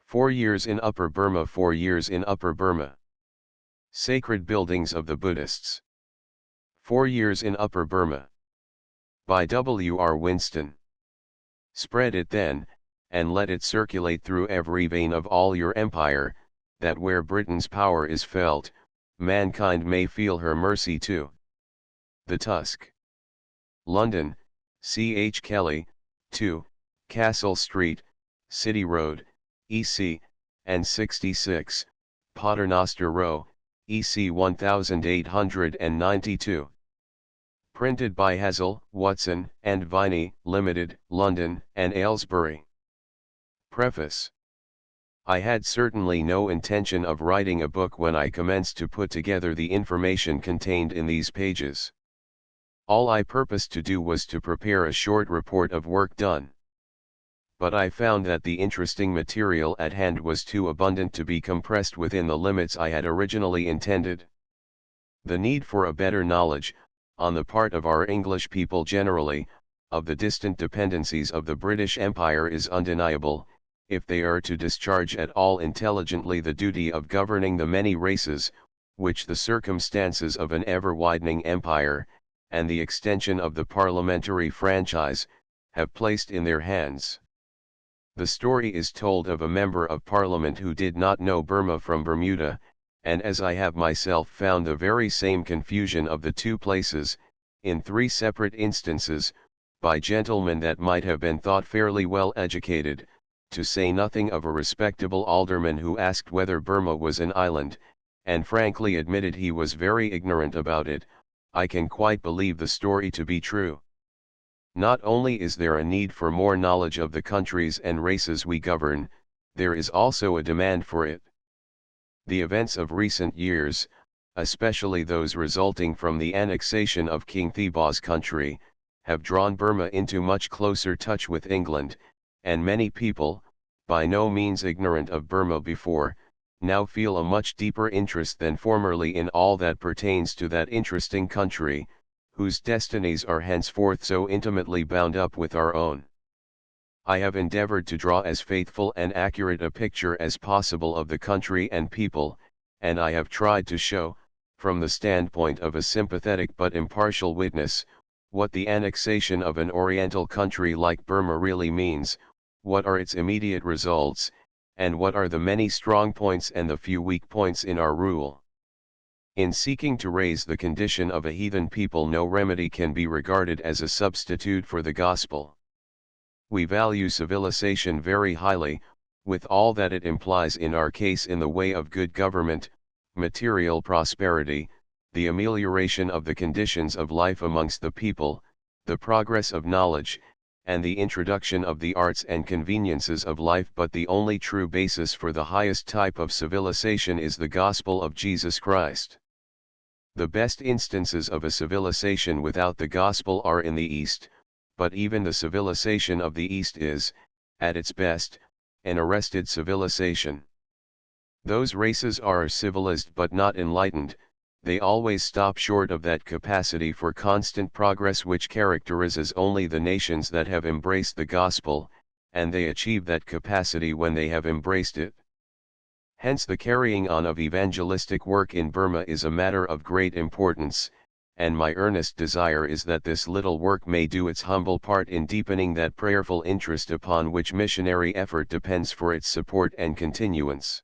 4 years in Upper Burma. 4 years in Upper Burma. Sacred buildings of the Buddhists. 4 years in Upper Burma. By W. R. Winston. Spread it then, and let it circulate through every vein of all your empire, that where Britain's power is felt, mankind may feel her mercy too. The Tusk. London, C. H. Kelly, 2, Castle Street, City Road, EC, and 66, Paternoster Row, EC 1892. Printed by Hazel, Watson, and Viney, Limited, London and Aylesbury. Preface. I had certainly no intention of writing a book when I commenced to put together the information contained in these pages. All I purposed to do was to prepare a short report of work done. But I found that the interesting material at hand was too abundant to be compressed within the limits I had originally intended. The need for a better knowledge, on the part of our English people generally, of the distant dependencies of the British Empire is undeniable, if they are to discharge at all intelligently the duty of governing the many races, which the circumstances of an ever-widening empire, and the extension of the parliamentary franchise, have placed in their hands. The story is told of a member of Parliament who did not know Burma from Bermuda, and as I have myself found the very same confusion of the two places, in 3 separate instances, by gentlemen that might have been thought fairly well educated, to say nothing of a respectable alderman who asked whether Burma was an island, and frankly admitted he was very ignorant about it, I can quite believe the story to be true. Not only is there a need for more knowledge of the countries and races we govern, there is also a demand for it. The events of recent years, especially those resulting from the annexation of King Thiba's country, have drawn Burma into much closer touch with England, and many people, by no means ignorant of Burma before, now feel a much deeper interest than formerly in all that pertains to that interesting country, whose destinies are henceforth so intimately bound up with our own. I have endeavored to draw as faithful and accurate a picture as possible of the country and people, and I have tried to show, from the standpoint of a sympathetic but impartial witness, what the annexation of an oriental country like Burma really means, what are its immediate results, and what are the many strong points and the few weak points in our rule. In seeking to raise the condition of a heathen people, no remedy can be regarded as a substitute for the gospel. We value civilization very highly, with all that it implies in our case in the way of good government, material prosperity, the amelioration of the conditions of life amongst the people, the progress of knowledge, and the introduction of the arts and conveniences of life. But the only true basis for the highest type of civilization is the gospel of Jesus Christ. The best instances of a civilization without the gospel are in the East, but even the civilization of the East is, at its best, an arrested civilization. Those races are civilized but not enlightened. They always stop short of that capacity for constant progress which characterizes only the nations that have embraced the gospel, and they achieve that capacity when they have embraced it. Hence the carrying on of evangelistic work in Burma is a matter of great importance, and my earnest desire is that this little work may do its humble part in deepening that prayerful interest upon which missionary effort depends for its support and continuance.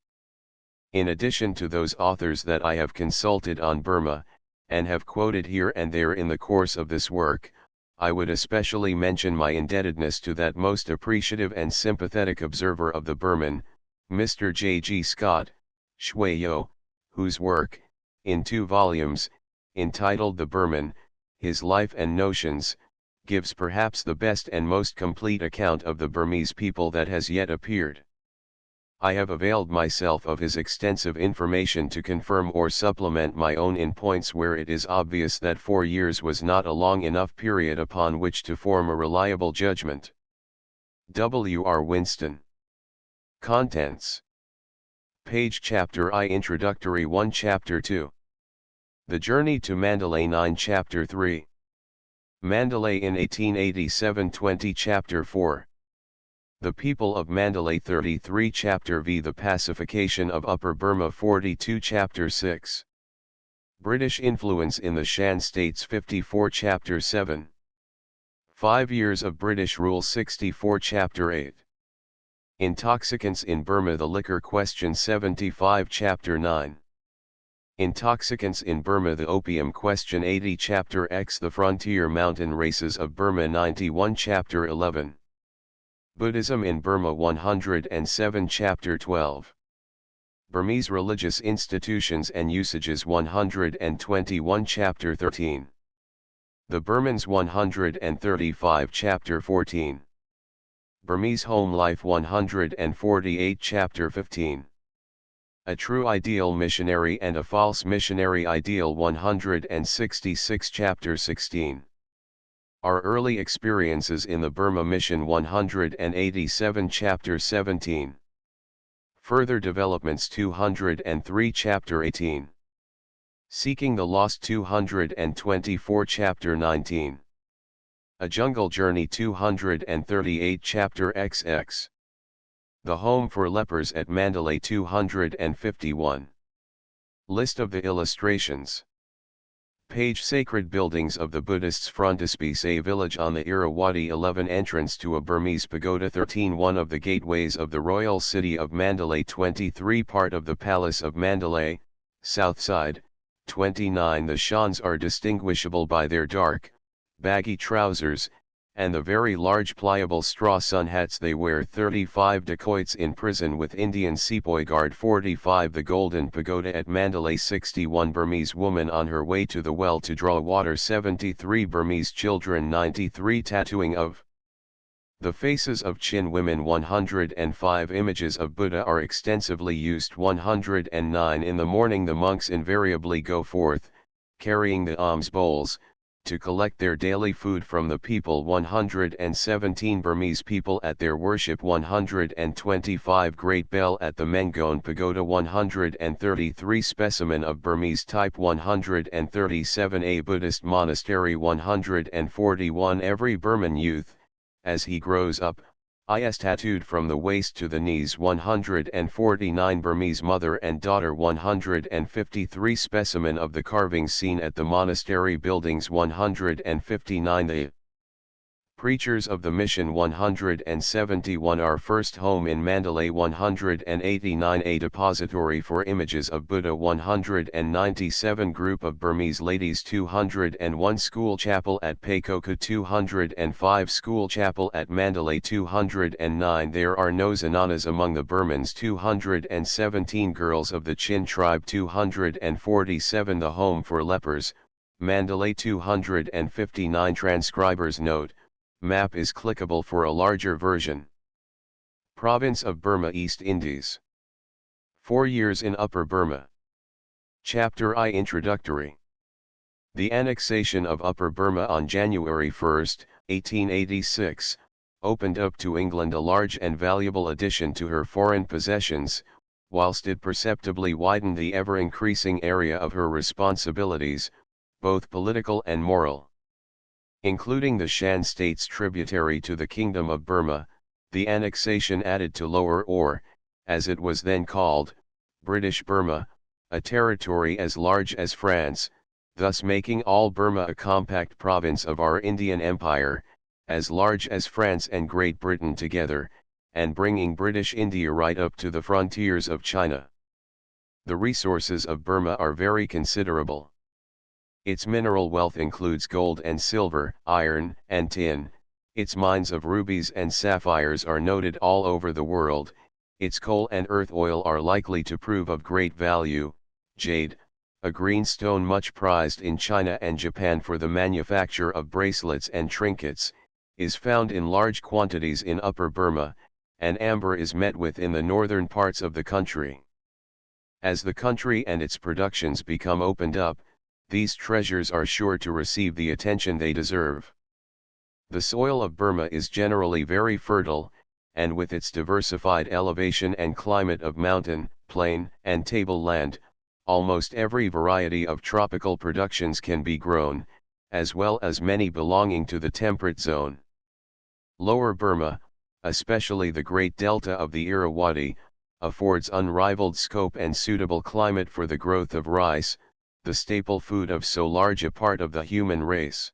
In addition to those authors that I have consulted on Burma, and have quoted here and there in the course of this work, I would especially mention my indebtedness to that most appreciative and sympathetic observer of the Burman, Mr. J. G. Scott, Shwayo, whose work, in 2 volumes, entitled The Burman, His Life and Notions, gives perhaps the best and most complete account of the Burmese people that has yet appeared. I have availed myself of his extensive information to confirm or supplement my own in points where it is obvious that 4 years was not a long enough period upon which to form a reliable judgment. W. R. Winston. Contents. Page Chapter I Introductory 1 Chapter 2 The Journey to Mandalay 9 Chapter 3 Mandalay in 1887 20 Chapter 4 The People of Mandalay 33 Chapter V. The Pacification of Upper Burma 42 Chapter 6. British Influence in the Shan States 54 Chapter 7. 5 Years of British Rule 64 Chapter 8. Intoxicants in Burma The Liquor Question 75 Chapter 9. Intoxicants in Burma The Opium Question 80 Chapter X The Frontier Mountain Races of Burma 91 Chapter 11. Buddhism in Burma 107 Chapter 12. Burmese Religious Institutions and Usages 121 Chapter 13. The Burmans 135 Chapter 14. Burmese Home Life 148 Chapter 15. A True Ideal Missionary and a False Missionary Ideal 166 Chapter 16. Our Early Experiences in the Burma Mission 187 Chapter 17. Further Developments 203 Chapter 18. Seeking the Lost 224 Chapter 19. A Jungle Journey 238 Chapter XX. The Home for Lepers at Mandalay 251. List of the illustrations. Page Sacred Buildings of the Buddhists Frontispice A village on the Irrawaddy 11 Entrance to a Burmese pagoda 13 One of the gateways of the royal city of Mandalay 23 Part of the Palace of Mandalay, south side, 29 The Shans are distinguishable by their dark, baggy trousers, and the very large pliable straw sun hats they wear 35 Dacoits in prison with Indian sepoy guard 45 The Golden Pagoda at Mandalay 61 Burmese woman on her way to the well to draw water 73 Burmese children 93 Tattooing of the faces of Chin women 105 Images of Buddha are extensively used 109 In the morning the monks invariably go forth, carrying the alms bowls, to collect their daily food from the people 117 Burmese people at their worship 125 Great Bell at the Mengon Pagoda 133 Specimen of Burmese type 137 A Buddhist monastery 141 Every Burman youth, as he grows up, is tattooed from the waist to the knees 149 Burmese mother and daughter 153 Specimen of the carvings seen at the monastery buildings 159 The Preachers of the Mission 171 Our first home in Mandalay 189 A depository for images of Buddha 197 Group of Burmese ladies 201 School chapel at Paikoka 205 School chapel at Mandalay 209 There are no Zananas among the Burmans 217 Girls of the Chin tribe 247 The Home for Lepers, Mandalay 259 Transcribers note, map is clickable for a larger version. Province of Burma East Indies. 4 years in Upper Burma. Chapter I Introductory. The annexation of Upper Burma on January 1, 1886, opened up to England a large and valuable addition to her foreign possessions, whilst it perceptibly widened the ever-increasing area of her responsibilities, both political and moral. Including the Shan states tributary to the Kingdom of Burma, the annexation added to Lower or, as it was then called, British Burma, a territory as large as France, thus making all Burma a compact province of our Indian Empire, as large as France and Great Britain together, and bringing British India right up to the frontiers of China. The resources of Burma are very considerable. Its mineral wealth includes gold and silver, iron and tin, its mines of rubies and sapphires are noted all over the world, its coal and earth oil are likely to prove of great value, jade, a green stone much prized in China and Japan for the manufacture of bracelets and trinkets, is found in large quantities in Upper Burma, and amber is met with in the northern parts of the country. As the country and its productions become opened up, these treasures are sure to receive the attention they deserve. The soil of Burma is generally very fertile, and with its diversified elevation and climate of mountain, plain, and tableland, almost every variety of tropical productions can be grown, as well as many belonging to the temperate zone. Lower Burma, especially the Great Delta of the Irrawaddy, affords unrivaled scope and suitable climate for the growth of rice, the staple food of so large a part of the human race.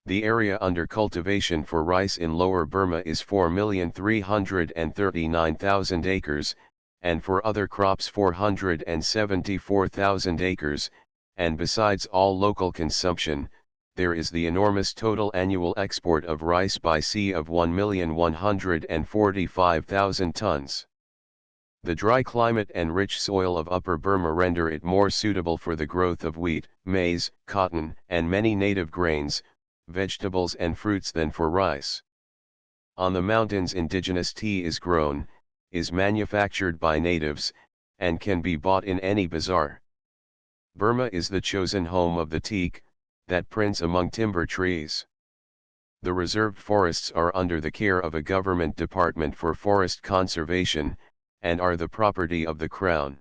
The area under cultivation for rice in Lower Burma is 4,339,000 acres, and for other crops 474,000 acres, and besides all local consumption, there is the enormous total annual export of rice by sea of 1,145,000 tons. The dry climate and rich soil of Upper Burma render it more suitable for the growth of wheat, maize, cotton, and many native grains, vegetables and fruits than for rice. On the mountains indigenous tea is grown, is manufactured by natives, and can be bought in any bazaar. Burma is the chosen home of the teak, that prince among timber trees. The reserved forests are under the care of a government department for forest conservation, and are the property of the Crown.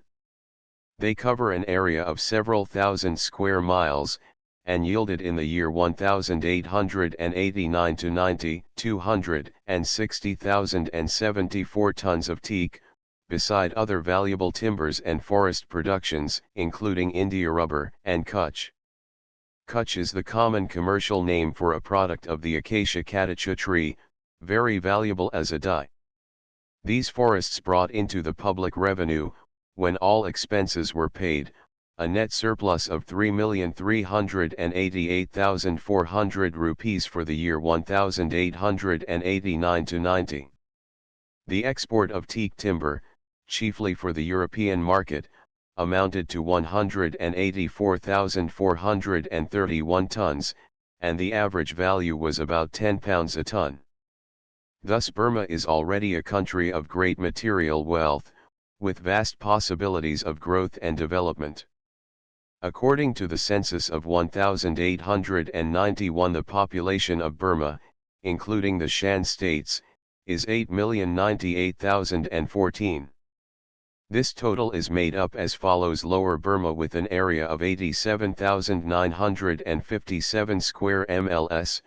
They cover an area of several thousand square miles, and yielded in the year 1889 to 90, 260,074 tons of teak, beside other valuable timbers and forest productions, including India rubber and kutch. Kutch is the common commercial name for a product of the acacia catechu tree, very valuable as a dye. These forests brought into the public revenue, when all expenses were paid, a net surplus of 3,388,400 rupees for the year 1889 to 90. The export of teak timber, chiefly for the European market, amounted to 184,431 tons, and the average value was about £10 a ton. Thus Burma is already a country of great material wealth, with vast possibilities of growth and development. According to the census of 1891, the population of Burma, including the Shan states, is 8,098,014. This total is made up as follows: Lower Burma with an area of 87,957 square mls,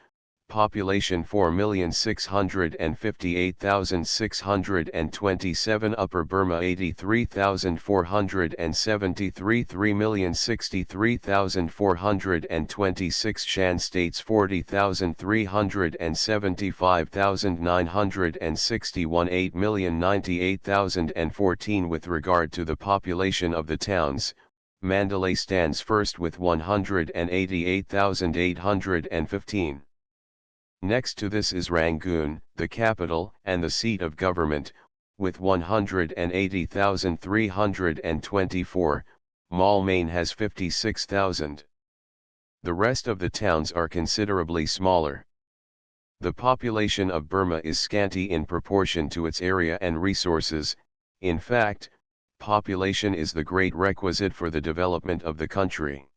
population 4,658,627. Upper Burma 83,473, 3,063,426. Shan states 40,375, 961, 8,098,014. With regard to the population of the towns, Mandalay stands first with 188,815. Next to this is Rangoon, the capital and the seat of government, with 180,324, Malmain has 56,000. The rest of the towns are considerably smaller. The population of Burma is scanty in proportion to its area and resources. In fact, population is the great requisite for the development of the country.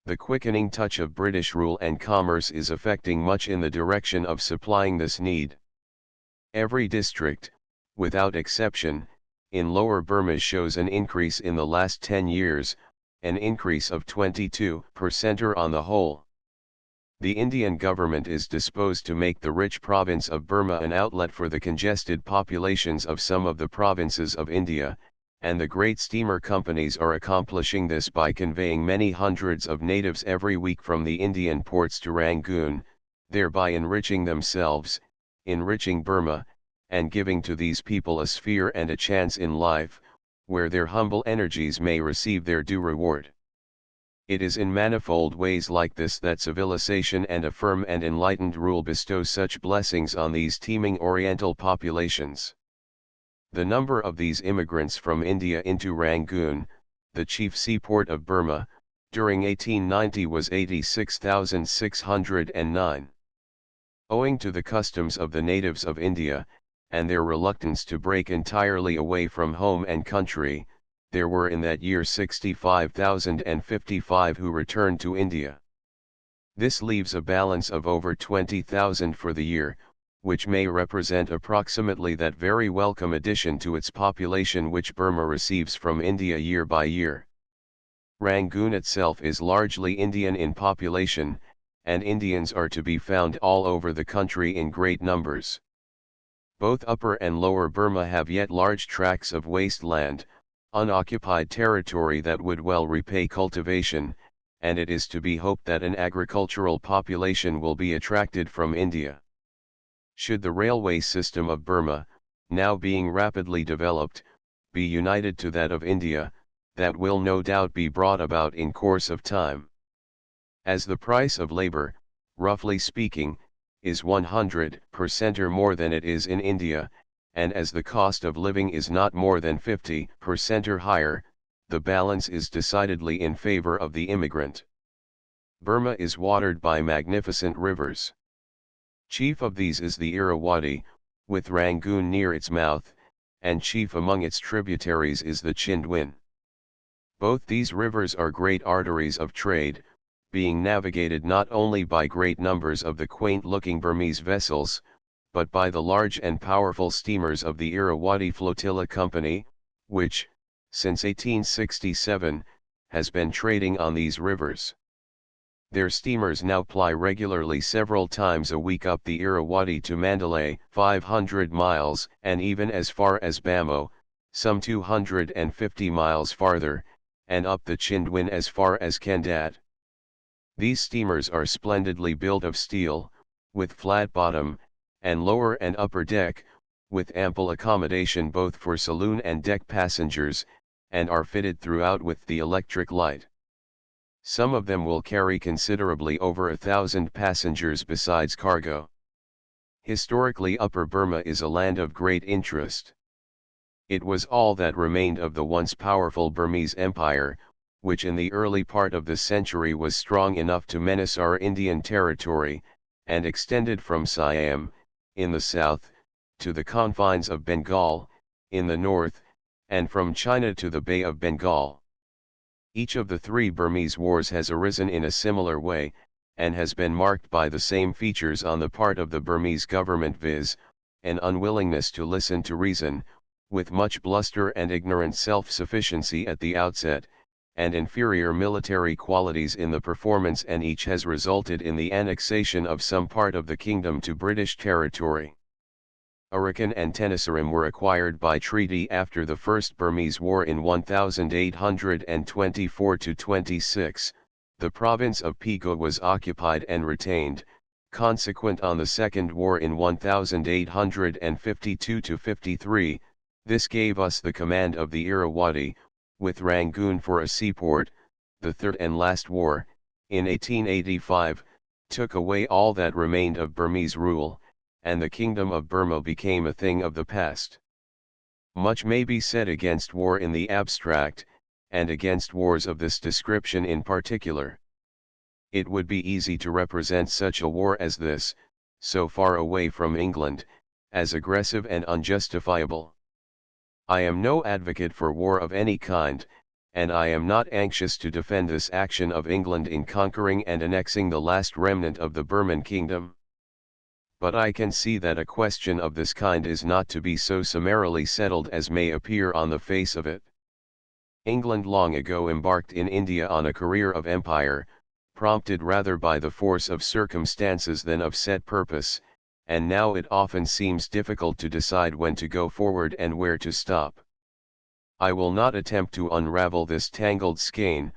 The quickening touch of British rule and commerce is effecting much in the direction of supplying this need. Every district, without exception, in Lower Burma shows an increase in the last 10 years, an increase of 22% on the whole. The Indian government is disposed to make the rich province of Burma an outlet for the congested populations of some of the provinces of India, and the great steamer companies are accomplishing this by conveying many hundreds of natives every week from the Indian ports to Rangoon, thereby enriching themselves, enriching Burma, and giving to these people a sphere and a chance in life, where their humble energies may receive their due reward. It is in manifold ways like this that civilization and a firm and enlightened rule bestow such blessings on these teeming Oriental populations. The number of these immigrants from India into Rangoon, the chief seaport of Burma, during 1890 was 86,609. Owing to the customs of the natives of India, and their reluctance to break entirely away from home and country, there were in that year 65,055 who returned to India. This leaves a balance of over 20,000 for the year, which may represent approximately that very welcome addition to its population which Burma receives from India year by year. Rangoon itself is largely Indian in population, and Indians are to be found all over the country in great numbers. Both Upper and Lower Burma have yet large tracts of wasteland, unoccupied territory that would well repay cultivation, and it is to be hoped that an agricultural population will be attracted from India. Should the railway system of Burma, now being rapidly developed, be united to that of India, that will no doubt be brought about in course of time. As the price of labor, roughly speaking, is 100% or more than it is in India, and as the cost of living is not more than 50% or higher, the balance is decidedly in favor of the immigrant. Burma is watered by magnificent rivers. Chief of these is the Irrawaddy, with Rangoon near its mouth, and chief among its tributaries is the Chindwin. Both these rivers are great arteries of trade, being navigated not only by great numbers of the quaint-looking Burmese vessels, but by the large and powerful steamers of the Irrawaddy Flotilla Company, which, since 1867, has been trading on these rivers. Their steamers now ply regularly several times a week up the Irrawaddy to Mandalay, 500 miles, and even as far as Bamo, some 250 miles farther, and up the Chindwin as far as Kendat. These steamers are splendidly built of steel, with flat bottom, and lower and upper deck, with ample accommodation both for saloon and deck passengers, and are fitted throughout with the electric light. Some of them will carry considerably over 1,000 passengers besides cargo. Historically, Upper Burma is a land of great interest. It was all that remained of the once powerful Burmese Empire, which in the early part of the century was strong enough to menace our Indian territory, and extended from Siam, in the south, to the confines of Bengal, in the north, and from China to the Bay of Bengal. Each of the three Burmese wars has arisen in a similar way, and has been marked by the same features on the part of the Burmese government, viz., an unwillingness to listen to reason, with much bluster and ignorant self-sufficiency at the outset, and inferior military qualities in the performance, and each has resulted in the annexation of some part of the kingdom to British territory. Arakan and Tenasserim were acquired by treaty after the First Burmese War in 1824–26, the province of Pego was occupied and retained, consequent on the Second War in 1852–53, this gave us the command of the Irrawaddy, with Rangoon for a seaport. The Third and Last War, in 1885, took away all that remained of Burmese rule, and the Kingdom of Burma became a thing of the past. Much may be said against war in the abstract, and against wars of this description in particular. It would be easy to represent such a war as this, so far away from England, as aggressive and unjustifiable. I am no advocate for war of any kind, and I am not anxious to defend this action of England in conquering and annexing the last remnant of the Burman kingdom. But I can see that a question of this kind is not to be so summarily settled as may appear on the face of it. England long ago embarked in India on a career of empire, prompted rather by the force of circumstances than of set purpose, and now it often seems difficult to decide when to go forward and where to stop. I will not attempt to unravel this tangled skein,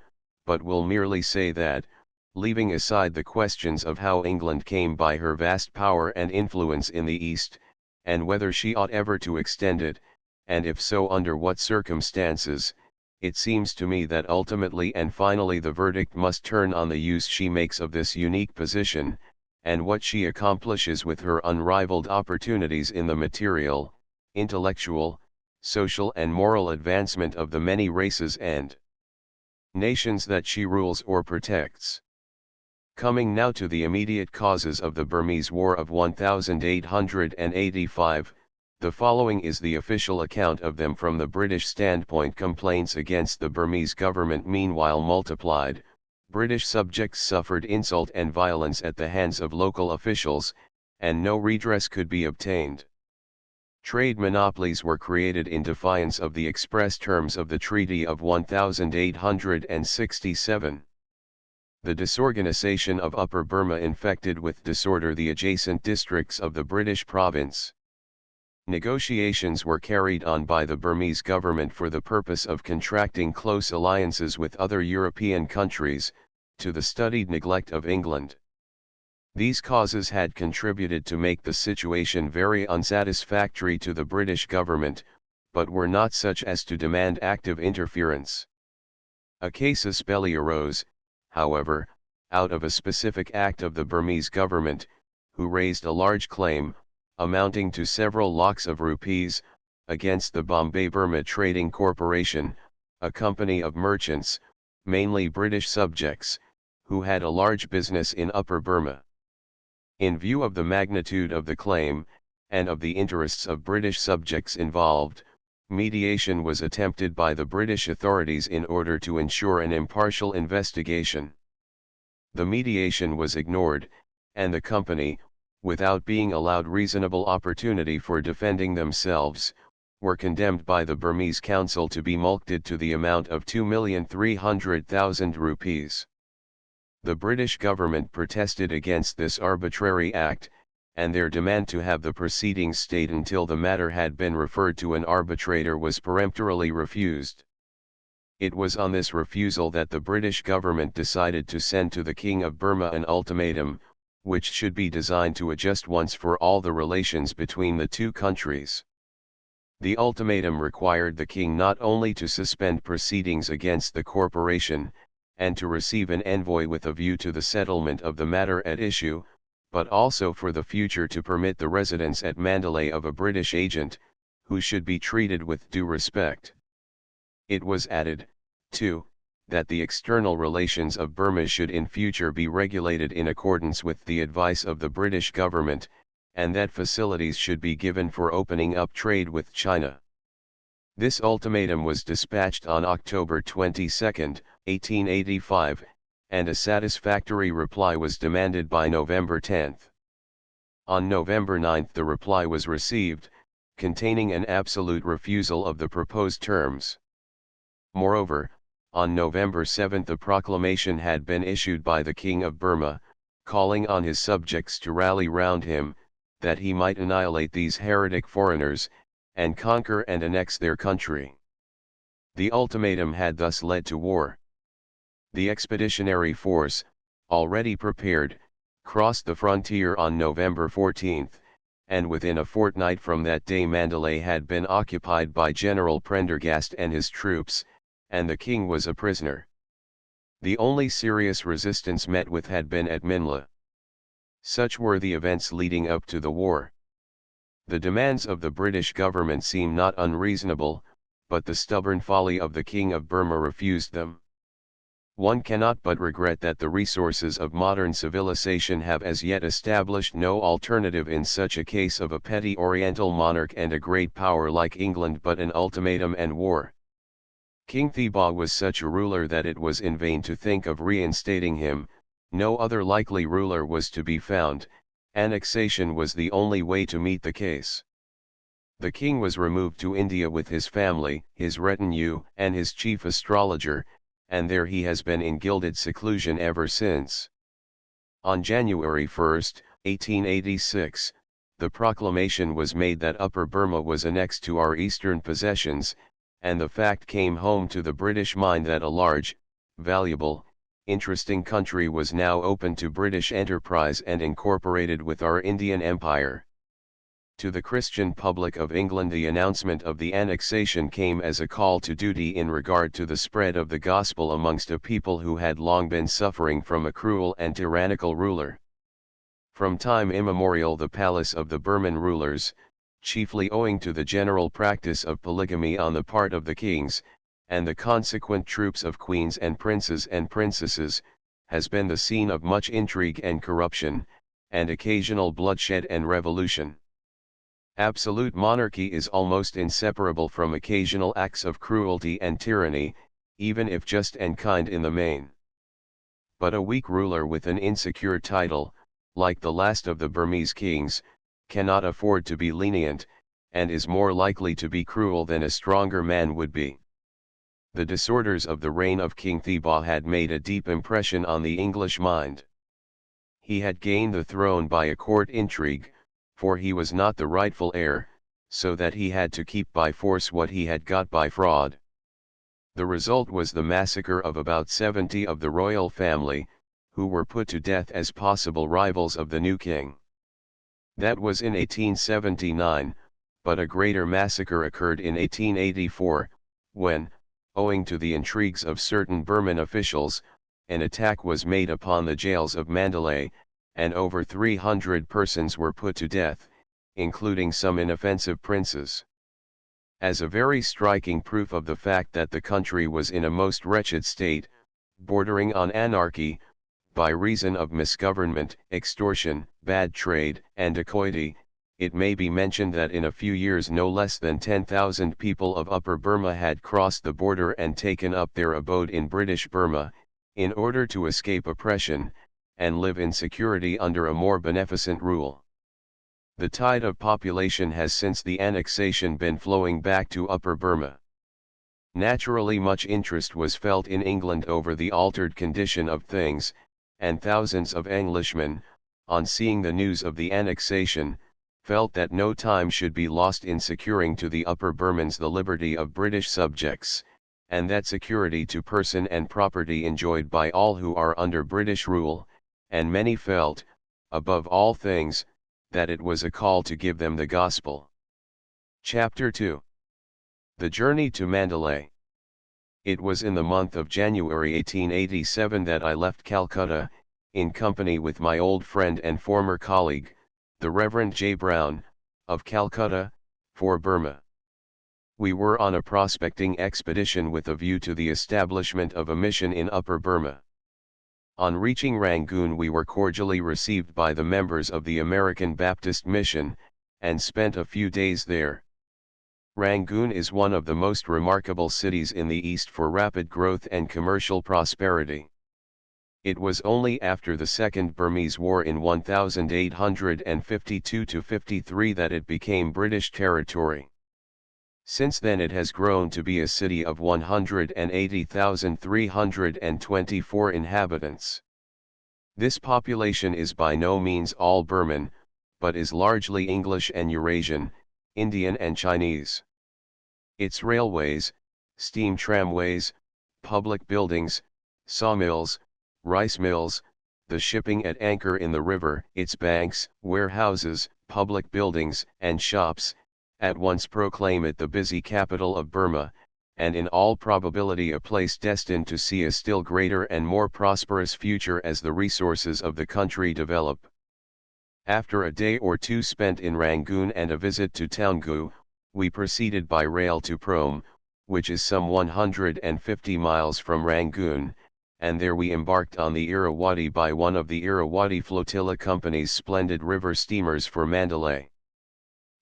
but will merely say that, leaving aside the questions of how England came by her vast power and influence in the East, and whether she ought ever to extend it, and if so under what circumstances, it seems to me that ultimately and finally the verdict must turn on the use she makes of this unique position, and what she accomplishes with her unrivaled opportunities in the material, intellectual, social and moral advancement of the many races and nations that she rules or protects. Coming now to the immediate causes of the Burmese War of 1885, the following is the official account of them from the British standpoint. Complaints against the Burmese government meanwhile multiplied. British subjects suffered insult and violence at the hands of local officials, and no redress could be obtained. Trade monopolies were created in defiance of the express terms of the Treaty of 1867. The disorganization of Upper Burma infected with disorder the adjacent districts of the British province. Negotiations were carried on by the Burmese government for the purpose of contracting close alliances with other European countries, to the studied neglect of England. These causes had contributed to make the situation very unsatisfactory to the British government, but were not such as to demand active interference. A casus belli arose, however, out of a specific act of the Burmese government, who raised a large claim, amounting to several lakhs of rupees, against the Bombay-Burma Trading Corporation, a company of merchants, mainly British subjects, who had a large business in Upper Burma. In view of the magnitude of the claim, and of the interests of British subjects involved, mediation was attempted by the British authorities in order to ensure an impartial investigation. The mediation was ignored, and the company, without being allowed reasonable opportunity for defending themselves, were condemned by the Burmese council to be mulcted to the amount of 2,300,000 rupees. The British government protested against this arbitrary act, and their demand to have the proceedings stayed until the matter had been referred to an arbitrator was peremptorily refused. It was on this refusal that the British government decided to send to the King of Burma an ultimatum, which should be designed to adjust once for all the relations between the two countries. The ultimatum required the king not only to suspend proceedings against the corporation, and to receive an envoy with a view to the settlement of the matter at issue, but also for the future to permit the residence at Mandalay of a British agent, who should be treated with due respect. It was added, too, that the external relations of Burma should in future be regulated in accordance with the advice of the British government, and that facilities should be given for opening up trade with China. This ultimatum was dispatched on October 22, 1885, and a satisfactory reply was demanded by November 10. On November 9 the reply was received, containing an absolute refusal of the proposed terms. Moreover, on November 7 a proclamation had been issued by the King of Burma, calling on his subjects to rally round him, that he might annihilate these heretic foreigners, and conquer and annex their country. The ultimatum had thus led to war. The expeditionary force, already prepared, crossed the frontier on November 14, and within a fortnight from that day Mandalay had been occupied by General Prendergast and his troops, and the king was a prisoner. The only serious resistance met with had been at Minla. Such were the events leading up to the war. The demands of the British government seem not unreasonable, but the stubborn folly of the King of Burma refused them. One cannot but regret that the resources of modern civilization have as yet established no alternative in such a case of a petty Oriental monarch and a great power like England but an ultimatum and war. King Thibaw was such a ruler that it was in vain to think of reinstating him, no other likely ruler was to be found, annexation was the only way to meet the case. The king was removed to India with his family, his retinue, and his chief astrologer, and there he has been in gilded seclusion ever since. On January 1, 1886, the proclamation was made that Upper Burma was annexed to our eastern possessions, and the fact came home to the British mind that a large, valuable, interesting country was now open to British enterprise and incorporated with our Indian Empire. To the Christian public of England the announcement of the annexation came as a call to duty in regard to the spread of the gospel amongst a people who had long been suffering from a cruel and tyrannical ruler. From time immemorial the palace of the Burman rulers, chiefly owing to the general practice of polygamy on the part of the kings, and the consequent troops of queens and princes and princesses, has been the scene of much intrigue and corruption, and occasional bloodshed and revolution. Absolute monarchy is almost inseparable from occasional acts of cruelty and tyranny, even if just and kind in the main. But a weak ruler with an insecure title, like the last of the Burmese kings, cannot afford to be lenient, and is more likely to be cruel than a stronger man would be. The disorders of the reign of King Thibaw had made a deep impression on the English mind. He had gained the throne by a court intrigue, for he was not the rightful heir, so that he had to keep by force what he had got by fraud. The result was the massacre of about 70 of the royal family, who were put to death as possible rivals of the new king. That was in 1879, but a greater massacre occurred in 1884, when, owing to the intrigues of certain Burman officials, an attack was made upon the jails of Mandalay, and over 300 persons were put to death, including some inoffensive princes. As a very striking proof of the fact that the country was in a most wretched state, bordering on anarchy, by reason of misgovernment, extortion, bad trade, and dacoity, it may be mentioned that in a few years no less than 10,000 people of Upper Burma had crossed the border and taken up their abode in British Burma, in order to escape oppression, and live in security under a more beneficent rule. The tide of population has since the annexation been flowing back to Upper Burma. Naturally, much interest was felt in England over the altered condition of things, and thousands of Englishmen, on seeing the news of the annexation, felt that no time should be lost in securing to the Upper Burmans the liberty of British subjects, and that security to person and property enjoyed by all who are under British rule, and many felt, above all things, that it was a call to give them the gospel. Chapter 2. The Journey to Mandalay. It was in the month of January 1887 that I left Calcutta, in company with my old friend and former colleague, the Reverend J. Brown, of Calcutta, for Burma. We were on a prospecting expedition with a view to the establishment of a mission in Upper Burma. On reaching Rangoon we were cordially received by the members of the American Baptist Mission, and spent a few days there. Rangoon is one of the most remarkable cities in the East for rapid growth and commercial prosperity. It was only after the Second Burmese War in 1852–53 that it became British territory. Since then it has grown to be a city of 180,324 inhabitants. This population is by no means all Burman, but is largely English and Eurasian, Indian and Chinese. Its railways, steam tramways, public buildings, sawmills, rice mills, the shipping at anchor in the river, its banks, warehouses, public buildings, and shops, at once proclaim it the busy capital of Burma, and in all probability a place destined to see a still greater and more prosperous future as the resources of the country develop. After a day or two spent in Rangoon and a visit to Taungoo, we proceeded by rail to Prome, which is some 150 miles from Rangoon, and there we embarked on the Irrawaddy by one of the Irrawaddy Flotilla Company's splendid river steamers for Mandalay.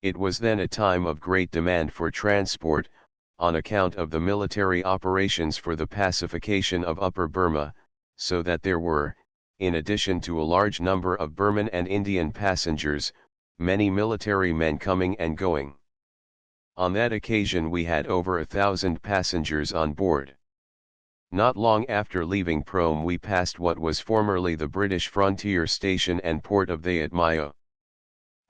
It was then a time of great demand for transport, on account of the military operations for the pacification of Upper Burma, so that there were, in addition to a large number of Burman and Indian passengers, many military men coming and going. On that occasion we had over 1,000 passengers on board. Not long after leaving Prome we passed what was formerly the British frontier station and port of the Atmayo.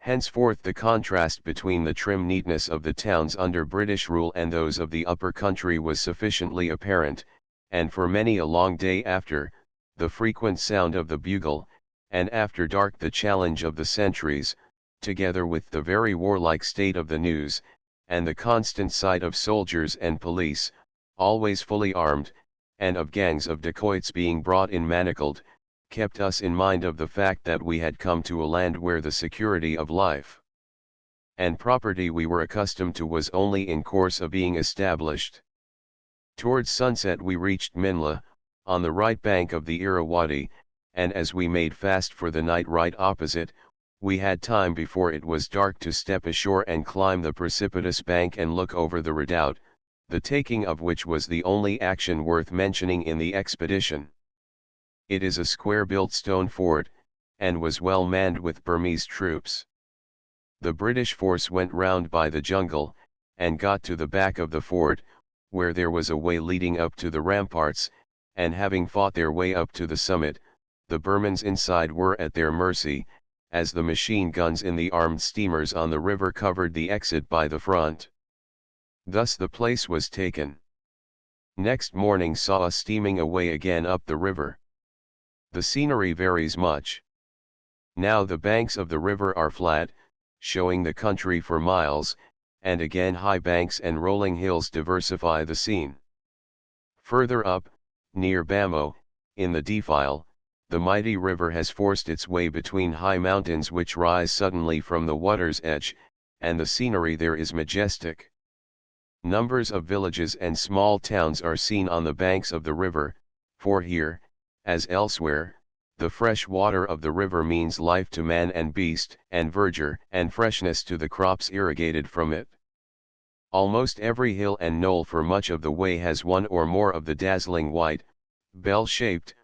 Henceforth the contrast between the trim neatness of the towns under British rule and those of the upper country was sufficiently apparent, and for many a long day after, the frequent sound of the bugle, and after dark the challenge of the sentries, together with the very warlike state of the news, and the constant sight of soldiers and police, always fully armed, and of gangs of dacoits being brought in manacled, kept us in mind of the fact that we had come to a land where the security of life and property we were accustomed to was only in course of being established. Towards sunset we reached Minla, on the right bank of the Irrawaddy, and as we made fast for the night right opposite, we had time before it was dark to step ashore and climb the precipitous bank and look over the redoubt, the taking of which was the only action worth mentioning in the expedition. It is a square-built stone fort, and was well manned with Burmese troops. The British force went round by the jungle, and got to the back of the fort, where there was a way leading up to the ramparts, and having fought their way up to the summit, the Burmans inside were at their mercy, as the machine guns in the armed steamers on the river covered the exit by the front. Thus the place was taken. Next morning saw us steaming away again up the river. The scenery varies much. Now the banks of the river are flat, showing the country for miles, and again high banks and rolling hills diversify the scene. Further up, near Bamo, in the defile, the mighty river has forced its way between high mountains which rise suddenly from the water's edge, and the scenery there is majestic. Numbers of villages and small towns are seen on the banks of the river, for here, as elsewhere, the fresh water of the river means life to man and beast, and verdure and freshness to the crops irrigated from it. Almost every hill and knoll for much of the way has one or more of the dazzling white, bell-shaped,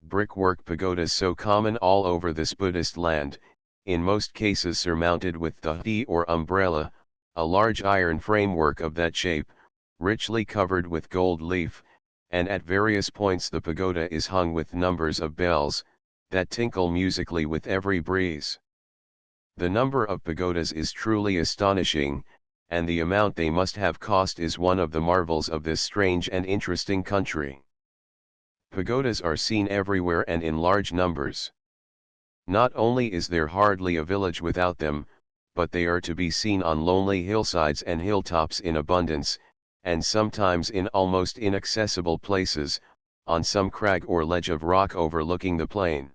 brickwork pagodas so common all over this Buddhist land, in most cases surmounted with the hti or umbrella, a large iron framework of that shape, richly covered with gold leaf, and at various points the pagoda is hung with numbers of bells, that tinkle musically with every breeze. The number of pagodas is truly astonishing, and the amount they must have cost is one of the marvels of this strange and interesting country. Pagodas are seen everywhere and in large numbers. Not only is there hardly a village without them, but they are to be seen on lonely hillsides and hilltops in abundance, and sometimes in almost inaccessible places, on some crag or ledge of rock overlooking the plain.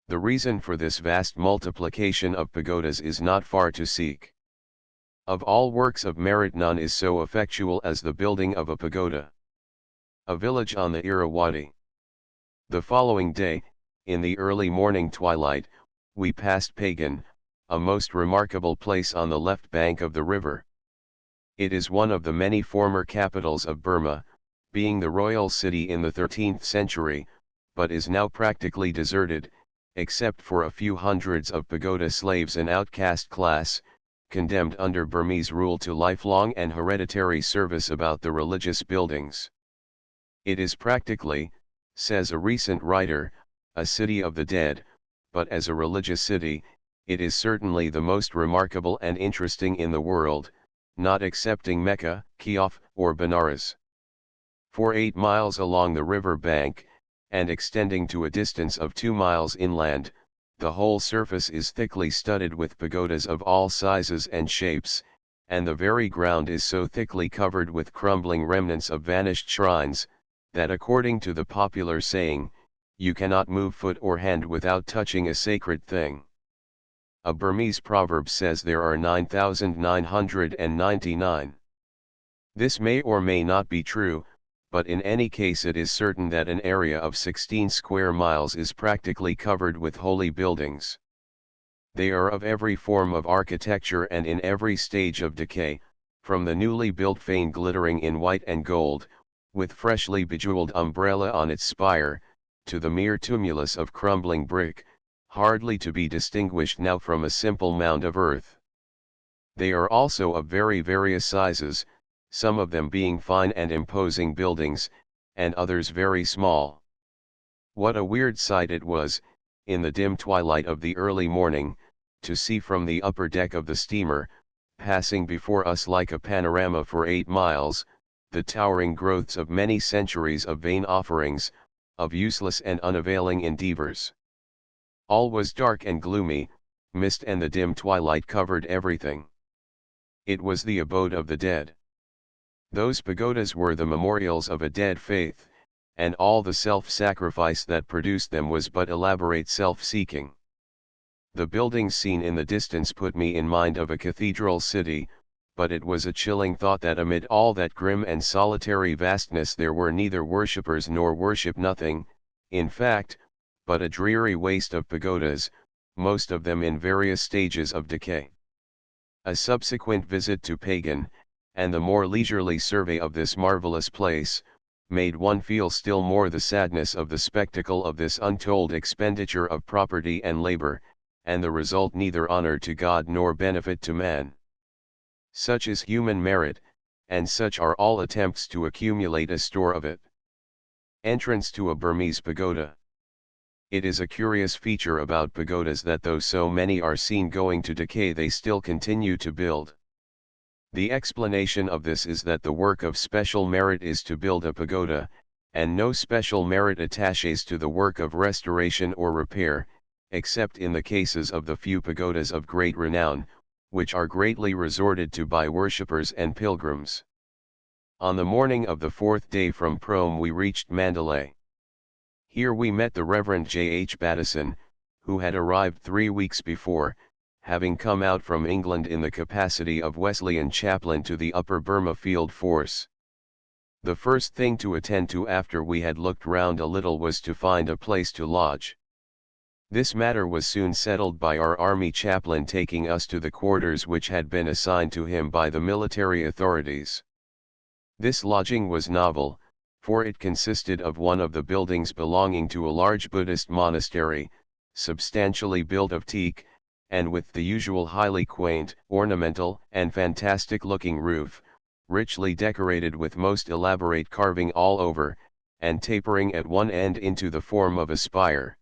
The reason for this vast multiplication of pagodas is not far to seek. Of all works of merit none is so effectual as the building of a pagoda. A village on the Irrawaddy. The following day, in the early morning twilight, we passed Pagan, a most remarkable place on the left bank of the river. It is one of the many former capitals of Burma, being the royal city in the 13th century, but is now practically deserted, except for a few hundreds of pagoda slaves, an outcast class, condemned under Burmese rule to lifelong and hereditary service about the religious buildings. It is practically, says a recent writer, a city of the dead, but as a religious city, it is certainly the most remarkable and interesting in the world, not excepting Mecca, Kiev, or Benares. For 8 miles along the river bank, and extending to a distance of 2 miles inland, the whole surface is thickly studded with pagodas of all sizes and shapes, and the very ground is so thickly covered with crumbling remnants of vanished shrines, that according to the popular saying, you cannot move foot or hand without touching a sacred thing. A Burmese proverb says there are 9,999. This may or may not be true, but in any case it is certain that an area of 16 square miles is practically covered with holy buildings. They are of every form of architecture and in every stage of decay, from the newly built fane glittering in white and gold, with freshly bejeweled umbrella on its spire, to the mere tumulus of crumbling brick, hardly to be distinguished now from a simple mound of earth. They are also of very various sizes, some of them being fine and imposing buildings, and others very small. What a weird sight it was, in the dim twilight of the early morning, to see from the upper deck of the steamer, passing before us like a panorama for 8 miles, the towering growths of many centuries of vain offerings, of useless and unavailing endeavors. All was dark and gloomy, mist and the dim twilight covered everything. It was the abode of the dead. Those pagodas were the memorials of a dead faith, and all the self-sacrifice that produced them was but elaborate self-seeking. The buildings seen in the distance put me in mind of a cathedral city, but it was a chilling thought that amid all that grim and solitary vastness there were neither worshippers nor worship nothing, in fact, but a dreary waste of pagodas, most of them in various stages of decay. A subsequent visit to Pagan, and the more leisurely survey of this marvelous place, made one feel still more the sadness of the spectacle of this untold expenditure of property and labor, and the result neither honor to God nor benefit to man. Such is human merit, and such are all attempts to accumulate a store of it. Entrance to a Burmese pagoda. It is a curious feature about pagodas that though so many are seen going to decay, they still continue to build. The explanation of this is that the work of special merit is to build a pagoda, and no special merit attaches to the work of restoration or repair, except in the cases of the few pagodas of great renown, which are greatly resorted to by worshippers and pilgrims. On the morning of the fourth day from Prome we reached Mandalay. Here we met the Reverend J. H. Battison, who had arrived 3 weeks before, having come out from England in the capacity of Wesleyan chaplain to the Upper Burma Field Force. The first thing to attend to after we had looked round a little was to find a place to lodge. This matter was soon settled by our army chaplain taking us to the quarters which had been assigned to him by the military authorities. This lodging was novel, for it consisted of one of the buildings belonging to a large Buddhist monastery, substantially built of teak, and with the usual highly quaint, ornamental, and fantastic-looking roof, richly decorated with most elaborate carving all over, and tapering at one end into the form of a spire.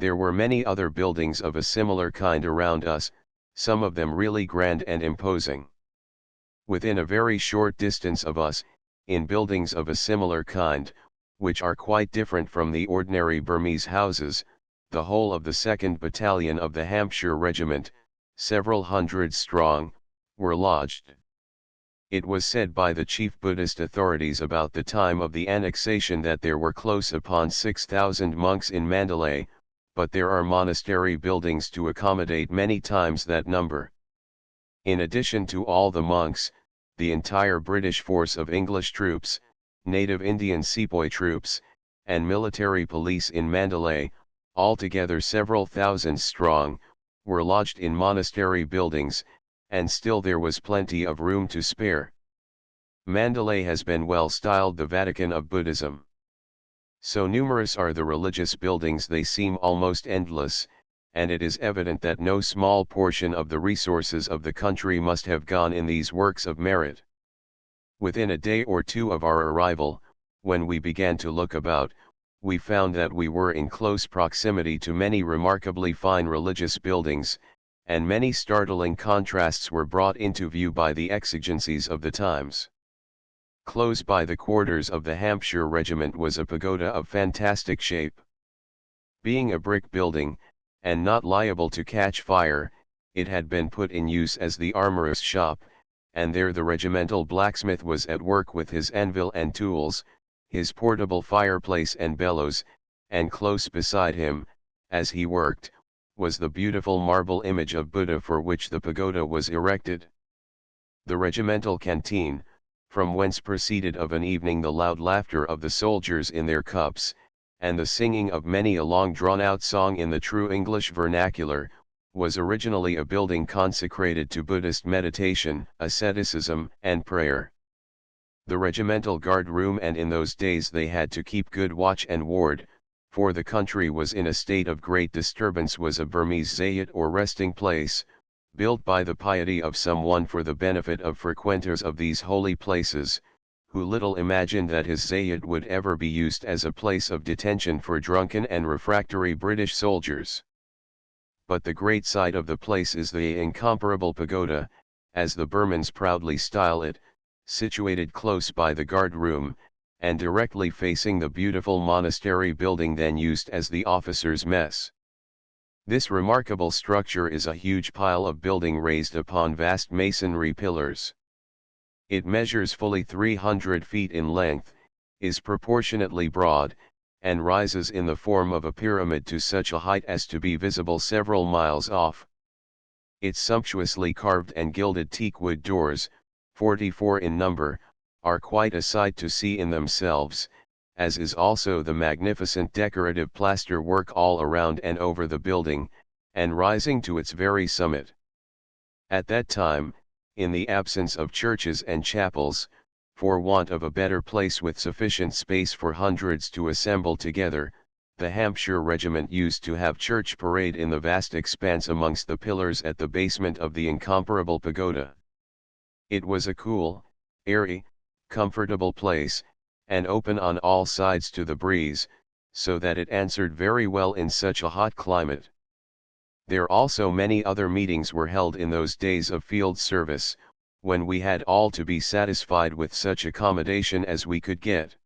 There were many other buildings of a similar kind around us, some of them really grand and imposing. Within a very short distance of us, in buildings of a similar kind, which are quite different from the ordinary Burmese houses, the whole of the 2nd Battalion of the Hampshire Regiment, several hundred strong, were lodged. It was said by the chief Buddhist authorities about the time of the annexation that there were close upon 6,000 monks in Mandalay, but there are monastery buildings to accommodate many times that number. In addition to all the monks, the entire British force of English troops, native Indian sepoy troops, and military police in Mandalay, altogether several thousands strong, were lodged in monastery buildings, and still there was plenty of room to spare. Mandalay has been well styled the Vatican of Buddhism. So numerous are the religious buildings they seem almost endless, and it is evident that no small portion of the resources of the country must have gone in these works of merit. Within a day or two of our arrival, when we began to look about, we found that we were in close proximity to many remarkably fine religious buildings, and many startling contrasts were brought into view by the exigencies of the times. Close by the quarters of the Hampshire Regiment was a pagoda of fantastic shape. Being a brick building, and not liable to catch fire, it had been put in use as the armorer's shop, and there the regimental blacksmith was at work with his anvil and tools, his portable fireplace and bellows, and close beside him, as he worked, was the beautiful marble image of Buddha for which the pagoda was erected. The regimental canteen, from whence proceeded of an evening the loud laughter of the soldiers in their cups, and the singing of many a long drawn-out song in the true English vernacular, was originally a building consecrated to Buddhist meditation, asceticism, and prayer. The regimental guard room, and in those days they had to keep good watch and ward, for the country was in a state of great disturbance, was a Burmese zayat or resting place, built by the piety of some one for the benefit of frequenters of these holy places, who little imagined that his zayat would ever be used as a place of detention for drunken and refractory British soldiers. But the great sight of the place is the incomparable pagoda, as the Burmans proudly style it, situated close by the guard room, and directly facing the beautiful monastery building then used as the officers' mess. This remarkable structure is a huge pile of building raised upon vast masonry pillars. It measures fully 300 feet in length, is proportionately broad, and rises in the form of a pyramid to such a height as to be visible several miles off. Its sumptuously carved and gilded teakwood doors, 44 in number, are quite a sight to see in themselves, as is also the magnificent decorative plaster work all around and over the building, and rising to its very summit. At that time, in the absence of churches and chapels, for want of a better place with sufficient space for hundreds to assemble together, the Hampshire Regiment used to have church parade in the vast expanse amongst the pillars at the basement of the incomparable pagoda. It was a cool, airy, comfortable place, and open on all sides to the breeze, so that it answered very well in such a hot climate. There also many other meetings were held in those days of field service, when we had all to be satisfied with such accommodation as we could get.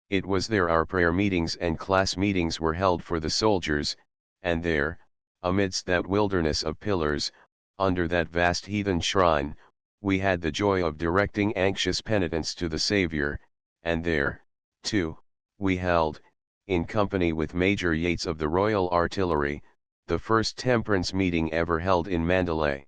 It was there our prayer meetings and class meetings were held for the soldiers, and there, amidst that wilderness of pillars, under that vast heathen shrine, we had the joy of directing anxious penitents to the Saviour, and there, too, we held, in company with Major Yates of the Royal Artillery, the first temperance meeting ever held in Mandalay.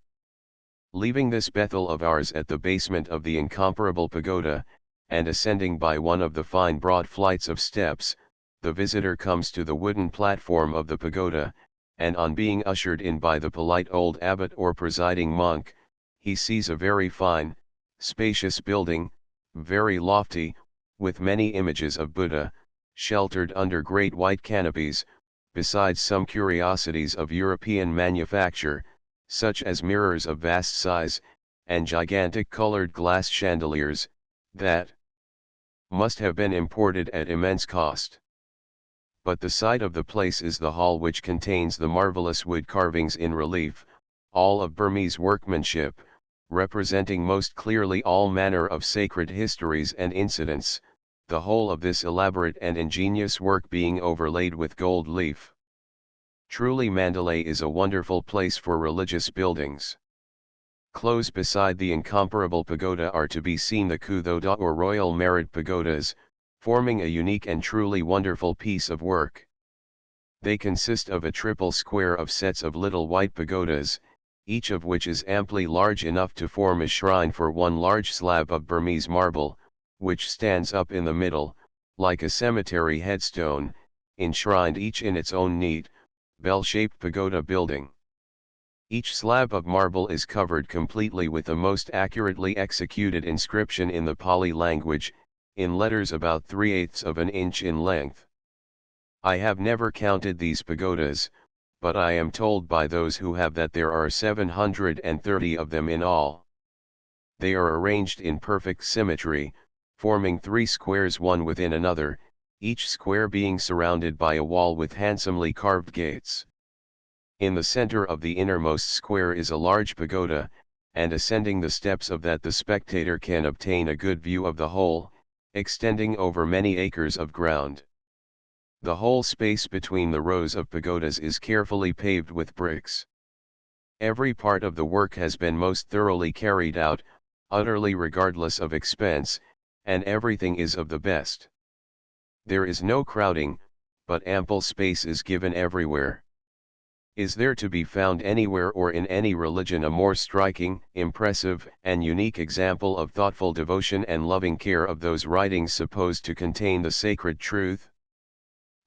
Leaving this Bethel of ours at the basement of the incomparable pagoda, and ascending by one of the fine broad flights of steps, the visitor comes to the wooden platform of the pagoda, and on being ushered in by the polite old abbot or presiding monk, he sees a very fine, spacious building, very lofty, with many images of Buddha, sheltered under great white canopies, besides some curiosities of European manufacture, such as mirrors of vast size, and gigantic colored glass chandeliers, that must have been imported at immense cost. But the site of the place is the hall which contains the marvelous wood carvings in relief, all of Burmese workmanship, representing most clearly all manner of sacred histories and incidents, the whole of this elaborate and ingenious work being overlaid with gold leaf. Truly Mandalay is a wonderful place for religious buildings. Close beside the incomparable pagoda are to be seen the Kuthoda or Royal Merit Pagodas, forming a unique and truly wonderful piece of work. They consist of a triple square of sets of little white pagodas, each of which is amply large enough to form a shrine for one large slab of Burmese marble, which stands up in the middle, like a cemetery headstone, enshrined each in its own neat, bell-shaped pagoda building. Each slab of marble is covered completely with a most accurately executed inscription in the Pali language, in letters about 3/8 of an inch in length. I have never counted these pagodas, but I am told by those who have that there are 730 of them in all. They are arranged in perfect symmetry, forming 3 squares one within another, each square being surrounded by a wall with handsomely carved gates. In the center of the innermost square is a large pagoda, and ascending the steps of that the spectator can obtain a good view of the whole, extending over many acres of ground. The whole space between the rows of pagodas is carefully paved with bricks. Every part of the work has been most thoroughly carried out, utterly regardless of expense, and everything is of the best. There is no crowding, but ample space is given everywhere. Is there to be found anywhere or in any religion a more striking, impressive, and unique example of thoughtful devotion and loving care of those writings supposed to contain the sacred truth?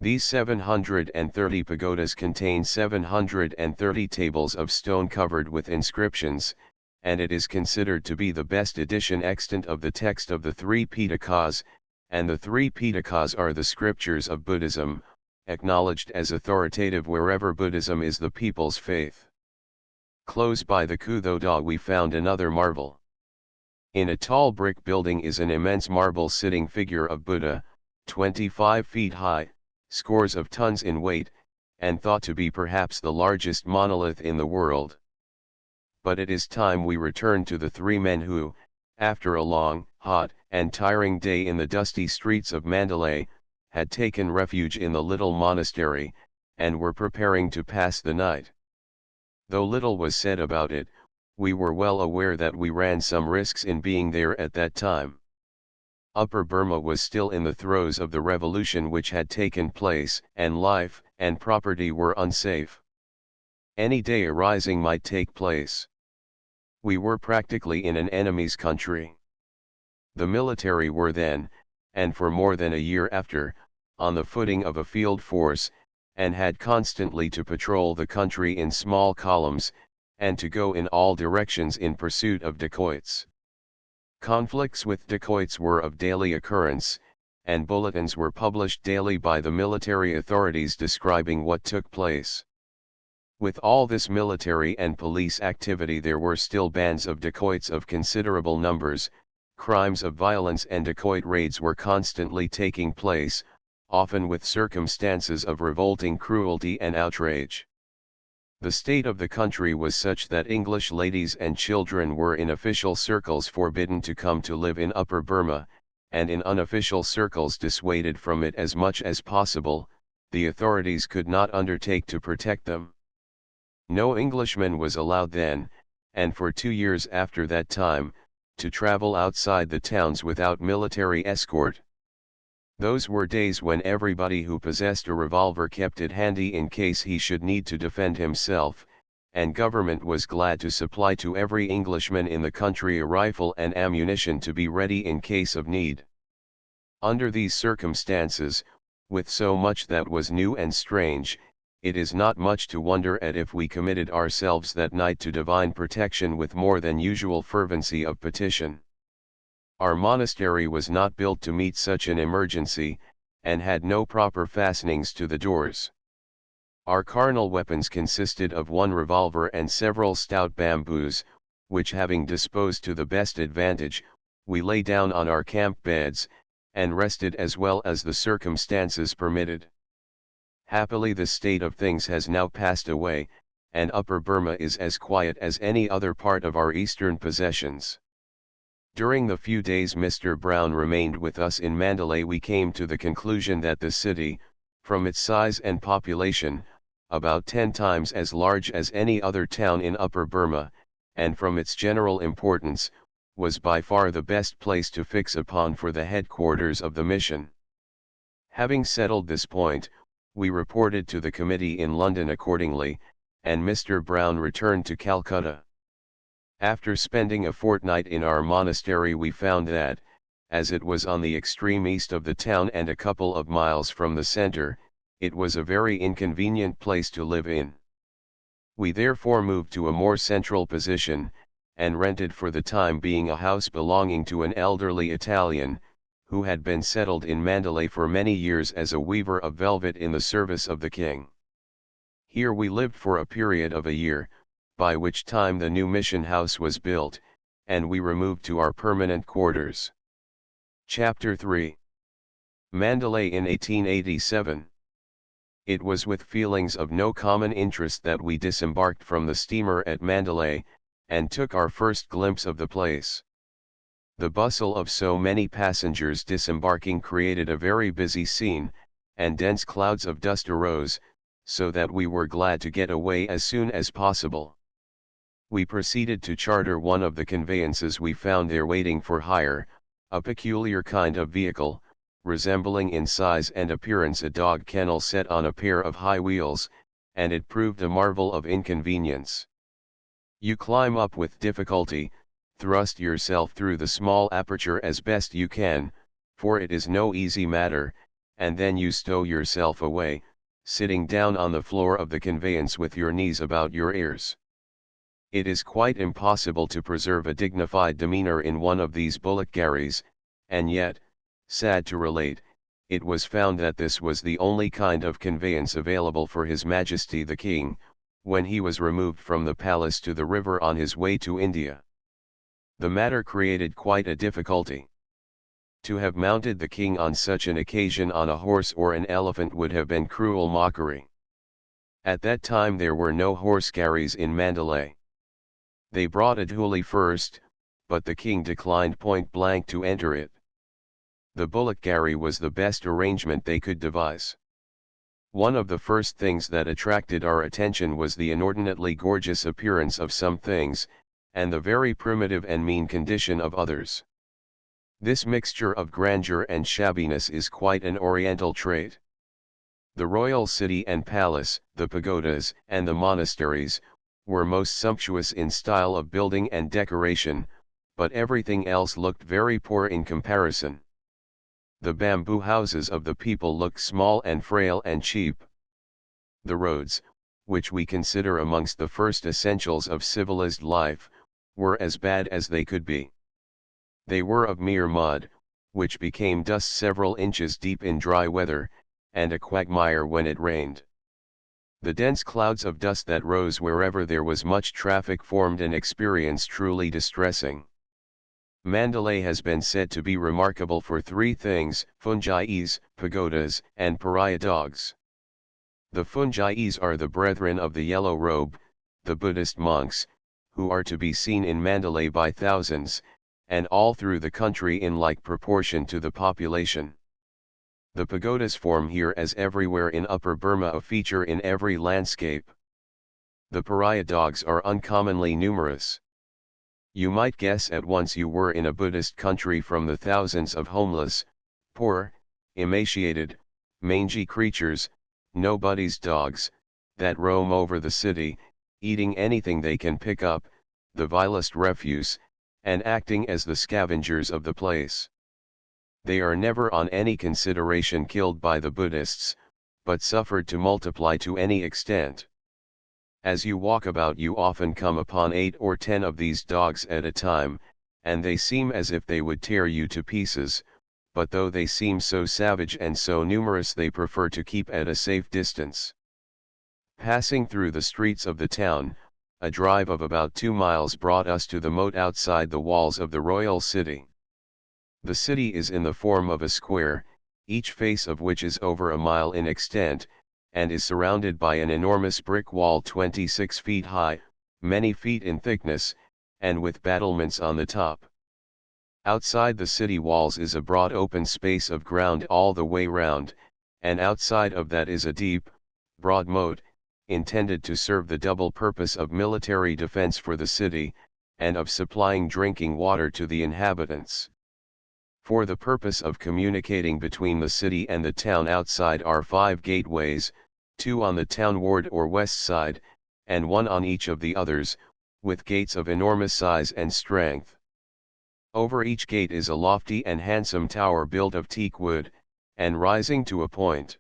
These 730 pagodas contain 730 tables of stone covered with inscriptions, and it is considered to be the best edition extant of the text of the 3 Pitakas, and the 3 Pitakas are the scriptures of Buddhism, acknowledged as authoritative wherever Buddhism is the people's faith. Close by the Kuthoda we found another marvel. In a tall brick building is an immense marble sitting figure of Buddha, 25 feet high, scores of tons in weight, and thought to be perhaps the largest monolith in the world. But it is time we return to the 3 men who, after a long, hot, and tiring day in the dusty streets of Mandalay, had taken refuge in the little monastery, and were preparing to pass the night. Though little was said about it, we were well aware that we ran some risks in being there at that time. Upper Burma was still in the throes of the revolution which had taken place, and life and property were unsafe. Any day a rising might take place. We were practically in an enemy's country. The military were then, and for more than a year after, on the footing of a field force, and had constantly to patrol the country in small columns, and to go in all directions in pursuit of dacoits. Conflicts with dacoits were of daily occurrence, and bulletins were published daily by the military authorities describing what took place. With all this military and police activity there were still bands of dacoits of considerable numbers, crimes of violence and dacoit raids were constantly taking place, often with circumstances of revolting cruelty and outrage. The state of the country was such that English ladies and children were in official circles forbidden to come to live in Upper Burma, and in unofficial circles dissuaded from it as much as possible. The authorities could not undertake to protect them. No Englishman was allowed then, and for 2 years after that time, to travel outside the towns without military escort. Those were days when everybody who possessed a revolver kept it handy in case he should need to defend himself, and government was glad to supply to every Englishman in the country a rifle and ammunition to be ready in case of need. Under these circumstances, with so much that was new and strange, it is not much to wonder at if we committed ourselves that night to divine protection with more than usual fervency of petition. Our monastery was not built to meet such an emergency, and had no proper fastenings to the doors. Our carnal weapons consisted of one revolver and several stout bamboos, which having disposed to the best advantage, we lay down on our camp beds, and rested as well as the circumstances permitted. Happily this state of things has now passed away, and Upper Burma is as quiet as any other part of our eastern possessions. During the few days Mr. Brown remained with us in Mandalay we came to the conclusion that the city, from its size and population, about 10 times as large as any other town in Upper Burma, and from its general importance, was by far the best place to fix upon for the headquarters of the mission. Having settled this point, we reported to the committee in London accordingly, and Mr. Brown returned to Calcutta. After spending a fortnight in our monastery we found that, as it was on the extreme east of the town and a couple of miles from the centre, it was a very inconvenient place to live in. We therefore moved to a more central position, and rented for the time being a house belonging to an elderly Italian, who had been settled in Mandalay for many years as a weaver of velvet in the service of the king. Here we lived for a period of a year, by which time the new mission house was built, and we removed to our permanent quarters. Chapter 3. Mandalay in 1887. It was with feelings of no common interest that we disembarked from the steamer at Mandalay, and took our first glimpse of the place. The bustle of so many passengers disembarking created a very busy scene, and dense clouds of dust arose, so that we were glad to get away as soon as possible. We proceeded to charter one of the conveyances we found there waiting for hire, a peculiar kind of vehicle, resembling in size and appearance a dog kennel set on a pair of high wheels, and it proved a marvel of inconvenience. You climb up with difficulty, thrust yourself through the small aperture as best you can, for it is no easy matter, and then you stow yourself away, sitting down on the floor of the conveyance with your knees about your ears. It is quite impossible to preserve a dignified demeanor in one of these bullock gharries, and yet, sad to relate, it was found that this was the only kind of conveyance available for His Majesty the King, when he was removed from the palace to the river on his way to India. The matter created quite a difficulty. To have mounted the king on such an occasion on a horse or an elephant would have been cruel mockery. At that time there were no horse gharries in Mandalay. They brought a dhuli first, but the king declined point blank to enter it. The bullock gharry was the best arrangement they could devise. One of the first things that attracted our attention was the inordinately gorgeous appearance of some things, and the very primitive and mean condition of others. This mixture of grandeur and shabbiness is quite an Oriental trait. The royal city and palace, the pagodas, and the monasteries, were most sumptuous in style of building and decoration, but everything else looked very poor in comparison. The bamboo houses of the people looked small and frail and cheap. The roads, which we consider amongst the first essentials of civilized life, were as bad as they could be. They were of mere mud, which became dust several inches deep in dry weather, and a quagmire when it rained. The dense clouds of dust that rose wherever there was much traffic formed an experience truly distressing. Mandalay has been said to be remarkable for three things: fungi's, pagodas, and pariah dogs. The fungi's are the brethren of the yellow robe, the Buddhist monks, who are to be seen in Mandalay by thousands, and all through the country in like proportion to the population. The pagodas form here as everywhere in Upper Burma a feature in every landscape. The pariah dogs are uncommonly numerous. You might guess at once you were in a Buddhist country from the thousands of homeless, poor, emaciated, mangy creatures, nobody's dogs, that roam over the city, eating anything they can pick up, the vilest refuse, and acting as the scavengers of the place. They are never on any consideration killed by the Buddhists, but suffered to multiply to any extent. As you walk about you often come upon 8 or 10 of these dogs at a time, and they seem as if they would tear you to pieces, but though they seem so savage and so numerous they prefer to keep at a safe distance. Passing through the streets of the town, a drive of about 2 miles brought us to the moat outside the walls of the royal city. The city is in the form of a square, each face of which is over a mile in extent, and is surrounded by an enormous brick wall 26 feet high, many feet in thickness, and with battlements on the top. Outside the city walls is a broad open space of ground all the way round, and outside of that is a deep, broad moat, intended to serve the double purpose of military defense for the city, and of supplying drinking water to the inhabitants. For the purpose of communicating between the city and the town outside are 5 gateways, 2 on the townward or west side, and 1 on each of the others, with gates of enormous size and strength. Over each gate is a lofty and handsome tower built of teak wood, and rising to a point.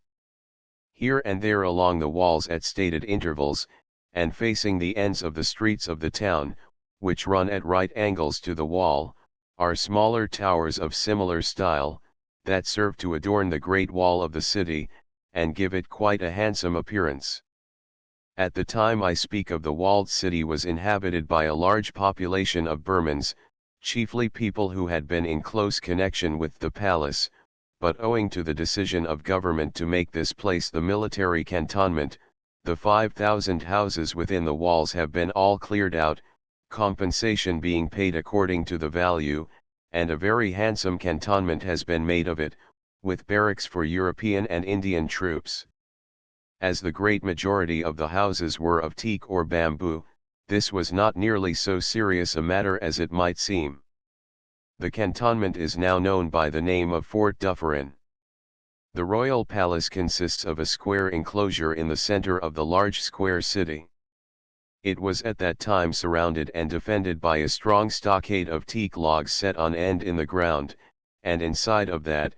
Here and there along the walls at stated intervals, and facing the ends of the streets of the town, which run at right angles to the wall, are smaller towers of similar style, that serve to adorn the great wall of the city, and give it quite a handsome appearance. At the time I speak of, the walled city was inhabited by a large population of Burmans, chiefly people who had been in close connection with the palace, but owing to the decision of government to make this place the military cantonment, the 5,000 houses within the walls have been all cleared out, compensation being paid according to the value, and a very handsome cantonment has been made of it, with barracks for European and Indian troops. As the great majority of the houses were of teak or bamboo, this was not nearly so serious a matter as it might seem. The cantonment is now known by the name of Fort Dufferin. The royal palace consists of a square enclosure in the center of the large square city. It was at that time surrounded and defended by a strong stockade of teak logs set on end in the ground, and inside of that,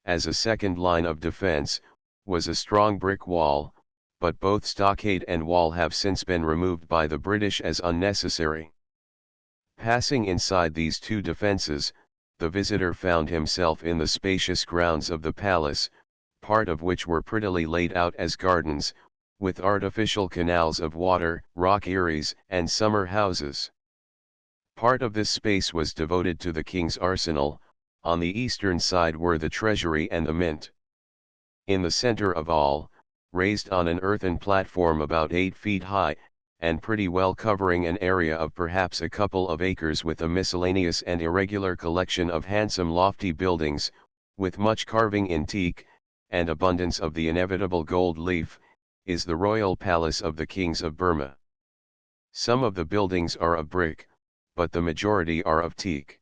as a second line of defense, was a strong brick wall, but both stockade and wall have since been removed by the British as unnecessary. Passing inside these 2 defenses, the visitor found himself in the spacious grounds of the palace, part of which were prettily laid out as gardens, with artificial canals of water, rock eyries, and summer houses. Part of this space was devoted to the king's arsenal, on the eastern side were the treasury and the mint. In the center of all, raised on an earthen platform about 8 feet high, and pretty well covering an area of perhaps a couple of acres, with a miscellaneous and irregular collection of handsome lofty buildings, with much carving in teak, and abundance of the inevitable gold leaf, is the royal palace of the kings of Burma. Some of the buildings are of brick, but the majority are of teak.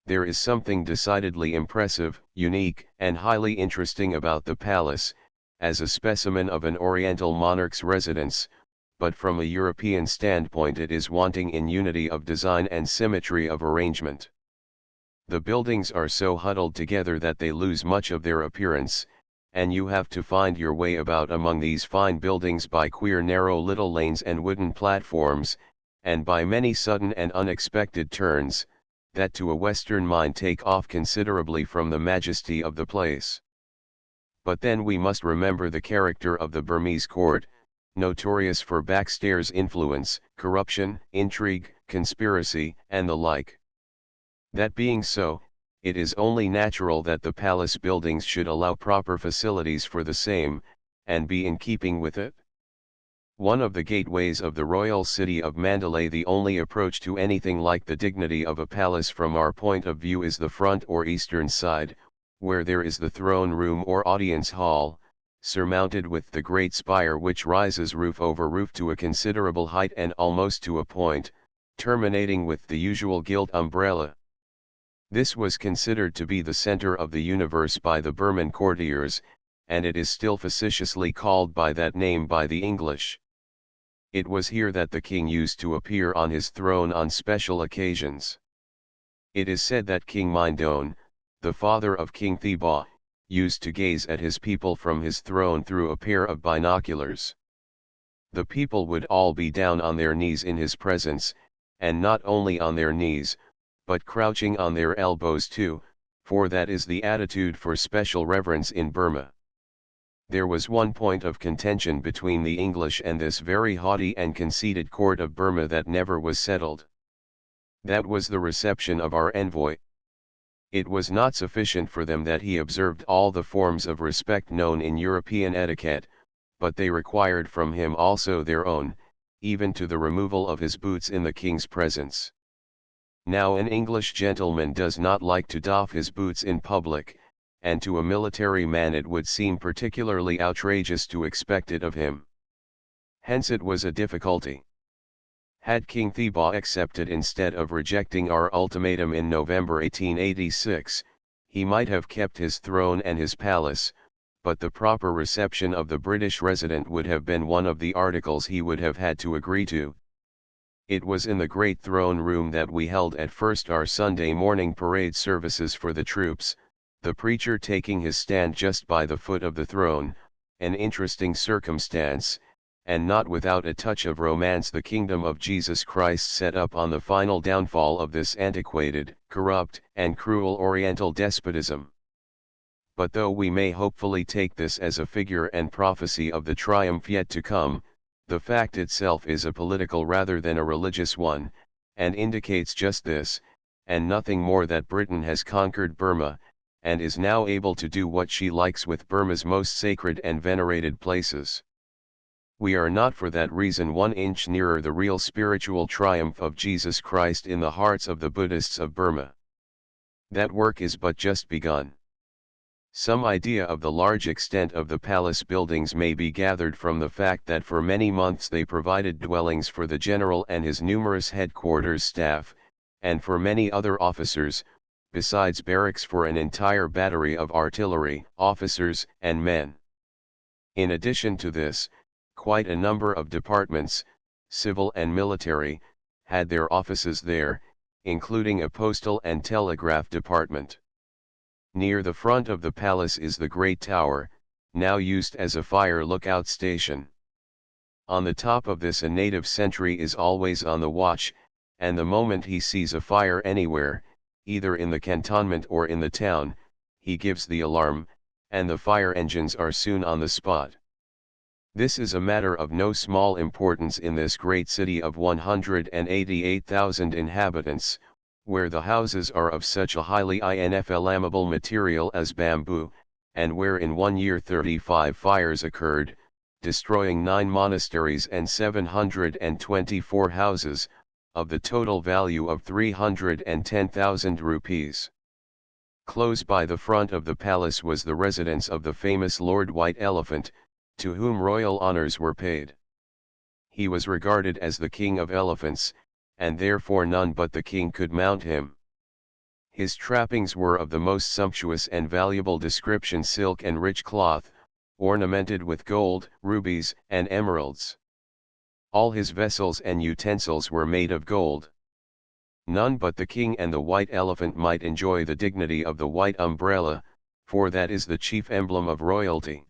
There is something decidedly impressive, unique, and highly interesting about the palace, as a specimen of an Oriental monarch's residence, but from a European standpoint it is wanting in unity of design and symmetry of arrangement. The buildings are so huddled together that they lose much of their appearance, and you have to find your way about among these fine buildings by queer narrow little lanes and wooden platforms, and by many sudden and unexpected turns, that to a Western mind take off considerably from the majesty of the place. But then we must remember the character of the Burmese court, notorious for backstairs influence, corruption, intrigue, conspiracy, and the like. That being so, it is only natural that the palace buildings should allow proper facilities for the same, and be in keeping with it. One of the gateways of the royal city of Mandalay, the only approach to anything like the dignity of a palace from our point of view, is the front or eastern side, where there is the throne room or audience hall, surmounted with the great spire which rises roof over roof to a considerable height and almost to a point, terminating with the usual gilt umbrella. This was considered to be the center of the universe by the Burman courtiers, and it is still facetiously called by that name by the English. It was here that the king used to appear on his throne on special occasions. It is said that King Mindon, the father of King Theba, used to gaze at his people from his throne through a pair of binoculars. The people would all be down on their knees in his presence, and not only on their knees, but crouching on their elbows too, for that is the attitude for special reverence in Burma. There was one point of contention between the English and this very haughty and conceited court of Burma that never was settled. That was the reception of our envoy. It was not sufficient for them that he observed all the forms of respect known in European etiquette, but they required from him also their own, even to the removal of his boots in the king's presence. Now an English gentleman does not like to doff his boots in public, and to a military man it would seem particularly outrageous to expect it of him. Hence it was a difficulty. Had King Theba accepted instead of rejecting our ultimatum in November 1886, he might have kept his throne and his palace, but the proper reception of the British resident would have been one of the articles he would have had to agree to. It was in the great throne room that we held at first our Sunday morning parade services for the troops, the preacher taking his stand just by the foot of the throne, an interesting circumstance, and not without a touch of romance the kingdom of Jesus Christ set up on the final downfall of this antiquated, corrupt, and cruel Oriental despotism. But though we may hopefully take this as a figure and prophecy of the triumph yet to come, the fact itself is a political rather than a religious one, and indicates just this, and nothing more, that Britain has conquered Burma, and is now able to do what she likes with Burma's most sacred and venerated places. We are not for that reason 1 inch nearer the real spiritual triumph of Jesus Christ in the hearts of the Buddhists of Burma. That work is but just begun. Some idea of the large extent of the palace buildings may be gathered from the fact that for many months they provided dwellings for the general and his numerous headquarters staff, and for many other officers, besides barracks for an entire battery of artillery, officers, and men. In addition to this, quite a number of departments, civil and military, had their offices there, including a postal and telegraph department. Near the front of the palace is the great tower, now used as a fire lookout station. On the top of this a native sentry is always on the watch, and the moment he sees a fire anywhere, either in the cantonment or in the town, he gives the alarm, and the fire engines are soon on the spot. This is a matter of no small importance in this great city of 188,000 inhabitants, where the houses are of such a highly inflammable material as bamboo, and where in 1 year 35 fires occurred, destroying 9 monasteries and 724 houses, of the total value of 310,000 rupees. Close by the front of the palace was the residence of the famous Lord White Elephant, to whom royal honors were paid. He was regarded as the king of elephants, and therefore none but the king could mount him. His trappings were of the most sumptuous and valuable description, silk and rich cloth, ornamented with gold, rubies, and emeralds. All his vessels and utensils were made of gold. None but the king and the white elephant might enjoy the dignity of the white umbrella, for that is the chief emblem of royalty.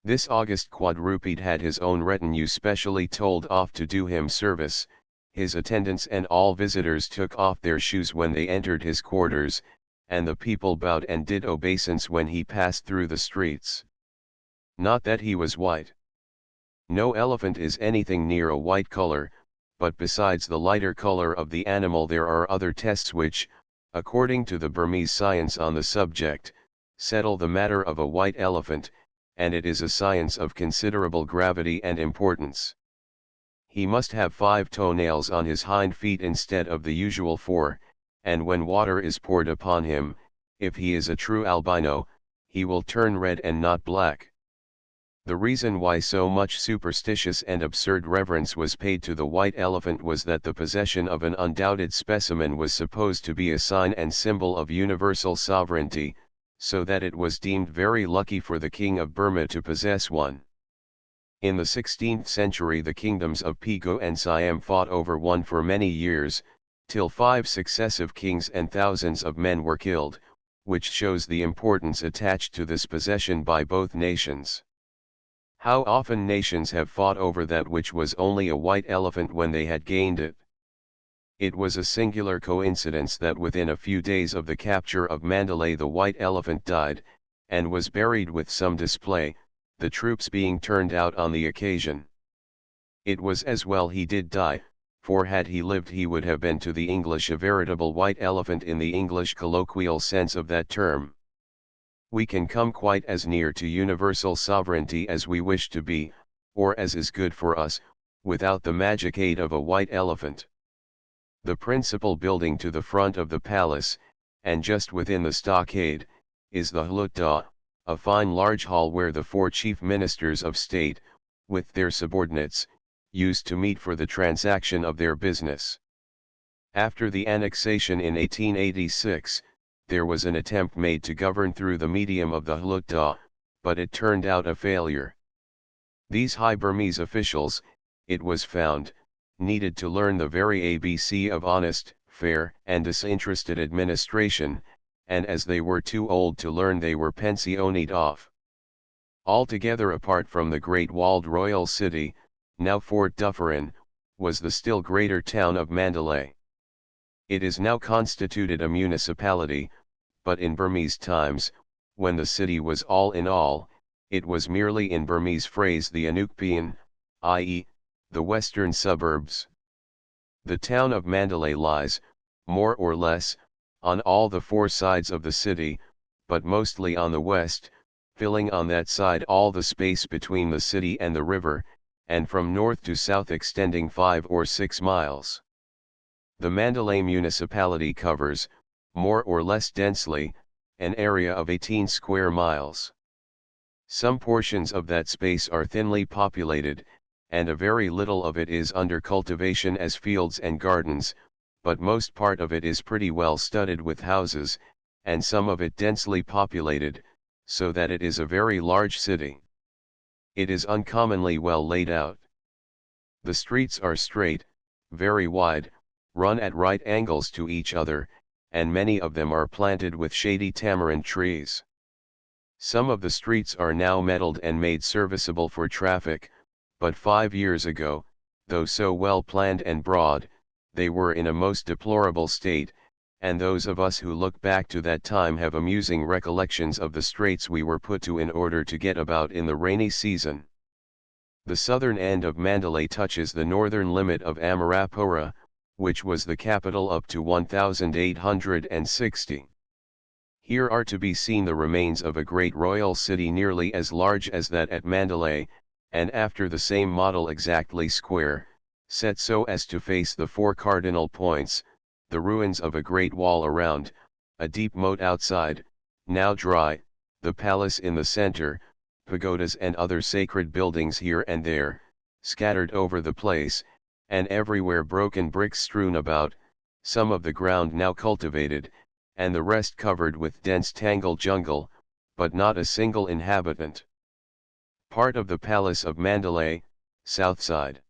This august quadruped had his own retinue specially told off to do him service. His attendants and all visitors took off their shoes when they entered his quarters, and the people bowed and did obeisance when he passed through the streets. Not that he was white. No elephant is anything near a white color, but besides the lighter color of the animal there are other tests which, according to the Burmese science on the subject, settle the matter of a white elephant, and it is a science of considerable gravity and importance. He must have 5 toenails on his hind feet instead of the usual 4, and when water is poured upon him, if he is a true albino, he will turn red and not black. The reason why so much superstitious and absurd reverence was paid to the white elephant was that the possession of an undoubted specimen was supposed to be a sign and symbol of universal sovereignty, so that it was deemed very lucky for the king of Burma to possess one. In the 16th century the kingdoms of Pegu and Siam fought over one for many years, till 5 successive kings and thousands of men were killed, which shows the importance attached to this possession by both nations. How often nations have fought over that which was only a white elephant when they had gained it. It was a singular coincidence that within a few days of the capture of Mandalay the white elephant died, and was buried with some display, the troops being turned out on the occasion. It was as well he did die, for had he lived he would have been to the English a veritable white elephant in the English colloquial sense of that term. We can come quite as near to universal sovereignty as we wish to be, or as is good for us, without the magic aid of a white elephant. The principal building to the front of the palace, and just within the stockade, is the Hlutda, a fine large hall where the 4 chief ministers of state, with their subordinates, used to meet for the transaction of their business. After the annexation in 1886, there was an attempt made to govern through the medium of the Hlutda, but it turned out a failure. These high Burmese officials, it was found, needed to learn the very ABC of honest, fair, and disinterested administration, and as they were too old to learn they were pensioned off. Altogether apart from the great walled royal city, now Fort Dufferin, was the still greater town of Mandalay. It is now constituted a municipality, but in Burmese times, when the city was all in all, it was merely in Burmese phrase the Anukpian, i.e., the western suburbs. The town of Mandalay lies, more or less, on all the 4 sides of the city, but mostly on the west, filling on that side all the space between the city and the river, and from north to south extending 5 or 6 miles. The Mandalay municipality covers, more or less densely, an area of 18 square miles. Some portions of that space are thinly populated, and a very little of it is under cultivation as fields and gardens, but most part of it is pretty well studded with houses, and some of it densely populated, so that it is a very large city. It is uncommonly well laid out. The streets are straight, very wide, run at right angles to each other, and many of them are planted with shady tamarind trees. Some of the streets are now metalled and made serviceable for traffic, but 5 years ago, though so well planned and broad, they were in a most deplorable state, and those of us who look back to that time have amusing recollections of the straits we were put to in order to get about in the rainy season. The southern end of Mandalay touches the northern limit of Amarapura, which was the capital up to 1860. Here are to be seen the remains of a great royal city nearly as large as that at Mandalay, and after the same model exactly square, set so as to face the 4 cardinal points, the ruins of a great wall around, a deep moat outside, now dry, the palace in the center, pagodas and other sacred buildings here and there, scattered over the place, and everywhere broken bricks strewn about, some of the ground now cultivated, and the rest covered with dense tangled jungle, but not a single inhabitant. Part of the Palace of Mandalay, south side.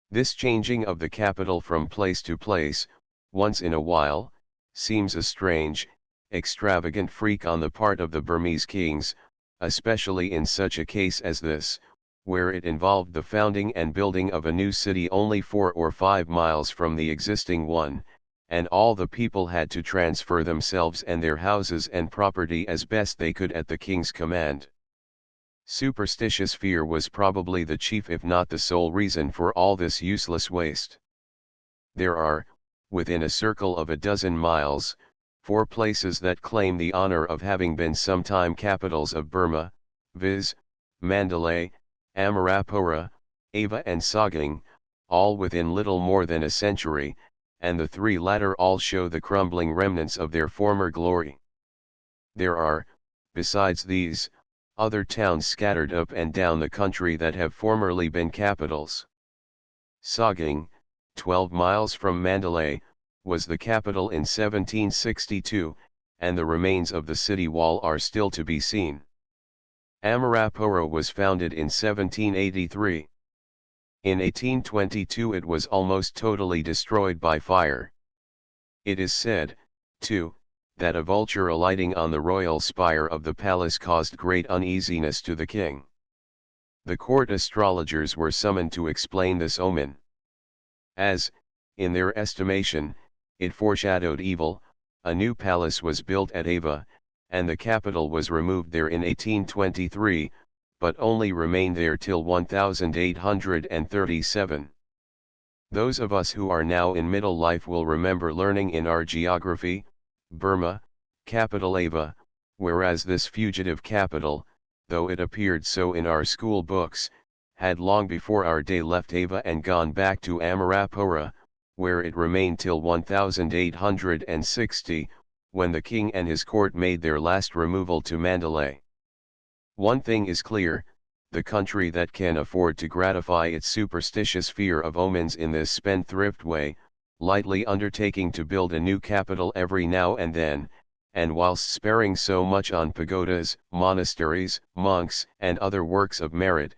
This changing of the capital from place to place, once in a while, seems a strange, extravagant freak on the part of the Burmese kings, especially in such a case as this, where it involved the founding and building of a new city only 4 or 5 miles from the existing one, and all the people had to transfer themselves and their houses and property as best they could at the king's command. Superstitious fear was probably the chief if not the sole reason for all this useless waste. There are, within a circle of a dozen miles, 4 places that claim the honor of having been sometime capitals of Burma, viz., Mandalay, Amarapura, Ava and Sagaing, all within little more than a century, and the 3 latter all show the crumbling remnants of their former glory. There are, besides these, other towns scattered up and down the country that have formerly been capitals. Sagaing, 12 miles from Mandalay, was the capital in 1762, and the remains of the city wall are still to be seen. Amarapura was founded in 1783. In 1822 it was almost totally destroyed by fire. It is said, too, that a vulture alighting on the royal spire of the palace caused great uneasiness to the king. The court astrologers were summoned to explain this omen. As, in their estimation, it foreshadowed evil, a new palace was built at Ava, and the capital was removed there in 1823, but only remained there till 1837. Those of us who are now in middle life will remember learning in our geography, Burma, capital Ava, whereas this fugitive capital, though it appeared so in our school books, had long before our day left Ava and gone back to Amarapura, where it remained till 1860, when the king and his court made their last removal to Mandalay. One thing is clear, the country that can afford to gratify its superstitious fear of omens in this spendthrift way, lightly undertaking to build a new capital every now and then, and whilst sparing so much on pagodas, monasteries, monks, and other works of merit,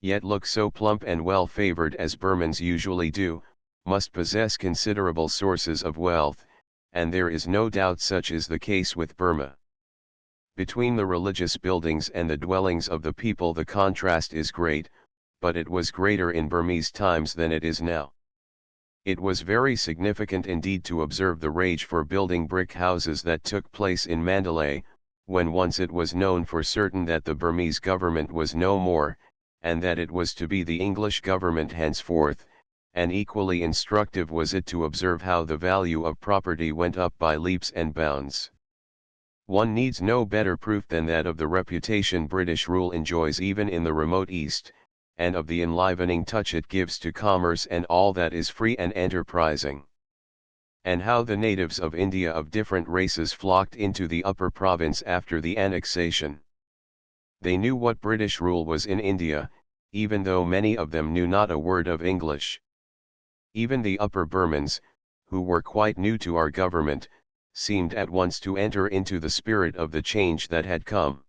yet look so plump and well favored as Burmans usually do, must possess considerable sources of wealth, and there is no doubt such is the case with Burma. Between the religious buildings and the dwellings of the people the contrast is great, but it was greater in Burmese times than it is now. It was very significant indeed to observe the rage for building brick houses that took place in Mandalay, when once it was known for certain that the Burmese government was no more, and that it was to be the English government henceforth, and equally instructive was it to observe how the value of property went up by leaps and bounds. One needs no better proof than that of the reputation British rule enjoys even in the remote East, and of the enlivening touch it gives to commerce and all that is free and enterprising. And how the natives of India of different races flocked into the upper province after the annexation. They knew what British rule was in India, even though many of them knew not a word of English. Even the upper Burmans, who were quite new to our government, seemed at once to enter into the spirit of the change that had come.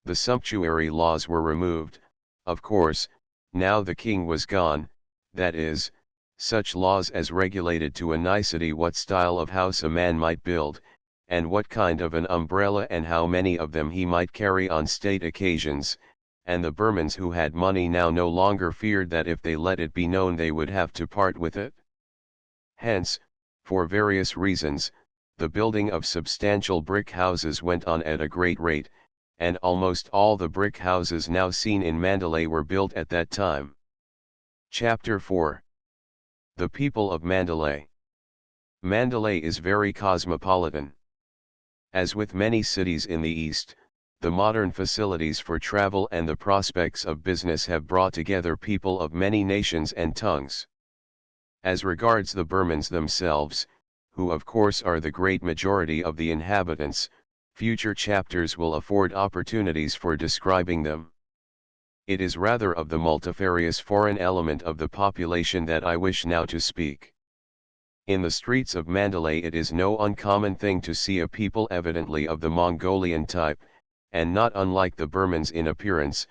The sumptuary laws were removed, of course, now the king was gone, that is, such laws as regulated to a nicety what style of house a man might build, and what kind of an umbrella and how many of them he might carry on state occasions, and the Burmans who had money now no longer feared that if they let it be known they would have to part with it. Hence, for various reasons, the building of substantial brick houses went on at a great rate, and almost all the brick houses now seen in Mandalay were built at that time. Chapter 4. The people of Mandalay. Mandalay is very cosmopolitan. As with many cities in the East, the modern facilities for travel and the prospects of business have brought together people of many nations and tongues. As regards the Burmans themselves, who of course are the great majority of the inhabitants, future chapters will afford opportunities for describing them. It is rather of the multifarious foreign element of the population that I wish now to speak. In the streets of Mandalay it is no uncommon thing to see a people evidently of the Mongolian type, and not unlike the Burmans in appearance,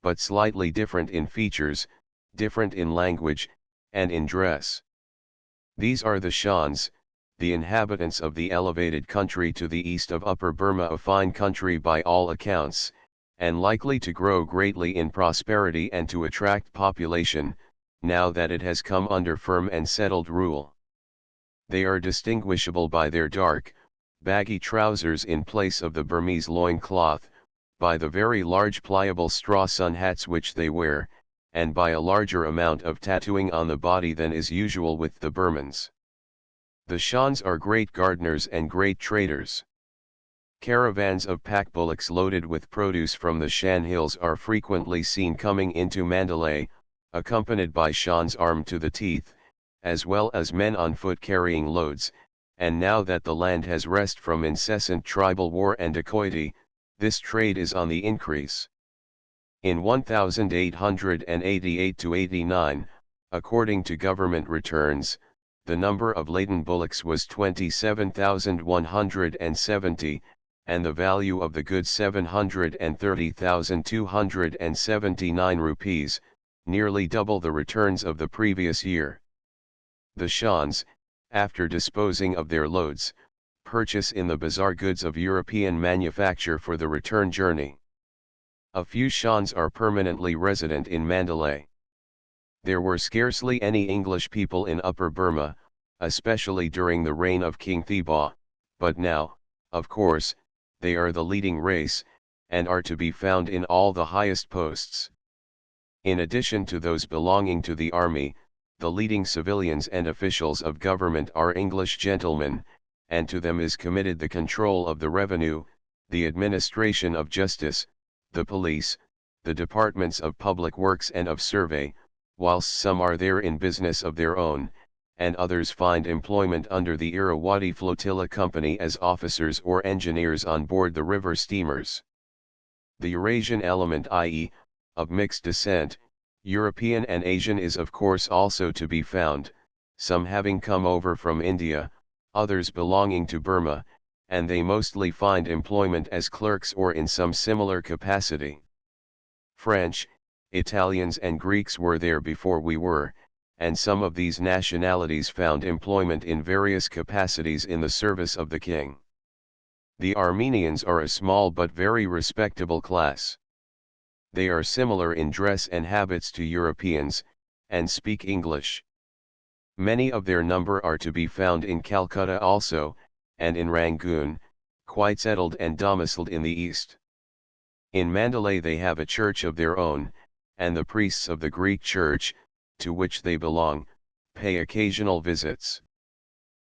but slightly different in features, different in language, and in dress. These are the Shans, the inhabitants of the elevated country to the east of Upper Burma, a fine country by all accounts, and likely to grow greatly in prosperity and to attract population, now that it has come under firm and settled rule. They are distinguishable by their dark, baggy trousers in place of the Burmese loincloth, by the very large pliable straw sun hats which they wear, and by a larger amount of tattooing on the body than is usual with the Burmans. The Shans are great gardeners and great traders. Caravans of pack bullocks loaded with produce from the Shan Hills are frequently seen coming into Mandalay, accompanied by Shans armed to the teeth, as well as men on foot carrying loads, and now that the land has rest from incessant tribal war and dacoity, this trade is on the increase. In 1888–89, according to government returns, the number of laden bullocks was 27,170, and the value of the goods 730,279 rupees, nearly double the returns of the previous year. The Shans, after disposing of their loads, purchase in the bazaar goods of European manufacture for the return journey. A few Shans are permanently resident in Mandalay. There were scarcely any English people in Upper Burma, especially during the reign of King Thibaw, but now, of course, they are the leading race, and are to be found in all the highest posts. In addition to those belonging to the army, the leading civilians and officials of government are English gentlemen, and to them is committed the control of the revenue, the administration of justice, the police, the departments of public works and of survey, whilst some are there in business of their own, and others find employment under the Irrawaddy Flotilla Company as officers or engineers on board the river steamers. The Eurasian element, i.e., of mixed descent, European and Asian, is of course also to be found, some having come over from India, others belonging to Burma, and they mostly find employment as clerks or in some similar capacity. French, Italians and Greeks were there before we were, and some of these nationalities found employment in various capacities in the service of the king. The Armenians are a small but very respectable class. They are similar in dress and habits to Europeans, and speak English. Many of their number are to be found in Calcutta also, and in Rangoon, quite settled and domiciled in the east. In Mandalay they have a church of their own, and the priests of the Greek church, to which they belong, pay occasional visits.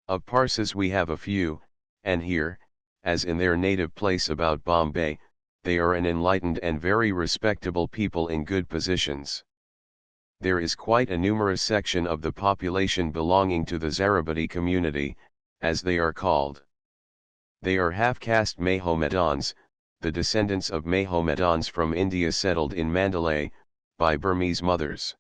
Of Parsis we have a few, and here, as in their native place about Bombay, they are an enlightened and very respectable people in good positions. There is quite a numerous section of the population belonging to the Zarabati community, as they are called. They are half-caste Mahomedans, the descendants of Mahomedans from India settled in Mandalay, by Burmese mothers.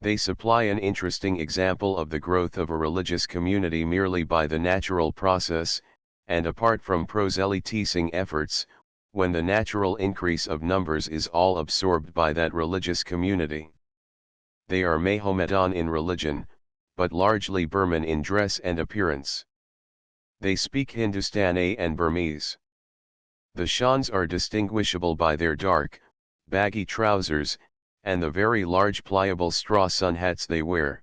They supply an interesting example of the growth of a religious community merely by the natural process, and apart from proselytizing efforts, when the natural increase of numbers is all absorbed by that religious community. They are Mahomedan in religion, but largely Burman in dress and appearance. They speak Hindustani and Burmese. The Shans are distinguishable by their dark, baggy trousers, and the very large pliable straw sun hats they wear.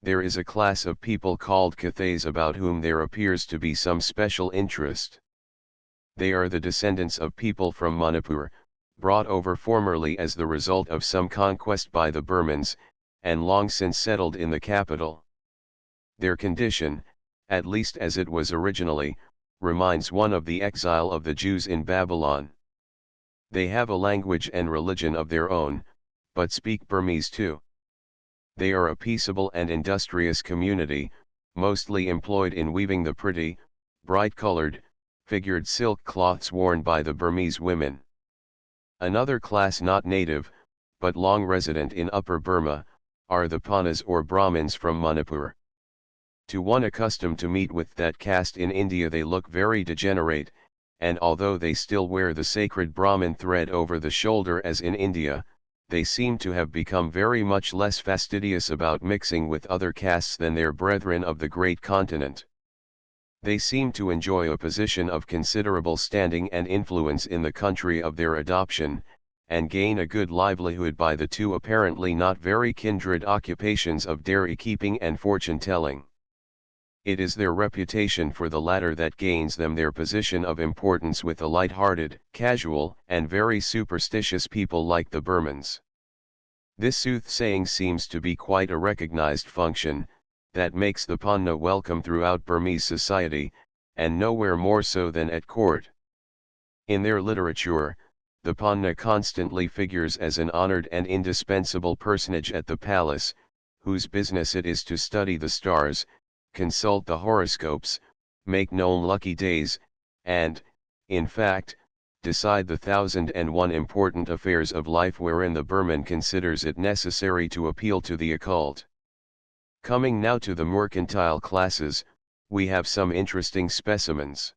There is a class of people called Cathays about whom there appears to be some special interest. They are the descendants of people from Manipur, brought over formerly as the result of some conquest by the Burmans, and long since settled in the capital. Their condition, at least as it was originally, reminds one of the exile of the Jews in Babylon. They have a language and religion of their own, but speak Burmese too. They are a peaceable and industrious community, mostly employed in weaving the pretty, bright-colored, figured silk cloths worn by the Burmese women. Another class not native, but long resident in Upper Burma, are the Panas or Brahmins from Manipur. To one accustomed to meet with that caste in India they look very degenerate, and although they still wear the sacred Brahmin thread over the shoulder as in India, they seem to have become very much less fastidious about mixing with other castes than their brethren of the great continent. They seem to enjoy a position of considerable standing and influence in the country of their adoption, and gain a good livelihood by the two apparently not very kindred occupations of dairy keeping and fortune telling. It is their reputation for the latter that gains them their position of importance with a light-hearted, casual, and very superstitious people like the Burmans. This soothsaying seems to be quite a recognized function, that makes the Panna welcome throughout Burmese society, and nowhere more so than at court. In their literature, the Panna constantly figures as an honored and indispensable personage at the palace, whose business it is to study the stars, consult the horoscopes, make known lucky days, and, in fact, decide the 1,001 important affairs of life wherein the Burman considers it necessary to appeal to the occult. Coming now to the mercantile classes, we have some interesting specimens.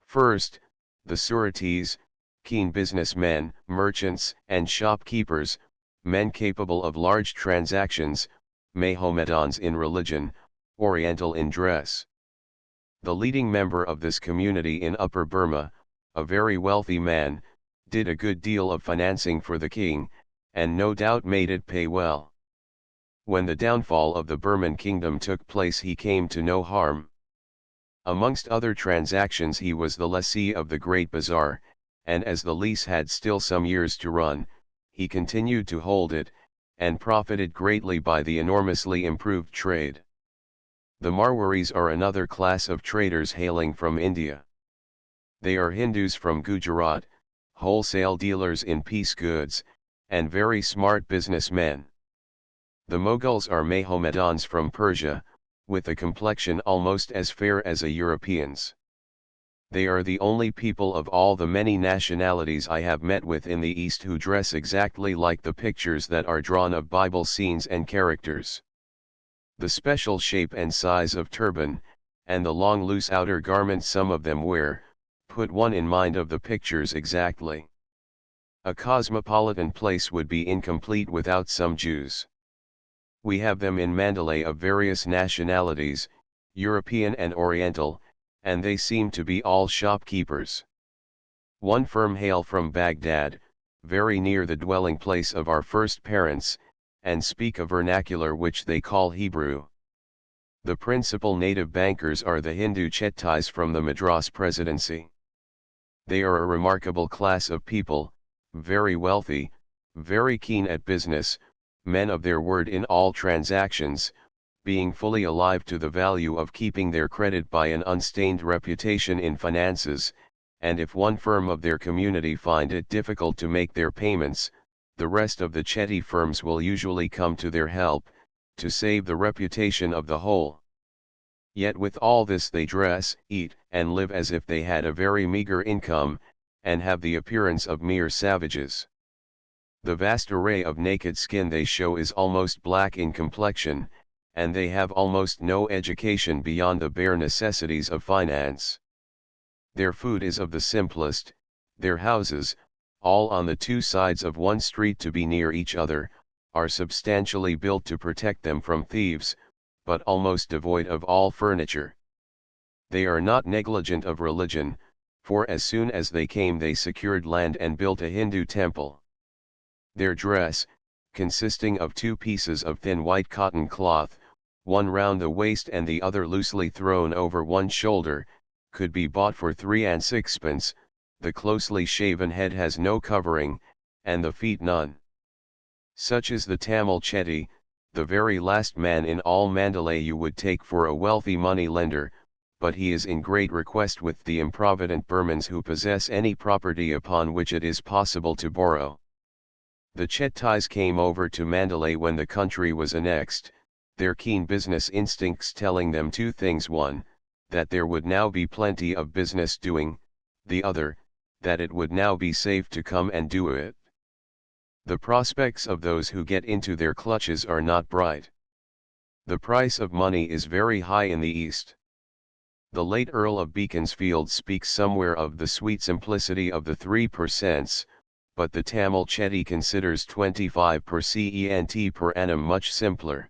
First, the Suratis, keen businessmen, merchants, and shopkeepers, men capable of large transactions, Mahomedans in religion, Oriental in dress. The leading member of this community in Upper Burma, a very wealthy man, did a good deal of financing for the king, and no doubt made it pay well. When the downfall of the Burman kingdom took place he came to no harm. Amongst other transactions he was the lessee of the Great Bazaar, and as the lease had still some years to run, he continued to hold it, and profited greatly by the enormously improved trade. The Marwaris are another class of traders hailing from India. They are Hindus from Gujarat, wholesale dealers in piece goods, and very smart businessmen. The Mughals are Mahomedans from Persia, with a complexion almost as fair as a European's. They are the only people of all the many nationalities I have met with in the East who dress exactly like the pictures that are drawn of Bible scenes and characters. The special shape and size of turban, and the long loose outer garments some of them wear, put one in mind of the pictures exactly. A cosmopolitan place would be incomplete without some Jews. We have them in Mandalay of various nationalities, European and Oriental, and they seem to be all shopkeepers. One firm hail from Baghdad, very near the dwelling place of our first parents, and speak a vernacular which they call Hebrew. The principal native bankers are the Hindu Chettis from the Madras Presidency. They are a remarkable class of people, very wealthy, very keen at business, men of their word in all transactions, being fully alive to the value of keeping their credit by an unstained reputation in finances, and if one firm of their community find it difficult to make their payments, the rest of the Chetty firms will usually come to their help, to save the reputation of the whole. Yet with all this they dress, eat, and live as if they had a very meager income, and have the appearance of mere savages. The vast array of naked skin they show is almost black in complexion, and they have almost no education beyond the bare necessities of finance. Their food is of the simplest, their houses, all on the two sides of one street to be near each other, are substantially built to protect them from thieves, but almost devoid of all furniture. They are not negligent of religion, for as soon as they came they secured land and built a Hindu temple. Their dress, consisting of two pieces of thin white cotton cloth, one round the waist and the other loosely thrown over one shoulder, could be bought for 3 and 6pence, the closely shaven head has no covering, and the feet none. Such is the Tamil Chetty, the very last man in all Mandalay you would take for a wealthy money lender, but he is in great request with the improvident Burmans who possess any property upon which it is possible to borrow. The Chettis came over to Mandalay when the country was annexed, their keen business instincts telling them two things: one, that there would now be plenty of business doing, the other, that it would now be safe to come and do it. The prospects of those who get into their clutches are not bright. The price of money is very high in the East. The late Earl of Beaconsfield speaks somewhere of the sweet simplicity of the 3%, but the Tamil Chetty considers 25% per annum much simpler.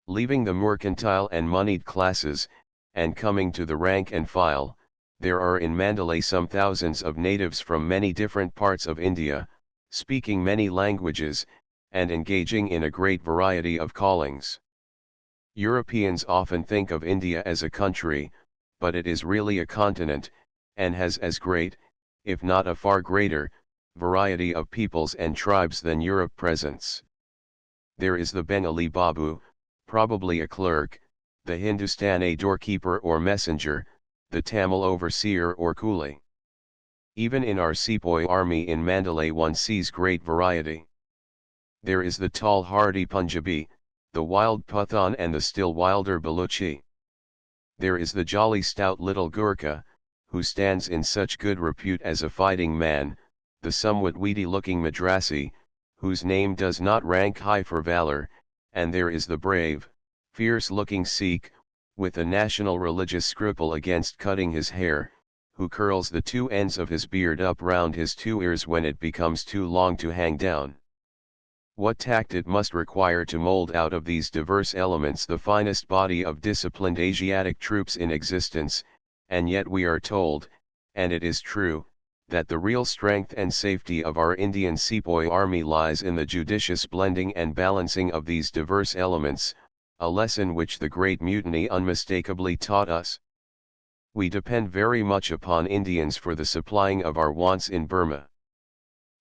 Leaving the mercantile and moneyed classes, and coming to the rank and file, there are in Mandalay some thousands of natives from many different parts of India, speaking many languages, and engaging in a great variety of callings. Europeans often think of India as a country, but it is really a continent, and has as great, if not a far greater, variety of peoples and tribes than Europe presents. There is the Bengali Babu, probably a clerk, the Hindustani doorkeeper or messenger, the Tamil overseer or coolie. Even in our sepoy army in Mandalay one sees great variety. There is the tall hardy Punjabi, the wild Pathan and the still wilder Baluchi. There is the jolly stout little Gurkha, who stands in such good repute as a fighting man, the somewhat weedy-looking Madrasi, whose name does not rank high for valor, and there is the brave, fierce-looking Sikh, with a national religious scruple against cutting his hair, who curls the two ends of his beard up round his two ears when it becomes too long to hang down. What tact it must require to mold out of these diverse elements the finest body of disciplined Asiatic troops in existence, and yet we are told, and it is true, that the real strength and safety of our Indian sepoy army lies in the judicious blending and balancing of these diverse elements, a lesson which the Great Mutiny unmistakably taught us. We depend very much upon Indians for the supplying of our wants in Burma.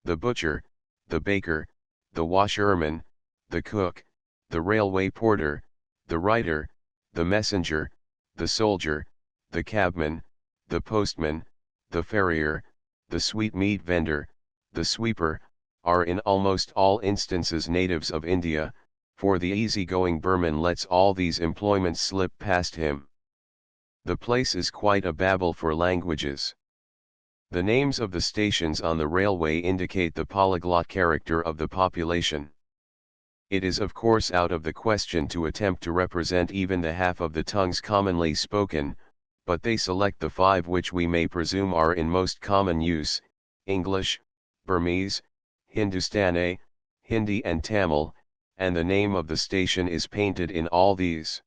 The butcher, the baker, the washerman, the cook, the railway porter, the writer, the messenger, the soldier, the cabman, the postman, the farrier, the sweetmeat vendor, the sweeper, are in almost all instances natives of India, for the easy-going Burman lets all these employments slip past him. The place is quite a Babel for languages. The names of the stations on the railway indicate the polyglot character of the population. It is of course out of the question to attempt to represent even the half of the tongues commonly spoken, but they select the 5 which we may presume are in most common use: English, Burmese, Hindustani, Hindi and Tamil, and the name of the station is painted in all these.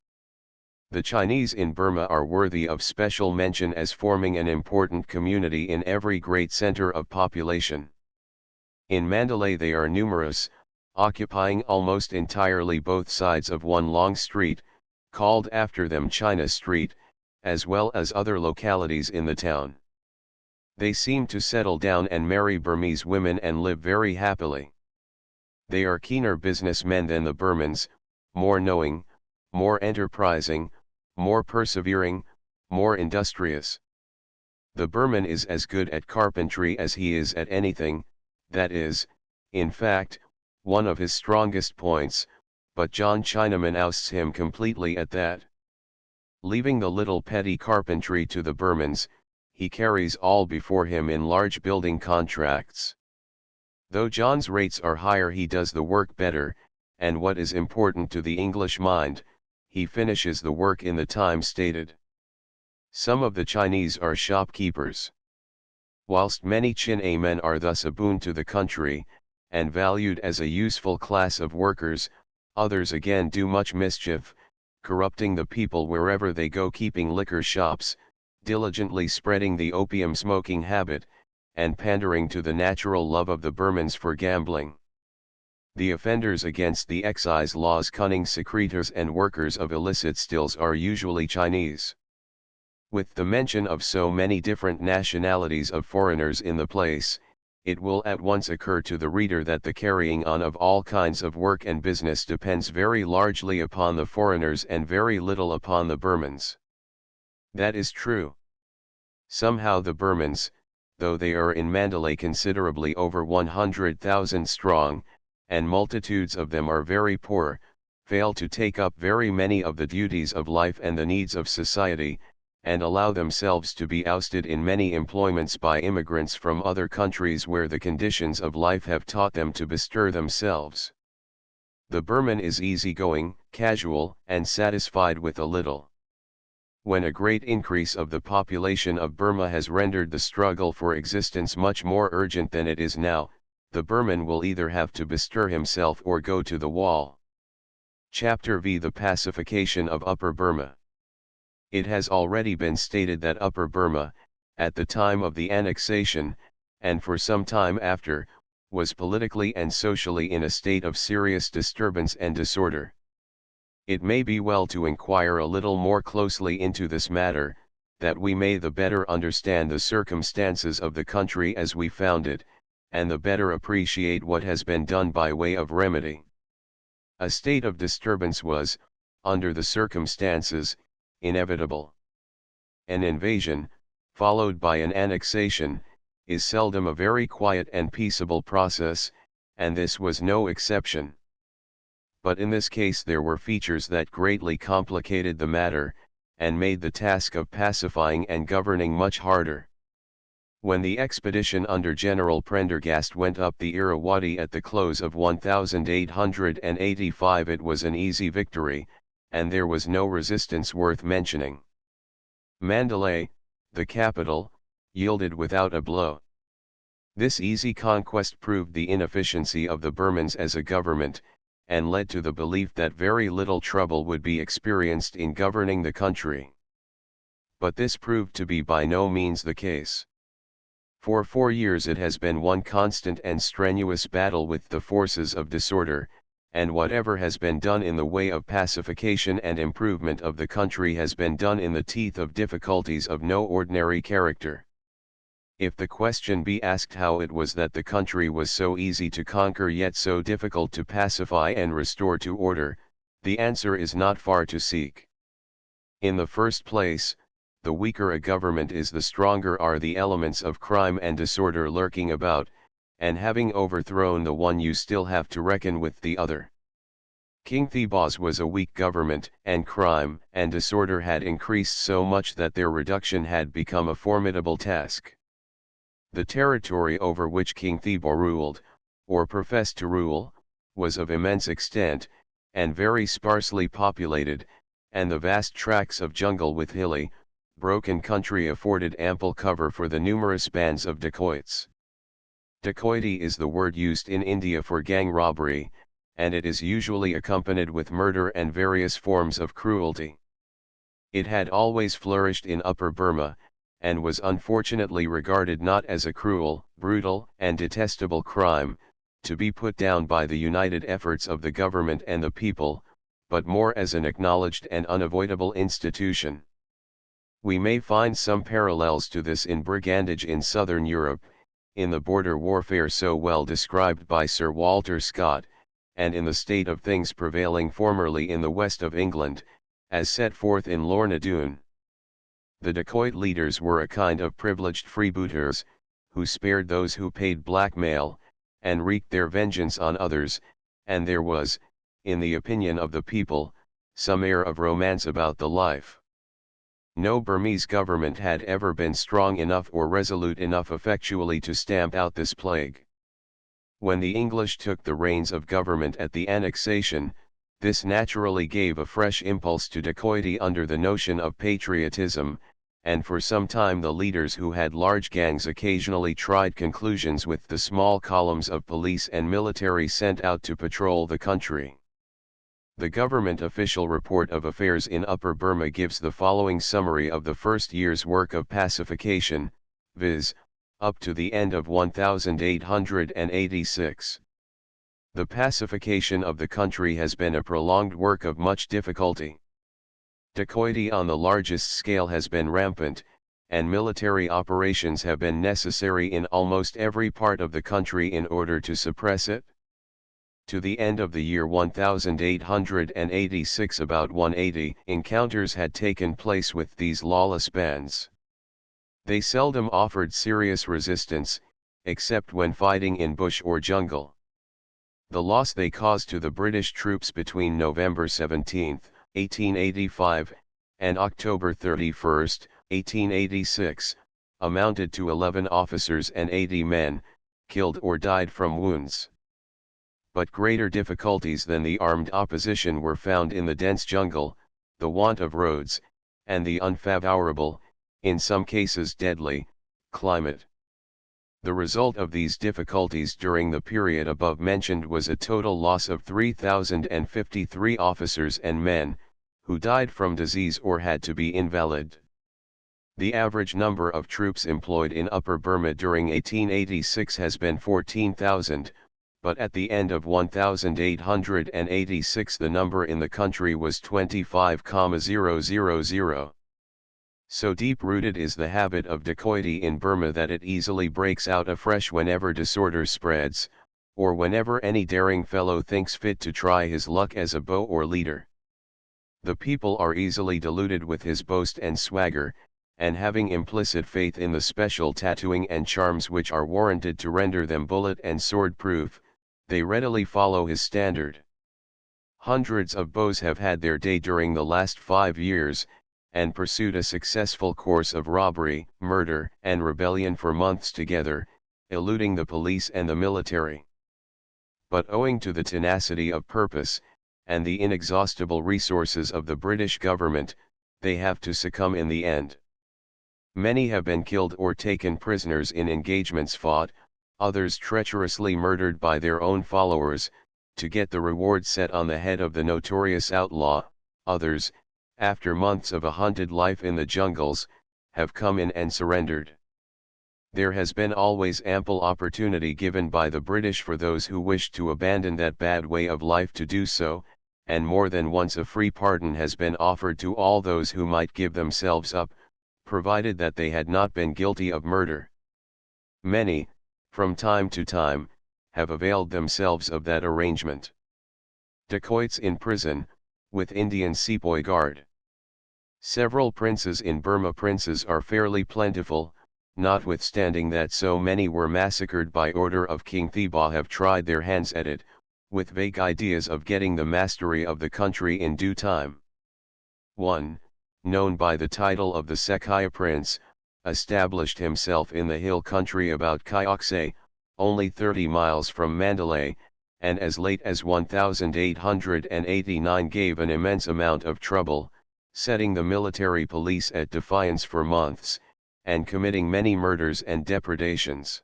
The Chinese in Burma are worthy of special mention as forming an important community in every great center of population. In Mandalay they are numerous, occupying almost entirely both sides of one long street, called after them China Street, as well as other localities in the town. They seem to settle down and marry Burmese women and live very happily. They are keener businessmen than the Burmans, more knowing, more enterprising, more persevering, more industrious. The Burman is as good at carpentry as he is at anything, that is, in fact, one of his strongest points, but John Chinaman ousts him completely at that. Leaving the little petty carpentry to the Burmans, he carries all before him in large building contracts. Though John's rates are higher, he does the work better, and what is important to the English mind, he finishes the work in the time stated. Some of the Chinese are shopkeepers. Whilst many Chin-A men are thus a boon to the country, and valued as a useful class of workers, others again do much mischief, corrupting the people wherever they go, keeping liquor shops, diligently spreading the opium smoking habit, and pandering to the natural love of the Burmans for gambling. The offenders against the excise laws, cunning secretors and workers of illicit stills, are usually Chinese. With the mention of so many different nationalities of foreigners in the place, it will at once occur to the reader that the carrying on of all kinds of work and business depends very largely upon the foreigners and very little upon the Burmans. That is true. Somehow the Burmans, though they are in Mandalay considerably over 100,000 strong, and multitudes of them are very poor, fail to take up very many of the duties of life and the needs of society, and allow themselves to be ousted in many employments by immigrants from other countries where the conditions of life have taught them to bestir themselves. The Burman is easygoing, casual, and satisfied with a little. When a great increase of the population of Burma has rendered the struggle for existence much more urgent than it is now, the Burman will either have to bestir himself or go to the wall. Chapter V: The Pacification of Upper Burma. It has already been stated that Upper Burma, at the time of the annexation, and for some time after, was politically and socially in a state of serious disturbance and disorder. It may be well to inquire a little more closely into this matter, that we may the better understand the circumstances of the country as we found it, and the better appreciate what has been done by way of remedy. A state of disturbance was, under the circumstances, inevitable. An invasion, followed by an annexation, is seldom a very quiet and peaceable process, and this was no exception. But in this case there were features that greatly complicated the matter, and made the task of pacifying and governing much harder. When the expedition under General Prendergast went up the Irrawaddy at the close of 1885, it was an easy victory, and there was no resistance worth mentioning. Mandalay, the capital, yielded without a blow. This easy conquest proved the inefficiency of the Burmans as a government, and led to the belief that very little trouble would be experienced in governing the country. But this proved to be by no means the case. For 4 years it has been one constant and strenuous battle with the forces of disorder, and whatever has been done in the way of pacification and improvement of the country has been done in the teeth of difficulties of no ordinary character. If the question be asked how it was that the country was so easy to conquer yet so difficult to pacify and restore to order, the answer is not far to seek. In the first place, the weaker a government is, the stronger are the elements of crime and disorder lurking about, and having overthrown the one you still have to reckon with the other. King Thebos was a weak government, and crime and disorder had increased so much that their reduction had become a formidable task. The territory over which King Thebo ruled, or professed to rule, was of immense extent, and very sparsely populated, and the vast tracts of jungle with hilly, broken country afforded ample cover for the numerous bands of dacoits. Dacoity is the word used in India for gang robbery, and it is usually accompanied with murder and various forms of cruelty. It had always flourished in Upper Burma, and was unfortunately regarded not as a cruel, brutal, and detestable crime, to be put down by the united efforts of the government and the people, but more as an acknowledged and unavoidable institution. We may find some parallels to this in brigandage in southern Europe, in the border warfare so well described by Sir Walter Scott, and in the state of things prevailing formerly in the west of England, as set forth in Lorna Doone. The dacoit leaders were a kind of privileged freebooters, who spared those who paid blackmail, and wreaked their vengeance on others, and there was, in the opinion of the people, some air of romance about the life. No Burmese government had ever been strong enough or resolute enough effectually to stamp out this plague. When the English took the reins of government at the annexation, this naturally gave a fresh impulse to dacoity under the notion of patriotism, and for some time the leaders who had large gangs occasionally tried conclusions with the small columns of police and military sent out to patrol the country. The government official report of affairs in Upper Burma gives the following summary of the first year's work of pacification, viz., up to the end of 1886. The pacification of the country has been a prolonged work of much difficulty. Dacoity on the largest scale has been rampant, and military operations have been necessary in almost every part of the country in order to suppress it. To the end of the year 1886, about 180 encounters had taken place with these lawless bands. They seldom offered serious resistance, except when fighting in bush or jungle. The loss they caused to the British troops between November 17, 1885, and October 31, 1886, amounted to 11 officers and 80 men, killed or died from wounds. But greater difficulties than the armed opposition were found in the dense jungle, the want of roads, and the unfavorable, in some cases deadly, climate. The result of these difficulties during the period above mentioned was a total loss of 3,053 officers and men, who died from disease or had to be invalid. The average number of troops employed in Upper Burma during 1886 has been 14,000, but at the end of 1886 the number in the country was 25,000. So deep-rooted is the habit of dacoity in Burma that it easily breaks out afresh whenever disorder spreads, or whenever any daring fellow thinks fit to try his luck as a beau or leader. The people are easily deluded with his boast and swagger, and having implicit faith in the special tattooing and charms which are warranted to render them bullet and sword proof, they readily follow his standard. Hundreds of bows have had their day during the last 5 years, and pursued a successful course of robbery, murder, and rebellion for months together, eluding the police and the military. But owing to the tenacity of purpose, and the inexhaustible resources of the British government, they have to succumb in the end. Many have been killed or taken prisoners in engagements fought, others treacherously murdered by their own followers, to get the reward set on the head of the notorious outlaw. Others, after months of a hunted life in the jungles, have come in and surrendered. There has been always ample opportunity given by the British for those who wished to abandon that bad way of life to do so, and more than once a free pardon has been offered to all those who might give themselves up, provided that they had not been guilty of murder. Many, from time to time, have availed themselves of that arrangement. Dacoits in prison, with Indian sepoy guard. Several princes in Burma. Princes are fairly plentiful, notwithstanding that so many were massacred by order of King Thibaw have tried their hands at it, with vague ideas of getting the mastery of the country in due time. One, known by the title of the Sekhaya Prince, established himself in the hill country about Kyaukse, only 30 miles from Mandalay, and as late as 1889 gave an immense amount of trouble, setting the military police at defiance for months, and committing many murders and depredations.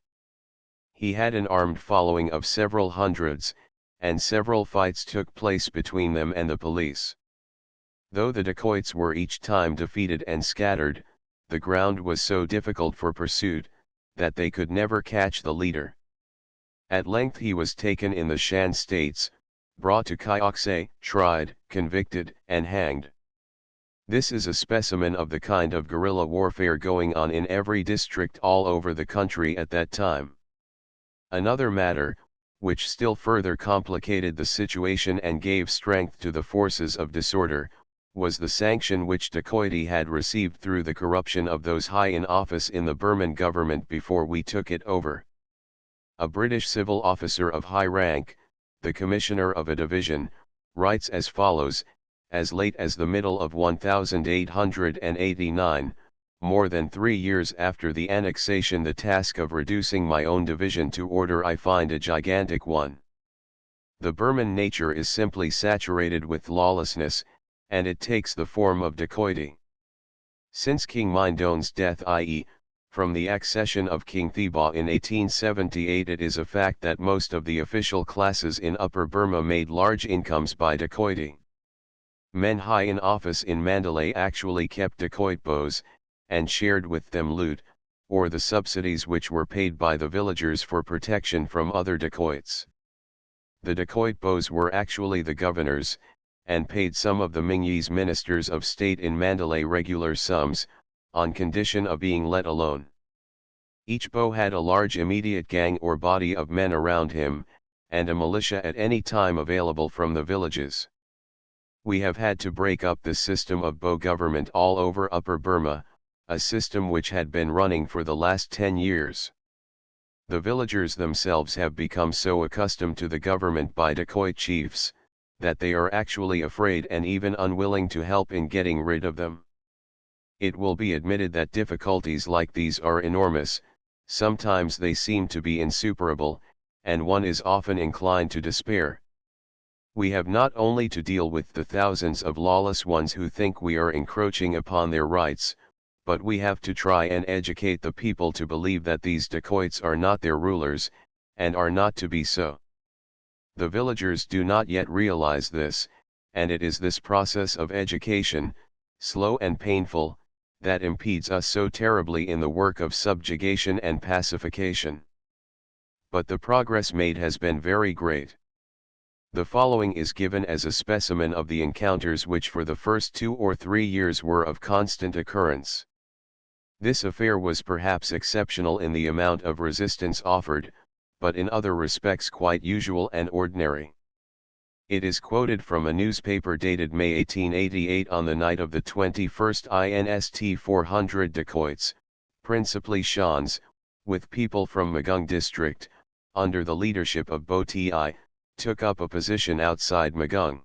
He had an armed following of several hundreds, and several fights took place between them and the police. Though the dacoits were each time defeated and scattered, the ground was so difficult for pursuit, that they could never catch the leader. At length he was taken in the Shan states, brought to Kyaukse, tried, convicted, and hanged. This is a specimen of the kind of guerrilla warfare going on in every district all over the country at that time. Another matter, which still further complicated the situation and gave strength to the forces of disorder, was the sanction which dacoity had received through the corruption of those high in office in the Burman government before we took it over. A British civil officer of high rank, the commissioner of a division, writes as follows: as late as the middle of 1889, more than 3 years after the annexation, the task of reducing my own division to order I find a gigantic one. The Burman nature is simply saturated with lawlessness, and it takes the form of dacoity. Since King Mindon's death, i.e., from the accession of King Thibaw in 1878, it is a fact that most of the official classes in Upper Burma made large incomes by dacoity. Men high in office in Mandalay actually kept dacoit bows, and shared with them loot, or the subsidies which were paid by the villagers for protection from other dacoits. The dacoit bows were actually the governors, and paid some of the Mingyi's ministers of state in Mandalay regular sums, on condition of being let alone. Each bow had a large immediate gang or body of men around him, and a militia at any time available from the villages. We have had to break up this system of bow government all over Upper Burma, a system which had been running for the last 10 years. The villagers themselves have become so accustomed to the government by dacoit chiefs, that they are actually afraid and even unwilling to help in getting rid of them. It will be admitted that difficulties like these are enormous, sometimes they seem to be insuperable, and one is often inclined to despair. We have not only to deal with the thousands of lawless ones who think we are encroaching upon their rights, but we have to try and educate the people to believe that these dacoits are not their rulers, and are not to be so. The villagers do not yet realize this, and it is this process of education, slow and painful, that impedes us so terribly in the work of subjugation and pacification. But the progress made has been very great. The following is given as a specimen of the encounters which for the first 2 or 3 years were of constant occurrence. This affair was perhaps exceptional in the amount of resistance offered, but in other respects quite usual and ordinary. It is quoted from a newspaper dated May 1888 on the night of the 21st INST 400 dacoits, principally Shans, with people from Magung district, under the leadership of Bo Ti, took up a position outside Magung.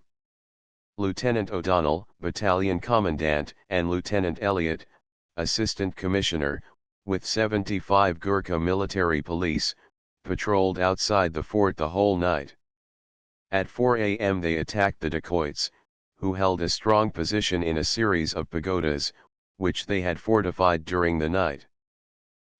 Lieutenant O'Donnell, battalion commandant, and Lieutenant Elliott, assistant commissioner, with 75 Gurkha military police, patrolled outside the fort the whole night. At 4 a.m. they attacked the dacoits, who held a strong position in a series of pagodas, which they had fortified during the night.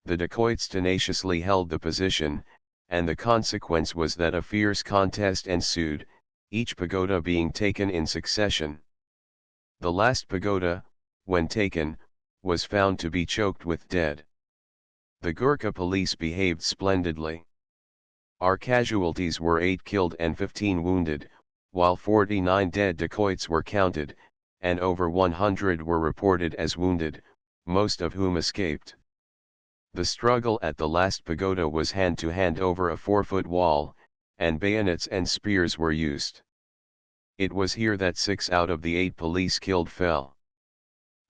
The dacoits tenaciously held the position, and the consequence was that a fierce contest ensued, each pagoda being taken in succession. The last pagoda, when taken, was found to be choked with dead. The Gurkha police behaved splendidly. Our casualties were 8 killed and 15 wounded, while 49 dead dacoits were counted, and over 100 were reported as wounded, most of whom escaped. The struggle at the last pagoda was hand-to-hand over a 4-foot wall, and bayonets and spears were used. It was here that 6 out of the 8 police killed fell.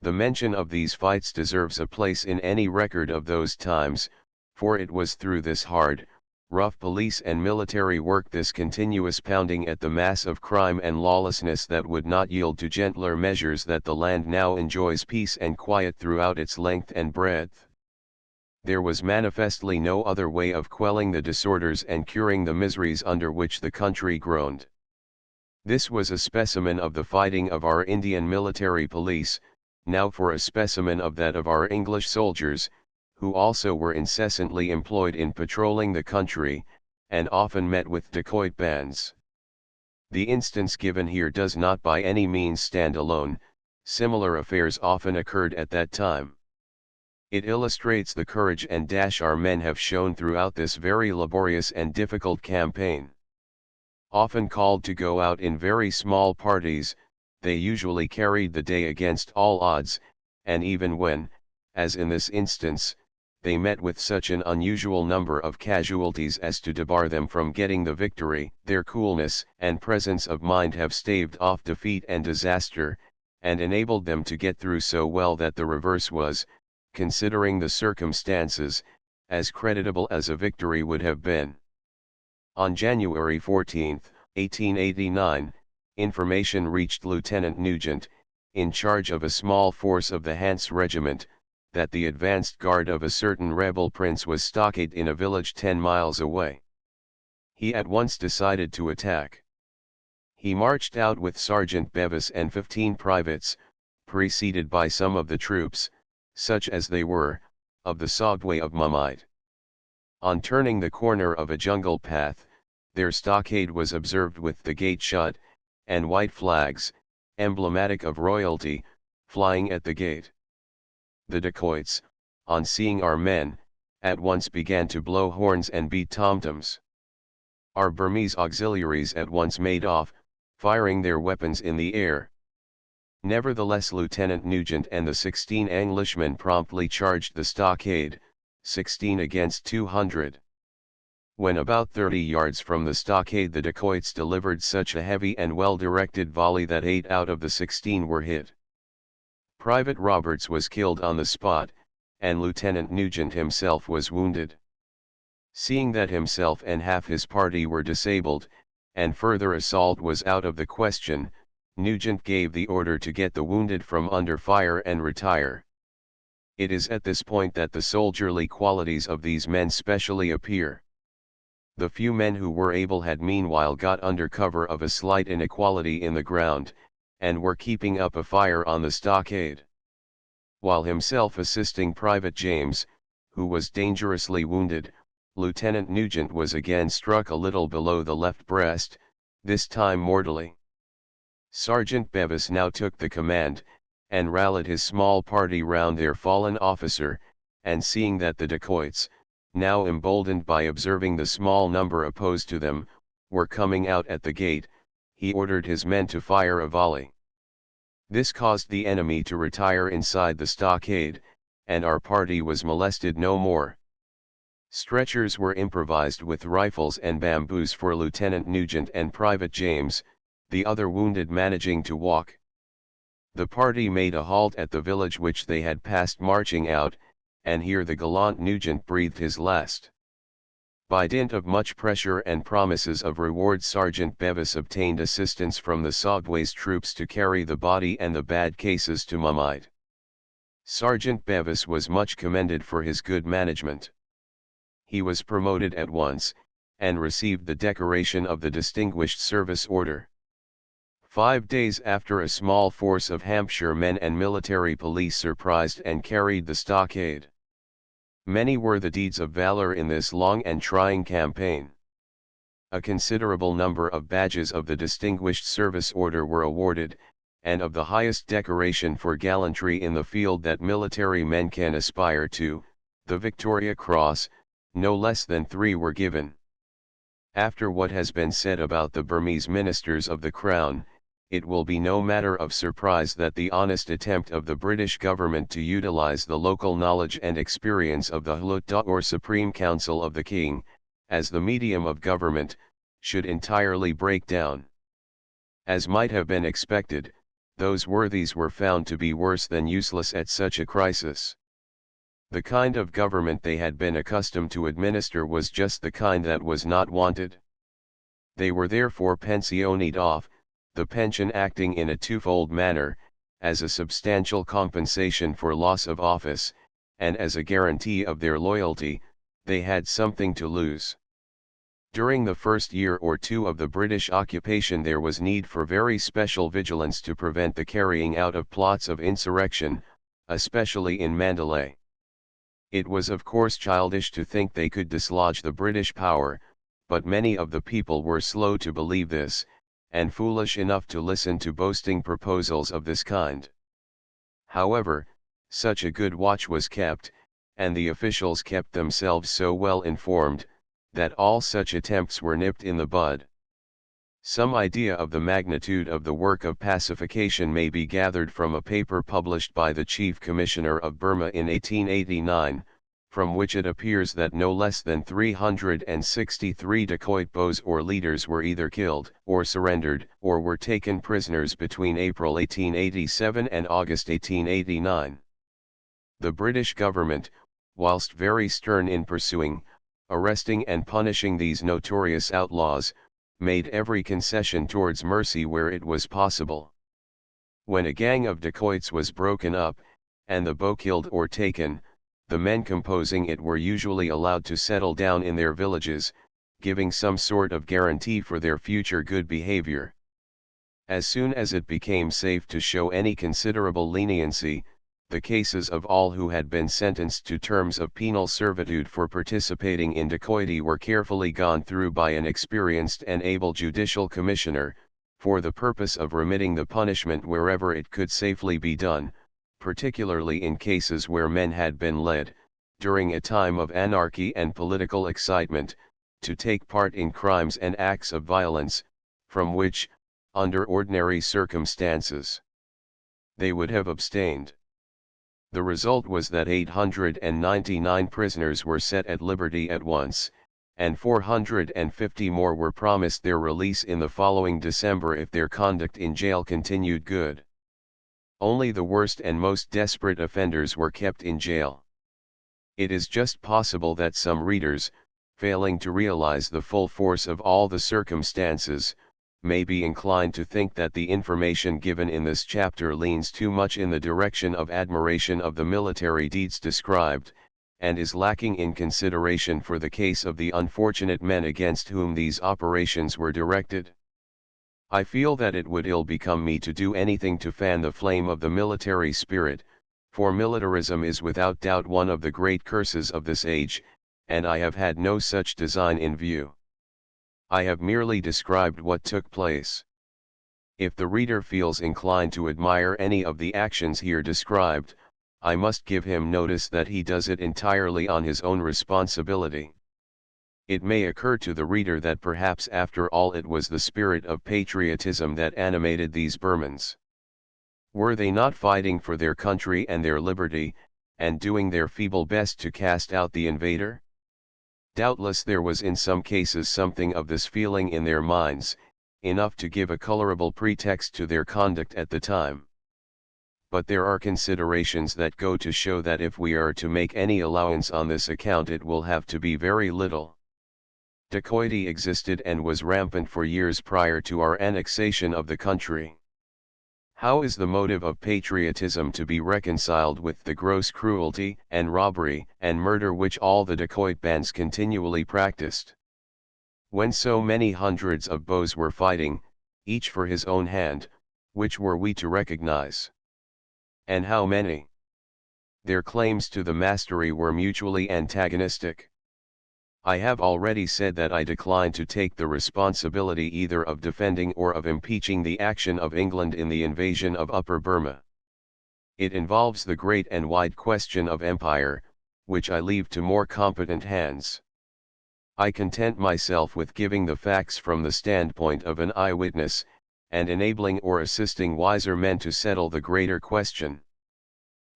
The mention of these fights deserves a place in any record of those times, for it was through this hard, rough police and military work, this continuous pounding at the mass of crime and lawlessness that would not yield to gentler measures, that the land now enjoys peace and quiet throughout its length and breadth. There was manifestly no other way of quelling the disorders and curing the miseries under which the country groaned. This was a specimen of the fighting of our Indian military police, now for a specimen of that of our English soldiers, who also were incessantly employed in patrolling the country, and often met with dacoit bands. The instance given here does not by any means stand alone, similar affairs often occurred at that time. It illustrates the courage and dash our men have shown throughout this very laborious and difficult campaign. Often called to go out in very small parties, they usually carried the day against all odds, and even when, as in this instance, they met with such an unusual number of casualties as to debar them from getting the victory, their coolness and presence of mind have staved off defeat and disaster, and enabled them to get through so well that the reverse was, considering the circumstances, as creditable as a victory would have been. On January 14, 1889, information reached Lieutenant Nugent, in charge of a small force of the Hants Regiment, that the advanced guard of a certain rebel prince was stockaded in a village 10 miles away. He at once decided to attack. He marched out with Sergeant Bevis and 15 privates, preceded by some of the troops, such as they were, of the Sogway of Mumite. On turning the corner of a jungle path, their stockade was observed with the gate shut, and white flags, emblematic of royalty, flying at the gate. The dacoits, on seeing our men, at once began to blow horns and beat tom-toms. Our Burmese auxiliaries at once made off, firing their weapons in the air. Nevertheless, Lieutenant Nugent and the 16 Englishmen promptly charged the stockade, 16 against 200. When about 30 yards from the stockade, the dacoits delivered such a heavy and well-directed volley that 8 out of the 16 were hit. Private Roberts was killed on the spot, and Lieutenant Nugent himself was wounded. Seeing that himself and half his party were disabled, and further assault was out of the question, Nugent gave the order to get the wounded from under fire and retire. It is at this point that the soldierly qualities of these men specially appear. The few men who were able had meanwhile got under cover of a slight inequality in the ground, and were keeping up a fire on the stockade. While himself assisting Private James, who was dangerously wounded, Lieutenant Nugent was again struck a little below the left breast, this time mortally. Sergeant Bevis now took the command, and rallied his small party round their fallen officer, and seeing that the dacoits, now emboldened by observing the small number opposed to them, were coming out at the gate, he ordered his men to fire a volley. This caused the enemy to retire inside the stockade, and our party was molested no more. Stretchers were improvised with rifles and bamboos for Lieutenant Nugent and Private James, the other wounded managing to walk. The party made a halt at the village which they had passed marching out, and here the gallant Nugent breathed his last. By dint of much pressure and promises of reward, Sergeant Bevis obtained assistance from the Sogways troops to carry the body and the bad cases to Mumite. Sergeant Bevis was much commended for his good management. He was promoted at once, and received the decoration of the Distinguished Service Order. 5 days after, a small force of Hampshire men and military police surprised and carried the stockade. Many were the deeds of valor in this long and trying campaign. A considerable number of badges of the Distinguished Service Order were awarded, and of the highest decoration for gallantry in the field that military men can aspire to, the Victoria Cross, no less than 3 were given. After what has been said about the Burmese ministers of the Crown, it will be no matter of surprise that the honest attempt of the British government to utilize the local knowledge and experience of the Hulutta or Supreme Council of the King, as the medium of government, should entirely break down. As might have been expected, those worthies were found to be worse than useless at such a crisis. The kind of government they had been accustomed to administer was just the kind that was not wanted. They were therefore pensioned off, the pension acting in a twofold manner, as a substantial compensation for loss of office, and as a guarantee of their loyalty. They had something to lose. During the first year or two of the British occupation there was need for very special vigilance to prevent the carrying out of plots of insurrection, especially in Mandalay. It was of course childish to think they could dislodge the British power, but many of the people were slow to believe this, and foolish enough to listen to boasting proposals of this kind. However, such a good watch was kept, and the officials kept themselves so well informed, that all such attempts were nipped in the bud. Some idea of the magnitude of the work of pacification may be gathered from a paper published by the Chief Commissioner of Burma in 1889, from which it appears that no less than 363 dacoit bows or leaders were either killed, or surrendered, or were taken prisoners between April 1887 and August 1889. The British government, whilst very stern in pursuing, arresting and punishing these notorious outlaws, made every concession towards mercy where it was possible. When a gang of dacoits was broken up, and the bow killed or taken, the men composing it were usually allowed to settle down in their villages, giving some sort of guarantee for their future good behavior. As soon as it became safe to show any considerable leniency, the cases of all who had been sentenced to terms of penal servitude for participating in dacoity were carefully gone through by an experienced and able judicial commissioner, for the purpose of remitting the punishment wherever it could safely be done, particularly in cases where men had been led, during a time of anarchy and political excitement, to take part in crimes and acts of violence, from which, under ordinary circumstances, they would have abstained. The result was that 899 prisoners were set at liberty at once, and 450 more were promised their release in the following December if their conduct in jail continued good. Only the worst and most desperate offenders were kept in jail. It is just possible that some readers, failing to realize the full force of all the circumstances, may be inclined to think that the information given in this chapter leans too much in the direction of admiration of the military deeds described, and is lacking in consideration for the case of the unfortunate men against whom these operations were directed. I feel that it would ill become me to do anything to fan the flame of the military spirit, for militarism is without doubt one of the great curses of this age, and I have had no such design in view. I have merely described what took place. If the reader feels inclined to admire any of the actions here described, I must give him notice that he does it entirely on his own responsibility. It may occur to the reader that perhaps after all it was the spirit of patriotism that animated these Burmans. Were they not fighting for their country and their liberty, and doing their feeble best to cast out the invader? Doubtless there was in some cases something of this feeling in their minds, enough to give a colorable pretext to their conduct at the time. But there are considerations that go to show that if we are to make any allowance on this account, it will have to be very little. Dacoity existed and was rampant for years prior to our annexation of the country. How is the motive of patriotism to be reconciled with the gross cruelty and robbery and murder which all the dacoit bands continually practiced? When so many hundreds of bows were fighting, each for his own hand, which were we to recognize? And how many? Their claims to the mastery were mutually antagonistic. I have already said that I decline to take the responsibility either of defending or of impeaching the action of England in the invasion of Upper Burma. It involves the great and wide question of empire, which I leave to more competent hands. I content myself with giving the facts from the standpoint of an eyewitness, and enabling or assisting wiser men to settle the greater question.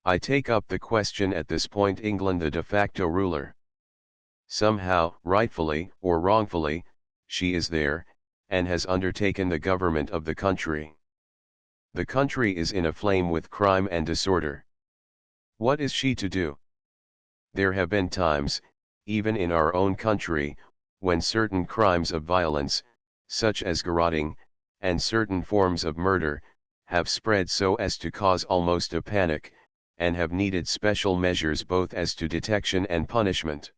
I take up the question at this point: England the de facto ruler. Somehow, rightfully or wrongfully, she is there, and has undertaken the government of the country. The country is in a flame with crime and disorder. What is she to do? There have been times, even in our own country, when certain crimes of violence, such as garroting, and certain forms of murder, have spread so as to cause almost a panic, and have needed special measures both as to detection and punishment.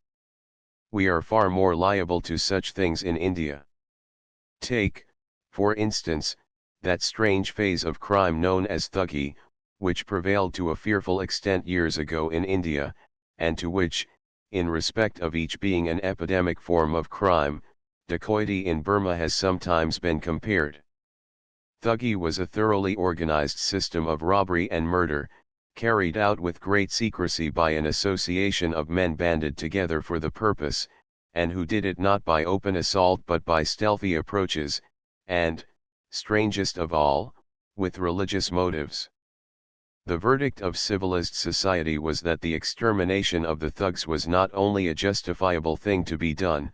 We are far more liable to such things in India. Take, for instance, that strange phase of crime known as Thuggee, which prevailed to a fearful extent years ago in India, and to which, in respect of each being an epidemic form of crime, dacoity in Burma has sometimes been compared. Thuggee was a thoroughly organized system of robbery and murder, carried out with great secrecy by an association of men banded together for the purpose, and who did it not by open assault but by stealthy approaches, and, strangest of all, with religious motives. The verdict of civilized society was that the extermination of the thugs was not only a justifiable thing to be done,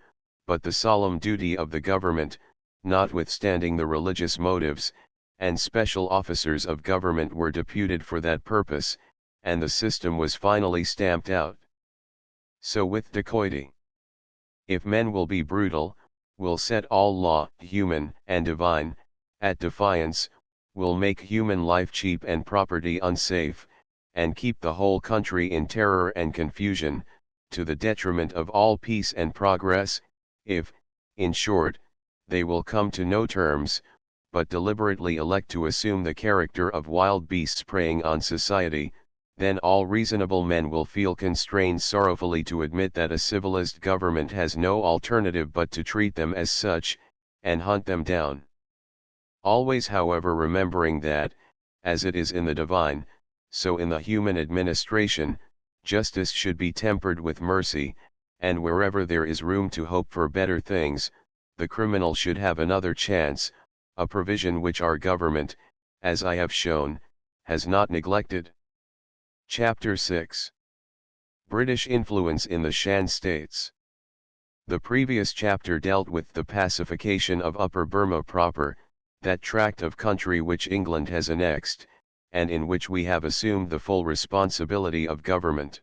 but the solemn duty of the government, notwithstanding the religious motives, and special officers of government were deputed for that purpose, and the system was finally stamped out. So with dacoity. If men will be brutal, will set all law, human and divine, at defiance, will make human life cheap and property unsafe, and keep the whole country in terror and confusion, to the detriment of all peace and progress, if, in short, they will come to no terms, but deliberately elect to assume the character of wild beasts preying on society, then all reasonable men will feel constrained sorrowfully to admit that a civilized government has no alternative but to treat them as such, and hunt them down. Always, however, remembering that, as it is in the divine, so in the human administration, justice should be tempered with mercy, and wherever there is room to hope for better things, the criminal should have another chance, a provision which our government, as I have shown, has not neglected. Chapter 6. British influence in the Shan states. The previous chapter dealt with the pacification of Upper Burma proper, that tract of country which England has annexed, and in which we have assumed the full responsibility of government.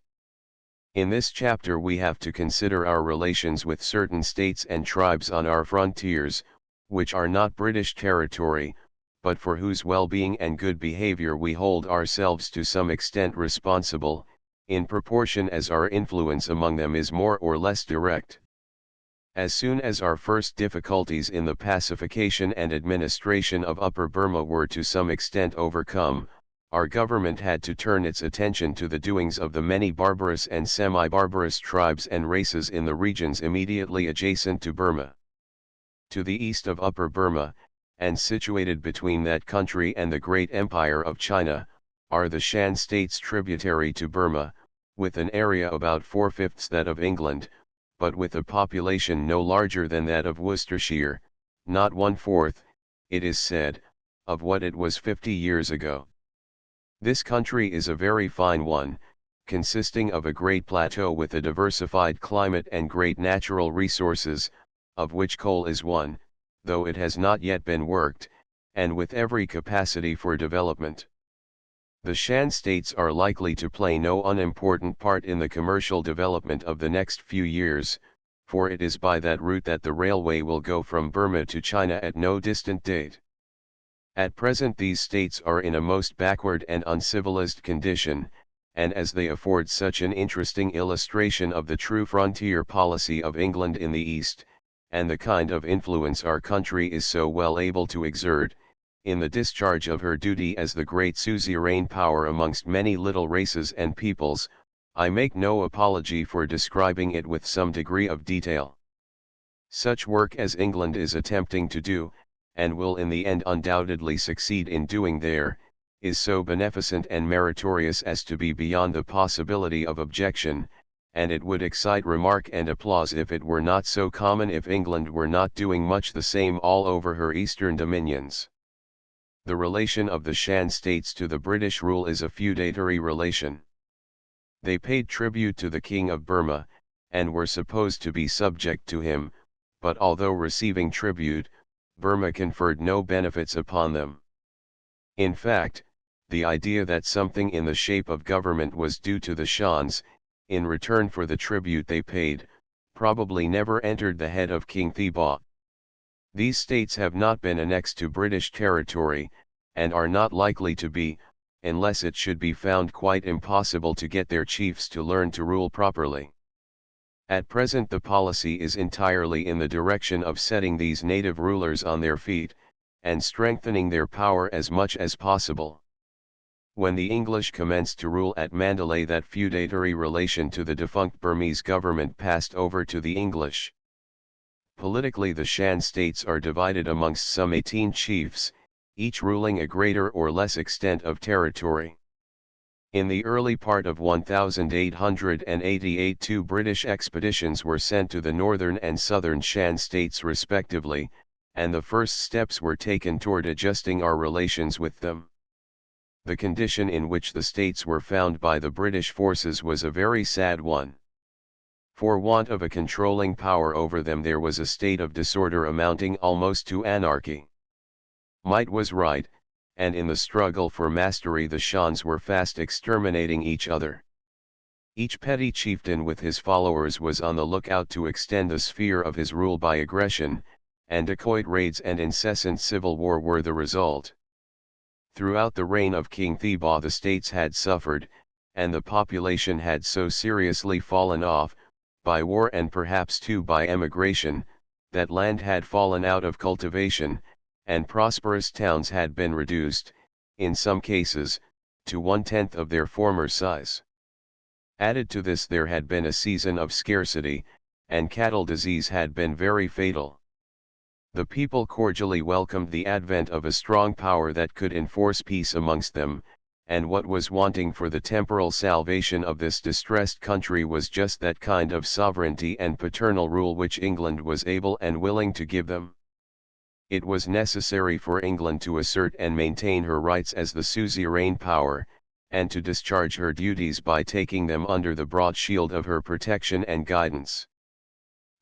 In this chapter we have to consider our relations with certain states and tribes on our frontiers, which are not British territory, but for whose well-being and good behavior we hold ourselves to some extent responsible, in proportion as our influence among them is more or less direct. As soon as our first difficulties in the pacification and administration of Upper Burma were to some extent overcome, our government had to turn its attention to the doings of the many barbarous and semi-barbarous tribes and races in the regions immediately adjacent to Burma. To the east of Upper Burma, and situated between that country and the great empire of China, are the Shan states tributary to Burma, with an area about 4/5 that of England, but with a population no larger than that of Worcestershire, not 1/4, it is said, of what it was 50 years ago. This country is a very fine one, consisting of a great plateau with a diversified climate and great natural resources, of which coal is one, though it has not yet been worked, and with every capacity for development. The Shan states are likely to play no unimportant part in the commercial development of the next few years, for it is by that route that the railway will go from Burma to China at no distant date. At present these states are in a most backward and uncivilized condition, and as they afford such an interesting illustration of the true frontier policy of England in the East, and the kind of influence our country is so well able to exert, in the discharge of her duty as the great suzerain power amongst many little races and peoples, I make no apology for describing it with some degree of detail. Such work as England is attempting to do, and will in the end undoubtedly succeed in doing there, is so beneficent and meritorious as to be beyond the possibility of objection, and it would excite remark and applause if it were not so common if England were not doing much the same all over her eastern dominions. The relation of the Shan states to the British rule is a feudatory relation. They paid tribute to the King of Burma, and were supposed to be subject to him, but although receiving tribute, Burma conferred no benefits upon them. In fact, the idea that something in the shape of government was due to the Shans, in return for the tribute they paid, probably never entered the head of King Thibaw. These states have not been annexed to British territory, and are not likely to be, unless it should be found quite impossible to get their chiefs to learn to rule properly. At present the policy is entirely in the direction of setting these native rulers on their feet, and strengthening their power as much as possible. When the English commenced to rule at Mandalay, that feudatory relation to the defunct Burmese government passed over to the English. Politically the Shan states are divided amongst some 18 chiefs, each ruling a greater or less extent of territory. In the early part of 1888 two British expeditions were sent to the northern and southern Shan states respectively, and the first steps were taken toward adjusting our relations with them. The condition in which the states were found by the British forces was a very sad one. For want of a controlling power over them there was a state of disorder amounting almost to anarchy. Might was right, and in the struggle for mastery the Shans were fast exterminating each other. Each petty chieftain with his followers was on the lookout to extend the sphere of his rule by aggression, and dacoit raids and incessant civil war were the result. Throughout the reign of King Thibaw the states had suffered, and the population had so seriously fallen off, by war and perhaps too by emigration, that land had fallen out of cultivation, and prosperous towns had been reduced, in some cases, to 1/10 of their former size. Added to this there had been a season of scarcity, and cattle disease had been very fatal. The people cordially welcomed the advent of a strong power that could enforce peace amongst them, and what was wanting for the temporal salvation of this distressed country was just that kind of sovereignty and paternal rule which England was able and willing to give them. It was necessary for England to assert and maintain her rights as the suzerain power, and to discharge her duties by taking them under the broad shield of her protection and guidance.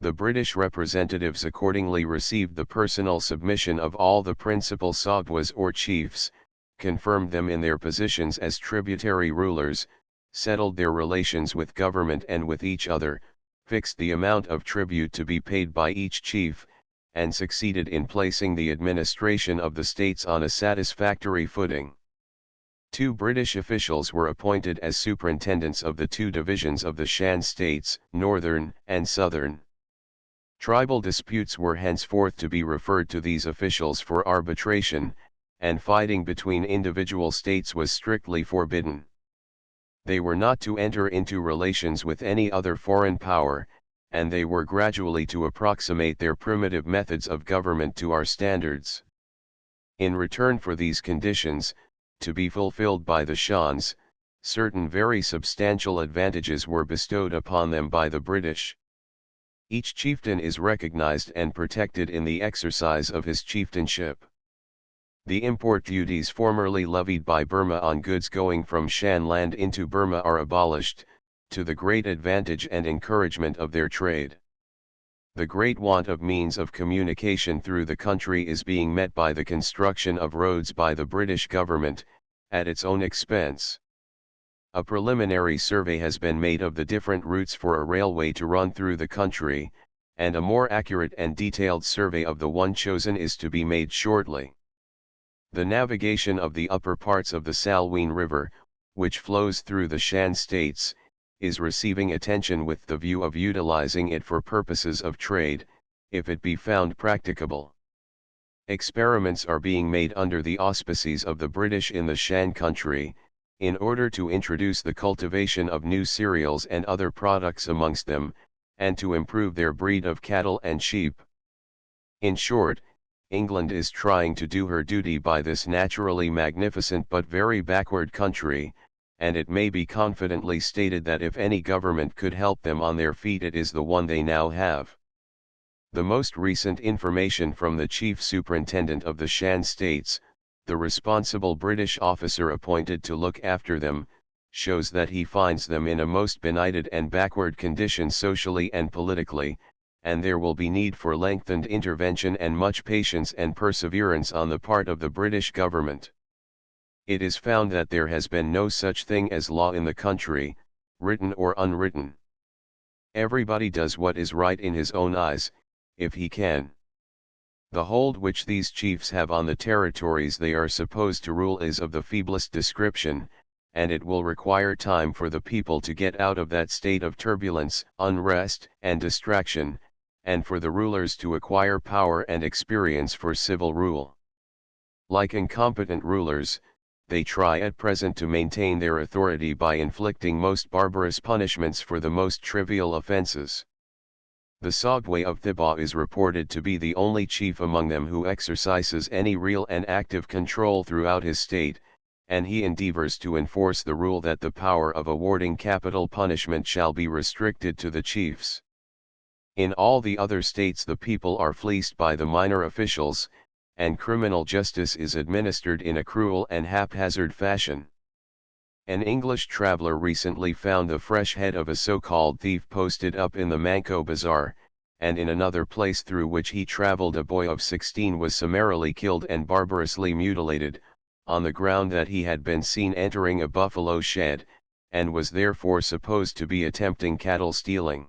The British representatives accordingly received the personal submission of all the principal Sagwas or chiefs, confirmed them in their positions as tributary rulers, settled their relations with government and with each other, fixed the amount of tribute to be paid by each chief, and succeeded in placing the administration of the states on a satisfactory footing. 2 British officials were appointed as superintendents of the 2 divisions of the Shan states, northern and southern. Tribal disputes were henceforth to be referred to these officials for arbitration, and fighting between individual states was strictly forbidden. They were not to enter into relations with any other foreign power, and they were gradually to approximate their primitive methods of government to our standards. In return for these conditions, to be fulfilled by the Shans, certain very substantial advantages were bestowed upon them by the British. Each chieftain is recognized and protected in the exercise of his chieftainship. The import duties formerly levied by Burma on goods going from Shan land into Burma are abolished, to the great advantage and encouragement of their trade. The great want of means of communication through the country is being met by the construction of roads by the British government, at its own expense. A preliminary survey has been made of the different routes for a railway to run through the country, and a more accurate and detailed survey of the one chosen is to be made shortly. The navigation of the upper parts of the Salween River, which flows through the Shan states, is receiving attention with the view of utilizing it for purposes of trade, if it be found practicable. Experiments are being made under the auspices of the British in the Shan country, in order to introduce the cultivation of new cereals and other products amongst them, and to improve their breed of cattle and sheep. In short, England is trying to do her duty by this naturally magnificent but very backward country, and it may be confidently stated that if any government could help them on their feet, it is the one they now have. The most recent information from the Chief Superintendent of the Shan States, the responsible British officer appointed to look after them, shows that he finds them in a most benighted and backward condition socially and politically, and there will be need for lengthened intervention and much patience and perseverance on the part of the British government. It is found that there has been no such thing as law in the country, written or unwritten. Everybody does what is right in his own eyes, if he can. The hold which these chiefs have on the territories they are supposed to rule is of the feeblest description, and it will require time for the people to get out of that state of turbulence, unrest, and distraction, and for the rulers to acquire power and experience for civil rule. Like incompetent rulers, they try at present to maintain their authority by inflicting most barbarous punishments for the most trivial offenses. The Sogwe of Thibaw is reported to be the only chief among them who exercises any real and active control throughout his state, and he endeavors to enforce the rule that the power of awarding capital punishment shall be restricted to the chiefs. In all the other states the people are fleeced by the minor officials, and criminal justice is administered in a cruel and haphazard fashion. An English traveler recently found the fresh head of a so-called thief posted up in the Manco Bazaar, and in another place through which he traveled a boy of 16 was summarily killed and barbarously mutilated, on the ground that he had been seen entering a buffalo shed, and was therefore supposed to be attempting cattle stealing.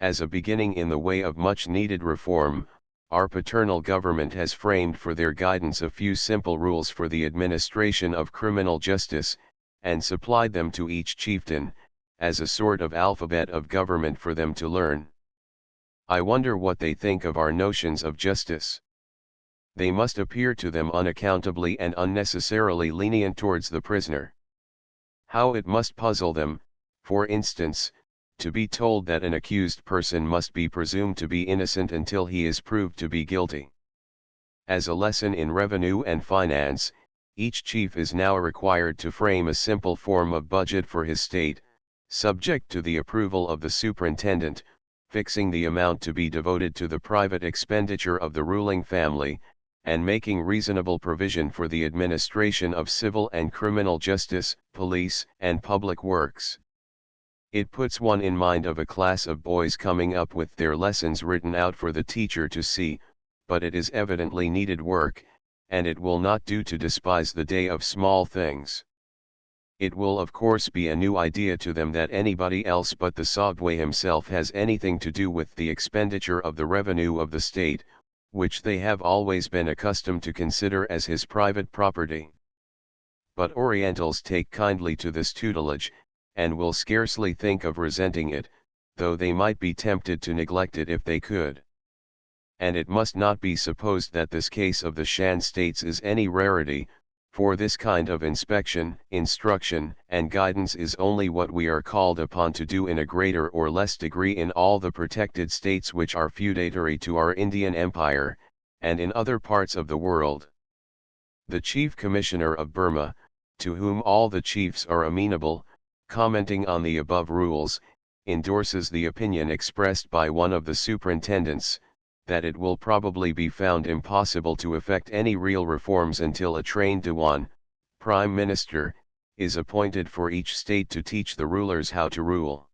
As a beginning in the way of much-needed reform, our paternal government has framed for their guidance a few simple rules for the administration of criminal justice, and supplied them to each chieftain, as a sort of alphabet of government for them to learn. I wonder what they think of our notions of justice. They must appear to them unaccountably and unnecessarily lenient towards the prisoner. How it must puzzle them, for instance, to be told that an accused person must be presumed to be innocent until he is proved to be guilty. As a lesson in revenue and finance, each chief is now required to frame a simple form of budget for his state, subject to the approval of the superintendent, fixing the amount to be devoted to the private expenditure of the ruling family, and making reasonable provision for the administration of civil and criminal justice, police, and public works. It puts one in mind of a class of boys coming up with their lessons written out for the teacher to see, but it is evidently needed work, and it will not do to despise the day of small things. It will of course be a new idea to them that anybody else but the Sogwe himself has anything to do with the expenditure of the revenue of the state, which they have always been accustomed to consider as his private property. But Orientals take kindly to this tutelage, and will scarcely think of resenting it, though they might be tempted to neglect it if they could. And it must not be supposed that this case of the Shan states is any rarity, for this kind of inspection, instruction, and guidance is only what we are called upon to do in a greater or less degree in all the protected states which are feudatory to our Indian Empire, and in other parts of the world. The Chief Commissioner of Burma, to whom all the chiefs are amenable, commenting on the above rules, endorses the opinion expressed by one of the superintendents, that it will probably be found impossible to effect any real reforms until a trained Dewan, Prime Minister, is appointed for each state to teach the rulers how to rule.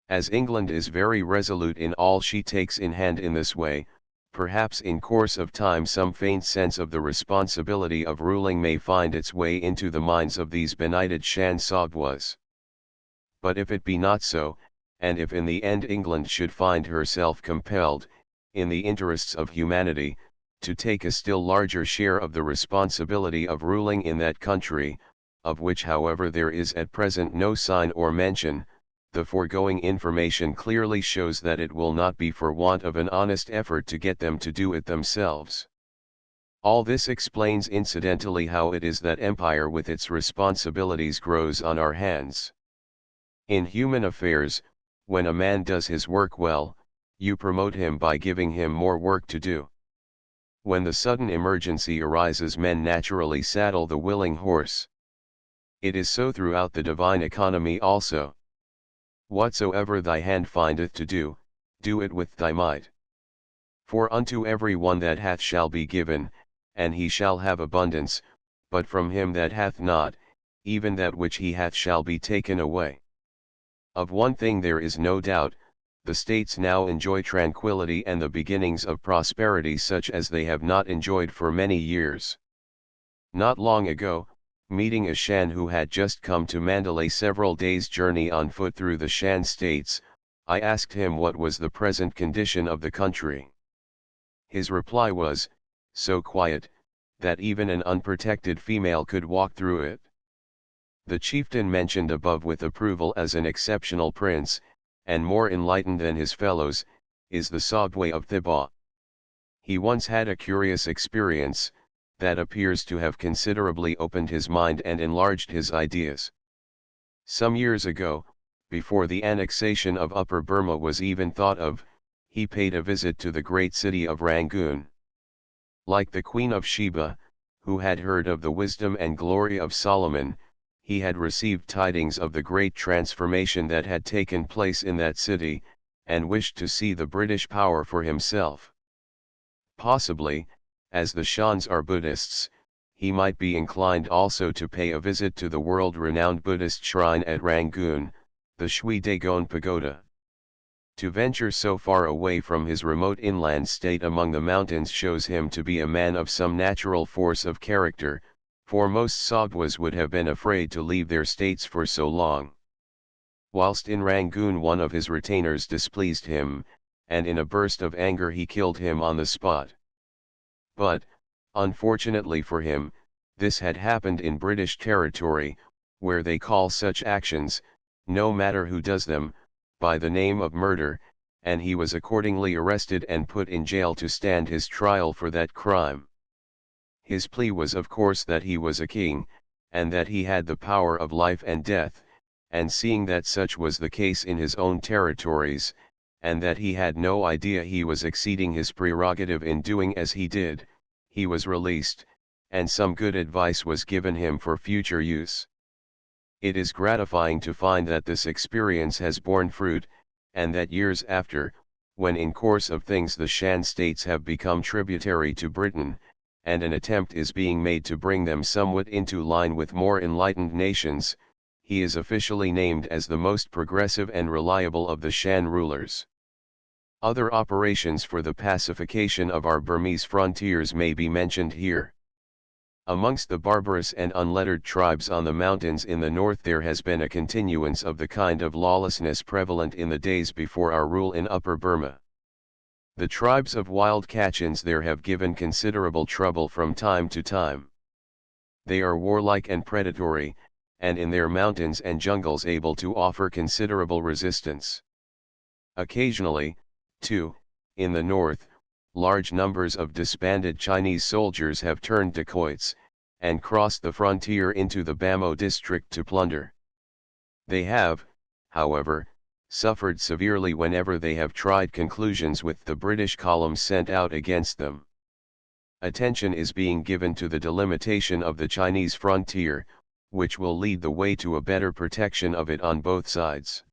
As England is very resolute in all she takes in hand in this way, perhaps in course of time some faint sense of the responsibility of ruling may find its way into the minds of these benighted Shan Sogwas. But if it be not so, and if in the end England should find herself compelled, in the interests of humanity, to take a still larger share of the responsibility of ruling in that country, of which however there is at present no sign or mention, the foregoing information clearly shows that it will not be for want of an honest effort to get them to do it themselves. All this explains incidentally how it is that empire with its responsibilities grows on our hands. In human affairs, when a man does his work well, you promote him by giving him more work to do. When the sudden emergency arises, men naturally saddle the willing horse. It is so throughout the divine economy also. Whatsoever thy hand findeth to do, do it with thy might. For unto every one that hath shall be given, and he shall have abundance, but from him that hath not, even that which he hath shall be taken away. Of one thing there is no doubt, the states now enjoy tranquility and the beginnings of prosperity such as they have not enjoyed for many years. Not long ago, meeting a Shan who had just come to Mandalay several days' journey on foot through the Shan states, I asked him what was the present condition of the country. His reply was, so quiet, that even an unprotected female could walk through it. The chieftain mentioned above with approval as an exceptional prince, and more enlightened than his fellows, is the Sogwe of Thibaw. He once had a curious experience, that appears to have considerably opened his mind and enlarged his ideas. Some years ago, before the annexation of Upper Burma was even thought of, he paid a visit to the great city of Rangoon. Like the Queen of Sheba, who had heard of the wisdom and glory of Solomon, he had received tidings of the great transformation that had taken place in that city, and wished to see the British power for himself. Possibly, as the Shans are Buddhists, he might be inclined also to pay a visit to the world-renowned Buddhist shrine at Rangoon, the Shui Dagon Pagoda. To venture so far away from his remote inland state among the mountains shows him to be a man of some natural force of character, for most Sogwas would have been afraid to leave their states for so long. Whilst in Rangoon one of his retainers displeased him, and in a burst of anger he killed him on the spot. But, unfortunately for him, this had happened in British territory, where they call such actions, no matter who does them, by the name of murder, and he was accordingly arrested and put in jail to stand his trial for that crime. His plea was of course that he was a king, and that he had the power of life and death, and seeing that such was the case in his own territories, and that he had no idea he was exceeding his prerogative in doing as he did, he was released, and some good advice was given him for future use. It is gratifying to find that this experience has borne fruit, and that years after, when in course of things the Shan states have become tributary to Britain, and an attempt is being made to bring them somewhat into line with more enlightened nations, he is officially named as the most progressive and reliable of the Shan rulers. Other operations for the pacification of our Burmese frontiers may be mentioned here. Amongst the barbarous and unlettered tribes on the mountains in the north there has been a continuance of the kind of lawlessness prevalent in the days before our rule in Upper Burma. The tribes of wild Kachins there have given considerable trouble from time to time. They are warlike and predatory, and in their mountains and jungles able to offer considerable resistance. Occasionally, too, in the north, large numbers of disbanded Chinese soldiers have turned dacoits, and crossed the frontier into the Bamo district to plunder. They have, however, suffered severely whenever they have tried conclusions with the British columns sent out against them. Attention is being given to the delimitation of the Chinese frontier, which will lead the way to a better protection of it on both sides.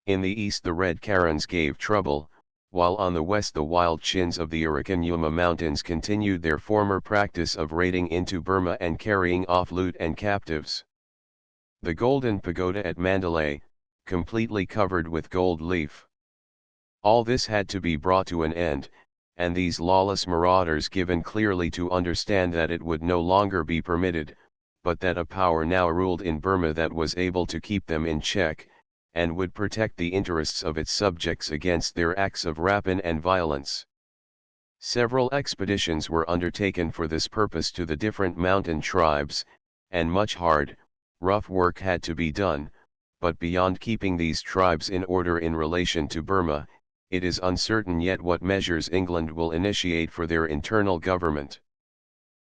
In the east the Red Karens gave trouble, while on the west the wild Chins of the Irukanyuma Mountains continued their former practice of raiding into Burma and carrying off loot and captives. The Golden Pagoda at Mandalay, completely covered with gold leaf. All this had to be brought to an end, and these lawless marauders given clearly to understand that it would no longer be permitted, but that a power now ruled in Burma that was able to keep them in check, and would protect the interests of its subjects against their acts of rapine and violence. Several expeditions were undertaken for this purpose to the different mountain tribes, and much hard, rough work had to be done, but beyond keeping these tribes in order in relation to Burma, it is uncertain yet what measures England will initiate for their internal government.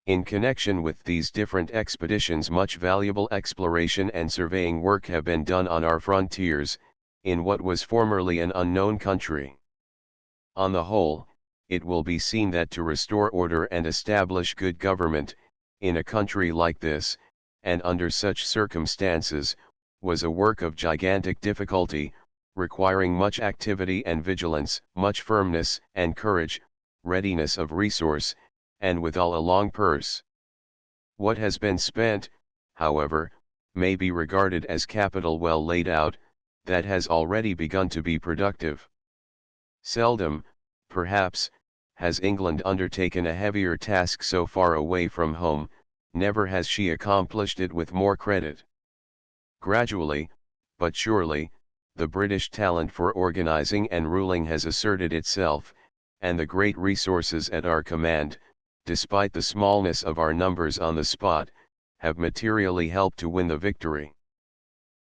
In connection with these different expeditions, much valuable exploration and surveying work have been done on our frontiers, in what was formerly an unknown country. On the whole, it will be seen that to restore order and establish good government, in a country like this, and under such circumstances, was a work of gigantic difficulty, requiring much activity and vigilance, much firmness and courage, readiness of resource, and withal a long purse. What has been spent, however, may be regarded as capital well laid out, that has already begun to be productive. Seldom, perhaps, has England undertaken a heavier task so far away from home, never has she accomplished it with more credit. Gradually, but surely, the British talent for organizing and ruling has asserted itself, and the great resources at our command, despite the smallness of our numbers on the spot, have materially helped to win the victory.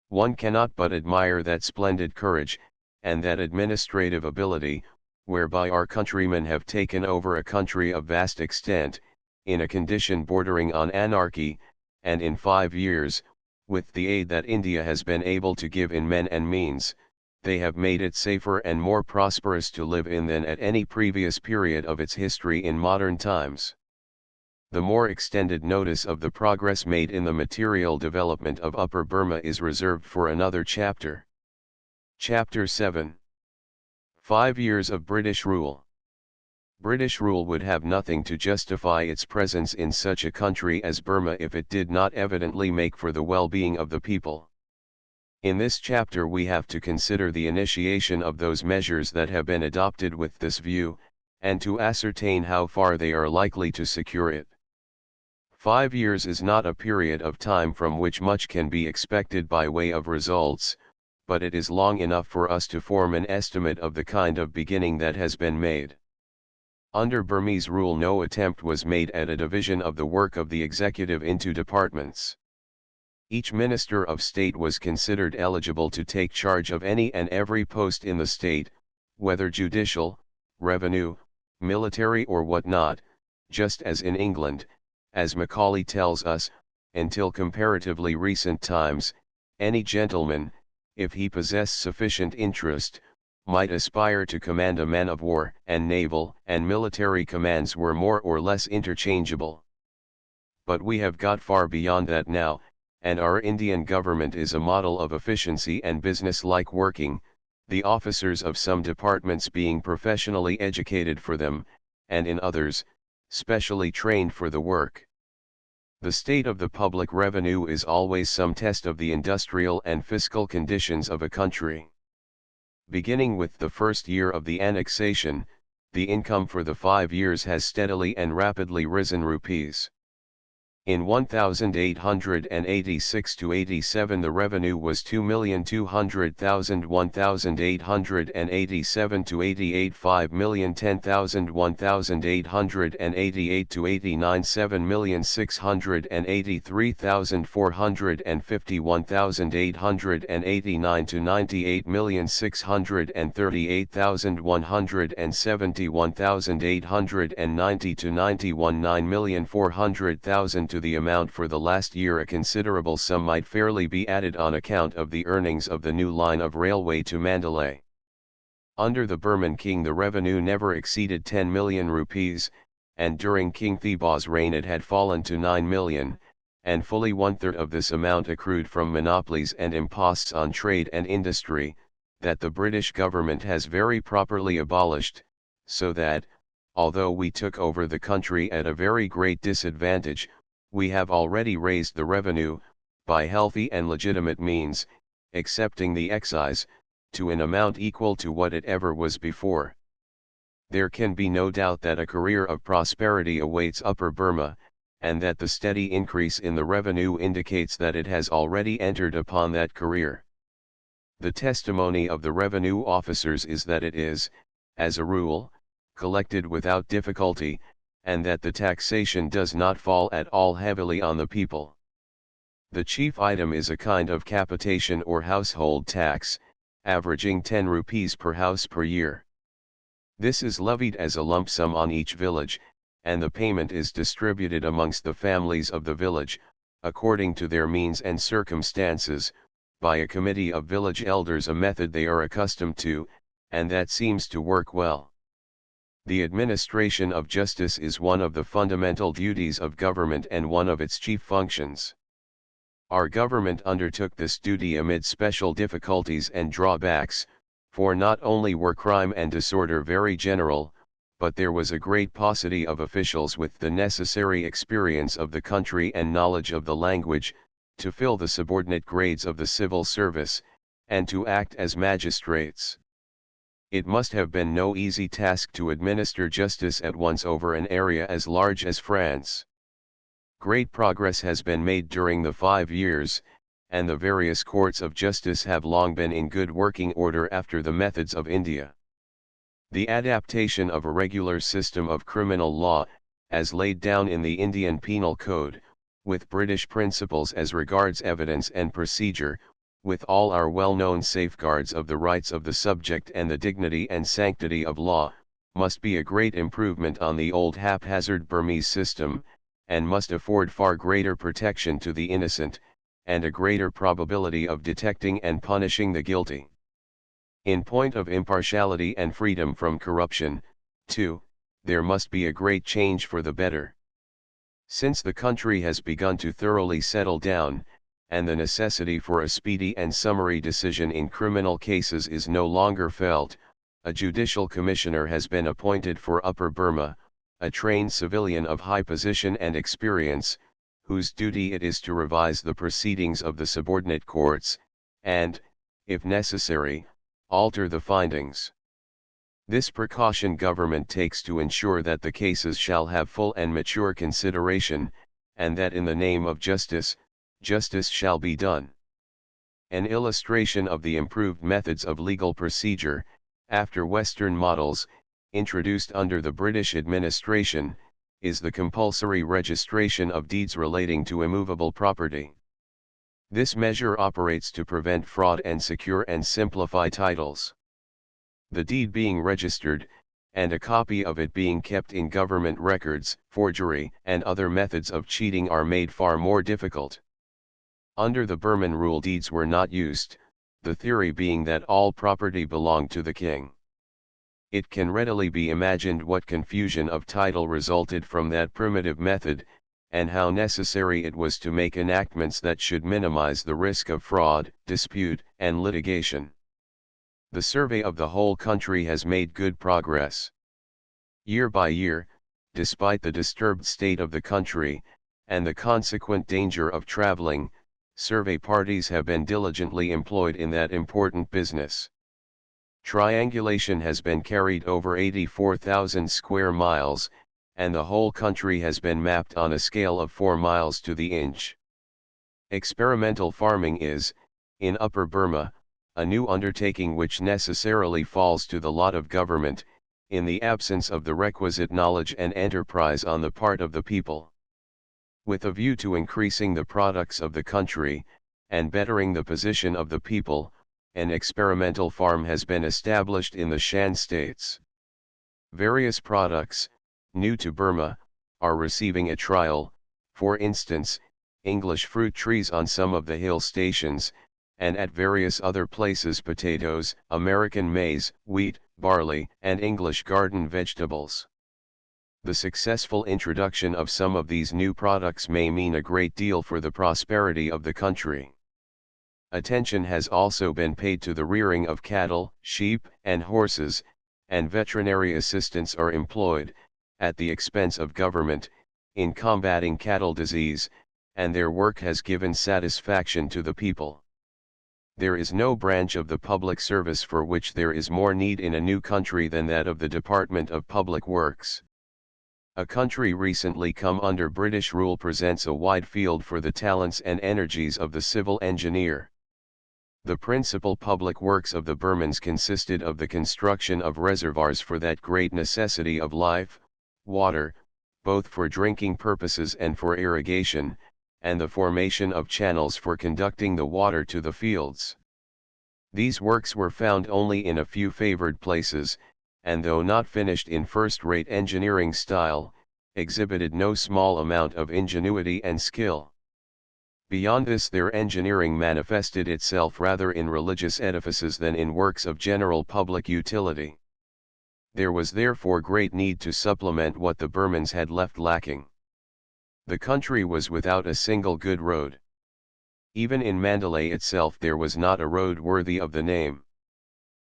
One cannot but admire that splendid courage, and that administrative ability, whereby our countrymen have taken over a country of vast extent, in a condition bordering on anarchy, and in 5 years, with the aid that India has been able to give in men and means, they have made it safer and more prosperous to live in than at any previous period of its history in modern times. The more extended notice of the progress made in the material development of Upper Burma is reserved for another chapter. Chapter 7. 5 years of British rule. British rule would have nothing to justify its presence in such a country as Burma if it did not evidently make for the well-being of the people. In this chapter we have to consider the initiation of those measures that have been adopted with this view, and to ascertain how far they are likely to secure it. 5 years is not a period of time from which much can be expected by way of results, but it is long enough for us to form an estimate of the kind of beginning that has been made. Under Burmese rule no attempt was made at a division of the work of the executive into departments. Each minister of state was considered eligible to take charge of any and every post in the state, whether judicial, revenue, military or what not, just as in England, as Macaulay tells us, until comparatively recent times, any gentleman, if he possessed sufficient interest, might aspire to command a man of war, and naval and military commands were more or less interchangeable. But we have got far beyond that now, and our Indian government is a model of efficiency and business-like working, the officers of some departments being professionally educated for them, and in others, specially trained for the work. The state of the public revenue is always some test of the industrial and fiscal conditions of a country. Beginning with the first year of the annexation, the income for the 5 years has steadily and rapidly risen rupees. In 1886–87 the revenue was 2,200,000, 1887–88 5,010,000, 1888–89 7,683,450, 1889–98 638,170, 1890–91 9,400,000. To the amount for the last year a considerable sum might fairly be added on account of the earnings of the new line of railway to Mandalay. Under the Burman king the revenue never exceeded 10 million rupees, and during King Theba's reign it had fallen to 9 million, and fully 1/3 of this amount accrued from monopolies and imposts on trade and industry, that the British government has very properly abolished, so that, although we took over the country at a very great disadvantage, we have already raised the revenue, by healthy and legitimate means, excepting the excise, to an amount equal to what it ever was before. There can be no doubt that a career of prosperity awaits Upper Burma, and that the steady increase in the revenue indicates that it has already entered upon that career. The testimony of the revenue officers is that it is, as a rule, collected without difficulty, and that the taxation does not fall at all heavily on the people. The chief item is a kind of capitation or household tax, averaging 10 rupees per house per year. This is levied as a lump sum on each village, and the payment is distributed amongst the families of the village, according to their means and circumstances, by a committee of village elders, a method they are accustomed to, and that seems to work well. The administration of justice is one of the fundamental duties of government and one of its chief functions. Our government undertook this duty amid special difficulties and drawbacks, for not only were crime and disorder very general, but there was a great paucity of officials with the necessary experience of the country and knowledge of the language, to fill the subordinate grades of the civil service, and to act as magistrates. It must have been no easy task to administer justice at once over an area as large as France. Great progress has been made during the 5 years, and the various courts of justice have long been in good working order after the methods of India. The adaptation of a regular system of criminal law, as laid down in the Indian Penal Code, with British principles as regards evidence and procedure, with all our well-known safeguards of the rights of the subject and the dignity and sanctity of law, must be a great improvement on the old haphazard Burmese system, and must afford far greater protection to the innocent, and a greater probability of detecting and punishing the guilty. In point of impartiality and freedom from corruption, too, there must be a great change for the better. Since the country has begun to thoroughly settle down, and the necessity for a speedy and summary decision in criminal cases is no longer felt, a judicial commissioner has been appointed for Upper Burma, a trained civilian of high position and experience, whose duty it is to revise the proceedings of the subordinate courts, and, if necessary, alter the findings. This precaution government takes to ensure that the cases shall have full and mature consideration, and that in the name of justice, justice shall be done. An illustration of the improved methods of legal procedure, after Western models, introduced under the British administration, is the compulsory registration of deeds relating to immovable property. This measure operates to prevent fraud and secure and simplify titles. The deed being registered, and a copy of it being kept in government records, forgery and other methods of cheating are made far more difficult. Under the Burman rule, deeds were not used, the theory being that all property belonged to the king. It can readily be imagined what confusion of title resulted from that primitive method, and how necessary it was to make enactments that should minimize the risk of fraud, dispute, and litigation. The survey of the whole country has made good progress. Year by year, despite the disturbed state of the country, and the consequent danger of traveling, survey parties have been diligently employed in that important business. Triangulation has been carried over 84,000 square miles, and the whole country has been mapped on a scale of 4 miles to the inch. Experimental farming is, in Upper Burma, a new undertaking which necessarily falls to the lot of government, in the absence of the requisite knowledge and enterprise on the part of the people. With a view to increasing the products of the country, and bettering the position of the people, an experimental farm has been established in the Shan states. Various products, new to Burma, are receiving a trial, for instance, English fruit trees on some of the hill stations, and at various other places potatoes, American maize, wheat, barley, and English garden vegetables. The successful introduction of some of these new products may mean a great deal for the prosperity of the country. Attention has also been paid to the rearing of cattle, sheep, and horses, and veterinary assistants are employed, at the expense of government, in combating cattle disease, and their work has given satisfaction to the people. There is no branch of the public service for which there is more need in a new country than that of the Department of Public Works. A country recently come under British rule presents a wide field for the talents and energies of the civil engineer. The principal public works of the Burmans consisted of the construction of reservoirs for that great necessity of life, water, both for drinking purposes and for irrigation, and the formation of channels for conducting the water to the fields. These works were found only in a few favored places, and though not finished in first-rate engineering style, exhibited no small amount of ingenuity and skill. Beyond this, their engineering manifested itself rather in religious edifices than in works of general public utility. There was therefore great need to supplement what the Burmans had left lacking. The country was without a single good road. Even in Mandalay itself there was not a road worthy of the name.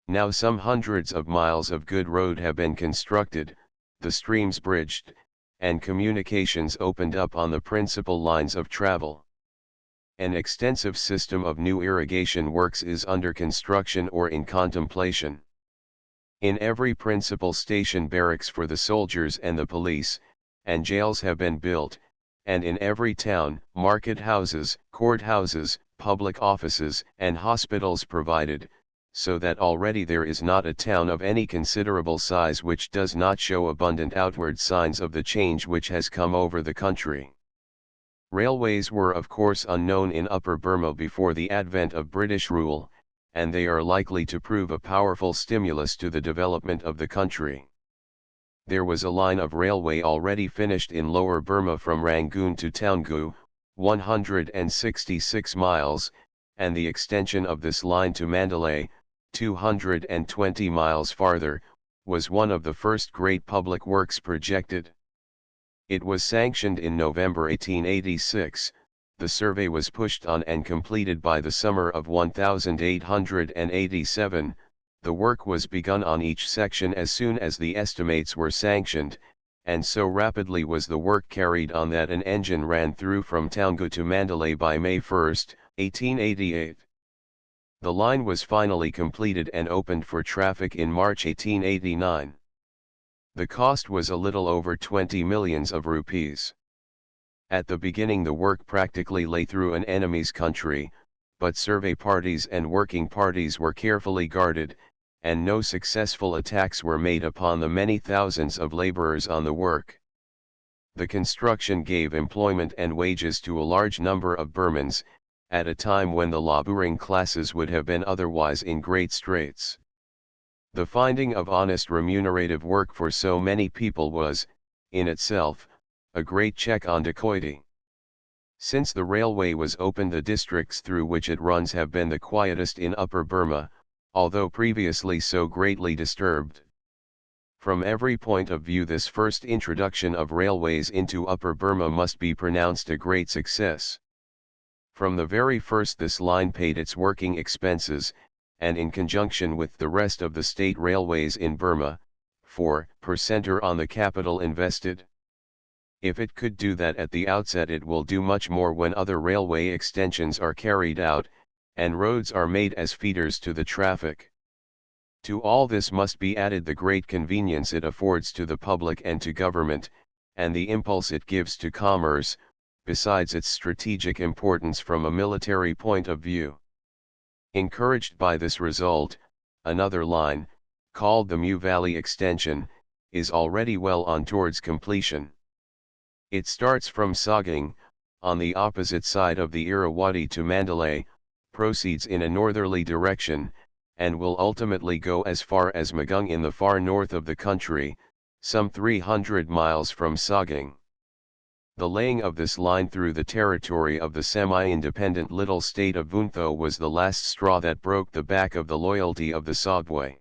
Now some hundreds of miles of good road have been constructed, the streams bridged, and communications opened up on the principal lines of travel. An extensive system of new irrigation works is under construction or in contemplation. In every principal station barracks for the soldiers and the police, and jails have been built, and in every town, market houses, court houses, public offices, and hospitals provided, so that already there is not a town of any considerable size which does not show abundant outward signs of the change which has come over the country. Railways were of course unknown in Upper Burma before the advent of British rule, and they are likely to prove a powerful stimulus to the development of the country. There was a line of railway already finished in Lower Burma from Rangoon to Taungoo, 166 miles, and the extension of this line to Mandalay, 220 miles farther, was one of the first great public works projected. It was sanctioned in November 1886, the survey was pushed on and completed by the summer of 1887, the work was begun on each section as soon as the estimates were sanctioned, and so rapidly was the work carried on that an engine ran through from Taungoo to Mandalay by May 1, 1888. The line was finally completed and opened for traffic in March 1889. The cost was a little over 20 millions of rupees. At the beginning the work practically lay through an enemy's country, but survey parties and working parties were carefully guarded, and no successful attacks were made upon the many thousands of laborers on the work. The construction gave employment and wages to a large number of Burmans, at a time when the laboring classes would have been otherwise in great straits. The finding of honest remunerative work for so many people was, in itself, a great check on dacoity. Since the railway was opened, the districts through which it runs have been the quietest in Upper Burma, although previously so greatly disturbed. From every point of view this first introduction of railways into Upper Burma must be pronounced a great success. From the very first this line paid its working expenses, and in conjunction with the rest of the state railways in Burma, 4% on the capital invested. If it could do that at the outset, it will do much more when other railway extensions are carried out, and roads are made as feeders to the traffic. To all this must be added the great convenience it affords to the public and to government, and the impulse it gives to commerce, besides its strategic importance from a military point of view. Encouraged by this result, another line, called the Mu Valley Extension, is already well on towards completion. It starts from Saging, on the opposite side of the Irrawaddy to Mandalay, proceeds in a northerly direction, and will ultimately go as far as Magung in the far north of the country, some 300 miles from Saging. The laying of this line through the territory of the semi-independent little state of Vuntho was the last straw that broke the back of the loyalty of the Sogwe.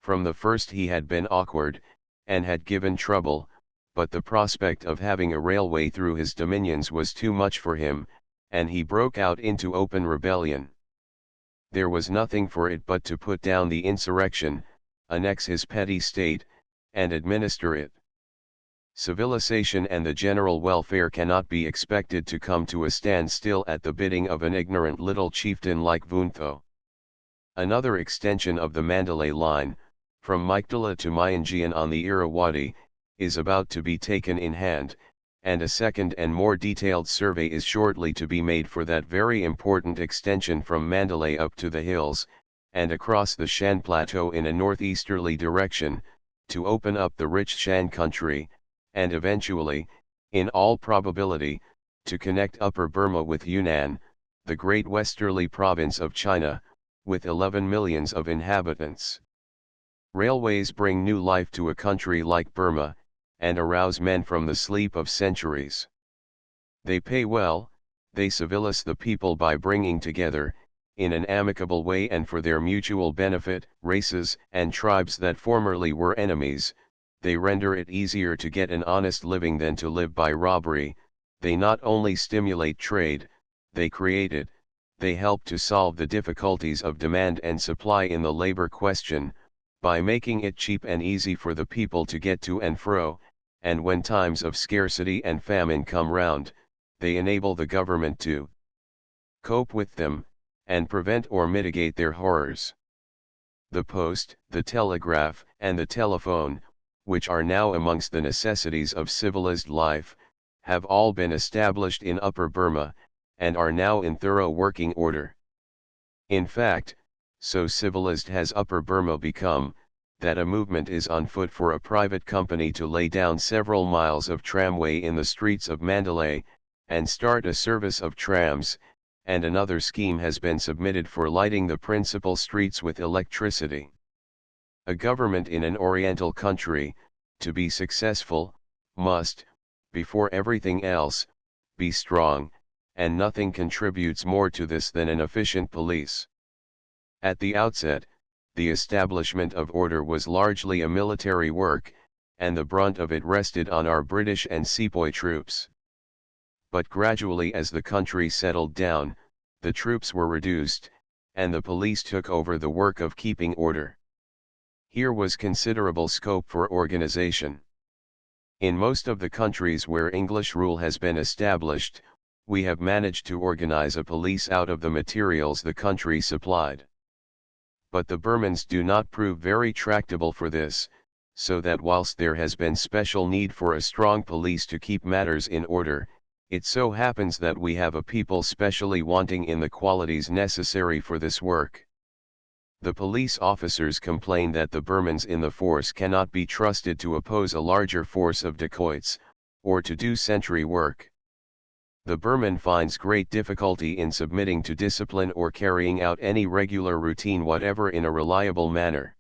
From the first he had been awkward, and had given trouble, but the prospect of having a railway through his dominions was too much for him, and he broke out into open rebellion. There was nothing for it but to put down the insurrection, annex his petty state, and administer it. Civilization and the general welfare cannot be expected to come to a standstill at the bidding of an ignorant little chieftain like Vuntho. Another extension of the Mandalay line, from Maiktala to Mayanjian on the Irrawaddy, is about to be taken in hand, and a second and more detailed survey is shortly to be made for that very important extension from Mandalay up to the hills, and across the Shan Plateau in a northeasterly direction, to open up the rich Shan country, and eventually, in all probability, to connect Upper Burma with Yunnan, the great westerly province of China, with 11 millions of inhabitants. Railways bring new life to a country like Burma, and arouse men from the sleep of centuries. They pay well, they civilize the people by bringing together, in an amicable way and for their mutual benefit, races and tribes that formerly were enemies. They render it easier to get an honest living than to live by robbery. They not only stimulate trade, they create it, they help to solve the difficulties of demand and supply in the labor question, by making it cheap and easy for the people to get to and fro, and when times of scarcity and famine come round, they enable the government to cope with them, and prevent or mitigate their horrors. The post, the telegraph, and the telephone, which are now amongst the necessities of civilized life, have all been established in Upper Burma, and are now in thorough working order. In fact, so civilized has Upper Burma become, that a movement is on foot for a private company to lay down several miles of tramway in the streets of Mandalay, and start a service of trams, and another scheme has been submitted for lighting the principal streets with electricity. A government in an Oriental country, to be successful, must, before everything else, be strong, and nothing contributes more to this than an efficient police. At the outset, the establishment of order was largely a military work, and the brunt of it rested on our British and Sepoy troops. But gradually as the country settled down, the troops were reduced, and the police took over the work of keeping order. Here was considerable scope for organization. In most of the countries where English rule has been established, we have managed to organize a police out of the materials the country supplied. But the Burmans do not prove very tractable for this, so that whilst there has been special need for a strong police to keep matters in order, it so happens that we have a people specially wanting in the qualities necessary for this work. The police officers complain that the Burmans in the force cannot be trusted to oppose a larger force of dacoits, or to do sentry work. The Burman finds great difficulty in submitting to discipline or carrying out any regular routine whatever in a reliable manner.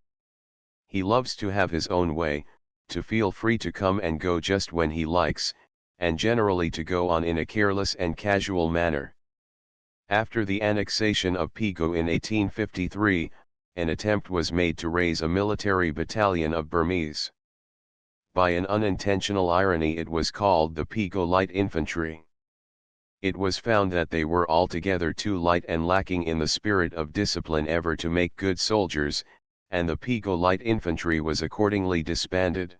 He loves to have his own way, to feel free to come and go just when he likes, and generally to go on in a careless and casual manner. After the annexation of Pego in 1853, an attempt was made to raise a military battalion of Burmese. By an unintentional irony it was called the Pego Light Infantry. It was found that they were altogether too light and lacking in the spirit of discipline ever to make good soldiers, and the Pego Light Infantry was accordingly disbanded.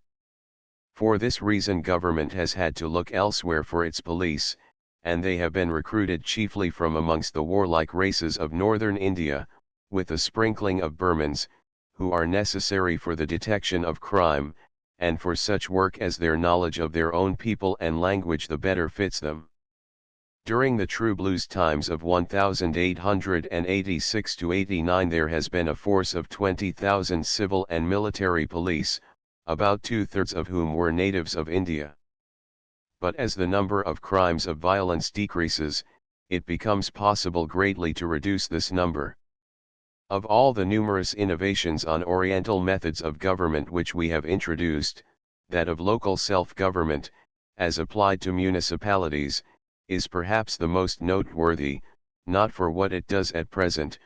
For this reason government has had to look elsewhere for its police, and they have been recruited chiefly from amongst the warlike races of northern India, with a sprinkling of Burmans, who are necessary for the detection of crime, and for such work as their knowledge of their own people and language the better fits them. During the true blues times of 1886 to 89 there has been a force of 20,000 civil and military police, about two-thirds of whom were natives of India. But as the number of crimes of violence decreases, it becomes possible greatly to reduce this number. Of all the numerous innovations on Oriental methods of government which we have introduced, that of local self-government, as applied to municipalities, is perhaps the most noteworthy, not for what it does at present,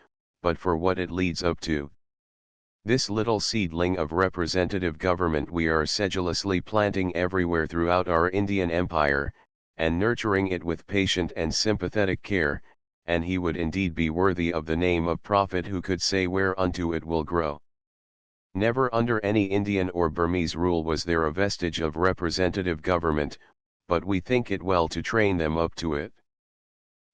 but for what it leads up to. This little seedling of representative government we are sedulously planting everywhere throughout our Indian Empire, and nurturing it with patient and sympathetic care, and he would indeed be worthy of the name of prophet who could say whereunto it will grow. Never under any Indian or Burmese rule was there a vestige of representative government, but we think it well to train them up to it.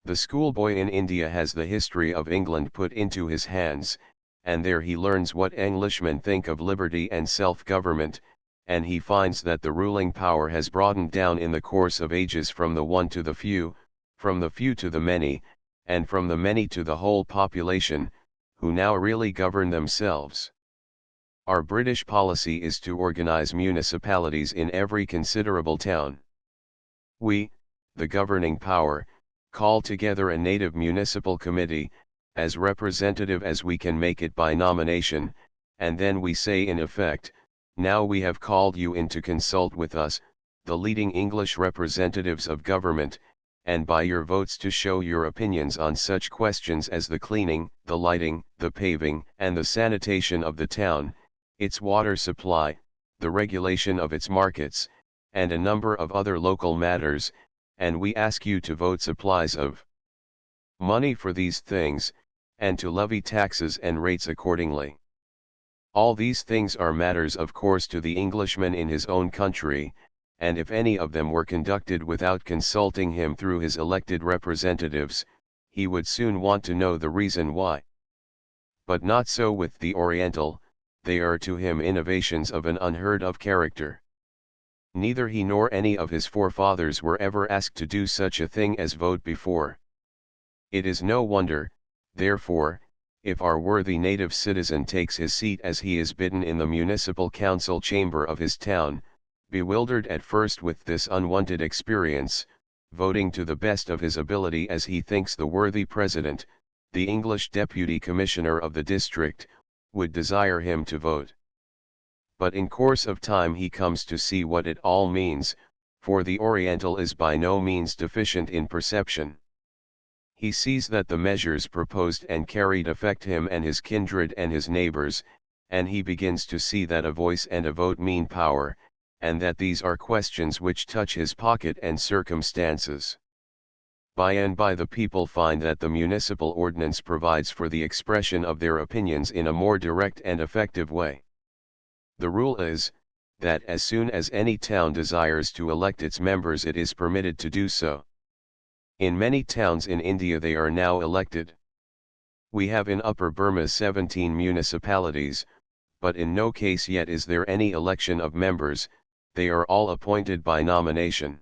The schoolboy in India has the history of England put into his hands, and there he learns what Englishmen think of liberty and self-government, and he finds that the ruling power has broadened down in the course of ages from the one to the few, from the few to the many, and from the many to the whole population, who now really govern themselves. Our British policy is to organize municipalities in every considerable town. We, the governing power, call together a native municipal committee, as representative as we can make it by nomination, and then we say in effect, now we have called you in to consult with us, the leading English representatives of government, and by your votes to show your opinions on such questions as the cleaning, the lighting, the paving, and the sanitation of the town, its water supply, the regulation of its markets, and a number of other local matters, and we ask you to vote supplies of money for these things, and to levy taxes and rates accordingly. All these things are matters of course to the Englishman in his own country, and if any of them were conducted without consulting him through his elected representatives, he would soon want to know the reason why. But not so with the Oriental, they are to him innovations of an unheard of character. Neither he nor any of his forefathers were ever asked to do such a thing as vote before. It is no wonder, therefore, if our worthy native citizen takes his seat as he is bidden in the municipal council chamber of his town, bewildered at first with this unwonted experience, voting to the best of his ability as he thinks the worthy president, the English deputy commissioner of the district, would desire him to vote. But in course of time he comes to see what it all means, for the Oriental is by no means deficient in perception. He sees that the measures proposed and carried affect him and his kindred and his neighbors, and he begins to see that a voice and a vote mean power, and that these are questions which touch his pocket and circumstances. By and by the people find that the municipal ordinance provides for the expression of their opinions in a more direct and effective way. The rule is, that as soon as any town desires to elect its members it is permitted to do so. In many towns in India they are now elected. We have in Upper Burma 17 municipalities, but in no case yet is there any election of members, they are all appointed by nomination.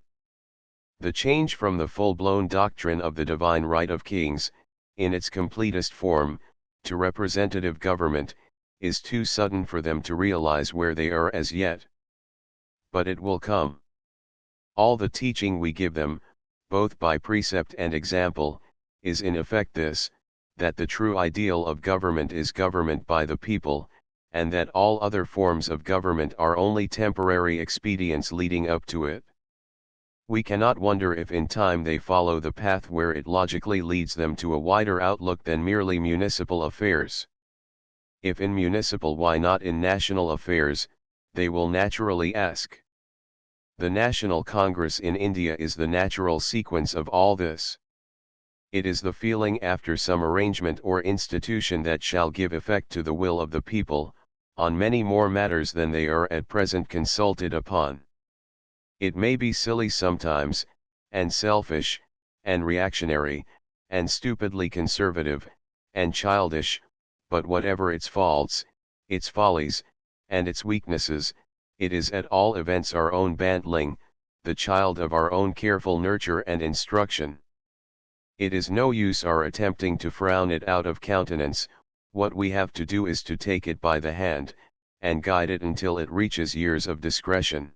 The change from the full-blown doctrine of the divine right of kings, in its completest form, to representative government, is too sudden for them to realize where they are as yet. But it will come. All the teaching we give them, both by precept and example, is in effect this, that the true ideal of government is government by the people, and that all other forms of government are only temporary expedients leading up to it. We cannot wonder if in time they follow the path where it logically leads them to a wider outlook than merely municipal affairs. If in municipal, why not in national affairs, they will naturally ask. The National Congress in India is the natural sequence of all this. It is the feeling after some arrangement or institution that shall give effect to the will of the people, on many more matters than they are at present consulted upon. It may be silly sometimes, and selfish, and reactionary, and stupidly conservative, and childish, but whatever its faults, its follies, and its weaknesses, it is at all events our own bantling, the child of our own careful nurture and instruction. It is no use our attempting to frown it out of countenance, what we have to do is to take it by the hand, and guide it until it reaches years of discretion.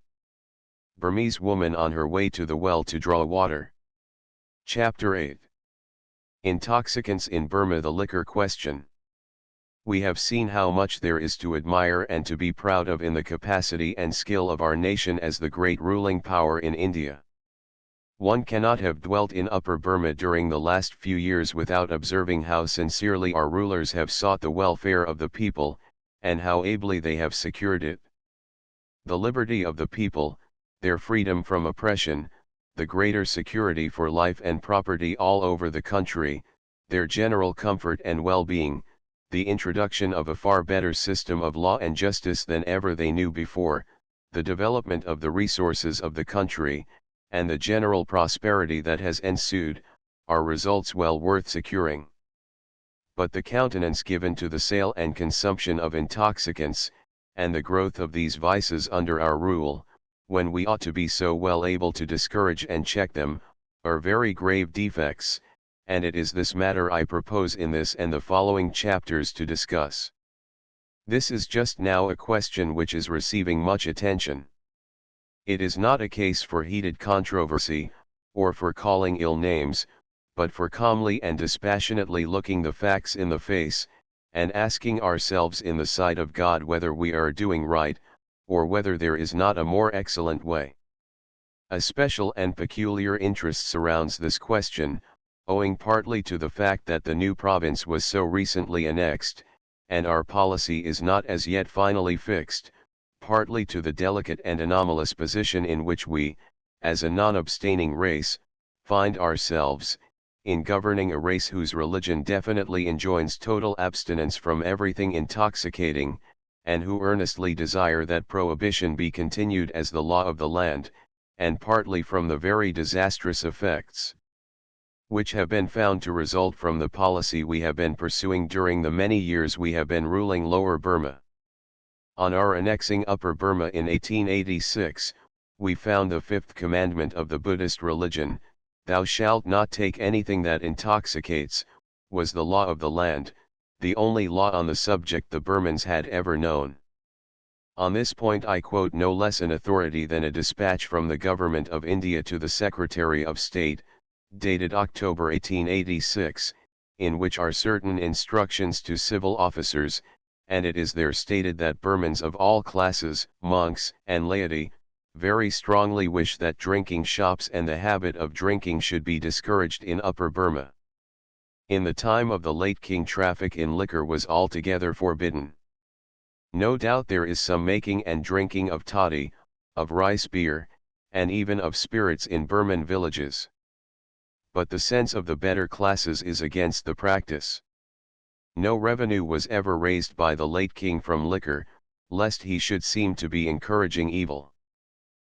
Burmese woman on her way to the well to draw water. Chapter 8. Intoxicants in Burma, the liquor question. We have seen how much there is to admire and to be proud of in the capacity and skill of our nation as the great ruling power in India. One cannot have dwelt in Upper Burma during the last few years without observing how sincerely our rulers have sought the welfare of the people, and how ably they have secured it. The liberty of the people, their freedom from oppression, the greater security for life and property all over the country, their general comfort and well-being, the introduction of a far better system of law and justice than ever they knew before, the development of the resources of the country, and the general prosperity that has ensued, are results well worth securing. But the countenance given to the sale and consumption of intoxicants, and the growth of these vices under our rule, when we ought to be so well able to discourage and check them, are very grave defects, and it is this matter I propose in this and the following chapters to discuss. This is just now a question which is receiving much attention. It is not a case for heated controversy, or for calling ill names, but for calmly and dispassionately looking the facts in the face, and asking ourselves in the sight of God whether we are doing right, or whether there is not a more excellent way. A special and peculiar interest surrounds this question, owing partly to the fact that the new province was so recently annexed, and our policy is not as yet finally fixed, partly to the delicate and anomalous position in which we, as a non-abstaining race, find ourselves, in governing a race whose religion definitely enjoins total abstinence from everything intoxicating, and who earnestly desire that prohibition be continued as the law of the land, and partly from the very disastrous effects which have been found to result from the policy we have been pursuing during the many years we have been ruling Lower Burma. On our annexing Upper Burma in 1886, we found the fifth commandment of the Buddhist religion, "Thou shalt not take anything that intoxicates," was the law of the land, the only law on the subject the Burmans had ever known. On this point I quote no less an authority than a dispatch from the Government of India to the Secretary of State, dated October 1886, in which are certain instructions to civil officers, and it is there stated that Burmans of all classes, monks and laity, very strongly wish that drinking shops and the habit of drinking should be discouraged in Upper Burma. In the time of the late king, traffic in liquor was altogether forbidden. No doubt there is some making and drinking of toddy, of rice beer, and even of spirits in Burman villages. But the sense of the better classes is against the practice. No revenue was ever raised by the late king from liquor, lest he should seem to be encouraging evil.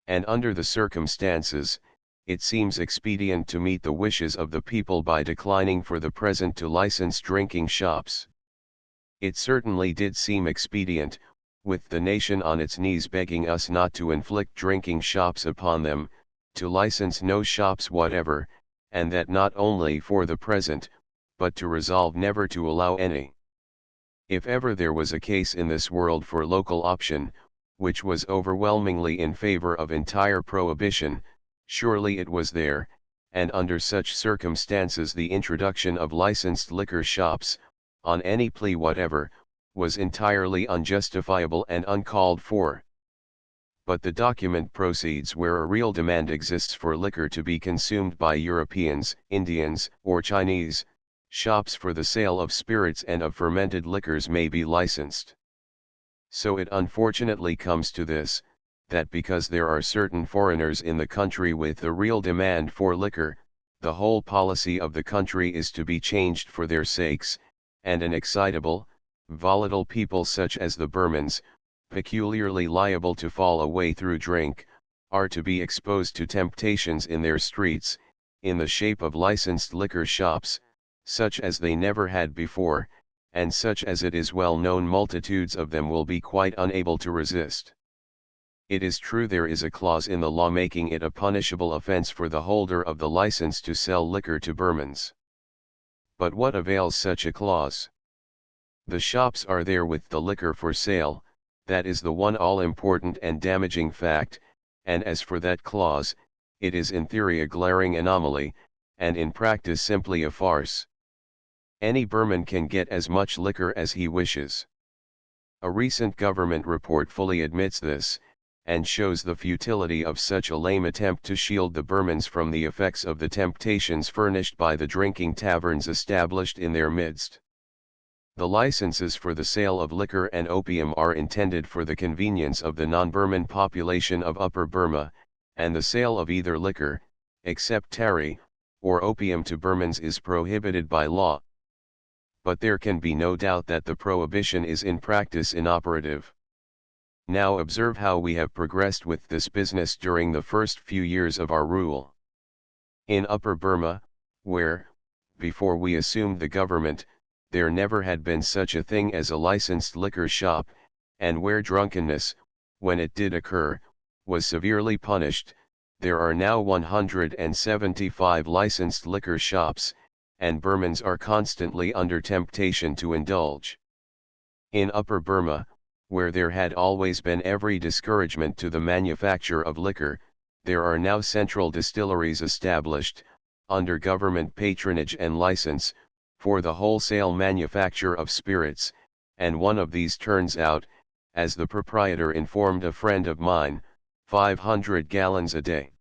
And under the circumstances, it seems expedient to meet the wishes of the people by declining for the present to license drinking shops. It certainly did seem expedient, with the nation on its knees begging us not to inflict drinking shops upon them, to license no shops whatever, and that not only for the present, but to resolve never to allow any. If ever there was a case in this world for local option, which was overwhelmingly in favor of entire prohibition, surely it was there, and under such circumstances the introduction of licensed liquor shops, on any plea whatever, was entirely unjustifiable and uncalled for. But the document proceeds where a real demand exists for liquor to be consumed by Europeans, Indians, or Chinese. Shops for the sale of spirits and of fermented liquors may be licensed. So it unfortunately comes to this, that because there are certain foreigners in the country with a real demand for liquor, the whole policy of the country is to be changed for their sakes, and an excitable, volatile people such as the Burmans, peculiarly liable to fall away through drink, are to be exposed to temptations in their streets, in the shape of licensed liquor shops, such as they never had before, and such as it is well known multitudes of them will be quite unable to resist. It is true there is a clause in the law making it a punishable offense for the holder of the license to sell liquor to Burmans. But what avails such a clause? The shops are there with the liquor for sale, that is the one all-important and damaging fact, and as for that clause, it is in theory a glaring anomaly, and in practice simply a farce. Any Burman can get as much liquor as he wishes. A recent government report fully admits this, and shows the futility of such a lame attempt to shield the Burmans from the effects of the temptations furnished by the drinking taverns established in their midst. The licenses for the sale of liquor and opium are intended for the convenience of the non-Burman population of Upper Burma, and the sale of either liquor, except tarry, or opium to Burmans is prohibited by law. but there can be no doubt that the prohibition is in practice inoperative. Now observe how we have progressed with this business during the first few years of our rule. In Upper Burma, where, before we assumed the government, there never had been such a thing as a licensed liquor shop, and where drunkenness, when it did occur, was severely punished, there are now 175 licensed liquor shops, and Burmans are constantly under temptation to indulge. In Upper Burma, where there had always been every discouragement to the manufacture of liquor, there are now central distilleries established, under government patronage and license, for the wholesale manufacture of spirits, and one of these turns out, as the proprietor informed a friend of mine, 500 gallons a day.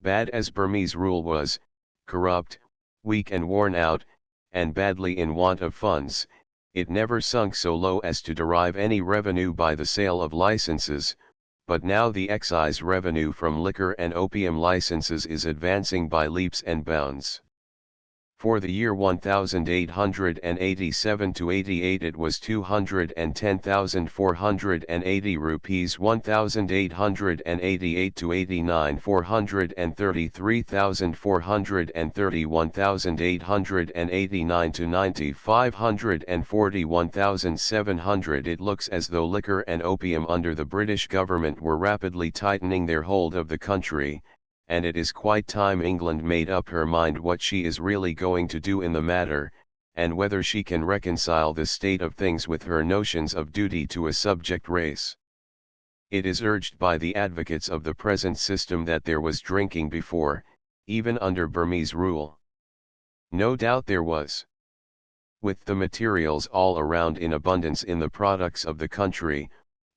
Bad as Burmese rule was, corrupt, weak and worn out, and badly in want of funds, it never sunk so low as to derive any revenue by the sale of licenses, but now the excise revenue from liquor and opium licenses is advancing by leaps and bounds. For the year 1887 to 88 it was 210,480 rupees, 1888 to 89 433,431,889 to 90 541,700. It looks as though liquor and opium under the British government were rapidly tightening their hold of the country, and it is quite time England made up her mind what she is really going to do in the matter, and whether she can reconcile this state of things with her notions of duty to a subject race. It is urged by the advocates of the present system that there was drinking before, even under Burmese rule. No doubt there was. With the materials all around in abundance in the products of the country,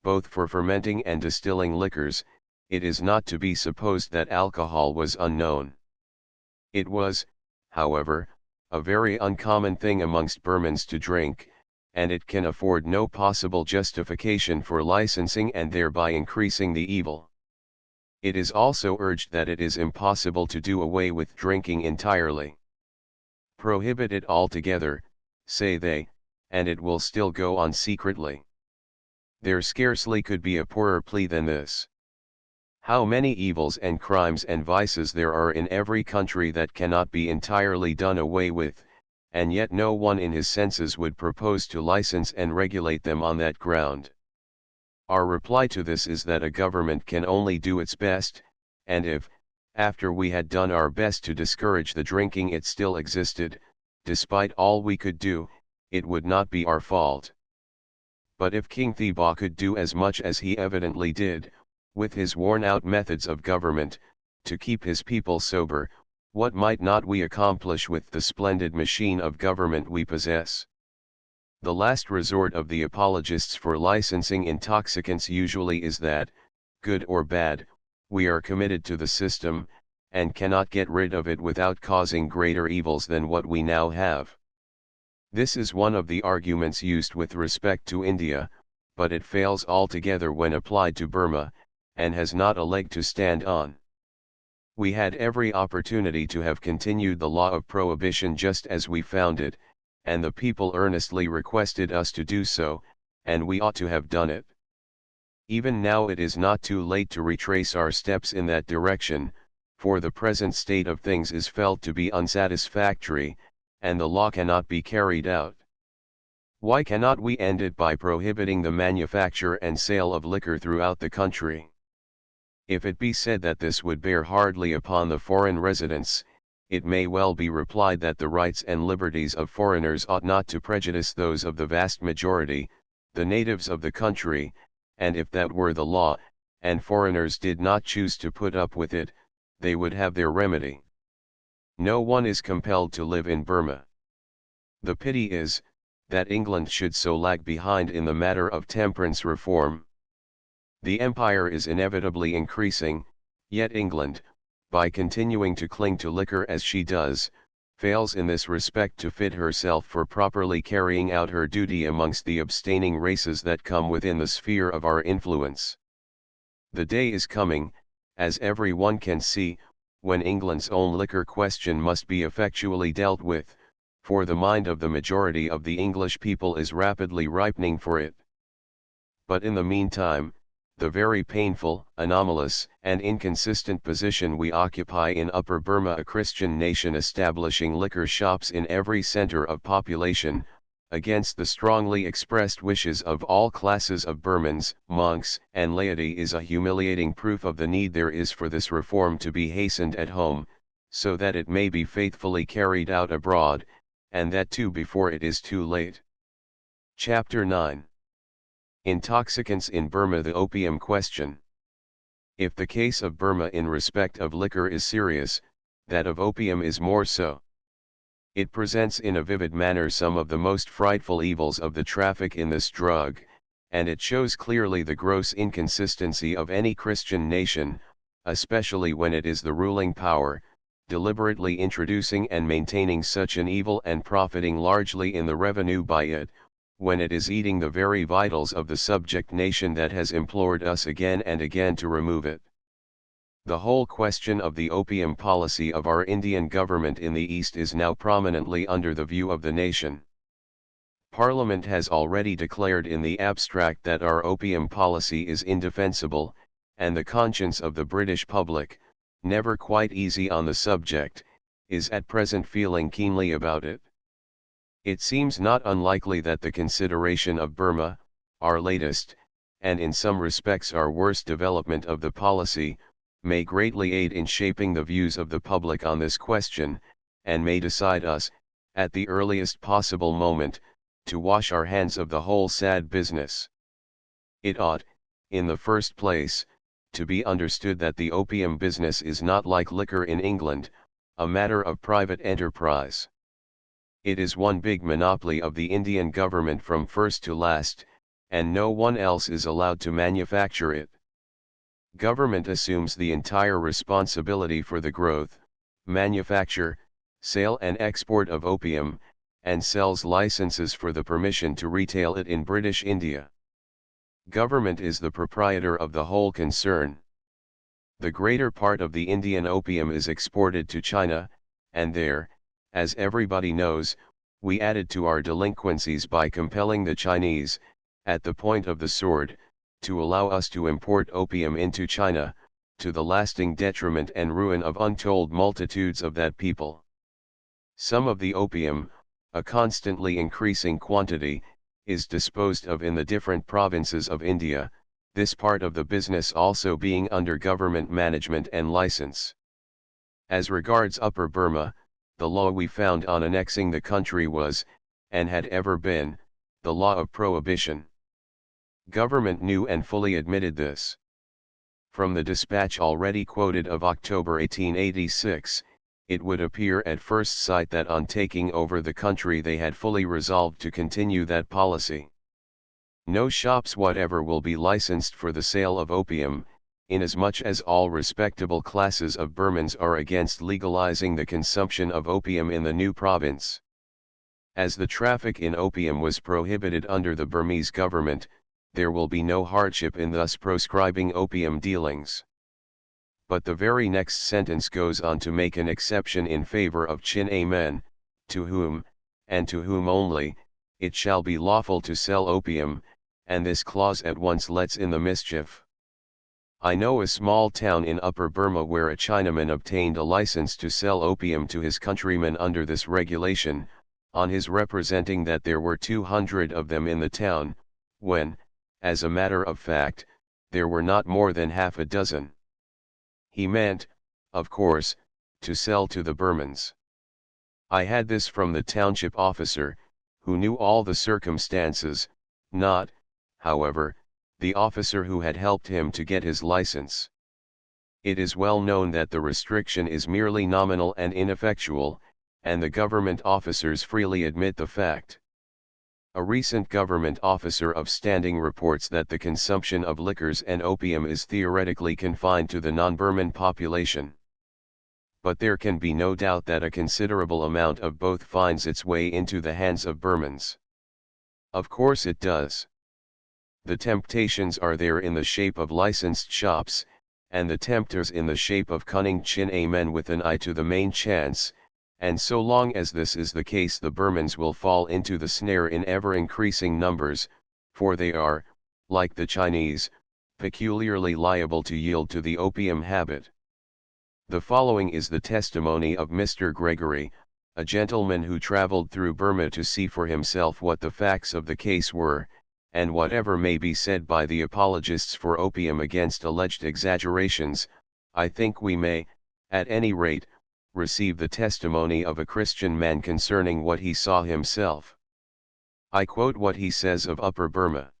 both for fermenting and distilling liquors, it is not to be supposed that alcohol was unknown. It was, however, a very uncommon thing amongst Burmans to drink, and it can afford no possible justification for licensing and thereby increasing the evil. It is also urged that it is impossible to do away with drinking entirely. Prohibit it altogether, say they, and it will still go on secretly. There scarcely could be a poorer plea than this. How many evils and crimes and vices there are in every country that cannot be entirely done away with, and yet no one in his senses would propose to license and regulate them on that ground. Our reply to this is that a government can only do its best, and if, after we had done our best to discourage the drinking, it still existed, despite all we could do, it would not be our fault. But if King Thibaw could do as much as he evidently did, with his worn-out methods of government, to keep his people sober, what might not we accomplish with the splendid machine of government we possess? The last resort of the apologists for licensing intoxicants usually is that, good or bad, we are committed to the system, and cannot get rid of it without causing greater evils than what we now have. This is one of the arguments used with respect to India, but it fails altogether when applied to Burma, and has not a leg to stand on. We had every opportunity to have continued the law of prohibition just as we found it, and the people earnestly requested us to do so, and we ought to have done it. Even now it is not too late to retrace our steps in that direction, for the present state of things is felt to be unsatisfactory, and the law cannot be carried out. Why cannot we end it by prohibiting the manufacture and sale of liquor throughout the country? If it be said that this would bear hardly upon the foreign residents, it may well be replied that the rights and liberties of foreigners ought not to prejudice those of the vast majority, the natives of the country, and if that were the law, and foreigners did not choose to put up with it, they would have their remedy. No one is compelled to live in Burma. The pity is, that England should so lag behind in the matter of temperance reform. The empire is inevitably increasing, yet England, by continuing to cling to liquor as she does, fails in this respect to fit herself for properly carrying out her duty amongst the abstaining races that come within the sphere of our influence. The day is coming, as every one can see, when England's own liquor question must be effectually dealt with, for the mind of the majority of the English people is rapidly ripening for it. But in the meantime, the very painful, anomalous, and inconsistent position we occupy in Upper Burma, a Christian nation establishing liquor shops in every center of population, against the strongly expressed wishes of all classes of Burmans, monks, and laity, is a humiliating proof of the need there is for this reform to be hastened at home, so that it may be faithfully carried out abroad, and that too before it is too late. Chapter 9. Intoxicants in Burma, the opium question. If the case of Burma in respect of liquor is serious, that of opium is more so. It presents in a vivid manner some of the most frightful evils of the traffic in this drug, and it shows clearly the gross inconsistency of any Christian nation, especially when it is the ruling power, deliberately introducing and maintaining such an evil and profiting largely in the revenue by it, when it is eating the very vitals of the subject nation that has implored us again and again to remove it. The whole question of the opium policy of our Indian government in the East is now prominently under the view of the nation. Parliament has already declared in the abstract that our opium policy is indefensible, and the conscience of the British public, never quite easy on the subject, is at present feeling keenly about it. It seems not unlikely that the consideration of Burma, our latest, and in some respects our worst development of the policy, may greatly aid in shaping the views of the public on this question, and may decide us, at the earliest possible moment, to wash our hands of the whole sad business. It ought, in the first place, to be understood that the opium business is not like liquor in England, a matter of private enterprise. It is one big monopoly of the Indian government from first to last, and no one else is allowed to manufacture it. Government assumes the entire responsibility for the growth, manufacture, sale and export of opium, and sells licenses for the permission to retail it in British India. Government is the proprietor of the whole concern. The greater part of the Indian opium is exported to China, and there, as everybody knows, we added to our delinquencies by compelling the Chinese, at the point of the sword, to allow us to import opium into China, to the lasting detriment and ruin of untold multitudes of that people. Some of the opium, a constantly increasing quantity, is disposed of in the different provinces of India, this part of the business also being under government management and license. As regards Upper Burma, the law we found on annexing the country was, and had ever been, the law of prohibition. Government knew and fully admitted this. From the dispatch already quoted of October 1886, it would appear at first sight that on taking over the country they had fully resolved to continue that policy. No shops whatever will be licensed for the sale of opium, inasmuch as all respectable classes of Burmans are against legalizing the consumption of opium in the new province. As the traffic in opium was prohibited under the Burmese government, there will be no hardship in thus proscribing opium dealings. But the very next sentence goes on to make an exception in favor of Chin-A men, to whom, and to whom only, it shall be lawful to sell opium, and this clause at once lets in the mischief. I know a small town in Upper Burma where a Chinaman obtained a license to sell opium to his countrymen under this regulation, on his representing that there were 200 of them in the town, when, as a matter of fact, there were not more than half a dozen. He meant, of course, to sell to the Burmans. I had this from the township officer, who knew all the circumstances, not, however, the officer who had helped him to get his license. It is well known that the restriction is merely nominal and ineffectual, and the government officers freely admit the fact. A recent government officer of standing reports that the consumption of liquors and opium is theoretically confined to the non-Burman population. But there can be no doubt that a considerable amount of both finds its way into the hands of Burmans. Of course it does. The temptations are there in the shape of licensed shops, and the tempters in the shape of cunning Chin-A men with an eye to the main chance, and so long as this is the case the Burmans will fall into the snare in ever-increasing numbers, for they are, like the Chinese, peculiarly liable to yield to the opium habit. The following is the testimony of Mr. Gregory, a gentleman who traveled through Burma to see for himself what the facts of the case were, and whatever may be said by the apologists for opium against alleged exaggerations, I think we may, at any rate, receive the testimony of a Christian man concerning what he saw himself. I quote what he says of Upper Burma.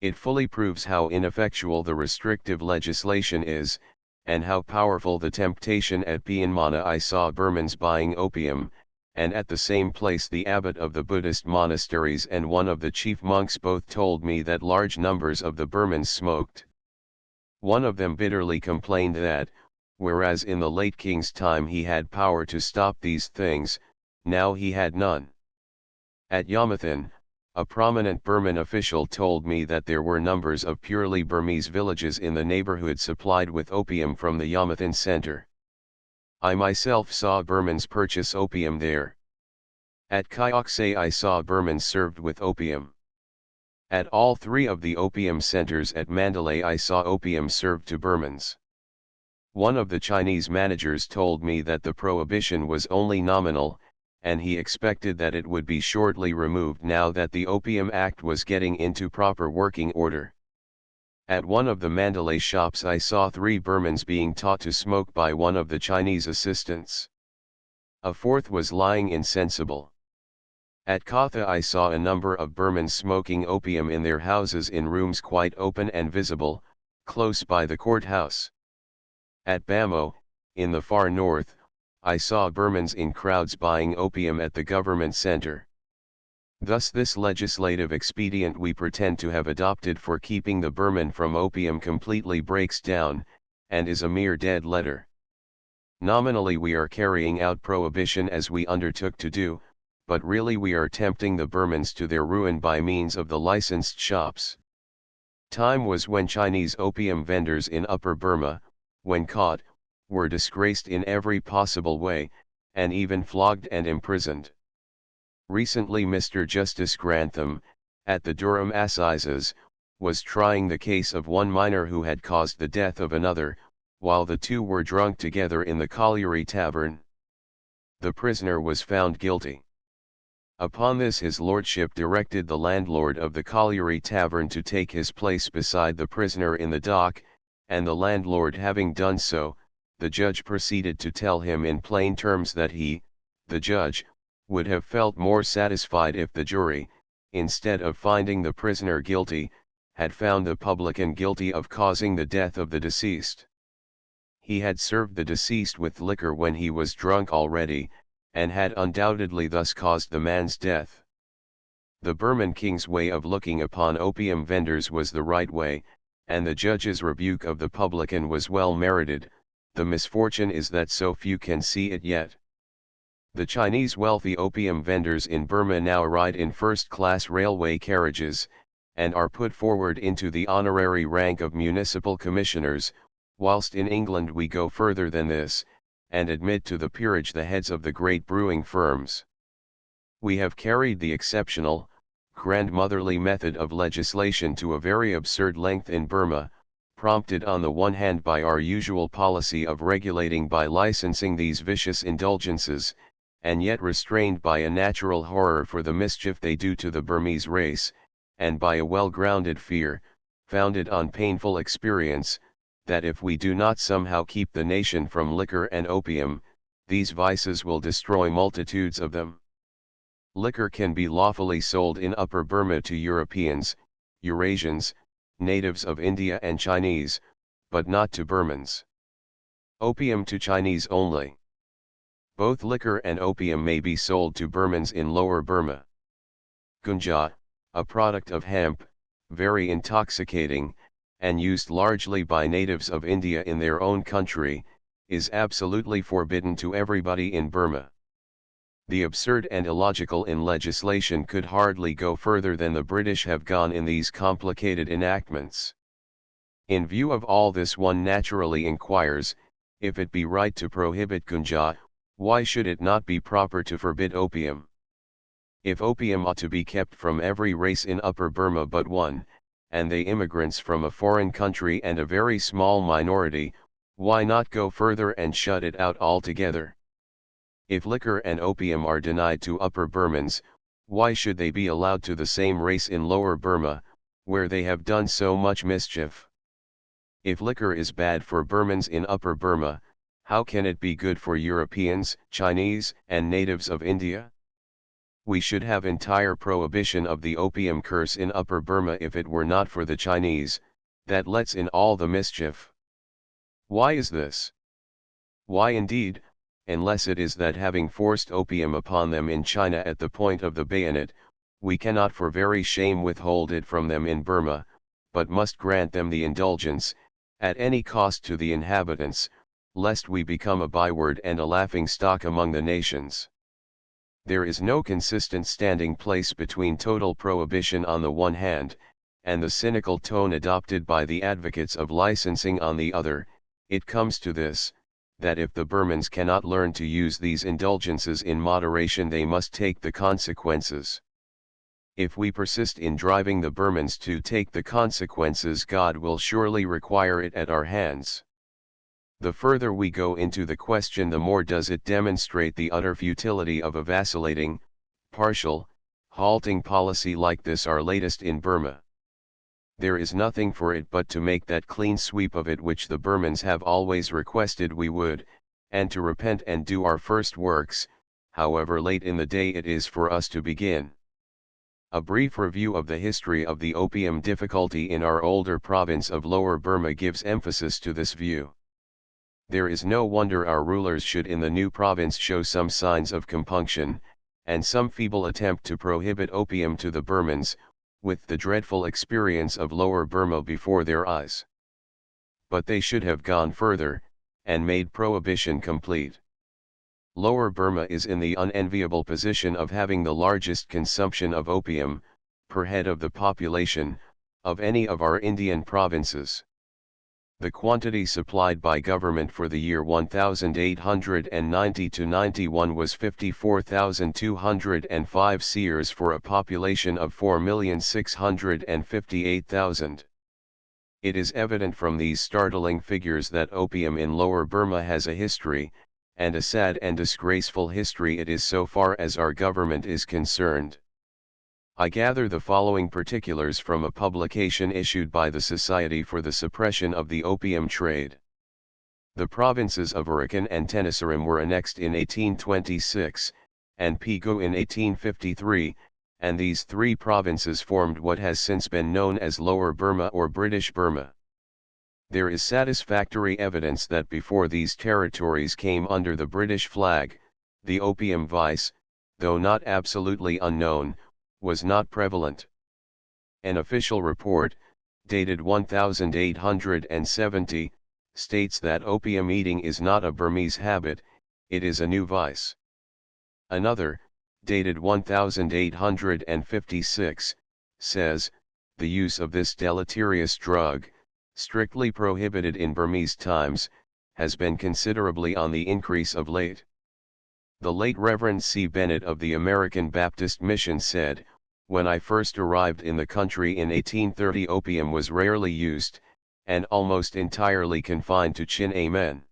It fully proves how ineffectual the restrictive legislation is, and how powerful the temptation at Pyonmana. I saw Burmans buying opium, and at the same place the abbot of the Buddhist monasteries and one of the chief monks both told me that large numbers of the Burmans smoked. One of them bitterly complained that, whereas in the late king's time he had power to stop these things, now he had none. At Yamathan, a prominent Burman official told me that there were numbers of purely Burmese villages in the neighborhood supplied with opium from the Yamathan center. I myself saw Burmans purchase opium there. At Kyaukse I saw Burmans served with opium. At all three of the opium centers at Mandalay I saw opium served to Burmans. One of the Chinese managers told me that the prohibition was only nominal, and he expected that it would be shortly removed now that the Opium Act was getting into proper working order. At one of the Mandalay shops I saw 3 Burmans being taught to smoke by one of the Chinese assistants. A fourth was lying insensible. At Katha I saw a number of Burmans smoking opium in their houses in rooms quite open and visible, close by the courthouse. At Bamo, in the far north, I saw Burmans in crowds buying opium at the government center. Thus this legislative expedient we pretend to have adopted for keeping the Burman from opium completely breaks down, and is a mere dead letter. Nominally we are carrying out prohibition as we undertook to do, but really we are tempting the Burmans to their ruin by means of the licensed shops. Time was when Chinese opium vendors in Upper Burma, when caught, were disgraced in every possible way, and even flogged and imprisoned. Recently Mr. Justice Grantham, at the Durham Assizes, was trying the case of one miner who had caused the death of another, while the two were drunk together in the colliery tavern. The prisoner was found guilty. Upon this his lordship directed the landlord of the colliery tavern to take his place beside the prisoner in the dock, and the landlord having done so, the judge proceeded to tell him in plain terms that he, the judge, would have felt more satisfied if the jury, instead of finding the prisoner guilty, had found the publican guilty of causing the death of the deceased. He had served the deceased with liquor when he was drunk already, and had undoubtedly thus caused the man's death. The Burman king's way of looking upon opium vendors was the right way, and the judge's rebuke of the publican was well merited. The misfortune is that so few can see it yet. The Chinese wealthy opium vendors in Burma now ride in first-class railway carriages, and are put forward into the honorary rank of municipal commissioners, whilst in England we go further than this, and admit to the peerage the heads of the great brewing firms. We have carried the exceptional, grandmotherly method of legislation to a very absurd length in Burma, prompted on the one hand by our usual policy of regulating by licensing these vicious indulgences, and yet restrained by a natural horror for the mischief they do to the Burmese race, and by a well-grounded fear, founded on painful experience, that if we do not somehow keep the nation from liquor and opium, these vices will destroy multitudes of them. Liquor can be lawfully sold in Upper Burma to Europeans, Eurasians, natives of India and Chinese, but not to Burmans. Opium to Chinese only. Both liquor and opium may be sold to Burmans in Lower Burma. Gunja, a product of hemp, very intoxicating, and used largely by natives of India in their own country, is absolutely forbidden to everybody in Burma. The absurd and illogical in legislation could hardly go further than the British have gone in these complicated enactments. In view of all this one naturally inquires, if it be right to prohibit gunja, Why should it not be proper to forbid opium? If opium ought to be kept from every race in Upper Burma but one, and they immigrants from a foreign country and a very small minority, why not go further and shut it out altogether? If liquor and opium are denied to Upper Burmans, why should they be allowed to the same race in Lower Burma, where they have done so much mischief? If liquor is bad for Burmans in Upper Burma, how can it be good for Europeans, Chinese, and natives of India? We should have entire prohibition of the opium curse in Upper Burma if it were not for the Chinese, that lets in all the mischief. Why is this? Why indeed, unless it is that having forced opium upon them in China at the point of the bayonet, we cannot for very shame withhold it from them in Burma, but must grant them the indulgence, at any cost to the inhabitants, lest we become a byword and a laughing stock among the nations. There is no consistent standing place between total prohibition on the one hand, and the cynical tone adopted by the advocates of licensing on the other. It comes to this, that if the Burmans cannot learn to use these indulgences in moderation, they must take the consequences. If we persist in driving the Burmans to take the consequences, God will surely require it at our hands. The further we go into the question, the more does it demonstrate the utter futility of a vacillating, partial, halting policy like this, our latest in Burma. There is nothing for it but to make that clean sweep of it which the Burmans have always requested we would, and to repent and do our first works, however late in the day it is for us to begin. A brief review of the history of the opium difficulty in our older province of Lower Burma gives emphasis to this view. There is no wonder our rulers should in the new province show some signs of compunction, and some feeble attempt to prohibit opium to the Burmans, with the dreadful experience of Lower Burma before their eyes. But they should have gone further, and made prohibition complete. Lower Burma is in the unenviable position of having the largest consumption of opium, per head of the population, of any of our Indian provinces. The quantity supplied by government for the year 1890-91 was 54,205 seers for a population of 4,658,000. It is evident from these startling figures that opium in Lower Burma has a history, and a sad and disgraceful history it is so far as our government is concerned. I gather the following particulars from a publication issued by the Society for the Suppression of the Opium Trade. The provinces of Arakan and Tenasserim were annexed in 1826, and Pegu in 1853, and these three provinces formed what has since been known as Lower Burma or British Burma. There is satisfactory evidence that before these territories came under the British flag, the opium vice, though not absolutely unknown, was not prevalent. An official report, dated 1870, states that opium eating is not a Burmese habit, it is a new vice. Another, dated 1856, says, the use of this deleterious drug, strictly prohibited in Burmese times, has been considerably on the increase of late. The late Reverend C. Bennett of the American Baptist Mission said, when I first arrived in the country in 1830 opium was rarely used, and almost entirely confined to Chin-A men.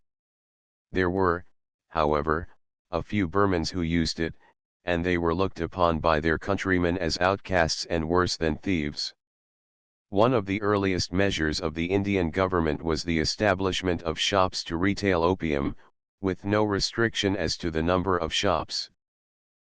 There were, however, a few Burmans who used it, and they were looked upon by their countrymen as outcasts and worse than thieves. One of the earliest measures of the Indian government was the establishment of shops to retail opium, with no restriction as to the number of shops.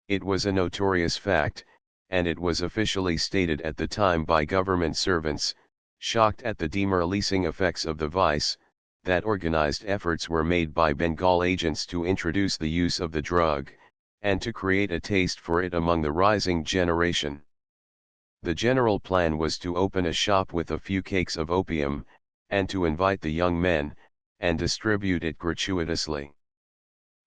It was a notorious fact, and it was officially stated at the time by government servants, shocked at the demoralizing effects of the vice, that organized efforts were made by Bengal agents to introduce the use of the drug, and to create a taste for it among the rising generation. The general plan was to open a shop with a few cakes of opium, and to invite the young men, and distribute it gratuitously.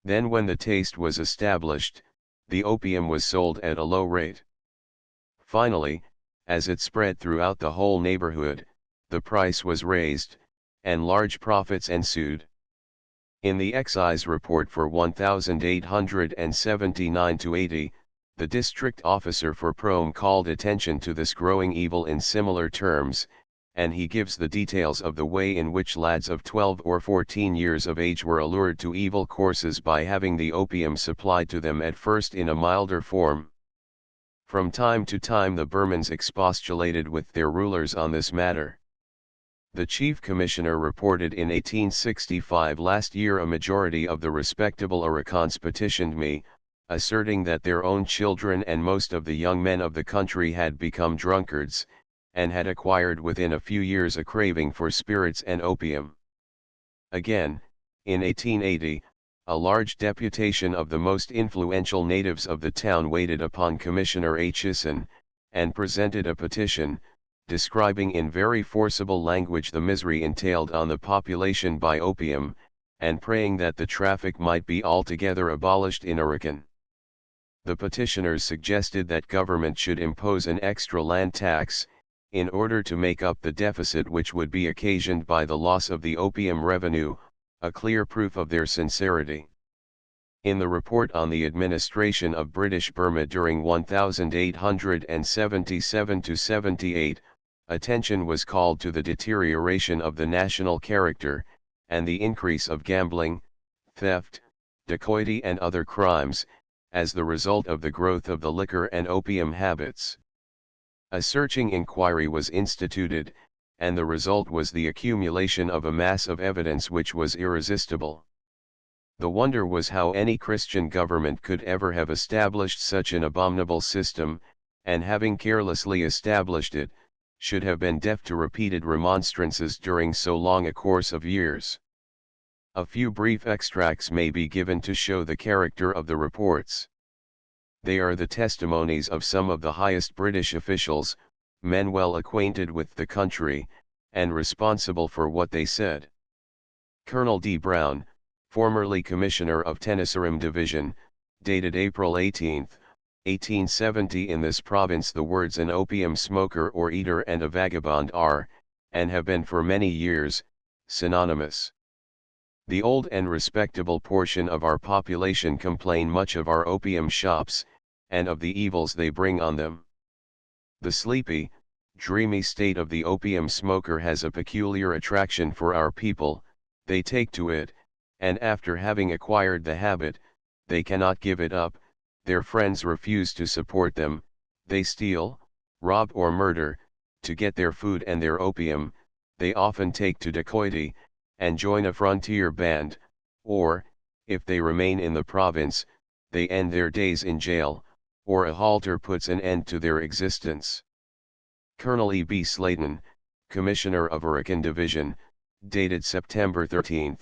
Then when the taste was established, the opium was sold at a low rate. Finally, as it spread throughout the whole neighborhood, the price was raised, and large profits ensued. In the excise report for 1879-80, the district officer for Prome called attention to this growing evil in similar terms, and he gives the details of the way in which lads of 12 or 14 years of age were allured to evil courses by having the opium supplied to them at first in a milder form. From time to time the Burmans expostulated with their rulers on this matter. The Chief Commissioner reported in 1865 last year a majority of the respectable Arakans petitioned me, asserting that their own children and most of the young men of the country had become drunkards, and had acquired within a few years a craving for spirits and opium. Again, in 1880, a large deputation of the most influential natives of the town waited upon Commissioner Atchison, and presented a petition, describing in very forcible language the misery entailed on the population by opium, and praying that the traffic might be altogether abolished in Arakan. The petitioners suggested that government should impose an extra land tax, in order to make up the deficit which would be occasioned by the loss of the opium revenue, a clear proof of their sincerity. In the report on the administration of British Burma during 1877-78, attention was called to the deterioration of the national character, and the increase of gambling, theft, dacoity and other crimes, as the result of the growth of the liquor and opium habits. A searching inquiry was instituted, and the result was the accumulation of a mass of evidence which was irresistible. The wonder was how any Christian government could ever have established such an abominable system, and having carelessly established it, should have been deaf to repeated remonstrances during so long a course of years. A few brief extracts may be given to show the character of the reports. They are the testimonies of some of the highest British officials, men well acquainted with the country, and responsible for what they said. Colonel D. Brown, formerly Commissioner of Tenasserim Division, dated April 18, 1870. In this province the words an opium smoker or eater and a vagabond are, and have been for many years, synonymous. The old and respectable portion of our population complain much of our opium shops, and of the evils they bring on them. The sleepy, dreamy state of the opium smoker has a peculiar attraction for our people. They take to it, and after having acquired the habit, they cannot give it up. Their friends refuse to support them, they steal, rob or murder, to get their food and their opium. They often take to dacoity, and join a frontier band, or, if they remain in the province, they end their days in jail, or a halter puts an end to their existence. Colonel E. B. Slayton, Commissioner of Arakan Division, dated September 13,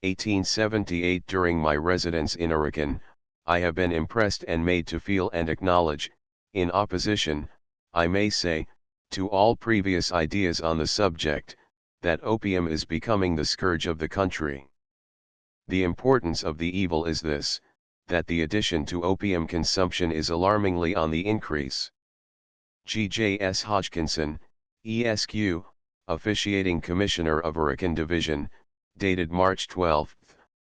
1878. During my residence in Arakan, I have been impressed and made to feel and acknowledge, in opposition, I may say, to all previous ideas on the subject, that opium is becoming the scourge of the country. The importance of the evil is this, that the addition to opium consumption is alarmingly on the increase. G. J. S. Hodgkinson, Esq., officiating Commissioner of Arakan Division, dated March 12,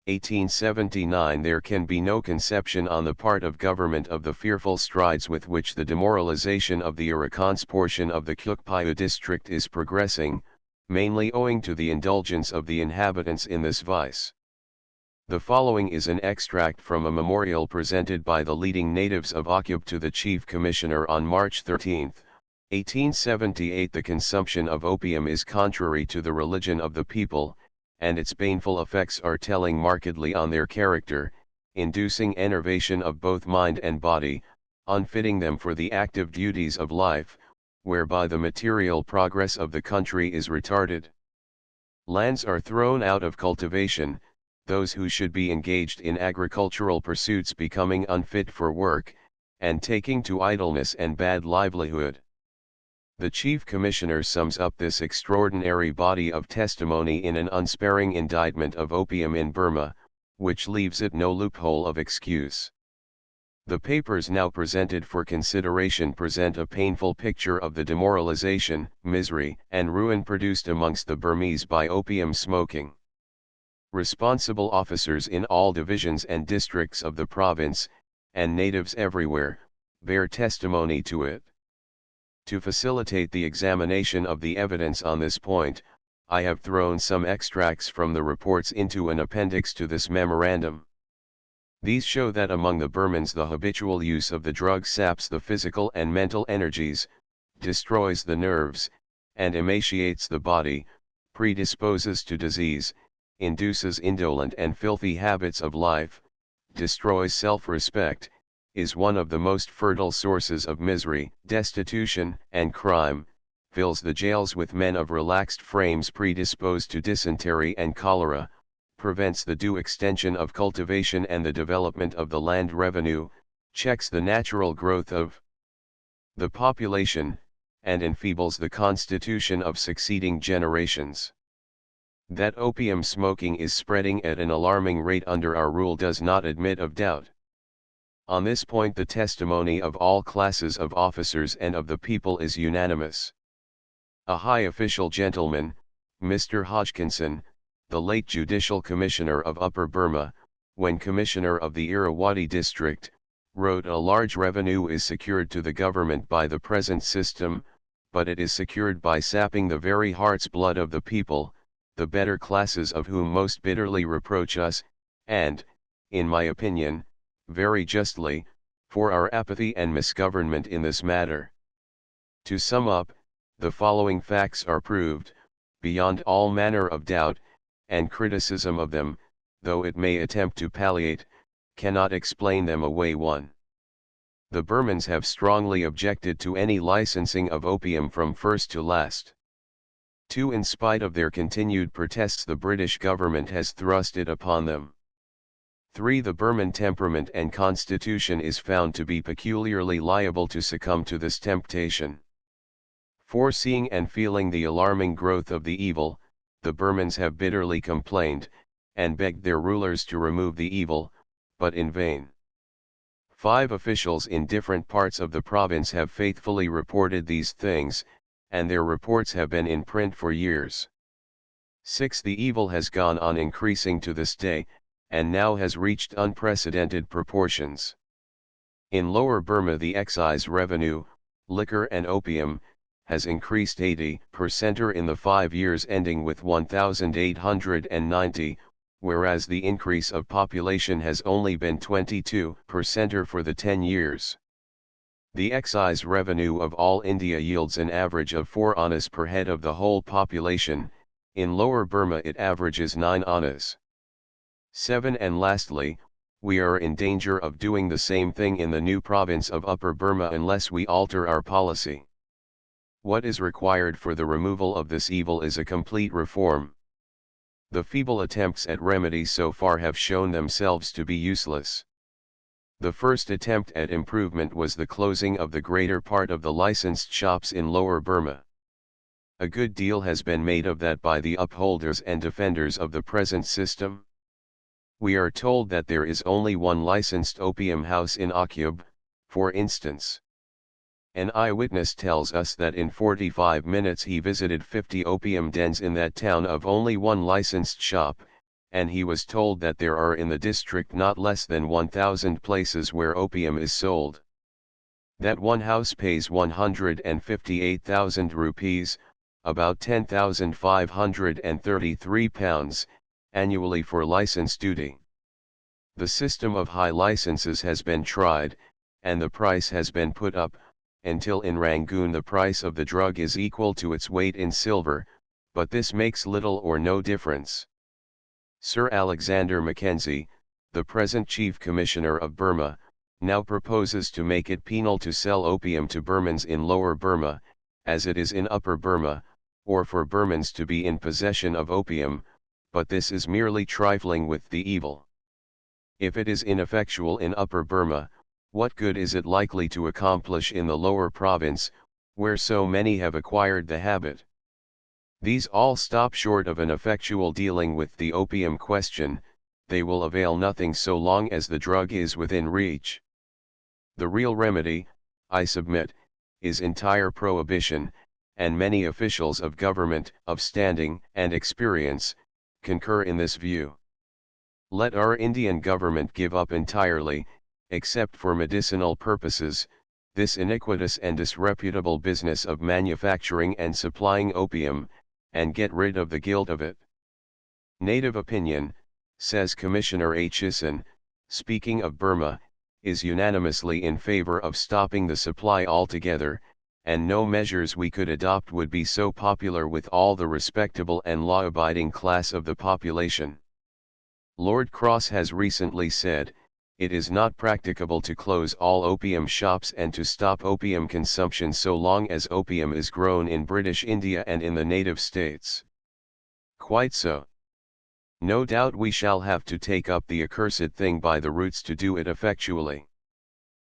1879. There can be no conception on the part of government of the fearful strides with which the demoralization of the Arakans portion of the Kyukpaya district is progressing, mainly owing to the indulgence of the inhabitants in this vice. The following is an extract from a memorial presented by the leading natives of Akub to the Chief Commissioner on March 13, 1878. The consumption of opium is contrary to the religion of the people, and its baneful effects are telling markedly on their character, inducing enervation of both mind and body, unfitting them for the active duties of life, whereby the material progress of the country is retarded. Lands are thrown out of cultivation, those who should be engaged in agricultural pursuits becoming unfit for work, and taking to idleness and bad livelihood. The Chief Commissioner sums up this extraordinary body of testimony in an unsparing indictment of opium in Burma, which leaves it no loophole of excuse. The papers now presented for consideration present a painful picture of the demoralization, misery, and ruin produced amongst the Burmese by opium smoking. Responsible officers in all divisions and districts of the province, and natives everywhere, bear testimony to it. To facilitate the examination of the evidence on this point, I have thrown some extracts from the reports into an appendix to this memorandum. These show that among the Burmans the habitual use of the drug saps the physical and mental energies, destroys the nerves, and emaciates the body, predisposes to disease, induces indolent and filthy habits of life, destroys self-respect, is one of the most fertile sources of misery, destitution, and crime, fills the jails with men of relaxed frames predisposed to dysentery and cholera, prevents the due extension of cultivation and the development of the land revenue, checks the natural growth of the population, and enfeebles the constitution of succeeding generations. That opium smoking is spreading at an alarming rate under our rule does not admit of doubt. On this point the testimony of all classes of officers and of the people is unanimous. A high official gentleman, Mr. Hodgkinson, the late Judicial Commissioner of Upper Burma, when Commissioner of the Irrawaddy district, wrote a large revenue is secured to the government by the present system, but it is secured by sapping the very heart's blood of the people, the better classes of whom most bitterly reproach us, and, in my opinion, very justly, for our apathy and misgovernment in this matter. To sum up, the following facts are proved, beyond all manner of doubt, and criticism of them, though it may attempt to palliate, cannot explain them away. 1. The Burmans have strongly objected to any licensing of opium from first to last. 2. In spite of their continued protests the British government has thrust it upon them. 3. The Burman temperament and constitution is found to be peculiarly liable to succumb to this temptation. 4. Seeing and feeling the alarming growth of the evil, the Burmans have bitterly complained, and begged their rulers to remove the evil, but in vain. 5. Officials in different parts of the province have faithfully reported these things, and their reports have been in print for years. 6. The evil has gone on increasing to this day, and now has reached unprecedented proportions. In Lower Burma the excise revenue, liquor and opium, has increased 80% in the 5 years ending with 1890, whereas the increase of population has only been 22% for the 10 years. The excise revenue of all India yields an average of 4 annas per head of the whole population, in Lower Burma it averages 9 annas. 7. And lastly, we are in danger of doing the same thing in the new province of Upper Burma unless we alter our policy. What is required for the removal of this evil is a complete reform. The feeble attempts at remedy so far have shown themselves to be useless. The first attempt at improvement was the closing of the greater part of the licensed shops in Lower Burma. A good deal has been made of that by the upholders and defenders of the present system. We are told that there is only one licensed opium house in Akyub, for instance. An eyewitness tells us that in 45 minutes he visited 50 opium dens in that town of only one licensed shop, and he was told that there are in the district not less than 1,000 places where opium is sold. That one house pays 158,000 rupees, about £10,533, annually for license duty. The system of high licenses has been tried, and the price has been put up, until in Rangoon the price of the drug is equal to its weight in silver, but this makes little or no difference. Sir Alexander Mackenzie, the present Chief Commissioner of Burma, now proposes to make it penal to sell opium to Burmans in Lower Burma, as it is in Upper Burma, or for Burmans to be in possession of opium, but this is merely trifling with the evil. If it is ineffectual in Upper Burma, what good is it likely to accomplish in the lower province, where so many have acquired the habit? These all stop short of an effectual dealing with the opium question, they will avail nothing so long as the drug is within reach. The real remedy, I submit, is entire prohibition, and many officials of government, of standing and experience, concur in this view. Let our Indian government give up entirely, except for medicinal purposes, this iniquitous and disreputable business of manufacturing and supplying opium, and get rid of the guilt of it. Native opinion, says Commissioner Aitchison, speaking of Burma, is unanimously in favor of stopping the supply altogether, and no measures we could adopt would be so popular with all the respectable and law-abiding class of the population. Lord Cross has recently said, it is not practicable to close all opium shops and to stop opium consumption so long as opium is grown in British India and in the native states. Quite so. No doubt we shall have to take up the accursed thing by the roots to do it effectually.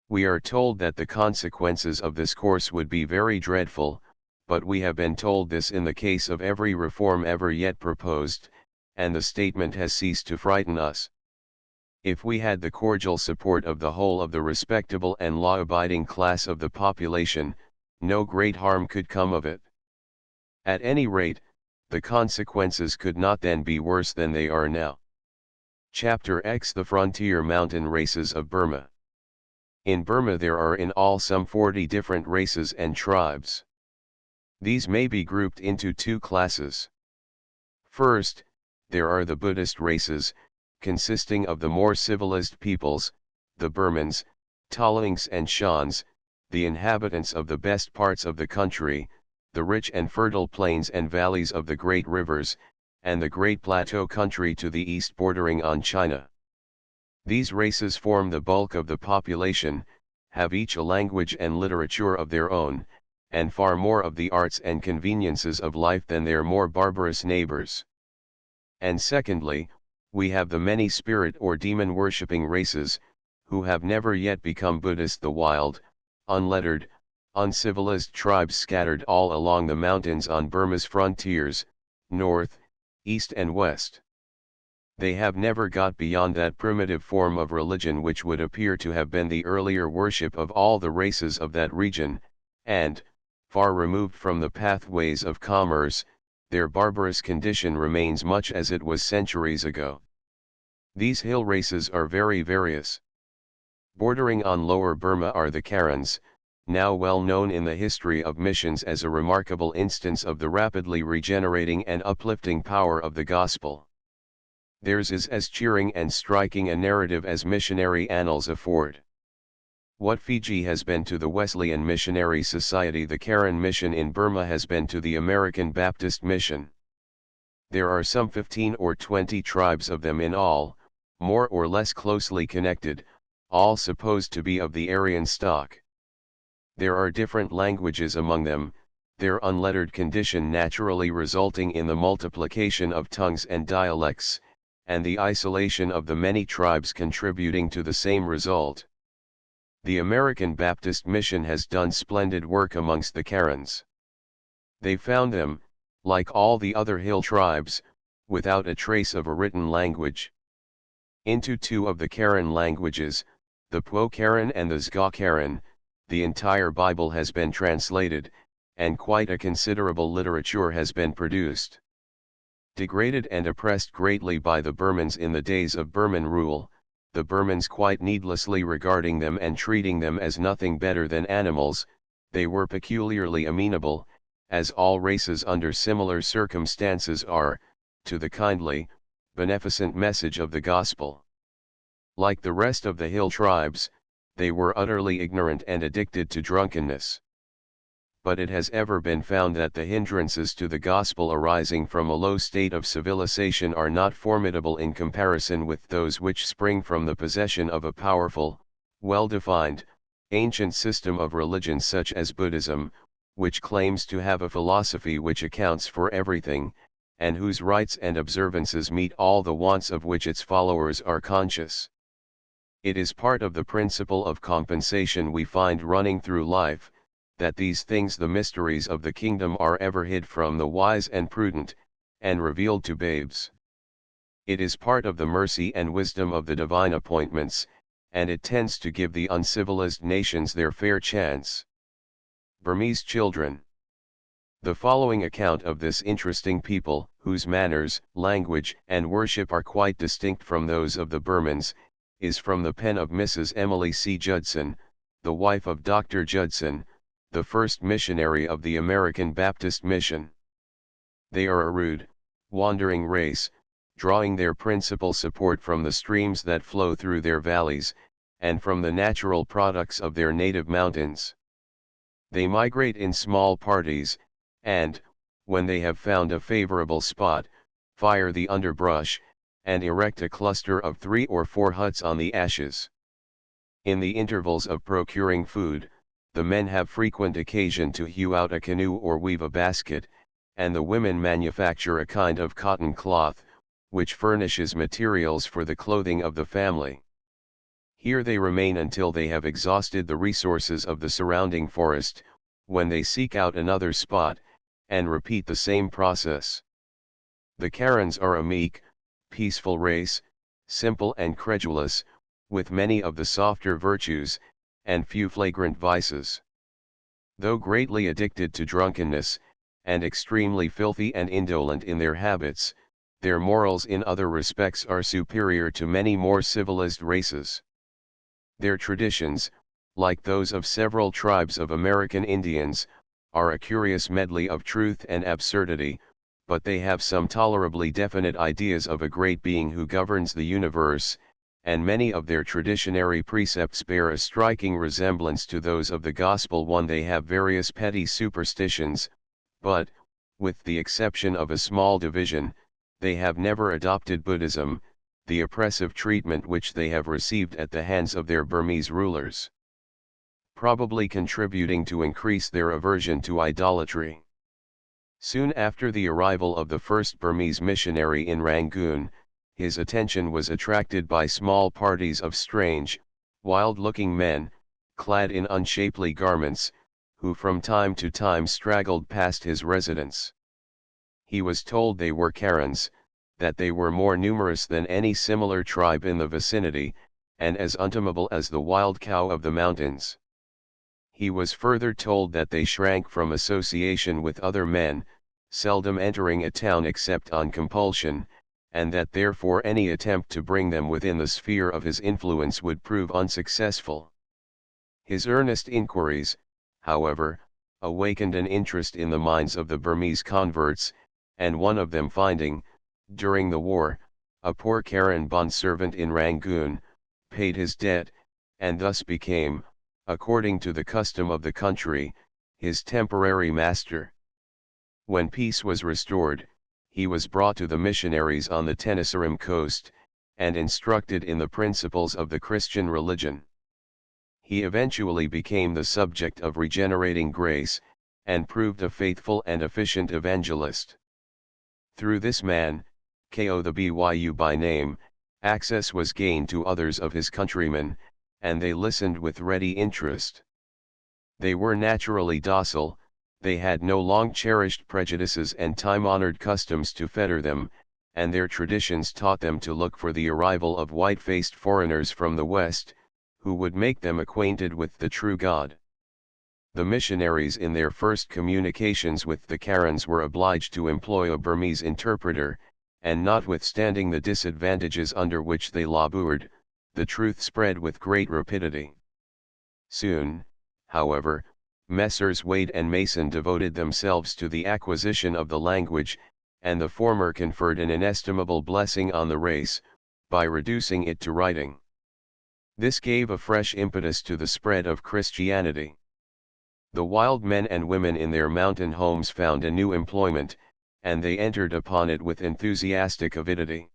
We are told that the consequences of this course would be very dreadful, but we have been told this in the case of every reform ever yet proposed, and the statement has ceased to frighten us. If we had the cordial support of the whole of the respectable and law-abiding class of the population, no great harm could come of it. At any rate, the consequences could not then be worse than they are now. Chapter X: The Frontier Mountain Races of Burma. In Burma there are in all some 40 different races and tribes. These may be grouped into two classes. First, there are the Buddhist races, consisting of the more civilized peoples, the Burmans, Talings and Shans, the inhabitants of the best parts of the country, the rich and fertile plains and valleys of the great rivers, and the great plateau country to the east bordering on China. These races form the bulk of the population, have each a language and literature of their own, and far more of the arts and conveniences of life than their more barbarous neighbors. And secondly, we have the many spirit or demon worshipping races, who have never yet become Buddhist, the wild, unlettered, uncivilized tribes scattered all along the mountains on Burma's frontiers, north, east and west. They have never got beyond that primitive form of religion which would appear to have been the earlier worship of all the races of that region, and, far removed from the pathways of commerce, their barbarous condition remains much as it was centuries ago. These hill races are very various. Bordering on Lower Burma are the Karens, now well known in the history of missions as a remarkable instance of the rapidly regenerating and uplifting power of the gospel. Theirs is as cheering and striking a narrative as missionary annals afford. What Fiji has been to the Wesleyan Missionary Society, the Karen Mission in Burma has been to the American Baptist Mission. There are some 15 or 20 tribes of them in all, more or less closely connected, all supposed to be of the Aryan stock. There are different languages among them, their unlettered condition naturally resulting in the multiplication of tongues and dialects, and the isolation of the many tribes contributing to the same result. The American Baptist Mission has done splendid work amongst the Karens. They found them, like all the other hill tribes, without a trace of a written language. Into two of the Karen languages, the Po Karen and the Zga Karen, the entire Bible has been translated, and quite a considerable literature has been produced. Degraded and oppressed greatly by the Burmans in the days of Burman rule, the Burmans quite needlessly regarding them and treating them as nothing better than animals, they were peculiarly amenable, as all races under similar circumstances are, to the kindly, beneficent message of the gospel. Like the rest of the hill tribes, they were utterly ignorant and addicted to drunkenness. But it has ever been found that the hindrances to the gospel arising from a low state of civilization are not formidable in comparison with those which spring from the possession of a powerful, well-defined, ancient system of religion such as Buddhism, which claims to have a philosophy which accounts for everything, and whose rites and observances meet all the wants of which its followers are conscious. It is part of the principle of compensation we find running through life, that these things, the mysteries of the kingdom, are ever hid from the wise and prudent, and revealed to babes. It is part of the mercy and wisdom of the divine appointments, and it tends to give the uncivilized nations their fair chance. Burmese children. The following account of this interesting people, whose manners, language, and worship are quite distinct from those of the Burmans, is from the pen of Mrs. Emily C. Judson, the wife of Dr. Judson, the first missionary of the American Baptist Mission. They are a rude, wandering race, drawing their principal support from the streams that flow through their valleys, and from the natural products of their native mountains. They migrate in small parties, and, when they have found a favorable spot, fire the underbrush, and erect a cluster of 3 or 4 huts on the ashes. In the intervals of procuring food, the men have frequent occasion to hew out a canoe or weave a basket, and the women manufacture a kind of cotton cloth, which furnishes materials for the clothing of the family. Here they remain until they have exhausted the resources of the surrounding forest, when they seek out another spot, and repeat the same process. The Karens are a meek, peaceful race, simple and credulous, with many of the softer virtues, and few flagrant vices. Though greatly addicted to drunkenness, and extremely filthy and indolent in their habits, their morals in other respects are superior to many more civilized races. Their traditions, like those of several tribes of American Indians, are a curious medley of truth and absurdity, but they have some tolerably definite ideas of a great being who governs the universe, and many of their traditionary precepts bear a striking resemblance to those of the Gospel. They have various petty superstitions, but, with the exception of a small division, they have never adopted Buddhism, the oppressive treatment which they have received at the hands of their Burmese rulers, probably contributing to increase their aversion to idolatry. Soon after the arrival of the first Burmese missionary in Rangoon, his attention was attracted by small parties of strange, wild-looking men, clad in unshapely garments, who from time to time straggled past his residence. He was told they were Karens, that they were more numerous than any similar tribe in the vicinity, and as untamable as the wild cow of the mountains. He was further told that they shrank from association with other men, seldom entering a town except on compulsion, and that therefore any attempt to bring them within the sphere of his influence would prove unsuccessful. His earnest inquiries, however, awakened an interest in the minds of the Burmese converts, and one of them finding, during the war, a poor Karen bondservant in Rangoon, paid his debt, and thus became, according to the custom of the country, his temporary master. When peace was restored, he was brought to the missionaries on the Tenasserim coast, and instructed in the principles of the Christian religion. He eventually became the subject of regenerating grace, and proved a faithful and efficient evangelist. Through this man, Ko the Byu by name, access was gained to others of his countrymen, and they listened with ready interest. They were naturally docile, they had no long-cherished prejudices and time-honored customs to fetter them, and their traditions taught them to look for the arrival of white-faced foreigners from the West, who would make them acquainted with the true God. The missionaries in their first communications with the Karens were obliged to employ a Burmese interpreter, and notwithstanding the disadvantages under which they labored, the truth spread with great rapidity. Soon, however, Messrs. Wade and Mason devoted themselves to the acquisition of the language, and the former conferred an inestimable blessing on the race, by reducing it to writing. This gave a fresh impetus to the spread of Christianity. The wild men and women in their mountain homes found a new employment, and they entered upon it with enthusiastic avidity.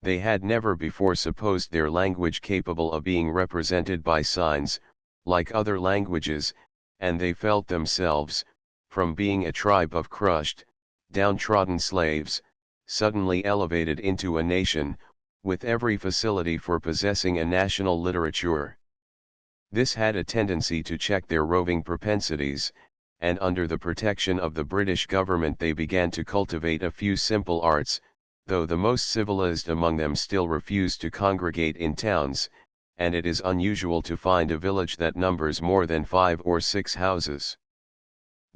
They had never before supposed their language capable of being represented by signs, like other languages, and they felt themselves, from being a tribe of crushed, downtrodden slaves, suddenly elevated into a nation, with every facility for possessing a national literature. This had a tendency to check their roving propensities, and under the protection of the British government they began to cultivate a few simple arts, though the most civilized among them still refused to congregate in towns, and it is unusual to find a village that numbers more than 5 or 6 houses.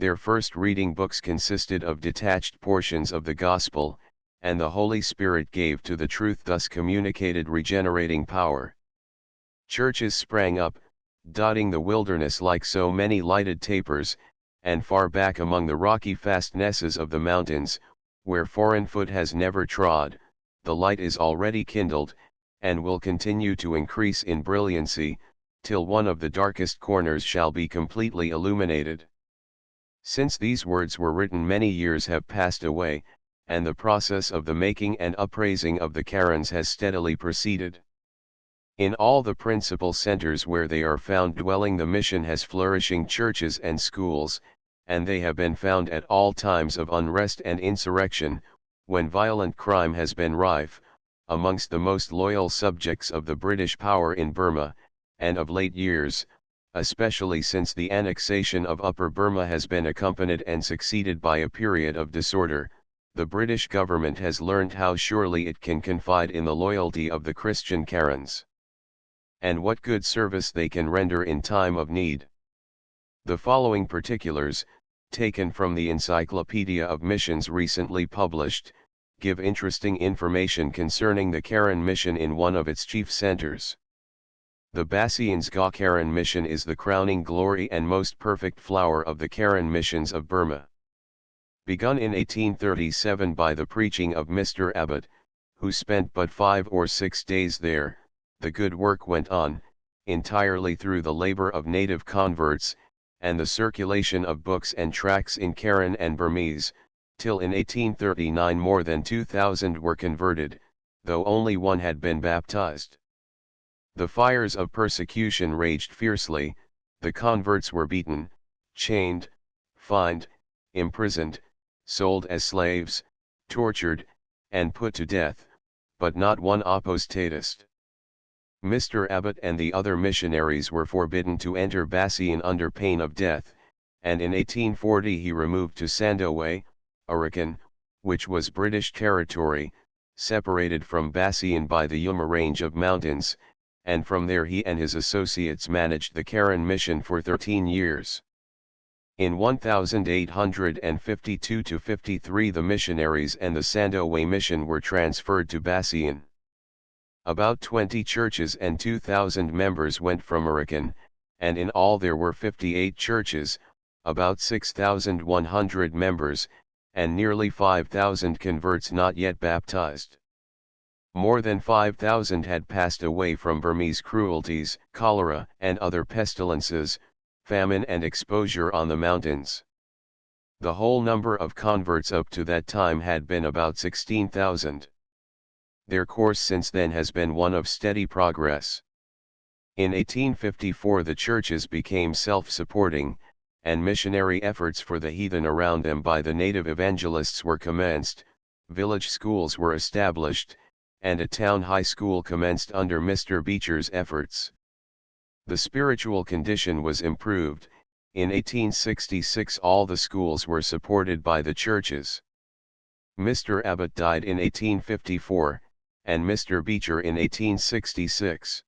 Their first reading books consisted of detached portions of the Gospel, and the Holy Spirit gave to the truth thus communicated regenerating power. Churches sprang up, dotting the wilderness like so many lighted tapers, and far back among the rocky fastnesses of the mountains, where foreign foot has never trod, the light is already kindled, and will continue to increase in brilliancy, till one of the darkest corners shall be completely illuminated. Since these words were written many years have passed away, and the process of the making and upraising of the Karens has steadily proceeded. In all the principal centers where they are found dwelling the mission has flourishing churches and schools, and they have been found at all times of unrest and insurrection, when violent crime has been rife, amongst the most loyal subjects of the British power in Burma, and of late years, especially since the annexation of Upper Burma has been accompanied and succeeded by a period of disorder, the British government has learned how surely it can confide in the loyalty of the Christian Karens, and what good service they can render in time of need. The following particulars, taken from the Encyclopedia of Missions recently published, give interesting information concerning the Karen mission in one of its chief centers. The Basiansga Karen mission is the crowning glory and most perfect flower of the Karen missions of Burma. Begun in 1837 by the preaching of Mr. Abbott, who spent but 5 or 6 days there, the good work went on, entirely through the labor of native converts, and the circulation of books and tracts in Karen and Burmese, till in 1839 more than 2,000 were converted, though only one had been baptized. The fires of persecution raged fiercely, the converts were beaten, chained, fined, imprisoned, sold as slaves, tortured, and put to death, but not one apostatist. Mr. Abbott and the other missionaries were forbidden to enter Basian under pain of death, and in 1840 he removed to Sandowe, Arakan, which was British territory, separated from Basian by the Yuma range of mountains, and from there he and his associates managed the Karen mission for 13 years. In 1852–53 the missionaries and the Sandowe mission were transferred to Basian. About 20 churches and 2,000 members went from Arakan, and in all there were 58 churches, about 6,100 members, and nearly 5,000 converts not yet baptized. More than 5,000 had passed away from Burmese cruelties, cholera and other pestilences, famine and exposure on the mountains. The whole number of converts up to that time had been about 16,000. Their course since then has been one of steady progress. In 1854 the churches became self-supporting, and missionary efforts for the heathen around them by the native evangelists were commenced, village schools were established, and a town high school commenced under Mr. Beecher's efforts. The spiritual condition was improved. In 1866 all the schools were supported by the churches. Mr. Abbott died in 1854, and Mr. Beecher in 1866.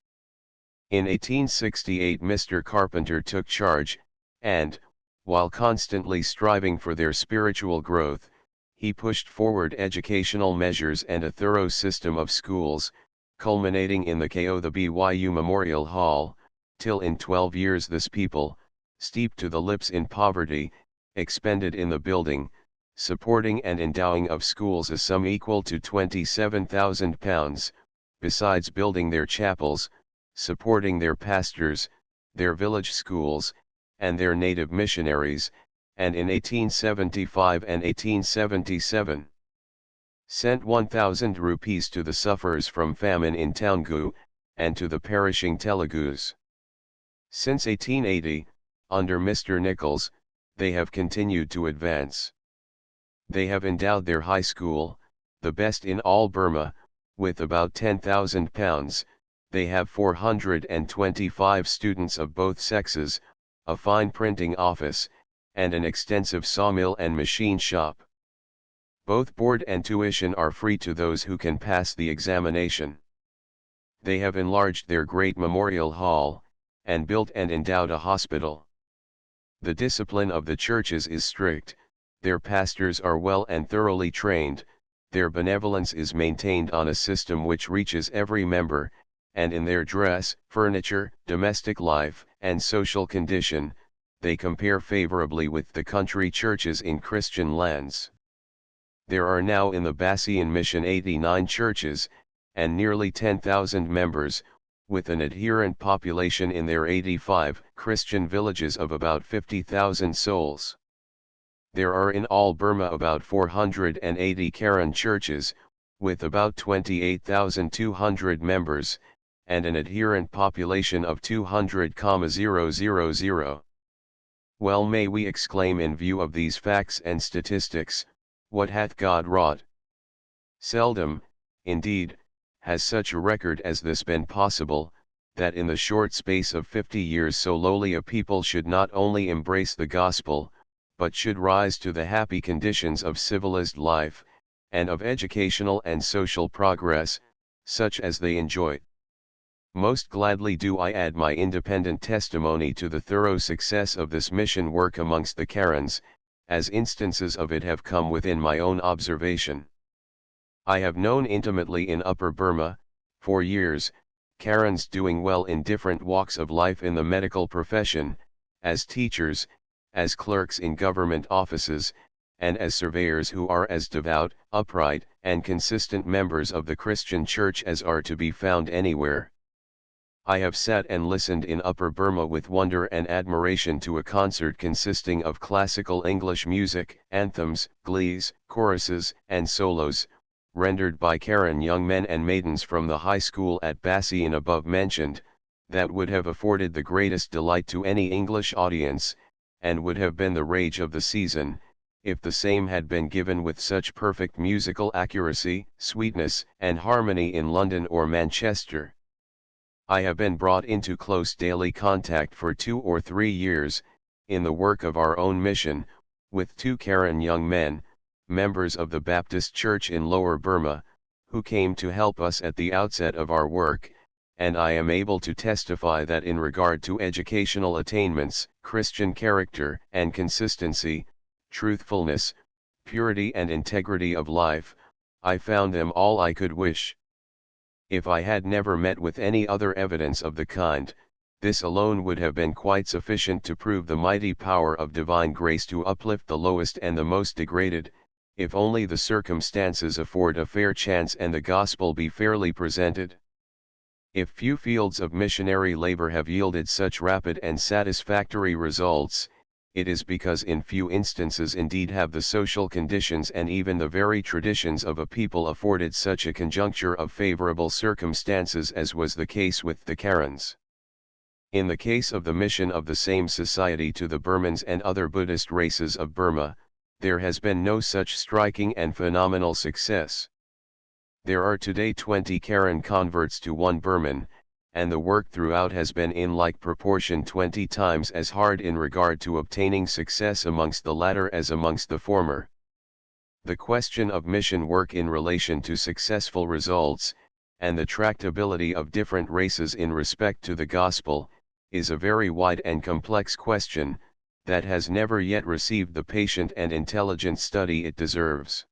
In 1868 Mr. Carpenter took charge, and, while constantly striving for their spiritual growth, he pushed forward educational measures and a thorough system of schools, culminating in the the BYU Memorial Hall, till in 12 years this people, steeped to the lips in poverty, expended in the building, supporting and endowing of schools a sum equal to £27,000, besides building their chapels, supporting their pastors, their village schools, and their native missionaries, and in 1875 and 1877 sent 1,000 rupees to the sufferers from famine in Taungu, and to the perishing Telugus. Since 1880, under Mr. Nichols, they have continued to advance. They have endowed their high school, the best in all Burma, with about £10,000, they have 425 students of both sexes, a fine printing office, and an extensive sawmill and machine shop. Both board and tuition are free to those who can pass the examination. They have enlarged their great memorial hall, and built and endowed a hospital. The discipline of the churches is strict, their pastors are well and thoroughly trained, their benevolence is maintained on a system which reaches every member, and in their dress, furniture, domestic life, and social condition, they compare favorably with the country churches in Christian lands. There are now in the Basian Mission 89 churches, and nearly 10,000 members, with an adherent population in their 85 Christian villages of about 50,000 souls. There are in all Burma about 480 Karen churches, with about 28,200 members, and an adherent population of 200,000. Well may we exclaim in view of these facts and statistics, what hath God wrought? Seldom, indeed, has such a record as this been possible, that in the short space of 50 years so lowly a people should not only embrace the gospel, but should rise to the happy conditions of civilized life, and of educational and social progress, such as they enjoy. Most gladly do I add my independent testimony to the thorough success of this mission work amongst the Karens, as instances of it have come within my own observation. I have known intimately in Upper Burma, for years, Karens doing well in different walks of life in the medical profession, as teachers, as clerks in government offices, and as surveyors who are as devout, upright, and consistent members of the Christian Church as are to be found anywhere. I have sat and listened in Upper Burma with wonder and admiration to a concert consisting of classical English music, anthems, glees, choruses, and solos, rendered by Karen young men and maidens from the high school at Basian above mentioned, that would have afforded the greatest delight to any English audience, and would have been the rage of the season, if the same had been given with such perfect musical accuracy, sweetness, and harmony in London or Manchester. I have been brought into close daily contact for 2 or 3 years, in the work of our own mission, with 2 Karen young men, members of the Baptist Church in Lower Burma, who came to help us at the outset of our work, and I am able to testify that in regard to educational attainments, Christian character and consistency, truthfulness, purity and integrity of life, I found them all I could wish. If I had never met with any other evidence of the kind, this alone would have been quite sufficient to prove the mighty power of divine grace to uplift the lowest and the most degraded, if only the circumstances afford a fair chance and the gospel be fairly presented. If few fields of missionary labor have yielded such rapid and satisfactory results, it is because in few instances indeed have the social conditions and even the very traditions of a people afforded such a conjuncture of favorable circumstances as was the case with the Karens. In the case of the mission of the same society to the Burmans and other Buddhist races of Burma, there has been no such striking and phenomenal success. There are today 20 Karen converts to 1 Burman, and the work throughout has been in like proportion 20 times as hard in regard to obtaining success amongst the latter as amongst the former. The question of mission work in relation to successful results, and the tractability of different races in respect to the gospel, is a very wide and complex question, that has never yet received the patient and intelligent study it deserves.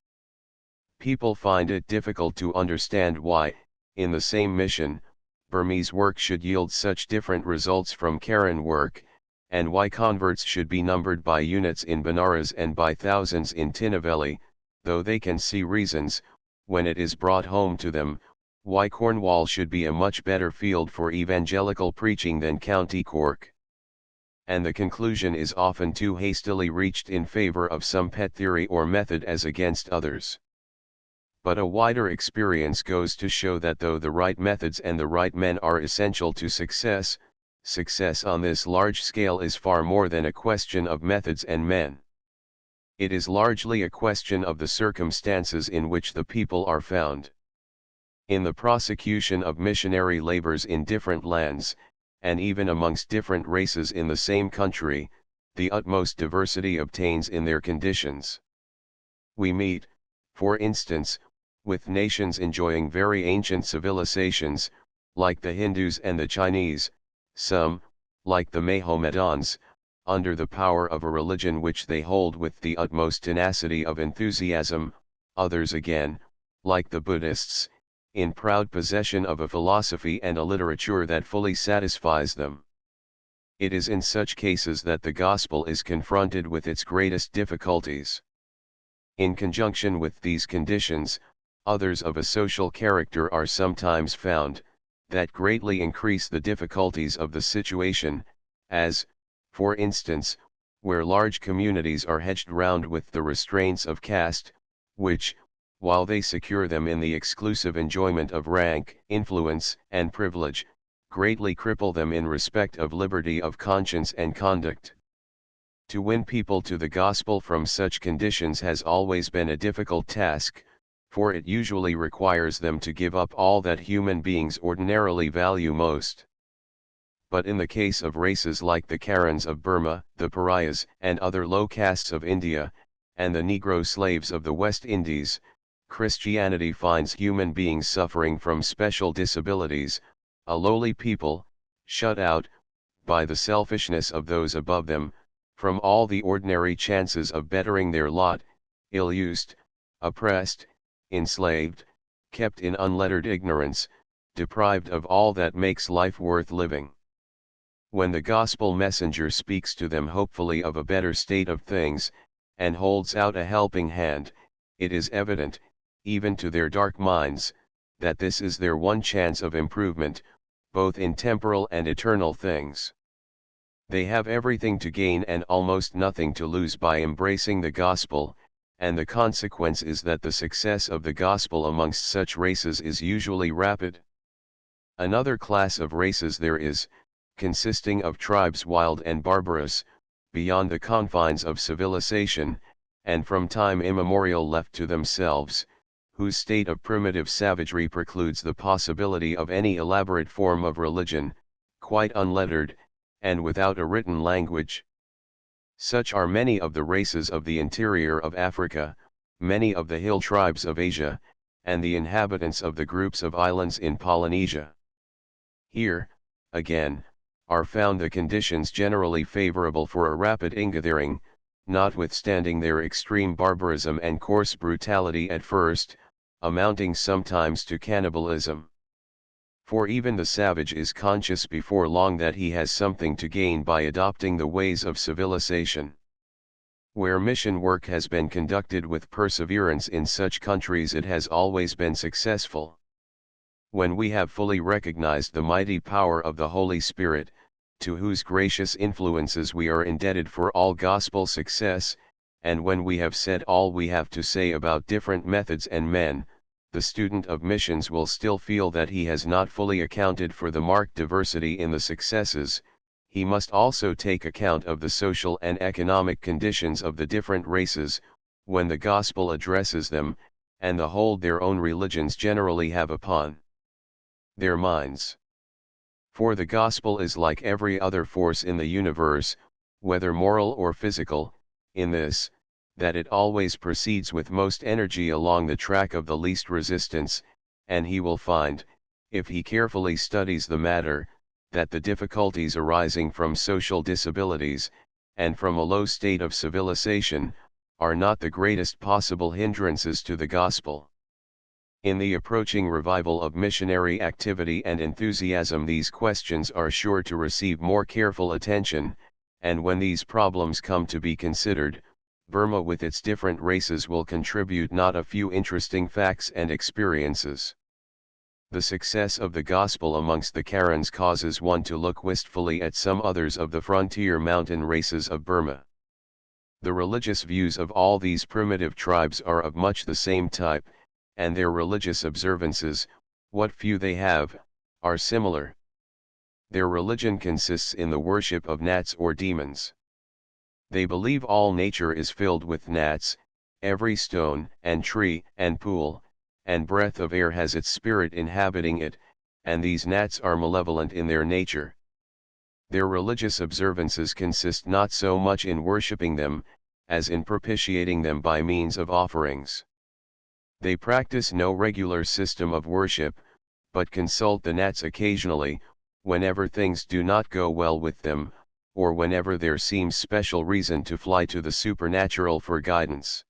People find it difficult to understand why, in the same mission, Burmese work should yield such different results from Karen work, and why converts should be numbered by units in Benares and by thousands in Tinnevelly, though they can see reasons, when it is brought home to them, why Cornwall should be a much better field for evangelical preaching than County Cork. And the conclusion is often too hastily reached in favor of some pet theory or method as against others. But a wider experience goes to show that though the right methods and the right men are essential to success, success on this large scale is far more than a question of methods and men. It is largely a question of the circumstances in which the people are found. In the prosecution of missionary labors in different lands, and even amongst different races in the same country, the utmost diversity obtains in their conditions. We meet, for instance, with nations enjoying very ancient civilizations, like the Hindus and the Chinese, some, like the Mohammedans, under the power of a religion which they hold with the utmost tenacity of enthusiasm, others again, like the Buddhists, in proud possession of a philosophy and a literature that fully satisfies them. It is in such cases that the gospel is confronted with its greatest difficulties. In conjunction with these conditions, others of a social character are sometimes found, that greatly increase the difficulties of the situation, as, for instance, where large communities are hedged round with the restraints of caste, which, while they secure them in the exclusive enjoyment of rank, influence, and privilege, greatly cripple them in respect of liberty of conscience and conduct. To win people to the gospel from such conditions has always been a difficult task, for it usually requires them to give up all that human beings ordinarily value most. But in the case of races like the Karens of Burma, the Pariahs and other low castes of India, and the Negro slaves of the West Indies, Christianity finds human beings suffering from special disabilities, a lowly people, shut out, by the selfishness of those above them, from all the ordinary chances of bettering their lot, ill-used, oppressed, enslaved, kept in unlettered ignorance, deprived of all that makes life worth living. When the gospel messenger speaks to them hopefully of a better state of things, and holds out a helping hand, it is evident, even to their dark minds, that this is their one chance of improvement, both in temporal and eternal things. They have everything to gain and almost nothing to lose by embracing the gospel, and the consequence is that the success of the gospel amongst such races is usually rapid. Another class of races there is, consisting of tribes wild and barbarous, beyond the confines of civilization, and from time immemorial left to themselves, whose state of primitive savagery precludes the possibility of any elaborate form of religion, quite unlettered, and without a written language. Such are many of the races of the interior of Africa, many of the hill tribes of Asia, and the inhabitants of the groups of islands in Polynesia. Here, again, are found the conditions generally favorable for a rapid ingathering, notwithstanding their extreme barbarism and coarse brutality at first, amounting sometimes to cannibalism. For even the savage is conscious before long that he has something to gain by adopting the ways of civilization. Where mission work has been conducted with perseverance in such countries, it has always been successful. When we have fully recognized the mighty power of the Holy Spirit, to whose gracious influences we are indebted for all gospel success, and when we have said all we have to say about different methods and men, the student of missions will still feel that he has not fully accounted for the marked diversity in the successes. He must also take account of the social and economic conditions of the different races, when the gospel addresses them, and the hold their own religions generally have upon their minds. For the gospel is like every other force in the universe, whether moral or physical, in this, that it always proceeds with most energy along the track of the least resistance, and he will find, if he carefully studies the matter, that the difficulties arising from social disabilities, and from a low state of civilization, are not the greatest possible hindrances to the gospel. In the approaching revival of missionary activity and enthusiasm, these questions are sure to receive more careful attention, and when these problems come to be considered, Burma with its different races will contribute not a few interesting facts and experiences. The success of the gospel amongst the Karens causes one to look wistfully at some others of the frontier mountain races of Burma. The religious views of all these primitive tribes are of much the same type, and their religious observances, what few they have, are similar. Their religion consists in the worship of gnats or demons. They believe all nature is filled with gnats, every stone and tree and pool and breath of air has its spirit inhabiting it, and these gnats are malevolent in their nature. Their religious observances consist not so much in worshipping them, as in propitiating them by means of offerings. They practice no regular system of worship, but consult the gnats occasionally, whenever things do not go well with them, or whenever there seems special reason to fly to the supernatural for guidance.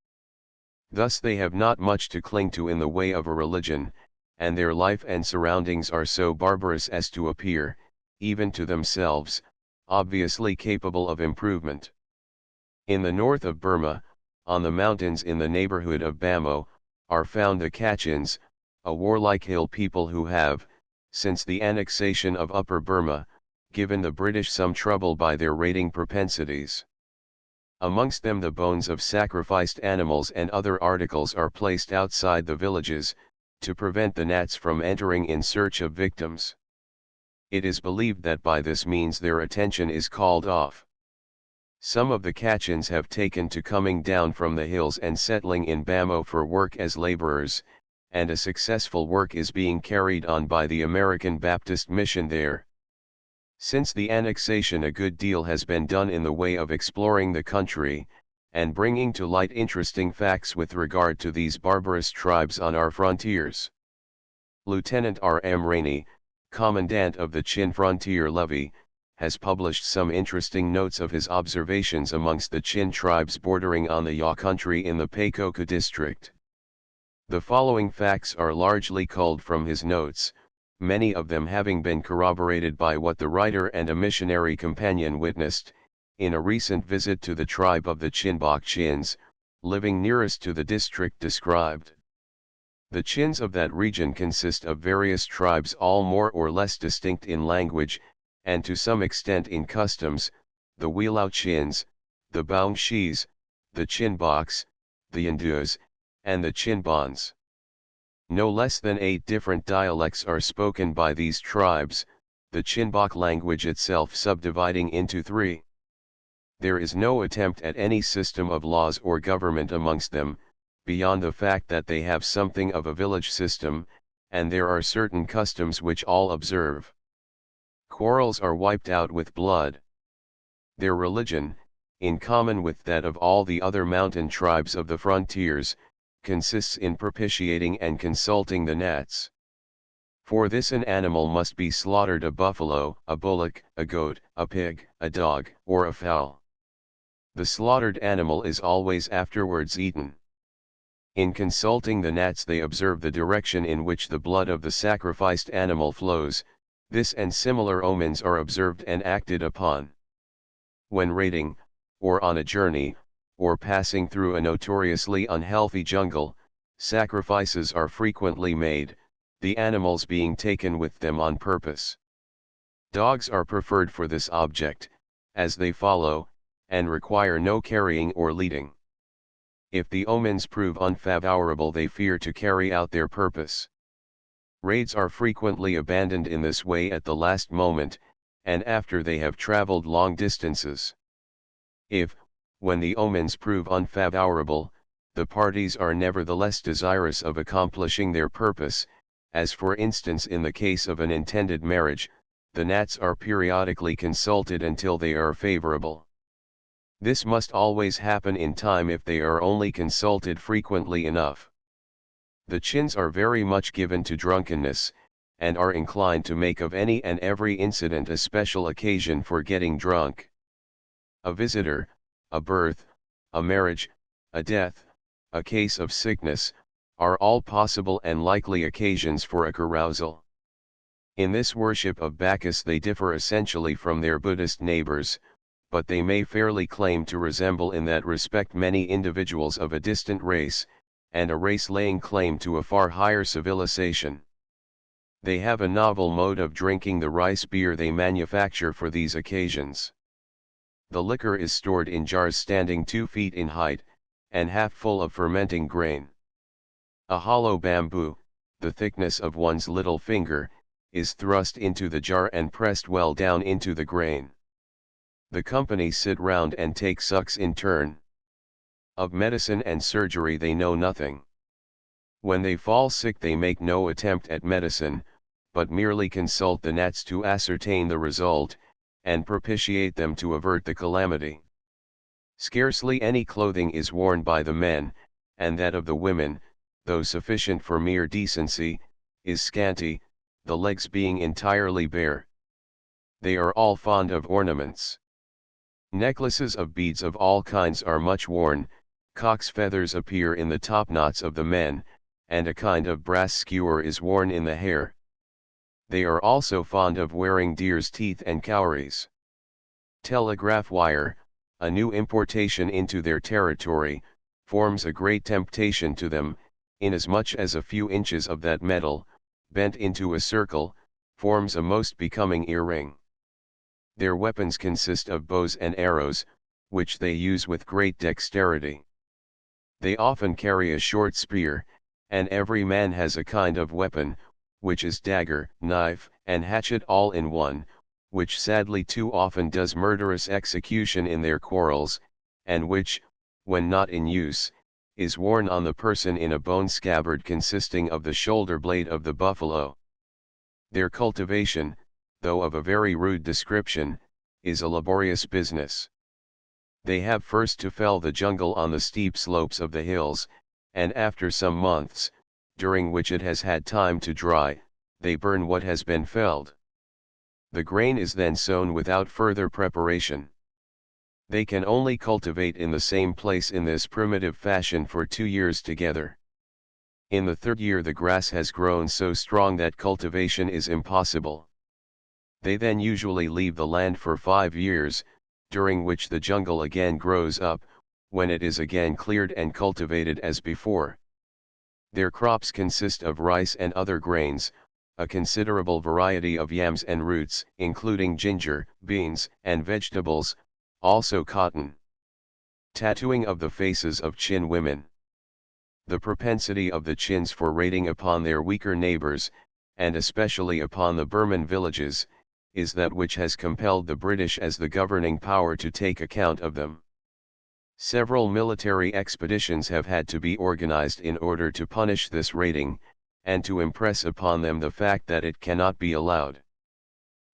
Thus they have not much to cling to in the way of a religion, and their life and surroundings are so barbarous as to appear, even to themselves, obviously capable of improvement. In the north of Burma, on the mountains in the neighborhood of Bamo, are found the Kachins, a warlike hill people who have, since the annexation of Upper Burma, given the British some trouble by their raiding propensities. Amongst them the bones of sacrificed animals and other articles are placed outside the villages, to prevent the Nats from entering in search of victims. It is believed that by this means their attention is called off. Some of the Kachins have taken to coming down from the hills and settling in Bamo for work as laborers, and a successful work is being carried on by the American Baptist Mission there. Since the annexation, a good deal has been done in the way of exploring the country, and bringing to light interesting facts with regard to these barbarous tribes on our frontiers. Lieutenant R. M. Rainey, Commandant of the Chin Frontier Levy, has published some interesting notes of his observations amongst the Chin tribes bordering on the Ya country in the Peikoka district. The following facts are largely culled from his notes, many of them having been corroborated by what the writer and a missionary companion witnessed, in a recent visit to the tribe of the Chinbok Chins, living nearest to the district described. The Chins of that region consist of various tribes, all more or less distinct in language, and to some extent in customs, the Wilau Chins, the Baungshis, the Chinboks, the Yandus, and the Chinbons. No less than 8 different dialects are spoken by these tribes, the Chinbok language itself subdividing into 3. There is no attempt at any system of laws or government amongst them, beyond the fact that they have something of a village system, and there are certain customs which all observe. Quarrels are wiped out with blood. Their religion, in common with that of all the other mountain tribes of the frontiers, consists in propitiating and consulting the Nats. For this an animal must be slaughtered: a buffalo, a bullock, a goat, a pig, a dog, or a fowl. The slaughtered animal is always afterwards eaten. In consulting the Nats they observe the direction in which the blood of the sacrificed animal flows. This and similar omens are observed and acted upon. When raiding, or on a journey, or passing through a notoriously unhealthy jungle, sacrifices are frequently made, the animals being taken with them on purpose. Dogs are preferred for this object, as they follow, and require no carrying or leading. If the omens prove unfavorable, they fear to carry out their purpose. Raids are frequently abandoned in this way at the last moment, and after they have traveled long distances. If, when the omens prove unfavorable, the parties are nevertheless desirous of accomplishing their purpose, as for instance in the case of an intended marriage, the Nats are periodically consulted until they are favorable. This must always happen in time if they are only consulted frequently enough. The Chins are very much given to drunkenness, and are inclined to make of any and every incident a special occasion for getting drunk. A visitor, a birth, a marriage, a death, a case of sickness, are all possible and likely occasions for a carousal. In this worship of Bacchus they differ essentially from their Buddhist neighbors, but they may fairly claim to resemble in that respect many individuals of a distant race, and a race laying claim to a far higher civilization. They have a novel mode of drinking the rice beer they manufacture for these occasions. The liquor is stored in jars standing 2 feet in height, and half full of fermenting grain. A hollow bamboo, the thickness of one's little finger, is thrust into the jar and pressed well down into the grain. The company sit round and take sucks in turn. Of medicine and surgery they know nothing. When they fall sick they make no attempt at medicine, but merely consult the Nats to ascertain the result, and propitiate them to avert the calamity. Scarcely any clothing is worn by the men, and that of the women, though sufficient for mere decency, is scanty, the legs being entirely bare. They are all fond of ornaments. Necklaces of beads of all kinds are much worn, cock's feathers appear in the top knots of the men, and a kind of brass skewer is worn in the hair. They are also fond of wearing deer's teeth and cowries. Telegraph wire, a new importation into their territory, forms a great temptation to them, inasmuch as a few inches of that metal, bent into a circle, forms a most becoming earring. Their weapons consist of bows and arrows, which they use with great dexterity. They often carry a short spear, and every man has a kind of weapon, which is dagger, knife, and hatchet all in one, which sadly too often does murderous execution in their quarrels, and which, when not in use, is worn on the person in a bone scabbard consisting of the shoulder blade of the buffalo. Their cultivation, though of a very rude description, is a laborious business. They have first to fell the jungle on the steep slopes of the hills, and after some months, during which it has had time to dry, they burn what has been felled. The grain is then sown without further preparation. They can only cultivate in the same place in this primitive fashion for 2 years together. In the 3rd year the grass has grown so strong that cultivation is impossible. They then usually leave the land for 5 years, during which the jungle again grows up, when it is again cleared and cultivated as before. Their crops consist of rice and other grains, a considerable variety of yams and roots, including ginger, beans, and vegetables, also cotton. Tattooing of the faces of Chin women. The propensity of the Chins for raiding upon their weaker neighbors, and especially upon the Burman villages, is that which has compelled the British as the governing power to take account of them. Several military expeditions have had to be organized in order to punish this raiding, and to impress upon them the fact that it cannot be allowed.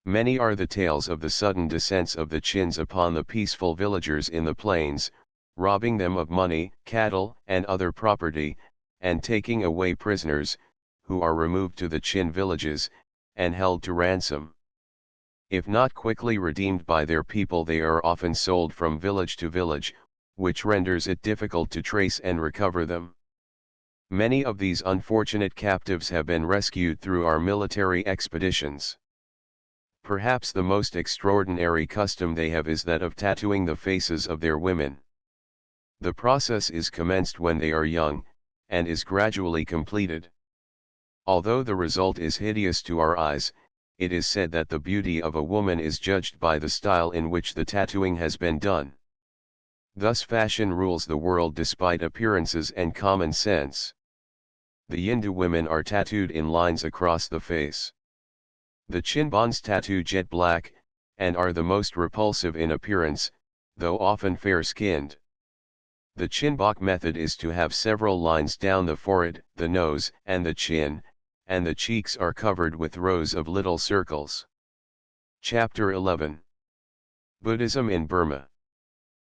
Many are the tales of the sudden descents of the Chins upon the peaceful villagers in the plains, robbing them of money, cattle, and other property, and taking away prisoners, who are removed to the Chin villages, and held to ransom. If not quickly redeemed by their people, they are often sold from village to village, which renders it difficult to trace and recover them. Many of these unfortunate captives have been rescued through our military expeditions. Perhaps the most extraordinary custom they have is that of tattooing the faces of their women. The process is commenced when they are young, and is gradually completed. Although the result is hideous to our eyes, it is said that the beauty of a woman is judged by the style in which the tattooing has been done. Thus fashion rules the world despite appearances and common sense. The Yindu women are tattooed in lines across the face. The Chinbans tattoo jet black, and are the most repulsive in appearance, though often fair-skinned. The Chinbok method is to have several lines down the forehead, the nose, and the chin, and the cheeks are covered with rows of little circles. Chapter 11. Buddhism in Burma.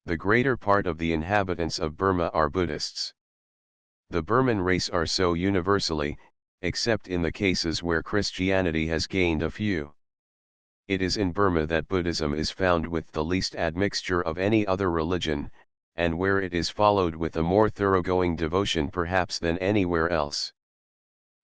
The greater part of the inhabitants of Burma are Buddhists. The Burman race are so universally, except in the cases where Christianity has gained a few. It is in Burma that Buddhism is found with the least admixture of any other religion, and where it is followed with a more thoroughgoing devotion perhaps than anywhere else.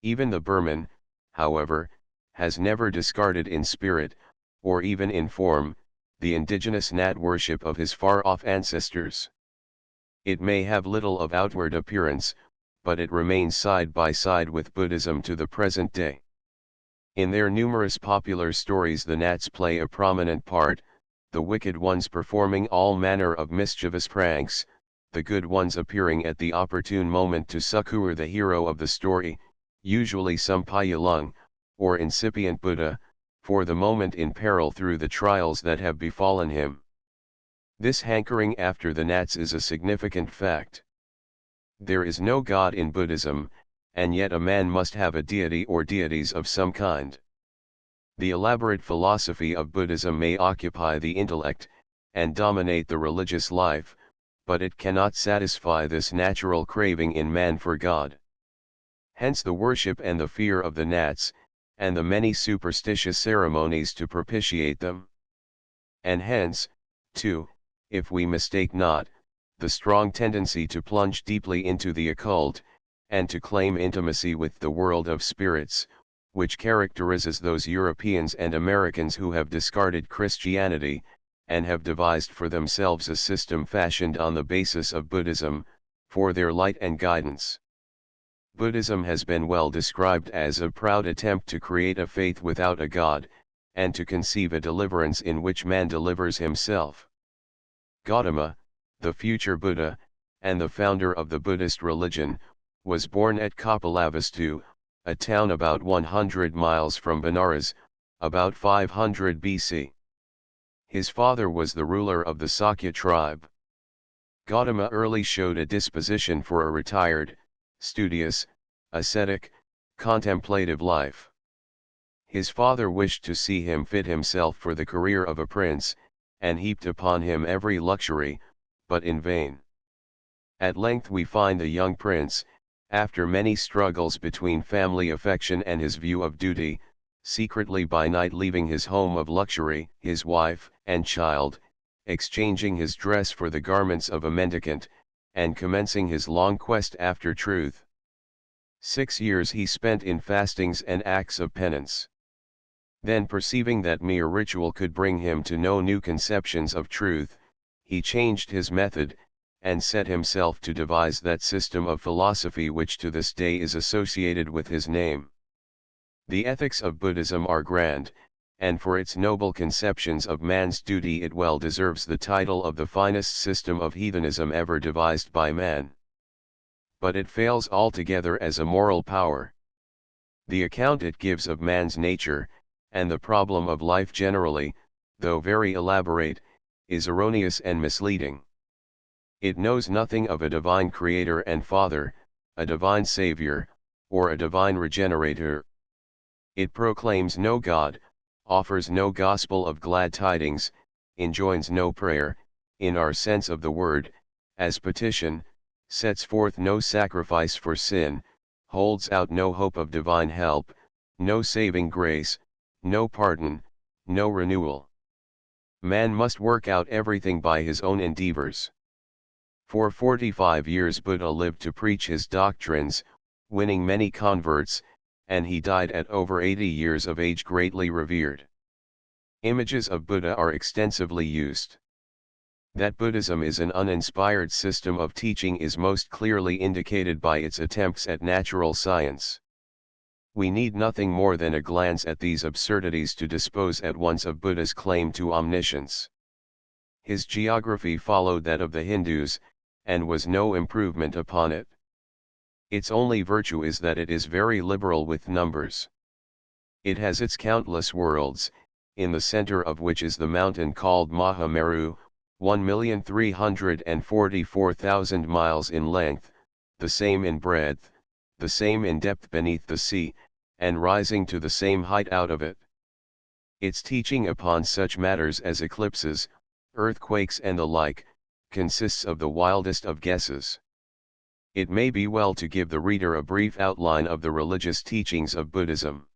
Even the Burman, however, has never discarded in spirit, or even in form, the indigenous Nat worship of his far-off ancestors. It may have little of outward appearance, but it remains side by side with Buddhism to the present day. In their numerous popular stories the Nats play a prominent part, the wicked ones performing all manner of mischievous pranks, the good ones appearing at the opportune moment to succor the hero of the story, usually some Payalung, or incipient Buddha, for the moment in peril through the trials that have befallen him. This hankering after the Nats is a significant fact. There is no God in Buddhism, and yet a man must have a deity or deities of some kind. The elaborate philosophy of Buddhism may occupy the intellect, and dominate the religious life, but it cannot satisfy this natural craving in man for God. Hence the worship and the fear of the Nats, and the many superstitious ceremonies to propitiate them. And hence, too, if we mistake not, the strong tendency to plunge deeply into the occult, and to claim intimacy with the world of spirits, which characterizes those Europeans and Americans who have discarded Christianity, and have devised for themselves a system fashioned on the basis of Buddhism, for their light and guidance. Buddhism has been well described as a proud attempt to create a faith without a God, and to conceive a deliverance in which man delivers himself. Gautama, the future Buddha, and the founder of the Buddhist religion, was born at Kapilavastu, a town about 100 miles from Benares, about 500 BC. His father was the ruler of the Sakya tribe. Gautama early showed a disposition for a retired, studious, ascetic, contemplative life. His father wished to see him fit himself for the career of a prince, and heaped upon him every luxury, but in vain. At length we find the young prince, after many struggles between family affection and his view of duty, secretly by night leaving his home of luxury, his wife and child, exchanging his dress for the garments of a mendicant, and commencing his long quest after truth. 6 years he spent in fastings and acts of penance. Then perceiving that mere ritual could bring him to no new conceptions of truth, he changed his method, and set himself to devise that system of philosophy which to this day is associated with his name. The ethics of Buddhism are grand, and for its noble conceptions of man's duty it well deserves the title of the finest system of heathenism ever devised by man. But it fails altogether as a moral power. The account it gives of man's nature, and the problem of life generally, though very elaborate, is erroneous and misleading. It knows nothing of a divine creator and father, a divine savior, or a divine regenerator. It proclaims no God, offers no gospel of glad tidings, enjoins no prayer, in our sense of the word, as petition, sets forth no sacrifice for sin, holds out no hope of divine help, no saving grace, no pardon, no renewal. Man must work out everything by his own endeavors. For 45 years Buddha lived to preach his doctrines, winning many converts, and he died at over 80 years of age greatly revered. Images of Buddha are extensively used. That Buddhism is an uninspired system of teaching is most clearly indicated by its attempts at natural science. We need nothing more than a glance at these absurdities to dispose at once of Buddha's claim to omniscience. His geography followed that of the Hindus, and was no improvement upon it. Its only virtue is that it is very liberal with numbers. It has its countless worlds, in the center of which is the mountain called Mahameru, 1,344,000 miles in length, the same in breadth, the same in depth beneath the sea, and rising to the same height out of it. Its teaching upon such matters as eclipses, earthquakes and the like, consists of the wildest of guesses. It may be well to give the reader a brief outline of the religious teachings of Buddhism.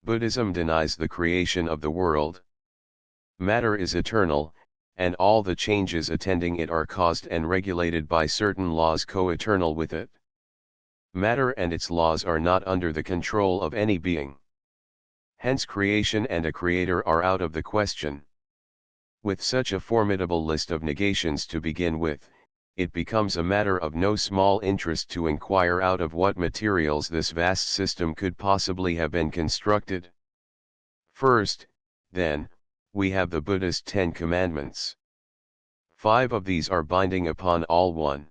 Buddhism denies the creation of the world. Matter is eternal, and all the changes attending it are caused and regulated by certain laws co-eternal with it. Matter and its laws are not under the control of any being. Hence creation and a creator are out of the question. With such a formidable list of negations to begin with, it becomes a matter of no small interest to inquire out of what materials this vast system could possibly have been constructed. First, then, we have the Buddhist 10 Commandments. 5 of these are binding upon all. 1.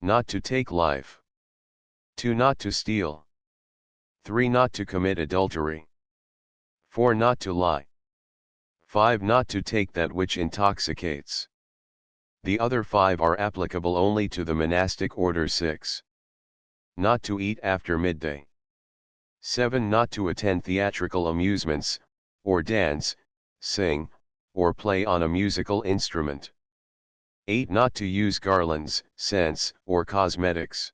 Not to take life. 2. Not to steal. 3. Not to commit adultery. 4. Not to lie. 5. Not to take that which intoxicates. The other 5 are applicable only to the monastic order. 6. Not to eat after midday. 7. Not to attend theatrical amusements, or dance, sing, or play on a musical instrument. 8. Not to use garlands, scents, or cosmetics.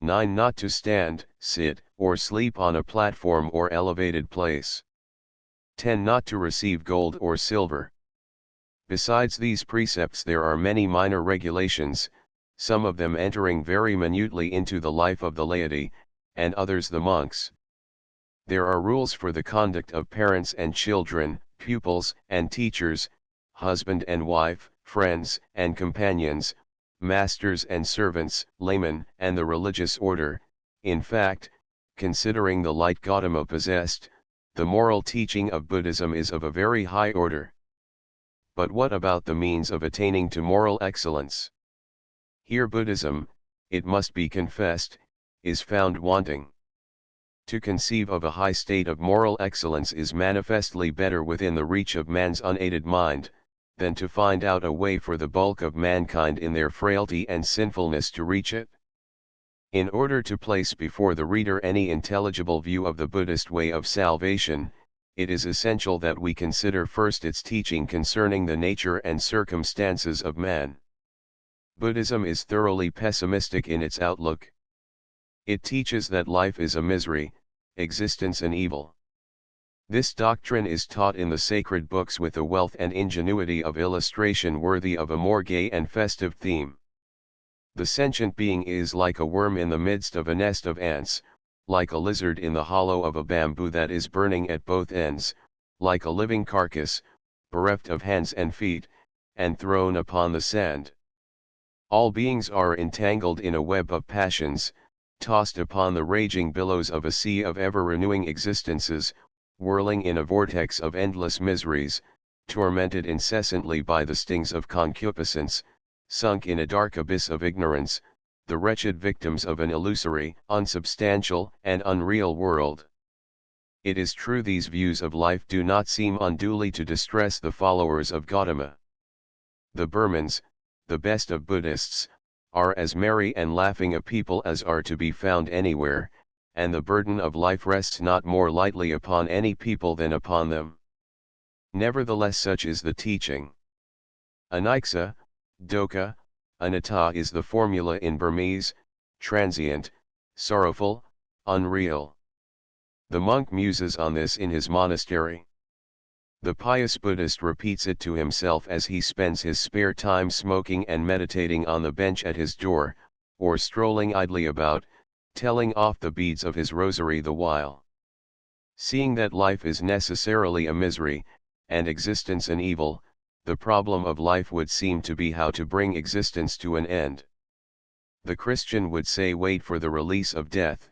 9. Not to stand, sit, or sleep on a platform or elevated place. 10. Not to receive gold or silver. Besides these precepts there are many minor regulations, some of them entering very minutely into the life of the laity, and others the monks. There are rules for the conduct of parents and children, pupils and teachers, husband and wife, friends and companions, masters and servants, laymen and the religious order. In fact, considering the light Gautama possessed, the moral teaching of Buddhism is of a very high order. But what about the means of attaining to moral excellence? Here Buddhism, it must be confessed, is found wanting. To conceive of a high state of moral excellence is manifestly better within the reach of man's unaided mind, than to find out a way for the bulk of mankind in their frailty and sinfulness to reach it. In order to place before the reader any intelligible view of the Buddhist way of salvation, it is essential that we consider first its teaching concerning the nature and circumstances of man. Buddhism is thoroughly pessimistic in its outlook. It teaches that life is a misery, existence an evil. This doctrine is taught in the sacred books with a wealth and ingenuity of illustration worthy of a more gay and festive theme. The sentient being is like a worm in the midst of a nest of ants, like a lizard in the hollow of a bamboo that is burning at both ends, like a living carcass, bereft of hands and feet, and thrown upon the sand. All beings are entangled in a web of passions, tossed upon the raging billows of a sea of ever-renewing existences, whirling in a vortex of endless miseries, tormented incessantly by the stings of concupiscence, sunk in a dark abyss of ignorance, the wretched victims of an illusory, unsubstantial, and unreal world. It is true these views of life do not seem unduly to distress the followers of Gautama. The Burmans, the best of Buddhists, are as merry and laughing a people as are to be found anywhere, and the burden of life rests not more lightly upon any people than upon them. Nevertheless such is the teaching. Anicca, dukkha, anatta is the formula in Burmese: transient, sorrowful, unreal. The monk muses on this in his monastery. The pious Buddhist repeats it to himself as he spends his spare time smoking and meditating on the bench at his door, or strolling idly about, telling off the beads of his rosary the while. Seeing that life is necessarily a misery, and existence an evil, the problem of life would seem to be how to bring existence to an end. The Christian would say wait for the release of death,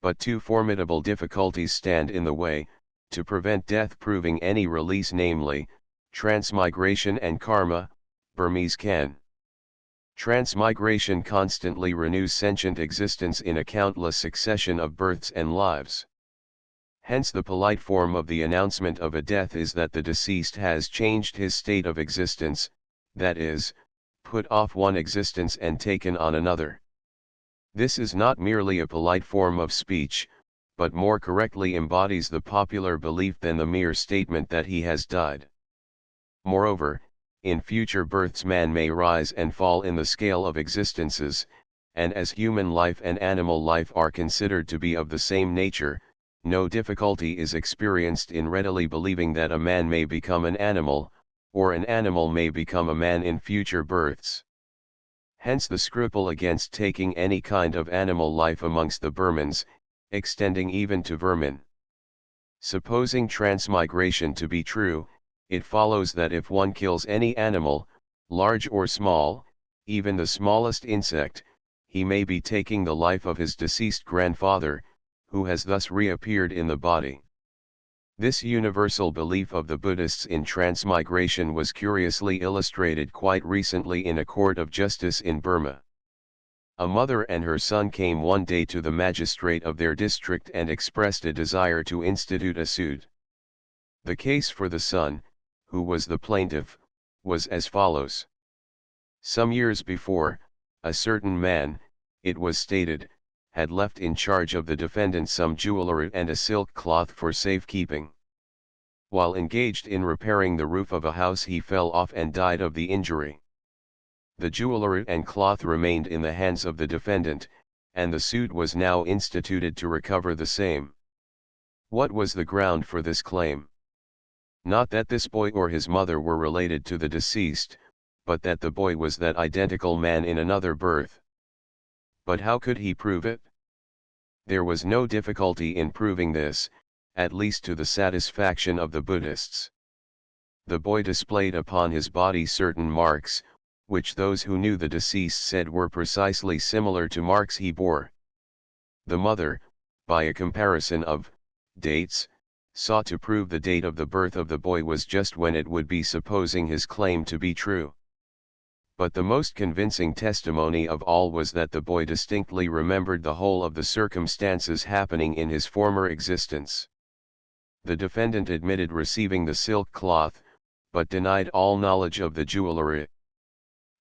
but two formidable difficulties stand in the way, to prevent death proving any release, namely, transmigration and karma, Burmese Kan. Transmigration constantly renews sentient existence in a countless succession of births and lives. Hence the polite form of the announcement of a death is that the deceased has changed his state of existence, that is, put off one existence and taken on another. This is not merely a polite form of speech, but more correctly embodies the popular belief than the mere statement that he has died. Moreover, in future births man may rise and fall in the scale of existences, and as human life and animal life are considered to be of the same nature, no difficulty is experienced in readily believing that a man may become an animal, or an animal may become a man in future births. Hence the scruple against taking any kind of animal life amongst the Burmans, extending even to vermin. Supposing transmigration to be true, it follows that if one kills any animal, large or small, even the smallest insect, he may be taking the life of his deceased grandfather, who has thus reappeared in the body. This universal belief of the Buddhists in transmigration was curiously illustrated quite recently in a court of justice in Burma. A mother and her son came one day to the magistrate of their district and expressed a desire to institute a suit. The case for the son, who was the plaintiff, was as follows. Some years before, a certain man, it was stated, had left in charge of the defendant some jewelry and a silk cloth for safekeeping. While engaged in repairing the roof of a house he fell off and died of the injury. The jewelry and cloth remained in the hands of the defendant, and the suit was now instituted to recover the same. What was the ground for this claim? Not that this boy or his mother were related to the deceased, but that the boy was that identical man in another birth. But how could he prove it? There was no difficulty in proving this, at least to the satisfaction of the Buddhists. The boy displayed upon his body certain marks, which those who knew the deceased said were precisely similar to marks he bore. The mother, by a comparison of dates, sought to prove the date of the birth of the boy was just when it would be, supposing his claim to be true. But the most convincing testimony of all was that the boy distinctly remembered the whole of the circumstances happening in his former existence. The defendant admitted receiving the silk cloth, but denied all knowledge of the jewelry.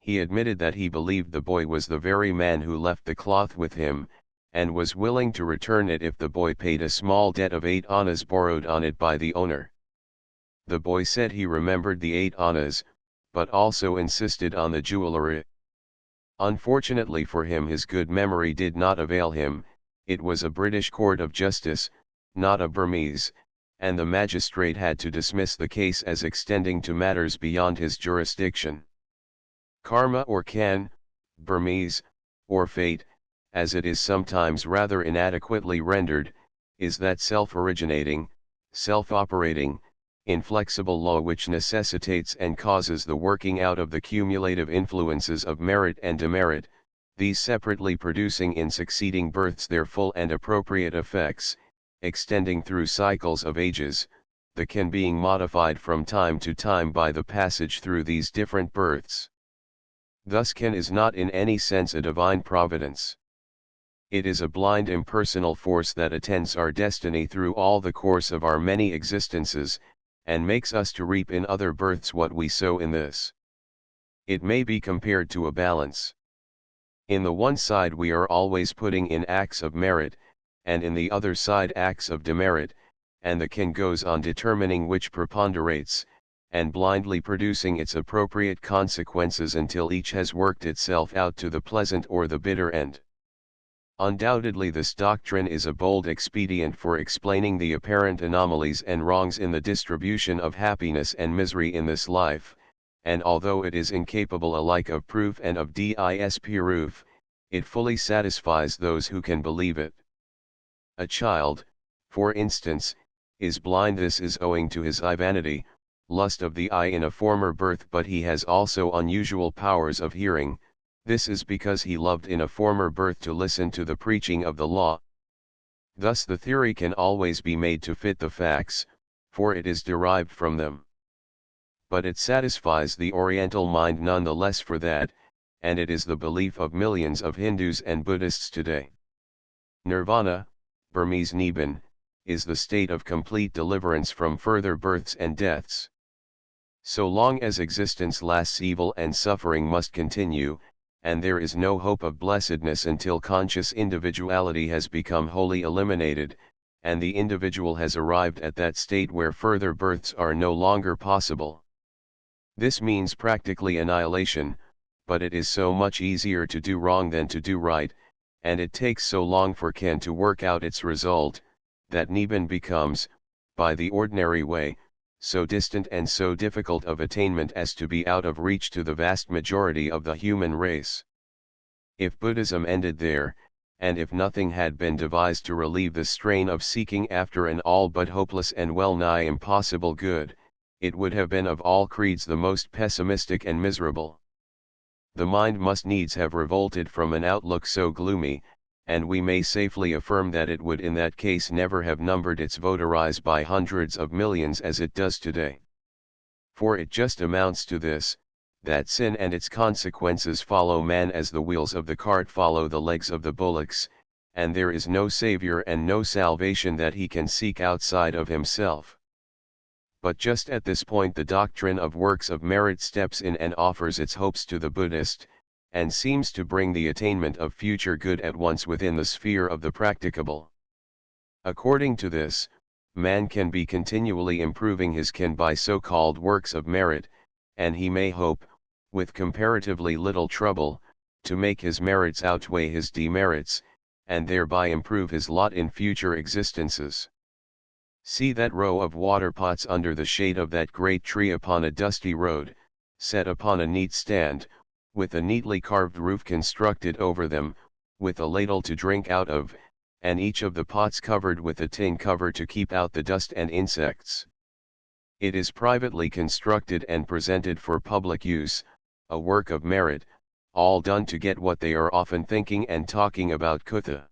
He admitted that he believed the boy was the very man who left the cloth with him, and was willing to return it if the boy paid a small debt of 8 annas borrowed on it by the owner. The boy said he remembered the 8 annas, but also insisted on the jewelry. Unfortunately for him, his good memory did not avail him. It was a British court of justice, not a Burmese, and the magistrate had to dismiss the case as extending to matters beyond his jurisdiction. Karma or Kan, Burmese, or fate, as it is sometimes rather inadequately rendered, is that self-originating, self-operating, inflexible law which necessitates and causes the working out of the cumulative influences of merit and demerit, these separately producing in succeeding births their full and appropriate effects, extending through cycles of ages, the Kan being modified from time to time by the passage through these different births. Thus Kan is not in any sense a divine providence. It is a blind impersonal force that attends our destiny through all the course of our many existences, and makes us to reap in other births what we sow in this. It may be compared to a balance. In the one side we are always putting in acts of merit, and in the other side acts of demerit, and the Kan goes on determining which preponderates, and blindly producing its appropriate consequences until each has worked itself out to the pleasant or the bitter end. Undoubtedly this doctrine is a bold expedient for explaining the apparent anomalies and wrongs in the distribution of happiness and misery in this life, and although it is incapable alike of proof and of disproof, it fully satisfies those who can believe it. A child, for instance, is blind. This is owing to his eye vanity, lust of the eye in a former birth, but he has also unusual powers of hearing. This is because he loved in a former birth to listen to the preaching of the law. Thus the theory can always be made to fit the facts, for it is derived from them. But it satisfies the Oriental mind none the less for that, and it is the belief of millions of Hindus and Buddhists today. Nirvana, Burmese Nibbana, is the state of complete deliverance from further births and deaths. So long as existence lasts, evil and suffering must continue, and there is no hope of blessedness until conscious individuality has become wholly eliminated, and the individual has arrived at that state where further births are no longer possible. This means practically annihilation, but it is so much easier to do wrong than to do right, and it takes so long for Kan to work out its result, that Nibbana becomes, by the ordinary way, so distant and so difficult of attainment as to be out of reach to the vast majority of the human race. If Buddhism ended there, and if nothing had been devised to relieve the strain of seeking after an all but hopeless and well-nigh impossible good, it would have been of all creeds the most pessimistic and miserable. The mind must needs have revolted from an outlook so gloomy, and we may safely affirm that it would in that case never have numbered its votaries by hundreds of millions as it does today. For it just amounts to this, that sin and its consequences follow man as the wheels of the cart follow the legs of the bullocks, and there is no savior and no salvation that he can seek outside of himself. But just at this point the doctrine of works of merit steps in and offers its hopes to the Buddhist, and seems to bring the attainment of future good at once within the sphere of the practicable. According to this, man can be continually improving his Kan by so-called works of merit, and he may hope, with comparatively little trouble, to make his merits outweigh his demerits, and thereby improve his lot in future existences. See that row of water pots under the shade of that great tree upon a dusty road, set upon a neat stand, with a neatly carved roof constructed over them, with a ladle to drink out of, and each of the pots covered with a tin cover to keep out the dust and insects. It is privately constructed and presented for public use, a work of merit, all done to get what they are often thinking and talking about kutha.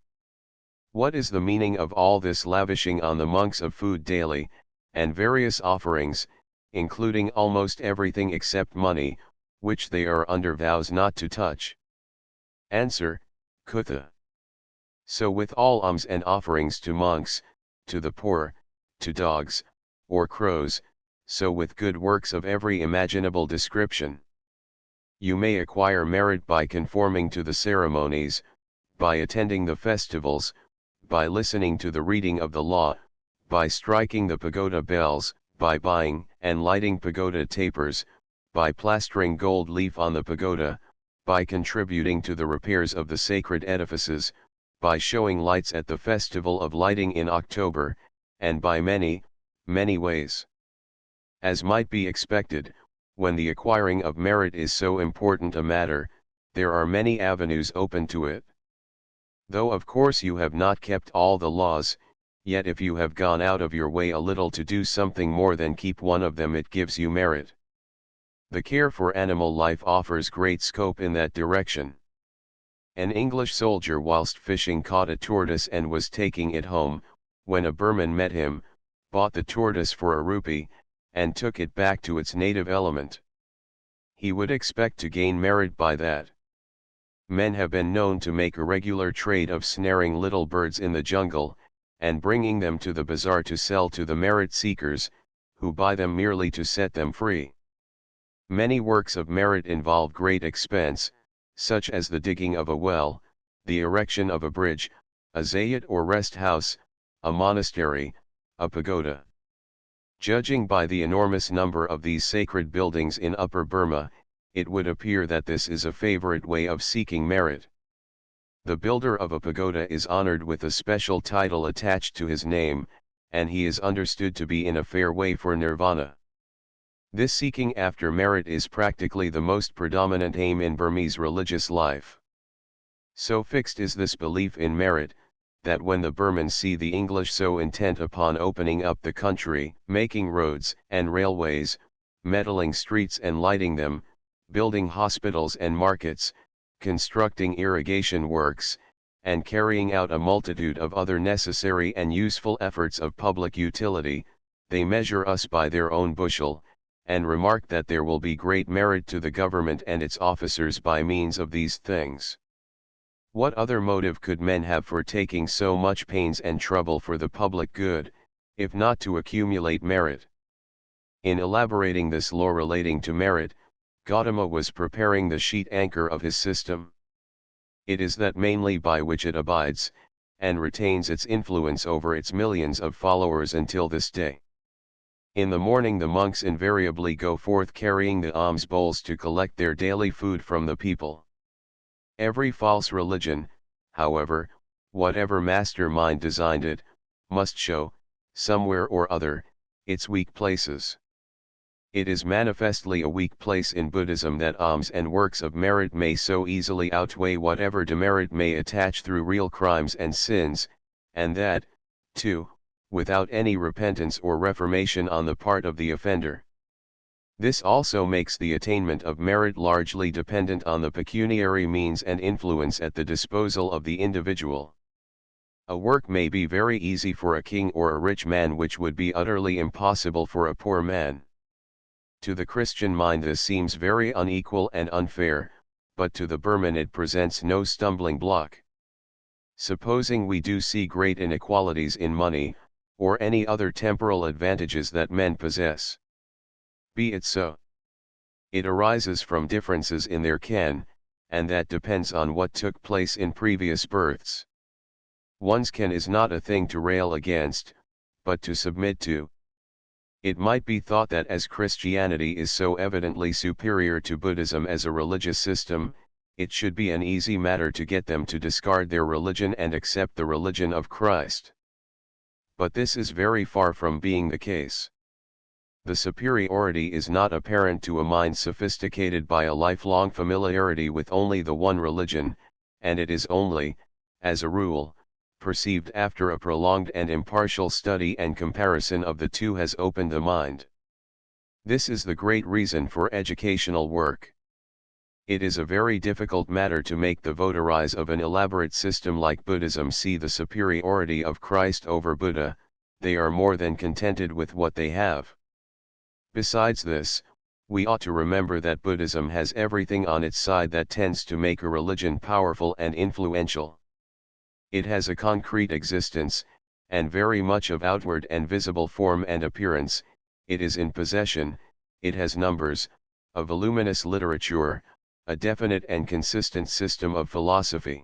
What is the meaning of all this lavishing on the monks of food daily, and various offerings, including almost everything except money, which they are under vows not to touch? Answer, kutha. So with all alms and offerings to monks, to the poor, to dogs, or crows, so with good works of every imaginable description. You may acquire merit by conforming to the ceremonies, by attending the festivals, by listening to the reading of the law, by striking the pagoda bells, by buying and lighting pagoda tapers, by plastering gold leaf on the pagoda, by contributing to the repairs of the sacred edifices, by showing lights at the festival of lighting in October, and by many, many ways. As might be expected, when the acquiring of merit is so important a matter, there are many avenues open to it. Though of course you have not kept all the laws, yet if you have gone out of your way a little to do something more than keep one of them, it gives you merit. The care for animal life offers great scope in that direction. An English soldier whilst fishing caught a tortoise and was taking it home, when a Burman met him, bought the tortoise for a rupee, and took it back to its native element. He would expect to gain merit by that. Men have been known to make a regular trade of snaring little birds in the jungle, and bringing them to the bazaar to sell to the merit seekers, who buy them merely to set them free. Many works of merit involve great expense, such as the digging of a well, the erection of a bridge, a zayat or rest house, a monastery, a pagoda. Judging by the enormous number of these sacred buildings in Upper Burma, it would appear that this is a favorite way of seeking merit. The builder of a pagoda is honored with a special title attached to his name, and he is understood to be in a fair way for nirvana. This seeking after merit is practically the most predominant aim in Burmese religious life. So fixed is this belief in merit, that when the Burmans see the English so intent upon opening up the country, making roads and railways, metalling streets and lighting them, building hospitals and markets, constructing irrigation works, and carrying out a multitude of other necessary and useful efforts of public utility, they measure us by their own bushel, and remark that there will be great merit to the government and its officers by means of these things. What other motive could men have for taking so much pains and trouble for the public good, if not to accumulate merit? In elaborating this law relating to merit, Gautama was preparing the sheet anchor of his system. It is that mainly by which it abides, and retains its influence over its millions of followers until this day. In the morning the monks invariably go forth carrying the alms bowls to collect their daily food from the people. Every false religion, however, whatever mastermind designed it, must show, somewhere or other, its weak places. It is manifestly a weak place in Buddhism that alms and works of merit may so easily outweigh whatever demerit may attach through real crimes and sins, and that, too, without any repentance or reformation on the part of the offender. This also makes the attainment of merit largely dependent on the pecuniary means and influence at the disposal of the individual. A work may be very easy for a king or a rich man which would be utterly impossible for a poor man. To the Christian mind this seems very unequal and unfair, but to the Burman it presents no stumbling block. Supposing we do see great inequalities in money, or any other temporal advantages that men possess. Be it so. It arises from differences in their kin, and that depends on what took place in previous births. One's kin is not a thing to rail against, but to submit to. It might be thought that as Christianity is so evidently superior to Buddhism as a religious system, it should be an easy matter to get them to discard their religion and accept the religion of Christ. But this is very far from being the case. The superiority is not apparent to a mind sophisticated by a lifelong familiarity with only the one religion, and it is only, as a rule, perceived after a prolonged and impartial study and comparison of the two has opened the mind. This is the great reason for educational work. It is a very difficult matter to make the votaries of an elaborate system like Buddhism see the superiority of Christ over Buddha. They are more than contented with what they have. Besides this, we ought to remember that Buddhism has everything on its side that tends to make a religion powerful and influential. It has a concrete existence, and very much of outward and visible form and appearance. It is in possession, it has numbers, a voluminous literature, a definite and consistent system of philosophy.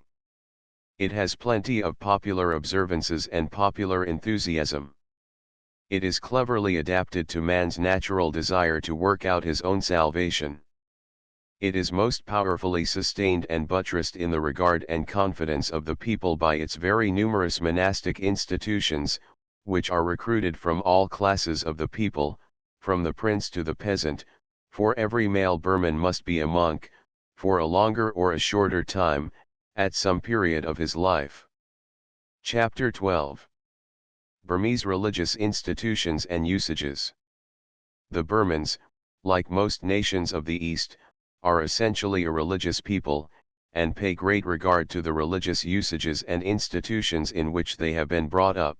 It has plenty of popular observances and popular enthusiasm. It is cleverly adapted to man's natural desire to work out his own salvation. It is most powerfully sustained and buttressed in the regard and confidence of the people by its very numerous monastic institutions, which are recruited from all classes of the people, from the prince to the peasant, for every male Burman must be a monk, for a longer or a shorter time, at some period of his life. Chapter 12. Burmese Religious Institutions and Usages. The Burmans, like most nations of the East, are essentially a religious people, and pay great regard to the religious usages and institutions in which they have been brought up.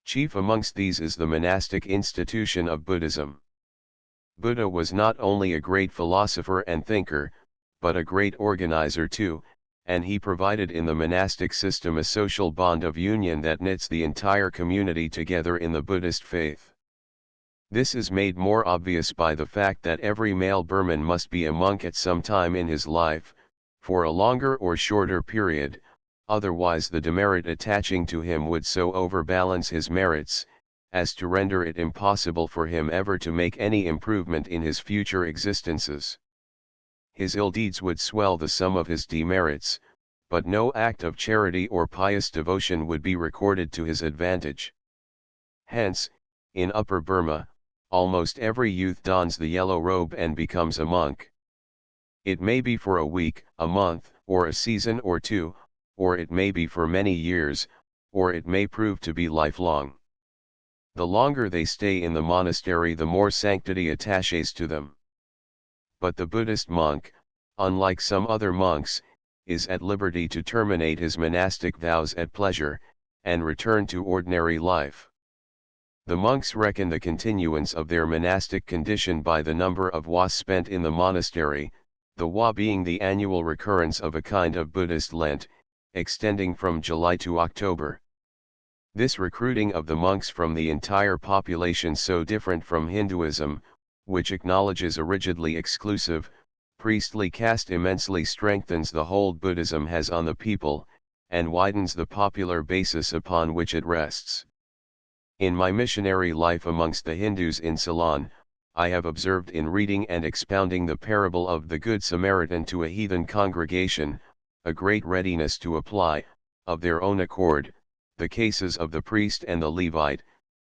Chief amongst these is the monastic institution of Buddhism. Buddha was not only a great philosopher and thinker, but a great organizer too, and he provided in the monastic system a social bond of union that knits the entire community together in the Buddhist faith. This is made more obvious by the fact that every male Burman must be a monk at some time in his life, for a longer or shorter period, otherwise the demerit attaching to him would so overbalance his merits, as to render it impossible for him ever to make any improvement in his future existences. His ill deeds would swell the sum of his demerits, but no act of charity or pious devotion would be recorded to his advantage. Hence, in Upper Burma, almost every youth dons the yellow robe and becomes a monk. It may be for a week, a month, or a season or two, or it may be for many years, or it may prove to be lifelong. The longer they stay in the monastery, the more sanctity attaches to them. But the Buddhist monk, unlike some other monks, is at liberty to terminate his monastic vows at pleasure, and return to ordinary life. The monks reckon the continuance of their monastic condition by the number of was spent in the monastery, the wa being the annual recurrence of a kind of Buddhist Lent, extending from July to October. This recruiting of the monks from the entire population, so different from Hinduism, which acknowledges a rigidly exclusive, priestly caste, immensely strengthens the hold Buddhism has on the people, and widens the popular basis upon which it rests. In my missionary life amongst the Hindus in Ceylon, I have observed in reading and expounding the parable of the Good Samaritan to a heathen congregation, a great readiness to apply, of their own accord, the cases of the priest and the Levite,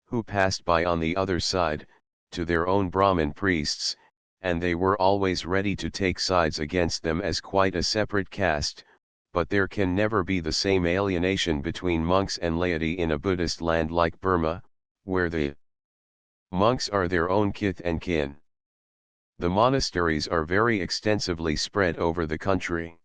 who passed by on the other side, to their own Brahmin priests, and they were always ready to take sides against them as quite a separate caste, but there can never be the same alienation between monks and laity in a Buddhist land like Burma, where the monks are their own kith and kin. The monasteries are very extensively spread over the country.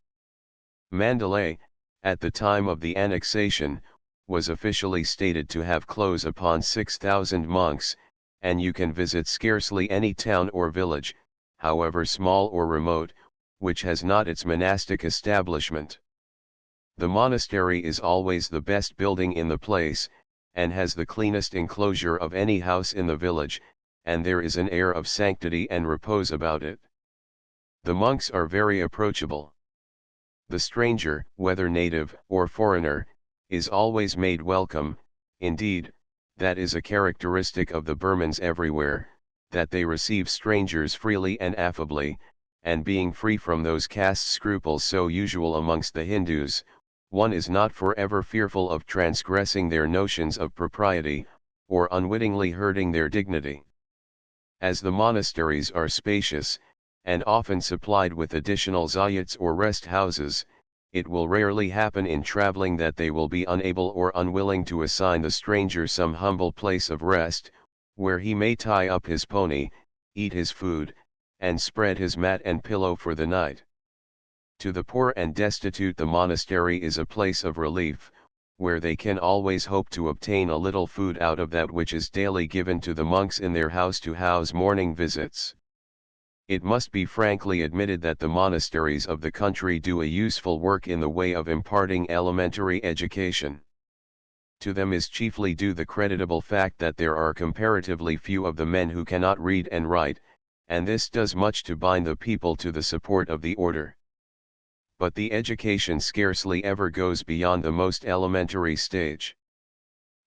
Mandalay, at the time of the annexation, was officially stated to have close upon 6,000 monks, and you can visit scarcely any town or village, however small or remote, which has not its monastic establishment. The monastery is always the best building in the place, and has the cleanest enclosure of any house in the village, and there is an air of sanctity and repose about it. The monks are very approachable. The stranger, whether native or foreigner, is always made welcome. Indeed, that is a characteristic of the Burmans everywhere, that they receive strangers freely and affably, and being free from those caste scruples so usual amongst the Hindus, one is not forever fearful of transgressing their notions of propriety, or unwittingly hurting their dignity. As the monasteries are spacious, and often supplied with additional zayats or rest houses, it will rarely happen in traveling that they will be unable or unwilling to assign the stranger some humble place of rest, where he may tie up his pony, eat his food, and spread his mat and pillow for the night. To the poor and destitute the monastery is a place of relief, where they can always hope to obtain a little food out of that which is daily given to the monks in their house-to-house morning visits. It must be frankly admitted that the monasteries of the country do a useful work in the way of imparting elementary education. To them is chiefly due the creditable fact that there are comparatively few of the men who cannot read and write, and this does much to bind the people to the support of the order. But the education scarcely ever goes beyond the most elementary stage.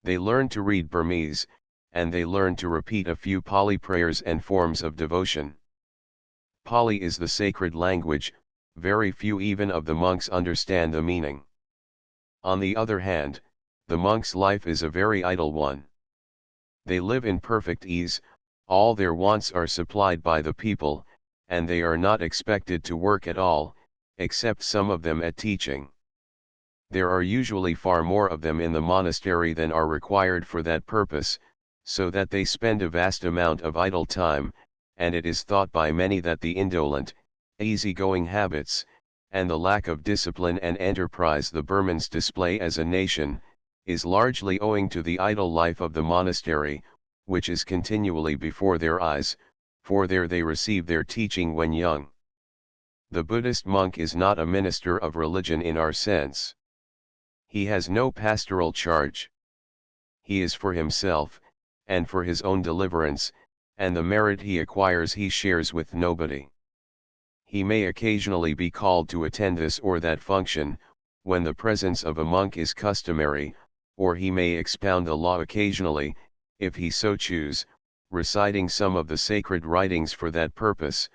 They learn to read Burmese, and they learn to repeat a few Pali prayers and forms of devotion. Pali is the sacred language, very few even of the monks understand the meaning. On the other hand, the monk's life is a very idle one. They live in perfect ease, all their wants are supplied by the people, and they are not expected to work at all, except some of them at teaching. There are usually far more of them in the monastery than are required for that purpose, so that they spend a vast amount of idle time, and it is thought by many that the indolent, easy-going habits, and the lack of discipline and enterprise the Burmans display as a nation, is largely owing to the idle life of the monastery, which is continually before their eyes, for there they receive their teaching when young. The Buddhist monk is not a minister of religion in our sense. He has no pastoral charge. He is for himself, and for his own deliverance, and the merit he acquires he shares with nobody. He may occasionally be called to attend this or that function, when the presence of a monk is customary, or he may expound the law occasionally, if he so choose, reciting some of the sacred writings for that purpose,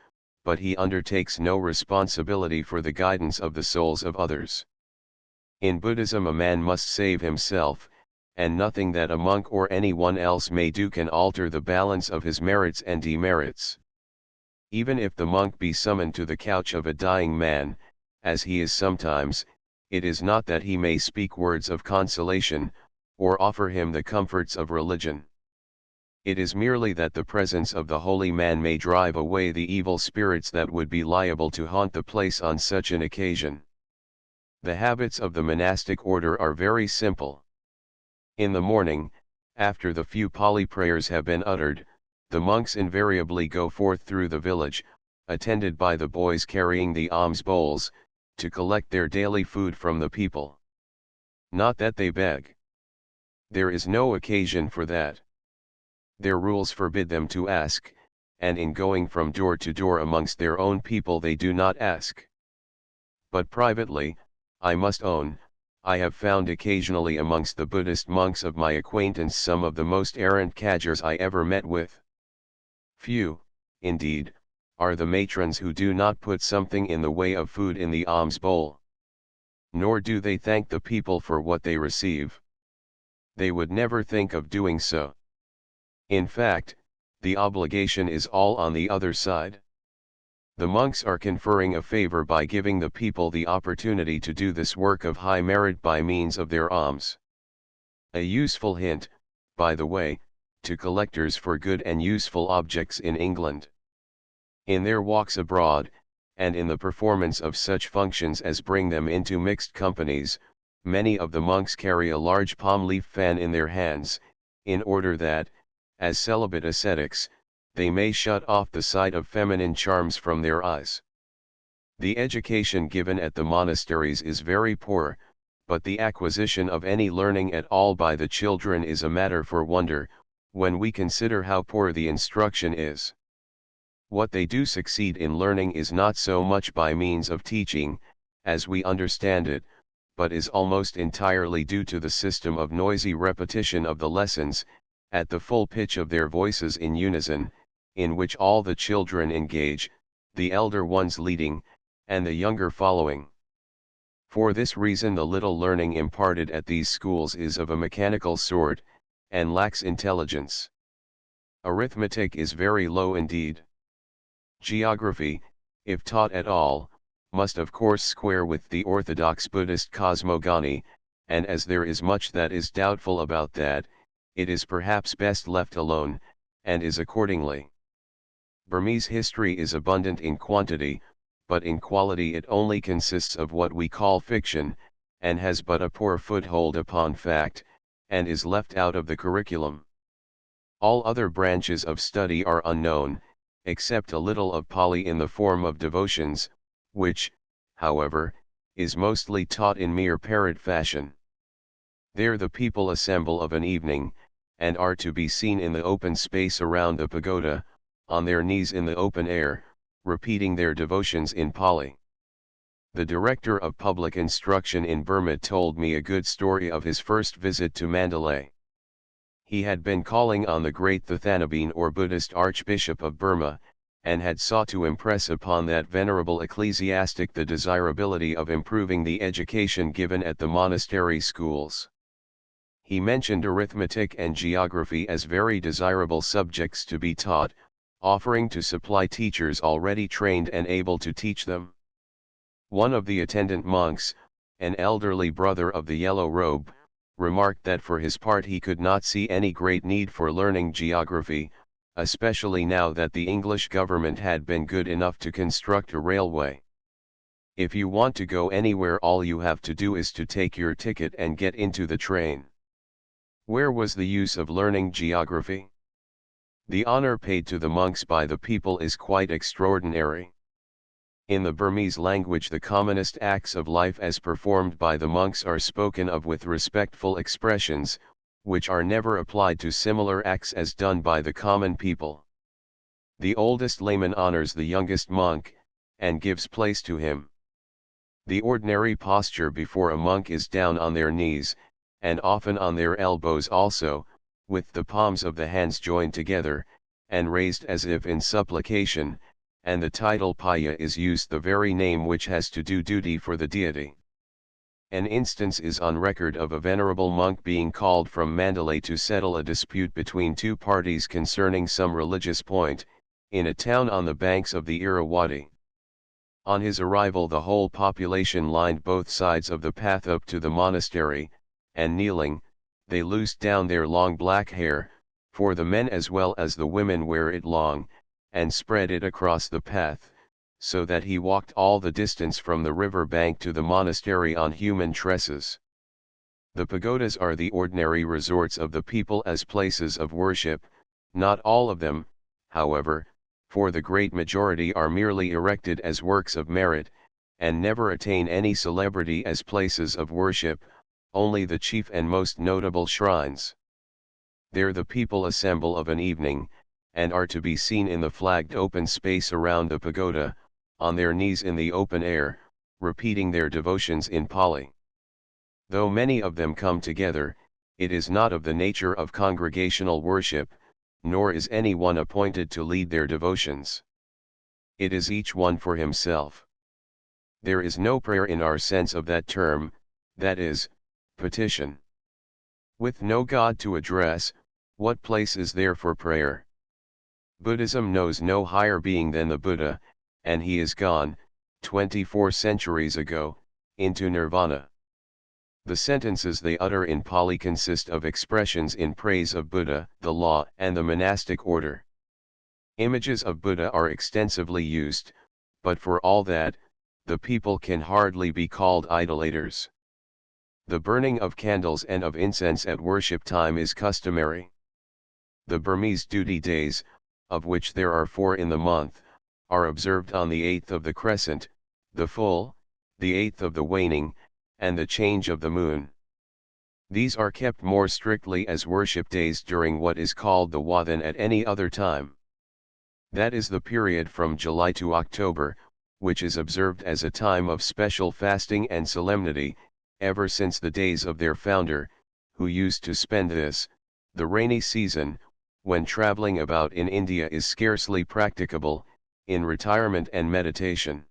but he undertakes no responsibility for the guidance of the souls of others. In Buddhism a man must save himself, and nothing that a monk or anyone else may do can alter the balance of his merits and demerits. Even if the monk be summoned to the couch of a dying man, as he is sometimes, it is not that he may speak words of consolation, or offer him the comforts of religion. It is merely that the presence of the holy man may drive away the evil spirits that would be liable to haunt the place on such an occasion. The habits of the monastic order are very simple. In the morning, after the few Pali prayers have been uttered, the monks invariably go forth through the village, attended by the boys carrying the alms bowls, to collect their daily food from the people. Not that they beg. There is no occasion for that. Their rules forbid them to ask, and in going from door to door amongst their own people they do not ask. But privately, I must own, I have found occasionally amongst the Buddhist monks of my acquaintance some of the most arrant cadgers I ever met with. Few, indeed, are the matrons who do not put something in the way of food in the alms bowl. Nor do they thank the people for what they receive. They would never think of doing so. In fact, the obligation is all on the other side. The monks are conferring a favor by giving the people the opportunity to do this work of high merit by means of their alms. A useful hint, by the way, to collectors for good and useful objects in England. In their walks abroad, and in the performance of such functions as bring them into mixed companies, many of the monks carry a large palm leaf fan in their hands, in order that, as celibate ascetics, they may shut off the sight of feminine charms from their eyes. The education given at the monasteries is very poor, but the acquisition of any learning at all by the children is a matter for wonder, when we consider how poor the instruction is. What they do succeed in learning is not so much by means of teaching, as we understand it, but is almost entirely due to the system of noisy repetition of the lessons, at the full pitch of their voices in unison, in which all the children engage, the elder ones leading, and the younger following. For this reason the little learning imparted at these schools is of a mechanical sort, and lacks intelligence. Arithmetic is very low indeed. Geography, if taught at all, must of course square with the orthodox Buddhist cosmogony, and as there is much that is doubtful about that, it is perhaps best left alone, and is accordingly. Burmese history is abundant in quantity, but in quality it only consists of what we call fiction, and has but a poor foothold upon fact, and is left out of the curriculum. All other branches of study are unknown, except a little of Pali in the form of devotions, which, however, is mostly taught in mere parrot fashion. There the people assemble of an evening, and are to be seen in the open space around the pagoda, on their knees in the open air, repeating their devotions in Pali. The director of public instruction in Burma told me a good story of his first visit to Mandalay. He had been calling on the great Thathanabine or Buddhist Archbishop of Burma, and had sought to impress upon that venerable ecclesiastic the desirability of improving the education given at the monastery schools. He mentioned arithmetic and geography as very desirable subjects to be taught, offering to supply teachers already trained and able to teach them. One of the attendant monks, an elderly brother of the yellow robe, remarked that for his part he could not see any great need for learning geography, especially now that the English government had been good enough to construct a railway. If you want to go anywhere, all you have to do is to take your ticket and get into the train. Where was the use of learning geography? The honor paid to the monks by the people is quite extraordinary. In the Burmese language the commonest acts of life as performed by the monks are spoken of with respectful expressions, which are never applied to similar acts as done by the common people. The oldest layman honors the youngest monk, and gives place to him. The ordinary posture before a monk is down on their knees, and often on their elbows also, with the palms of the hands joined together, and raised as if in supplication, and the title Paya is used, the very name which has to do duty for the deity. An instance is on record of a venerable monk being called from Mandalay to settle a dispute between two parties concerning some religious point, in a town on the banks of the Irrawaddy. On his arrival the whole population lined both sides of the path up to the monastery, and kneeling, they loosed down their long black hair, for the men as well as the women wear it long, and spread it across the path, so that he walked all the distance from the river bank to the monastery on human tresses. The pagodas are the ordinary resorts of the people as places of worship, not all of them, however, for the great majority are merely erected as works of merit, and never attain any celebrity as places of worship, only the chief and most notable shrines. There the people assemble of an evening, and are to be seen in the flagged open space around the pagoda, on their knees in the open air, repeating their devotions in Pali. Though many of them come together, it is not of the nature of congregational worship, nor is any one appointed to lead their devotions. It is each one for himself. There is no prayer in our sense of that term, that is, petition. With no God to address, what place is there for prayer? Buddhism knows no higher being than the Buddha, and he is gone, 24 centuries ago, into nirvana. The sentences they utter in Pali consist of expressions in praise of Buddha, the law, and the monastic order. Images of Buddha are extensively used, but for all that, the people can hardly be called idolaters. The burning of candles and of incense at worship time is customary. The Burmese duty days, of which there are 4 in the month, are observed on the 8th of the crescent, the full, the 8th of the waning, and the change of the moon. These are kept more strictly as worship days during what is called the Wa than at any other time. That is the period from July to October, which is observed as a time of special fasting and solemnity, ever since the days of their founder, who used to spend this, the rainy season, when traveling about in India is scarcely practicable, in retirement and meditation.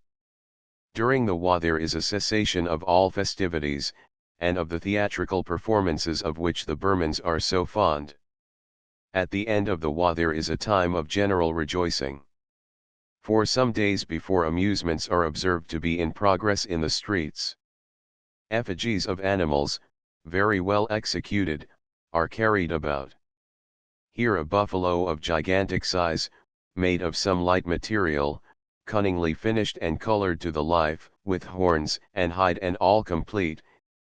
During the Wa there is a cessation of all festivities, and of the theatrical performances of which the Burmans are so fond. At the end of the Wa there is a time of general rejoicing. For some days before amusements are observed to be in progress in the streets. Effigies of animals, very well executed, are carried about. Here a buffalo of gigantic size, made of some light material, cunningly finished and colored to the life, with horns and hide and all complete,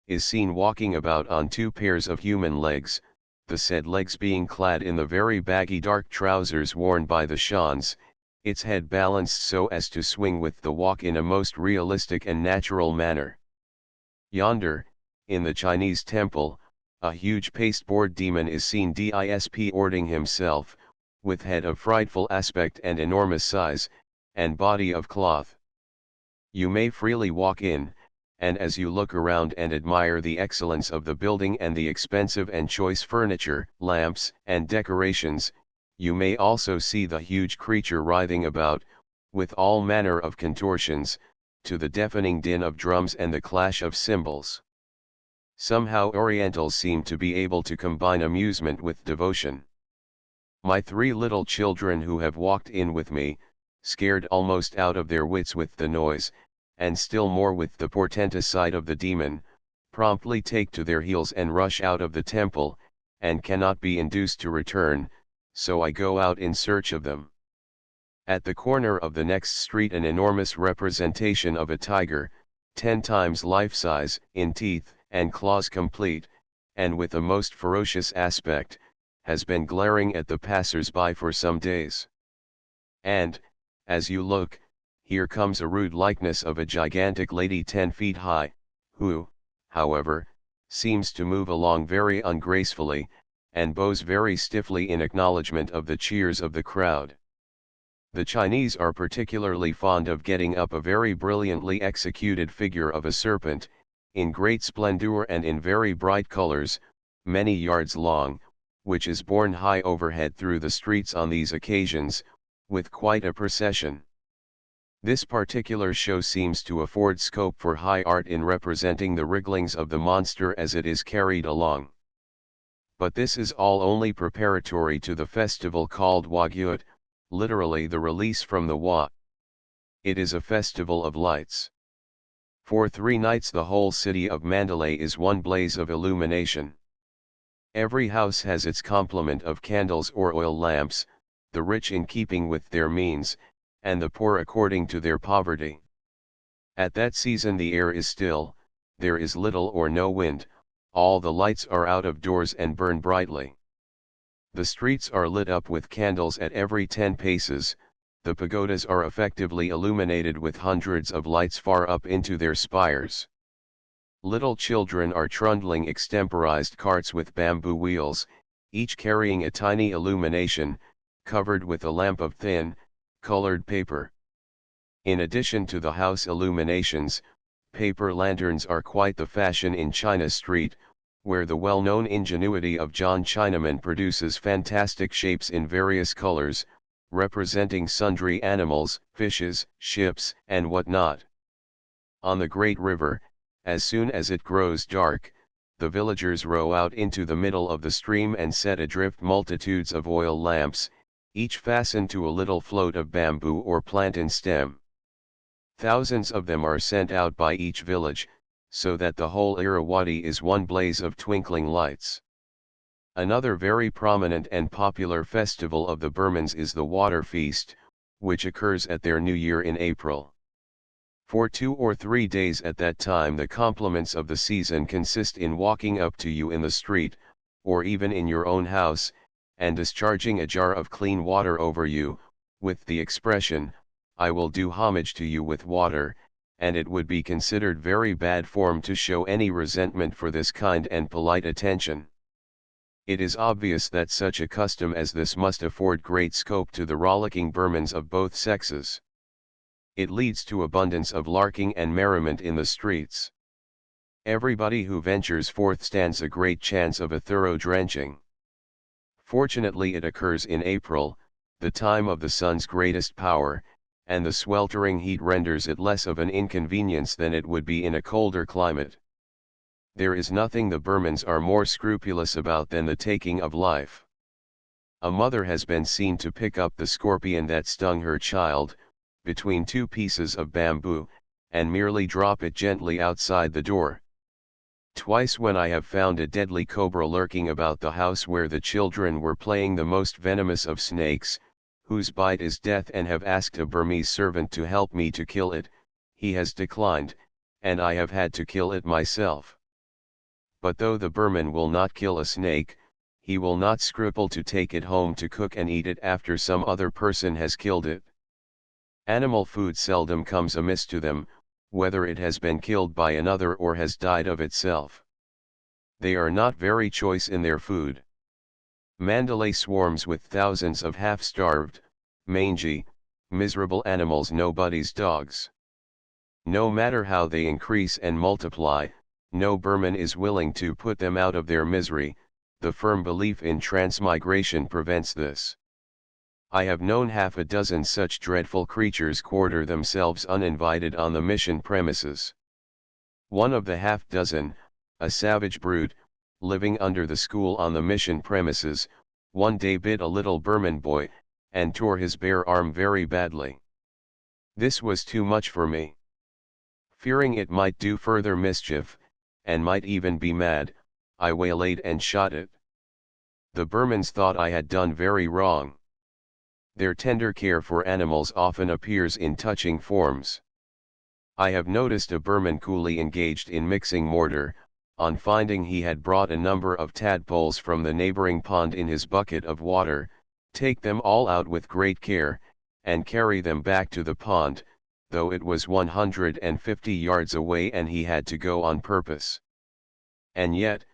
is seen walking about on two pairs of human legs, the said legs being clad in the very baggy dark trousers worn by the Shans, its head balanced so as to swing with the walk in a most realistic and natural manner. Yonder, in the Chinese temple, a huge pasteboard demon is seen dispording himself, with head of frightful aspect and enormous size, and body of cloth. You may freely walk in, and as you look around and admire the excellence of the building and the expensive and choice furniture, lamps, and decorations, you may also see the huge creature writhing about, with all manner of contortions, to the deafening din of drums and the clash of cymbals. Somehow Orientals seem to be able to combine amusement with devotion. My 3 little children who have walked in with me, scared almost out of their wits with the noise, and still more with the portentous sight of the demon, promptly take to their heels and rush out of the temple, and cannot be induced to return, so I go out in search of them. At the corner of the next street an enormous representation of a tiger, 10 times life-size, in teeth and claws complete, and with a most ferocious aspect, has been glaring at the passers-by for some days. And, as you look, here comes a rude likeness of a gigantic lady 10 feet high, who, however, seems to move along very ungracefully, and bows very stiffly in acknowledgement of the cheers of the crowd. The Chinese are particularly fond of getting up a very brilliantly executed figure of a serpent, in great splendor and in very bright colors, many yards long, which is borne high overhead through the streets on these occasions, with quite a procession. This particular show seems to afford scope for high art in representing the wrigglings of the monster as it is carried along. But this is all only preparatory to the festival called Wagyut, literally the release from the Wa. It is a festival of lights. For 3 nights the whole city of Mandalay is one blaze of illumination. Every house has its complement of candles or oil lamps, the rich in keeping with their means, and the poor according to their poverty. At that season the air is still, there is little or no wind, all the lights are out of doors and burn brightly. The streets are lit up with candles at every 10 paces, the pagodas are effectively illuminated with hundreds of lights far up into their spires. Little children are trundling extemporized carts with bamboo wheels, each carrying a tiny illumination, covered with a lamp of thin, colored paper. In addition to the house illuminations, paper lanterns are quite the fashion in China Street, where the well-known ingenuity of John Chinaman produces fantastic shapes in various colors, representing sundry animals, fishes, ships, and what not. On the great river, as soon as it grows dark, the villagers row out into the middle of the stream and set adrift multitudes of oil lamps, each fastened to a little float of bamboo or plantain stem. Thousands of them are sent out by each village, so that the whole Irrawaddy is one blaze of twinkling lights. Another very prominent and popular festival of the Burmans is the Water Feast, which occurs at their New Year in April. For 2 or 3 days at that time the compliments of the season consist in walking up to you in the street, or even in your own house, and discharging a jar of clean water over you, with the expression, "I will do homage to you with water," and it would be considered very bad form to show any resentment for this kind and polite attention. It is obvious that such a custom as this must afford great scope to the rollicking Burmans of both sexes. It leads to abundance of larking and merriment in the streets. Everybody who ventures forth stands a great chance of a thorough drenching. Fortunately it occurs in April, the time of the sun's greatest power, and the sweltering heat renders it less of an inconvenience than it would be in a colder climate. There is nothing the Burmans are more scrupulous about than the taking of life. A mother has been seen to pick up the scorpion that stung her child, between two pieces of bamboo, and merely drop it gently outside the door. Twice when I have found a deadly cobra lurking about the house where the children were playing the most venomous of snakes, whose bite is death, and have asked a Burmese servant to help me to kill it, he has declined, and I have had to kill it myself. But though the Burman will not kill a snake, he will not scruple to take it home to cook and eat it after some other person has killed it. Animal food seldom comes amiss to them, whether it has been killed by another or has died of itself. They are not very choice in their food. Mandalay swarms with thousands of half-starved, mangy, miserable animals, nobody's dogs. No matter how they increase and multiply, no Burman is willing to put them out of their misery. The firm belief in transmigration prevents this. I have known half a dozen such dreadful creatures quarter themselves uninvited on the mission premises. One of the half dozen, a savage brute, living under the school on the mission premises, one day bit a little Burman boy, and tore his bare arm very badly. This was too much for me. Fearing it might do further mischief, and might even be mad, I waylaid and shot it. The Burmans thought I had done very wrong. Their tender care for animals often appears in touching forms. I have noticed a Burman coolie engaged in mixing mortar, on finding he had brought a number of tadpoles from the neighboring pond in his bucket of water, take them all out with great care, and carry them back to the pond, though it was 150 yards away and he had to go on purpose. And yet,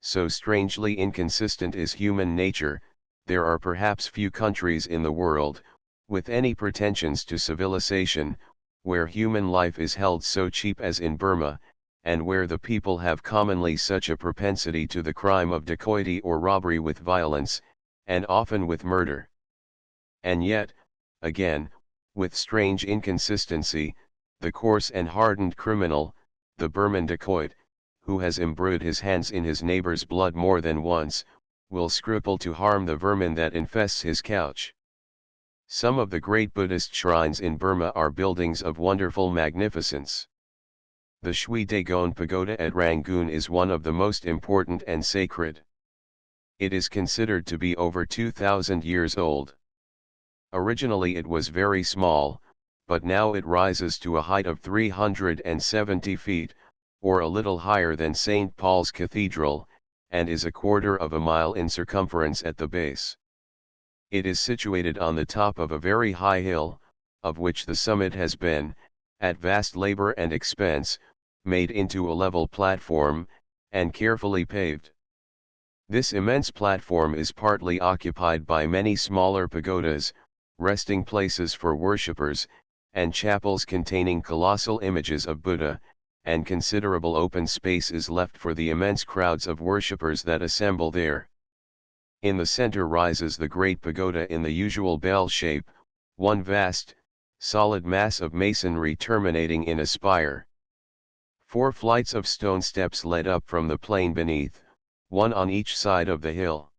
so strangely inconsistent is human nature, there are perhaps few countries in the world, with any pretensions to civilization, where human life is held so cheap as in Burma, and where the people have commonly such a propensity to the crime of dacoity or robbery with violence, and often with murder. And yet, again, with strange inconsistency, the coarse and hardened criminal, the Burman dacoit, who has embroiled his hands in his neighbor's blood more than once, will scruple to harm the vermin that infests his couch. Some of the great Buddhist shrines in Burma are buildings of wonderful magnificence. The Shui Dagon Pagoda at Rangoon is one of the most important and sacred. It is considered to be over 2,000 years old. Originally it was very small, but now it rises to a height of 370 feet, or a little higher than St. Paul's Cathedral, and is a quarter of a mile in circumference at the base. It is situated on the top of a very high hill, of which the summit has been, at vast labor and expense, made into a level platform, and carefully paved. This immense platform is partly occupied by many smaller pagodas, resting places for worshippers, and chapels containing colossal images of Buddha, and considerable open space is left for the immense crowds of worshippers that assemble there. In the center rises the great pagoda in the usual bell shape, one vast, solid mass of masonry terminating in a spire. 4 flights of stone steps led up from the plain beneath, one on each side of the hill.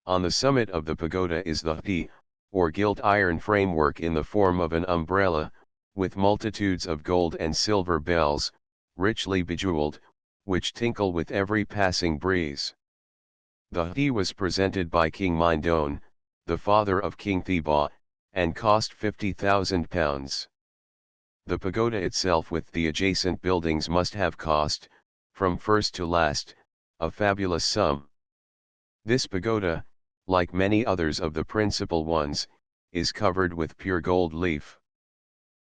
On the summit of the pagoda is the hti, or gilt iron framework in the form of an umbrella, with multitudes of gold and silver bells, richly bejeweled, which tinkle with every passing breeze. The hti was presented by King Mindon, the father of King Thibaw, and cost £50,000. The pagoda itself with the adjacent buildings must have cost, from first to last, a fabulous sum. This pagoda, like many others of the principal ones, is covered with pure gold leaf.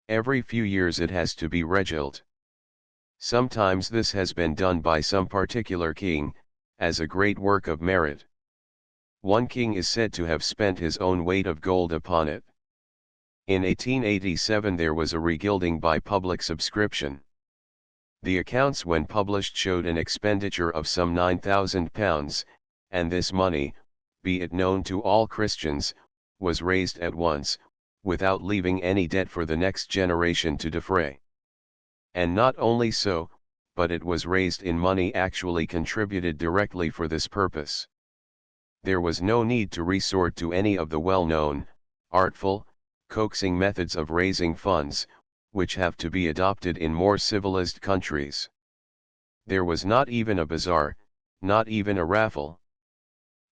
Every few years it has to be regilt. Sometimes this has been done by some particular king, as a great work of merit. One king is said to have spent his own weight of gold upon it. In 1887 there was a regilding by public subscription. The accounts when published showed an expenditure of some £9,000, and this money, be it known to all Christians, was raised at once, without leaving any debt for the next generation to defray. And not only so, but it was raised in money actually contributed directly for this purpose. There was no need to resort to any of the well-known, artful, coaxing methods of raising funds, which have to be adopted in more civilized countries. There was not even a bazaar, not even a raffle.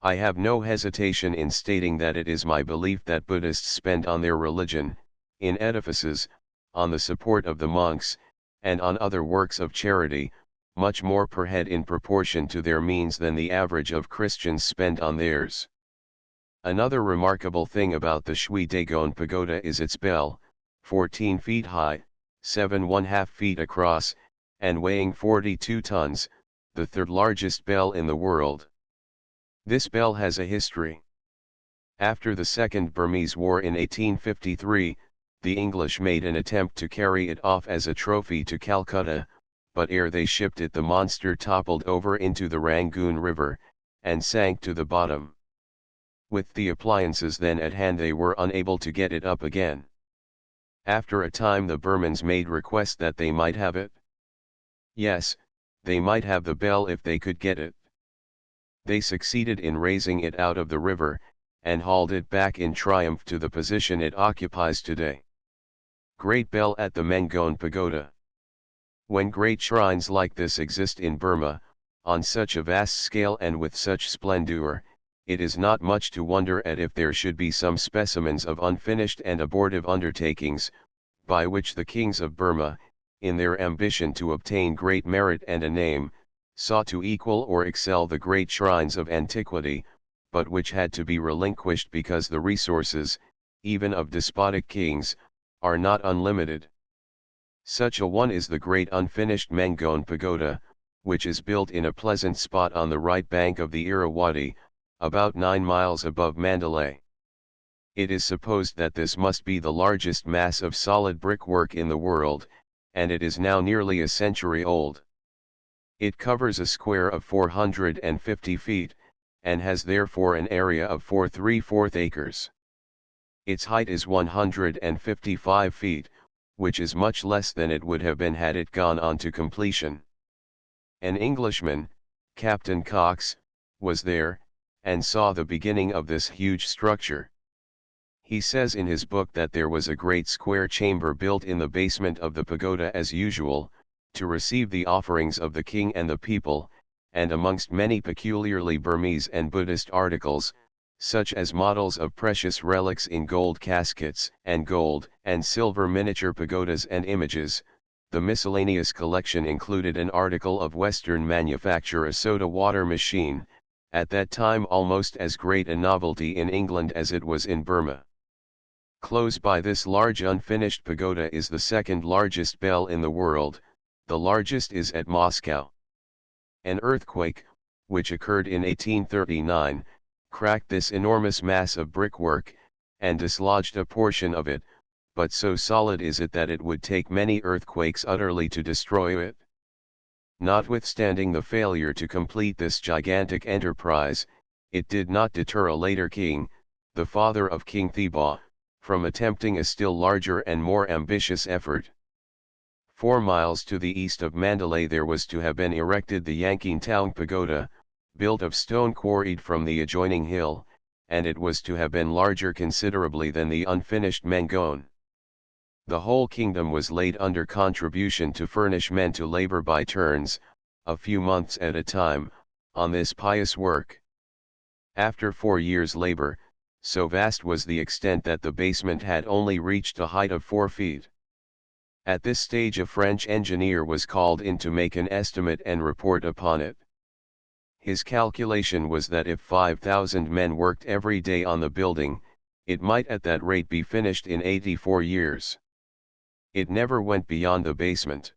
I have no hesitation in stating that it is my belief that Buddhists spend on their religion, in edifices, on the support of the monks, and on other works of charity, much more per head in proportion to their means than the average of Christians spend on theirs. Another remarkable thing about the Shui Dagon Pagoda is its bell, 14 feet high, 7½ feet across, and weighing 42 tons, the third largest bell in the world. This bell has a history. After the Second Burmese War in 1853, the English made an attempt to carry it off as a trophy to Calcutta, but ere they shipped it the monster toppled over into the Rangoon River, and sank to the bottom. With the appliances then at hand they were unable to get it up again. After a time the Burmans made request that they might have it. Yes, they might have the bell if they could get it. They succeeded in raising it out of the river, and hauled it back in triumph to the position it occupies today. Great Bell at the Mengon Pagoda. When great shrines like this exist in Burma, on such a vast scale and with such splendor, it is not much to wonder at if there should be some specimens of unfinished and abortive undertakings, by which the kings of Burma, in their ambition to obtain great merit and a name, sought to equal or excel the great shrines of antiquity, but which had to be relinquished because the resources, even of despotic kings, are not unlimited. Such a one is the great unfinished Mengon Pagoda, which is built in a pleasant spot on the right bank of the Irrawaddy, about 9 miles above Mandalay. It is supposed that this must be the largest mass of solid brickwork in the world, and it is now nearly a century old. It covers a square of 450 feet, and has therefore an area of 4 3/4 acres. Its height is 155 feet, which is much less than it would have been had it gone on to completion. An Englishman, Captain Cox, was there, and saw the beginning of this huge structure. He says in his book that there was a great square chamber built in the basement of the pagoda as usual, to receive the offerings of the king and the people, and amongst many peculiarly Burmese and Buddhist articles, such as models of precious relics in gold caskets and gold and silver miniature pagodas and images, the miscellaneous collection included an article of Western manufacture, a soda water machine, at that time almost as great a novelty in England as it was in Burma. Close by this large unfinished pagoda is the second largest bell in the world, the largest is at Moscow. An earthquake, which occurred in 1839, cracked this enormous mass of brickwork, and dislodged a portion of it, but so solid is it that it would take many earthquakes utterly to destroy it. Notwithstanding the failure to complete this gigantic enterprise, it did not deter a later king, the father of King Thibaw, from attempting a still larger and more ambitious effort. 4 miles to the east of Mandalay there was to have been erected the Yanqing Pagoda, built of stone quarried from the adjoining hill, and it was to have been larger considerably than the unfinished Mengon. The whole kingdom was laid under contribution to furnish men to labor by turns, a few months at a time, on this pious work. After 4 years' labor, so vast was the extent that the basement had only reached a height of 4 feet. At this stage a French engineer was called in to make an estimate and report upon it. His calculation was that if 5,000 men worked every day on the building, it might at that rate be finished in 84 years. It never went beyond the basement.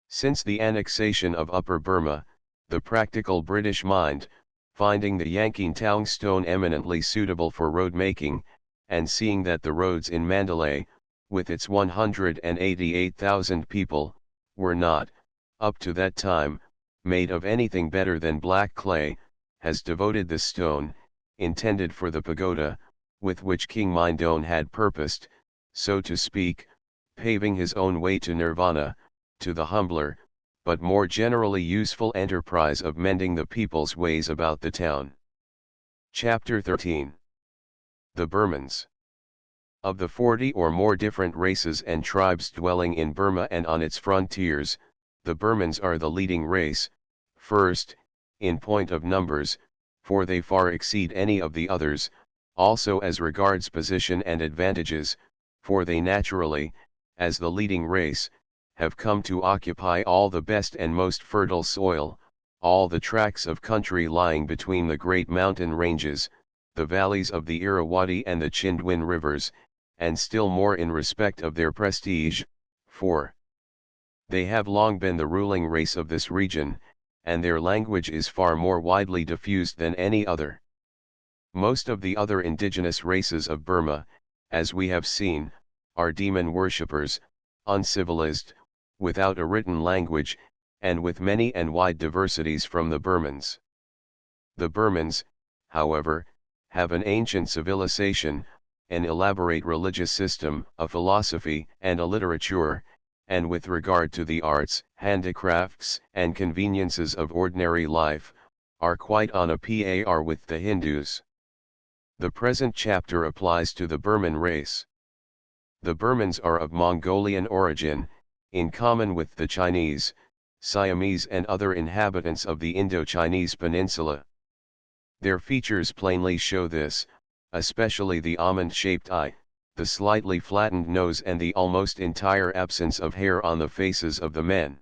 Since the annexation of Upper Burma, the practical British mind, finding the Yanqing stone eminently suitable for road making, and seeing that the roads in Mandalay, with its 188,000 people, were not, up to that time, made of anything better than black clay, has devoted the stone, intended for the pagoda, with which King Mindon had purposed, so to speak, paving his own way to nirvana, to the humbler, but more generally useful enterprise of mending the people's ways about the town. Chapter 13. The Burmans. Of the 40 or more different races and tribes dwelling in Burma and on its frontiers, the Burmans are the leading race, first, in point of numbers, for they far exceed any of the others, also as regards position and advantages, for they naturally, as the leading race, have come to occupy all the best and most fertile soil, all the tracts of country lying between the great mountain ranges, the valleys of the Irrawaddy and the Chindwin rivers, and still more in respect of their prestige, for they have long been the ruling race of this region, and their language is far more widely diffused than any other. Most of the other indigenous races of Burma, as we have seen, are demon worshippers, uncivilized, without a written language, and with many and wide diversities from the Burmans. The Burmans, however, have an ancient civilization, an elaborate religious system, a philosophy and a literature, and with regard to the arts, handicrafts and conveniences of ordinary life, are quite on a par with the Hindus. The present chapter applies to the Burman race. The Burmans are of Mongolian origin, in common with the Chinese, Siamese and other inhabitants of the Indo-Chinese peninsula. Their features plainly show this, especially the almond-shaped eye, the slightly flattened nose and the almost entire absence of hair on the faces of the men.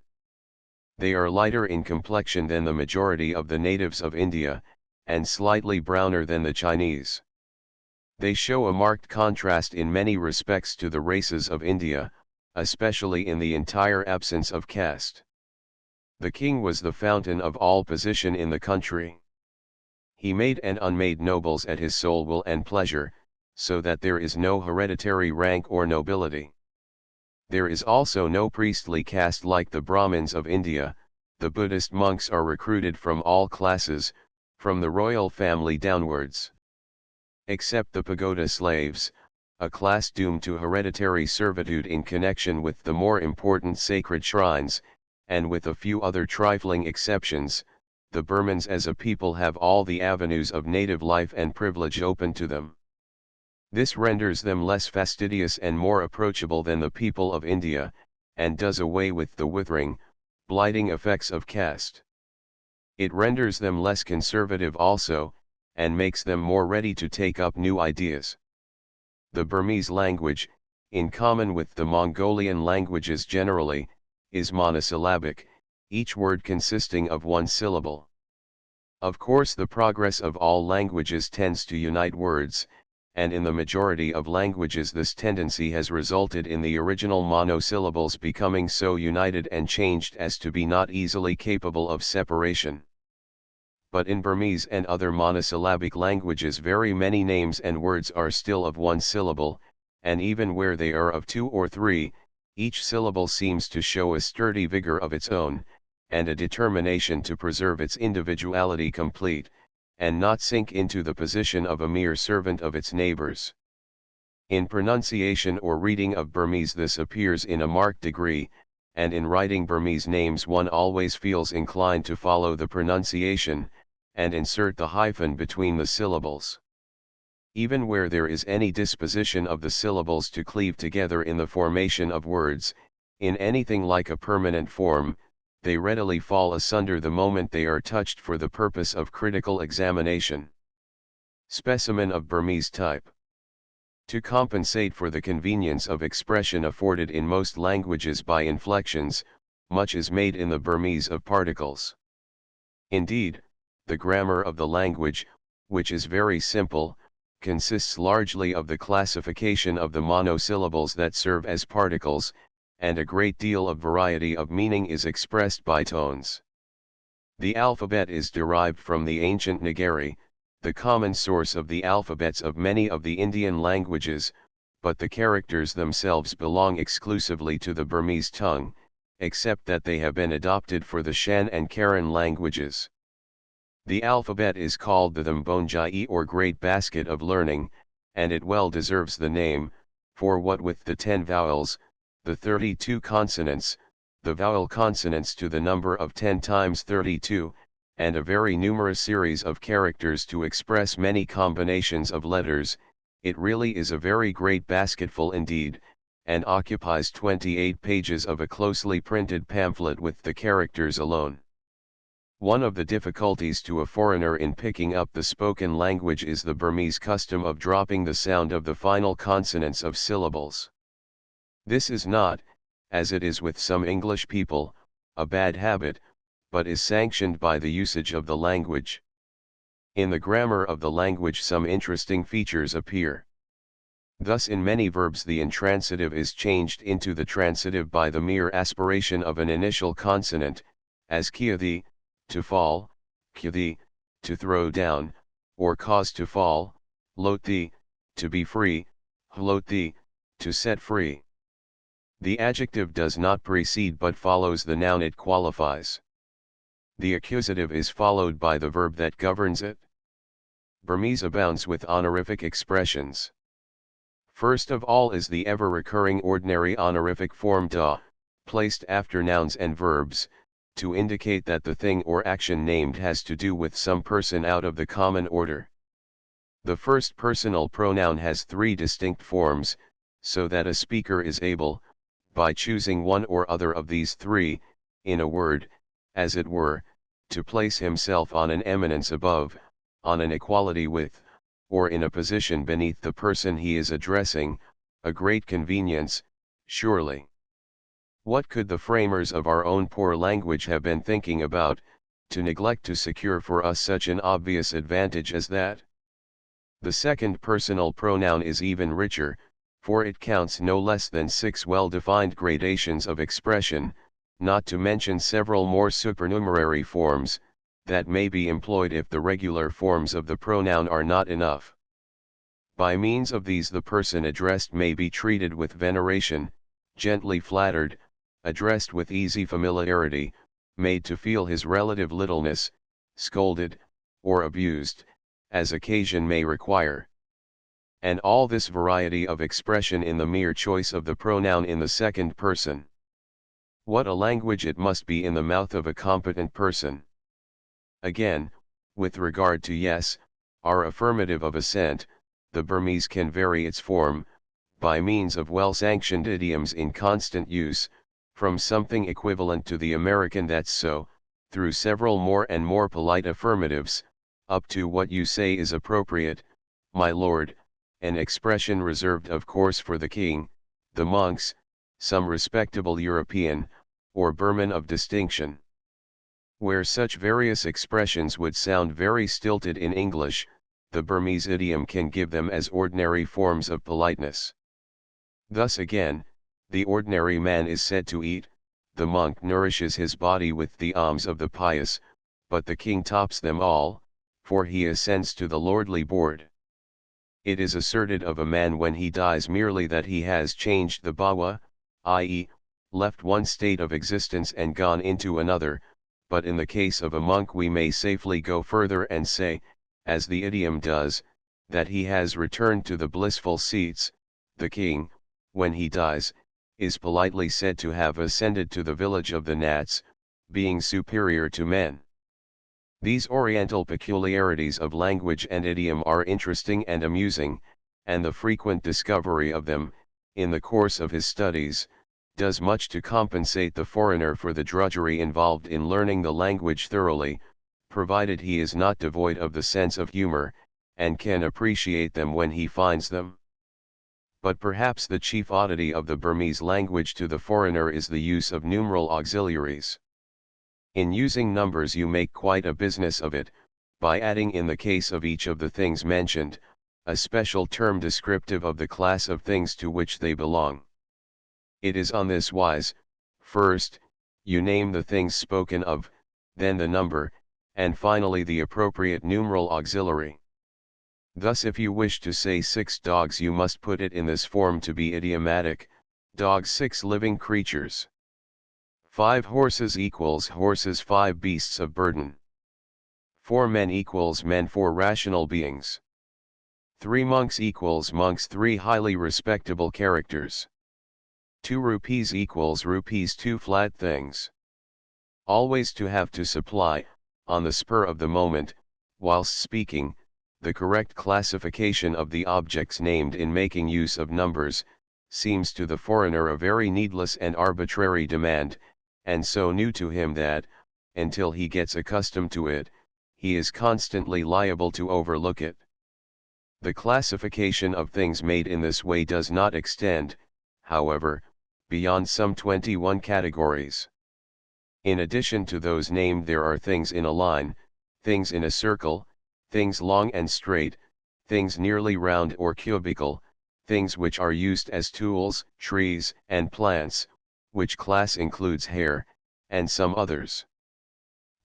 They are lighter in complexion than the majority of the natives of India, and slightly browner than the Chinese. They show a marked contrast in many respects to the races of India, especially in the entire absence of caste. The king was the fountain of all position in the country. He made and unmade nobles at his sole will and pleasure, so that there is no hereditary rank or nobility. There is also no priestly caste like the Brahmins of India. The Buddhist monks are recruited from all classes, from the royal family downwards. Except the pagoda slaves, a class doomed to hereditary servitude in connection with the more important sacred shrines, and with a few other trifling exceptions, the Burmans as a people have all the avenues of native life and privilege open to them. This renders them less fastidious and more approachable than the people of India, and does away with the withering, blighting effects of caste. It renders them less conservative also, and makes them more ready to take up new ideas. The Burmese language, in common with the Mongolian languages generally, is monosyllabic, each word consisting of one syllable. Of course, the progress of all languages tends to unite words, and in the majority of languages this tendency has resulted in the original monosyllables becoming so united and changed as to be not easily capable of separation. But in Burmese and other monosyllabic languages very many names and words are still of one syllable, and even where they are of two or three, each syllable seems to show a sturdy vigor of its own, and a determination to preserve its individuality complete, and not sink into the position of a mere servant of its neighbors. In pronunciation or reading of Burmese this appears in a marked degree, and in writing Burmese names one always feels inclined to follow the pronunciation, and insert the hyphen between the syllables. Even where there is any disposition of the syllables to cleave together in the formation of words, in anything like a permanent form, they readily fall asunder the moment they are touched for the purpose of critical examination. Specimen of Burmese type. To compensate for the convenience of expression afforded in most languages by inflections, much is made in the Burmese of particles. Indeed, the grammar of the language, which is very simple, consists largely of the classification of the monosyllables that serve as particles, and a great deal of variety of meaning is expressed by tones. The alphabet is derived from the ancient Nagari, the common source of the alphabets of many of the Indian languages, but the characters themselves belong exclusively to the Burmese tongue, except that they have been adopted for the Shan and Karen languages. The alphabet is called the Thambonjai or Great Basket of Learning, and it well deserves the name, for what with the 10 vowels, the 32 consonants, the vowel consonants to the number of 10 times 32, and a very numerous series of characters to express many combinations of letters, it really is a very great basketful indeed, and occupies 28 pages of a closely printed pamphlet with the characters alone. One of the difficulties to a foreigner in picking up the spoken language is the Burmese custom of dropping the sound of the final consonants of syllables. This is not, as it is with some English people, a bad habit, but is sanctioned by the usage of the language. In the grammar of the language some interesting features appear. Thus in many verbs the intransitive is changed into the transitive by the mere aspiration of an initial consonant, as kiathi, to fall, kyathi, to throw down, or cause to fall, lothi, to be free, hlothi, to set free. The adjective does not precede but follows the noun it qualifies. The accusative is followed by the verb that governs it. Burmese abounds with honorific expressions. First of all is the ever-recurring ordinary honorific form da, placed after nouns and verbs, to indicate that the thing or action named has to do with some person out of the common order. The first personal pronoun has 3 distinct forms, so that a speaker is able, by choosing one or other of these 3, in a word, as it were, to place himself on an eminence above, on an equality with, or in a position beneath the person he is addressing, a great convenience, surely. What could the framers of our own poor language have been thinking about, to neglect to secure for us such an obvious advantage as that? The second personal pronoun is even richer, for it counts no less than 6 well-defined gradations of expression, not to mention several more supernumerary forms, that may be employed if the regular forms of the pronoun are not enough. By means of these the person addressed may be treated with veneration, gently flattered, addressed with easy familiarity, made to feel his relative littleness, scolded, or abused, as occasion may require. And all this variety of expression in the mere choice of the pronoun in the second person. What a language it must be in the mouth of a competent person. Again, with regard to yes, our affirmative of assent, the Burmese can vary its form, by means of well-sanctioned idioms in constant use, from something equivalent to the American "that's so," through several more and more polite affirmatives, up to what you say is appropriate, my lord, an expression reserved of course for the king, the monks, some respectable European, or Burman of distinction. Where such various expressions would sound very stilted in English, the Burmese idiom can give them as ordinary forms of politeness. Thus again, the ordinary man is said to eat, the monk nourishes his body with the alms of the pious, but the king tops them all, for he ascends to the lordly board. It is asserted of a man when he dies merely that he has changed the bhawa, i.e., left one state of existence and gone into another, but in the case of a monk we may safely go further and say, as the idiom does, that he has returned to the blissful seats. The king, when he dies, is politely said to have ascended to the village of the gnats, being superior to men. These oriental peculiarities of language and idiom are interesting and amusing, and the frequent discovery of them, in the course of his studies, does much to compensate the foreigner for the drudgery involved in learning the language thoroughly, provided he is not devoid of the sense of humor, and can appreciate them when he finds them. But perhaps the chief oddity of the Burmese language to the foreigner is the use of numeral auxiliaries. In using numbers you make quite a business of it, by adding in the case of each of the things mentioned, a special term descriptive of the class of things to which they belong. It is on this wise: first, you name the things spoken of, then the number, and finally the appropriate numeral auxiliary. Thus if you wish to say 6 dogs you must put it in this form to be idiomatic: dogs 6 living creatures. 5 horses equals horses 5 beasts of burden. 4 men equals men 4 rational beings. 3 monks equals monks, 3 highly respectable characters. 2 rupees equals rupees, 2 flat things. Always to have to supply, on the spur of the moment, whilst speaking, the correct classification of the objects named in making use of numbers, seems to the foreigner a very needless and arbitrary demand, and so new to him that, until he gets accustomed to it, he is constantly liable to overlook it. The classification of things made in this way does not extend, however, beyond some 21 categories. In addition to those named, there are things in a line, things in a circle, things long and straight, things nearly round or cubical, things which are used as tools, trees, and plants, which class includes hair, and some others.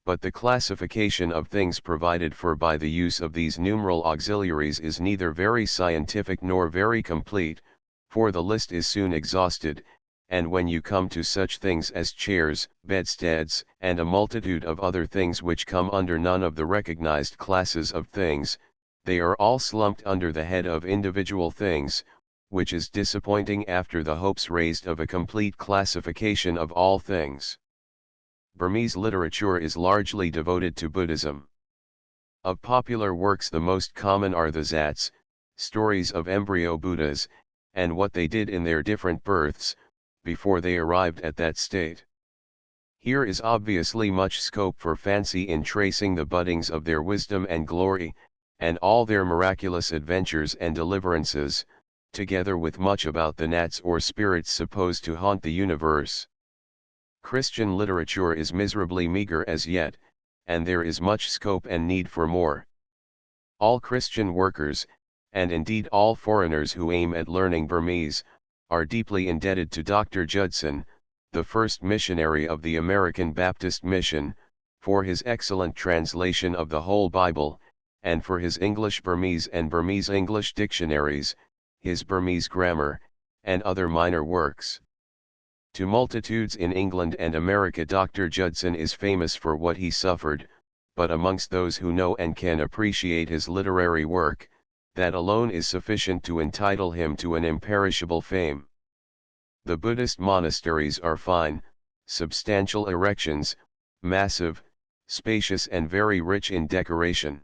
But the classification of things provided for by the use of these numeral auxiliaries is neither very scientific nor very complete, for the list is soon exhausted, and when you come to such things as chairs, bedsteads, and a multitude of other things which come under none of the recognized classes of things, they are all slumped under the head of individual things, which is disappointing after the hopes raised of a complete classification of all things. Burmese literature is largely devoted to Buddhism. Of popular works, the most common are the Zats, stories of embryo Buddhas, and what they did in their different births, before they arrived at that state. Here is obviously much scope for fancy in tracing the buddings of their wisdom and glory, and all their miraculous adventures and deliverances, together with much about the nats or spirits supposed to haunt the universe. Christian literature is miserably meager as yet, and there is much scope and need for more. All Christian workers, and indeed all foreigners who aim at learning Burmese, are deeply indebted to Dr. Judson, the first missionary of the American Baptist Mission, for his excellent translation of the whole Bible, and for his English Burmese and Burmese English dictionaries, his Burmese grammar, and other minor works. To multitudes in England and America, Dr. Judson is famous for what he suffered, but amongst those who know and can appreciate his literary work, that alone is sufficient to entitle him to an imperishable fame. The Buddhist monasteries are fine, substantial erections, massive, spacious, and very rich in decoration.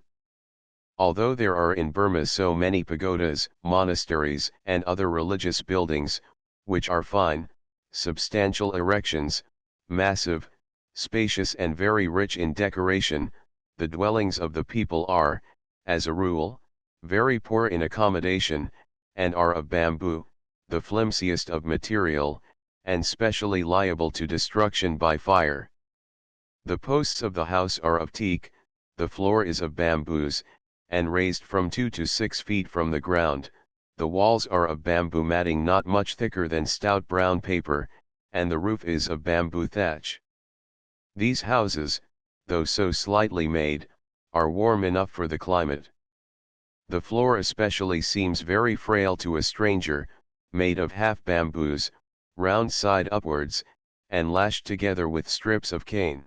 Although there are in Burma so many pagodas, monasteries, and other religious buildings, which are fine, substantial erections, massive, spacious, and very rich in decoration, the dwellings of the people are, as a rule, very poor in accommodation, and are of bamboo, the flimsiest of material, and specially liable to destruction by fire. The posts of the house are of teak, the floor is of bamboos, and raised from 2 to 6 feet from the ground. The walls are of bamboo matting not much thicker than stout brown paper, and the roof is of bamboo thatch. These houses, though so slightly made, are warm enough for the climate. The floor especially seems very frail to a stranger, made of half bamboos, round side upwards, and lashed together with strips of cane.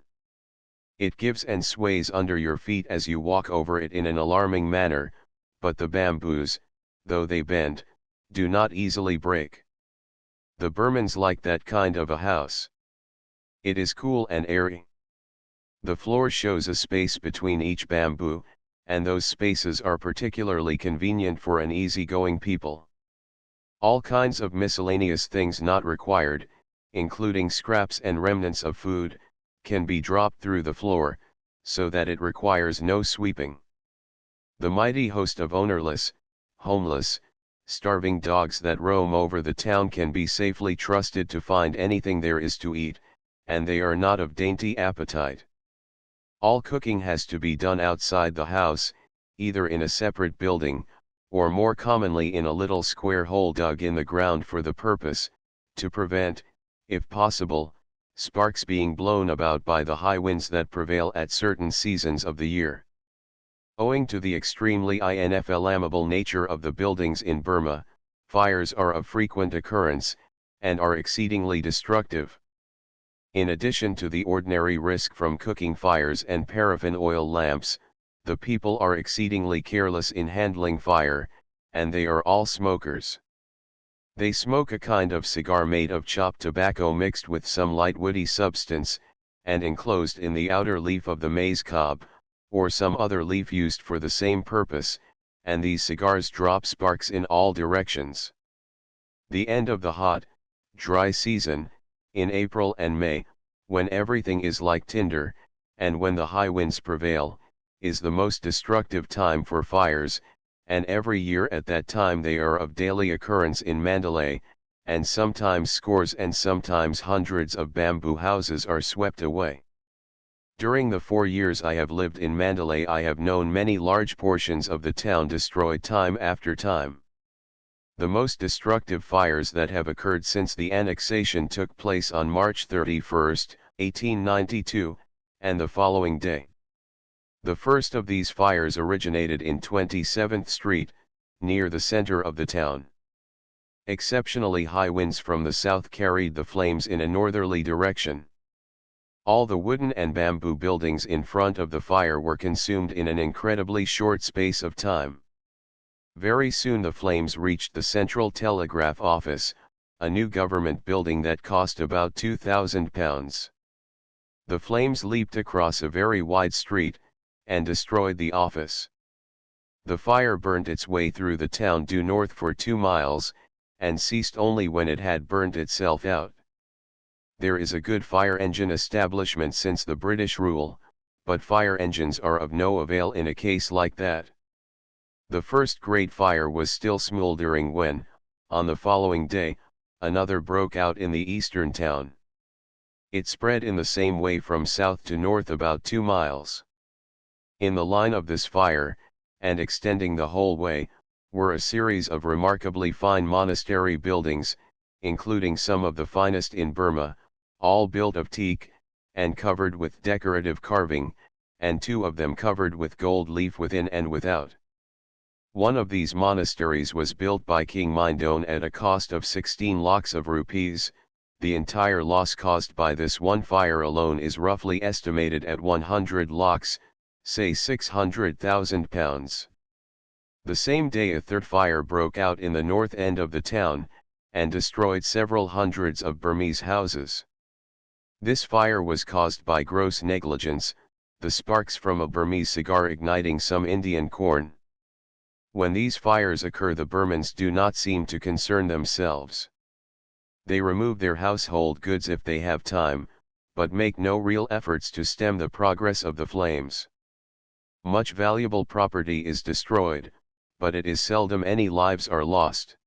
It gives and sways under your feet as you walk over it in an alarming manner, but the bamboos, though they bend, do not easily break. The Burmans like that kind of a house. It is cool and airy. The floor shows a space between each bamboo, and those spaces are particularly convenient for an easy-going people. All kinds of miscellaneous things not required, including scraps and remnants of food, can be dropped through the floor, so that it requires no sweeping. The mighty host of ownerless, homeless, starving dogs that roam over the town can be safely trusted to find anything there is to eat, and they are not of dainty appetite. All cooking has to be done outside the house, either in a separate building, or more commonly in a little square hole dug in the ground for the purpose, to prevent, if possible, sparks being blown about by the high winds that prevail at certain seasons of the year. Owing to the extremely inflammable nature of the buildings in Burma, fires are of frequent occurrence, and are exceedingly destructive. In addition to the ordinary risk from cooking fires and paraffin oil lamps, the people are exceedingly careless in handling fire, and they are all smokers. They smoke a kind of cigar made of chopped tobacco mixed with some light woody substance, and enclosed in the outer leaf of the maize cob, or some other leaf used for the same purpose, and these cigars drop sparks in all directions. The end of the hot, dry season, in April and May, when everything is like tinder, and when the high winds prevail, is the most destructive time for fires, and every year at that time they are of daily occurrence in Mandalay, and sometimes scores and sometimes hundreds of bamboo houses are swept away. During the 4 years I have lived in Mandalay I have known many large portions of the town destroyed time after time. The most destructive fires that have occurred since the annexation took place on March 31, 1892, and the following day. The first of these fires originated in 27th Street, near the center of the town. Exceptionally high winds from the south carried the flames in a northerly direction. All the wooden and bamboo buildings in front of the fire were consumed in an incredibly short space of time. Very soon the flames reached the Central Telegraph Office, a new government building that cost about £2,000. The flames leaped across a very wide street, and destroyed the office. The fire burnt its way through the town due north for 2 miles, and ceased only when it had burnt itself out. There is a good fire engine establishment since the British rule, but fire engines are of no avail in a case like that. The first great fire was still smouldering when, on the following day, another broke out in the eastern town. It spread in the same way from south to north about 2 miles. In the line of this fire, and extending the whole way, were a series of remarkably fine monastery buildings, including some of the finest in Burma, all built of teak, and covered with decorative carving, and 2 of them covered with gold leaf within and without. One of these monasteries was built by King Mindon at a cost of 16 lakhs of rupees. The entire loss caused by this one fire alone is roughly estimated at 100 lakhs, say £600,000. The same day a third fire broke out in the north end of the town, and destroyed several hundreds of Burmese houses. This fire was caused by gross negligence, the sparks from a Burmese cigar igniting some Indian corn. When these fires occur the Burmans do not seem to concern themselves. They remove their household goods if they have time, but make no real efforts to stem the progress of the flames. Much valuable property is destroyed, but it is seldom any lives are lost.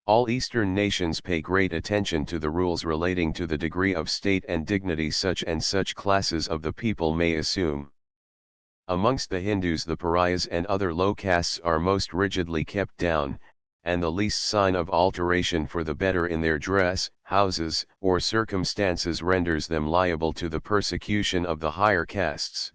All Eastern nations pay great attention to the rules relating to the degree of state and dignity such and such classes of the people may assume. Amongst the Hindus the pariahs and other low castes are most rigidly kept down, and the least sign of alteration for the better in their dress, houses, or circumstances renders them liable to the persecution of the higher castes.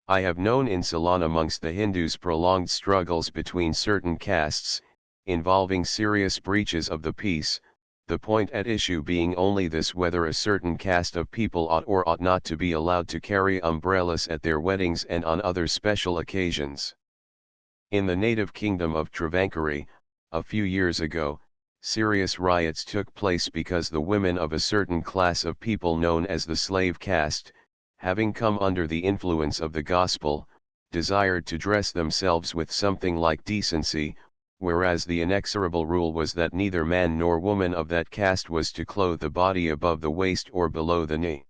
I have known in Ceylon amongst the Hindus prolonged struggles between certain castes, involving serious breaches of the peace, the point at issue being only this: whether a certain caste of people ought or ought not to be allowed to carry umbrellas at their weddings and on other special occasions. In the native kingdom of Travancore, a few years ago, serious riots took place because the women of a certain class of people known as the slave caste, having come under the influence of the gospel, desired to dress themselves with something like decency, whereas the inexorable rule was that neither man nor woman of that caste was to clothe the body above the waist or below the knee.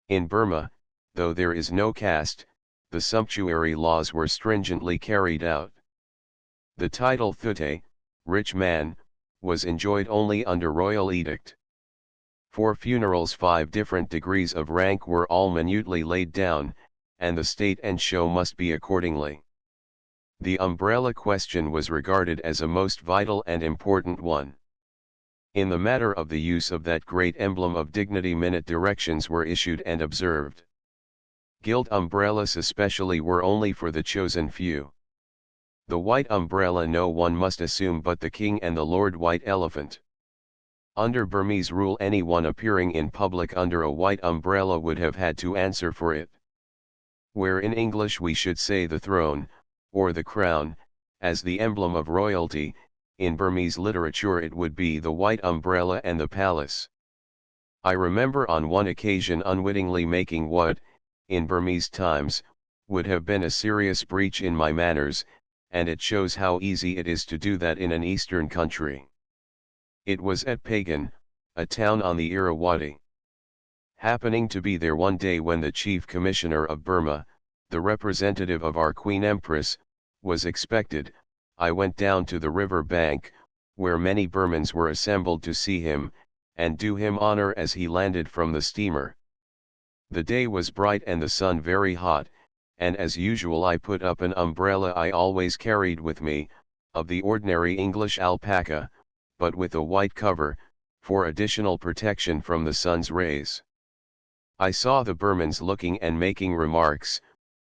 In Burma, though there is no caste, the sumptuary laws were stringently carried out. The title Thute, rich man, was enjoyed only under royal edict. For funerals 5 different degrees of rank were all minutely laid down, and the state and show must be accordingly. The umbrella question was regarded as a most vital and important one. In the matter of the use of that great emblem of dignity minute directions were issued and observed. Gilt umbrellas especially were only for the chosen few. The white umbrella no one must assume but the king and the Lord White Elephant. Under Burmese rule anyone appearing in public under a white umbrella would have had to answer for it. Where in English we should say the throne, or the crown, as the emblem of royalty. In Burmese literature it would be the white umbrella and the palace. I remember on one occasion unwittingly making what, in Burmese times, would have been a serious breach in my manners, and it shows how easy it is to do that in an eastern country. It was at Pagan, a town on the Irrawaddy. Happening to be there one day when the Chief Commissioner of Burma, the representative of our Queen Empress, was expected, I went down to the river bank, where many Burmans were assembled to see him, and do him honor as he landed from the steamer. The day was bright and the sun very hot, and as usual I put up an umbrella I always carried with me, of the ordinary English alpaca, but with a white cover, for additional protection from the sun's rays. I saw the Burmans looking and making remarks,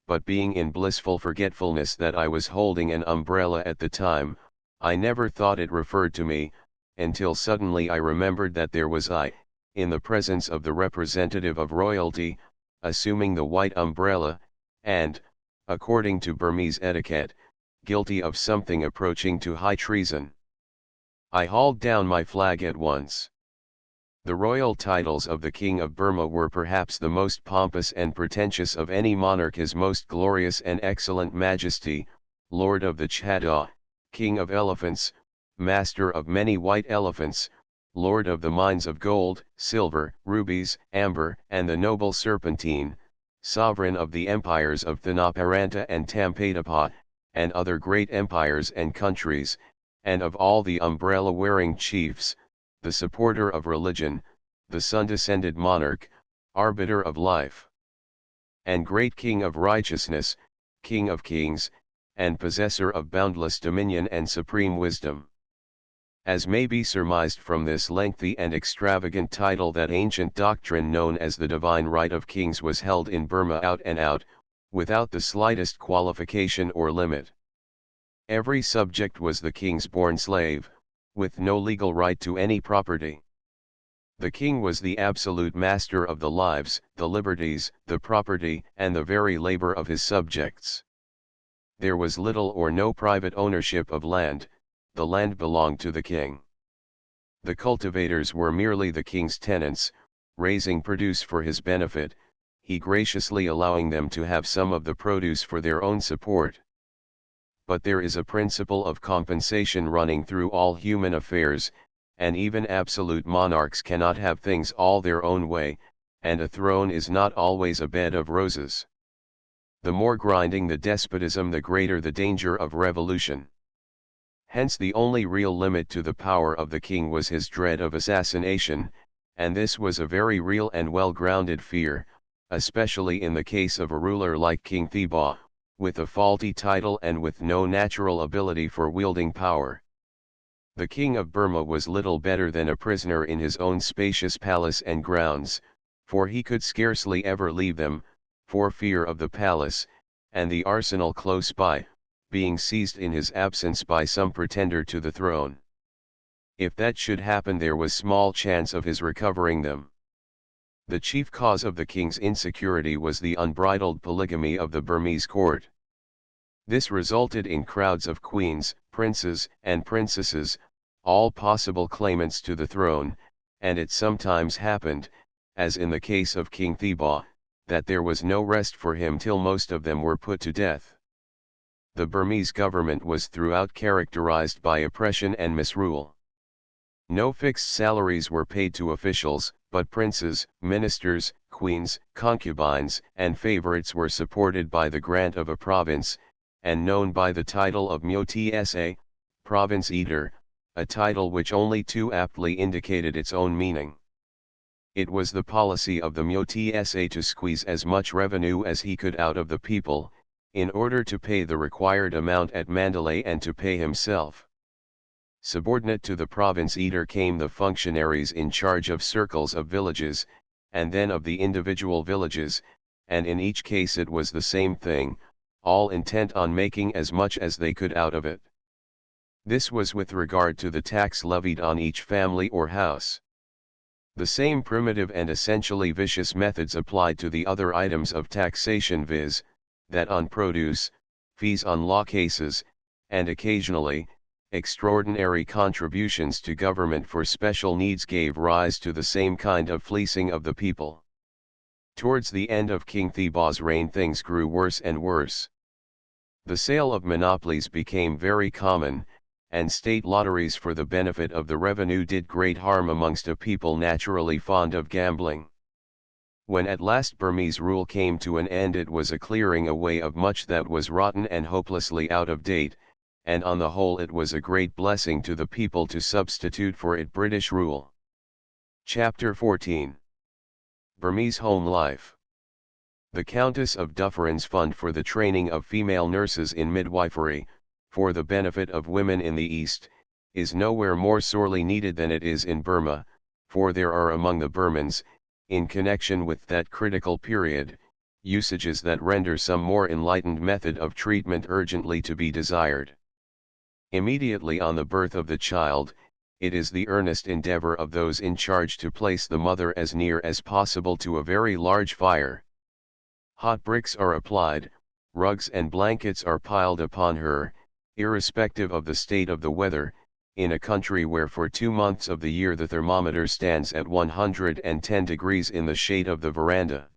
but being in blissful forgetfulness that I was holding an umbrella at the time, I never thought it referred to me, until suddenly I remembered that there was I, in the presence of the representative of royalty, assuming the white umbrella, and, according to Burmese etiquette, guilty of something approaching to high treason. I hauled down my flag at once. The royal titles of the King of Burma were perhaps the most pompous and pretentious of any monarch. His most glorious and excellent Majesty, Lord of the Chadha, King of Elephants, Master of many white elephants, Lord of the mines of gold, silver, rubies, amber, and the noble serpentine, Sovereign of the empires of Thanaparanta and Tampatapa, and other great empires and countries, and of all the umbrella-wearing chiefs, the supporter of religion, the sun-descended monarch, arbiter of life, and great King of righteousness, King of kings, and possessor of boundless dominion and supreme wisdom. As may be surmised from this lengthy and extravagant title, that ancient doctrine known as the divine right of kings was held in Burma out and out, without the slightest qualification or limit. Every subject was the king's born slave, with no legal right to any property. The king was the absolute master of the lives, the liberties, the property, and the very labor of his subjects. There was little or no private ownership of land. The land belonged to the king. The cultivators were merely the king's tenants, raising produce for his benefit, he graciously allowing them to have some of the produce for their own support. But there is a principle of compensation running through all human affairs, and even absolute monarchs cannot have things all their own way, and a throne is not always a bed of roses. The more grinding the despotism, the greater the danger of revolution. Hence the only real limit to the power of the king was his dread of assassination, and this was a very real and well-grounded fear, especially in the case of a ruler like King Thibaw, with a faulty title and with no natural ability for wielding power. The King of Burma was little better than a prisoner in his own spacious palace and grounds, for he could scarcely ever leave them, for fear of the palace, and the arsenal close by, being seized in his absence by some pretender to the throne. If that should happen, there was small chance of his recovering them. The chief cause of the king's insecurity was the unbridled polygamy of the Burmese court. This resulted in crowds of queens, princes, and princesses, all possible claimants to the throne, and it sometimes happened, as in the case of King Thibaw, that there was no rest for him till most of them were put to death. The Burmese government was throughout characterized by oppression and misrule. No fixed salaries were paid to officials, but princes, ministers, queens, concubines, and favorites were supported by the grant of a province, and known by the title of Myo-Tsa, province eater, a title which only too aptly indicated its own meaning. It was the policy of the Myo-Tsa to squeeze as much revenue as he could out of the people, in order to pay the required amount at Mandalay and to pay himself. Subordinate to the province eater came the functionaries in charge of circles of villages, and then of the individual villages, and in each case it was the same thing, all intent on making as much as they could out of it. This was with regard to the tax levied on each family or house. The same primitive and essentially vicious methods applied to the other items of taxation, viz., that on produce, fees on law cases, and occasionally, extraordinary contributions to government for special needs gave rise to the same kind of fleecing of the people. Towards the end of King Theba's reign things grew worse and worse. The sale of monopolies became very common, and state lotteries for the benefit of the revenue did great harm amongst a people naturally fond of gambling. When at last Burmese rule came to an end, it was a clearing away of much that was rotten and hopelessly out of date, and on the whole it was a great blessing to the people to substitute for it British rule. Chapter 14. Burmese Home Life. The Countess of Dufferin's Fund for the training of female nurses in midwifery, for the benefit of women in the East, is nowhere more sorely needed than it is in Burma, for there are among the Burmans, in connection with that critical period, usages that render some more enlightened method of treatment urgently to be desired. Immediately on the birth of the child, it is the earnest endeavor of those in charge to place the mother as near as possible to a very large fire. Hot bricks are applied, rugs and blankets are piled upon her, irrespective of the state of the weather, in a country where for 2 months of the year the thermometer stands at 110 degrees in the shade of the veranda.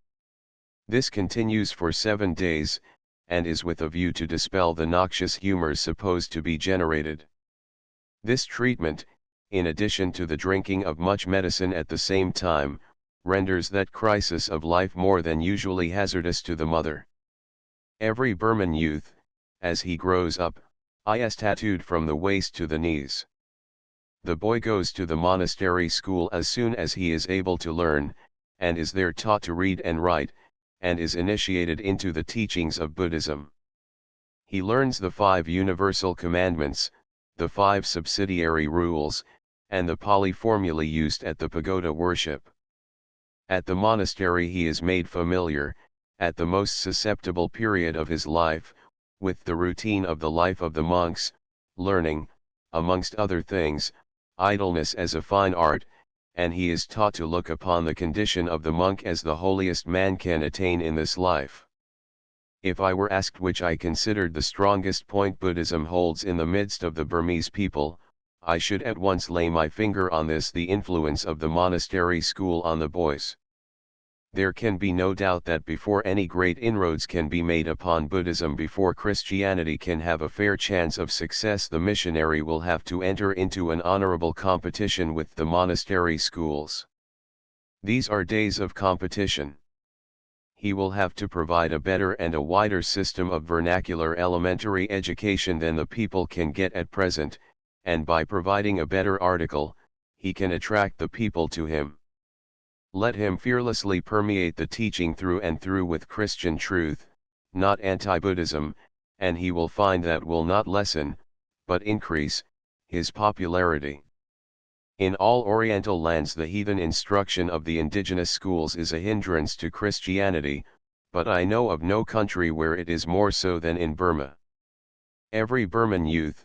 This continues for 7 days, and is with a view to dispel the noxious humors supposed to be generated. This treatment, in addition to the drinking of much medicine at the same time, renders that crisis of life more than usually hazardous to the mother. Every Burman youth, as he grows up, is tattooed from the waist to the knees. The boy goes to the monastery school as soon as he is able to learn, and is there taught to read and write, and is initiated into the teachings of Buddhism. He learns the 5 universal commandments, the 5 subsidiary rules, and the Pali formulae used at the pagoda worship. At the monastery he is made familiar, at the most susceptible period of his life, with the routine of the life of the monks, learning, amongst other things, idleness as a fine art, and he is taught to look upon the condition of the monk as the holiest man can attain in this life. If I were asked which I considered the strongest point Buddhism holds in the midst of the Burmese people, I should at once lay my finger on this: the influence of the monastery school on the boys. There can be no doubt that before any great inroads can be made upon Buddhism, before Christianity can have a fair chance of success, the missionary will have to enter into an honorable competition with the monastery schools. These are days of competition. He will have to provide a better and a wider system of vernacular elementary education than the people can get at present, and by providing a better article, he can attract the people to him. Let him fearlessly permeate the teaching through and through with Christian truth, not anti-Buddhism, and he will find that will not lessen, but increase, his popularity. In all Oriental lands the heathen instruction of the indigenous schools is a hindrance to Christianity, but I know of no country where it is more so than in Burma. Every Burman youth,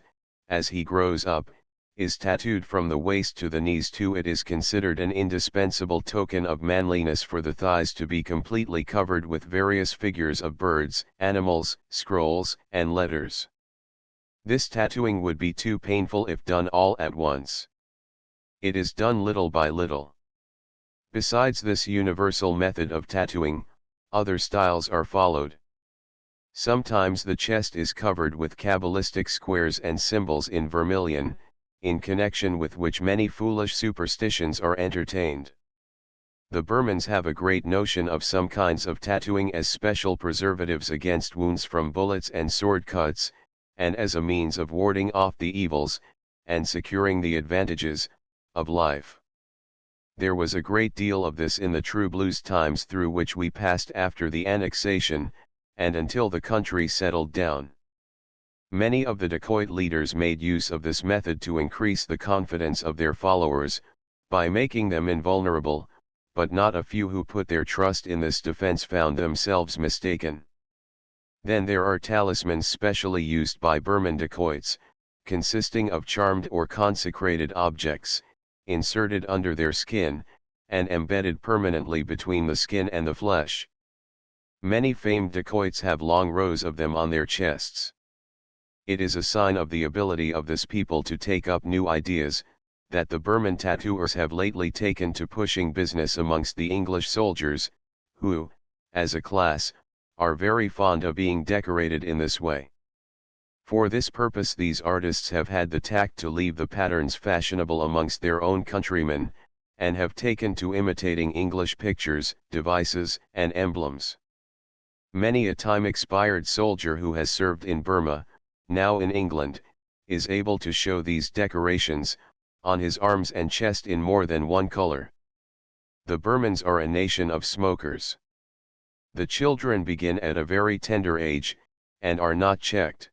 as he grows up, is tattooed from the waist to the knees too. It is considered an indispensable token of manliness for the thighs to be completely covered with various figures of birds, animals, scrolls, and letters. This tattooing would be too painful if done all at once. It is done little by little. Besides this universal method of tattooing, other styles are followed. Sometimes the chest is covered with Kabbalistic squares and symbols in vermilion, in connection with which many foolish superstitions are entertained. The Burmans have a great notion of some kinds of tattooing as special preservatives against wounds from bullets and sword cuts, and as a means of warding off the evils, and securing the advantages, of life. There was a great deal of this in the true blues times through which we passed after the annexation, and until the country settled down. Many of the dacoit leaders made use of this method to increase the confidence of their followers, by making them invulnerable, but not a few who put their trust in this defense found themselves mistaken. Then there are talismans specially used by Burman dacoits, consisting of charmed or consecrated objects, inserted under their skin, and embedded permanently between the skin and the flesh. Many famed dacoits have long rows of them on their chests. It is a sign of the ability of this people to take up new ideas, that the Burman tattooers have lately taken to pushing business amongst the English soldiers, who, as a class, are very fond of being decorated in this way. For this purpose these artists have had the tact to leave the patterns fashionable amongst their own countrymen, and have taken to imitating English pictures, devices, and emblems. Many a time expired soldier who has served in Burma, now in England, is able to show these decorations, on his arms and chest in more than one color. The Burmans are a nation of smokers. The children begin at a very tender age, and are not checked.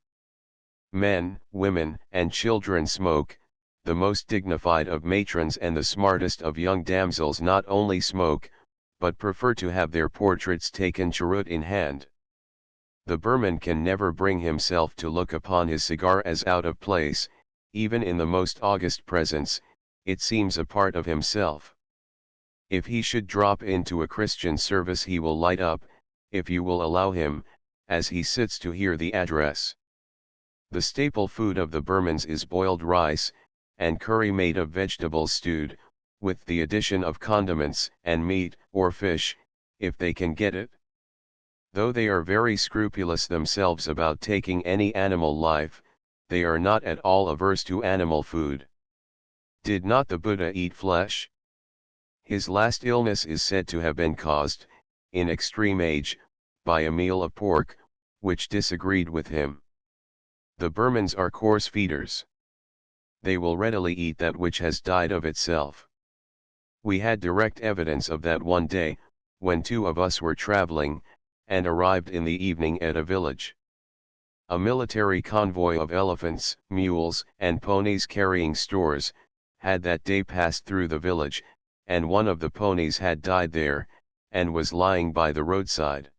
Men, women, and children smoke. The most dignified of matrons and the smartest of young damsels not only smoke, but prefer to have their portraits taken cheroot in hand. The Burman can never bring himself to look upon his cigar as out of place, even in the most august presence, it seems a part of himself. If he should drop into a Christian service he will light up, if you will allow him, as he sits to hear the address. The staple food of the Burmans is boiled rice, and curry made of vegetables stewed, with the addition of condiments and meat or fish, if they can get it. Though they are very scrupulous themselves about taking any animal life, they are not at all averse to animal food. Did not the Buddha eat flesh? His last illness is said to have been caused, in extreme age, by a meal of pork, which disagreed with him. The Burmans are coarse feeders. They will readily eat that which has died of itself. We had direct evidence of that one day, when two of us were traveling, and arrived in the evening at a village. A military convoy of elephants, mules, and ponies carrying stores, had that day passed through the village, and one of the ponies had died there, and was lying by the roadside.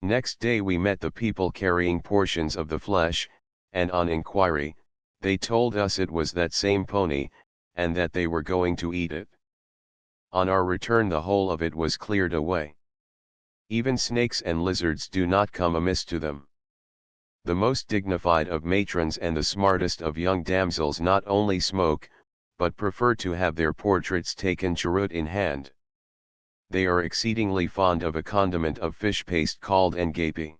Next day we met the people carrying portions of the flesh, and on inquiry, they told us it was that same pony, and that they were going to eat it. On our return the whole of it was cleared away. Even snakes and lizards do not come amiss to them. The most dignified of matrons and the smartest of young damsels not only smoke, but prefer to have their portraits taken cheroot in hand. They are exceedingly fond of a condiment of fish paste called engapi.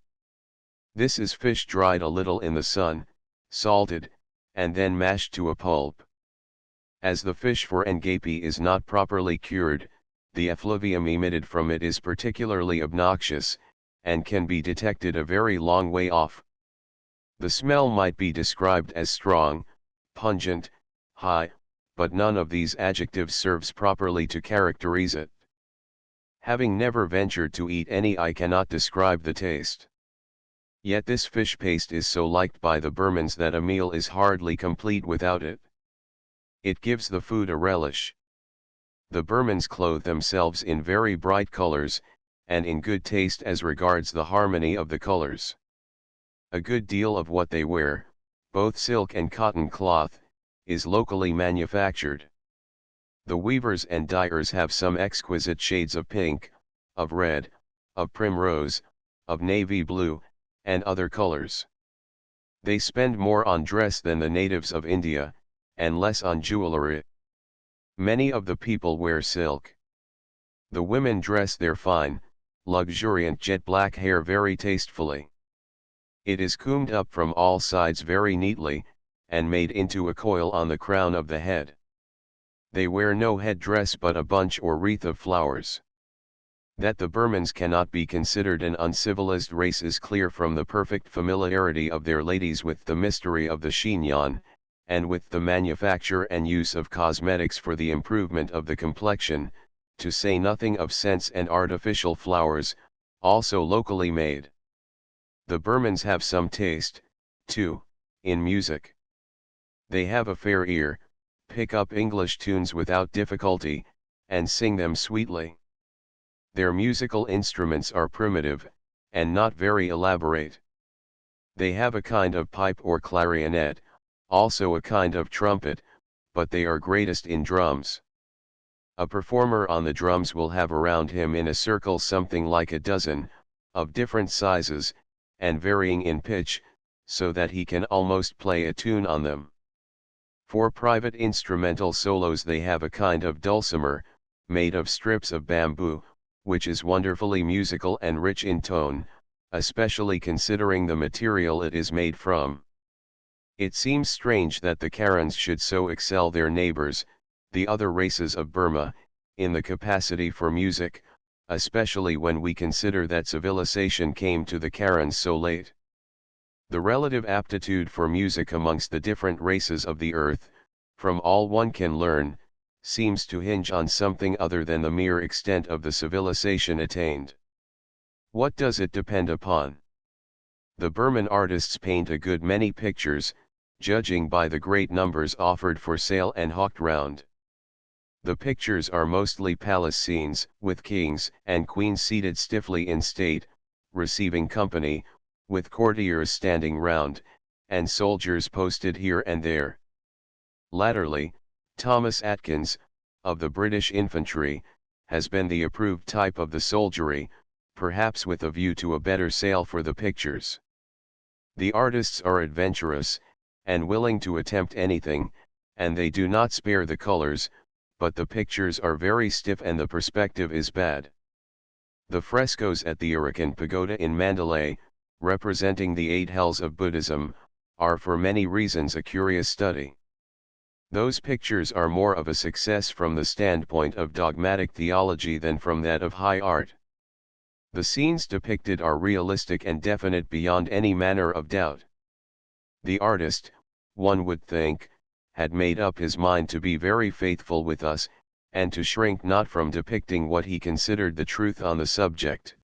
This is fish dried a little in the sun, salted, and then mashed to a pulp. As the fish for engapi is not properly cured, the effluvium emitted from it is particularly obnoxious, and can be detected a very long way off. The smell might be described as strong, pungent, high, but none of these adjectives serves properly to characterize it. Having never ventured to eat any, I cannot describe the taste. Yet this fish paste is so liked by the Burmans that a meal is hardly complete without it. It gives the food a relish. The Burmans clothe themselves in very bright colors, and in good taste as regards the harmony of the colors. A good deal of what they wear, both silk and cotton cloth, is locally manufactured. The weavers and dyers have some exquisite shades of pink, of red, of primrose, of navy blue, and other colors. They spend more on dress than the natives of India, and less on jewelry. Many of the people wear silk. The women dress their fine, luxuriant jet black hair very tastefully. It is combed up from all sides very neatly, and made into a coil on the crown of the head. They wear no head dress but a bunch or wreath of flowers. That the Burmans cannot be considered an uncivilized race is clear from the perfect familiarity of their ladies with the mystery of the chignon, and with the manufacture and use of cosmetics for the improvement of the complexion, to say nothing of scents and artificial flowers, also locally made. The Burmans have some taste, too, in music. They have a fair ear, pick up English tunes without difficulty, and sing them sweetly. Their musical instruments are primitive, and not very elaborate. They have a kind of pipe or clarionet, also a kind of trumpet, but they are greatest in drums. A performer on the drums will have around him in a circle something like a dozen, of different sizes, and varying in pitch, so that he can almost play a tune on them. For private instrumental solos they have a kind of dulcimer, made of strips of bamboo, which is wonderfully musical and rich in tone, especially considering the material it is made from. It seems strange that the Karens should so excel their neighbors, the other races of Burma, in the capacity for music, especially when we consider that civilization came to the Karens so late. The relative aptitude for music amongst the different races of the earth, from all one can learn, seems to hinge on something other than the mere extent of the civilization attained. What does it depend upon? The Burman artists paint a good many pictures, judging by the great numbers offered for sale and hawked round. The pictures are mostly palace scenes, with kings and queens seated stiffly in state, receiving company, with courtiers standing round, and soldiers posted here and there. Latterly, Thomas Atkins, of the British infantry, has been the approved type of the soldiery, perhaps with a view to a better sale for the pictures. The artists are adventurous, and willing to attempt anything, and they do not spare the colors, but the pictures are very stiff and the perspective is bad. The frescoes at the Arakan Pagoda in Mandalay, representing the 8 hells of Buddhism, are for many reasons a curious study. Those pictures are more of a success from the standpoint of dogmatic theology than from that of high art. The scenes depicted are realistic and definite beyond any manner of doubt. The artist, one would think, had made up his mind to be very faithful with us, and to shrink not from depicting what he considered the truth on the subject.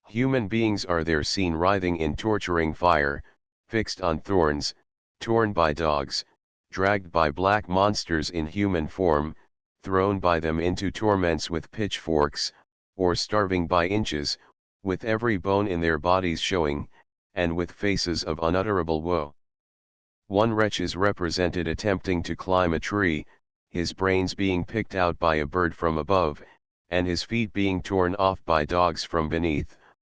Human beings are there seen writhing in torturing fire, fixed on thorns, torn by dogs, dragged by black monsters in human form, thrown by them into torments with pitchforks, or starving by inches, with every bone in their bodies showing, and with faces of unutterable woe. One wretch is represented attempting to climb a tree, his brains being picked out by a bird from above, and his feet being torn off by dogs from beneath.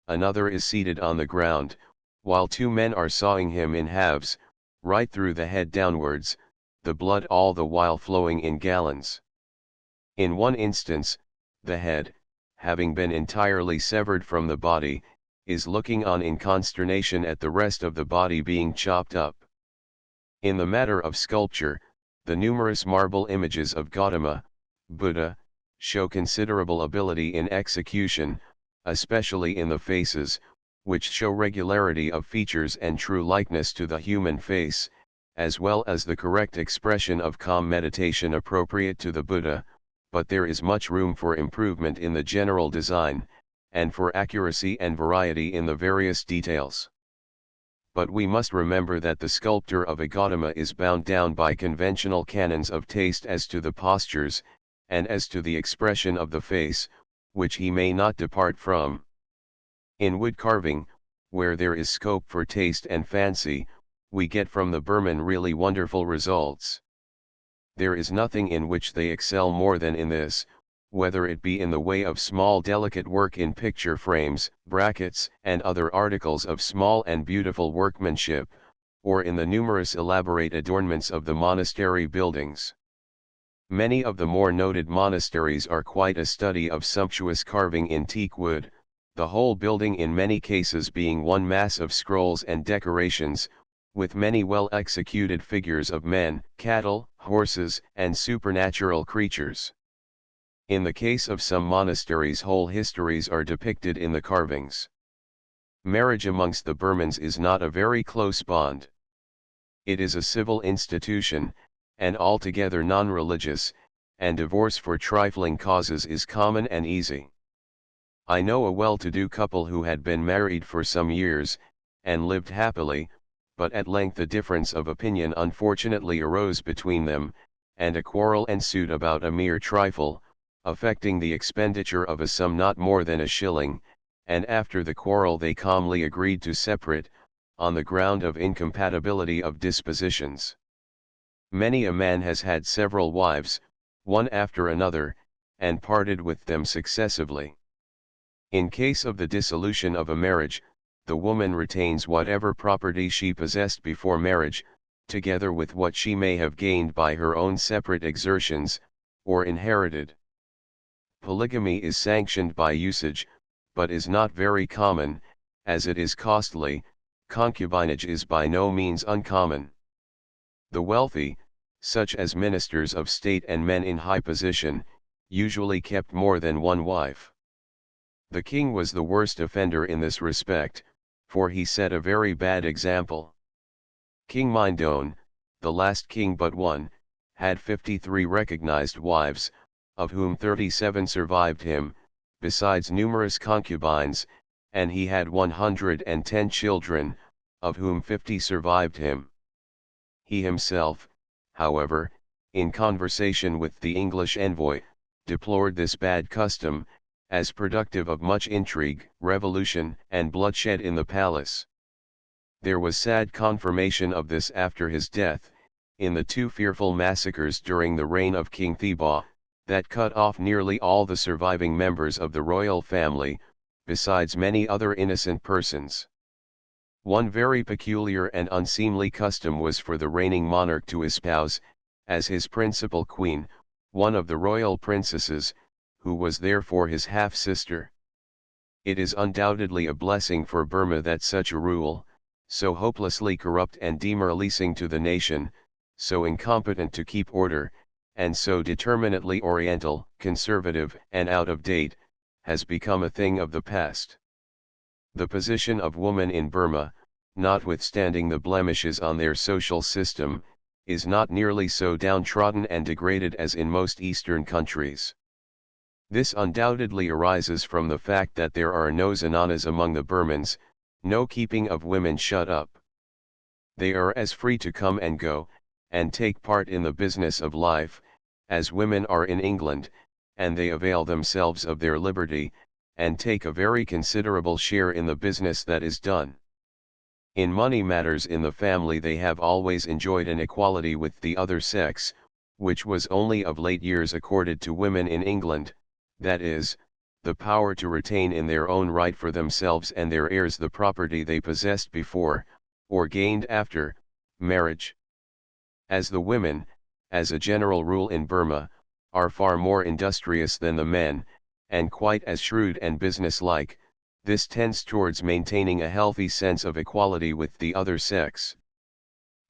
Another is seated on the ground, while 2 men are sawing him in halves, right through the head downwards, the blood all the while flowing in gallons. In one instance, the head, having been entirely severed from the body, is looking on in consternation at the rest of the body being chopped up. In the matter of sculpture, the numerous marble images of Gautama, Buddha, show considerable ability in execution, especially in the faces, which show regularity of features and true likeness to the human face, as well as the correct expression of calm meditation appropriate to the Buddha, but there is much room for improvement in the general design, and for accuracy and variety in the various details. But we must remember that the sculptor of a Gautama is bound down by conventional canons of taste as to the postures, and as to the expression of the face, which he may not depart from. In wood carving, where there is scope for taste and fancy, we get from the Burman really wonderful results. There is nothing in which they excel more than in this, whether it be in the way of small delicate work in picture frames, brackets, and other articles of small and beautiful workmanship, or in the numerous elaborate adornments of the monastery buildings. Many of the more noted monasteries are quite a study of sumptuous carving in teak wood, the whole building in many cases being one mass of scrolls and decorations, with many well-executed figures of men, cattle, horses, and supernatural creatures. In the case of some monasteries whole histories are depicted in the carvings. Marriage amongst the Burmans is not a very close bond. It is a civil institution, and altogether non-religious, and divorce for trifling causes is common and easy. I know a well-to-do couple who had been married for some years, and lived happily, but at length a difference of opinion unfortunately arose between them, and a quarrel ensued about a mere trifle, affecting the expenditure of a sum not more than a shilling, and after the quarrel they calmly agreed to separate, on the ground of incompatibility of dispositions. Many a man has had several wives, one after another, and parted with them successively. In case of the dissolution of a marriage, the woman retains whatever property she possessed before marriage, together with what she may have gained by her own separate exertions, or inherited. Polygamy is sanctioned by usage, but is not very common, as it is costly. Concubinage is by no means uncommon. The wealthy, such as ministers of state and men in high position, usually kept more than one wife. The king was the worst offender in this respect, for he set a very bad example. King Mindon, the last king but one, had 53 recognized wives, of whom 37 survived him, besides numerous concubines, and he had 110 children, of whom 50 survived him. He himself, however, in conversation with the English envoy, deplored this bad custom, as productive of much intrigue, revolution, and bloodshed in the palace. There was sad confirmation of this after his death, in the two fearful massacres during the reign of King Thibaw, that cut off nearly all the surviving members of the royal family, besides many other innocent persons. One very peculiar and unseemly custom was for the reigning monarch to espouse, as his principal queen, one of the royal princesses, who was therefore his half-sister. It is undoubtedly a blessing for Burma that such a rule, so hopelessly corrupt and demoralizing to the nation, so incompetent to keep order, and so determinately oriental, conservative, and out of date, has become a thing of the past. The position of woman in Burma, notwithstanding the blemishes on their social system, is not nearly so downtrodden and degraded as in most Eastern countries. This undoubtedly arises from the fact that there are no zananas among the Burmans, no keeping of women shut up. They are as free to come and go, and take part in the business of life, as women are in England, and they avail themselves of their liberty, and take a very considerable share in the business that is done. In money matters in the family they have always enjoyed an equality with the other sex, which was only of late years accorded to women in England, that is, the power to retain in their own right for themselves and their heirs the property they possessed before, or gained after, marriage. As the women, as a general rule in Burma, are far more industrious than the men, and quite as shrewd and business-like, this tends towards maintaining a healthy sense of equality with the other sex.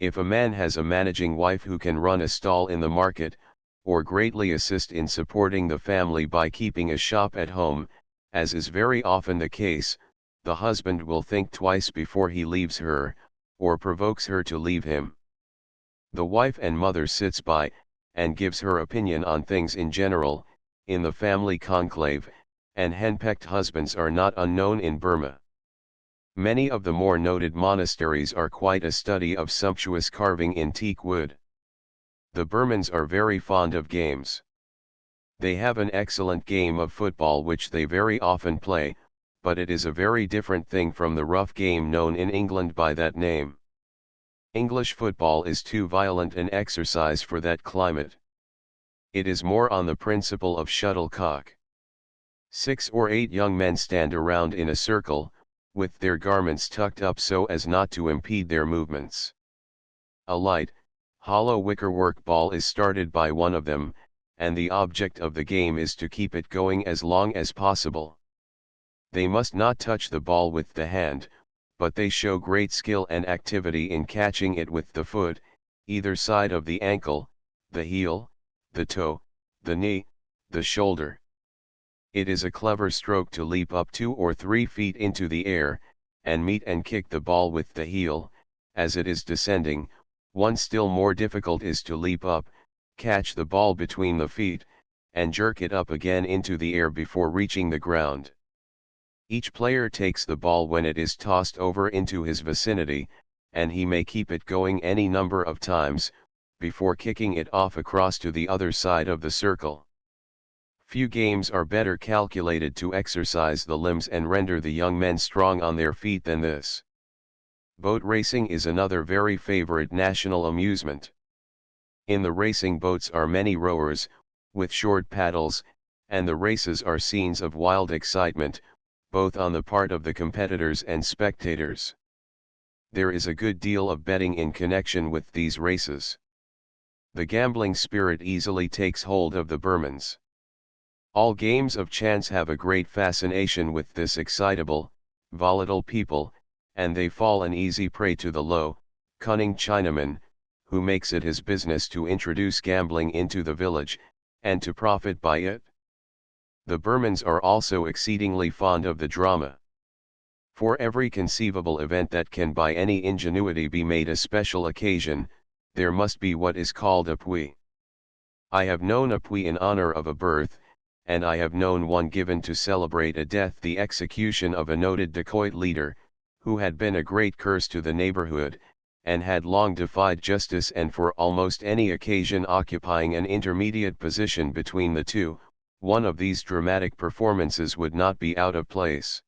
If a man has a managing wife who can run a stall in the market, or greatly assist in supporting the family by keeping a shop at home, as is very often the case, the husband will think twice before he leaves her, or provokes her to leave him. The wife and mother sits by, and gives her opinion on things in general, in the family conclave, and henpecked husbands are not unknown in Burma. Many of the more noted monasteries are quite a study of sumptuous carving in teak wood. The Burmans are very fond of games. They have an excellent game of football which they very often play, but it is a very different thing from the rough game known in England by that name. English football is too violent an exercise for that climate. It is more on the principle of shuttlecock. 6 or 8 young men stand around in a circle, with their garments tucked up so as not to impede their movements. A light, hollow wickerwork ball is started by one of them, and the object of the game is to keep it going as long as possible. They must not touch the ball with the hand, but they show great skill and activity in catching it with the foot, either side of the ankle, the heel, the toe, the knee, the shoulder. It is a clever stroke to leap up 2 or 3 feet into the air, and meet and kick the ball with the heel, as it is descending. One still more difficult is to leap up, catch the ball between the feet, and jerk it up again into the air before reaching the ground. Each player takes the ball when it is tossed over into his vicinity, and he may keep it going any number of times, before kicking it off across to the other side of the circle. Few games are better calculated to exercise the limbs and render the young men strong on their feet than this. Boat racing is another very favorite national amusement. In the racing boats are many rowers, with short paddles, and the races are scenes of wild excitement, both on the part of the competitors and spectators. There is a good deal of betting in connection with these races. The gambling spirit easily takes hold of the Burmans. All games of chance have a great fascination with this excitable, volatile people, and they fall an easy prey to the low, cunning Chinaman, who makes it his business to introduce gambling into the village, and to profit by it. The Burmans are also exceedingly fond of the drama. For every conceivable event that can by any ingenuity be made a special occasion, there must be what is called a pui. I have known a pui in honor of a birth, and I have known one given to celebrate a death, the execution of a noted dacoit leader, who had been a great curse to the neighborhood, and had long defied justice, and for almost any occasion occupying an intermediate position between the two. One of these dramatic performances would not be out of place.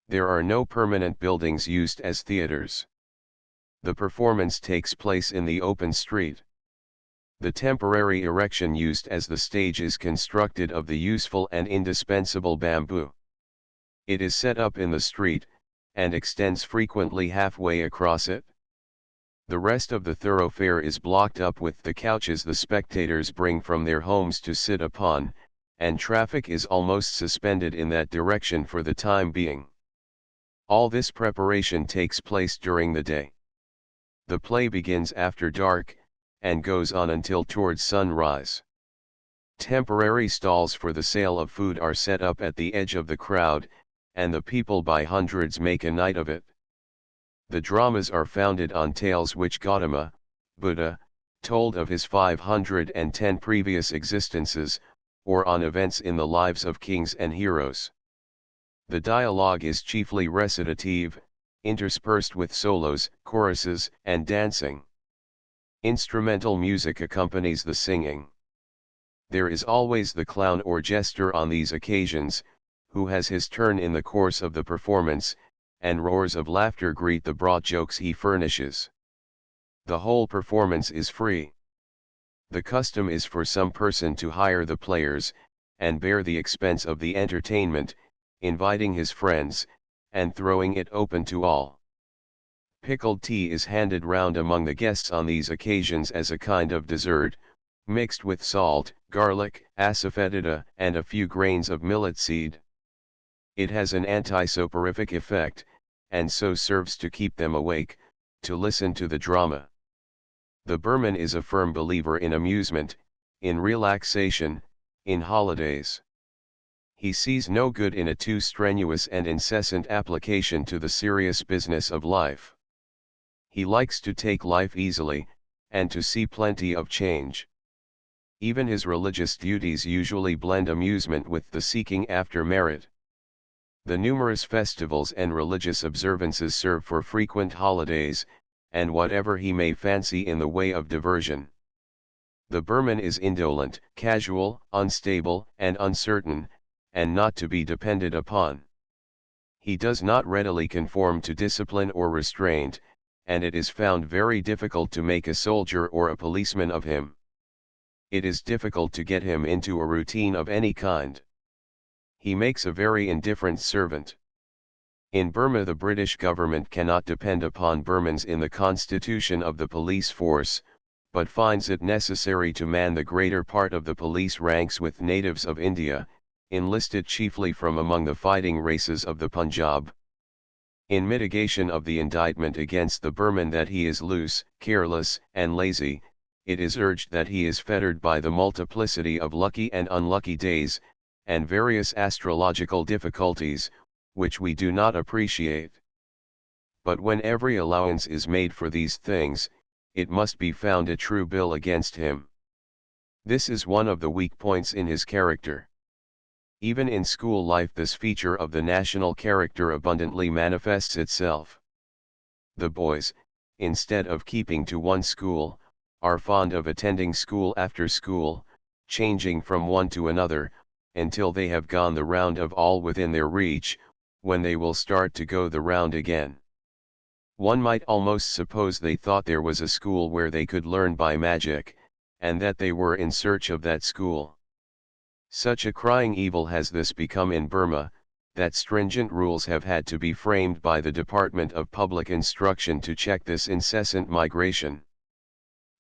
There are no permanent buildings used as theaters. The performance takes place in the open street. The temporary erection used as the stage is constructed of the useful and indispensable bamboo. It is set up in the street, and extends frequently halfway across it. The rest of the thoroughfare is blocked up with the couches the spectators bring from their homes to sit upon, and traffic is almost suspended in that direction for the time being. All this preparation takes place during the day. The play begins after dark, and goes on until towards sunrise. Temporary stalls for the sale of food are set up at the edge of the crowd, and the people by hundreds make a night of it. The dramas are founded on tales which Gautama, Buddha, told of his 510 previous existences, or on events in the lives of kings and heroes. The dialogue is chiefly recitative, interspersed with solos, choruses, and dancing. Instrumental music accompanies the singing. There is always the clown or jester on these occasions, who has his turn in the course of the performance, and roars of laughter greet the broad jokes he furnishes. The whole performance is free. The custom is for some person to hire the players, and bear the expense of the entertainment, inviting his friends, and throwing it open to all. Pickled tea is handed round among the guests on these occasions as a kind of dessert, mixed with salt, garlic, asafoetida, and a few grains of millet seed. It has an antisoporific effect, and so serves to keep them awake, to listen to the drama. The Burman is a firm believer in amusement, in relaxation, in holidays. He sees no good in a too strenuous and incessant application to the serious business of life. He likes to take life easily, and to see plenty of change. Even his religious duties usually blend amusement with the seeking after merit. The numerous festivals and religious observances serve for frequent holidays, and whatever he may fancy in the way of diversion. The Burman is indolent, casual, unstable, and uncertain, and not to be depended upon. He does not readily conform to discipline or restraint, and it is found very difficult to make a soldier or a policeman of him. It is difficult to get him into a routine of any kind. He makes a very indifferent servant. In Burma, the British government cannot depend upon Burmans in the constitution of the police force, but finds it necessary to man the greater part of the police ranks with natives of India, enlisted chiefly from among the fighting races of the Punjab. In mitigation of the indictment against the Burman that he is loose, careless, and lazy, it is urged that he is fettered by the multiplicity of lucky and unlucky days, and various astrological difficulties, which we do not appreciate. But when every allowance is made for these things, it must be found a true bill against him. This is one of the weak points in his character. Even in school life this feature of the national character abundantly manifests itself. The boys, instead of keeping to one school, are fond of attending school after school, changing from one to another, until they have gone the round of all within their reach, when they will start to go the round again. One might almost suppose they thought there was a school where they could learn by magic, and that they were in search of that school. Such a crying evil has this become in Burma, that stringent rules have had to be framed by the Department of Public Instruction to check this incessant migration.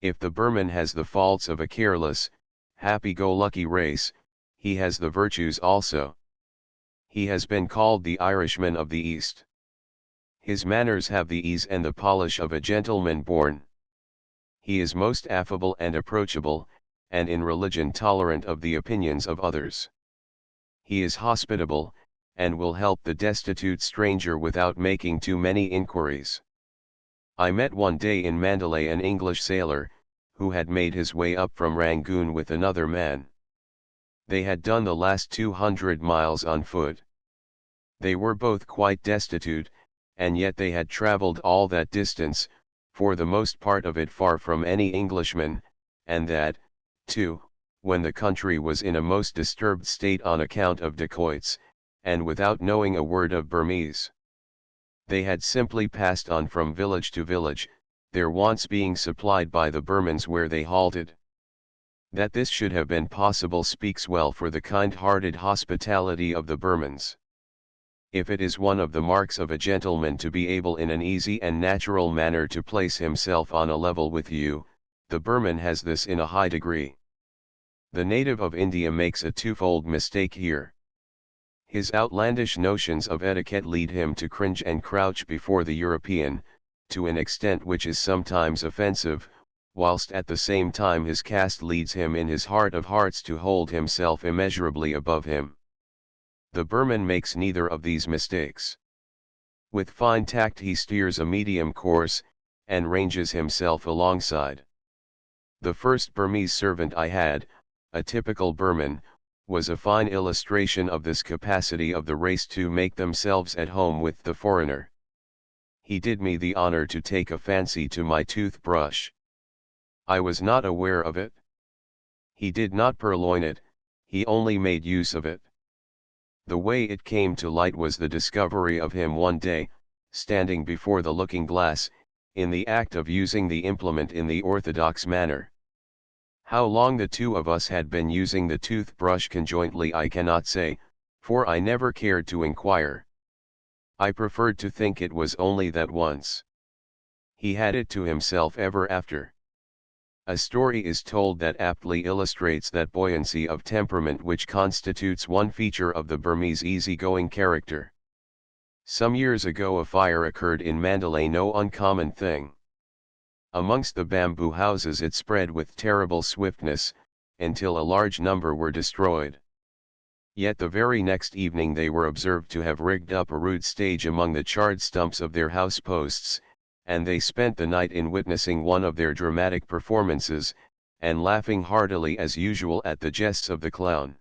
If the Burman has the faults of a careless, happy-go-lucky race, he has the virtues also. He has been called the Irishman of the East. His manners have the ease and the polish of a gentleman born. He is most affable and approachable, and in religion tolerant of the opinions of others. He is hospitable, and will help the destitute stranger without making too many inquiries. I met one day in Mandalay an English sailor, who had made his way up from Rangoon with another man. They had done the last 200 miles on foot. They were both quite destitute, and yet they had travelled all that distance, for the most part of it far from any Englishman, and that, too, when the country was in a most disturbed state on account of dacoits, and without knowing a word of Burmese. They had simply passed on from village to village, their wants being supplied by the Burmans where they halted. That this should have been possible speaks well for the kind-hearted hospitality of the Burmans. If it is one of the marks of a gentleman to be able in an easy and natural manner to place himself on a level with you, the Burman has this in a high degree. The native of India makes a twofold mistake here. His outlandish notions of etiquette lead him to cringe and crouch before the European, to an extent which is sometimes offensive, whilst at the same time his caste leads him in his heart of hearts to hold himself immeasurably above him. The Burman makes neither of these mistakes. With fine tact he steers a medium course, and ranges himself alongside. The first Burmese servant I had, a typical Burman, was a fine illustration of this capacity of the race to make themselves at home with the foreigner. He did me the honor to take a fancy to my toothbrush. I was not aware of it. He did not purloin it, he only made use of it. The way it came to light was the discovery of him one day, standing before the looking-glass, in the act of using the implement in the orthodox manner. How long the two of us had been using the toothbrush conjointly I cannot say, for I never cared to inquire. I preferred to think it was only that once. He had it to himself ever after. A story is told that aptly illustrates that buoyancy of temperament which constitutes one feature of the Burmese easy-going character. Some years ago a fire occurred in Mandalay, no uncommon thing. Amongst the bamboo houses it spread with terrible swiftness, until a large number were destroyed. Yet the very next evening they were observed to have rigged up a rude stage among the charred stumps of their house posts, and they spent the night in witnessing one of their dramatic performances, and laughing heartily as usual at the jests of the clown.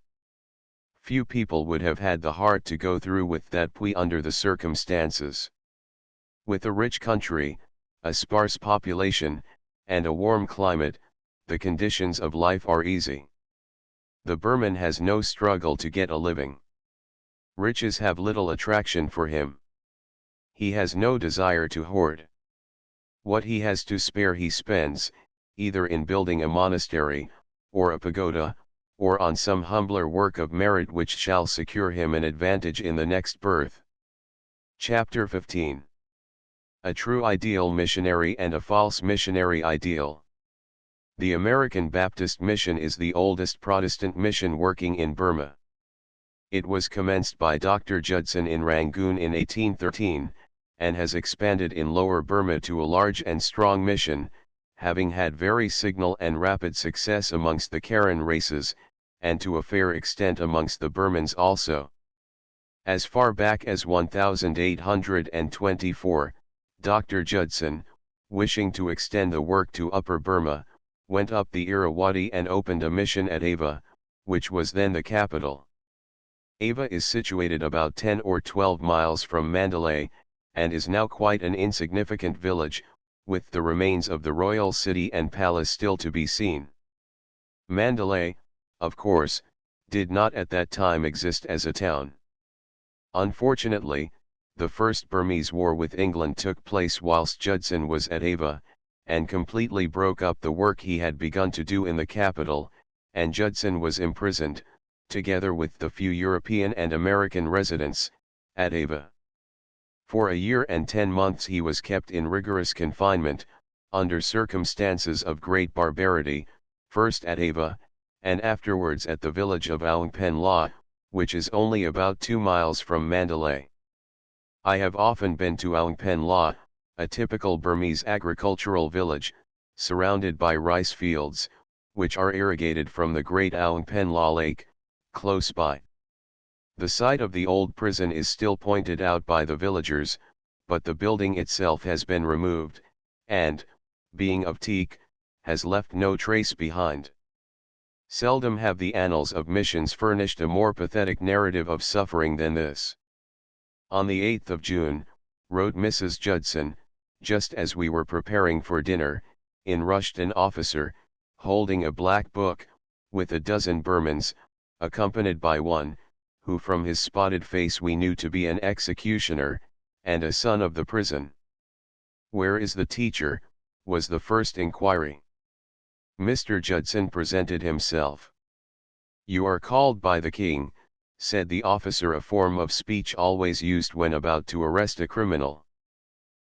Few people would have had the heart to go through with that plea under the circumstances. With a rich country, a sparse population, and a warm climate, the conditions of life are easy. The Burman has no struggle to get a living. Riches have little attraction for him. He has no desire to hoard. What he has to spare he spends, either in building a monastery, or a pagoda, or on some humbler work of merit which shall secure him an advantage in the next birth. Chapter 15. A true ideal missionary and a false missionary ideal. The American Baptist Mission is the oldest Protestant mission working in Burma. It was commenced by Dr. Judson in Rangoon in 1813, and has expanded in Lower Burma to a large and strong mission, having had very signal and rapid success amongst the Karen races, and to a fair extent amongst the Burmans also. As far back as 1824, Dr. Judson, wishing to extend the work to Upper Burma, went up the Irrawaddy and opened a mission at Ava, which was then the capital. Ava is situated about 10 or 12 miles from Mandalay, and is now quite an insignificant village, with the remains of the royal city and palace still to be seen. Mandalay, of course, did not at that time exist as a town. Unfortunately, the First Burmese War with England took place whilst Judson was at Ava, and completely broke up the work he had begun to do in the capital, and Judson was imprisoned, together with the few European and American residents, at Ava. For a year and 10 months he was kept in rigorous confinement, under circumstances of great barbarity, first at Ava, and afterwards at the village of Aung Pen La, which is only about 2 miles from Mandalay. I have often been to Aung Pen La, a typical Burmese agricultural village, surrounded by rice fields, which are irrigated from the great Aung Pen La Lake, close by. The site of the old prison is still pointed out by the villagers, but the building itself has been removed, and, being of teak, has left no trace behind. Seldom have the annals of missions furnished a more pathetic narrative of suffering than this. On the 8th of June, wrote Mrs. Judson, just as we were preparing for dinner, in rushed an officer, holding a black book, with a dozen Burmans, accompanied by one, who from his spotted face we knew to be an executioner, and a son of the prison. "Where is the teacher?" was the first inquiry. Mr. Judson presented himself. "You are called by the king," said the officer, a form of speech always used when about to arrest a criminal.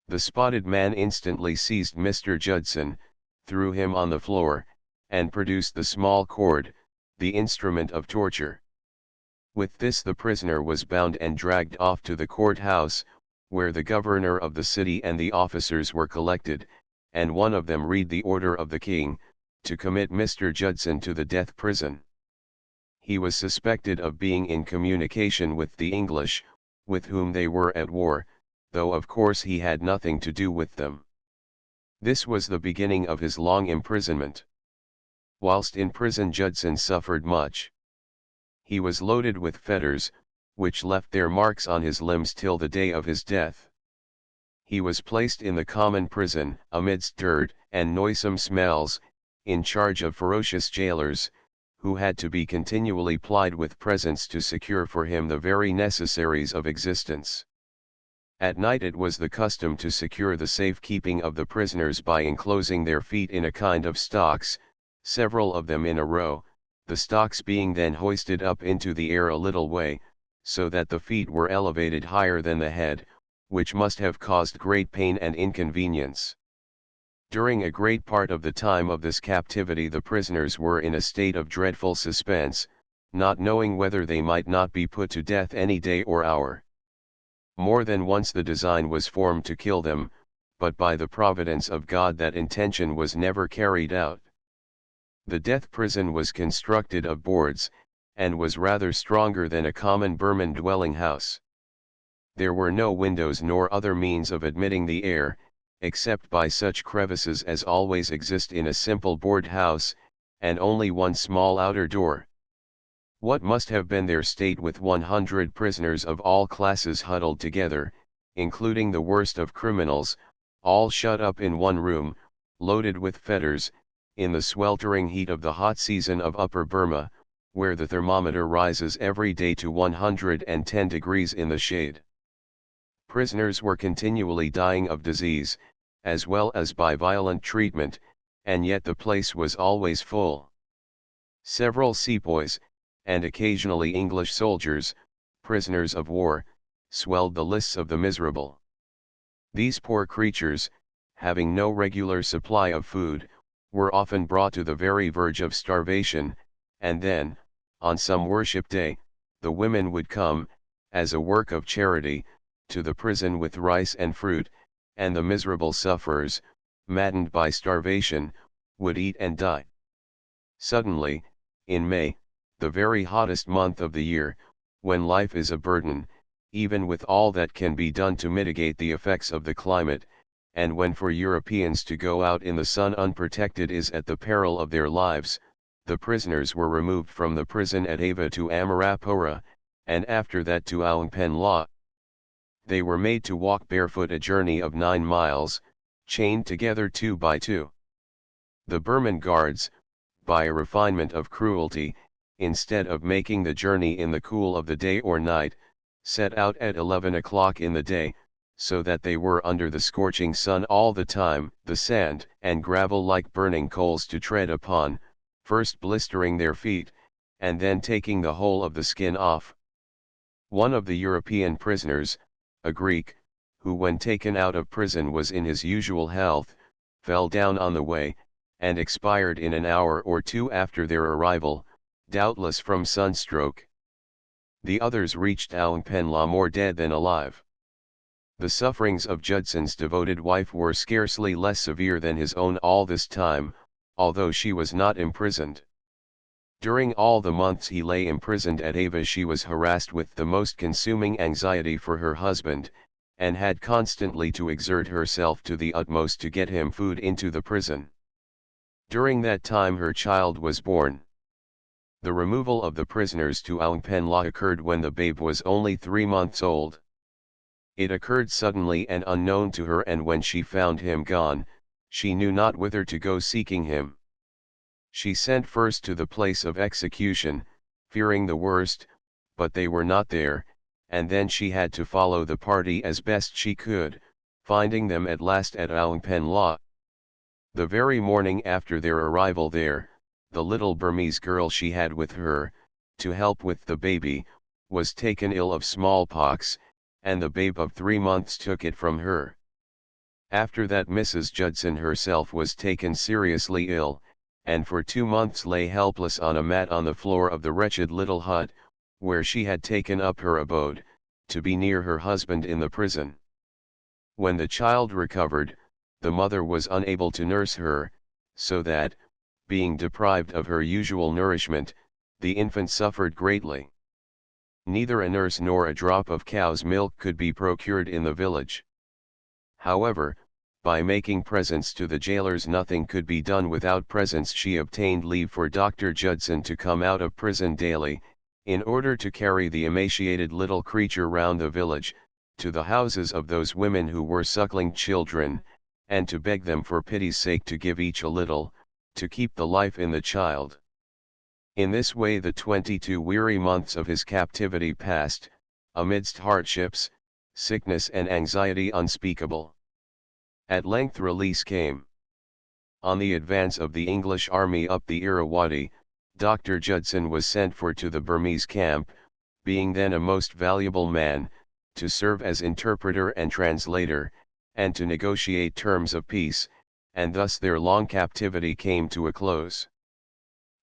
The spotted man instantly seized Mr. Judson, threw him on the floor, and produced the small cord, the instrument of torture. With this the prisoner was bound and dragged off to the courthouse, where the governor of the city and the officers were collected, and one of them read the order of the king, to commit Mr. Judson to the death prison. He was suspected of being in communication with the English, with whom they were at war, though of course he had nothing to do with them. This was the beginning of his long imprisonment. Whilst in prison Judson suffered much. He was loaded with fetters, which left their marks on his limbs till the day of his death. He was placed in the common prison, amidst dirt and noisome smells, in charge of ferocious jailers, who had to be continually plied with presents to secure for him the very necessaries of existence. At night it was the custom to secure the safe keeping of the prisoners by enclosing their feet in a kind of stocks, several of them in a row, the stocks being then hoisted up into the air a little way, so that the feet were elevated higher than the head, which must have caused great pain and inconvenience. During a great part of the time of this captivity the prisoners were in a state of dreadful suspense, not knowing whether they might not be put to death any day or hour. More than once the design was formed to kill them, but by the providence of God that intention was never carried out. The death prison was constructed of boards, and was rather stronger than a common Burman dwelling house. There were no windows nor other means of admitting the air, except by such crevices as always exist in a simple board house, and only one small outer door. What must have been their state with 100 prisoners of all classes huddled together, including the worst of criminals, all shut up in one room, loaded with fetters, in the sweltering heat of the hot season of Upper Burma, where the thermometer rises every day to 110 degrees in the shade. Prisoners were continually dying of disease, as well as by violent treatment, and yet the place was always full. Several sepoys, and occasionally English soldiers, prisoners of war, swelled the lists of the miserable. These poor creatures, having no regular supply of food, were often brought to the very verge of starvation, and then, on some worship day, the women would come, as a work of charity, to the prison with rice and fruit, and the miserable sufferers, maddened by starvation, would eat and die. Suddenly, in May, the very hottest month of the year, when life is a burden, even with all that can be done to mitigate the effects of the climate, and when for Europeans to go out in the sun unprotected is at the peril of their lives, the prisoners were removed from the prison at Ava to Amarapura, and after that to Aung Pen La. They were made to walk barefoot a journey of 9 miles, chained together 2 by 2. The Burman guards, by a refinement of cruelty, instead of making the journey in the cool of the day or night, set out at 11 o'clock in the day, so that they were under the scorching sun all the time, the sand and gravel like burning coals to tread upon, first blistering their feet, and then taking the whole of the skin off. One of the European prisoners, a Greek, who when taken out of prison was in his usual health, fell down on the way, and expired in an hour or two after their arrival, doubtless from sunstroke. The others reached Aung Pen La more dead than alive. The sufferings of Judson's devoted wife were scarcely less severe than his own all this time, although she was not imprisoned. During all the months he lay imprisoned at Ava she was harassed with the most consuming anxiety for her husband, and had constantly to exert herself to the utmost to get him food into the prison. During that time her child was born. The removal of the prisoners to Aung Pen La occurred when the babe was only 3 months old. It occurred suddenly and unknown to her, and when she found him gone, she knew not whither to go seeking him. She sent first to the place of execution, fearing the worst, but they were not there, and then she had to follow the party as best she could, finding them at last at Aung Pen La. The very morning after their arrival there, the little Burmese girl she had with her, to help with the baby, was taken ill of smallpox, and the babe of 3 months took it from her. After that Mrs. Judson herself was taken seriously ill, and for 2 months lay helpless on a mat on the floor of the wretched little hut, where she had taken up her abode, to be near her husband in the prison. When the child recovered, the mother was unable to nurse her, so that, being deprived of her usual nourishment, the infant suffered greatly. Neither a nurse nor a drop of cow's milk could be procured in the village. However, by making presents to the jailers nothing could be done without presents. She obtained leave for Dr. Judson to come out of prison daily, in order to carry the emaciated little creature round the village, to the houses of those women who were suckling children, and to beg them for pity's sake to give each a little, to keep the life in the child. In this way the 22 weary months of his captivity passed, amidst hardships, sickness and anxiety unspeakable. At length release came. On the advance of the English army up the Irrawaddy, Dr. Judson was sent for to the Burmese camp, being then a most valuable man, to serve as interpreter and translator, and to negotiate terms of peace, and thus their long captivity came to a close.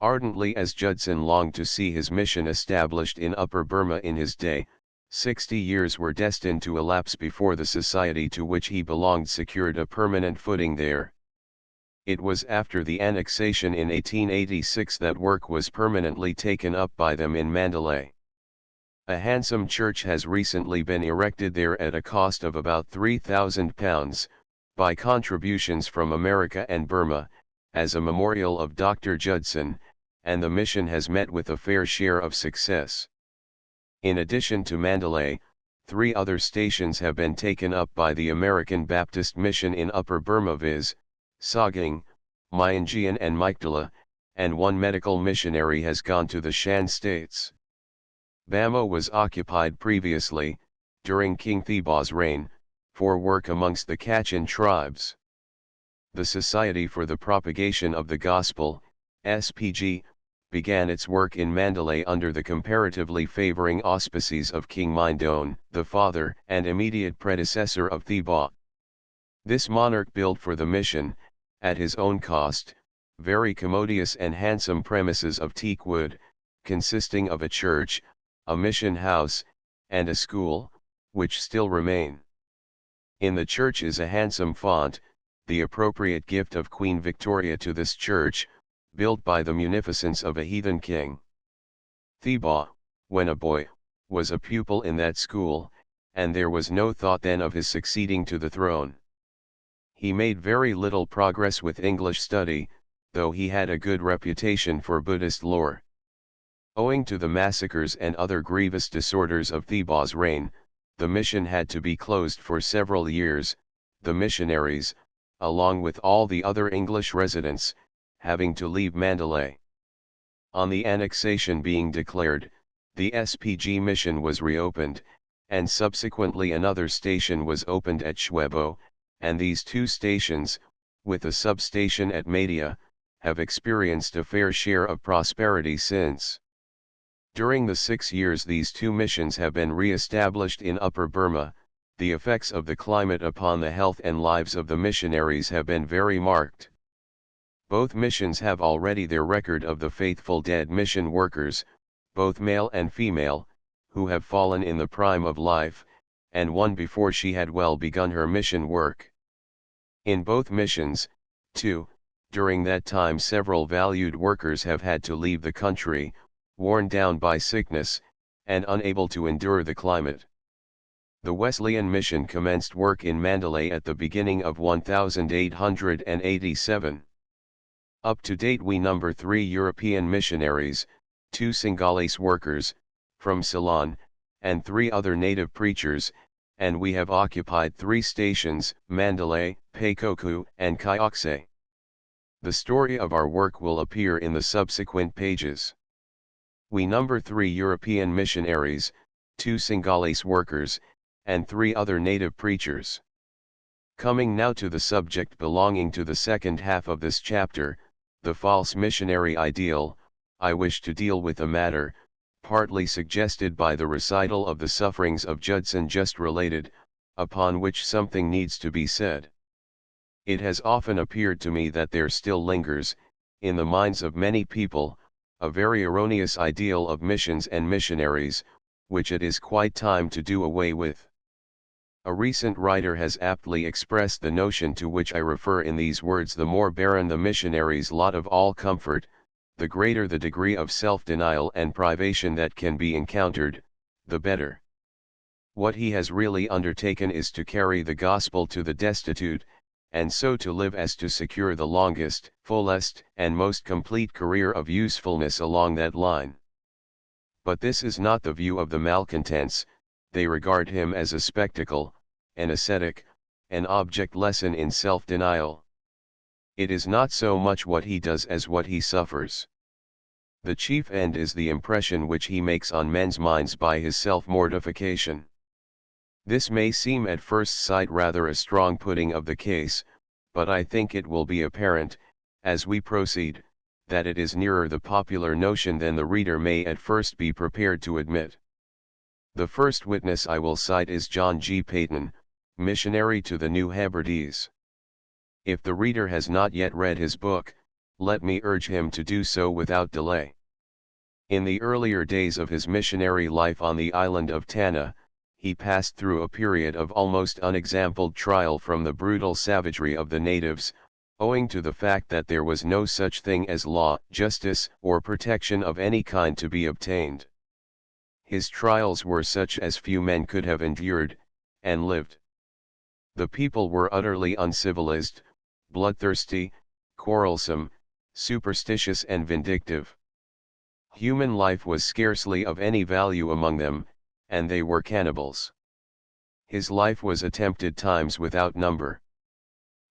Ardently as Judson longed to see his mission established in Upper Burma in his day, 60 years were destined to elapse before the society to which he belonged secured a permanent footing there. It was after the annexation in 1886 that work was permanently taken up by them in Mandalay. A handsome church has recently been erected there at a cost of about £3,000, by contributions from America and Burma, as a memorial of Dr. Judson, and the mission has met with a fair share of success. In addition to Mandalay, 3 other stations have been taken up by the American Baptist Mission in Upper Burma, viz., Sagaing, Myanjian and Mykdala, and 1 medical missionary has gone to the Shan states. Bama was occupied previously, during King Theba's reign, for work amongst the Kachin tribes. The Society for the Propagation of the Gospel, SPG, began its work in Mandalay under the comparatively favoring auspices of King Mindon, the father and immediate predecessor of Theba. This monarch built for the mission, at his own cost, very commodious and handsome premises of teak wood, consisting of a church, a mission house, and a school, which still remain. In the church is a handsome font, the appropriate gift of Queen Victoria to this church, built by the munificence of a heathen king. Theba, when a boy, was a pupil in that school, and there was no thought then of his succeeding to the throne. He made very little progress with English study, though he had a good reputation for Buddhist lore. Owing to the massacres and other grievous disorders of Theba's reign, the mission had to be closed for several years, the missionaries, along with all the other English residents, having to leave Mandalay. On the annexation being declared, the SPG mission was reopened, and subsequently another station was opened at Shwebo, and these 2 stations, with a substation at Madia, have experienced a fair share of prosperity since. During the 6 years these two missions have been re-established in Upper Burma, the effects of the climate upon the health and lives of the missionaries have been very marked. Both missions have already their record of the faithful dead mission workers, both male and female, who have fallen in the prime of life, and one before she had well begun her mission work. In both missions, too, during that time several valued workers have had to leave the country, worn down by sickness, and unable to endure the climate. The Wesleyan mission commenced work in Mandalay at the beginning of 1887. Up to date we number 3 European missionaries, 2 Sinhalese workers, from Ceylon, and 3 other native preachers, and we have occupied 3 stations, Mandalay, Paikoku, and Kyaukse. The story of our work will appear in the subsequent pages. We number 3 European missionaries, 2 Sinhalese workers, and 3 other native preachers. Coming now to the subject belonging to the second half of this chapter, the false missionary ideal, I wish to deal with a matter, partly suggested by the recital of the sufferings of Judson just related, upon which something needs to be said. It has often appeared to me that there still lingers, in the minds of many people, a very erroneous ideal of missions and missionaries, which it is quite time to do away with. A recent writer has aptly expressed the notion to which I refer in these words: the more barren the missionary's lot of all comfort, the greater the degree of self-denial and privation that can be encountered, the better. What he has really undertaken is to carry the gospel to the destitute, and so to live as to secure the longest, fullest, and most complete career of usefulness along that line. But this is not the view of the malcontents. They regard him as a spectacle, an ascetic, an object lesson in self-denial. It is not so much what he does as what he suffers. The chief end is the impression which he makes on men's minds by his self-mortification. This may seem at first sight rather a strong putting of the case, but I think it will be apparent, as we proceed, that it is nearer the popular notion than the reader may at first be prepared to admit. The first witness I will cite is John G. Peyton, missionary to the New Hebrides. If the reader has not yet read his book, let me urge him to do so without delay. In the earlier days of his missionary life on the island of Tanna, he passed through a period of almost unexampled trial from the brutal savagery of the natives, owing to the fact that there was no such thing as law, justice, or protection of any kind to be obtained. His trials were such as few men could have endured, and lived. The people were utterly uncivilized, bloodthirsty, quarrelsome, superstitious and vindictive. Human life was scarcely of any value among them, and they were cannibals. His life was attempted times without number.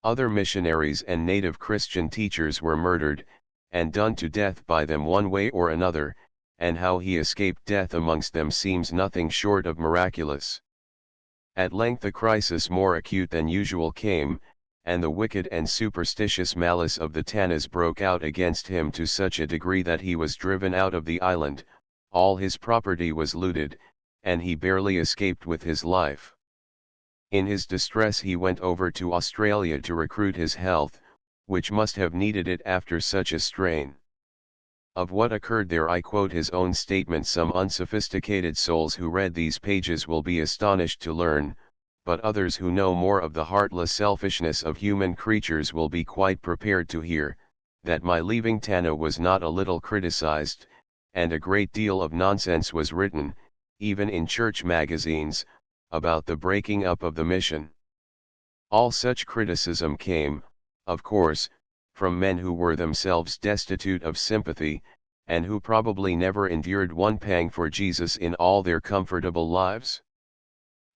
Other missionaries and native Christian teachers were murdered, and done to death by them one way or another, and how he escaped death amongst them seems nothing short of miraculous. At length a crisis more acute than usual came, and the wicked and superstitious malice of the Tannas broke out against him to such a degree that he was driven out of the island, all his property was looted, and he barely escaped with his life. In his distress he went over to Australia to recruit his health, which must have needed it after such a strain. Of what occurred there I quote his own statement. Some unsophisticated souls who read these pages will be astonished to learn, but others who know more of the heartless selfishness of human creatures will be quite prepared to hear, that my leaving Tanna was not a little criticized, and a great deal of nonsense was written, even in church magazines, about the breaking up of the mission. All such criticism came, of course, from men who were themselves destitute of sympathy, and who probably never endured one pang for Jesus in all their comfortable lives.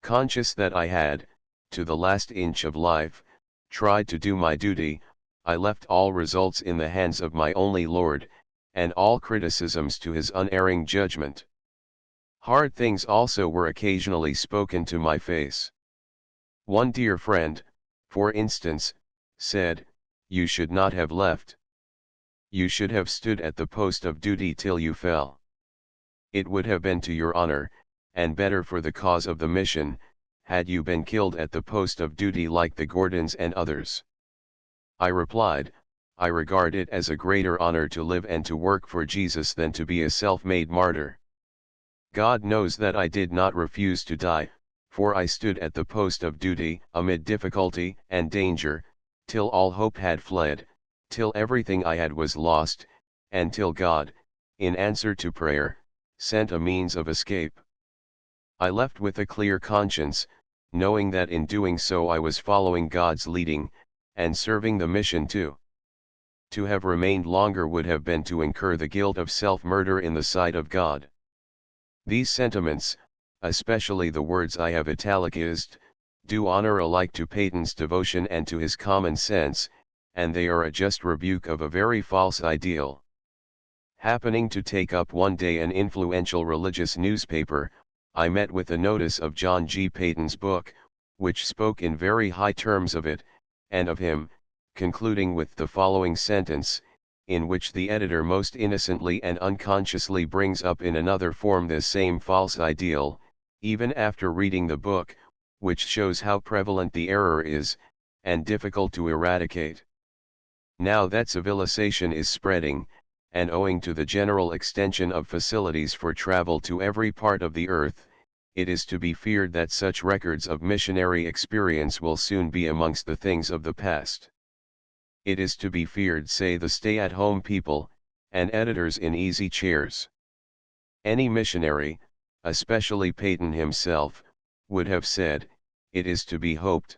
Conscious that I had, to the last inch of life, tried to do my duty, I left all results in the hands of my only Lord, and all criticisms to his unerring judgment. Hard things also were occasionally spoken to my face. One dear friend, for instance, said, "You should not have left. You should have stood at the post of duty till you fell." It would have been to your honor, and better for the cause of the mission, had you been killed at the post of duty like the Gordons and others. I replied, I regard it as a greater honor to live and to work for Jesus than to be a self-made martyr. God knows that I did not refuse to die, for I stood at the post of duty, amid difficulty and danger, till all hope had fled, till everything I had was lost, and till God, in answer to prayer, sent a means of escape. I left with a clear conscience, knowing that in doing so I was following God's leading, and serving the mission too. To have remained longer would have been to incur the guilt of self-murder in the sight of God. These sentiments, especially the words I have italicized, do honor alike to Peyton's devotion and to his common sense, and they are a just rebuke of a very false ideal. Happening to take up one day an influential religious newspaper, I met with a notice of John G. Peyton's book, which spoke in very high terms of it, and of him, concluding with the following sentence, in which the editor most innocently and unconsciously brings up in another form this same false ideal, even after reading the book, which shows how prevalent the error is, and difficult to eradicate. Now that civilization is spreading, and owing to the general extension of facilities for travel to every part of the earth, it is to be feared that such records of missionary experience will soon be amongst the things of the past. It is to be feared, say the stay-at-home people, and editors in easy chairs. Any missionary, especially Peyton himself, would have said, it is to be hoped.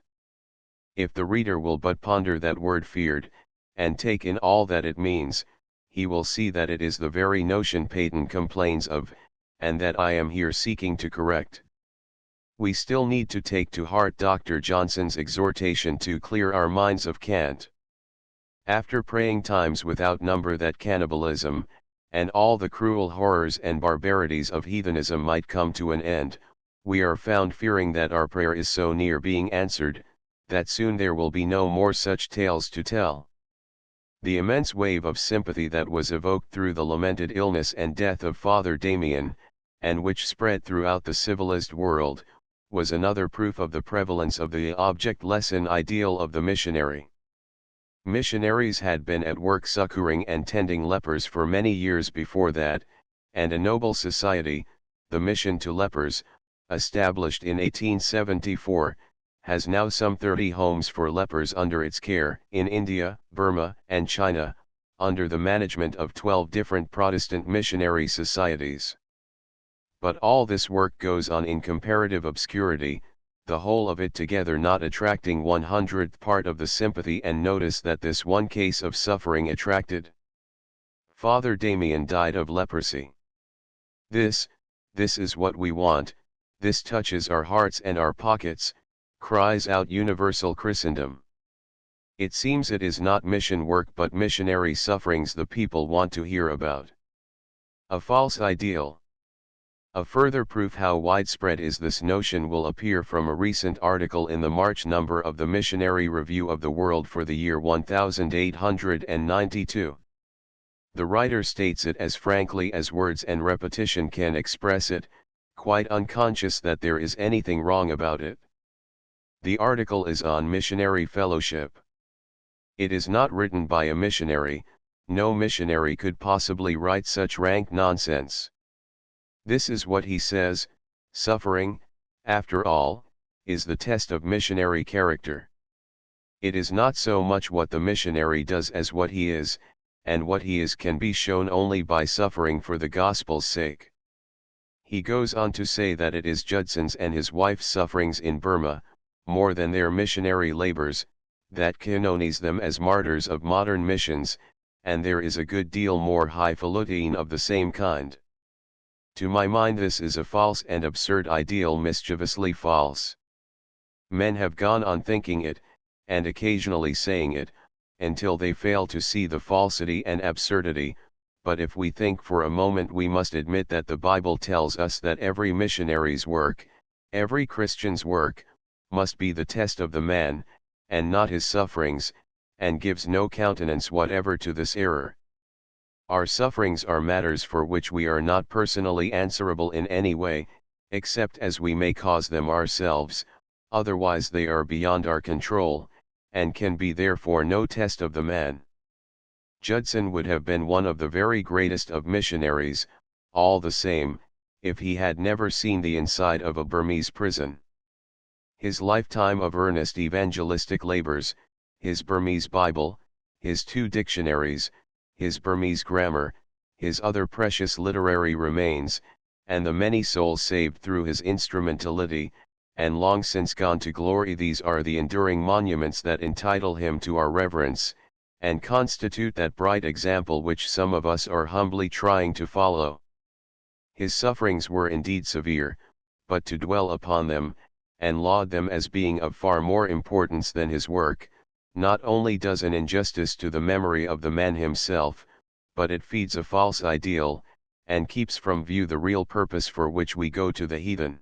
If the reader will but ponder that word feared, and take in all that it means, he will see that it is the very notion Peyton complains of, and that I am here seeking to correct. We still need to take to heart Dr. Johnson's exhortation to clear our minds of cant. After praying times without number that cannibalism, and all the cruel horrors and barbarities of heathenism might come to an end, we are found fearing that our prayer is so near being answered, that soon there will be no more such tales to tell. The immense wave of sympathy that was evoked through the lamented illness and death of Father Damien, and which spread throughout the civilized world, was another proof of the prevalence of the object-lesson ideal of the missionary. Missionaries had been at work succoring and tending lepers for many years before that, and a noble society, the Mission to Lepers, established in 1874, has now some 30 homes for lepers under its care, in India, Burma, and China, under the management of 12 different Protestant missionary societies. But all this work goes on in comparative obscurity, the whole of it together not attracting 1/100th part of the sympathy and notice that this one case of suffering attracted. Father Damien died of leprosy. This is what we want, this touches our hearts and our pockets, cries out universal Christendom. It seems it is not mission work but missionary sufferings the people want to hear about. A false ideal. A further proof how widespread is this notion will appear from a recent article in the March number of the Missionary Review of the World for the year 1892. The writer states it as frankly as words and repetition can express it, quite unconscious that there is anything wrong about it. The article is on missionary fellowship. It is not written by a missionary, no missionary could possibly write such rank nonsense. This is what he says: suffering, after all, is the test of missionary character. It is not so much what the missionary does as what he is, and what he is can be shown only by suffering for the gospel's sake. He goes on to say that it is Judson's and his wife's sufferings in Burma, more than their missionary labors, that canonize them as martyrs of modern missions, and there is a good deal more highfalutin of the same kind. To my mind this is a false and absurd ideal, mischievously false. Men have gone on thinking it, and occasionally saying it, until they fail to see the falsity and absurdity, but if we think for a moment we must admit that the Bible tells us that every missionary's work, every Christian's work, must be the test of the man, and not his sufferings, and gives no countenance whatever to this error. Our sufferings are matters for which we are not personally answerable in any way, except as we may cause them ourselves, otherwise they are beyond our control, and can be therefore no test of the man. Judson would have been one of the very greatest of missionaries, all the same, if he had never seen the inside of a Burmese prison. His lifetime of earnest evangelistic labors, his Burmese Bible, his 2 dictionaries, his Burmese grammar, his other precious literary remains, and the many souls saved through his instrumentality, and long since gone to glory, these are the enduring monuments that entitle him to our reverence, and constitute that bright example which some of us are humbly trying to follow. His sufferings were indeed severe, but to dwell upon them, and laud them as being of far more importance than his work, not only does an injustice to the memory of the man himself, but it feeds a false ideal, and keeps from view the real purpose for which we go to the heathen.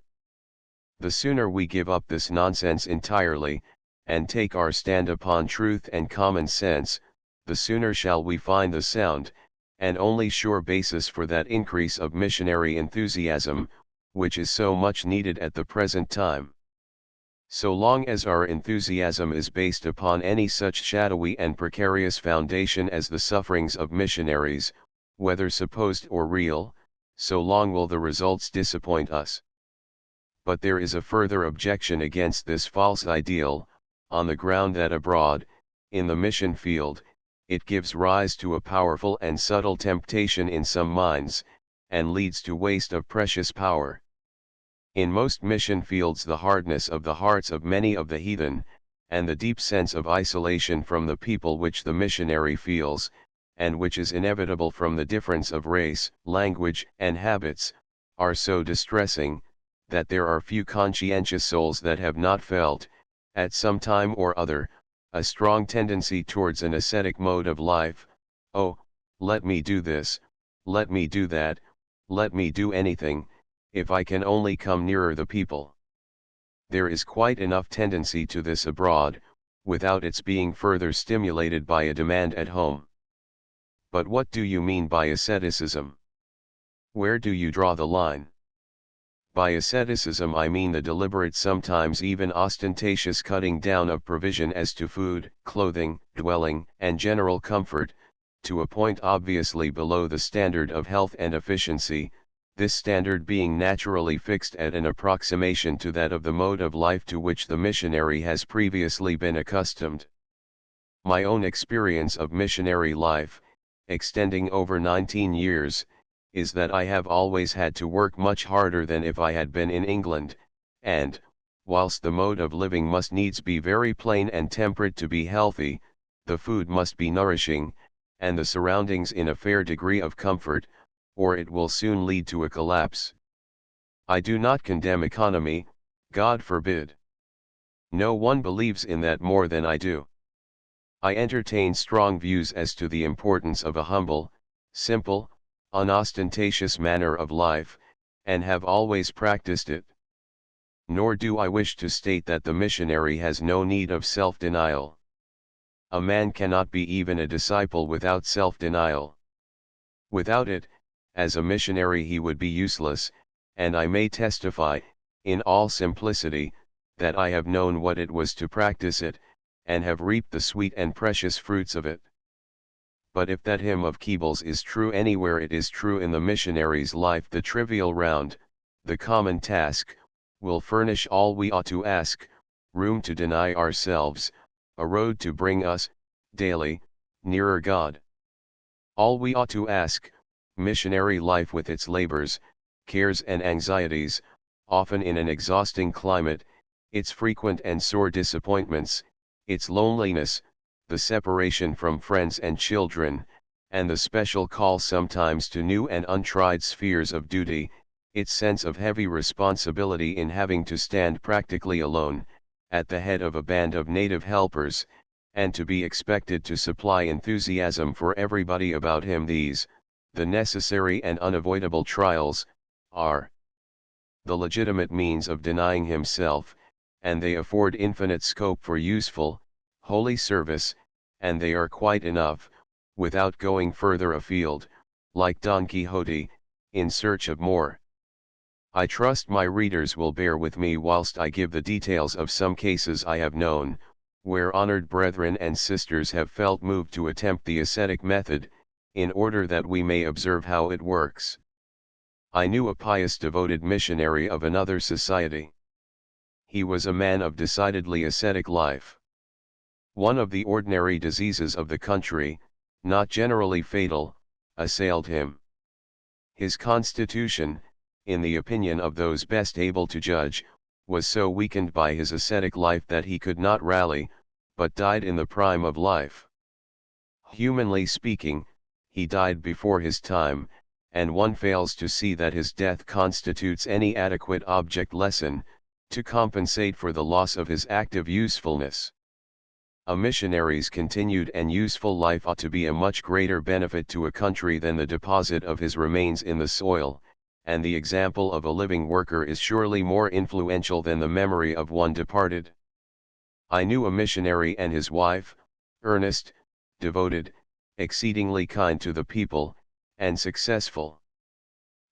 The sooner we give up this nonsense entirely, and take our stand upon truth and common sense, the sooner shall we find the sound, and only sure basis for that increase of missionary enthusiasm, which is so much needed at the present time. So long as our enthusiasm is based upon any such shadowy and precarious foundation as the sufferings of missionaries, whether supposed or real, so long will the results disappoint us. But there is a further objection against this false ideal, on the ground that abroad, in the mission field, it gives rise to a powerful and subtle temptation in some minds, and leads to waste of precious power. In most mission fields the hardness of the hearts of many of the heathen, and the deep sense of isolation from the people which the missionary feels, and which is inevitable from the difference of race, language, and habits, are so distressing, that there are few conscientious souls that have not felt, at some time or other, a strong tendency towards an ascetic mode of life. Oh, let me do this, let me do that, let me do anything, if I can only come nearer the people. There is quite enough tendency to this abroad, without its being further stimulated by a demand at home. But what do you mean by asceticism? Where do you draw the line? By asceticism I mean the deliberate, sometimes even ostentatious cutting down of provision as to food, clothing, dwelling, and general comfort, to a point obviously below the standard of health and efficiency, this standard being naturally fixed at an approximation to that of the mode of life to which the missionary has previously been accustomed. My own experience of missionary life, extending over 19 years, is that I have always had to work much harder than if I had been in England, and, whilst the mode of living must needs be very plain and temperate to be healthy, the food must be nourishing, and the surroundings in a fair degree of comfort, or it will soon lead to a collapse. I do not condemn economy, God forbid. No one believes in that more than I do. I entertain strong views as to the importance of a humble, simple, unostentatious manner of life, and have always practiced it. Nor do I wish to state that the missionary has no need of self-denial. A man cannot be even a disciple without self-denial. Without it, as a missionary he would be useless, and I may testify, in all simplicity, that I have known what it was to practice it, and have reaped the sweet and precious fruits of it. But if that hymn of Keeble's is true anywhere, it is true in the missionary's life. The trivial round, the common task, will furnish all we ought to ask, room to deny ourselves, a road to bring us, daily, nearer God. All we ought to ask, missionary life with its labors, cares and anxieties, often in an exhausting climate, its frequent and sore disappointments, its loneliness, the separation from friends and children, and the special call sometimes to new and untried spheres of duty, its sense of heavy responsibility in having to stand practically alone, at the head of a band of native helpers, and to be expected to supply enthusiasm for everybody about him. These, the necessary and unavoidable trials, are the legitimate means of denying himself, and they afford infinite scope for useful, holy service, and they are quite enough, without going further afield, like Don Quixote, in search of more. I trust my readers will bear with me whilst I give the details of some cases I have known, where honored brethren and sisters have felt moved to attempt the ascetic method, in order that we may observe how it works. I knew a pious devoted missionary of another society. He was a man of decidedly ascetic life. One of the ordinary diseases of the country, not generally fatal, assailed him. His constitution, in the opinion of those best able to judge, was so weakened by his ascetic life that he could not rally, but died in the prime of life. Humanly speaking, he died before his time, and one fails to see that his death constitutes any adequate object lesson, to compensate for the loss of his active usefulness. A missionary's continued and useful life ought to be a much greater benefit to a country than the deposit of his remains in the soil, and the example of a living worker is surely more influential than the memory of one departed. I knew a missionary and his wife, earnest, devoted, exceedingly kind to the people, and successful.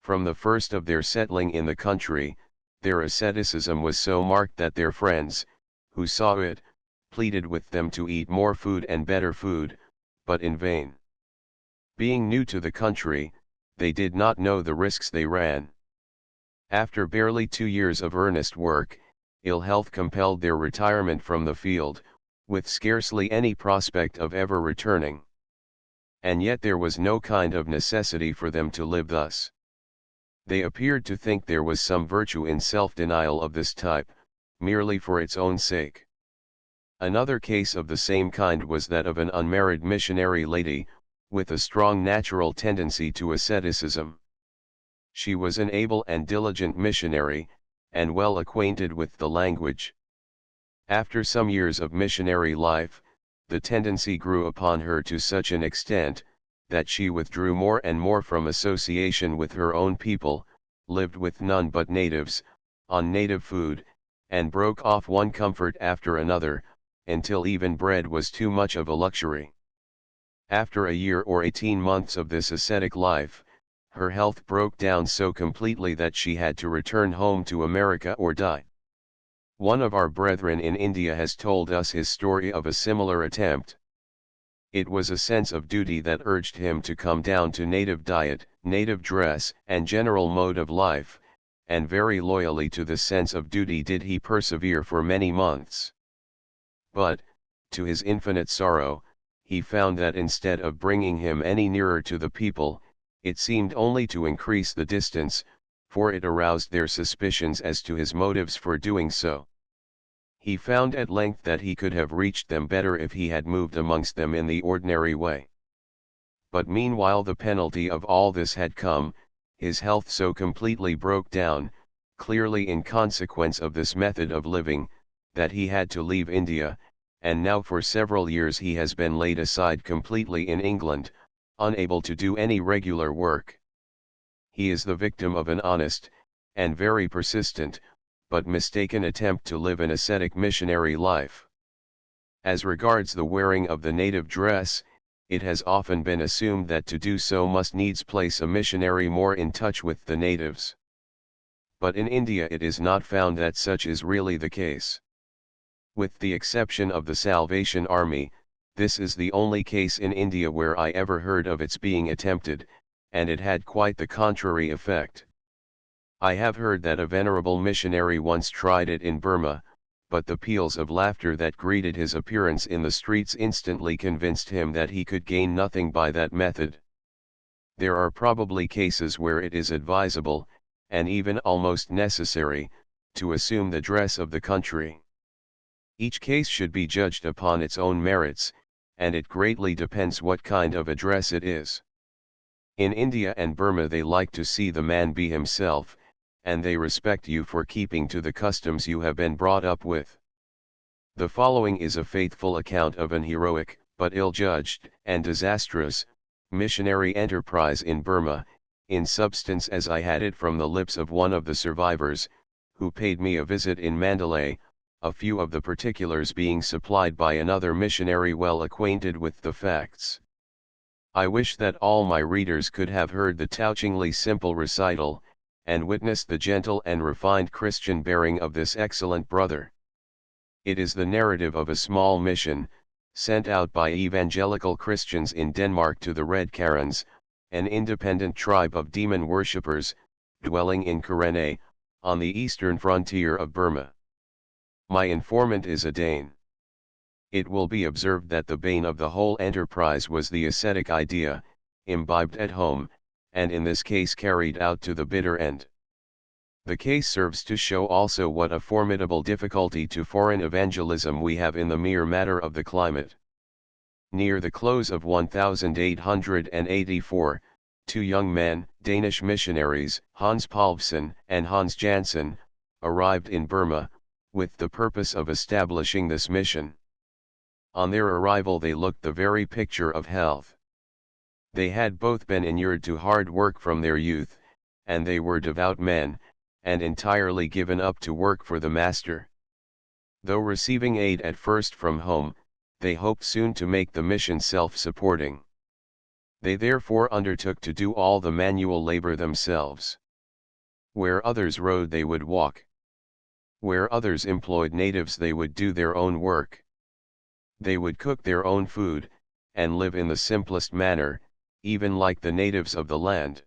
From the first of their settling in the country, their asceticism was so marked that their friends, who saw it, pleaded with them to eat more food and better food, but in vain. Being new to the country, they did not know the risks they ran. After barely 2 years of earnest work, ill health compelled their retirement from the field, with scarcely any prospect of ever returning. And yet there was no kind of necessity for them to live thus. They appeared to think there was some virtue in self-denial of this type, merely for its own sake. Another case of the same kind was that of an unmarried missionary lady, with a strong natural tendency to asceticism. She was an able and diligent missionary, and well acquainted with the language. After some years of missionary life, the tendency grew upon her to such an extent, that she withdrew more and more from association with her own people, lived with none but natives, on native food, and broke off one comfort after another, until even bread was too much of a luxury. After a year or 18 months of this ascetic life, her health broke down so completely that she had to return home to America or die. One of our brethren in India has told us his story of a similar attempt. It was a sense of duty that urged him to come down to native diet, native dress, and general mode of life, and very loyally to this sense of duty did he persevere for many months. But, to his infinite sorrow, he found that instead of bringing him any nearer to the people, it seemed only to increase the distance, for it aroused their suspicions as to his motives for doing so. He found at length that he could have reached them better if he had moved amongst them in the ordinary way. But meanwhile the penalty of all this had come, his health so completely broke down, clearly in consequence of this method of living, that he had to leave India, and now for several years he has been laid aside completely in England, unable to do any regular work. He is the victim of an honest, and very persistent, but mistaken attempt to live an ascetic missionary life. As regards the wearing of the native dress, it has often been assumed that to do so must needs place a missionary more in touch with the natives. But in India it is not found that such is really the case. With the exception of the Salvation Army, this is the only case in India where I ever heard of its being attempted, and it had quite the contrary effect. I have heard that a venerable missionary once tried it in Burma, but the peals of laughter that greeted his appearance in the streets instantly convinced him that he could gain nothing by that method. There are probably cases where it is advisable, and even almost necessary, to assume the dress of the country. Each case should be judged upon its own merits, and it greatly depends what kind of a dress it is. In India and Burma they like to see the man be himself, and they respect you for keeping to the customs you have been brought up with. The following is a faithful account of an heroic, but ill-judged, and disastrous, missionary enterprise in Burma, in substance as I had it from the lips of one of the survivors, who paid me a visit in Mandalay, a few of the particulars being supplied by another missionary well acquainted with the facts. I wish that all my readers could have heard the touchingly simple recital, and witnessed the gentle and refined Christian bearing of this excellent brother. It is the narrative of a small mission, sent out by evangelical Christians in Denmark to the Red Karens, an independent tribe of demon worshippers, dwelling in Karenna, on the eastern frontier of Burma. My informant is a Dane. It will be observed that the bane of the whole enterprise was the ascetic idea, imbibed at home, and in this case carried out to the bitter end. The case serves to show also what a formidable difficulty to foreign evangelism we have in the mere matter of the climate. Near the close of 1884, two young men, Danish missionaries, Hans Palvsen and Hans Jansen, arrived in Burma, with the purpose of establishing this mission. On their arrival they looked the very picture of health. They had both been inured to hard work from their youth, and they were devout men, and entirely given up to work for the Master. Though receiving aid at first from home, they hoped soon to make the mission self-supporting. They therefore undertook to do all the manual labor themselves. Where others rode they would walk. Where others employed natives they would do their own work. They would cook their own food, and live in the simplest manner, even like the natives of the land.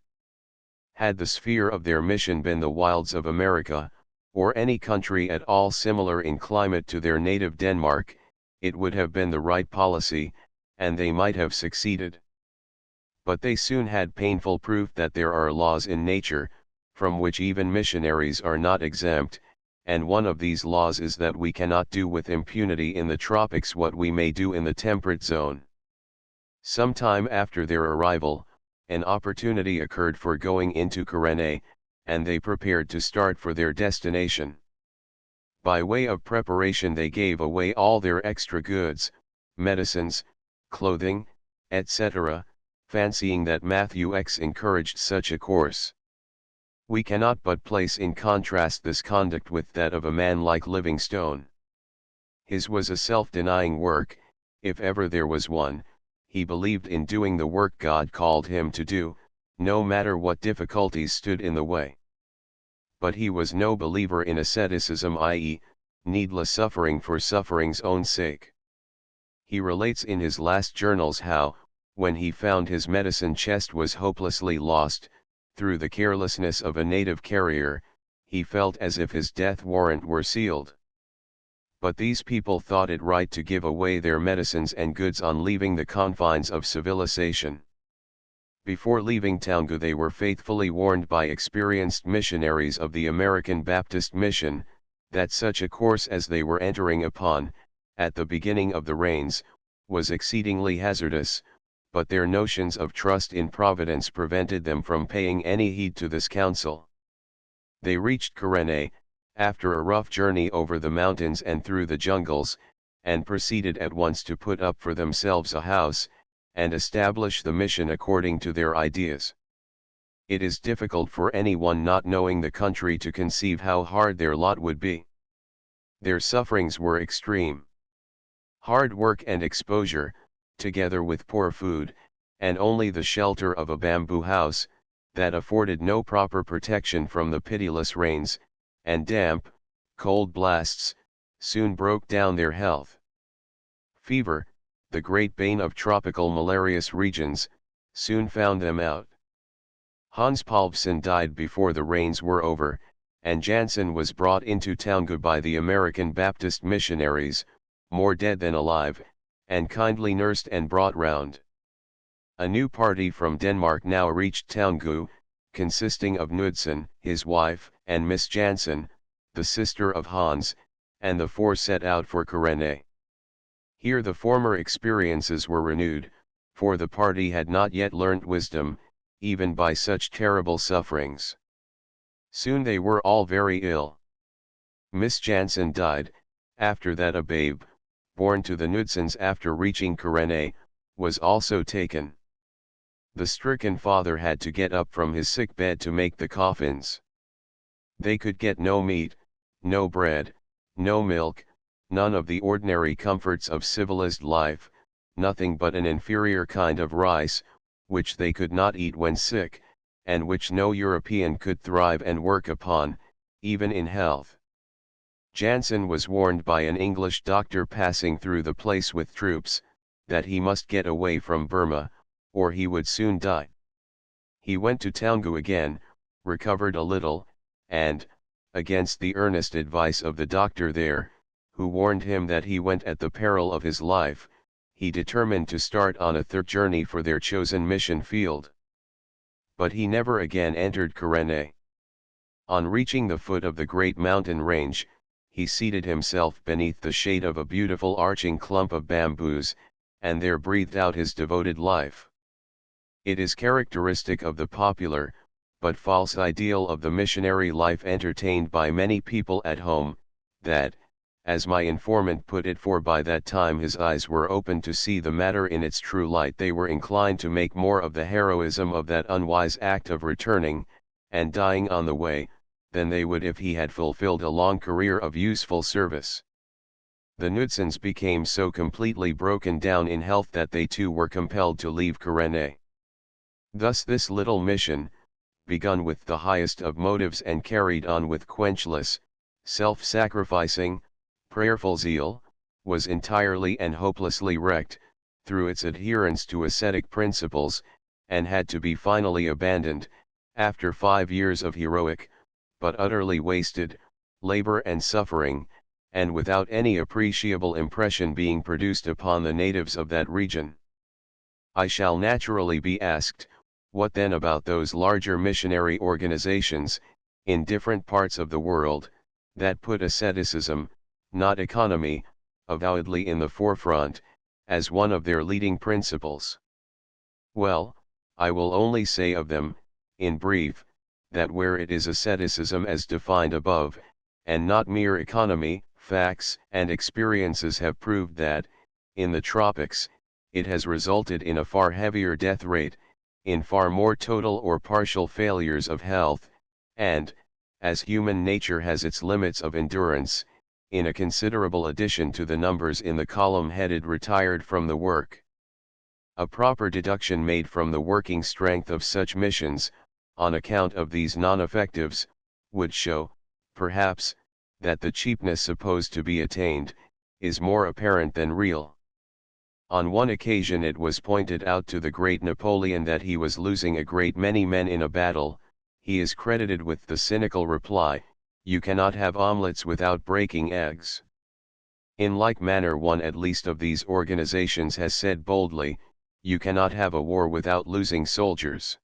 Had the sphere of their mission been the wilds of America, or any country at all similar in climate to their native Denmark, it would have been the right policy, and they might have succeeded. But they soon had painful proof that there are laws in nature, from which even missionaries are not exempt, and one of these laws is that we cannot do with impunity in the tropics what we may do in the temperate zone. Some time after their arrival, an opportunity occurred for going into Karenna, and they prepared to start for their destination. By way of preparation they gave away all their extra goods, medicines, clothing, etc., fancying that Matthew X encouraged such a course. We cannot but place in contrast this conduct with that of a man like Livingstone. His was a self-denying work, if ever there was one. He believed in doing the work God called him to do, no matter what difficulties stood in the way. But he was no believer in asceticism, i.e., needless suffering for suffering's own sake. He relates in his last journals how, when he found his medicine chest was hopelessly lost, through the carelessness of a native carrier, he felt as if his death warrant were sealed. But these people thought it right to give away their medicines and goods on leaving the confines of civilization. Before leaving Taungu they were faithfully warned by experienced missionaries of the American Baptist Mission, that such a course as they were entering upon, at the beginning of the rains, was exceedingly hazardous, but their notions of trust in Providence prevented them from paying any heed to this counsel. They reached Karenna, after a rough journey over the mountains and through the jungles, and proceeded at once to put up for themselves a house, and establish the mission according to their ideas. It is difficult for anyone not knowing the country to conceive how hard their lot would be. Their sufferings were extreme. Hard work and exposure, together with poor food, and only the shelter of a bamboo house, that afforded no proper protection from the pitiless rains, and damp, cold blasts, soon broke down their health. Fever, the great bane of tropical malarious regions, soon found them out. Hans Palvsen died before the rains were over, and Jansen was brought into Taungu by the American Baptist missionaries, more dead than alive, and kindly nursed and brought round. A new party from Denmark now reached Taungu, consisting of Knudsen, his wife, and Miss Jansen, the sister of Hans, and the four set out for Karenna. Here the former experiences were renewed, for the party had not yet learnt wisdom, even by such terrible sufferings. Soon they were all very ill. Miss Jansen died, after that a babe, born to the Knudsens after reaching Karenna, was also taken. The stricken father had to get up from his sick bed to make the coffins. They could get no meat, no bread, no milk, none of the ordinary comforts of civilized life, nothing but an inferior kind of rice, which they could not eat when sick, and which no European could thrive and work upon, even in health. Jansen was warned by an English doctor passing through the place with troops, that he must get away from Burma, or he would soon die. He went to Taungu again, recovered a little, and, against the earnest advice of the doctor there, who warned him that he went at the peril of his life, he determined to start on a third journey for their chosen mission field. But he never again entered Karene. On reaching the foot of the great mountain range, he seated himself beneath the shade of a beautiful arching clump of bamboos, and there breathed out his devoted life. It is characteristic of the popular, but false ideal of the missionary life entertained by many people at home, that, as my informant put it, for by that time his eyes were opened to see the matter in its true light, they were inclined to make more of the heroism of that unwise act of returning, and dying on the way, than they would if he had fulfilled a long career of useful service. The Knudsens became so completely broken down in health that they too were compelled to leave Karene. Thus this little mission, begun with the highest of motives and carried on with quenchless, self-sacrificing, prayerful zeal, was entirely and hopelessly wrecked, through its adherence to ascetic principles, and had to be finally abandoned, after 5 years of heroic, but utterly wasted, labor and suffering, and without any appreciable impression being produced upon the natives of that region. I shall naturally be asked, what then about those larger missionary organizations, in different parts of the world, that put asceticism, not economy, avowedly in the forefront, as one of their leading principles? Well, I will only say of them, in brief, that where it is asceticism as defined above, and not mere economy, facts and experiences have proved that, in the tropics, it has resulted in a far heavier death rate, in far more total or partial failures of health, and, as human nature has its limits of endurance, in a considerable addition to the numbers in the column headed retired from the work. A proper deduction made from the working strength of such missions, on account of these non-effectives, would show, perhaps, that the cheapness supposed to be attained, is more apparent than real. On one occasion it was pointed out to the great Napoleon that he was losing a great many men in a battle. He is credited with the cynical reply, "You cannot have omelets without breaking eggs." In like manner one at least of these organizations has said boldly, "You cannot have a war without losing soldiers."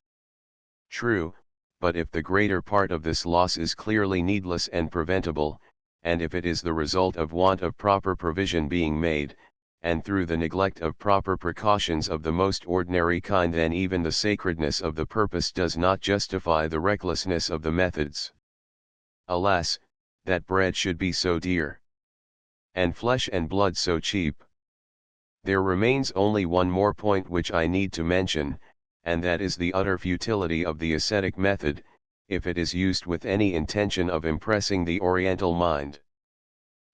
True, but if the greater part of this loss is clearly needless and preventable, and if it is the result of want of proper provision being made, and through the neglect of proper precautions of the most ordinary kind, then even the sacredness of the purpose does not justify the recklessness of the methods. Alas, that bread should be so dear, and flesh and blood so cheap. There remains only one more point which I need to mention, and that is the utter futility of the ascetic method, if it is used with any intention of impressing the Oriental mind.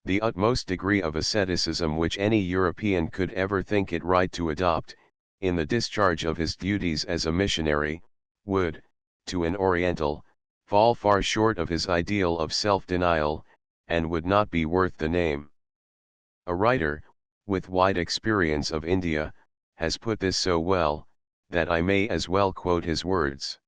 The utmost degree of asceticism which any European could ever think it right to adopt, in the discharge of his duties as a missionary, would, to an Oriental, fall far short of his ideal of self-denial, and would not be worth the name. A writer, with wide experience of India, has put this so well, that I may as well quote his words.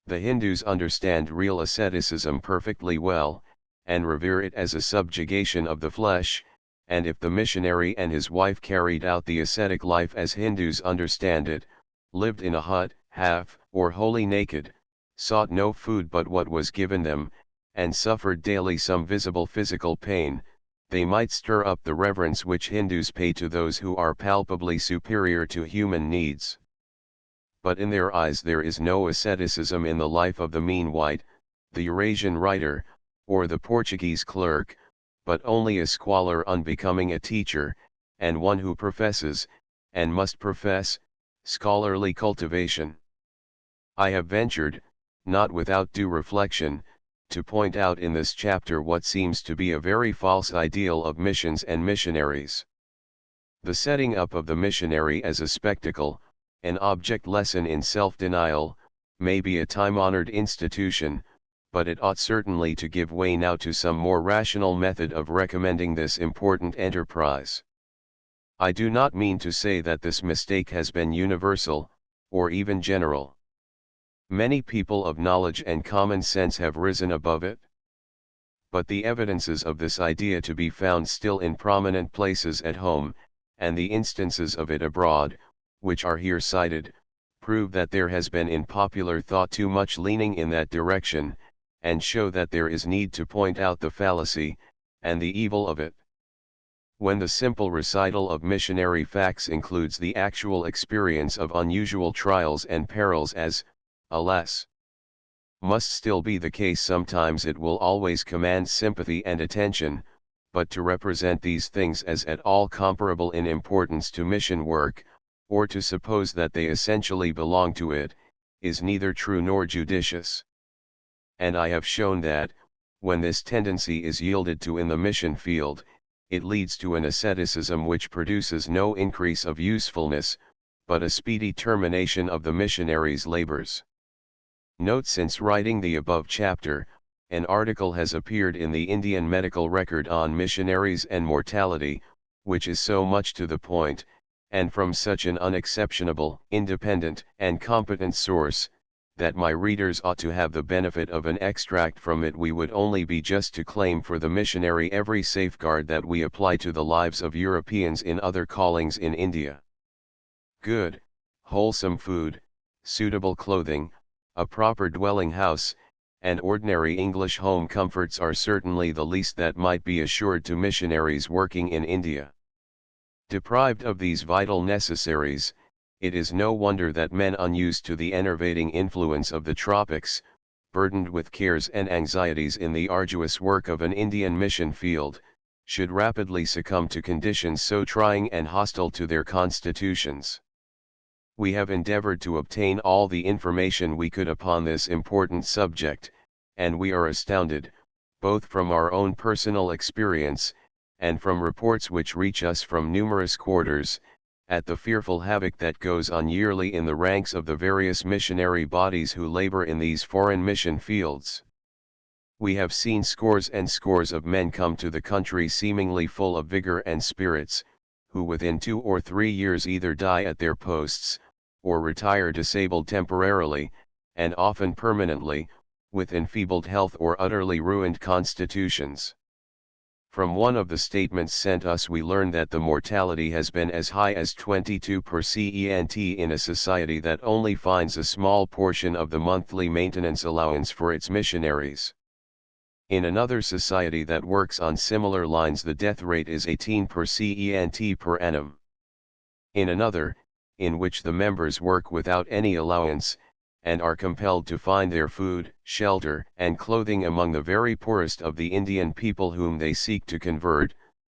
The Hindus understand real asceticism perfectly well, and revere it as a subjugation of the flesh, and if the missionary and his wife carried out the ascetic life as Hindus understand it, lived in a hut, half or wholly naked, sought no food but what was given them, and suffered daily some visible physical pain, they might stir up the reverence which Hindus pay to those who are palpably superior to human needs. But in their eyes there is no asceticism in the life of the mean white, the Eurasian writer, or the Portuguese clerk, but only a squalor unbecoming a teacher, and one who professes, and must profess, scholarly cultivation. I have ventured, not without due reflection, to point out in this chapter what seems to be a very false ideal of missions and missionaries. The setting up of the missionary as a spectacle, An object lesson in self-denial, may be a time-honored institution, but it ought certainly to give way now to some more rational method of recommending this important enterprise. I do not mean to say that this mistake has been universal, or even general. Many people of knowledge and common sense have risen above it. But the evidences of this idea to be found still in prominent places at home, and the instances of it abroad, which are here cited, prove that there has been in popular thought too much leaning in that direction, and show that there is need to point out the fallacy, and the evil of it. When the simple recital of missionary facts includes the actual experience of unusual trials and perils as, alas, must still be the case sometimes, it will always command sympathy and attention, but to represent these things as at all comparable in importance to mission work, or to suppose that they essentially belong to it, is neither true nor judicious. And I have shown that, when this tendency is yielded to in the mission field, it leads to an asceticism which produces no increase of usefulness, but a speedy termination of the missionary's labors. Note: since writing the above chapter, an article has appeared in the Indian Medical Record on missionaries and mortality, which is so much to the point, and from such an unexceptionable, independent, and competent source, that my readers ought to have the benefit of an extract from it. We would only be just to claim for the missionary every safeguard that we apply to the lives of Europeans in other callings in India. Good, wholesome food, suitable clothing, a proper dwelling house, and ordinary English home comforts are certainly the least that might be assured to missionaries working in India. Deprived of these vital necessaries, it is no wonder that men unused to the enervating influence of the tropics, burdened with cares and anxieties in the arduous work of an Indian mission field, should rapidly succumb to conditions so trying and hostile to their constitutions. We have endeavored to obtain all the information we could upon this important subject, and we are astounded, both from our own personal experience, and from reports which reach us from numerous quarters, at the fearful havoc that goes on yearly in the ranks of the various missionary bodies who labor in these foreign mission fields. We have seen scores and scores of men come to the country seemingly full of vigor and spirits, who within 2 or 3 years either die at their posts, or retire disabled temporarily, and often permanently, with enfeebled health or utterly ruined constitutions. From one of the statements sent us we learn that the mortality has been as high as 22 per cent in a society that only finds a small portion of the monthly maintenance allowance for its missionaries. In another society that works on similar lines the death rate is 18 per cent per annum. In another, in which the members work without any allowance, and are compelled to find their food, shelter, and clothing among the very poorest of the Indian people whom they seek to convert,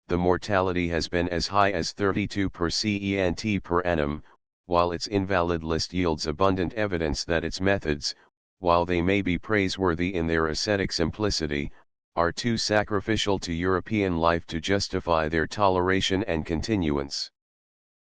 the mortality has been as high as 32 per cent per annum, while its invalid list yields abundant evidence that its methods, while they may be praiseworthy in their ascetic simplicity, are too sacrificial to European life to justify their toleration and continuance.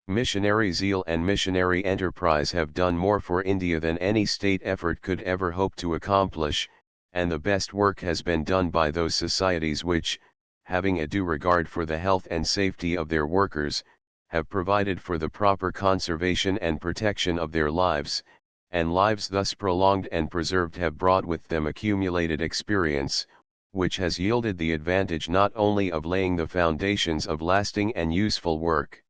Missionary zeal and missionary enterprise have done more for India than any state effort could ever hope to accomplish, and the best work has been done by those societies which, having a due regard for the health and safety of their workers, have provided for the proper conservation and protection of their lives, and lives thus prolonged and preserved have brought with them accumulated experience, which has yielded the advantage not only of laying the foundations of lasting and useful work,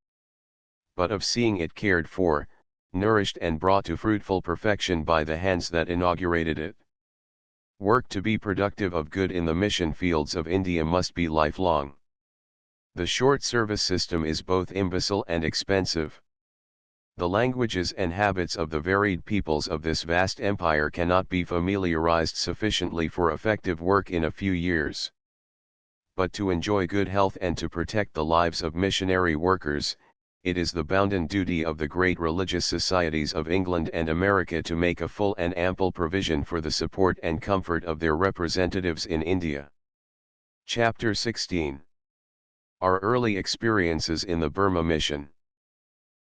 but of seeing it cared for, nourished and brought to fruitful perfection by the hands that inaugurated it. Work to be productive of good in the mission fields of India must be lifelong. The short service system is both imbecile and expensive. The languages and habits of the varied peoples of this vast empire cannot be familiarized sufficiently for effective work in a few years. But to enjoy good health and to protect the lives of missionary workers, it is the bounden duty of the great religious societies of England and America to make a full and ample provision for the support and comfort of their representatives in India. Chapter 16. Our early experiences in the Burma Mission.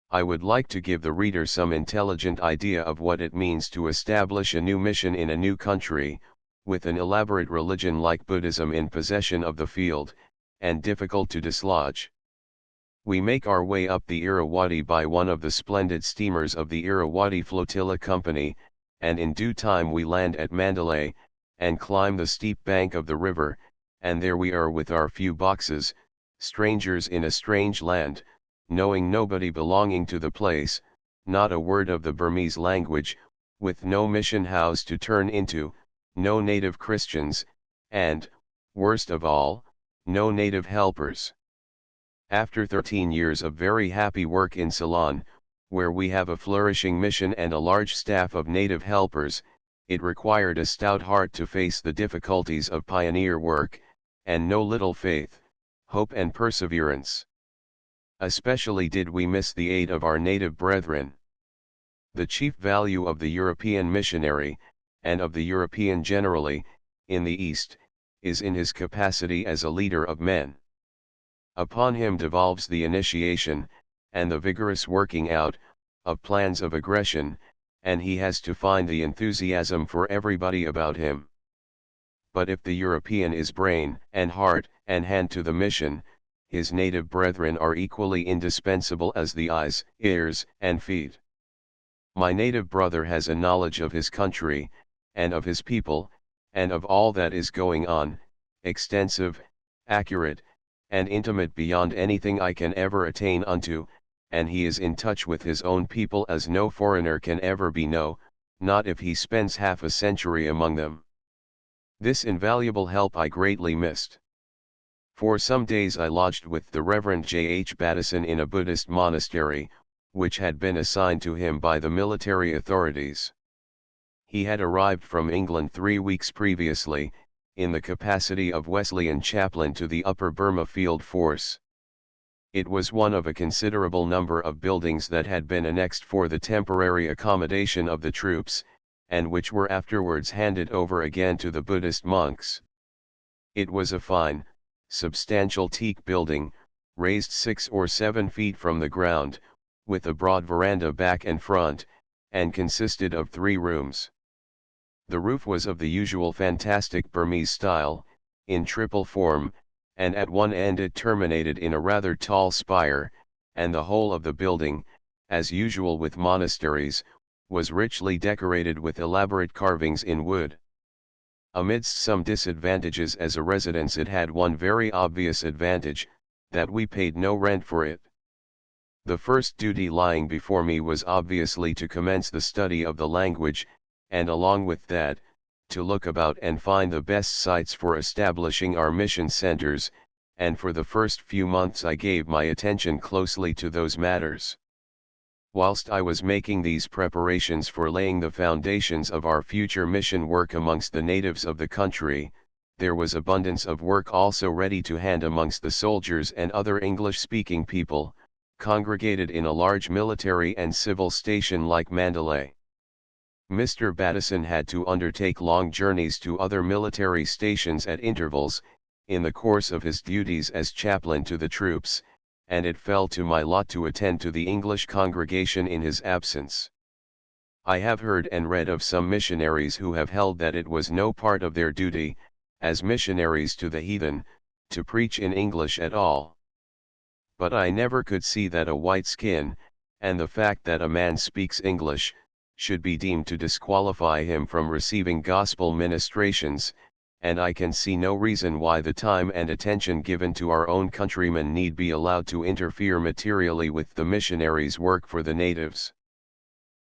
I would like to give the reader some intelligent idea of what it means to establish a new mission in a new country, with an elaborate religion like Buddhism in possession of the field, and difficult to dislodge. We make our way up the Irrawaddy by one of the splendid steamers of the Irrawaddy Flotilla Company, and in due time we land at Mandalay, and climb the steep bank of the river, and there we are with our few boxes, strangers in a strange land, knowing nobody belonging to the place, not a word of the Burmese language, with no mission house to turn into, no native Christians, and, worst of all, no native helpers. After 13 years of very happy work in Ceylon, where we have a flourishing mission and a large staff of native helpers, it required a stout heart to face the difficulties of pioneer work, and no little faith, hope and perseverance. Especially did we miss the aid of our native brethren. The chief value of the European missionary, and of the European generally, in the East, is in his capacity as a leader of men. Upon him devolves the initiation, and the vigorous working out, of plans of aggression, and he has to find the enthusiasm for everybody about him. But if the European is brain, and heart, and hand to the mission, his native brethren are equally indispensable as the eyes, ears, and feet. My native brother has a knowledge of his country, and of his people, and of all that is going on, extensive, accurate, and intimate beyond anything I can ever attain unto, and he is in touch with his own people as no foreigner can ever be, no, not if he spends half a century among them. This invaluable help I greatly missed. For some days I lodged with the Reverend J. H. Battison in a Buddhist monastery, which had been assigned to him by the military authorities. He had arrived from England 3 weeks previously, in the capacity of Wesleyan chaplain to the Upper Burma Field Force. It was one of a considerable number of buildings that had been annexed for the temporary accommodation of the troops, and which were afterwards handed over again to the Buddhist monks. It was a fine, substantial teak building, raised 6 or 7 feet from the ground, with a broad veranda back and front, and consisted of 3 rooms. The roof was of the usual fantastic Burmese style, in triple form, and at one end it terminated in a rather tall spire, and the whole of the building, as usual with monasteries, was richly decorated with elaborate carvings in wood. Amidst some disadvantages as a residence, it had one very obvious advantage, that we paid no rent for it. The first duty lying before me was obviously to commence the study of the language, and along with that, to look about and find the best sites for establishing our mission centers, and for the first few months I gave my attention closely to those matters. Whilst I was making these preparations for laying the foundations of our future mission work amongst the natives of the country, there was abundance of work also ready to hand amongst the soldiers and other English-speaking people, congregated in a large military and civil station like Mandalay. Mr. Battison had to undertake long journeys to other military stations at intervals, in the course of his duties as chaplain to the troops, and it fell to my lot to attend to the English congregation in his absence. I have heard and read of some missionaries who have held that it was no part of their duty, as missionaries to the heathen, to preach in English at all. But I never could see that a white skin, and the fact that a man speaks English, should be deemed to disqualify him from receiving gospel ministrations, and I can see no reason why the time and attention given to our own countrymen need be allowed to interfere materially with the missionaries' work for the natives.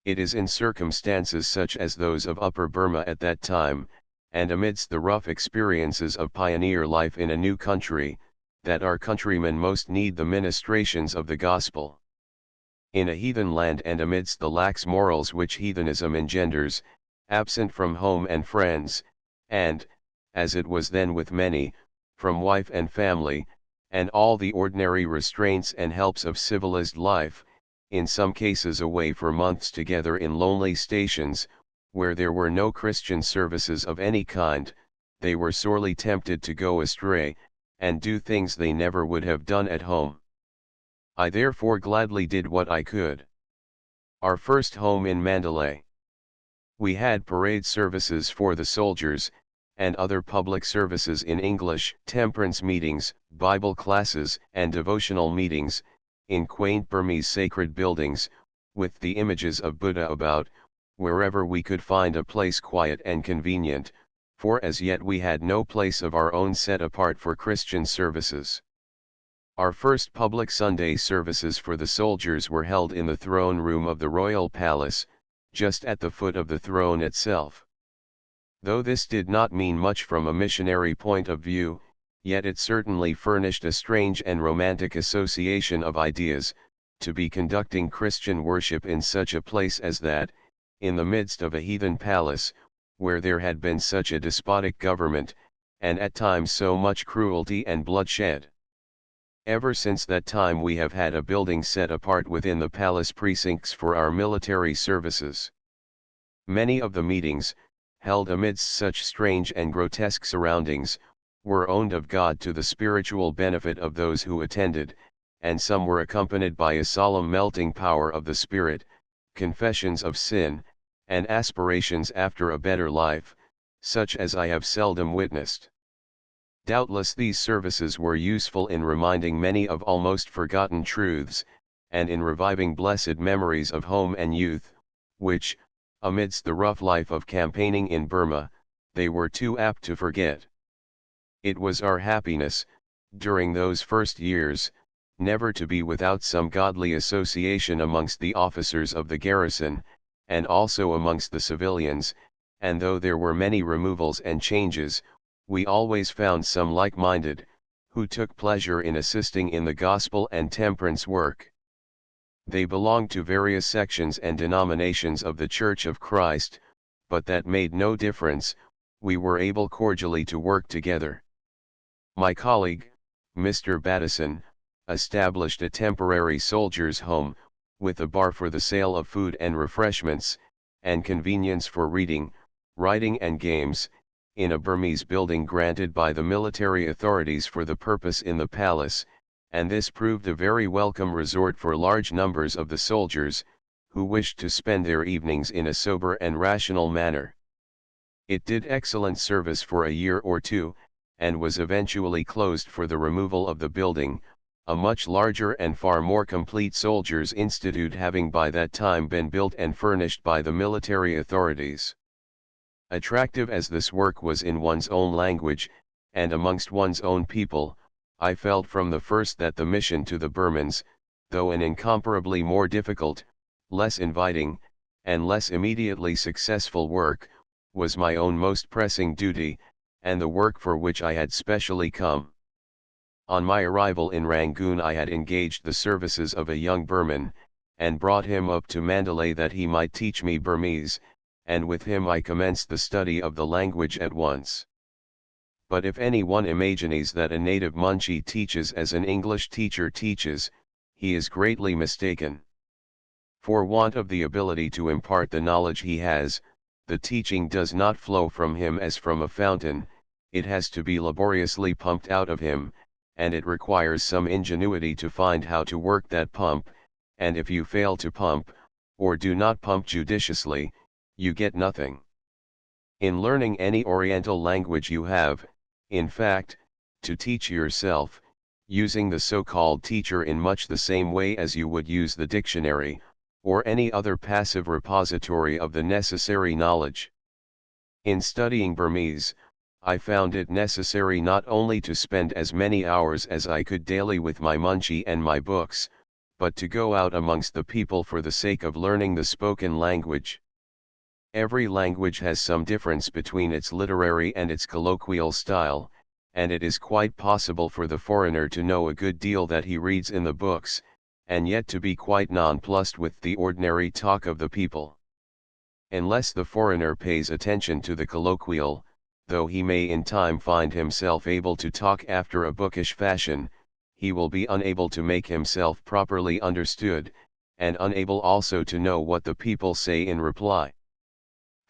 It is in circumstances such as those of Upper Burma at that time, and amidst the rough experiences of pioneer life in a new country, that our countrymen most need the ministrations of the gospel. In a heathen land and amidst the lax morals which heathenism engenders, absent from home and friends, and, as it was then with many, from wife and family, and all the ordinary restraints and helps of civilized life, in some cases away for months together in lonely stations, where there were no Christian services of any kind, they were sorely tempted to go astray, and do things they never would have done at home. I therefore gladly did what I could. Our first home in Mandalay. We had parade services for the soldiers, and other public services in English, temperance meetings, Bible classes, and devotional meetings, in quaint Burmese sacred buildings, with the images of Buddha about, wherever we could find a place quiet and convenient, for as yet we had no place of our own set apart for Christian services. Our first public Sunday services for the soldiers were held in the throne room of the royal palace, just at the foot of the throne itself. Though this did not mean much from a missionary point of view, yet it certainly furnished a strange and romantic association of ideas, to be conducting Christian worship in such a place as that, in the midst of a heathen palace, where there had been such a despotic government, and at times so much cruelty and bloodshed. Ever since that time we have had a building set apart within the palace precincts for our military services. Many of the meetings, held amidst such strange and grotesque surroundings, were owned of God to the spiritual benefit of those who attended, and some were accompanied by a solemn melting power of the Spirit, confessions of sin, and aspirations after a better life, such as I have seldom witnessed. Doubtless these services were useful in reminding many of almost forgotten truths, and in reviving blessed memories of home and youth, which, amidst the rough life of campaigning in Burma, they were too apt to forget. It was our happiness, during those first years, never to be without some godly association amongst the officers of the garrison, and also amongst the civilians, and though there were many removals and changes, we always found some like-minded, who took pleasure in assisting in the gospel and temperance work. They belonged to various sections and denominations of the Church of Christ, but that made no difference, we were able cordially to work together. My colleague, Mr. Battison, established a temporary soldiers' home, with a bar for the sale of food and refreshments, and convenience for reading, writing and games, in a Burmese building granted by the military authorities for the purpose in the palace, and this proved a very welcome resort for large numbers of the soldiers, who wished to spend their evenings in a sober and rational manner. It did excellent service for a year or two, and was eventually closed for the removal of the building, a much larger and far more complete soldiers' institute having by that time been built and furnished by the military authorities. Attractive as this work was in one's own language, and amongst one's own people, I felt from the first that the mission to the Burmans, though an incomparably more difficult, less inviting, and less immediately successful work, was my own most pressing duty, and the work for which I had specially come. On my arrival in Rangoon I had engaged the services of a young Burman, and brought him up to Mandalay that he might teach me Burmese, and with him I commenced the study of the language at once. But if any one imagines that a native Munshi teaches as an English teacher teaches, he is greatly mistaken. For want of the ability to impart the knowledge he has, the teaching does not flow from him as from a fountain, it has to be laboriously pumped out of him, and it requires some ingenuity to find how to work that pump, and if you fail to pump, or do not pump judiciously, you get nothing. In learning any Oriental language you have, in fact, to teach yourself, using the so-called teacher in much the same way as you would use the dictionary, or any other passive repository of the necessary knowledge. In studying Burmese, I found it necessary not only to spend as many hours as I could daily with my Munshi and my books, but to go out amongst the people for the sake of learning the spoken language. Every language has some difference between its literary and its colloquial style, and it is quite possible for the foreigner to know a good deal that he reads in the books, and yet to be quite nonplussed with the ordinary talk of the people. Unless the foreigner pays attention to the colloquial, though he may in time find himself able to talk after a bookish fashion, he will be unable to make himself properly understood, and unable also to know what the people say in reply.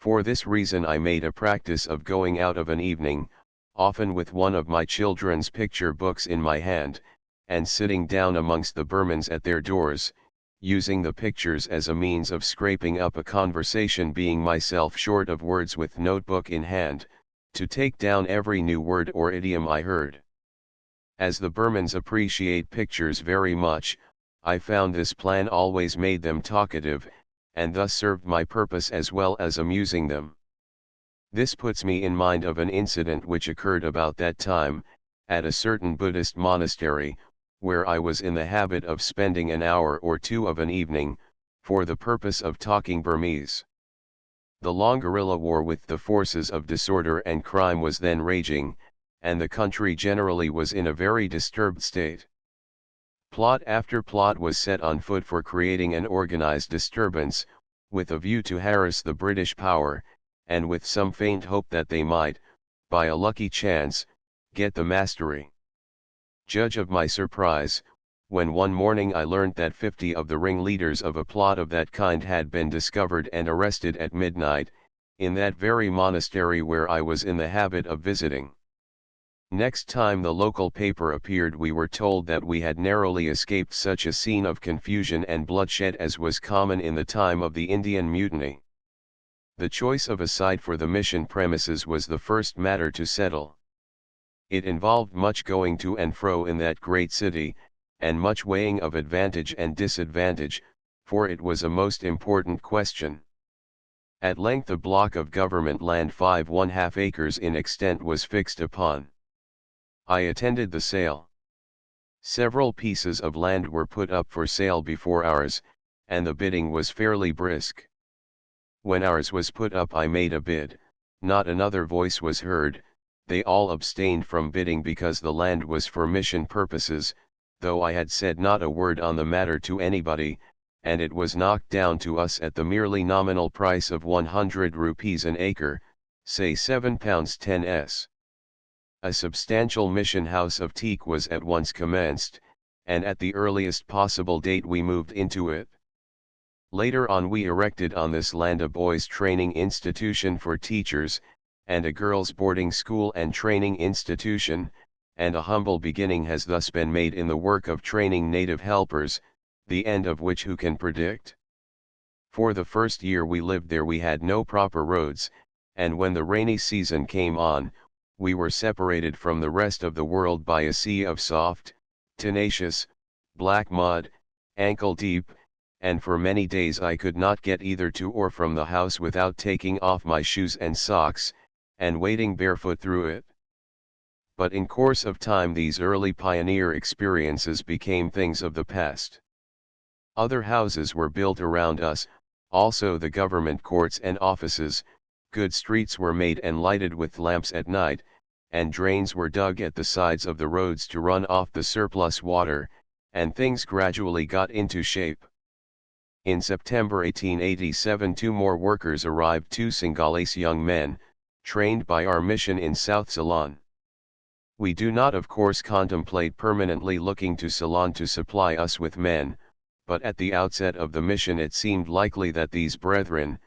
For this reason I made a practice of going out of an evening, often with one of my children's picture books in my hand, and sitting down amongst the Burmans at their doors, using the pictures as a means of scraping up a conversation, being myself short of words with notebook in hand, to take down every new word or idiom I heard. As the Burmans appreciate pictures very much, I found this plan always made them talkative, and thus served my purpose as well as amusing them. This puts me in mind of an incident which occurred about that time, at a certain Buddhist monastery, where I was in the habit of spending an hour or two of an evening, for the purpose of talking Burmese. The long guerrilla war with the forces of disorder and crime was then raging, and the country generally was in a very disturbed state. Plot after plot was set on foot for creating an organized disturbance, with a view to harass the British power, and with some faint hope that they might, by a lucky chance, get the mastery. Judge of my surprise, when one morning I learnt that 50 of the ringleaders of a plot of that kind had been discovered and arrested at midnight, in that very monastery where I was in the habit of visiting. Next time the local paper appeared, we were told that we had narrowly escaped such a scene of confusion and bloodshed as was common in the time of the Indian Mutiny. The choice of a site for the mission premises was the first matter to settle. It involved much going to and fro in that great city, and much weighing of advantage and disadvantage, for it was a most important question. At length a block of government land 5½ acres in extent was fixed upon. I attended the sale. Several pieces of land were put up for sale before ours, and the bidding was fairly brisk. When ours was put up I made a bid, not another voice was heard, they all abstained from bidding because the land was for mission purposes, though I had said not a word on the matter to anybody, and it was knocked down to us at the merely nominal price of 100 rupees an acre, say £7 10s. A substantial mission house of teak was at once commenced, and at the earliest possible date we moved into it. Later on we erected on this land a boys' training institution for teachers, and a girls' boarding school and training institution, and a humble beginning has thus been made in the work of training native helpers, the end of which who can predict? For the first year we lived there we had no proper roads, and when the rainy season came on, we were separated from the rest of the world by a sea of soft, tenacious, black mud, ankle deep, and for many days I could not get either to or from the house without taking off my shoes and socks, and wading barefoot through it. But in course of time these early pioneer experiences became things of the past. Other houses were built around us, also the government courts and offices, good streets were made and lighted with lamps at night, and drains were dug at the sides of the roads to run off the surplus water, and things gradually got into shape. In September 1887 two more workers arrived, two Singhalese young men, trained by our mission in South Ceylon. We do not of course contemplate permanently looking to Ceylon to supply us with men, but at the outset of the mission it seemed likely that these brethren,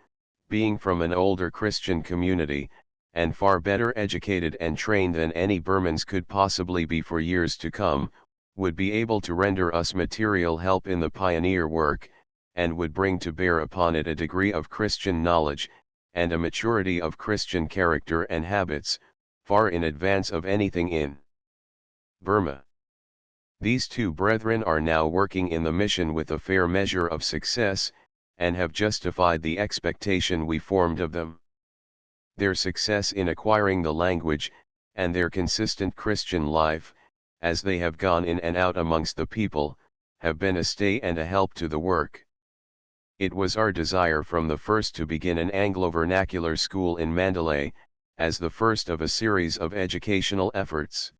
being from an older Christian community, and far better educated and trained than any Burmans could possibly be for years to come, would be able to render us material help in the pioneer work, and would bring to bear upon it a degree of Christian knowledge, and a maturity of Christian character and habits, far in advance of anything in Burma. These two brethren are now working in the mission with a fair measure of success, and have justified the expectation we formed of them. Their success in acquiring the language, and their consistent Christian life, as they have gone in and out amongst the people, have been a stay and a help to the work. It was our desire from the first to begin an Anglo-vernacular school in Mandalay, as the first of a series of educational efforts.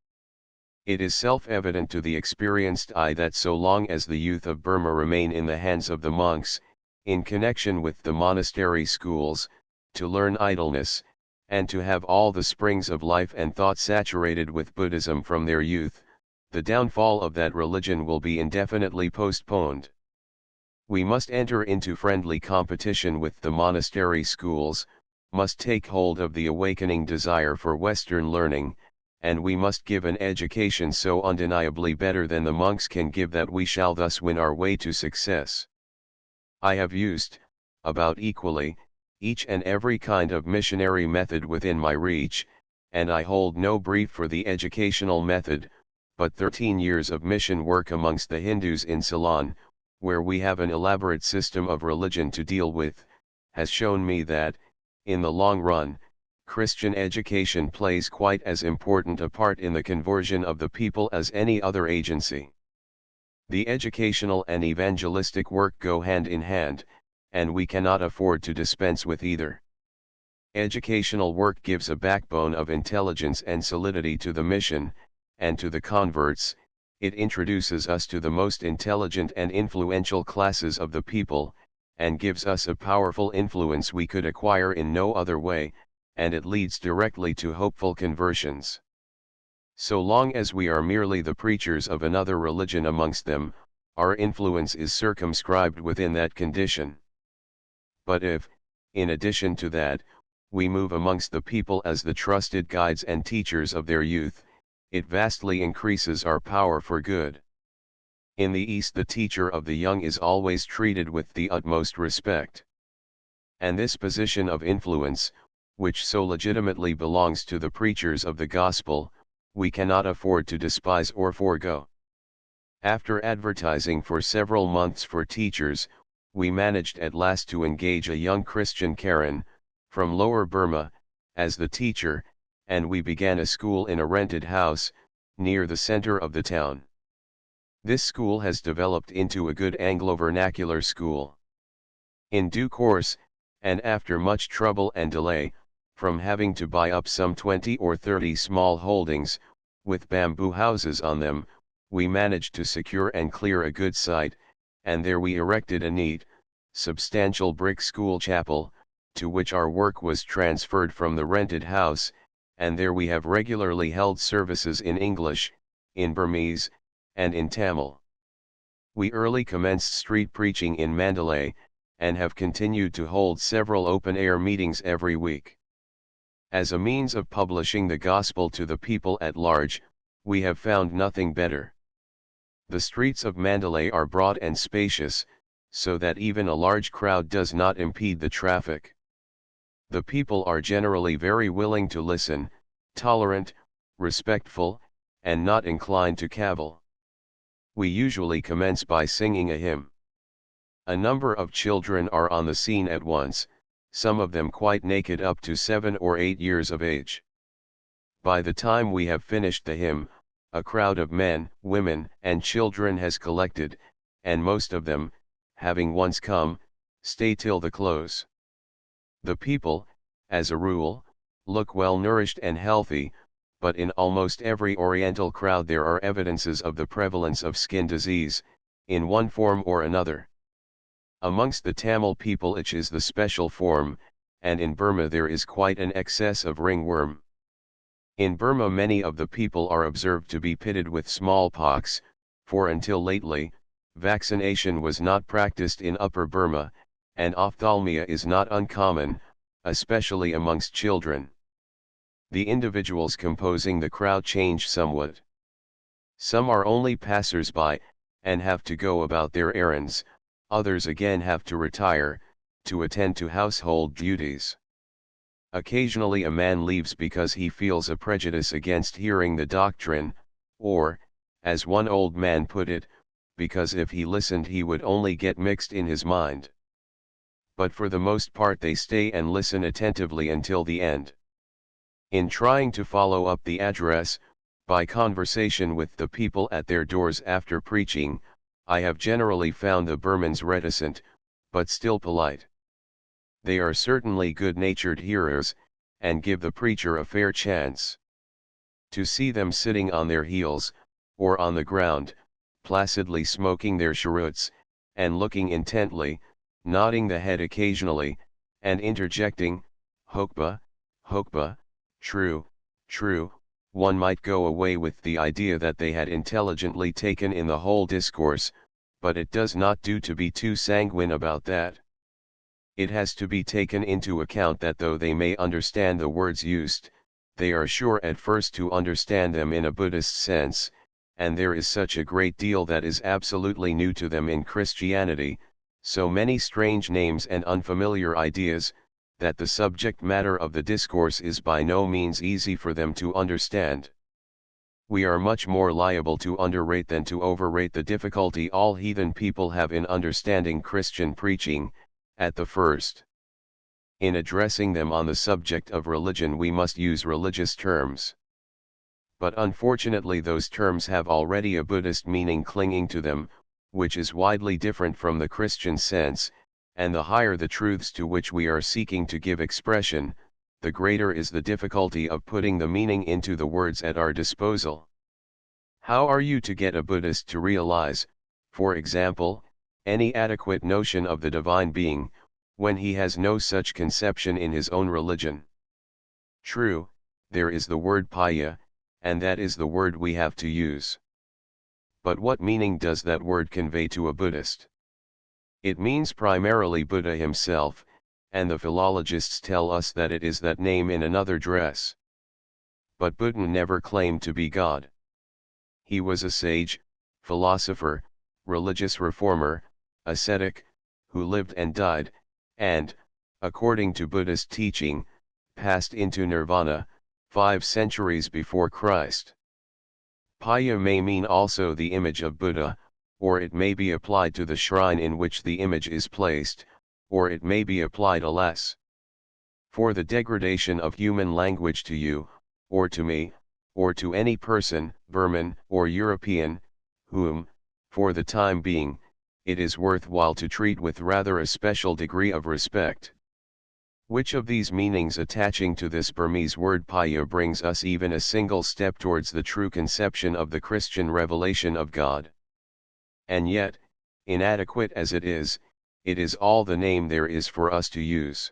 It is self-evident to the experienced eye that so long as the youth of Burma remain in the hands of the monks, in connection with the monastery schools, to learn idleness, and to have all the springs of life and thought saturated with Buddhism from their youth, the downfall of that religion will be indefinitely postponed. We must enter into friendly competition with the monastery schools, must take hold of the awakening desire for Western learning, and we must give an education so undeniably better than the monks can give that we shall thus win our way to success. I have used, about equally, each and every kind of missionary method within my reach, and I hold no brief for the educational method, but 13 years of mission work amongst the Hindus in Ceylon, where we have an elaborate system of religion to deal with, has shown me that, in the long run, Christian education plays quite as important a part in the conversion of the people as any other agency. The educational and evangelistic work go hand in hand, and we cannot afford to dispense with either. Educational work gives a backbone of intelligence and solidity to the mission, and to the converts, it introduces us to the most intelligent and influential classes of the people, and gives us a powerful influence we could acquire in no other way, and it leads directly to hopeful conversions. So long as we are merely the preachers of another religion amongst them, our influence is circumscribed within that condition. But if, in addition to that, we move amongst the people as the trusted guides and teachers of their youth, it vastly increases our power for good. In the East, the teacher of the young is always treated with the utmost respect. And this position of influence, which so legitimately belongs to the preachers of the gospel, we cannot afford to despise or forego. After advertising for several months for teachers, we managed at last to engage a young Christian Karen, from Lower Burma, as the teacher, and we began a school in a rented house, near the center of the town. This school has developed into a good Anglo-vernacular school. In due course, and after much trouble and delay, from having to buy up some 20 or 30 small holdings, with bamboo houses on them, we managed to secure and clear a good site, and there we erected a neat, substantial brick school chapel, to which our work was transferred from the rented house, and there we have regularly held services in English, in Burmese, and in Tamil. We early commenced street preaching in Mandalay, and have continued to hold several open-air meetings every week. As a means of publishing the gospel to the people at large, we have found nothing better. The streets of Mandalay are broad and spacious, so that even a large crowd does not impede the traffic. The people are generally very willing to listen, tolerant, respectful, and not inclined to cavil. We usually commence by singing a hymn. A number of children are on the scene at once, some of them quite naked up to 7 or 8 years of age. By the time we have finished the hymn, a crowd of men, women, and children has collected, and most of them, having once come, stay till the close. The people, as a rule, look well nourished and healthy, but in almost every Oriental crowd there are evidences of the prevalence of skin disease, in one form or another. Amongst the Tamil people itch is the special form, and in Burma there is quite an excess of ringworm. In Burma many of the people are observed to be pitted with smallpox, for until lately, vaccination was not practiced in Upper Burma, and ophthalmia is not uncommon, especially amongst children. The individuals composing the crowd change somewhat. Some are only passers-by, and have to go about their errands, others again have to retire, to attend to household duties. Occasionally a man leaves because he feels a prejudice against hearing the doctrine, or, as one old man put it, because if he listened he would only get mixed in his mind. But for the most part they stay and listen attentively until the end. In trying to follow up the address, by conversation with the people at their doors after preaching, I have generally found the Burmans reticent, but still polite. They are certainly good-natured hearers, and give the preacher a fair chance. To see them sitting on their heels, or on the ground, placidly smoking their cheroots, and looking intently, nodding the head occasionally, and interjecting, "Hokba, Hokba, true, true," one might go away with the idea that they had intelligently taken in the whole discourse, but it does not do to be too sanguine about that. It has to be taken into account that though they may understand the words used, they are sure at first to understand them in a Buddhist sense, and there is such a great deal that is absolutely new to them in Christianity, so many strange names and unfamiliar ideas, that the subject matter of the discourse is by no means easy for them to understand. We are much more liable to underrate than to overrate the difficulty all heathen people have in understanding Christian preaching, at the first. In addressing them on the subject of religion we must use religious terms. But unfortunately those terms have already a Buddhist meaning clinging to them, which is widely different from the Christian sense, and the higher the truths to which we are seeking to give expression, the greater is the difficulty of putting the meaning into the words at our disposal. How are you to get a Buddhist to realize, for example, any adequate notion of the divine being, when he has no such conception in his own religion? True, there is the word paya, and that is the word we have to use. But what meaning does that word convey to a Buddhist? It means primarily Buddha himself, and the philologists tell us that it is that name in another dress. But Buddha never claimed to be God. He was a sage, philosopher, religious reformer, ascetic, who lived and died, and, according to Buddhist teaching, passed into nirvana, 5 centuries before Christ. Paya may mean also the image of Buddha, or it may be applied to the shrine in which the image is placed, or it may be applied alas, for the degradation of human language to you, or to me, or to any person, Burman or European, whom, for the time being, it is worthwhile to treat with rather a special degree of respect. Which of these meanings attaching to this Burmese word paya brings us even a single step towards the true conception of the Christian revelation of God? And yet, inadequate as it is all the name there is for us to use.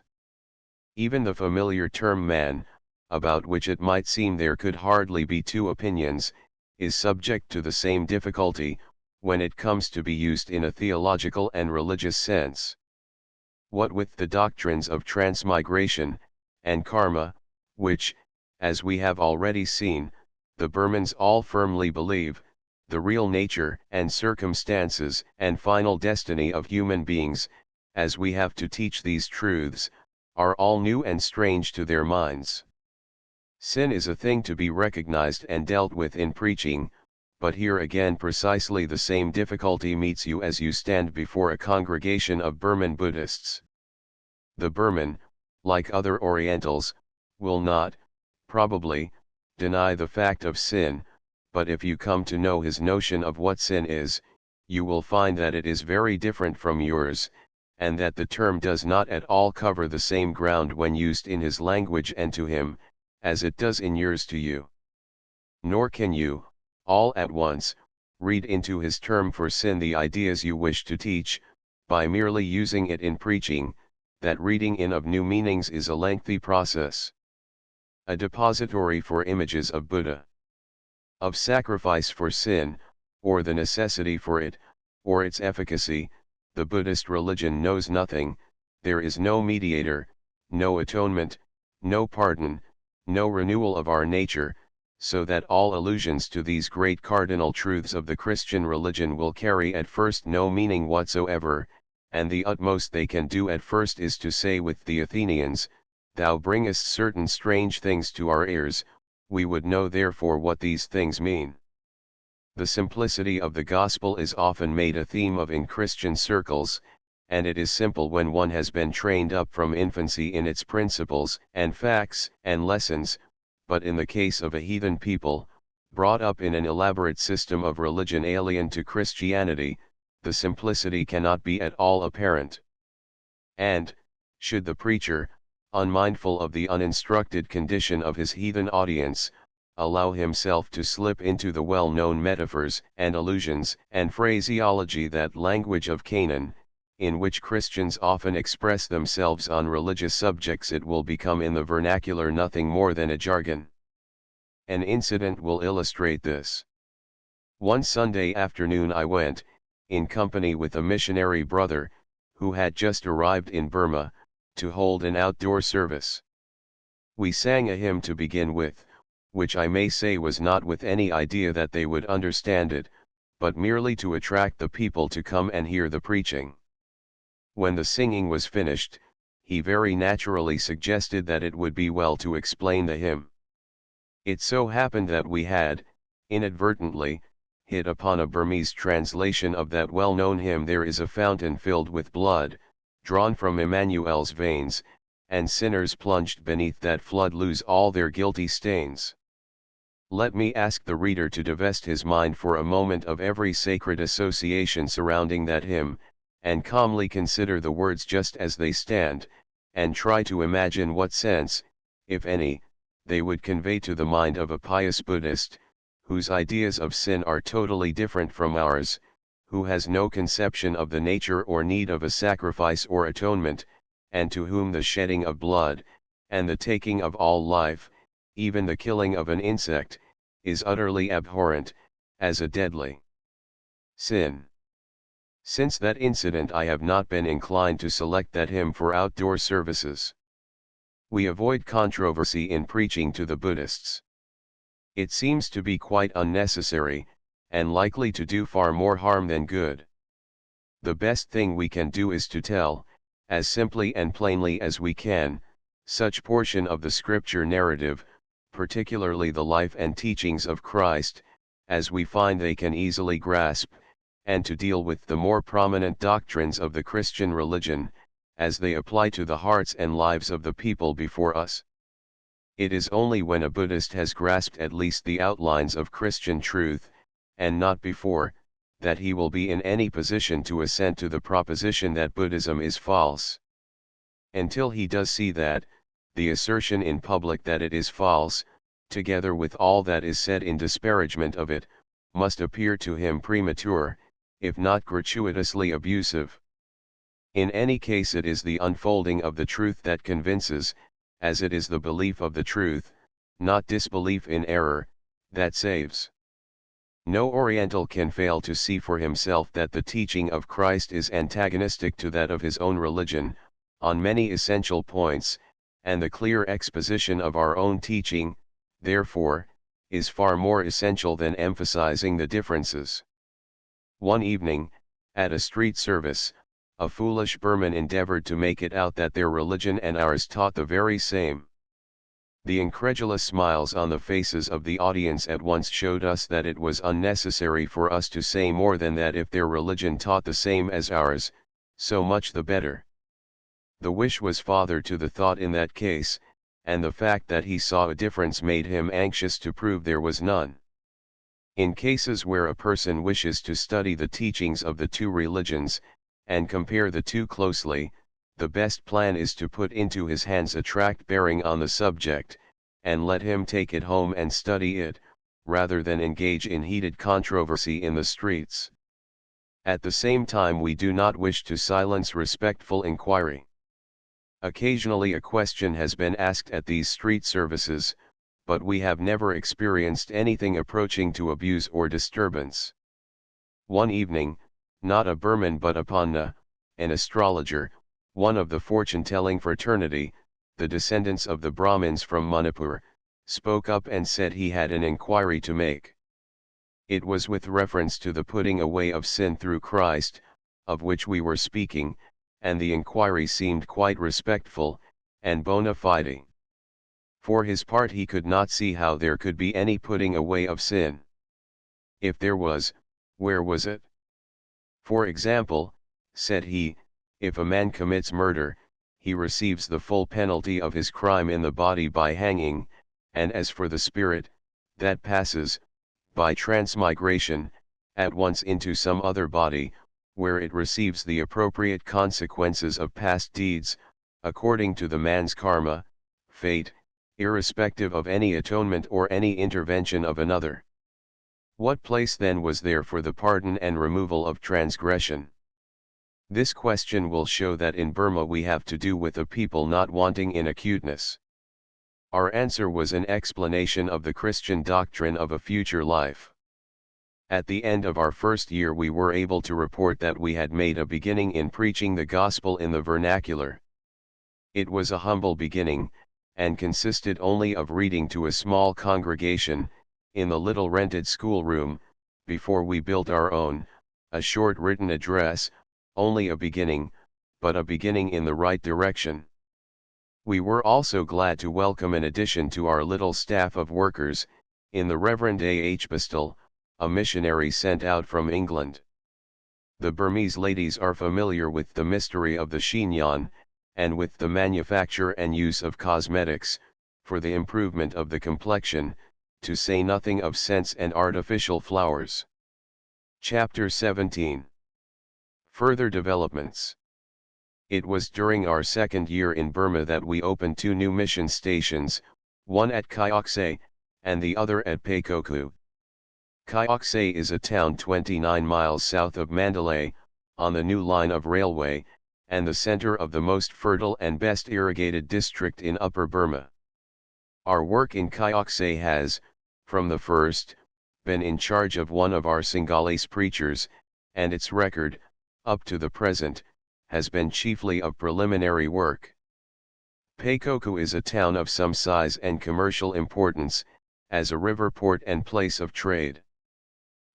Even the familiar term man, about which it might seem there could hardly be two opinions, is subject to the same difficulty, when it comes to be used in a theological and religious sense. What with the doctrines of transmigration, and karma, which, as we have already seen, the Burmans all firmly believe, the real nature and circumstances and final destiny of human beings, as we have to teach these truths, are all new and strange to their minds. Sin is a thing to be recognized and dealt with in preaching, but here again precisely the same difficulty meets you as you stand before a congregation of Burman Buddhists. The Burman, like other Orientals, will not, probably, deny the fact of sin, but if you come to know his notion of what sin is, you will find that it is very different from yours, and that the term does not at all cover the same ground when used in his language and to him, as it does in yours to you. Nor can you, all at once, read into his term for sin the ideas you wish to teach, by merely using it in preaching. That reading in of new meanings is a lengthy process. A depository for images of Buddha, of sacrifice for sin, or the necessity for it, or its efficacy, the Buddhist religion knows nothing. There is no mediator, no atonement, no pardon, no renewal of our nature, so that all allusions to these great cardinal truths of the Christian religion will carry at first no meaning whatsoever, and the utmost they can do at first is to say with the Athenians, "Thou bringest certain strange things to our ears, we would know therefore what these things mean." The simplicity of the gospel is often made a theme of in Christian circles, and it is simple when one has been trained up from infancy in its principles and facts and lessons, but in the case of a heathen people, brought up in an elaborate system of religion alien to Christianity, the simplicity cannot be at all apparent. And, should the preacher, unmindful of the uninstructed condition of his heathen audience, allow himself to slip into the well-known metaphors and allusions and phraseology, that language of Canaan, in which Christians often express themselves on religious subjects, it will become in the vernacular nothing more than a jargon. An incident will illustrate this. One Sunday afternoon I went, in company with a missionary brother, who had just arrived in Burma, to hold an outdoor service. We sang a hymn to begin with, which I may say was not with any idea that they would understand it, but merely to attract the people to come and hear the preaching. When the singing was finished, he very naturally suggested that it would be well to explain the hymn. It so happened that we had, inadvertently, hit upon a Burmese translation of that well-known hymn, "There is a fountain filled with blood, drawn from Emmanuel's veins, and sinners plunged beneath that flood lose all their guilty stains." Let me ask the reader to divest his mind for a moment of every sacred association surrounding that hymn, and calmly consider the words just as they stand, and try to imagine what sense, if any, they would convey to the mind of a pious Buddhist, whose ideas of sin are totally different from ours, who has no conception of the nature or need of a sacrifice or atonement, and to whom the shedding of blood, and the taking of all life, even the killing of an insect, is utterly abhorrent, as a deadly sin. Since that incident I have not been inclined to select that hymn for outdoor services. We avoid controversy in preaching to the Buddhists. It seems to be quite unnecessary, and likely to do far more harm than good. The best thing we can do is to tell, as simply and plainly as we can, such portion of the scripture narrative, particularly the life and teachings of Christ, as we find they can easily grasp, and to deal with the more prominent doctrines of the Christian religion, as they apply to the hearts and lives of the people before us. It is only when a Buddhist has grasped at least the outlines of Christian truth, and not before, that he will be in any position to assent to the proposition that Buddhism is false. Until he does see that, the assertion in public that it is false, together with all that is said in disparagement of it, must appear to him premature, if not gratuitously abusive. In any case, it is the unfolding of the truth that convinces, as it is the belief of the truth, not disbelief in error, that saves. No Oriental can fail to see for himself that the teaching of Christ is antagonistic to that of his own religion, on many essential points, and the clear exposition of our own teaching, therefore, is far more essential than emphasizing the differences. One evening, at a street service, a foolish Burman endeavored to make it out that their religion and ours taught the very same. The incredulous smiles on the faces of the audience at once showed us that it was unnecessary for us to say more than that if their religion taught the same as ours, so much the better. The wish was father to the thought in that case, and the fact that he saw a difference made him anxious to prove there was none. In cases where a person wishes to study the teachings of the two religions, and compare the two closely, the best plan is to put into his hands a tract bearing on the subject, and let him take it home and study it, rather than engage in heated controversy in the streets. At the same time, we do not wish to silence respectful inquiry. Occasionally a question has been asked at these street services, but we have never experienced anything approaching to abuse or disturbance. One evening, not a Burman but a Panna, an astrologer, one of the fortune-telling fraternity, the descendants of the Brahmins from Manipur, spoke up and said he had an inquiry to make. It was with reference to the putting away of sin through Christ, of which we were speaking, and the inquiry seemed quite respectful, and bona fide. For his part, he could not see how there could be any putting away of sin. If there was, where was it? For example, said he, if a man commits murder, he receives the full penalty of his crime in the body by hanging, and as for the spirit, that passes, by transmigration, at once into some other body, where it receives the appropriate consequences of past deeds, according to the man's karma, fate, irrespective of any atonement or any intervention of another. What place then was there for the pardon and removal of transgression? This question will show that in Burma we have to do with a people not wanting in acuteness. Our answer was an explanation of the Christian doctrine of a future life. At the end of our first year we were able to report that we had made a beginning in preaching the gospel in the vernacular. It was a humble beginning, and consisted only of reading to a small congregation, in the little rented schoolroom, before we built our own, a short written address, only a beginning, but a beginning in the right direction. We were also glad to welcome an addition to our little staff of workers, in the Reverend A. H. Bistel, a missionary sent out from England. The Burmese ladies are familiar with the mystery of the chignon, and with the manufacture and use of cosmetics, for the improvement of the complexion, to say nothing of scents and artificial flowers. Chapter 17. Further developments. It was during our second year in Burma that we opened 2 new mission stations, one at Kyaukse, and the other at Paikoku. Kyaukse is a town 29 miles south of Mandalay, on the new line of railway, and the center of the most fertile and best irrigated district in Upper Burma. Our work in Kyaukse has, from the first, been in charge of one of our Singhalese preachers, and its record, up to the present, has been chiefly of preliminary work. Paikoku is a town of some size and commercial importance, as a river port and place of trade.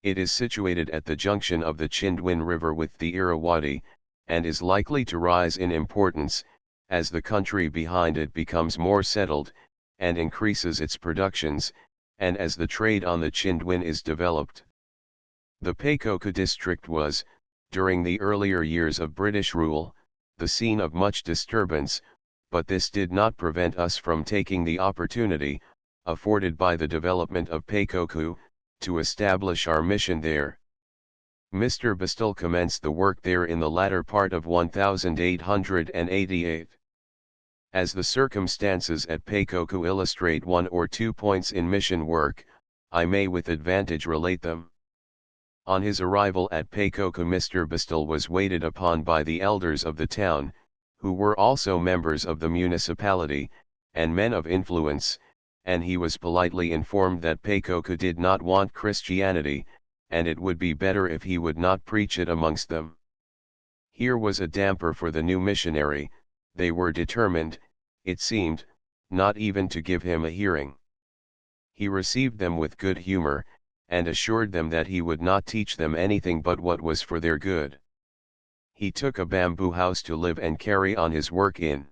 It is situated at the junction of the Chindwin River with the Irrawaddy, and is likely to rise in importance, as the country behind it becomes more settled, and increases its productions, and as the trade on the Chindwin is developed. The Paikoku district was, during the earlier years of British rule, the scene of much disturbance, but this did not prevent us from taking the opportunity, afforded by the development of Paikoku, to establish our mission there. Mr. Bistel commenced the work there in the latter part of 1888. As the circumstances at Paikoku illustrate 1 or 2 points in mission work, I may with advantage relate them. On his arrival at Paikoku, Mr. Bistel was waited upon by the elders of the town, who were also members of the municipality, and men of influence, and he was politely informed that Paikoku did not want Christianity, and it would be better if he would not preach it amongst them. Here was a damper for the new missionary. They were determined, it seemed, not even to give him a hearing. He received them with good humor, and assured them that he would not teach them anything but what was for their good. He took a bamboo house to live and carry on his work in.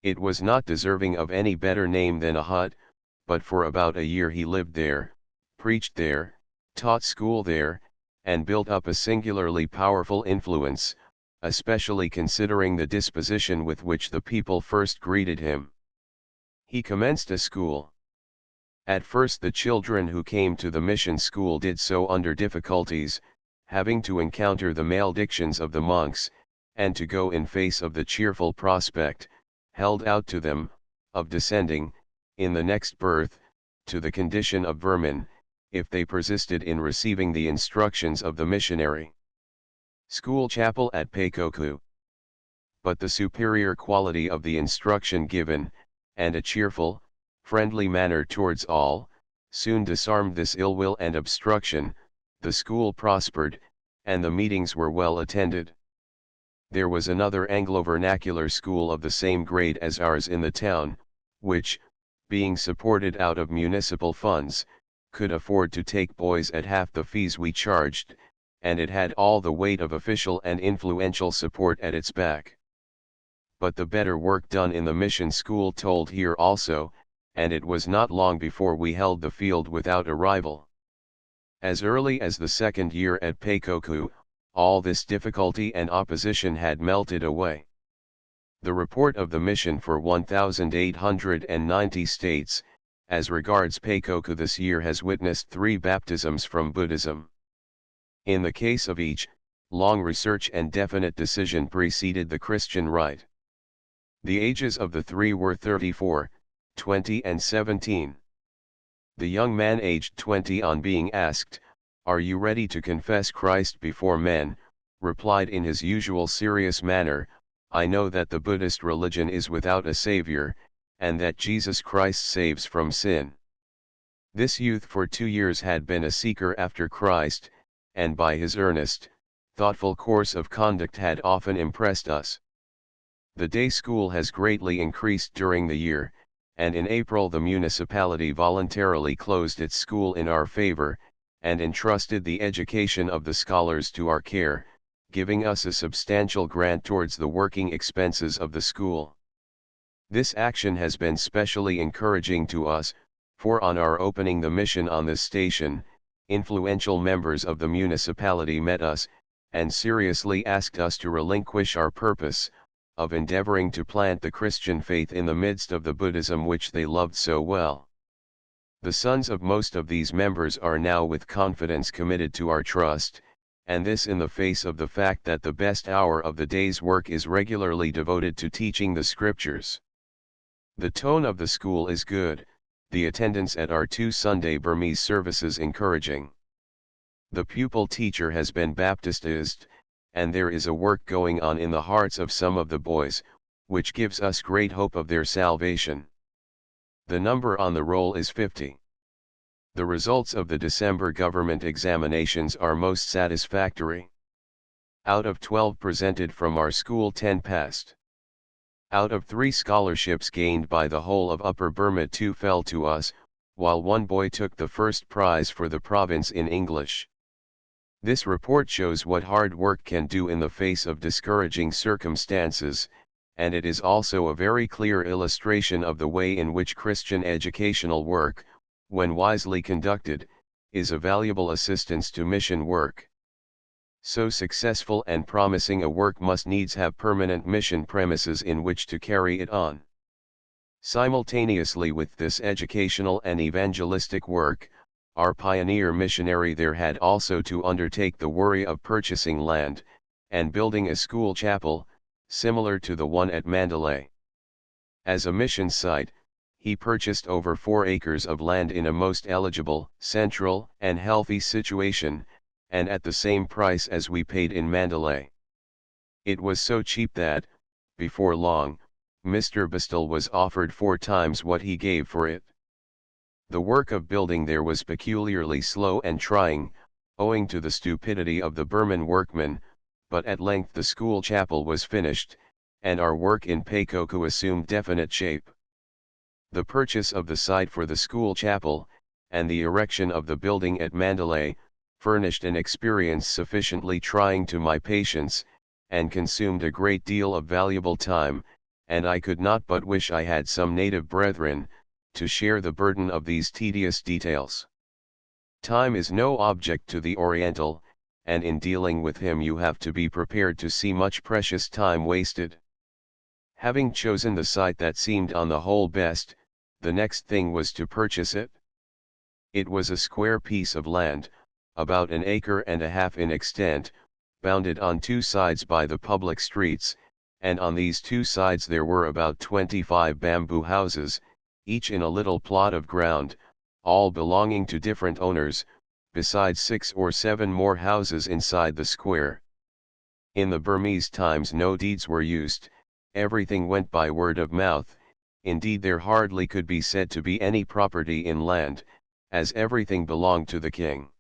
It was not deserving of any better name than a hut, but for about a year he lived there, preached there, taught school there, and built up a singularly powerful influence, especially considering the disposition with which the people first greeted him. He commenced a school. At first the children who came to the mission school did so under difficulties, having to encounter the maledictions of the monks, and to go in face of the cheerful prospect, held out to them, of descending, in the next birth, to the condition of vermin, if they persisted in receiving the instructions of the missionary. School chapel at Paikoku. But the superior quality of the instruction given, and a cheerful, friendly manner towards all, soon disarmed this ill will and obstruction. The school prospered, and the meetings were well attended. There was another Anglo-vernacular school of the same grade as ours in the town, which, being supported out of municipal funds, could afford to take boys at half the fees we charged, and it had all the weight of official and influential support at its back. But the better work done in the mission school told here also, and it was not long before we held the field without a rival. As early as the second year at Paikoku, all this difficulty and opposition had melted away. The report of the mission for 1890 states, as regards Paikoku this year has witnessed 3 baptisms from Buddhism. In the case of each, long research and definite decision preceded the Christian rite. The ages of the 3 were 34, 20 and 17. The young man aged 20, on being asked, "Are you ready to confess Christ before men?" replied in his usual serious manner, "I know that the Buddhist religion is without a savior, and that Jesus Christ saves from sin." This youth for 2 years had been a seeker after Christ, and by his earnest, thoughtful course of conduct had often impressed us. The day school has greatly increased during the year, and in April the municipality voluntarily closed its school in our favor, and entrusted the education of the scholars to our care, giving us a substantial grant towards the working expenses of the school. This action has been specially encouraging to us, for on our opening the mission on this station, influential members of the municipality met us, and seriously asked us to relinquish our purpose, of endeavoring to plant the Christian faith in the midst of the Buddhism which they loved so well. The sons of most of these members are now with confidence committed to our trust, and this in the face of the fact that the best hour of the day's work is regularly devoted to teaching the scriptures. The tone of the school is good, the attendance at our 2 Sunday Burmese services encouraging. The pupil teacher has been baptized, and there is a work going on in the hearts of some of the boys, which gives us great hope of their salvation. The number on the roll is 50. The results of the December government examinations are most satisfactory. Out of 12 presented from our school, 10 passed. Out of 3 scholarships gained by the whole of Upper Burma, 2 fell to us, while 1 boy took the first prize for the province in English. This report shows what hard work can do in the face of discouraging circumstances, and it is also a very clear illustration of the way in which Christian educational work, when wisely conducted, is a valuable assistance to mission work. So successful and promising a work must needs have permanent mission premises in which to carry it on. Simultaneously with this educational and evangelistic work, our pioneer missionary there had also to undertake the worry of purchasing land, and building a school chapel, similar to the one at Mandalay. As a mission site, he purchased over 4 acres of land in a most eligible, central, and healthy situation, and at the same price as we paid in Mandalay. It was so cheap that, before long, Mr. Bistal was offered 4 times what he gave for it. The work of building there was peculiarly slow and trying, owing to the stupidity of the Burman workmen, but at length the school chapel was finished, and our work in Paikoku assumed definite shape. The purchase of the site for the school chapel, and the erection of the building at Mandalay, furnished an experience sufficiently trying to my patience, and consumed a great deal of valuable time, and I could not but wish I had some native brethren, to share the burden of these tedious details. Time is no object to the Oriental, and in dealing with him you have to be prepared to see much precious time wasted. Having chosen the site that seemed on the whole best, the next thing was to purchase it. It was a square piece of land, about 1.5 acres in extent, bounded on 2 sides by the public streets, and on these 2 sides there were about 25 bamboo houses, each in a little plot of ground, all belonging to different owners, besides 6 or 7 more houses inside the square. In the Burmese times no deeds were used, everything went by word of mouth, indeed there hardly could be said to be any property in land, as everything belonged to the king.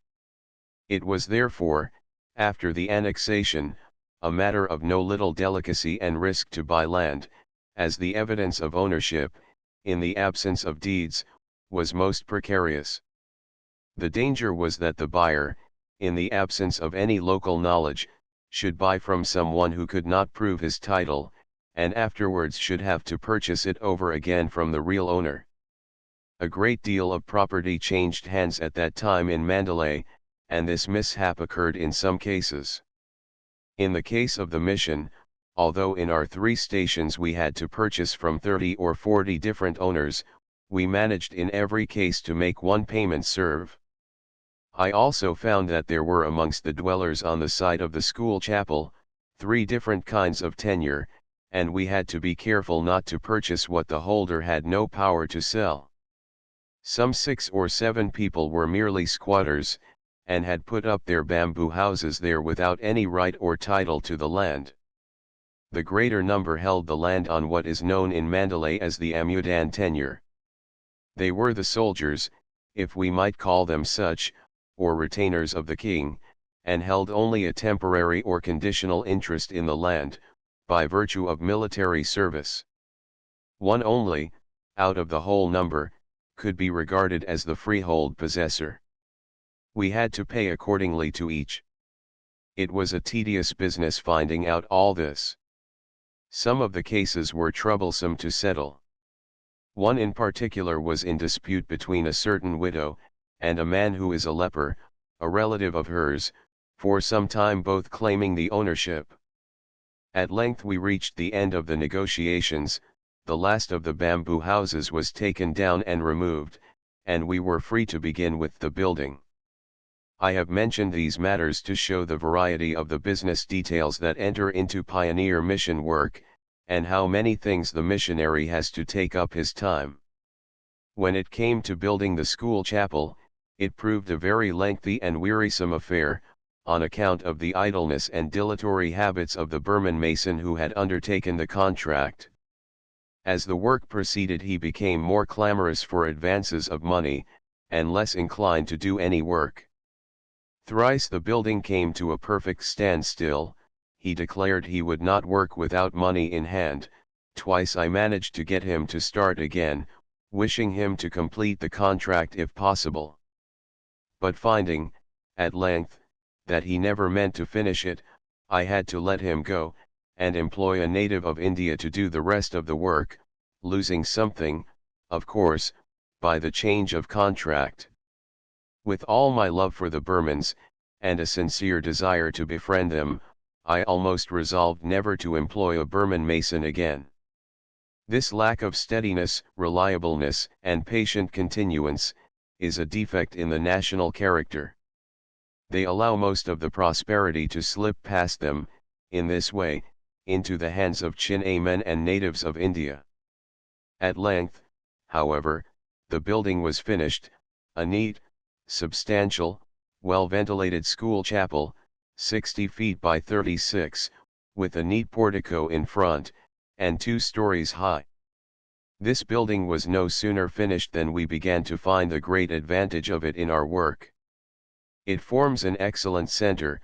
It was therefore, after the annexation, a matter of no little delicacy and risk to buy land, as the evidence of ownership, in the absence of deeds, was most precarious. The danger was that the buyer, in the absence of any local knowledge, should buy from someone who could not prove his title, and afterwards should have to purchase it over again from the real owner. A great deal of property changed hands at that time in Mandalay, and this mishap occurred in some cases. In the case of the mission, although in our 3 stations we had to purchase from 30 or 40 different owners, we managed in every case to make one payment serve. I also found that there were amongst the dwellers on the site of the school chapel, 3 different kinds of tenure, and we had to be careful not to purchase what the holder had no power to sell. Some 6 or 7 people were merely squatters, and had put up their bamboo houses there without any right or title to the land. The greater number held the land on what is known in Mandalay as the Amudan tenure. They were the soldiers, if we might call them such, or retainers of the king, and held only a temporary or conditional interest in the land, by virtue of military service. One only, out of the whole number, could be regarded as the freehold possessor. We had to pay accordingly to each. It was a tedious business finding out all this. Some of the cases were troublesome to settle. One in particular was in dispute between a certain widow, and a man who is a leper, a relative of hers, for some time both claiming the ownership. At length we reached the end of the negotiations, the last of the bamboo houses was taken down and removed, and we were free to begin with the building. I have mentioned these matters to show the variety of the business details that enter into pioneer mission work, and how many things the missionary has to take up his time. When it came to building the school chapel, it proved a very lengthy and wearisome affair, on account of the idleness and dilatory habits of the Burman mason who had undertaken the contract. As the work proceeded, he became more clamorous for advances of money, and less inclined to do any work. Thrice the building came to a perfect standstill. He declared he would not work without money in hand. Twice I managed to get him to start again, wishing him to complete the contract if possible. But finding, at length, that he never meant to finish it, I had to let him go, and employ a native of India to do the rest of the work, losing something, of course, by the change of contract. With all my love for the Burmans, and a sincere desire to befriend them, I almost resolved never to employ a Burman mason again. This lack of steadiness, reliableness, and patient continuance, is a defect in the national character. They allow most of the prosperity to slip past them, in this way, into the hands of Chinese men and natives of India. At length, however, the building was finished, a neat, substantial, well-ventilated school chapel, 60 feet by 36, with a neat portico in front, and 2 stories high. This building was no sooner finished than we began to find the great advantage of it in our work. It forms an excellent center,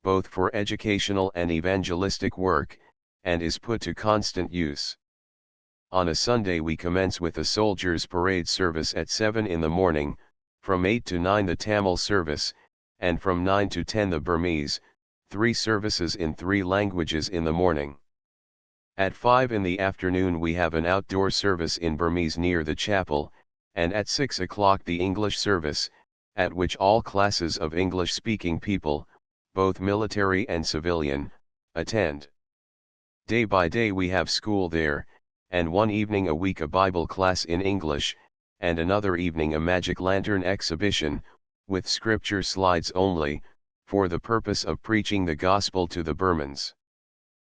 both for educational and evangelistic work, and is put to constant use. On a Sunday we commence with a soldiers' parade service at 7 in the morning, from 8 to 9 the Tamil service, and from 9 to 10 the Burmese, 3 services in 3 languages in the morning. At 5 in the afternoon we have an outdoor service in Burmese near the chapel, and at 6 o'clock the English service, at which all classes of English-speaking people, both military and civilian, attend. Day by day we have school there, and one evening a week a Bible class in English, and another evening a magic lantern exhibition, with scripture slides only, for the purpose of preaching the gospel to the Burmans.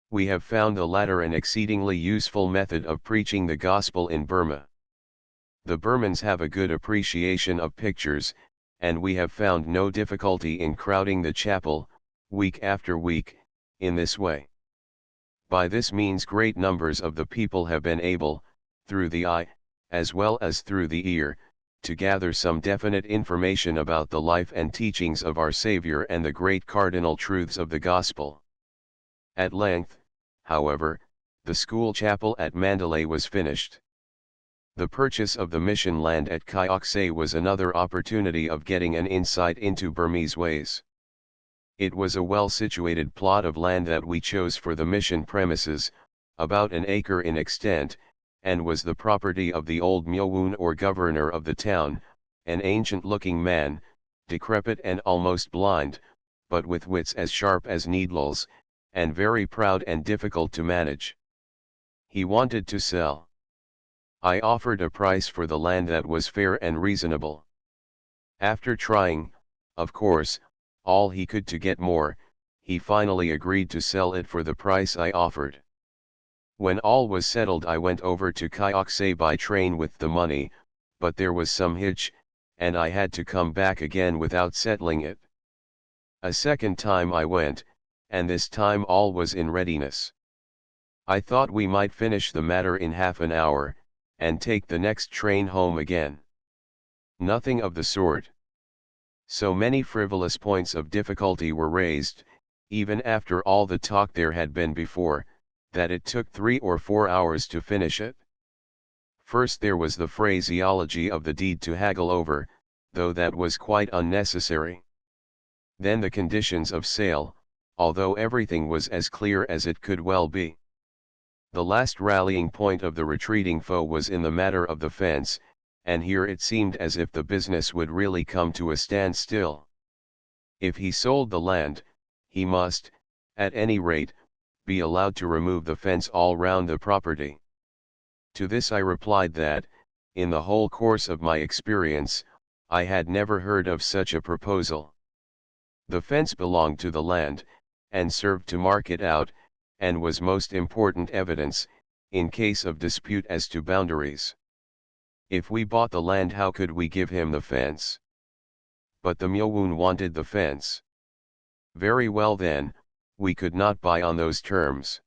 We have found the latter an exceedingly useful method of preaching the gospel in Burma. The Burmans have a good appreciation of pictures, and we have found no difficulty in crowding the chapel, week after week, in this way. By this means great numbers of the people have been able, through the eye, as well as through the ear, to gather some definite information about the life and teachings of our Savior and the great cardinal truths of the gospel. At length, however, the school chapel at Mandalay was finished. The purchase of the mission land at Kyoksay was another opportunity of getting an insight into Burmese ways. It was a well-situated plot of land that we chose for the mission premises, about an acre in extent, and was the property of the old Myowoon or governor of the town, an ancient-looking man, decrepit and almost blind, but with wits as sharp as needles, and very proud and difficult to manage. He wanted to sell. I offered a price for the land that was fair and reasonable. After trying, of course, all he could to get more, he finally agreed to sell it for the price I offered. When all was settled I went over to Kyoksay by train with the money, but there was some hitch, and I had to come back again without settling it. A second time I went, and this time all was in readiness. I thought we might finish the matter in half an hour, and take the next train home again. Nothing of the sort. So many frivolous points of difficulty were raised, even after all the talk there had been before, that it took 3 or 4 hours to finish it. First there was the phraseology of the deed to haggle over, though that was quite unnecessary. Then the conditions of sale, although everything was as clear as it could well be. The last rallying point of the retreating foe was in the matter of the fence, and here it seemed as if the business would really come to a standstill. If he sold the land, he must, at any rate, be allowed to remove the fence all round the property. To this I replied that, in the whole course of my experience, I had never heard of such a proposal. The fence belonged to the land, and served to mark it out, and was most important evidence, in case of dispute as to boundaries. If we bought the land, how could we give him the fence? But the Myowoon wanted the fence. Very well then, we could not buy on those terms.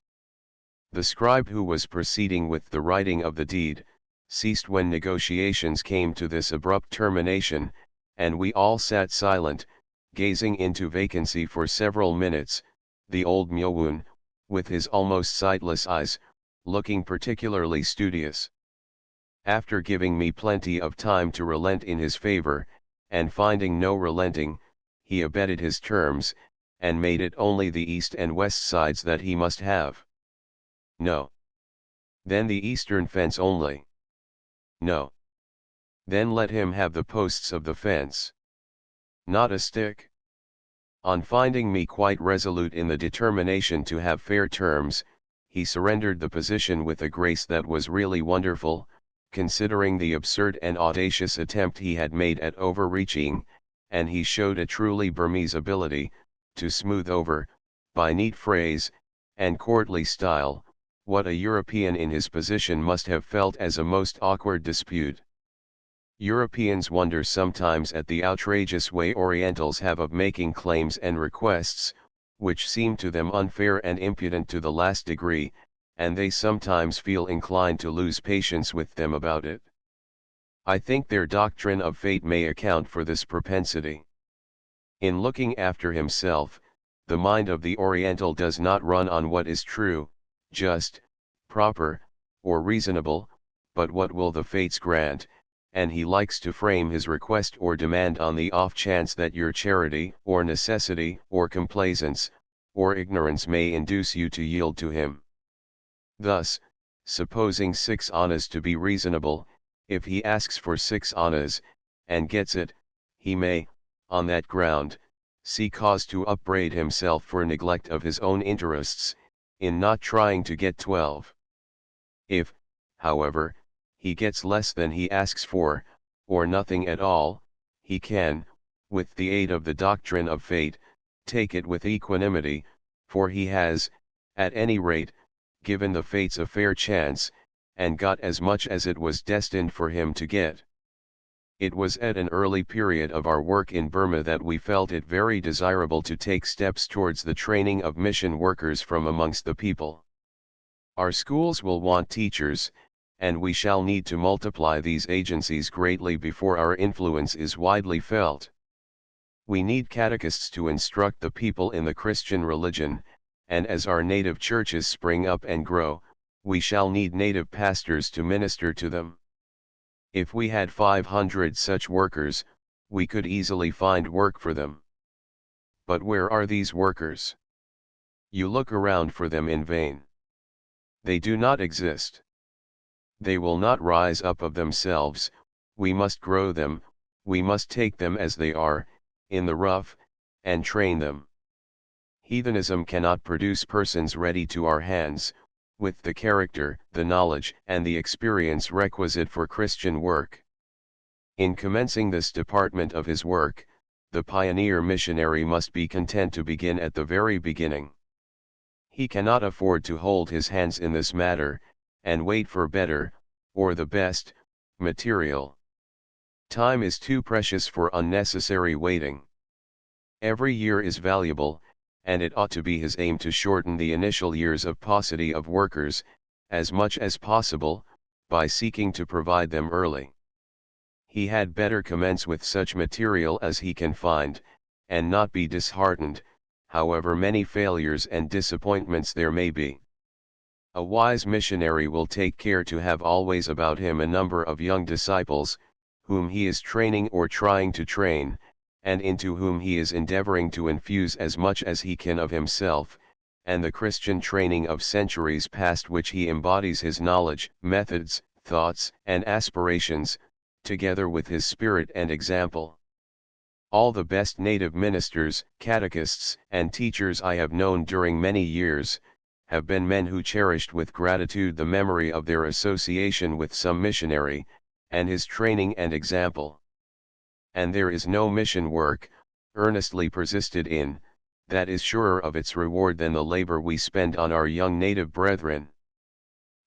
The scribe who was proceeding with the writing of the deed, ceased when negotiations came to this abrupt termination, and we all sat silent, gazing into vacancy for several minutes, the old Myowoon, with his almost sightless eyes, looking particularly studious. After giving me plenty of time to relent in his favor, and finding no relenting, he abetted his terms, and made it only the east and west sides that he must have. No. Then the eastern fence only. No. Then let him have the posts of the fence. Not a stick. On finding me quite resolute in the determination to have fair terms, he surrendered the position with a grace that was really wonderful, considering the absurd and audacious attempt he had made at overreaching, and he showed a truly Burmese ability, to smooth over, by neat phrase, and courtly style, what a European in his position must have felt as a most awkward dispute. Europeans wonder sometimes at the outrageous way Orientals have of making claims and requests, which seem to them unfair and impudent to the last degree, and they sometimes feel inclined to lose patience with them about it. I think their doctrine of fate may account for this propensity. In looking after himself, the mind of the Oriental does not run on what is true, just, proper, or reasonable, but what will the fates grant, and he likes to frame his request or demand on the off chance that your charity, or necessity, or complaisance, or ignorance may induce you to yield to him. Thus, supposing 6 annas to be reasonable, if he asks for 6 annas, and gets it, he may, on that ground, see cause to upbraid himself for neglect of his own interests, in not trying to get 12. If, however, he gets less than he asks for, or nothing at all, he can, with the aid of the doctrine of fate, take it with equanimity, for he has, at any rate, given the fates a fair chance, and got as much as it was destined for him to get. It was at an early period of our work in Burma that we felt it very desirable to take steps towards the training of mission workers from amongst the people. Our schools will want teachers, and we shall need to multiply these agencies greatly before our influence is widely felt. We need catechists to instruct the people in the Christian religion, and as our native churches spring up and grow, we shall need native pastors to minister to them. If we had 500 such workers, we could easily find work for them. But where are these workers? You look around for them in vain. They do not exist. They will not rise up of themselves, we must grow them, we must take them as they are, in the rough, and train them. Heathenism cannot produce persons ready to our hands, with the character, the knowledge, and the experience requisite for Christian work. In commencing this department of his work, the pioneer missionary must be content to begin at the very beginning. He cannot afford to hold his hands in this matter, and wait for better, or the best, material. Time is too precious for unnecessary waiting. Every year is valuable, and it ought to be his aim to shorten the initial years of paucity of workers, as much as possible, by seeking to provide them early. He had better commence with such material as he can find, and not be disheartened, however many failures and disappointments there may be. A wise missionary will take care to have always about him a number of young disciples, whom he is training or trying to train, and into whom he is endeavoring to infuse as much as he can of himself, and the Christian training of centuries past, which he embodies his knowledge, methods, thoughts, and aspirations, together with his spirit and example. All the best native ministers, catechists, and teachers I have known during many years, have been men who cherished with gratitude the memory of their association with some missionary, and his training and example. And there is no mission work, earnestly persisted in, that is surer of its reward than the labor we spend on our young native brethren.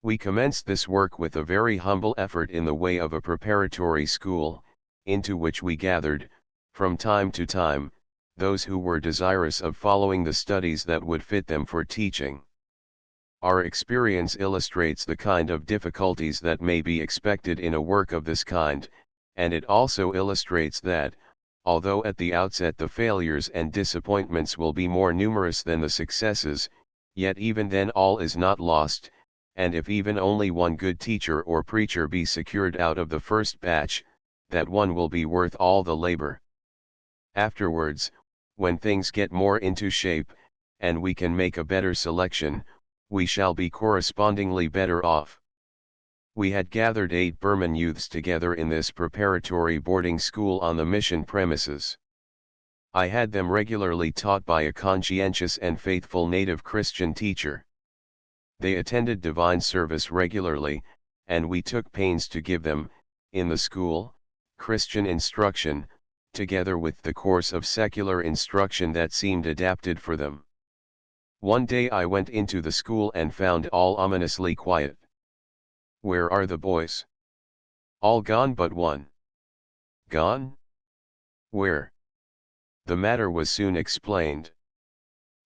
We commenced this work with a very humble effort in the way of a preparatory school, into which we gathered, from time to time, those who were desirous of following the studies that would fit them for teaching. Our experience illustrates the kind of difficulties that may be expected in a work of this kind, and it also illustrates that, although at the outset the failures and disappointments will be more numerous than the successes, yet even then all is not lost, and if even only one good teacher or preacher be secured out of the first batch, that one will be worth all the labor. Afterwards, when things get more into shape, and we can make a better selection, we shall be correspondingly better off. We had gathered 8 Burman youths together in this preparatory boarding school on the mission premises. I had them regularly taught by a conscientious and faithful native Christian teacher. They attended divine service regularly, and we took pains to give them, in the school, Christian instruction, together with the course of secular instruction that seemed adapted for them. One day I went into the school and found all ominously quiet. "Where are the boys?" "All gone but one." "Gone? Where?" The matter was soon explained.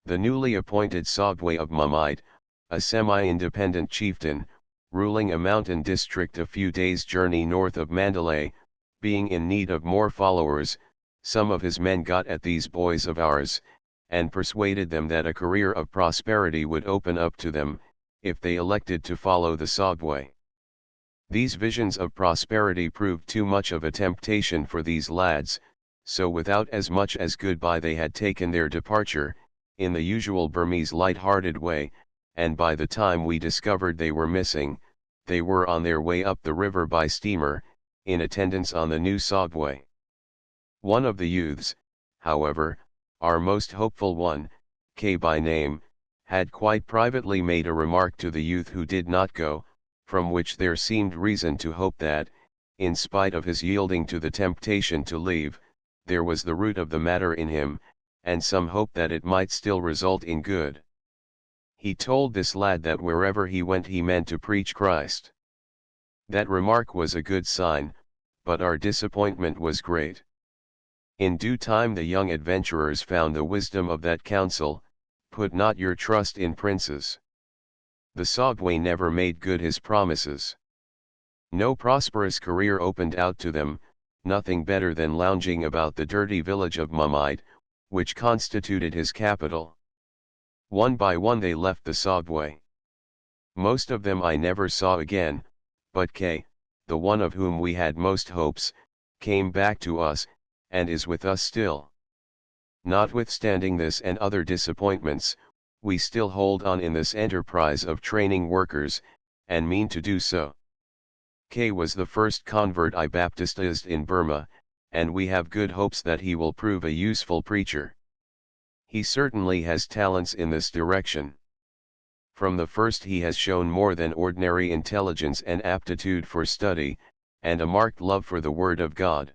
The newly appointed Sabwe of Mamite, a semi-independent chieftain, ruling a mountain district a few days' journey north of Mandalay, being in need of more followers, some of his men got at these boys of ours, and persuaded them that a career of prosperity would open up to them, if they elected to follow the Sabwe. These visions of prosperity proved too much of a temptation for these lads, so without as much as goodbye they had taken their departure, in the usual Burmese light-hearted way, and by the time we discovered they were missing, they were on their way up the river by steamer, in attendance on the new Sabwe. One of the youths, however, our most hopeful one, K by name, had quite privately made a remark to the youth who did not go, from which there seemed reason to hope that, in spite of his yielding to the temptation to leave, there was the root of the matter in him, and some hope that it might still result in good. He told this lad that wherever he went he meant to preach Christ. That remark was a good sign, but our disappointment was great. In due time the young adventurers found the wisdom of that counsel, "Put not your trust in princes." The Sabwe never made good his promises. No prosperous career opened out to them, nothing better than lounging about the dirty village of Mamite, which constituted his capital. One by one they left the Sabwe. Most of them I never saw again, but K, the one of whom we had most hopes, came back to us, and is with us still. Notwithstanding this and other disappointments, we still hold on in this enterprise of training workers, and mean to do so. K was the first convert I baptized in Burma, and we have good hopes that he will prove a useful preacher. He certainly has talents in this direction. From the first he has shown more than ordinary intelligence and aptitude for study, and a marked love for the Word of God.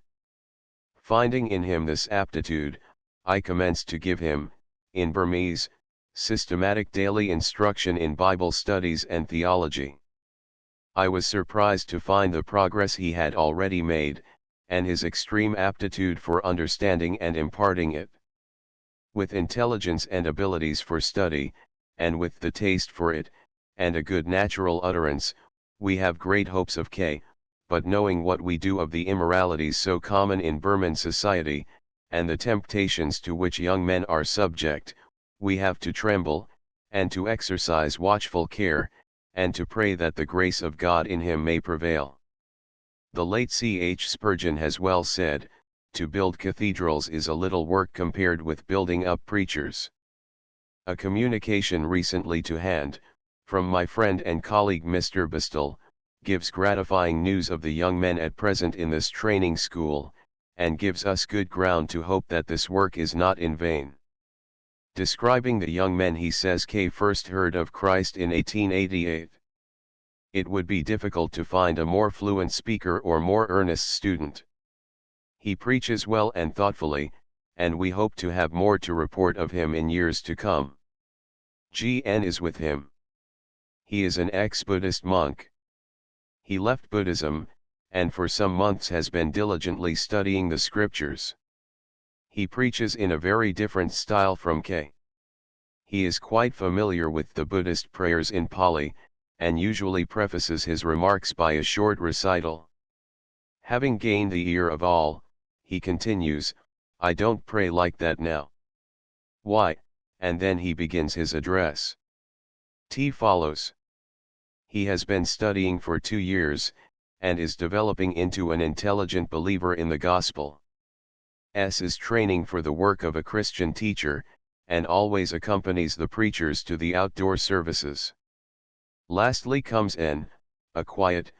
Finding in him this aptitude, I commenced to give him, in Burmese, systematic daily instruction in Bible studies and theology. I was surprised to find the progress he had already made, and his extreme aptitude for understanding and imparting it. With intelligence and abilities for study, and with the taste for it, and a good natural utterance, we have great hopes of K, but knowing what we do of the immoralities so common in Burman society, and the temptations to which young men are subject, we have to tremble, and to exercise watchful care, and to pray that the grace of God in him may prevail. The late C.H. Spurgeon has well said, "To build cathedrals is a little work compared with building up preachers." A communication recently to hand, from my friend and colleague Mr. Bistel, gives gratifying news of the young men at present in this training school, and gives us good ground to hope that this work is not in vain. Describing the young men, he says, K first heard of Christ in 1888. It would be difficult to find a more fluent speaker or more earnest student. He preaches well and thoughtfully, and we hope to have more to report of him in years to come. GN is with him. He is an ex-Buddhist monk. He left Buddhism, and for some months has been diligently studying the scriptures. He preaches in a very different style from K. He is quite familiar with the Buddhist prayers in Pali, and usually prefaces his remarks by a short recital. Having gained the ear of all, he continues, "I don't pray like that now." Why? And then he begins his address. T follows. He has been studying for 2 years, and is developing into an intelligent believer in the gospel. S is training for the work of a Christian teacher, and always accompanies the preachers to the outdoor services. Lastly comes N, a quiet,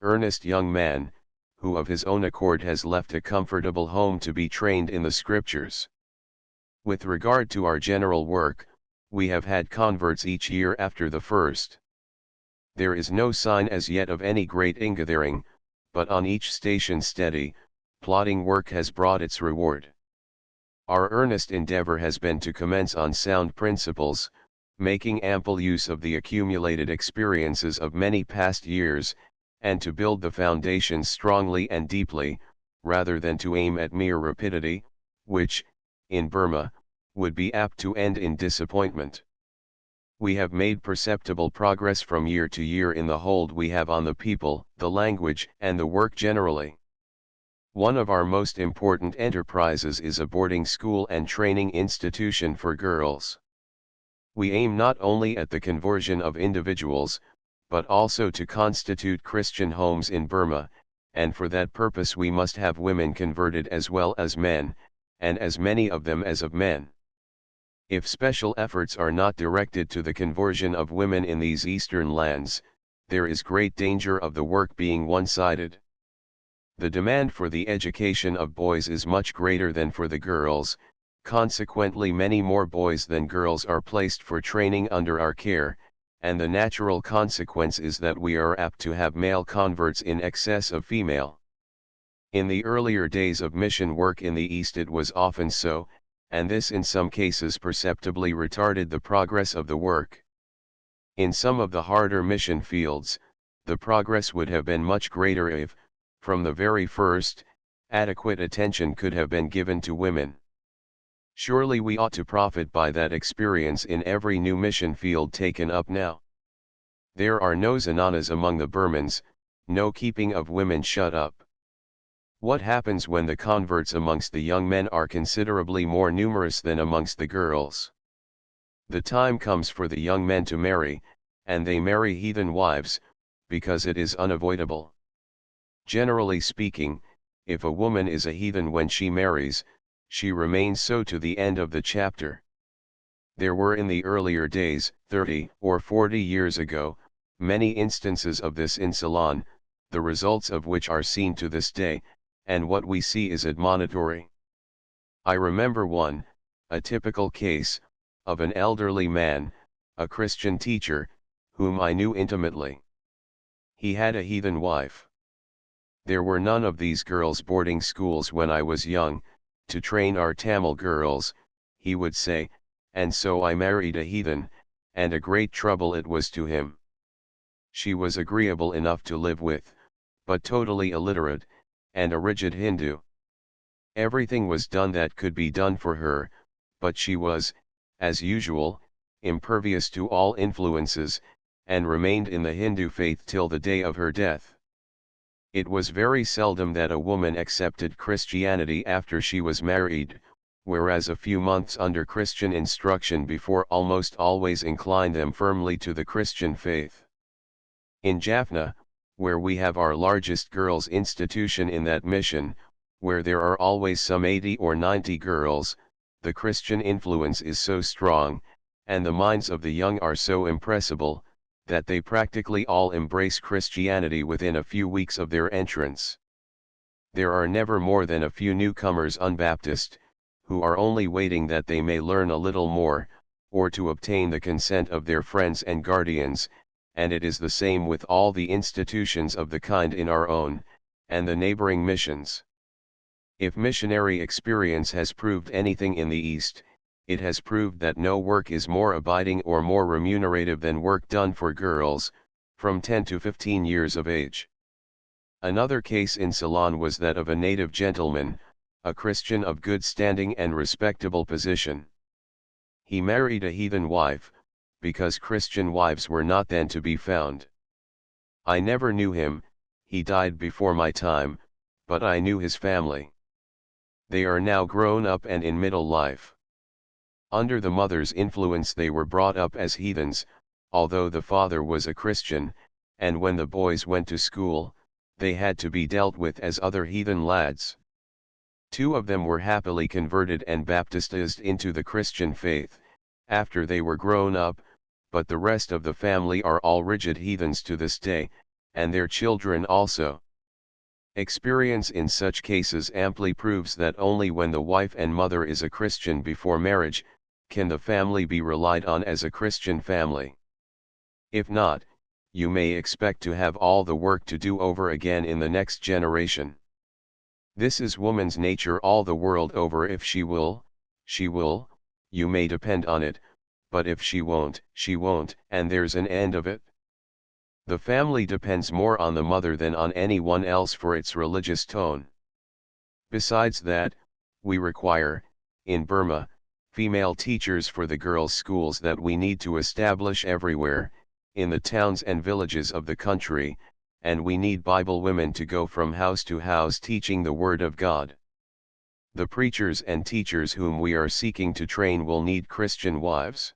earnest young man, who of his own accord has left a comfortable home to be trained in the scriptures. With regard to our general work, we have had converts each year after the first. There is no sign as yet of any great ingathering, but on each station steady, plodding work has brought its reward. Our earnest endeavor has been to commence on sound principles, making ample use of the accumulated experiences of many past years, and to build the foundations strongly and deeply, rather than to aim at mere rapidity, which, in Burma, would be apt to end in disappointment. We have made perceptible progress from year to year in the hold we have on the people, the language, and the work generally. One of our most important enterprises is a boarding school and training institution for girls. We aim not only at the conversion of individuals, but also to constitute Christian homes in Burma, and for that purpose we must have women converted as well as men, and as many of them as of men. If special efforts are not directed to the conversion of women in these eastern lands, there is great danger of the work being one-sided. The demand for the education of boys is much greater than for the girls, consequently many more boys than girls are placed for training under our care, and the natural consequence is that we are apt to have male converts in excess of female. In the earlier days of mission work in the East it was often so, and this in some cases perceptibly retarded the progress of the work. In some of the harder mission fields, the progress would have been much greater if, from the very first, adequate attention could have been given to women. Surely we ought to profit by that experience in every new mission field taken up now. There are no zananas among the Burmans, no keeping of women shut up. What happens when the converts amongst the young men are considerably more numerous than amongst the girls? The time comes for the young men to marry, and they marry heathen wives, because it is unavoidable. Generally speaking, if a woman is a heathen when she marries, she remains so to the end of the chapter. There were in the earlier days, 30 or 40 years ago, many instances of this in Ceylon, the results of which are seen to this day, and what we see is admonitory. I remember one, a typical case, of an elderly man, a Christian teacher, whom I knew intimately. He had a heathen wife. There were none of these girls' boarding schools when I was young, to train our Tamil girls, he would say, and so I married a heathen, and a great trouble it was to him. She was agreeable enough to live with, but totally illiterate, and a rigid Hindu. Everything was done that could be done for her, but she was, as usual, impervious to all influences, and remained in the Hindu faith till the day of her death. It was very seldom that a woman accepted Christianity after she was married, whereas a few months under Christian instruction before almost always inclined them firmly to the Christian faith. In Jaffna, where we have our largest girls' institution in that mission, where there are always some 80 or 90 girls, the Christian influence is so strong, and the minds of the young are so impressible, that they practically all embrace Christianity within a few weeks of their entrance. There are never more than a few newcomers unbaptized, who are only waiting that they may learn a little more, or to obtain the consent of their friends and guardians, and it is the same with all the institutions of the kind in our own, and the neighboring missions. If missionary experience has proved anything in the East, it has proved that no work is more abiding or more remunerative than work done for girls, from 10 to 15 years of age. Another case in Ceylon was that of a native gentleman, a Christian of good standing and respectable position. He married a heathen wife, because Christian wives were not then to be found. I never knew him, he died before my time, but I knew his family. They are now grown up and in middle life. Under the mother's influence they were brought up as heathens, although the father was a Christian, and when the boys went to school, they had to be dealt with as other heathen lads. 2 of them were happily converted and baptized into the Christian faith, after they were grown up, but the rest of the family are all rigid heathens to this day, and their children also. Experience in such cases amply proves that only when the wife and mother is a Christian before marriage, can the family be relied on as a Christian family. If not, you may expect to have all the work to do over again in the next generation. This is woman's nature all the world over. If she will, you may depend on it, but if she won't, and there's an end of it. The family depends more on the mother than on anyone else for its religious tone. Besides that, we require, in Burma, female teachers for the girls' schools that we need to establish everywhere, in the towns and villages of the country, and we need Bible women to go from house to house teaching the Word of God. The preachers and teachers whom we are seeking to train will need Christian wives.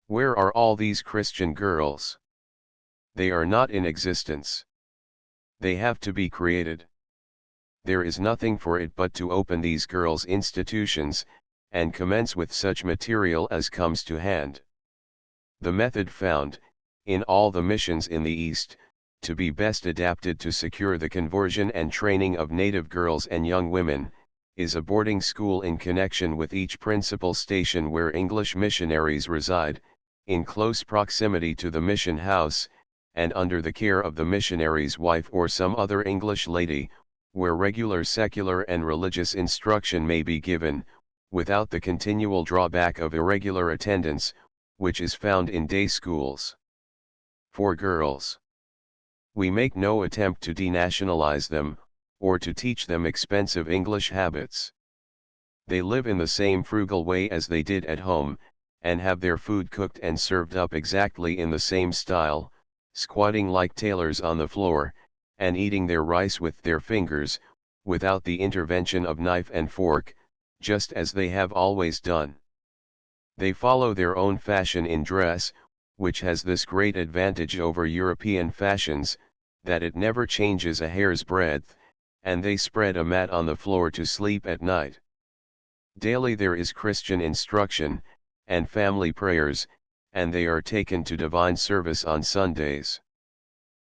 Where are all these Christian girls? They are not in existence. They have to be created. There is nothing for it but to open these girls' institutions, and commence with such material as comes to hand. The method found, in all the missions in the East, to be best adapted to secure the conversion and training of native girls and young women, is a boarding school in connection with each principal station where English missionaries reside, in close proximity to the mission house, and under the care of the missionary's wife or some other English lady, where regular secular and religious instruction may be given, without the continual drawback of irregular attendance, which is found in day schools. For girls, we make no attempt to denationalize them, or to teach them expensive English habits. They live in the same frugal way as they did at home, and have their food cooked and served up exactly in the same style, squatting like tailors on the floor, and eating their rice with their fingers, without the intervention of knife and fork, just as they have always done. They follow their own fashion in dress, which has this great advantage over European fashions, that it never changes a hair's breadth, and they spread a mat on the floor to sleep at night. Daily there is Christian instruction, and family prayers, and they are taken to divine service on Sundays.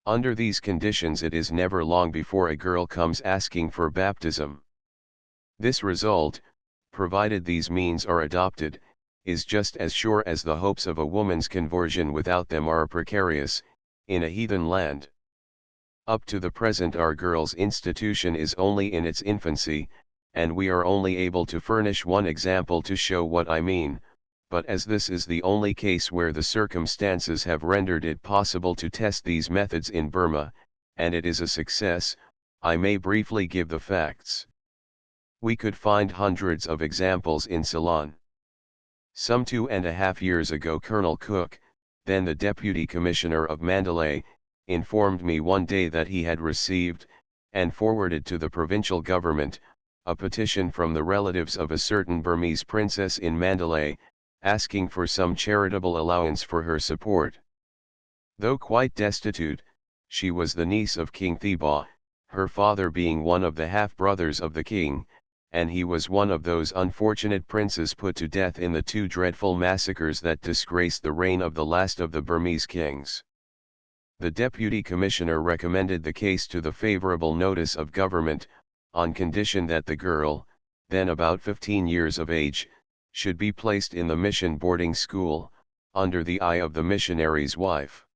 Under these conditions it is never long before a girl comes asking for baptism. This result, provided these means are adopted, is just as sure as the hopes of a woman's conversion without them are precarious, in a heathen land. Up to the present our girls' institution is only in its infancy, and we are only able to furnish one example to show what I mean, but as this is the only case where the circumstances have rendered it possible to test these methods in Burma, and it is a success, I may briefly give the facts. We could find hundreds of examples in Ceylon. Some 2.5 years ago Colonel Cook, then the Deputy Commissioner of Mandalay, informed me one day that he had received, and forwarded to the provincial government, a petition from the relatives of a certain Burmese princess in Mandalay, asking for some charitable allowance for her support. Though quite destitute, she was the niece of King Thibaw, her father being one of the half-brothers of the king, and he was one of those unfortunate princes put to death in the two dreadful massacres that disgraced the reign of the last of the Burmese kings. The deputy commissioner recommended the case to the favorable notice of government, on condition that the girl, then about 15 years of age, should be placed in the mission boarding school, under the eye of the missionary's wife.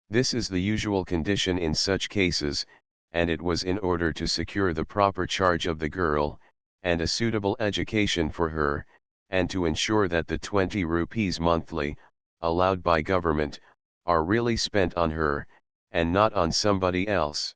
This is the usual condition in such cases, and it was in order to secure the proper charge of the girl, and a suitable education for her, and to ensure that the 20 rupees monthly, allowed by government, are really spent on her, and not on somebody else.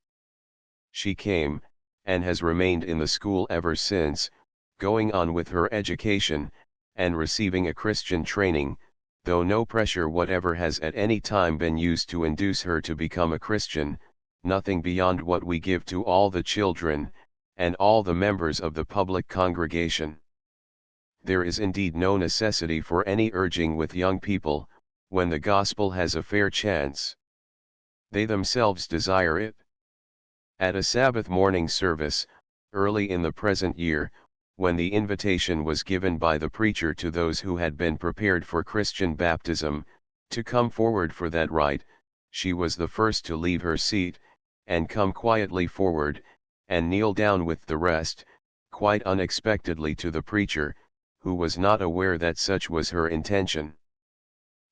She came, and has remained in the school ever since, going on with her education, and receiving a Christian training, though no pressure whatever has at any time been used to induce her to become a Christian, nothing beyond what we give to all the children, and all the members of the public congregation. There is indeed no necessity for any urging with young people, when the gospel has a fair chance. They themselves desire it. At a Sabbath morning service, early in the present year, when the invitation was given by the preacher to those who had been prepared for Christian baptism, to come forward for that rite, she was the first to leave her seat, and come quietly forward, and kneel down with the rest, quite unexpectedly to the preacher, who was not aware that such was her intention.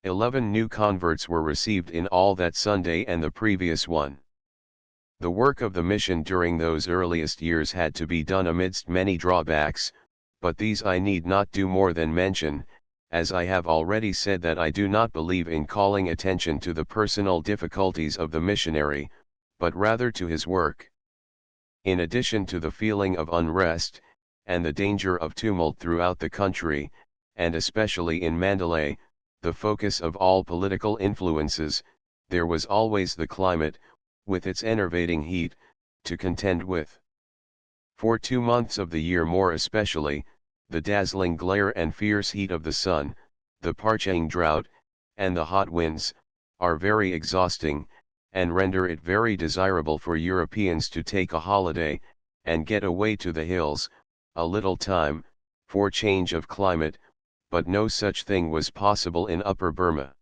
11 new converts were received in all that Sunday and the previous one. The work of the mission during those earliest years had to be done amidst many drawbacks, but these I need not do more than mention, as I have already said that I do not believe in calling attention to the personal difficulties of the missionary, but rather to his work. In addition to the feeling of unrest, and the danger of tumult throughout the country, and especially in Mandalay, the focus of all political influences, there was always the climate, with its enervating heat, to contend with. For 2 months of the year more especially, the dazzling glare and fierce heat of the sun, the parching drought, and the hot winds, are very exhausting, and render it very desirable for Europeans to take a holiday, and get away to the hills, a little time, for change of climate, but no such thing was possible in Upper Burma.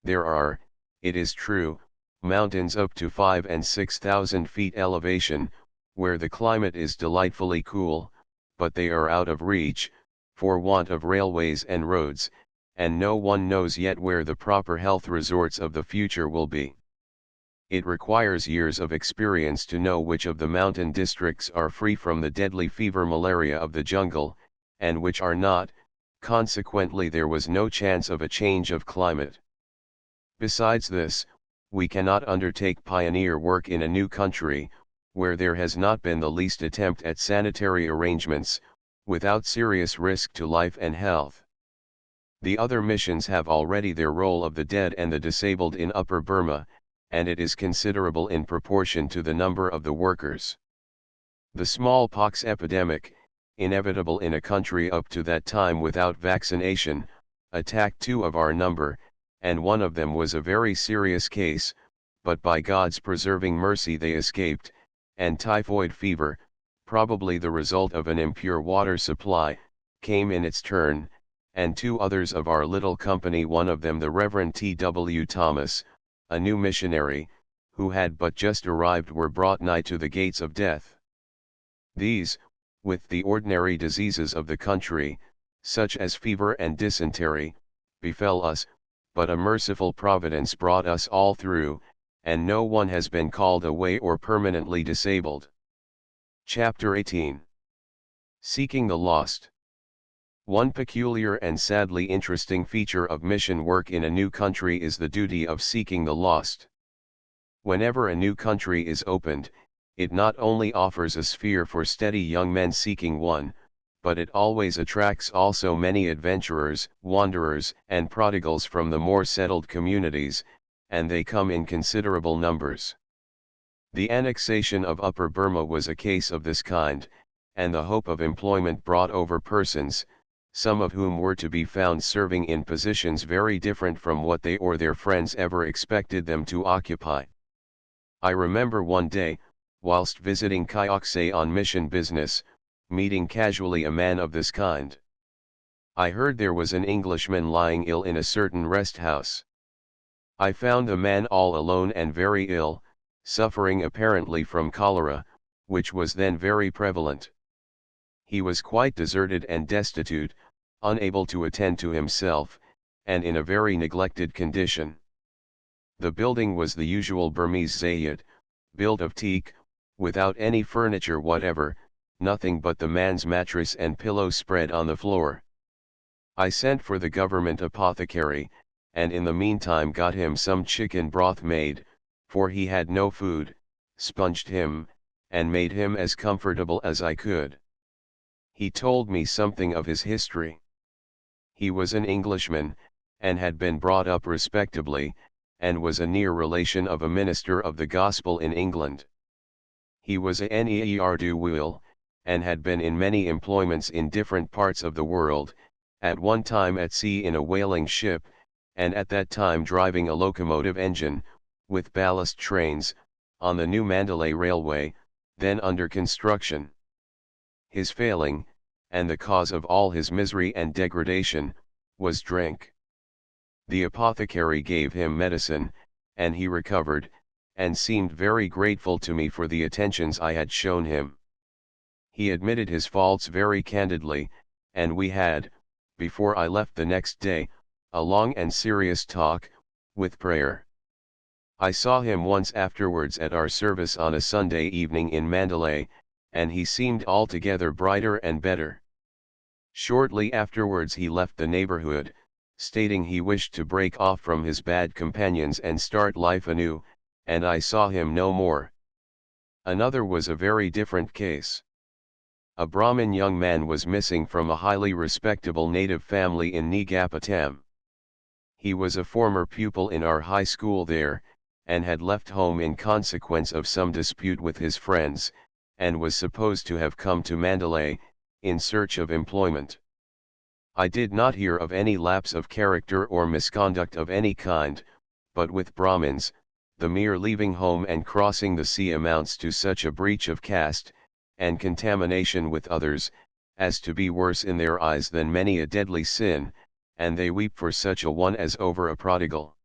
There are, it is true, mountains up to 5,000 and 6,000 feet elevation, where the climate is delightfully cool, but they are out of reach, for want of railways and roads, and no one knows yet where the proper health resorts of the future will be. It requires years of experience to know which of the mountain districts are free from the deadly fever malaria of the jungle, and which are not, consequently there was no chance of a change of climate. Besides this, we cannot undertake pioneer work in a new country, where there has not been the least attempt at sanitary arrangements, without serious risk to life and health. The other missions have already their roll of the dead and the disabled in Upper Burma, and it is considerable in proportion to the number of the workers. The smallpox epidemic, inevitable in a country up to that time without vaccination, attacked 2 of our number, and one of them was a very serious case, but by God's preserving mercy they escaped, and typhoid fever, probably the result of an impure water supply, came in its turn, and 2 others of our little company, one of them the Reverend T.W. Thomas, a new missionary, who had but just arrived, were brought nigh to the gates of death. These, with the ordinary diseases of the country, such as fever and dysentery, befell us, but a merciful providence brought us all through, and no one has been called away or permanently disabled. Chapter 18. Seeking the Lost. One peculiar and sadly interesting feature of mission work in a new country is the duty of seeking the lost. Whenever a new country is opened, it not only offers a sphere for steady young men seeking one, but it always attracts also many adventurers, wanderers, and prodigals from the more settled communities, and they come in considerable numbers. The annexation of Upper Burma was a case of this kind, and the hope of employment brought over persons, some of whom were to be found serving in positions very different from what they or their friends ever expected them to occupy. I remember one day, whilst visiting Kayokse on mission business, meeting casually a man of this kind. I heard there was an Englishman lying ill in a certain rest house. I found the man all alone and very ill, suffering apparently from cholera, which was then very prevalent. He was quite deserted and destitute, unable to attend to himself, and in a very neglected condition. The building was the usual Burmese zayat, built of teak, without any furniture whatever, nothing but the man's mattress and pillow spread on the floor. I sent for the government apothecary, and in the meantime got him some chicken broth made, for he had no food, sponged him, and made him as comfortable as I could. He told me something of his history. He was an Englishman, and had been brought up respectably, and was a near relation of a minister of the gospel in England. He was a ne'er-do-well, and had been in many employments in different parts of the world, at one time at sea in a whaling ship, and at that time driving a locomotive engine, with ballast trains, on the new Mandalay Railway, then under construction. His failing, and the cause of all his misery and degradation, was drink. The apothecary gave him medicine, and he recovered, and seemed very grateful to me for the attentions I had shown him. He admitted his faults very candidly, and we had, before I left the next day, a long and serious talk, with prayer. I saw him once afterwards at our service on a Sunday evening in Mandalay, and he seemed altogether brighter and better. Shortly afterwards he left the neighborhood, stating he wished to break off from his bad companions and start life anew, and I saw him no more. Another was a very different case. A Brahmin young man was missing from a highly respectable native family in Negapatam. He was a former pupil in our high school there, and had left home in consequence of some dispute with his friends, and was supposed to have come to Mandalay, in search of employment. I did not hear of any lapse of character or misconduct of any kind, but with Brahmins, the mere leaving home and crossing the sea amounts to such a breach of caste, and contamination with others, as to be worse in their eyes than many a deadly sin, and they weep for such a one as over a prodigal.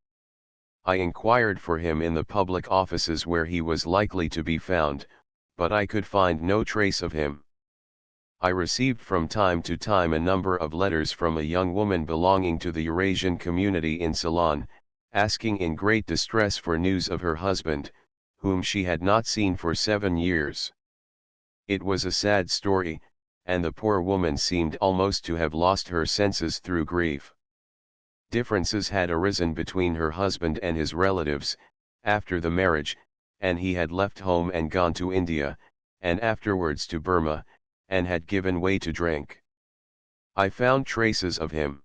I inquired for him in the public offices where he was likely to be found, but I could find no trace of him. I received from time to time a number of letters from a young woman belonging to the Eurasian community in Ceylon, asking in great distress for news of her husband, whom she had not seen for 7 years. It was a sad story, and the poor woman seemed almost to have lost her senses through grief. Differences had arisen between her husband and his relatives, after the marriage, and he had left home and gone to India, and afterwards to Burma, and had given way to drink. I found traces of him.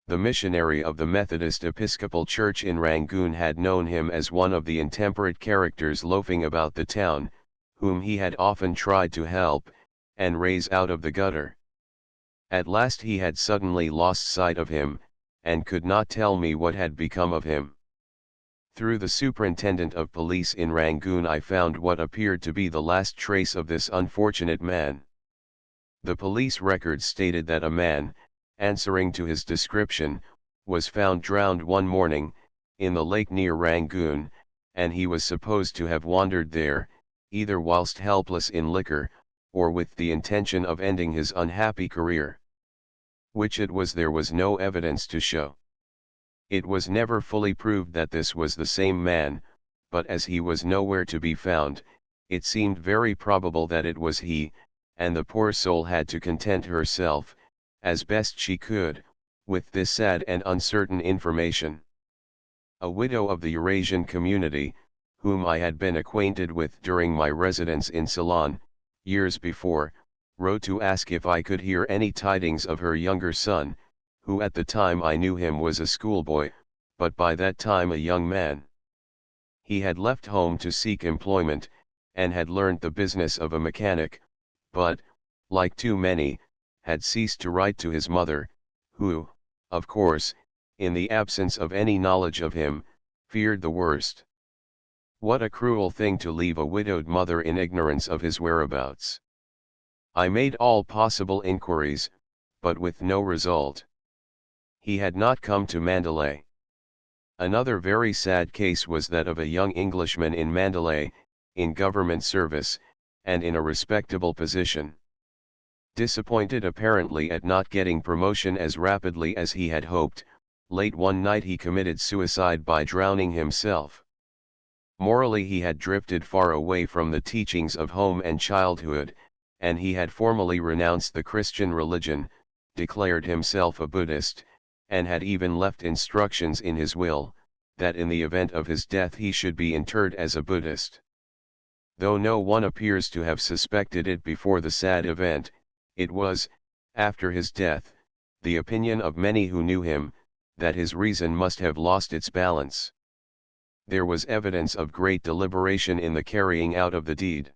The missionary of the Methodist Episcopal Church in Rangoon had known him as one of the intemperate characters loafing about the town, whom he had often tried to help, and raise out of the gutter. At last he had suddenly lost sight of him, and could not tell me what had become of him. Through the superintendent of police in Rangoon I found what appeared to be the last trace of this unfortunate man. The police records stated that a man, answering to his description, was found drowned one morning, in the lake near Rangoon, and he was supposed to have wandered there, either whilst helpless in liquor, or with the intention of ending his unhappy career. Which it was there was no evidence to show. It was never fully proved that this was the same man, but as he was nowhere to be found, it seemed very probable that it was he, and the poor soul had to content herself, as best she could, with this sad and uncertain information. A widow of the Eurasian community, whom I had been acquainted with during my residence in Ceylon, years before, wrote to ask if I could hear any tidings of her younger son, who at the time I knew him was a schoolboy, but by that time a young man. He had left home to seek employment, and had learnt the business of a mechanic, but, like too many, had ceased to write to his mother, who, of course, in the absence of any knowledge of him, feared the worst. What a cruel thing to leave a widowed mother in ignorance of his whereabouts. I made all possible inquiries, but with no result. He had not come to Mandalay. Another very sad case was that of a young Englishman in Mandalay, in government service, and in a respectable position. Disappointed apparently at not getting promotion as rapidly as he had hoped, late one night he committed suicide by drowning himself. Morally he had drifted far away from the teachings of home and childhood, and he had formally renounced the Christian religion, declared himself a Buddhist, and had even left instructions in his will, that in the event of his death he should be interred as a Buddhist. Though no one appears to have suspected it before the sad event, it was, after his death, the opinion of many who knew him, that his reason must have lost its balance. There was evidence of great deliberation in the carrying out of the deed.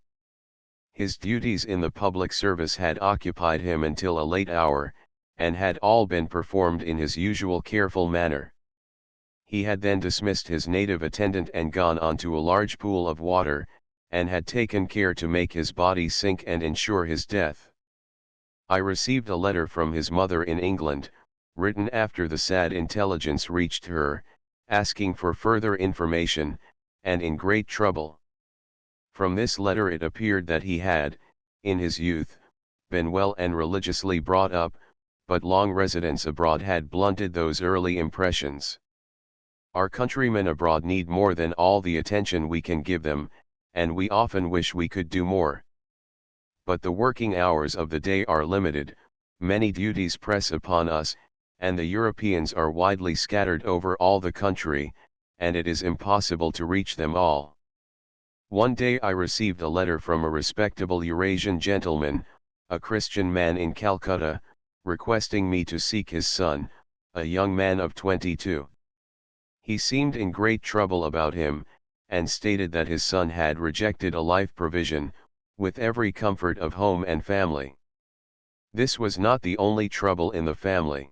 His duties in the public service had occupied him until a late hour, and had all been performed in his usual careful manner. He had then dismissed his native attendant and gone on to a large pool of water, and had taken care to make his body sink and ensure his death. I received a letter from his mother in England, written after the sad intelligence reached her, asking for further information, and in great trouble. From this letter it appeared that he had, in his youth, been well and religiously brought up, but long residence abroad had blunted those early impressions. Our countrymen abroad need more than all the attention we can give them, and we often wish we could do more. But the working hours of the day are limited, many duties press upon us, and the Europeans are widely scattered over all the country, and it is impossible to reach them all. One day I received a letter from a respectable Eurasian gentleman, a Christian man in Calcutta, requesting me to seek his son, a young man of 22. He seemed in great trouble about him, and stated that his son had rejected a life provision, with every comfort of home and family. This was not the only trouble in the family.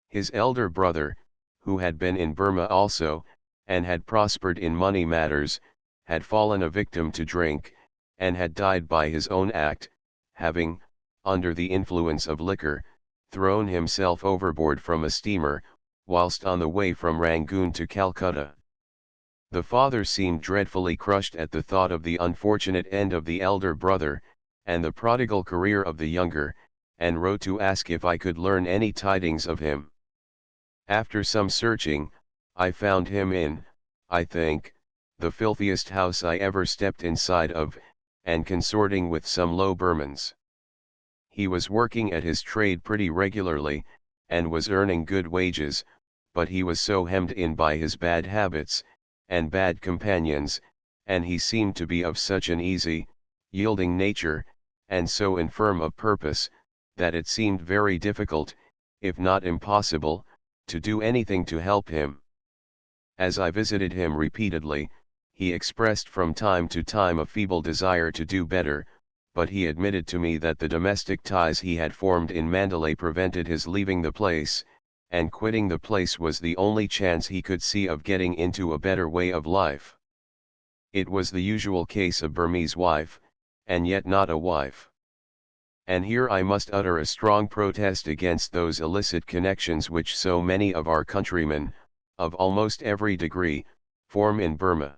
His elder brother, who had been in Burma also, and had prospered in money matters, had fallen a victim to drink, and had died by his own act, having, under the influence of liquor, thrown himself overboard from a steamer, whilst on the way from Rangoon to Calcutta. The father seemed dreadfully crushed at the thought of the unfortunate end of the elder brother, and the prodigal career of the younger, and wrote to ask if I could learn any tidings of him. After some searching, I found him in, I think, the filthiest house I ever stepped inside of, and consorting with some low Burmans. He was working at his trade pretty regularly, and was earning good wages, but he was so hemmed in by his bad habits, and bad companions, and he seemed to be of such an easy, yielding nature, and so infirm of purpose, that it seemed very difficult, if not impossible, to do anything to help him. As I visited him repeatedly, he expressed from time to time a feeble desire to do better, but he admitted to me that the domestic ties he had formed in Mandalay prevented his leaving the place, and quitting the place was the only chance he could see of getting into a better way of life. It was the usual case of Burmese wife, and yet not a wife. And here I must utter a strong protest against those illicit connections which so many of our countrymen, of almost every degree, form in Burma.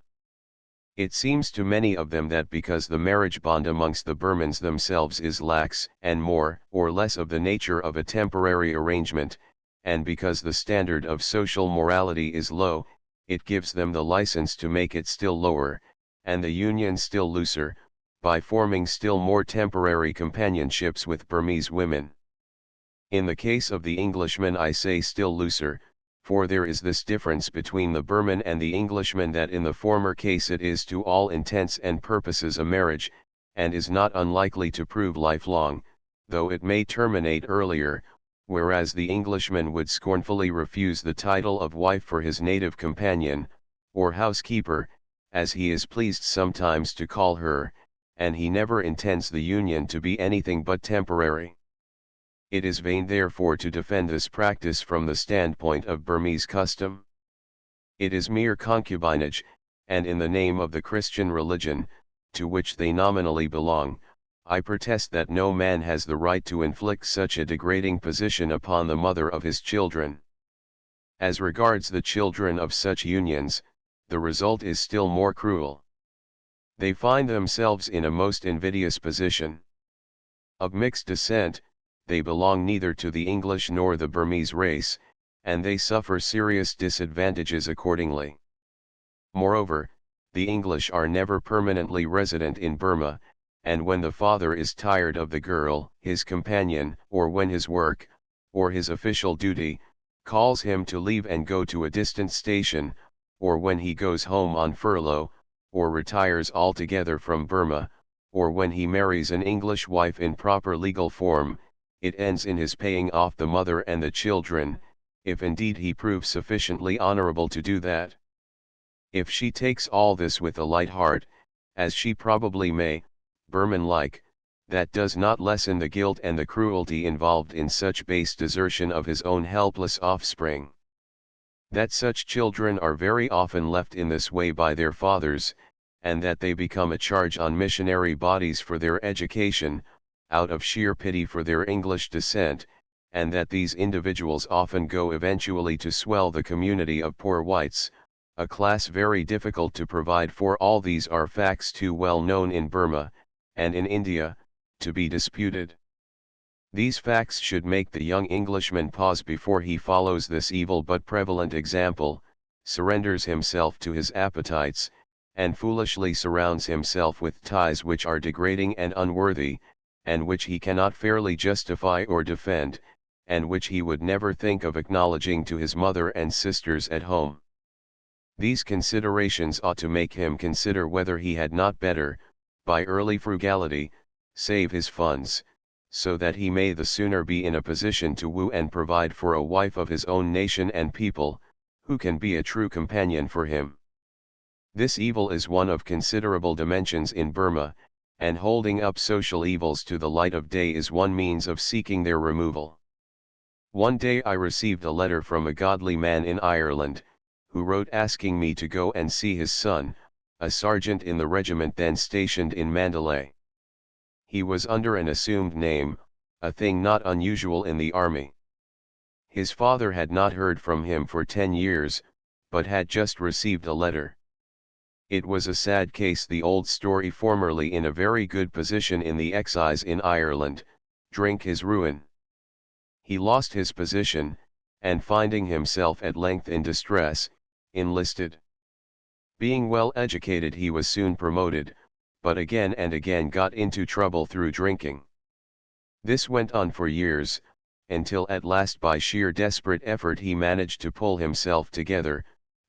It seems to many of them that because the marriage bond amongst the Burmans themselves is lax and more or less of the nature of a temporary arrangement, and because the standard of social morality is low, it gives them the license to make it still lower, and the union still looser, by forming still more temporary companionships with Burmese women. In the case of the Englishman I say still looser, for there is this difference between the Burman and the Englishman that in the former case it is to all intents and purposes a marriage, and is not unlikely to prove lifelong, though it may terminate earlier, whereas the Englishman would scornfully refuse the title of wife for his native companion, or housekeeper, as he is pleased sometimes to call her, and he never intends the union to be anything but temporary. It is vain therefore to defend this practice from the standpoint of Burmese custom. It is mere concubinage, and in the name of the Christian religion, to which they nominally belong, I protest that no man has the right to inflict such a degrading position upon the mother of his children. As regards the children of such unions, the result is still more cruel. They find themselves in a most invidious position. Of mixed descent, they belong neither to the English nor the Burmese race, and they suffer serious disadvantages accordingly. Moreover, the English are never permanently resident in Burma, and when the father is tired of the girl, his companion, or when his work, or his official duty, calls him to leave and go to a distant station, or when he goes home on furlough, or retires altogether from Burma, or when he marries an English wife in proper legal form, it ends in his paying off the mother and the children, if indeed he proves sufficiently honorable to do that. If she takes all this with a light heart, as she probably may, Burman-like, that does not lessen the guilt and the cruelty involved in such base desertion of his own helpless offspring. That such children are very often left in this way by their fathers, and that they become a charge on missionary bodies for their education, out of sheer pity for their English descent, and that these individuals often go eventually to swell the community of poor whites, a class very difficult to provide for. All these are facts too well known in Burma, and in India, to be disputed. These facts should make the young Englishman pause before he follows this evil but prevalent example, surrenders himself to his appetites, and foolishly surrounds himself with ties which are degrading and unworthy, and which he cannot fairly justify or defend, and which he would never think of acknowledging to his mother and sisters at home. These considerations ought to make him consider whether he had not better, by early frugality, save his funds, so that he may the sooner be in a position to woo and provide for a wife of his own nation and people, who can be a true companion for him. This evil is one of considerable dimensions in Burma, and holding up social evils to the light of day is one means of seeking their removal. One day I received a letter from a godly man in Ireland, who wrote asking me to go and see his son, a sergeant in the regiment then stationed in Mandalay. He was under an assumed name, a thing not unusual in the army. His father had not heard from him for 10 years, but had just received a letter. It was a sad case, the old story. Formerly in a very good position in the excise in Ireland, drink his ruin. He lost his position, and finding himself at length in distress, enlisted. Being well educated he was soon promoted, but again and again got into trouble through drinking. This went on for years, until at last by sheer desperate effort he managed to pull himself together,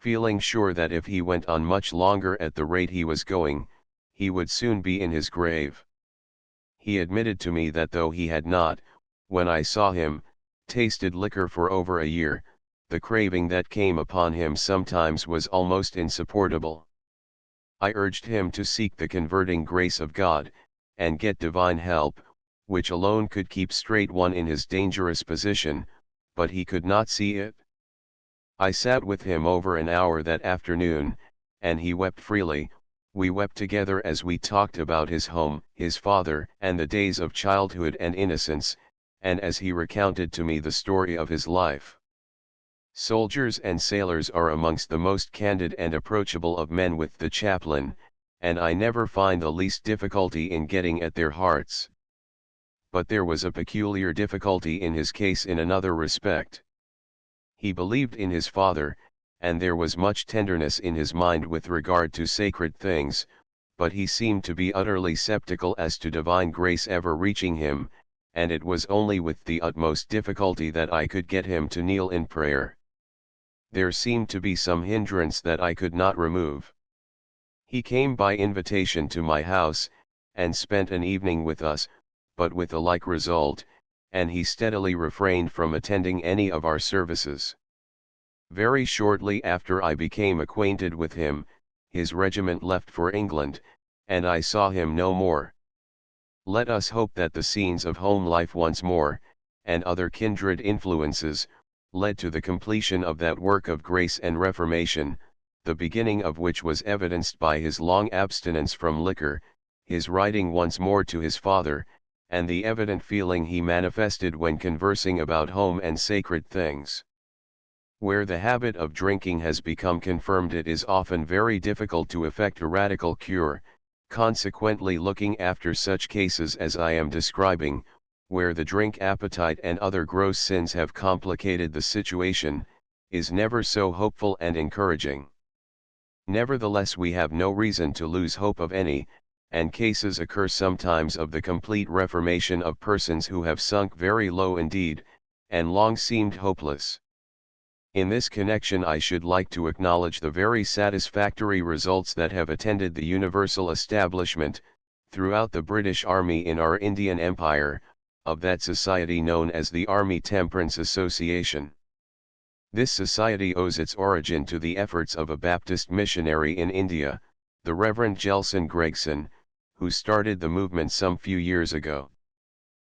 feeling sure that if he went on much longer at the rate he was going, he would soon be in his grave. He admitted to me that though he had not, when I saw him, tasted liquor for over a year, the craving that came upon him sometimes was almost insupportable. I urged him to seek the converting grace of God, and get divine help, which alone could keep straight one in his dangerous position, but he could not see it. I sat with him over an hour that afternoon, and he wept freely. We wept together as we talked about his home, his father, and the days of childhood and innocence, and as he recounted to me the story of his life. Soldiers and sailors are amongst the most candid and approachable of men with the chaplain, and I never find the least difficulty in getting at their hearts. But there was a peculiar difficulty in his case in another respect. He believed in his father, and there was much tenderness in his mind with regard to sacred things, but he seemed to be utterly sceptical as to divine grace ever reaching him, and it was only with the utmost difficulty that I could get him to kneel in prayer. There seemed to be some hindrance that I could not remove. He came by invitation to my house, and spent an evening with us, but with a like result, and he steadily refrained from attending any of our services. Very shortly after I became acquainted with him, his regiment left for England, and I saw him no more. Let us hope that the scenes of home life once more, and other kindred influences, led to the completion of that work of grace and reformation, the beginning of which was evidenced by his long abstinence from liquor, his writing once more to his father, and the evident feeling he manifested when conversing about home and sacred things. Where the habit of drinking has become confirmed, it is often very difficult to effect a radical cure. Consequently, looking after such cases as I am describing, where the drink appetite and other gross sins have complicated the situation, is never so hopeful and encouraging. Nevertheless, we have no reason to lose hope of any, and cases occur sometimes of the complete reformation of persons who have sunk very low indeed, and long seemed hopeless. In this connection, I should like to acknowledge the very satisfactory results that have attended the universal establishment, throughout the British Army in our Indian Empire, of that society known as the Army Temperance Association. This society owes its origin to the efforts of a Baptist missionary in India, the Reverend Gelson Gregson, who started the movement some few years ago.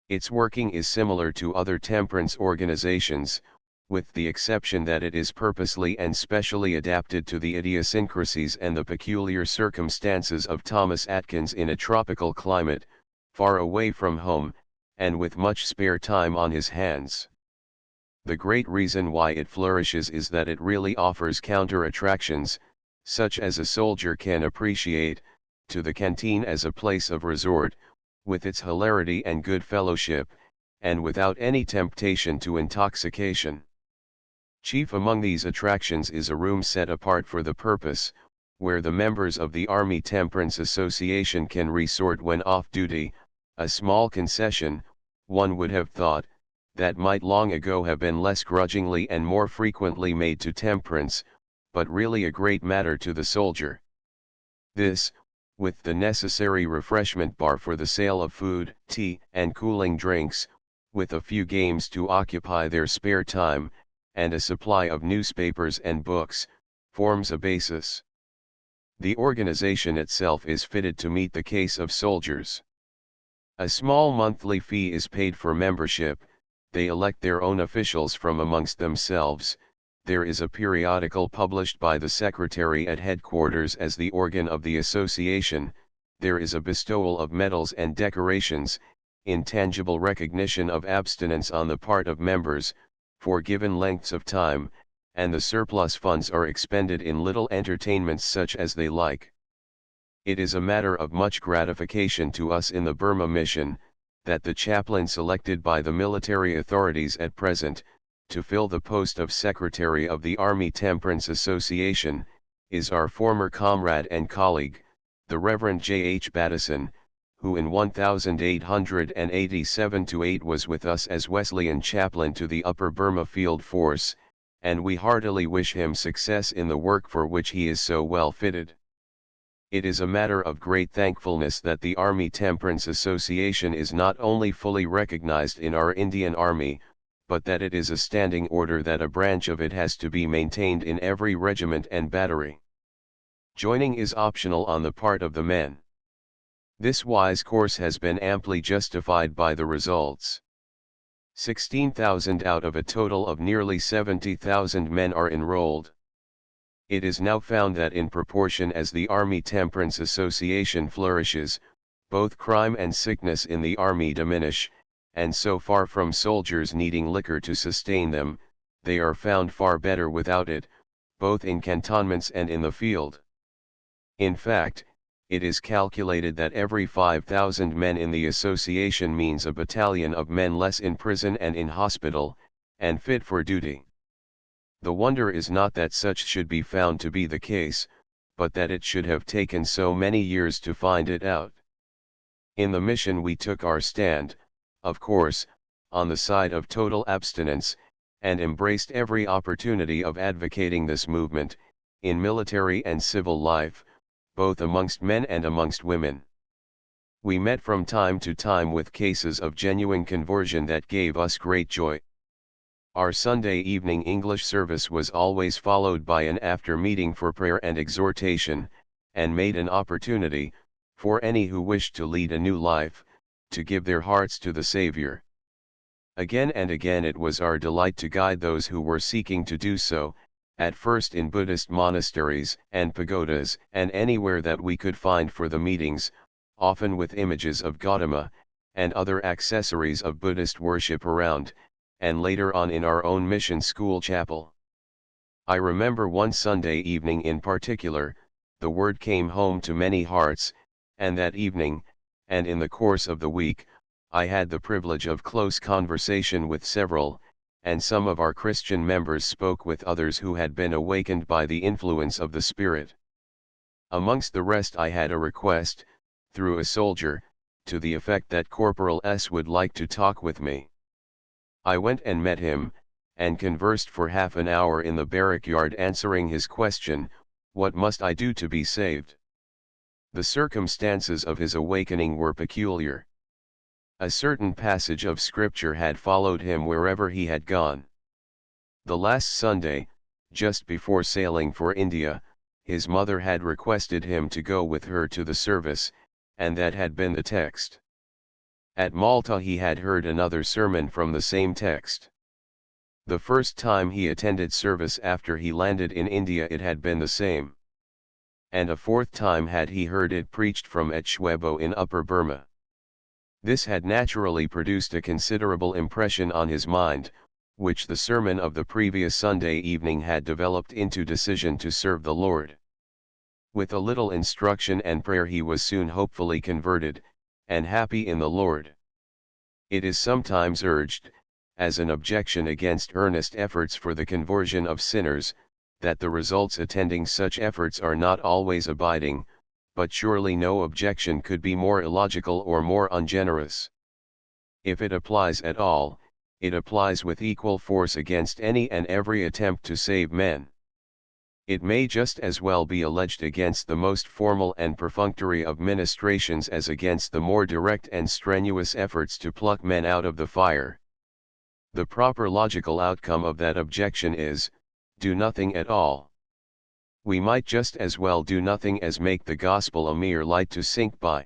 Its working is similar to other temperance organizations, with the exception that it is purposely and specially adapted to the idiosyncrasies and the peculiar circumstances of Thomas Atkins in a tropical climate, far away from home, and with much spare time on his hands. The great reason why it flourishes is that it really offers counter-attractions, such as a soldier can appreciate, to the canteen as a place of resort, with its hilarity and good fellowship, and without any temptation to intoxication. Chief among these attractions is a room set apart for the purpose, where the members of the Army Temperance Association can resort when off duty, a small concession, one would have thought, that might long ago have been less grudgingly and more frequently made to temperance, but really a great matter to the soldier. This, with the necessary refreshment bar for the sale of food, tea, and cooling drinks, with a few games to occupy their spare time, and a supply of newspapers and books, forms a basis. The organization itself is fitted to meet the case of soldiers. A small monthly fee is paid for membership, they elect their own officials from amongst themselves, there is a periodical published by the secretary at headquarters as the organ of the association, there is a bestowal of medals and decorations, intangible recognition of abstinence on the part of members, for given lengths of time, and the surplus funds are expended in little entertainments such as they like. It is a matter of much gratification to us in the Burma mission, that the chaplain selected by the military authorities at present, to fill the post of Secretary of the Army Temperance Association, is our former comrade and colleague, the Reverend J. H. Battison, who in 1887–8 was with us as Wesleyan chaplain to the Upper Burma Field Force, and we heartily wish him success in the work for which he is so well fitted. It is a matter of great thankfulness that the Army Temperance Association is not only fully recognized in our Indian Army, but that it is a standing order that a branch of it has to be maintained in every regiment and battery. Joining is optional on the part of the men. This wise course has been amply justified by the results. 16,000 out of a total of nearly 70,000 men are enrolled. It is now found that in proportion as the Army Temperance Association flourishes, both crime and sickness in the Army diminish, and so far from soldiers needing liquor to sustain them, they are found far better without it, both in cantonments and in the field. In fact, it is calculated that every 5,000 men in the association means a battalion of men less in prison and in hospital, and fit for duty. The wonder is not that such should be found to be the case, but that it should have taken so many years to find it out. In the mission we took our stand, of course, on the side of total abstinence, and embraced every opportunity of advocating this movement, in military and civil life, both amongst men and amongst women. We met from time to time with cases of genuine conversion that gave us great joy. Our Sunday evening English service was always followed by an after meeting for prayer and exhortation, and made an opportunity, for any who wished to lead a new life, to give their hearts to the Savior. Again and again it was our delight to guide those who were seeking to do so, at first in Buddhist monasteries and pagodas and anywhere that we could find for the meetings, often with images of Gautama, and other accessories of Buddhist worship around, and later on in our own mission school chapel. I remember one Sunday evening in particular, the word came home to many hearts, and that evening, and in the course of the week, I had the privilege of close conversation with several, and some of our Christian members spoke with others who had been awakened by the influence of the Spirit. Amongst the rest I had a request, through a soldier, to the effect that Corporal S. would like to talk with me. I went and met him, and conversed for half an hour in the barrack yard answering his question, "What must I do to be saved?" The circumstances of his awakening were peculiar. A certain passage of scripture had followed him wherever he had gone. The last Sunday, just before sailing for India, his mother had requested him to go with her to the service, and that had been the text. At Malta he had heard another sermon from the same text. The first time he attended service after he landed in India it had been the same. And a fourth time had he heard it preached from at Shwebo in Upper Burma. This had naturally produced a considerable impression on his mind, which the sermon of the previous Sunday evening had developed into decision to serve the Lord. With a little instruction and prayer he was soon hopefully converted, and happy in the Lord. It is sometimes urged, as an objection against earnest efforts for the conversion of sinners, that the results attending such efforts are not always abiding, but surely no objection could be more illogical or more ungenerous. If it applies at all, it applies with equal force against any and every attempt to save men. It may just as well be alleged against the most formal and perfunctory of ministrations as against the more direct and strenuous efforts to pluck men out of the fire. The proper logical outcome of that objection is, do nothing at all. We might just as well do nothing as make the gospel a mere light to sink by.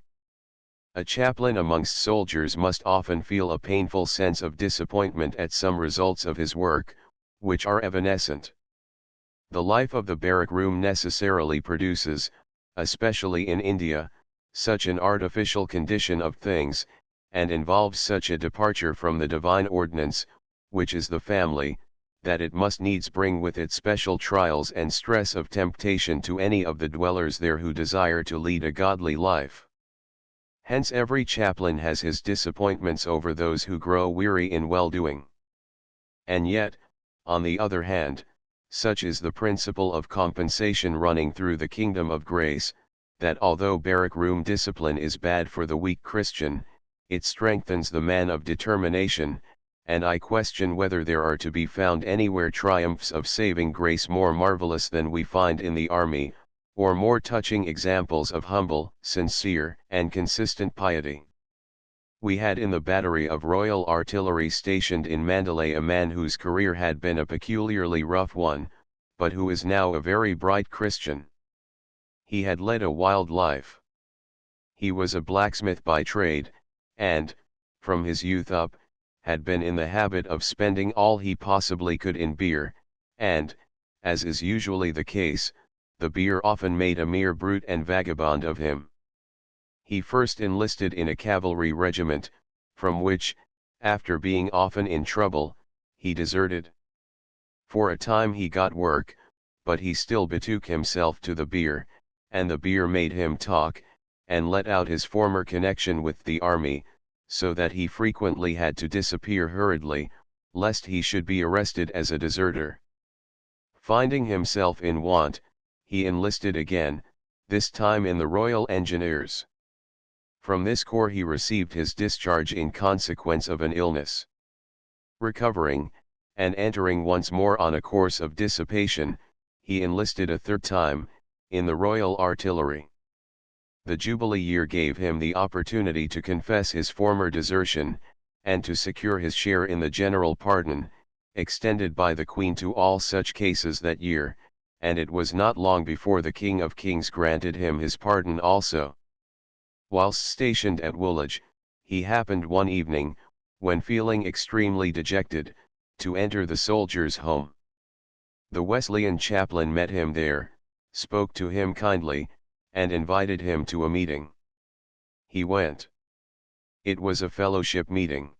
A chaplain amongst soldiers must often feel a painful sense of disappointment at some results of his work, which are evanescent. The life of the barrack room necessarily produces, especially in India, such an artificial condition of things, and involves such a departure from the divine ordinance, which is the family, that it must needs bring with it special trials and stress of temptation to any of the dwellers there who desire to lead a godly life. Hence every chaplain has his disappointments over those who grow weary in well-doing. And yet, on the other hand, such is the principle of compensation running through the kingdom of grace, that although barrack room discipline is bad for the weak Christian, it strengthens the man of determination, and I question whether there are to be found anywhere triumphs of saving grace more marvelous than we find in the army, or more touching examples of humble, sincere, and consistent piety. We had in the battery of Royal Artillery stationed in Mandalay a man whose career had been a peculiarly rough one, but who is now a very bright Christian. He had led a wild life. He was a blacksmith by trade, and, from his youth up, had been in the habit of spending all he possibly could in beer, and, as is usually the case, the beer often made a mere brute and vagabond of him. He first enlisted in a cavalry regiment, from which, after being often in trouble, he deserted. For a time he got work, but he still betook himself to the beer, and the beer made him talk, and let out his former connection with the army, so that he frequently had to disappear hurriedly, lest he should be arrested as a deserter. Finding himself in want, he enlisted again, this time in the Royal Engineers. From this corps he received his discharge in consequence of an illness. Recovering, and entering once more on a course of dissipation, he enlisted a third time, in the Royal Artillery. The Jubilee year gave him the opportunity to confess his former desertion, and to secure his share in the general pardon, extended by the Queen to all such cases that year, and it was not long before the King of Kings granted him his pardon also. Whilst stationed at Woolwich, he happened one evening, when feeling extremely dejected, to enter the soldier's home. The Wesleyan chaplain met him there, spoke to him kindly, and invited him to a meeting. He went. It was a fellowship meeting.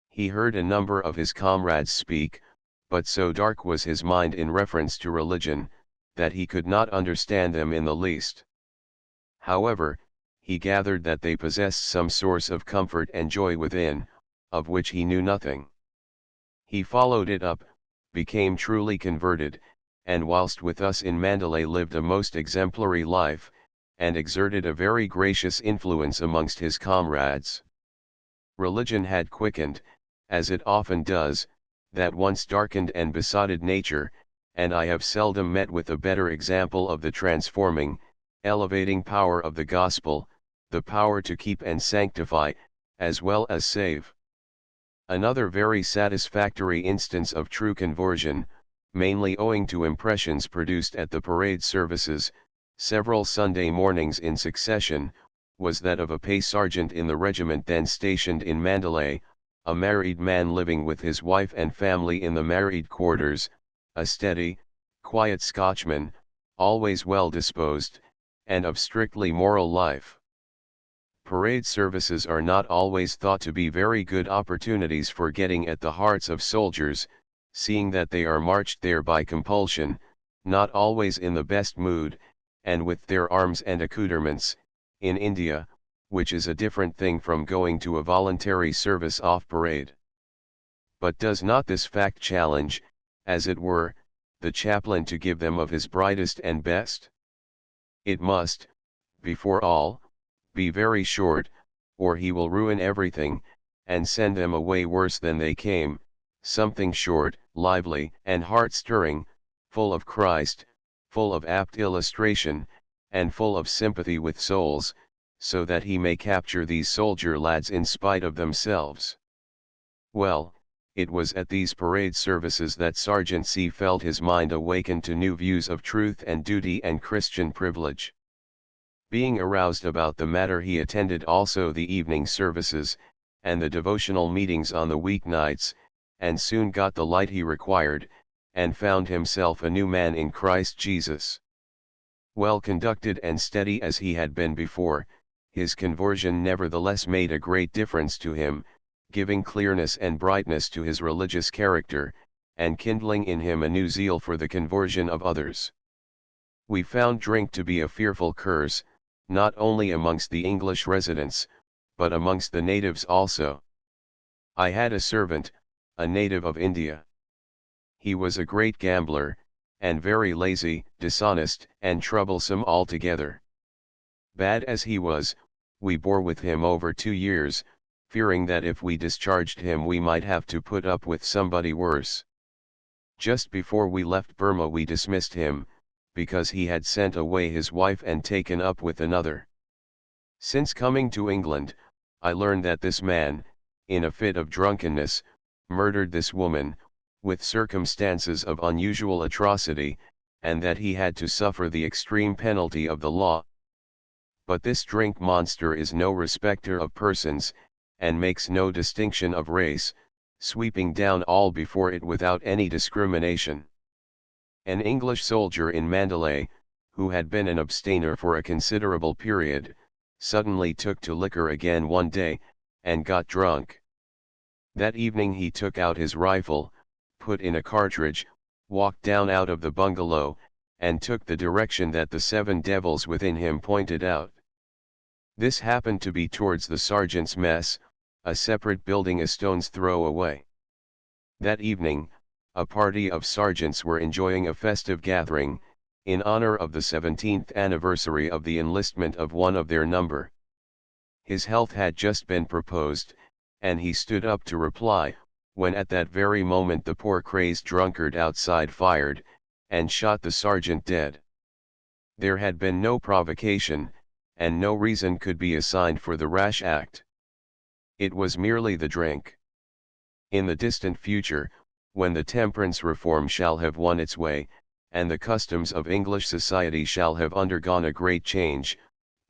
He heard a number of his comrades speak, but so dark was his mind in reference to religion, that he could not understand them in the least. However, he gathered that they possessed some source of comfort and joy within, of which he knew nothing. He followed it up, became truly converted, and whilst with us in Mandalay lived a most exemplary life, and exerted a very gracious influence amongst his comrades. Religion had quickened, as it often does, that once darkened and besotted nature, and I have seldom met with a better example of the transforming, elevating power of the gospel, the power to keep and sanctify, as well as save. Another very satisfactory instance of true conversion, mainly owing to impressions produced at the parade services, several Sunday mornings in succession, was that of a pay sergeant in the regiment then stationed in Mandalay, a married man living with his wife and family in the married quarters, a steady, quiet Scotchman, always well disposed, and of strictly moral life. Parade services are not always thought to be very good opportunities for getting at the hearts of soldiers, seeing that they are marched there by compulsion, not always in the best mood, and with their arms and accoutrements, in India, which is a different thing from going to a voluntary service off parade. But does not this fact challenge, as it were, the chaplain to give them of his brightest and best? It must, before all, be very short, or he will ruin everything, and send them away worse than they came, something short, lively, and heart-stirring, full of Christ, full of apt illustration, and full of sympathy with souls, so that he may capture these soldier lads in spite of themselves. Well, it was at these parade services that Sergeant C felt his mind awaken to new views of truth and duty and Christian privilege. Being aroused about the matter, he attended also the evening services, and the devotional meetings on the weeknights, and soon got the light he required, and found himself a new man in Christ Jesus. Well conducted and steady as he had been before, his conversion nevertheless made a great difference to him, giving clearness and brightness to his religious character, and kindling in him a new zeal for the conversion of others. We found drink to be a fearful curse, not only amongst the English residents, but amongst the natives also. I had a servant, a native of India. He was a great gambler, and very lazy, dishonest, and troublesome altogether. Bad as he was, we bore with him over 2 years, fearing that if we discharged him we might have to put up with somebody worse. Just before we left Burma we dismissed him, because he had sent away his wife and taken up with another. Since coming to England, I learned that this man, in a fit of drunkenness, murdered this woman, with circumstances of unusual atrocity, and that he had to suffer the extreme penalty of the law. But this drink monster is no respecter of persons, and makes no distinction of race, sweeping down all before it without any discrimination. An English soldier in Mandalay, who had been an abstainer for a considerable period, suddenly took to liquor again one day, and got drunk. That evening he took out his rifle, put in a cartridge, walked down out of the bungalow, and took the direction that the 7 devils within him pointed out. This happened to be towards the sergeant's mess, a separate building a stone's throw away. That evening, a party of sergeants were enjoying a festive gathering, in honor of the 17th anniversary of the enlistment of one of their number. His health had just been proposed, and he stood up to reply, when at that very moment the poor crazed drunkard outside fired, and shot the sergeant dead. There had been no provocation, and no reason could be assigned for the rash act. It was merely the drink. In the distant future, when the temperance reform shall have won its way, and the customs of English society shall have undergone a great change,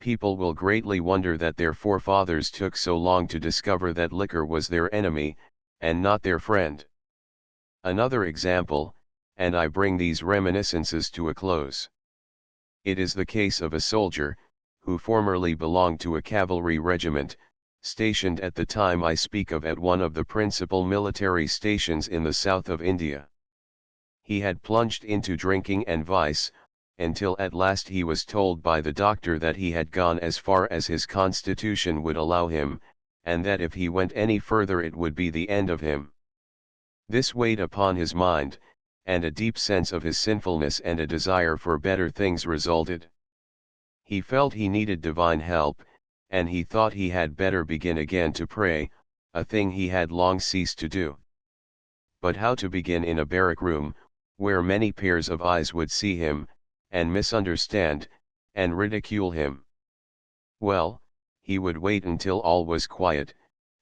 People will greatly wonder that their forefathers took so long to discover that liquor was their enemy, and not their friend. Another example, and I bring these reminiscences to a close. It is the case of a soldier, who formerly belonged to a cavalry regiment, stationed at the time I speak of at one of the principal military stations in the south of India. He had plunged into drinking and vice, until at last he was told by the doctor that he had gone as far as his constitution would allow him, and that if he went any further it would be the end of him. This weighed upon his mind, and a deep sense of his sinfulness and a desire for better things resulted. He felt he needed divine help, and he thought he had better begin again to pray, a thing he had long ceased to do. But how to begin in a barrack room, where many pairs of eyes would see him, and misunderstand, and ridicule him? Well, he would wait until all was quiet,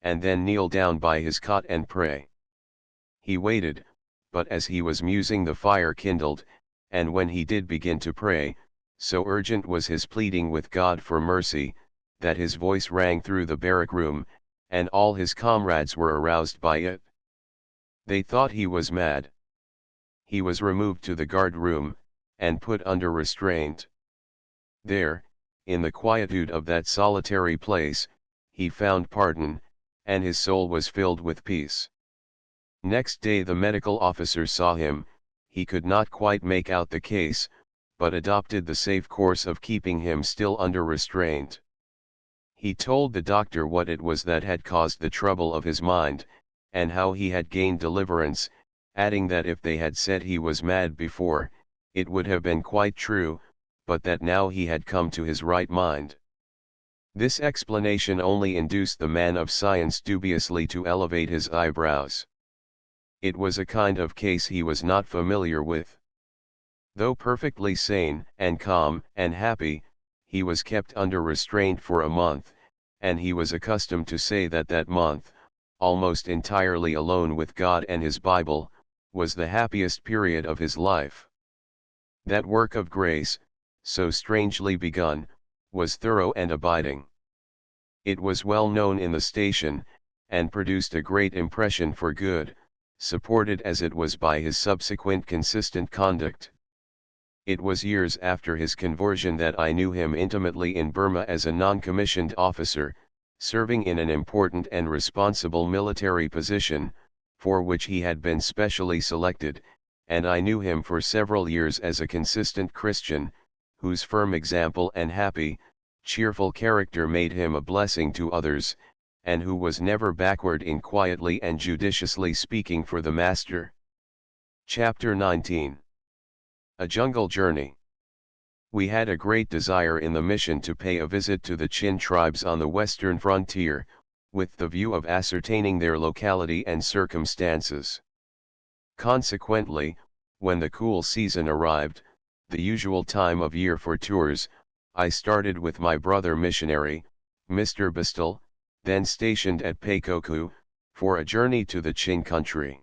and then kneel down by his cot and pray. He waited, but as he was musing the fire kindled, and when he did begin to pray, so urgent was his pleading with God for mercy, that his voice rang through the barrack room, and all his comrades were aroused by it. They thought he was mad. He was removed to the guard room, and put under restraint. There, in the quietude of that solitary place, he found pardon, and his soul was filled with peace. Next day the medical officer saw him. He could not quite make out the case, but adopted the safe course of keeping him still under restraint. He told the doctor what it was that had caused the trouble of his mind, and how he had gained deliverance, adding that if they had said he was mad before, it would have been quite true, but that now he had come to his right mind. This explanation only induced the man of science dubiously to elevate his eyebrows. It was a kind of case he was not familiar with. Though perfectly sane, and calm, and happy, he was kept under restraint for a month, and he was accustomed to say that that month, almost entirely alone with God and his Bible, was the happiest period of his life. That work of grace, so strangely begun, was thorough and abiding. It was well known in the station, and produced a great impression for good, supported as it was by his subsequent consistent conduct. It was years after his conversion that I knew him intimately in Burma as a non-commissioned officer, serving in an important and responsible military position, for which he had been specially selected, and I knew him for several years as a consistent Christian, whose firm example and happy, cheerful character made him a blessing to others, and who was never backward in quietly and judiciously speaking for the Master. Chapter 19. A Jungle Journey. We had a great desire in the mission to pay a visit to the Chin tribes on the western frontier, with the view of ascertaining their locality and circumstances. Consequently, when the cool season arrived, the usual time of year for tours, I started with my brother missionary, Mr. Bistal, then stationed at Peikoku, for a journey to the Chin country.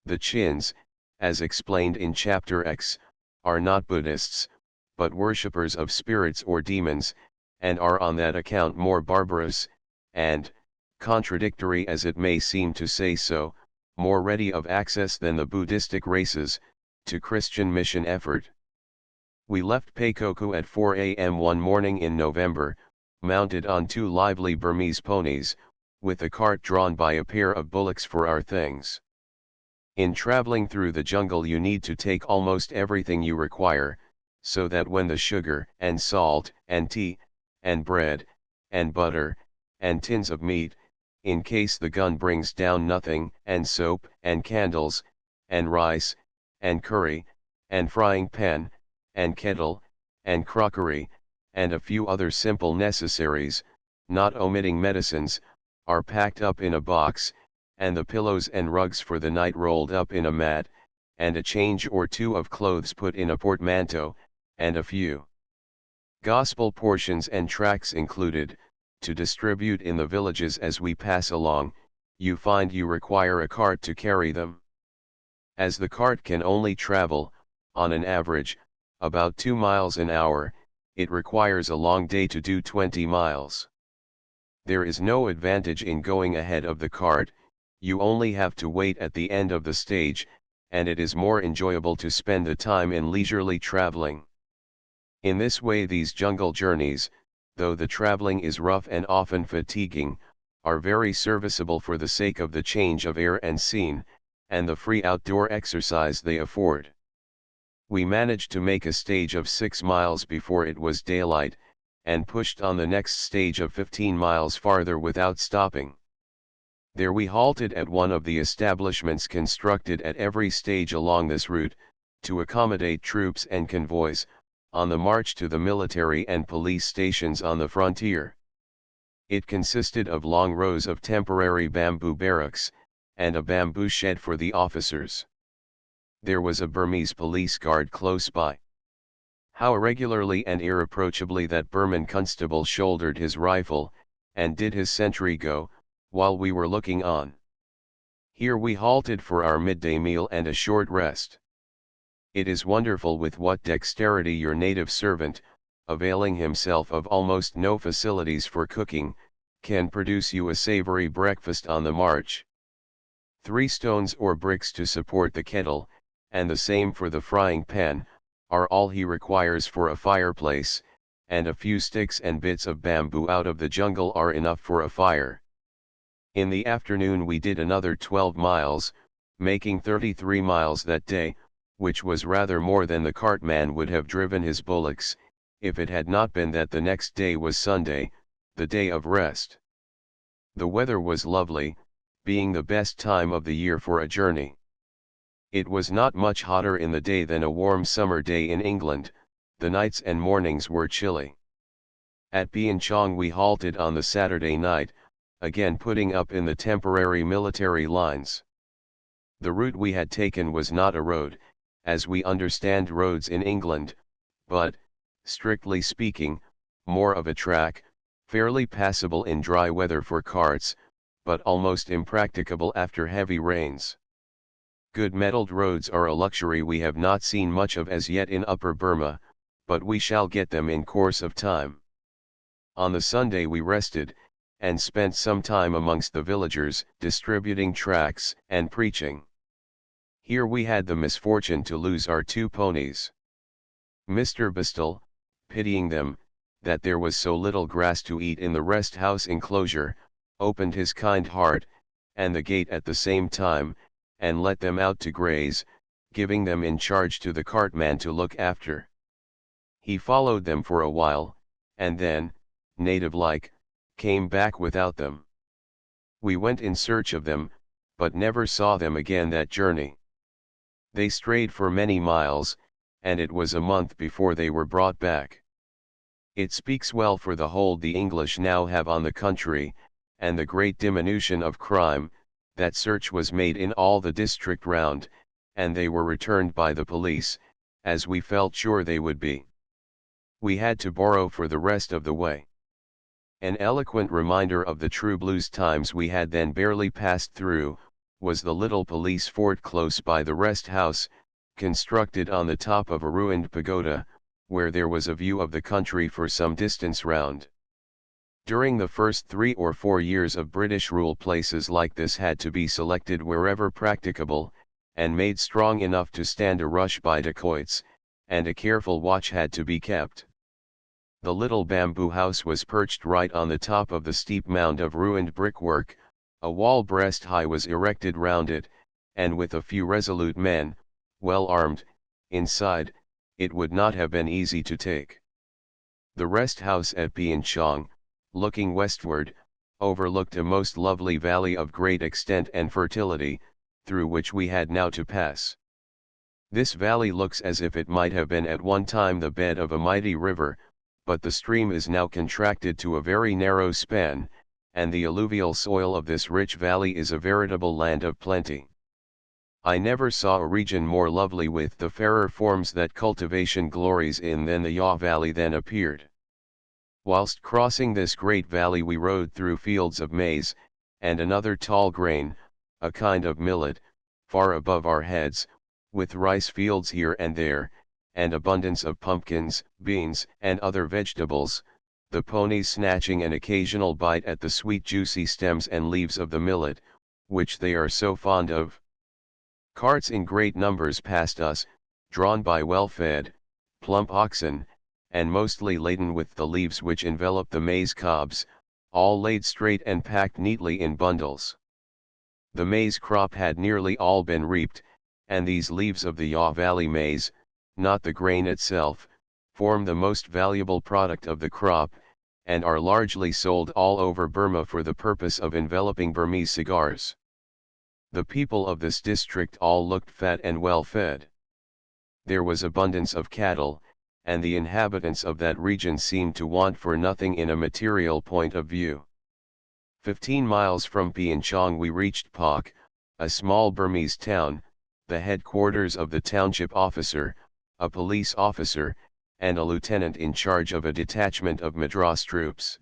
The Chins, as explained in Chapter X, are not Buddhists, but worshippers of spirits or demons, and are on that account more barbarous, and, contradictory as it may seem to say so, more ready of access than the Buddhistic races, to Christian mission effort. We left Peikoku at 4 a.m. one morning in November, mounted on 2 lively Burmese ponies, with a cart drawn by a pair of bullocks for our things. In traveling through the jungle you need to take almost everything you require, so that when the sugar, and salt, and tea, and bread, and butter, and tins of meat, in case the gun brings down nothing, and soap, and candles, and rice, and curry, and frying pan, and kettle, and crockery, and a few other simple necessaries, not omitting medicines, are packed up in a box, and the pillows and rugs for the night rolled up in a mat, and a change or two of clothes put in a portmanteau, and a few gospel portions and tracts included, to distribute in the villages as we pass along. You find you require a cart to carry them. As the cart can only travel, on an average, about 2 miles an hour, it requires a long day to do 20 miles. There is no advantage in going ahead of the cart, you only have to wait at the end of the stage, and it is more enjoyable to spend the time in leisurely traveling. In this way these jungle journeys, though the traveling is rough and often fatiguing, are very serviceable for the sake of the change of air and scene, and the free outdoor exercise they afford. We managed to make a stage of 6 miles before it was daylight, and pushed on the next stage of 15 miles farther without stopping. There we halted at one of the establishments constructed at every stage along this route, to accommodate troops and convoys, on the march to the military and police stations on the frontier. It consisted of long rows of temporary bamboo barracks, and a bamboo shed for the officers. There was a Burmese police guard close by. How irregularly and irreproachably that Burman constable shouldered his rifle, and did his sentry go, while we were looking on. Here we halted for our midday meal and a short rest. It is wonderful with what dexterity your native servant, availing himself of almost no facilities for cooking, can produce you a savory breakfast on the march. 3 stones or bricks to support the kettle, and the same for the frying pan, are all he requires for a fireplace, and a few sticks and bits of bamboo out of the jungle are enough for a fire. In the afternoon we did another 12 miles, making 33 miles that day, which was rather more than the cartman would have driven his bullocks, if it had not been that the next day was Sunday, the day of rest. The weather was lovely, being the best time of the year for a journey. It was not much hotter in the day than a warm summer day in England, the nights and mornings were chilly. At Bien Chong we halted on the Saturday night, again putting up in the temporary military lines. The route we had taken was not a road, as we understand roads in England, but, strictly speaking, more of a track, fairly passable in dry weather for carts, but almost impracticable after heavy rains. Good metalled roads are a luxury we have not seen much of as yet in Upper Burma, but we shall get them in course of time. On the Sunday we rested, and spent some time amongst the villagers, distributing tracts and preaching. Here we had the misfortune to lose our 2 ponies. Mr. Bistel, pitying them, that there was so little grass to eat in the rest house enclosure, opened his kind heart, and the gate at the same time, and let them out to graze, giving them in charge to the cartman to look after. He followed them for a while, and then, native-like, came back without them. We went in search of them, but never saw them again that journey. They strayed for many miles, and it was a month before they were brought back. It speaks well for the hold the English now have on the country, and the great diminution of crime, that search was made in all the district round, and they were returned by the police, as we felt sure they would be. We had to borrow for the rest of the way. An eloquent reminder of the true blues times we had then barely passed through, was the little police fort close by the rest house, constructed on the top of a ruined pagoda, where there was a view of the country for some distance round. During the first 3 or 4 years of British rule places like this had to be selected wherever practicable, and made strong enough to stand a rush by dacoits, and a careful watch had to be kept. The little bamboo house was perched right on the top of the steep mound of ruined brickwork, a wall breast high was erected round it, and with a few resolute men, well armed, inside, it would not have been easy to take. The rest house at Bien Chong, looking westward, overlooked a most lovely valley of great extent and fertility, through which we had now to pass. This valley looks as if it might have been at one time the bed of a mighty river, but the stream is now contracted to a very narrow span, and the alluvial soil of this rich valley is a veritable land of plenty. I never saw a region more lovely with the fairer forms that cultivation glories in than the Yaw Valley then appeared. Whilst crossing this great valley we rode through fields of maize, and another tall grain, a kind of millet, far above our heads, with rice fields here and there, and abundance of pumpkins, beans, and other vegetables, the ponies snatching an occasional bite at the sweet juicy stems and leaves of the millet, which they are so fond of. Carts in great numbers passed us, drawn by well-fed, plump oxen, and mostly laden with the leaves which envelop the maize cobs, all laid straight and packed neatly in bundles. The maize crop had nearly all been reaped, and these leaves of the Yaw Valley maize, not the grain itself, form the most valuable product of the crop, and are largely sold all over Burma for the purpose of enveloping Burmese cigars. The people of this district all looked fat and well fed. There was abundance of cattle, and the inhabitants of that region seemed to want for nothing in a material point of view. 15 miles from Pianchong we reached Pak, a small Burmese town, the headquarters of the township officer, a police officer, and a lieutenant in charge of a detachment of Madras troops.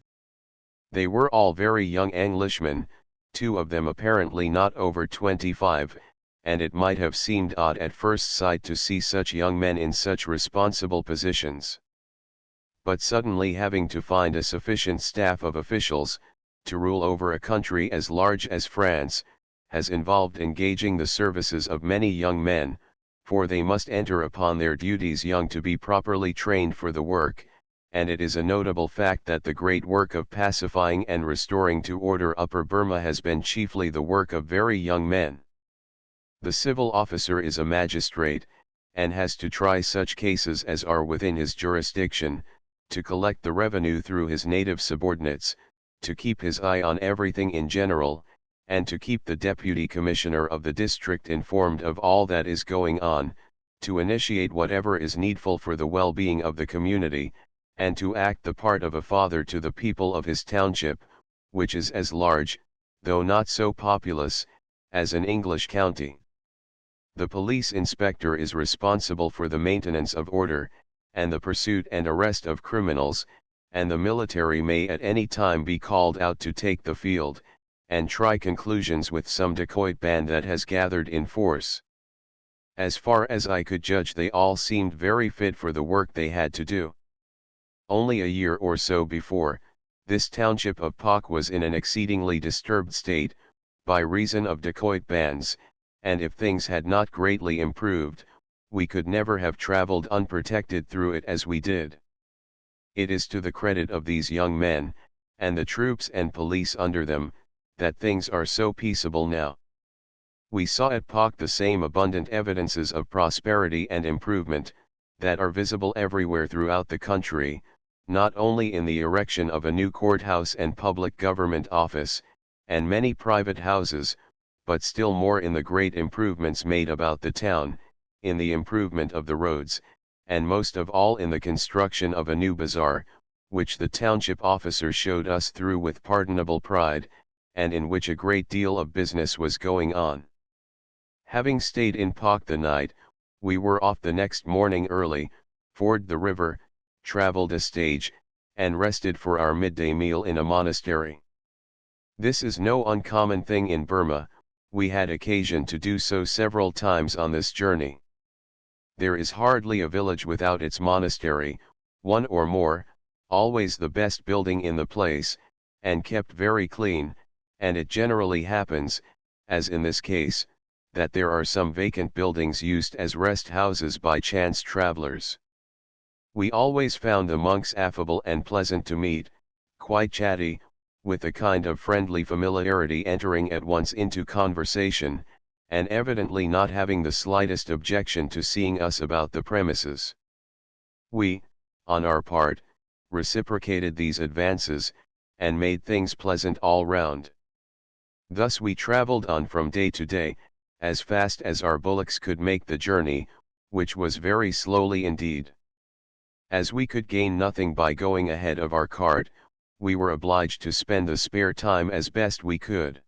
They were all very young Englishmen, 2 of them apparently not over 25, and it might have seemed odd at first sight to see such young men in such responsible positions. But suddenly having to find a sufficient staff of officials, to rule over a country as large as France, has involved engaging the services of many young men, for they must enter upon their duties young to be properly trained for the work, and it is a notable fact that the great work of pacifying and restoring to order Upper Burma has been chiefly the work of very young men. The civil officer is a magistrate, and has to try such cases as are within his jurisdiction, to collect the revenue through his native subordinates, to keep his eye on everything in general, and to keep the deputy commissioner of the district informed of all that is going on, to initiate whatever is needful for the well-being of the community, and to act the part of a father to the people of his township, which is as large, though not so populous, as an English county. The police inspector is responsible for the maintenance of order, and the pursuit and arrest of criminals, and the military may at any time be called out to take the field, and try conclusions with some dacoit band that has gathered in force. As far as I could judge, they all seemed very fit for the work they had to do. Only a year or so before, this township of Pak was in an exceedingly disturbed state, by reason of dacoit bands, and if things had not greatly improved, we could never have traveled unprotected through it as we did. It is to the credit of these young men, and the troops and police under them, that things are so peaceable now. We saw at Pak the same abundant evidences of prosperity and improvement, that are visible everywhere throughout the country, not only in the erection of a new courthouse and public government office, and many private houses, but still more in the great improvements made about the town, in the improvement of the roads, and most of all in the construction of a new bazaar, which the township officer showed us through with pardonable pride, and in which a great deal of business was going on. Having stayed in Pak the night, we were off the next morning early, forded the river, travelled a stage, and rested for our midday meal in a monastery. This is no uncommon thing in Burma, we had occasion to do so several times on this journey. There is hardly a village without its monastery, one or more, always the best building in the place, and kept very clean, and it generally happens, as in this case, that there are some vacant buildings used as rest houses by chance travelers. We always found the monks affable and pleasant to meet, quite chatty, with a kind of friendly familiarity entering at once into conversation, and evidently not having the slightest objection to seeing us about the premises. We, on our part, reciprocated these advances, and made things pleasant all round. Thus we travelled on from day to day, as fast as our bullocks could make the journey, which was very slowly indeed. As we could gain nothing by going ahead of our cart, we were obliged to spend the spare time as best we could.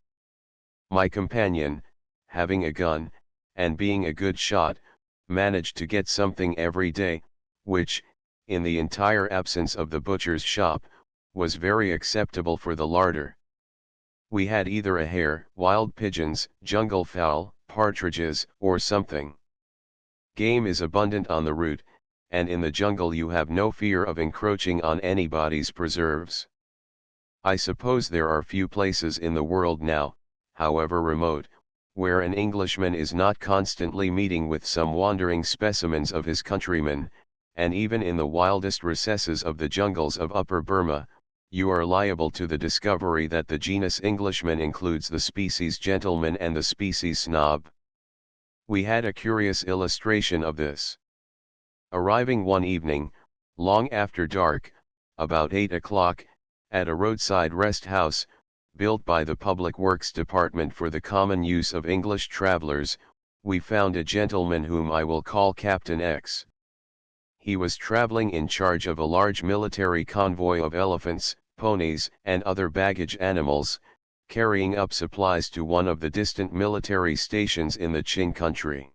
My companion, having a gun, and being a good shot, managed to get something every day, which, in the entire absence of the butcher's shop, was very acceptable for the larder. We had either a hare, wild pigeons, jungle fowl, partridges, or something. Game is abundant on the route, and in the jungle you have no fear of encroaching on anybody's preserves. I suppose there are few places in the world now, however remote, where an Englishman is not constantly meeting with some wandering specimens of his countrymen, and even in the wildest recesses of the jungles of Upper Burma, you are liable to the discovery that the genus Englishman includes the species gentleman and the species snob. We had a curious illustration of this. Arriving one evening, long after dark, about 8 o'clock, at a roadside rest house, built by the Public Works Department for the common use of English travelers, we found a gentleman whom I will call Captain X. He was traveling in charge of a large military convoy of elephants, ponies, and other baggage animals, carrying up supplies to one of the distant military stations in the Qing country.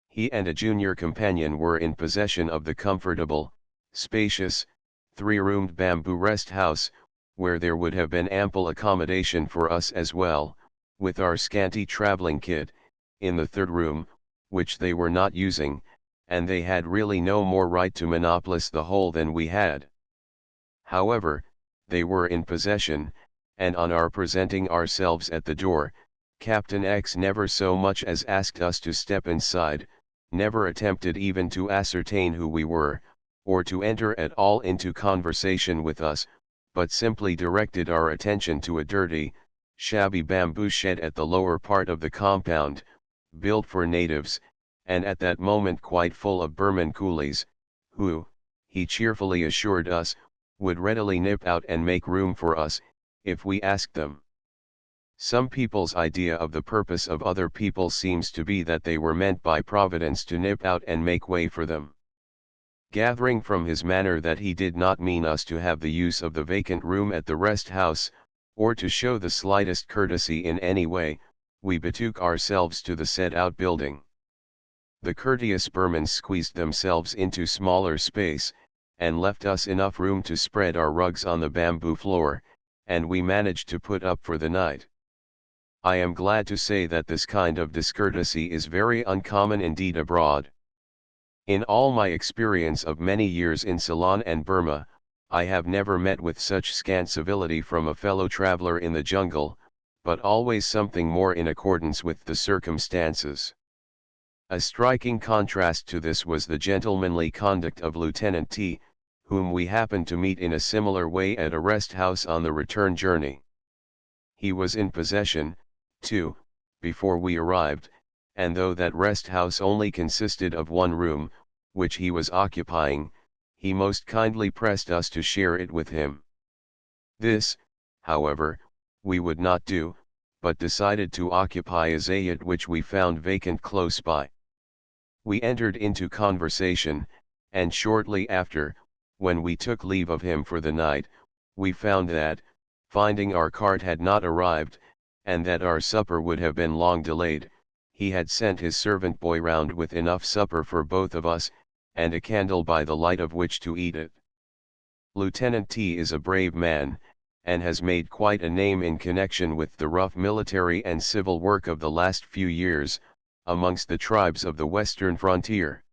He and a junior companion were in possession of the comfortable, spacious, three-roomed bamboo rest house, where there would have been ample accommodation for us as well, with our scanty traveling kit, in the third room, which they were not using, and they had really no more right to monopolize the whole than we had. However, they were in possession, and on our presenting ourselves at the door, Captain X never so much as asked us to step inside, never attempted even to ascertain who we were, or to enter at all into conversation with us, but simply directed our attention to a dirty, shabby bamboo shed at the lower part of the compound, built for natives, and at that moment quite full of Burman coolies, who, he cheerfully assured us, would readily nip out and make room for us, if we asked them. Some people's idea of the purpose of other people seems to be that they were meant by Providence to nip out and make way for them. Gathering from his manner that he did not mean us to have the use of the vacant room at the rest house, or to show the slightest courtesy in any way, we betook ourselves to the said outbuilding. The courteous Burmans squeezed themselves into smaller space, and left us enough room to spread our rugs on the bamboo floor, and we managed to put up for the night. I am glad to say that this kind of discourtesy is very uncommon indeed abroad. In all my experience of many years in Ceylon and Burma, I have never met with such scant civility from a fellow traveler in the jungle, but always something more in accordance with the circumstances. A striking contrast to this was the gentlemanly conduct of Lieutenant T, whom we happened to meet in a similar way at a rest house on the return journey. He was in possession, too, before we arrived, and though that rest house only consisted of one room, which he was occupying, he most kindly pressed us to share it with him. This, however, we would not do, but decided to occupy a zayat which we found vacant close by. We entered into conversation, and shortly after, when we took leave of him for the night, we found that, finding our cart had not arrived, and that our supper would have been long delayed, he had sent his servant boy round with enough supper for both of us, and a candle by the light of which to eat it. Lieutenant T is a brave man, and has made quite a name in connection with the rough military and civil work of the last few years, amongst the tribes of the western frontier.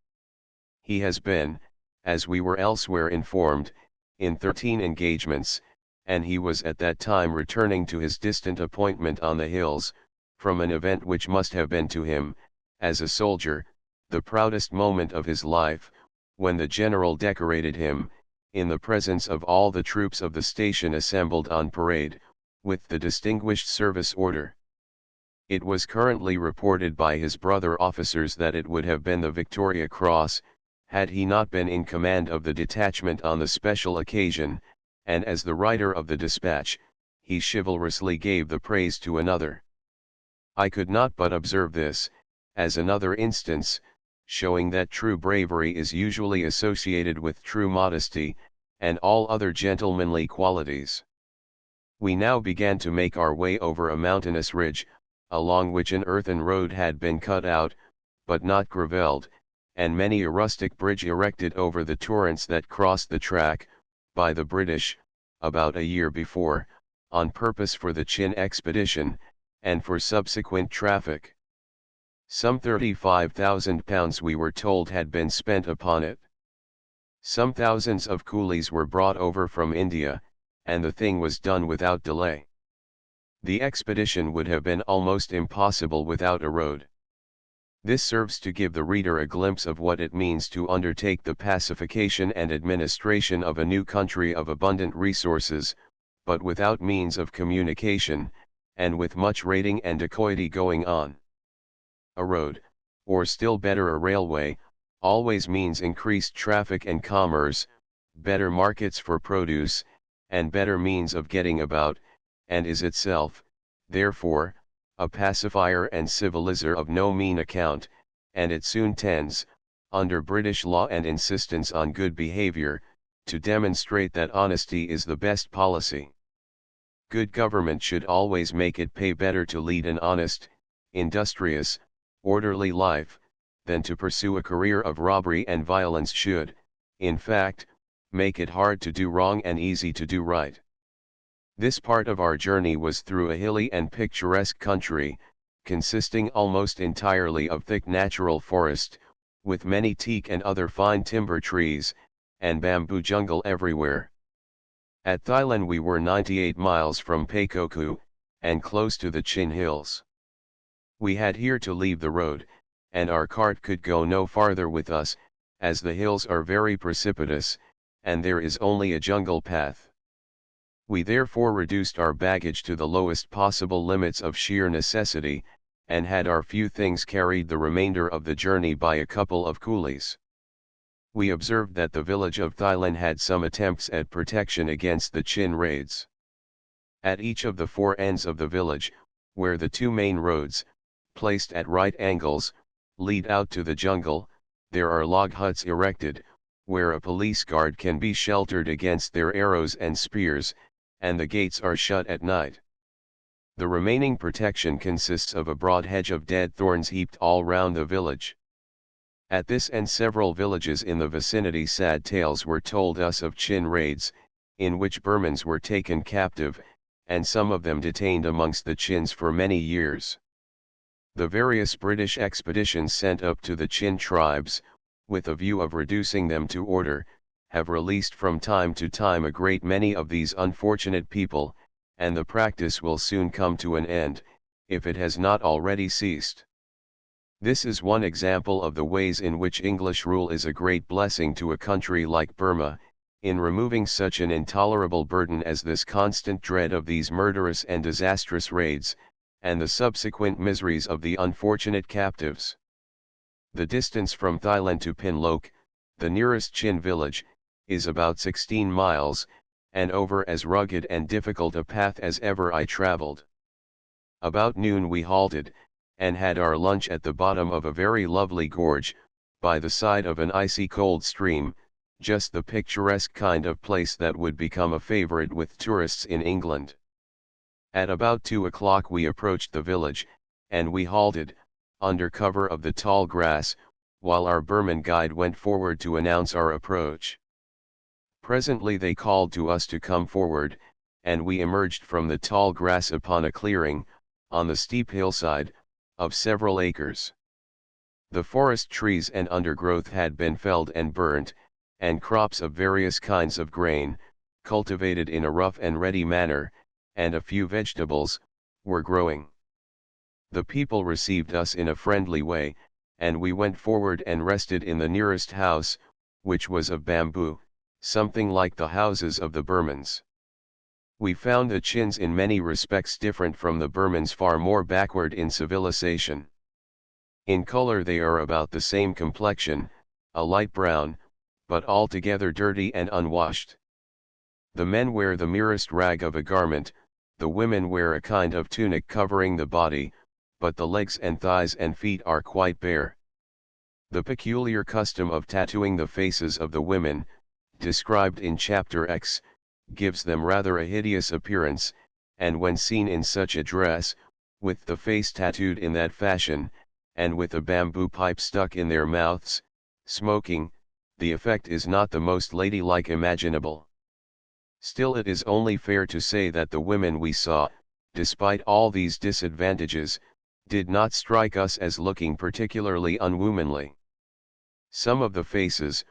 He has been, as we were elsewhere informed, in 13 engagements, and he was at that time returning to his distant appointment on the hills, from an event which must have been to him, as a soldier, the proudest moment of his life, when the general decorated him, in the presence of all the troops of the station assembled on parade, with the Distinguished Service Order. It was currently reported by his brother officers that it would have been the Victoria Cross, had he not been in command of the detachment on the special occasion, and as the writer of the dispatch, he chivalrously gave the praise to another. I could not but observe this, as another instance, showing that true bravery is usually associated with true modesty, and all other gentlemanly qualities. We now began to make our way over a mountainous ridge, along which an earthen road had been cut out, but not gravelled, and many a rustic bridge erected over the torrents that crossed the track, by the British, about a year before, on purpose for the Chin expedition, and for subsequent traffic. Some £35,000 we were told had been spent upon it. Some thousands of coolies were brought over from India, and the thing was done without delay. The expedition would have been almost impossible without a road. This serves to give the reader a glimpse of what it means to undertake the pacification and administration of a new country of abundant resources, but without means of communication, and with much raiding and dacoity going on. A road, or still better a railway, always means increased traffic and commerce, better markets for produce, and better means of getting about, and is itself, therefore, a pacifier and civilizer of no mean account, and it soon tends, under British law and insistence on good behavior, to demonstrate that honesty is the best policy. Good government should always make it pay better to lead an honest, industrious, orderly life, than to pursue a career of robbery and violence should, in fact, make it hard to do wrong and easy to do right. This part of our journey was through a hilly and picturesque country, consisting almost entirely of thick natural forest, with many teak and other fine timber trees, and bamboo jungle everywhere. At Thailand we were 98 miles from Paikoku, and close to the Chin Hills. We had here to leave the road, and our cart could go no farther with us, as the hills are very precipitous, and there is only a jungle path. We therefore reduced our baggage to the lowest possible limits of sheer necessity, and had our few things carried the remainder of the journey by a couple of coolies. We observed that the village of Thailand had some attempts at protection against the Chin raids. At each of the four ends of the village, where the two main roads, placed at right angles, lead out to the jungle, there are log huts erected, where a police guard can be sheltered against their arrows and spears, and the gates are shut at night. The remaining protection consists of a broad hedge of dead thorns heaped all round the village. At this and several villages in the vicinity sad tales were told us of Chin raids, in which Burmans were taken captive, and some of them detained amongst the Chins for many years. The various British expeditions sent up to the Chin tribes, with a view of reducing them to order, have released from time to time a great many of these unfortunate people, and the practice will soon come to an end, if it has not already ceased. This is one example of the ways in which English rule is a great blessing to a country like Burma, in removing such an intolerable burden as this constant dread of these murderous and disastrous raids, and the subsequent miseries of the unfortunate captives. The distance from Thailand to Pinloke, the nearest Chin village, is about 16 miles, and over as rugged and difficult a path as ever I traveled. About noon we halted, and had our lunch at the bottom of a very lovely gorge, by the side of an icy cold stream, just the picturesque kind of place that would become a favorite with tourists in England. At about 2 o'clock we approached the village, and we halted, under cover of the tall grass, while our Burman guide went forward to announce our approach. Presently they called to us to come forward, and we emerged from the tall grass upon a clearing, on the steep hillside, of several acres. The forest trees and undergrowth had been felled and burnt, and crops of various kinds of grain, cultivated in a rough and ready manner, and a few vegetables, were growing. The people received us in a friendly way, and we went forward and rested in the nearest house, which was of bamboo, something like the houses of the Burmans. We found the Chins in many respects different from the Burmans, far more backward in civilization. In color they are about the same complexion, a light brown, but altogether dirty and unwashed. The men wear the merest rag of a garment, the women wear a kind of tunic covering the body, but the legs and thighs and feet are quite bare. The peculiar custom of tattooing the faces of the women, described in Chapter X, gives them rather a hideous appearance, and when seen in such a dress, with the face tattooed in that fashion, and with a bamboo pipe stuck in their mouths, smoking, the effect is not the most ladylike imaginable. Still it is only fair to say that the women we saw, despite all these disadvantages, did not strike us as looking particularly unwomanly. Some of the faces,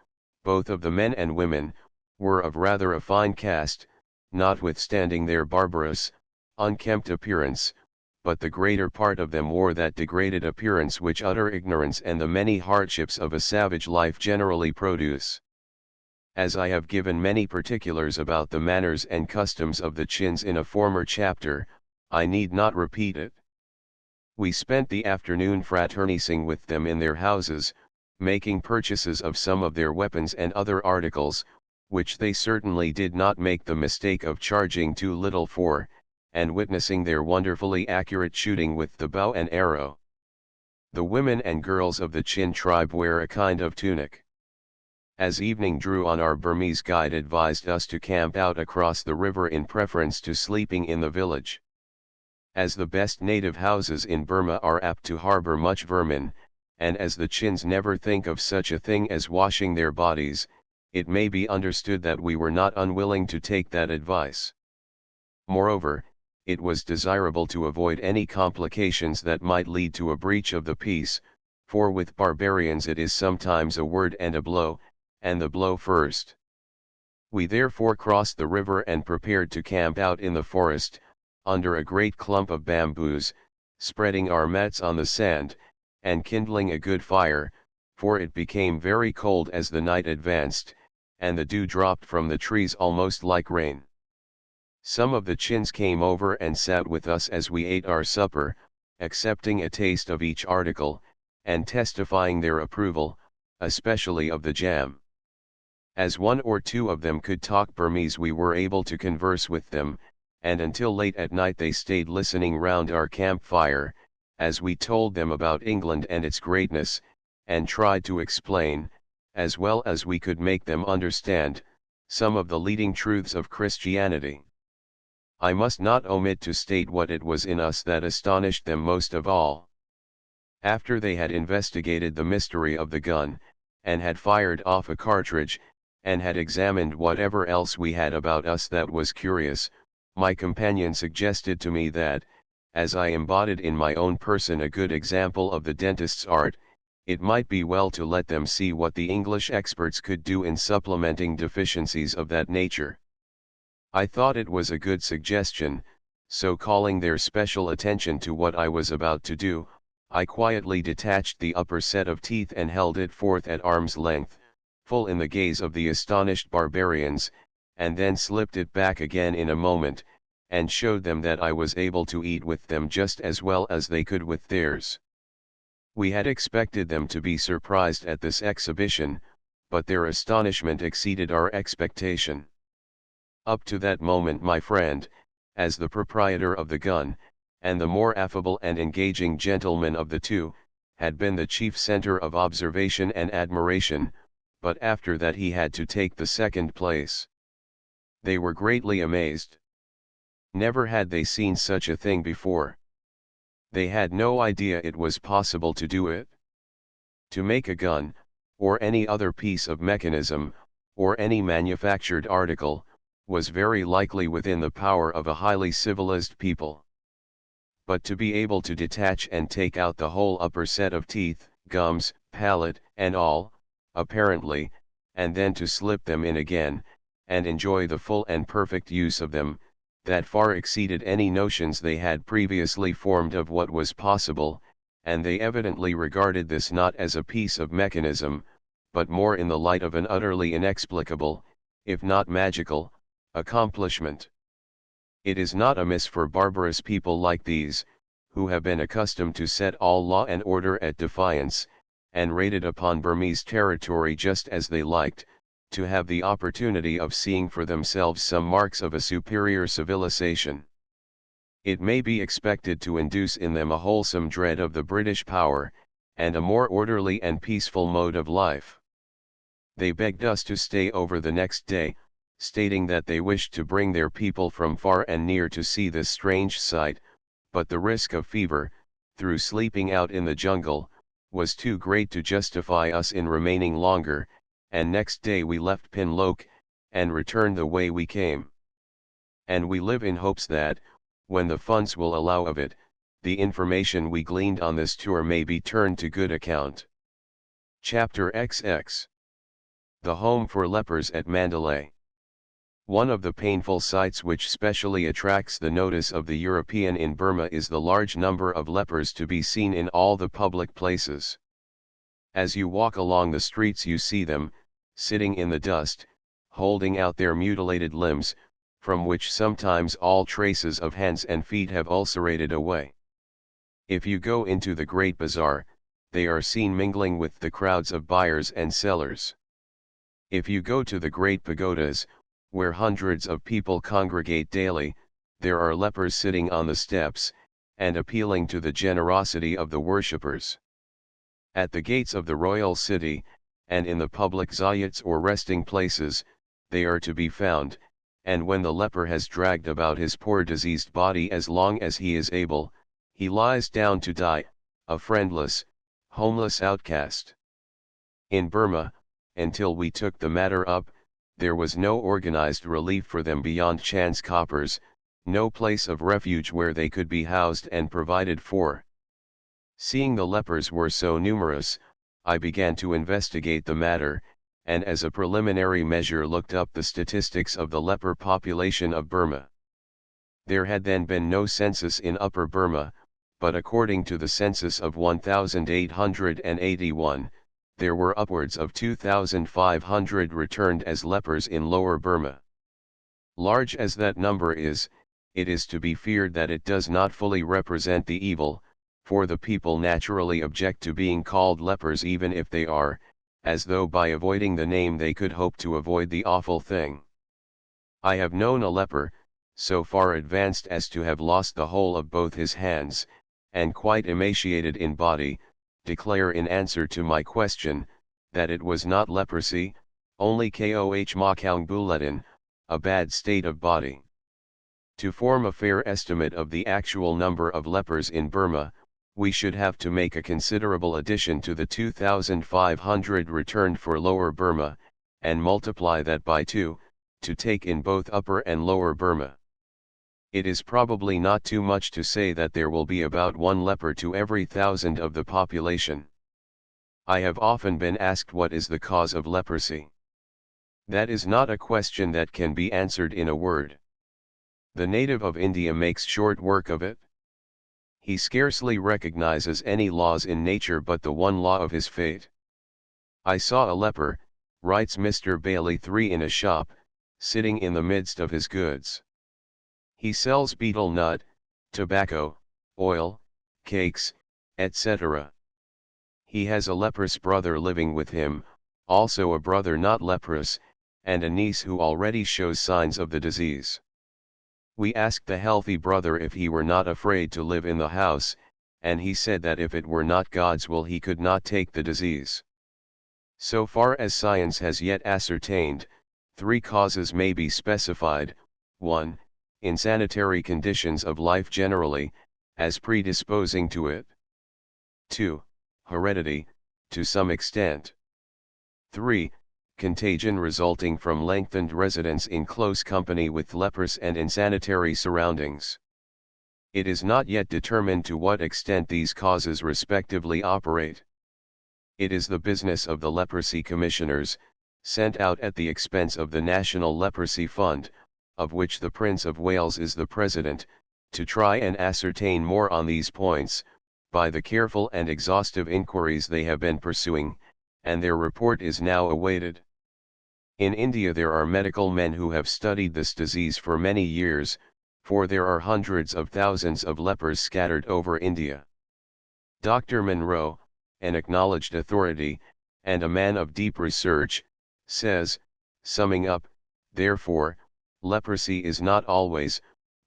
both of the men and women, were of rather a fine cast, notwithstanding their barbarous, unkempt appearance, but the greater part of them wore that degraded appearance which utter ignorance and the many hardships of a savage life generally produce. As I have given many particulars about the manners and customs of the Chins in a former chapter, I need not repeat it. We spent the afternoon fraternizing with them in their houses, making purchases of some of their weapons and other articles, which they certainly did not make the mistake of charging too little for, and witnessing their wonderfully accurate shooting with the bow and arrow. The women and girls of the Chin tribe wear a kind of tunic. As evening drew on, our Burmese guide advised us to camp out across the river in preference to sleeping in the village. As the best native houses in Burma are apt to harbor much vermin, and as the Chins never think of such a thing as washing their bodies, it may be understood that we were not unwilling to take that advice. Moreover, it was desirable to avoid any complications that might lead to a breach of the peace, for with barbarians it is sometimes a word and a blow, and the blow first. We therefore crossed the river and prepared to camp out in the forest, under a great clump of bamboos, spreading our mats on the sand, and kindling a good fire, for it became very cold as the night advanced, and the dew dropped from the trees almost like rain. Some of the Chins came over and sat with us as we ate our supper, accepting a taste of each article, and testifying their approval, especially of the jam. As one or two of them could talk Burmese, we were able to converse with them, and until late at night they stayed listening round our campfire, as we told them about England and its greatness, and tried to explain, as well as we could make them understand, some of the leading truths of Christianity. I must not omit to state what it was in us that astonished them most of all. After they had investigated the mystery of the gun, and had fired off a cartridge, and had examined whatever else we had about us that was curious, my companion suggested to me that, as I embodied in my own person a good example of the dentist's art, it might be well to let them see what the English experts could do in supplementing deficiencies of that nature. I thought it was a good suggestion, so calling their special attention to what I was about to do, I quietly detached the upper set of teeth and held it forth at arm's length, full in the gaze of the astonished barbarians, and then slipped it back again in a moment, and showed them that I was able to eat with them just as well as they could with theirs. We had expected them to be surprised at this exhibition, but their astonishment exceeded our expectation. Up to that moment my friend, as the proprietor of the gun, and the more affable and engaging gentleman of the two, had been the chief center of observation and admiration, but after that he had to take the second place. They were greatly amazed. Never had they seen such a thing before. They had no idea it was possible to do it. To make a gun, or any other piece of mechanism, or any manufactured article, was very likely within the power of a highly civilized people. But to be able to detach and take out the whole upper set of teeth, gums, palate, and all, apparently, and then to slip them in again, and enjoy the full and perfect use of them, that far exceeded any notions they had previously formed of what was possible, and they evidently regarded this not as a piece of mechanism, but more in the light of an utterly inexplicable, if not magical, accomplishment. It is not amiss for barbarous people like these, who have been accustomed to set all law and order at defiance, and raided upon Burmese territory just as they liked, to have the opportunity of seeing for themselves some marks of a superior civilization. It may be expected to induce in them a wholesome dread of the British power, and a more orderly and peaceful mode of life. They begged us to stay over the next day, stating that they wished to bring their people from far and near to see this strange sight, but the risk of fever, through sleeping out in the jungle, was too great to justify us in remaining longer, and next day we left Pinloke, and returned the way we came. And we live in hopes that, when the funds will allow of it, the information we gleaned on this tour may be turned to good account. Chapter XX. The home for lepers at Mandalay. One of the painful sights which specially attracts the notice of the European in Burma is the large number of lepers to be seen in all the public places. As you walk along the streets you see them, sitting in the dust, holding out their mutilated limbs, from which sometimes all traces of hands and feet have ulcerated away. If you go into the great bazaar, they are seen mingling with the crowds of buyers and sellers. If you go to the great pagodas, where hundreds of people congregate daily, there are lepers sitting on the steps, and appealing to the generosity of the worshippers. At the gates of the royal city, and in the public zayats or resting places, they are to be found, and when the leper has dragged about his poor diseased body as long as he is able, he lies down to die, a friendless, homeless outcast. In Burma, until we took the matter up, there was no organized relief for them beyond chance coppers, no place of refuge where they could be housed and provided for. Seeing the lepers were so numerous, I began to investigate the matter, and as a preliminary measure looked up the statistics of the leper population of Burma. There had then been no census in Upper Burma, but according to the census of 1881, there were upwards of 2,500 returned as lepers in Lower Burma. Large as that number is, it is to be feared that it does not fully represent the evil, for the people naturally object to being called lepers even if they are, as though by avoiding the name they could hope to avoid the awful thing. I have known a leper, so far advanced as to have lost the whole of both his hands, and quite emaciated in body, declare in answer to my question, that it was not leprosy, only koh makaung buletin, a bad state of body. To form a fair estimate of the actual number of lepers in Burma, we should have to make a considerable addition to the 2,500 returned for Lower Burma, and multiply that by 2, to take in both Upper and Lower Burma. It is probably not too much to say that there will be about 1 leper to every 1,000 of the population. I have often been asked what is the cause of leprosy. That is not a question that can be answered in a word. The native of India makes short work of it. He scarcely recognizes any laws in nature but the one law of his fate. I saw a leper, writes Mr. Bailey III, in a shop, sitting in the midst of his goods. He sells betel nut, tobacco, oil, cakes, etc. He has a leprous brother living with him, also a brother not leprous, and a niece who already shows signs of the disease. We asked the healthy brother if he were not afraid to live in the house, and he said that if it were not God's will he could not take the disease. So far as science has yet ascertained, 3 causes may be specified: 1. Insanitary conditions of life generally, as predisposing to it. 2. Heredity, to some extent. 3. Contagion resulting from lengthened residence in close company with lepers and insanitary surroundings. It is not yet determined to what extent these causes respectively operate. It is the business of the leprosy commissioners, sent out at the expense of the National Leprosy Fund, of which the Prince of Wales is the president, to try and ascertain more on these points, by the careful and exhaustive inquiries they have been pursuing, and their report is now awaited. In India there are medical men who have studied this disease for many years, for there are hundreds of thousands of lepers scattered over India. Dr. Monroe, an acknowledged authority, and a man of deep research, says, summing up, therefore, leprosy is not always,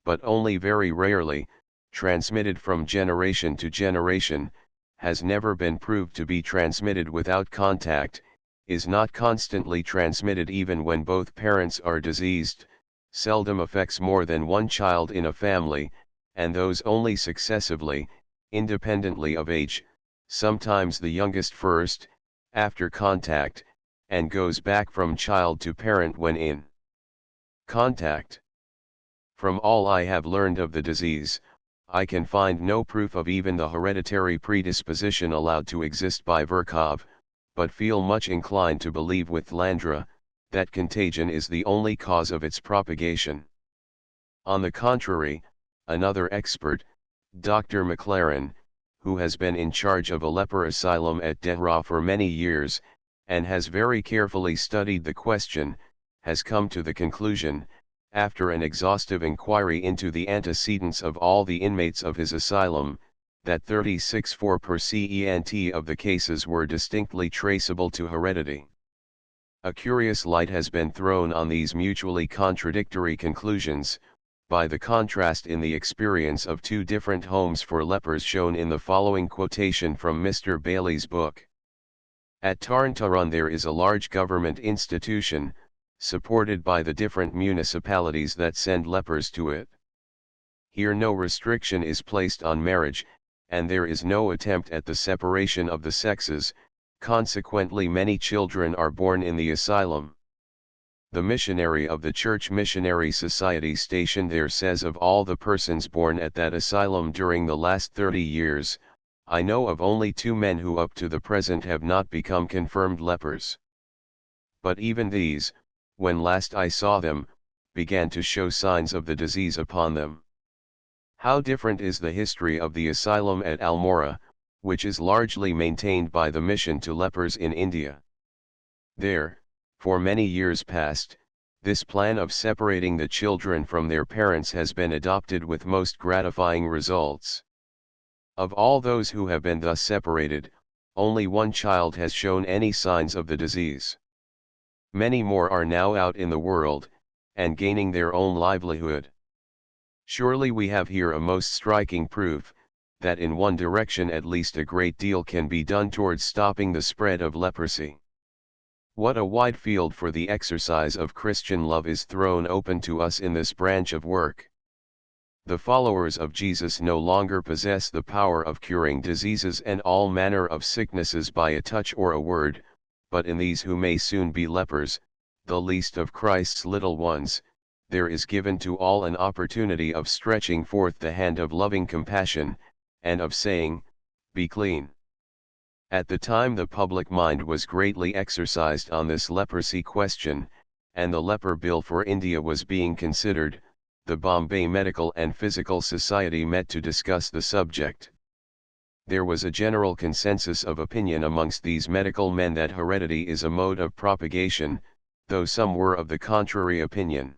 but only very rarely, transmitted from generation to generation, has never been proved to be transmitted without contact, is not constantly transmitted even when both parents are diseased, seldom affects more than 1 child in a family, and those only successively, independently of age, sometimes the youngest first, after contact, and goes back from child to parent when in contact. From all I have learned of the disease, I can find no proof of even the hereditary predisposition allowed to exist by Virchow, but feel much inclined to believe with Landra, that contagion is the only cause of its propagation. On the contrary, another expert, Dr. McLaren, who has been in charge of a leper asylum at Dehra for many years, and has very carefully studied the question, has come to the conclusion, after an exhaustive inquiry into the antecedents of all the inmates of his asylum, that 36.4% of the cases were distinctly traceable to heredity. A curious light has been thrown on these mutually contradictory conclusions, by the contrast in the experience of two different homes for lepers shown in the following quotation from Mr. Bailey's book. At Tarn there is a large government institution, supported by the different municipalities that send lepers to it. Here no restriction is placed on marriage, and there is no attempt at the separation of the sexes, consequently many children are born in the asylum. The missionary of the Church Missionary Society stationed there says of all the persons born at that asylum during the last 30 years, I know of only 2 men who up to the present have not become confirmed lepers. But even these, when last I saw them, began to show signs of the disease upon them. How different is the history of the asylum at Almora, which is largely maintained by the mission to lepers in India. There, for many years past, this plan of separating the children from their parents has been adopted with most gratifying results. Of all those who have been thus separated, only 1 child has shown any signs of the disease. Many more are now out in the world, and gaining their own livelihood. Surely we have here a most striking proof, that in one direction at least a great deal can be done towards stopping the spread of leprosy. What a wide field for the exercise of Christian love is thrown open to us in this branch of work. The followers of Jesus no longer possess the power of curing diseases and all manner of sicknesses by a touch or a word, but in these who may soon be lepers, the least of Christ's little ones, there is given to all an opportunity of stretching forth the hand of loving compassion, and of saying, "Be clean." At the time the public mind was greatly exercised on this leprosy question, and the leper bill for India was being considered, the Bombay Medical and Physical Society met to discuss the subject. There was a general consensus of opinion amongst these medical men that heredity is a mode of propagation, though some were of the contrary opinion.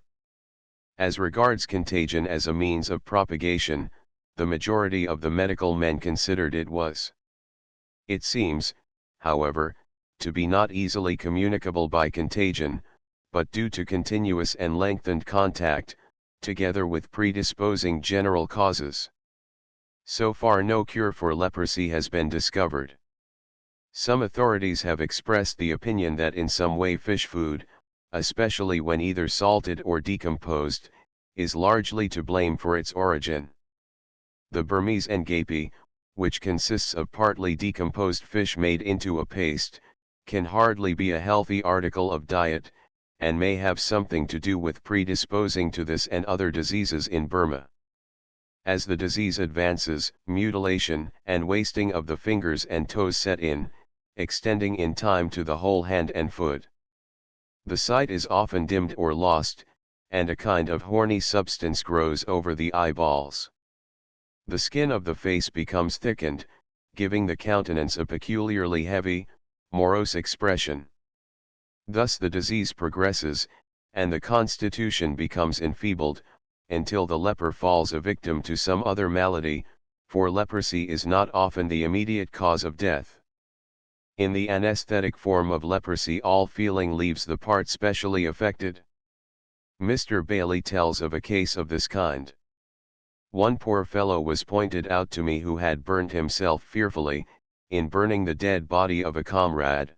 As regards contagion as a means of propagation, the majority of the medical men considered it was. It seems, however, to be not easily communicable by contagion, but due to continuous and lengthened contact, together with predisposing general causes. So far no cure for leprosy has been discovered. Some authorities have expressed the opinion that in some way fish food, especially when either salted or decomposed, is largely to blame for its origin. The Burmese ngapi, which consists of partly decomposed fish made into a paste, can hardly be a healthy article of diet, and may have something to do with predisposing to this and other diseases in Burma. As the disease advances, mutilation and wasting of the fingers and toes set in, extending in time to the whole hand and foot. The sight is often dimmed or lost, and a kind of horny substance grows over the eyeballs. The skin of the face becomes thickened, giving the countenance a peculiarly heavy, morose expression. Thus the disease progresses, and the constitution becomes enfeebled, until the leper falls a victim to some other malady, for leprosy is not often the immediate cause of death. In the anesthetic form of leprosy all feeling leaves the part specially affected. Mr. Bailey tells of a case of this kind. One poor fellow was pointed out to me who had burned himself fearfully, in burning the dead body of a comrade.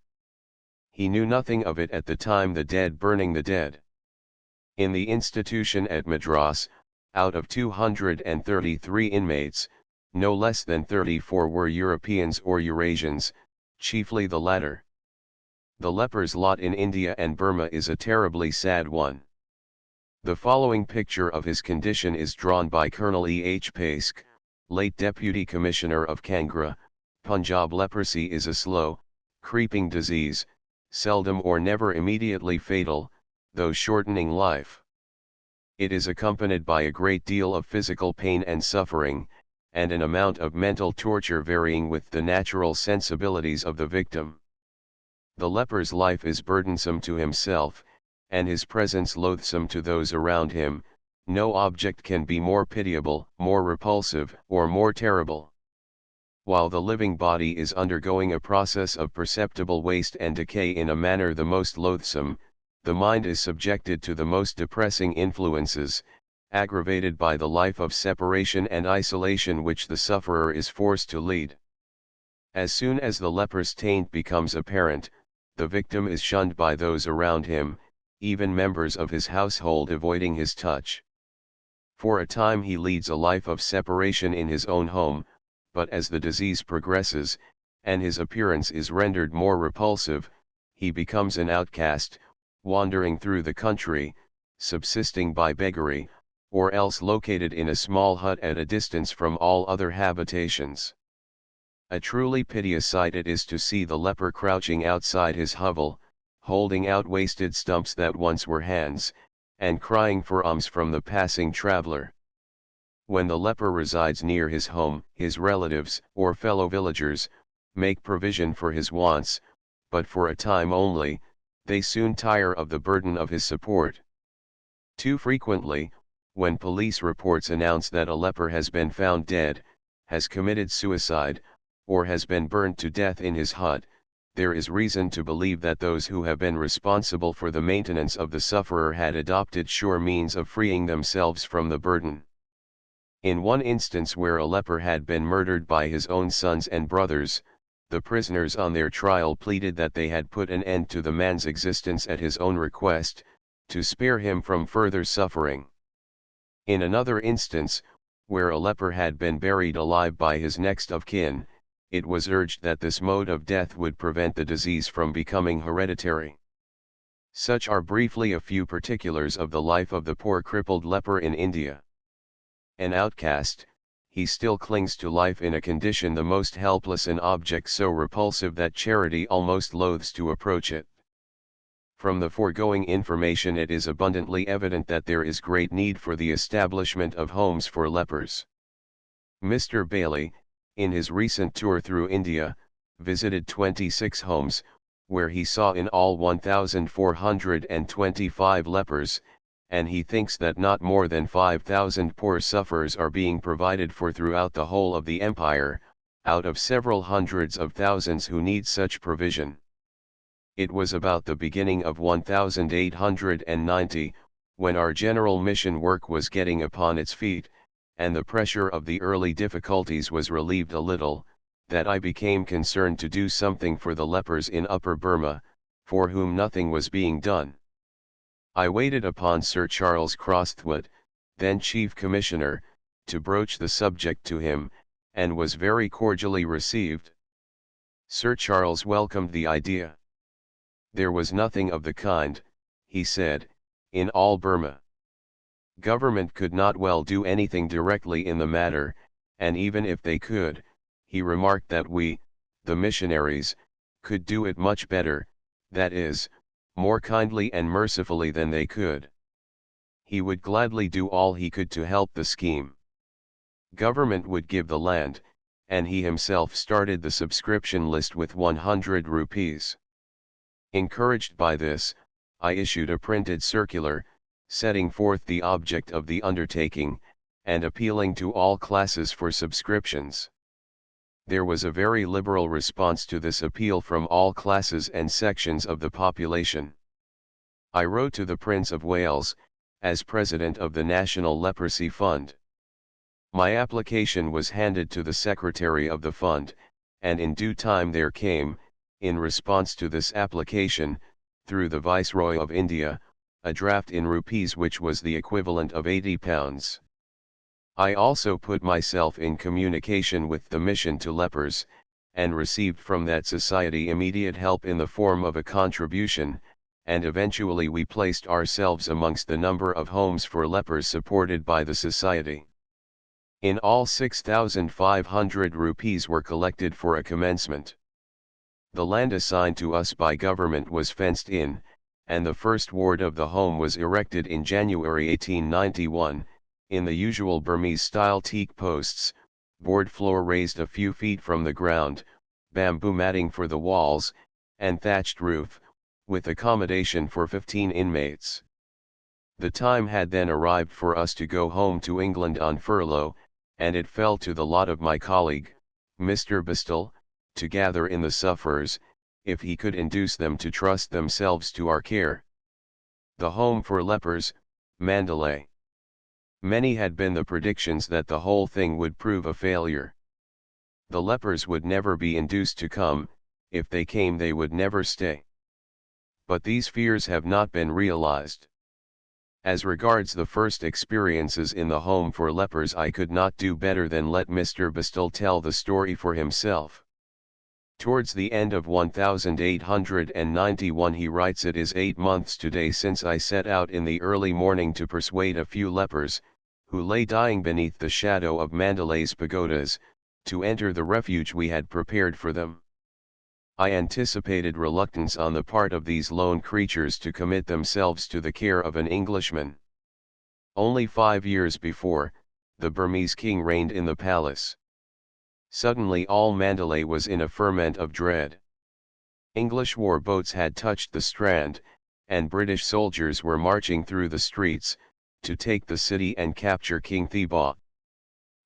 He knew nothing of it at the time the dead burning the dead. In the institution at Madras, out of 233 inmates, no less than 34 were Europeans or Eurasians, chiefly the latter. The leper's lot in India and Burma is a terribly sad one. The following picture of his condition is drawn by Colonel E. H. Paske, late Deputy Commissioner of Kangra, Punjab. Leprosy is a slow, creeping disease, seldom or never immediately fatal, though shortening life. It is accompanied by a great deal of physical pain and suffering, and an amount of mental torture varying with the natural sensibilities of the victim. The leper's life is burdensome to himself, and his presence loathsome to those around him. No object can be more pitiable, more repulsive, or more terrible. While the living body is undergoing a process of perceptible waste and decay in a manner the most loathsome, the mind is subjected to the most depressing influences, aggravated by the life of separation and isolation which the sufferer is forced to lead. As soon as the leper's taint becomes apparent, the victim is shunned by those around him, even members of his household avoiding his touch. For a time he leads a life of separation in his own home, but as the disease progresses, and his appearance is rendered more repulsive, he becomes an outcast, wandering through the country, subsisting by beggary, or else located in a small hut at a distance from all other habitations. A truly piteous sight it is to see the leper crouching outside his hovel, holding out wasted stumps that once were hands, and crying for alms from the passing traveler. When the leper resides near his home, his relatives, or fellow villagers, make provision for his wants, but for a time only. They soon tire of the burden of his support. Too frequently, when police reports announce that a leper has been found dead, has committed suicide, or has been burned to death in his hut, there is reason to believe that those who have been responsible for the maintenance of the sufferer had adopted sure means of freeing themselves from the burden. In one instance where a leper had been murdered by his own sons and brothers, the prisoners on their trial pleaded that they had put an end to the man's existence at his own request, to spare him from further suffering. In another instance, where a leper had been buried alive by his next of kin, it was urged that this mode of death would prevent the disease from becoming hereditary. Such are briefly a few particulars of the life of the poor crippled leper in India. An outcast, he still clings to life in a condition the most helpless, an object so repulsive that charity almost loathes to approach it. From the foregoing information it is abundantly evident that there is great need for the establishment of homes for lepers. Mr. Bailey, in his recent tour through India, visited 26 homes, where he saw in all 1,425 lepers, and he thinks that not more than 5,000 poor sufferers are being provided for throughout the whole of the empire, out of several hundreds of thousands who need such provision. It was about the beginning of 1890, when our general mission work was getting upon its feet, and the pressure of the early difficulties was relieved a little, that I became concerned to do something for the lepers in Upper Burma, for whom nothing was being done. I waited upon Sir Charles Crosthwaite, then Chief Commissioner, to broach the subject to him, and was very cordially received. Sir Charles welcomed the idea. There was nothing of the kind, he said, in all Burma. Government could not well do anything directly in the matter, and even if they could, he remarked that we, the missionaries, could do it much better, that is, more kindly and mercifully than they could. He would gladly do all he could to help the scheme. Government would give the land, and he himself started the subscription list with 100 rupees. Encouraged by this, I issued a printed circular, setting forth the object of the undertaking, and appealing to all classes for subscriptions. There was a very liberal response to this appeal from all classes and sections of the population. I wrote to the Prince of Wales, as President of the National Leprosy Fund. My application was handed to the Secretary of the Fund, and in due time there came, in response to this application, through the Viceroy of India, a draft in rupees which was the equivalent of £80. I also put myself in communication with the Mission to Lepers, and received from that society immediate help in the form of a contribution, and eventually we placed ourselves amongst the number of homes for lepers supported by the society. In all 6,500 rupees were collected for a commencement. The land assigned to us by government was fenced in, and the first ward of the home was erected in January 1891, in the usual Burmese-style teak posts, board floor raised a few feet from the ground, bamboo matting for the walls, and thatched roof, with accommodation for 15 inmates. The time had then arrived for us to go home to England on furlough, and it fell to the lot of my colleague, Mr. Bristol, to gather in the sufferers, if he could induce them to trust themselves to our care. The Home for Lepers, Mandalay. Many had been the predictions that the whole thing would prove a failure. The lepers would never be induced to come, if they came they would never stay. But these fears have not been realized. As regards the first experiences in the Home for Lepers, I could not do better than let Mr. Bristol tell the story for himself. Towards the end of 1891 he writes, "It is 8 months today since I set out in the early morning to persuade a few lepers, who lay dying beneath the shadow of Mandalay's pagodas, to enter the refuge we had prepared for them. I anticipated reluctance on the part of these lone creatures to commit themselves to the care of an Englishman. Only 5 years before, the Burmese king reigned in the palace. Suddenly all Mandalay was in a ferment of dread. English war boats had touched the strand, and British soldiers were marching through the streets, to take the city and capture King Thibaw.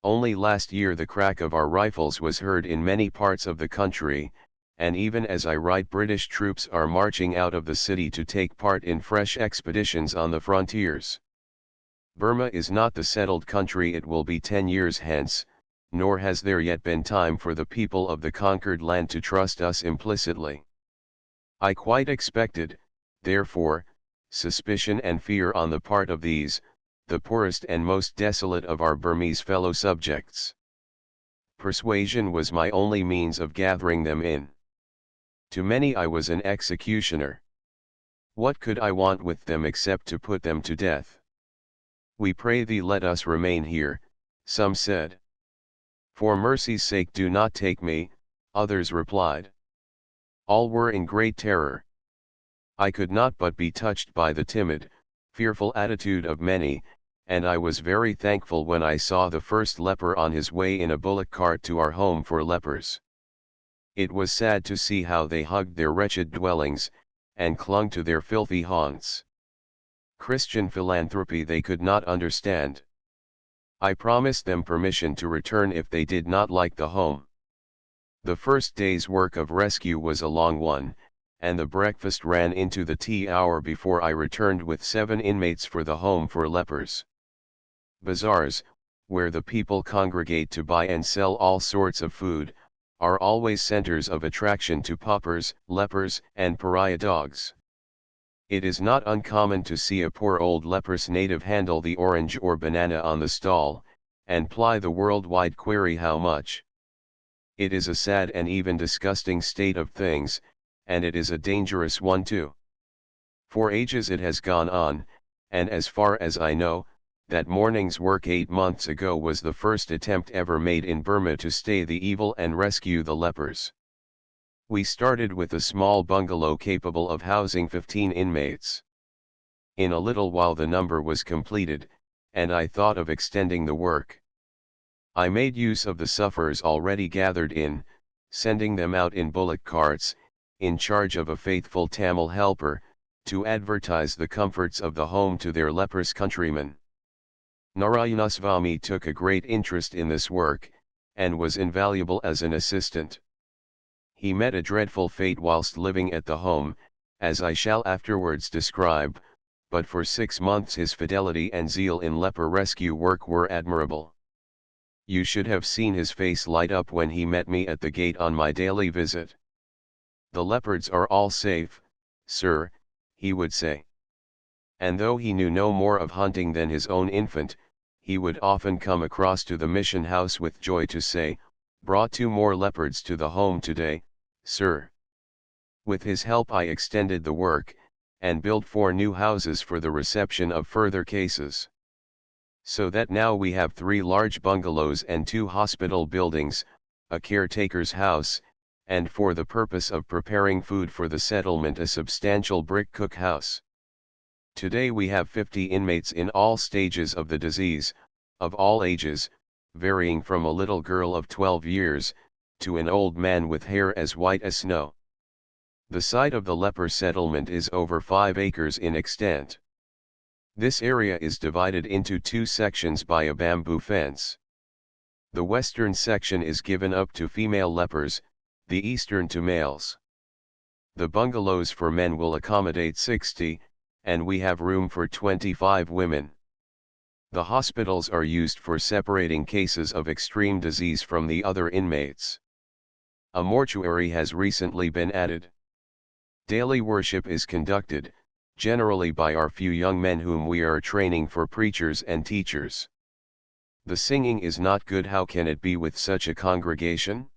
Only last year the crack of our rifles was heard in many parts of the country, and even as I write British troops are marching out of the city to take part in fresh expeditions on the frontiers. Burma is not the settled country it will be 10 years hence, nor has there yet been time for the people of the conquered land to trust us implicitly. I quite expected, therefore, suspicion and fear on the part of these, the poorest and most desolate of our Burmese fellow subjects. Persuasion was my only means of gathering them in. To many I was an executioner. What could I want with them except to put them to death? We pray thee let us remain here, some said. For mercy's sake do not take me, others replied. All were in great terror. I could not but be touched by the timid, fearful attitude of many, and I was very thankful when I saw the first leper on his way in a bullock cart to our Home for Lepers. It was sad to see how they hugged their wretched dwellings, and clung to their filthy haunts. Christian philanthropy they could not understand. I promised them permission to return if they did not like the home. The first day's work of rescue was a long one, and the breakfast ran into the tea hour before I returned with 7 inmates for the Home for Lepers. Bazaars, where the people congregate to buy and sell all sorts of food, are always centers of attraction to paupers, lepers, and pariah dogs. It is not uncommon to see a poor old leprous native handle the orange or banana on the stall, and ply the worldwide query how much. It is a sad and even disgusting state of things, and it is a dangerous one too. For ages it has gone on, and as far as I know, that morning's work 8 months ago was the first attempt ever made in Burma to stay the evil and rescue the lepers. We started with a small bungalow capable of housing 15 inmates. In a little while the number was completed, and I thought of extending the work. I made use of the sufferers already gathered in, sending them out in bullock carts, in charge of a faithful Tamil helper, to advertise the comforts of the home to their leprous countrymen. Narayanaswamy took a great interest in this work, and was invaluable as an assistant. He met a dreadful fate whilst living at the home, as I shall afterwards describe, but for 6 months his fidelity and zeal in leper rescue work were admirable. You should have seen his face light up when he met me at the gate on my daily visit. The leopards are all safe, sir, he would say. And though he knew no more of hunting than his own infant, he would often come across to the mission house with joy to say, "Brought 2 more leopards to the home today, sir." With his help I extended the work, and built 4 new houses for the reception of further cases. So that now we have 3 large bungalows and 2 hospital buildings, a caretaker's house, and for the purpose of preparing food for the settlement a substantial brick cookhouse. Today we have 50 inmates in all stages of the disease, of all ages, varying from a little girl of 12 years, to an old man with hair as white as snow. The site of the leper settlement is over 5 acres in extent. This area is divided into 2 sections by a bamboo fence. The western section is given up to female lepers, the eastern to males. The bungalows for men will accommodate 60, and we have room for 25 women. The hospitals are used for separating cases of extreme disease from the other inmates. A mortuary has recently been added. Daily worship is conducted, generally by our few young men whom we are training for preachers and teachers. The singing is not good. How can it be with such a congregation?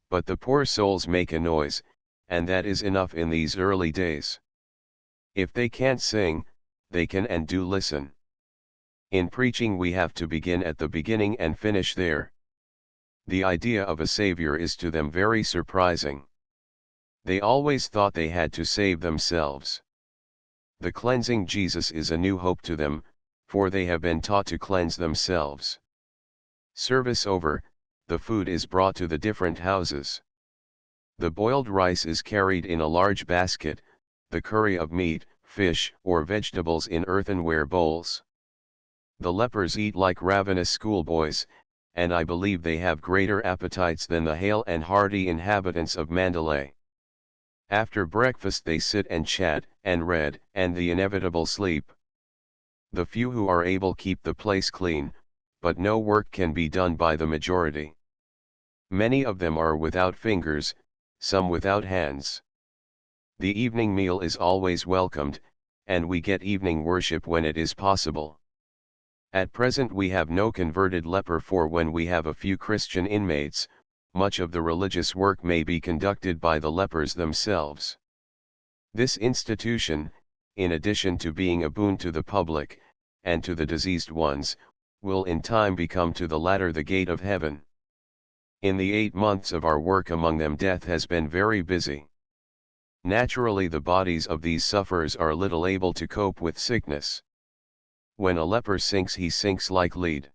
But the poor souls make a noise, and that is enough in these early days. If they can't sing, they can and do listen. In preaching we have to begin at the beginning and finish there. The idea of a Savior is to them very surprising. They always thought they had to save themselves. The cleansing Jesus is a new hope to them, for they have been taught to cleanse themselves. Service over, the food is brought to the different houses. The boiled rice is carried in a large basket, the curry of meat, fish, or vegetables in earthenware bowls. The lepers eat like ravenous schoolboys, and I believe they have greater appetites than the hale and hearty inhabitants of Mandalay. After breakfast they sit and chat, and read, and the inevitable sleep. The few who are able keep the place clean, but no work can be done by the majority. Many of them are without fingers, some without hands. The evening meal is always welcomed, and we get evening worship when it is possible. At present we have no converted leper, for when we have a few Christian inmates, much of the religious work may be conducted by the lepers themselves. This institution, in addition to being a boon to the public, and to the diseased ones, will in time become to the latter the gate of heaven. In the 8 months of our work among them death has been very busy. Naturally the bodies of these sufferers are little able to cope with sickness. When a leper sinks he sinks like lead.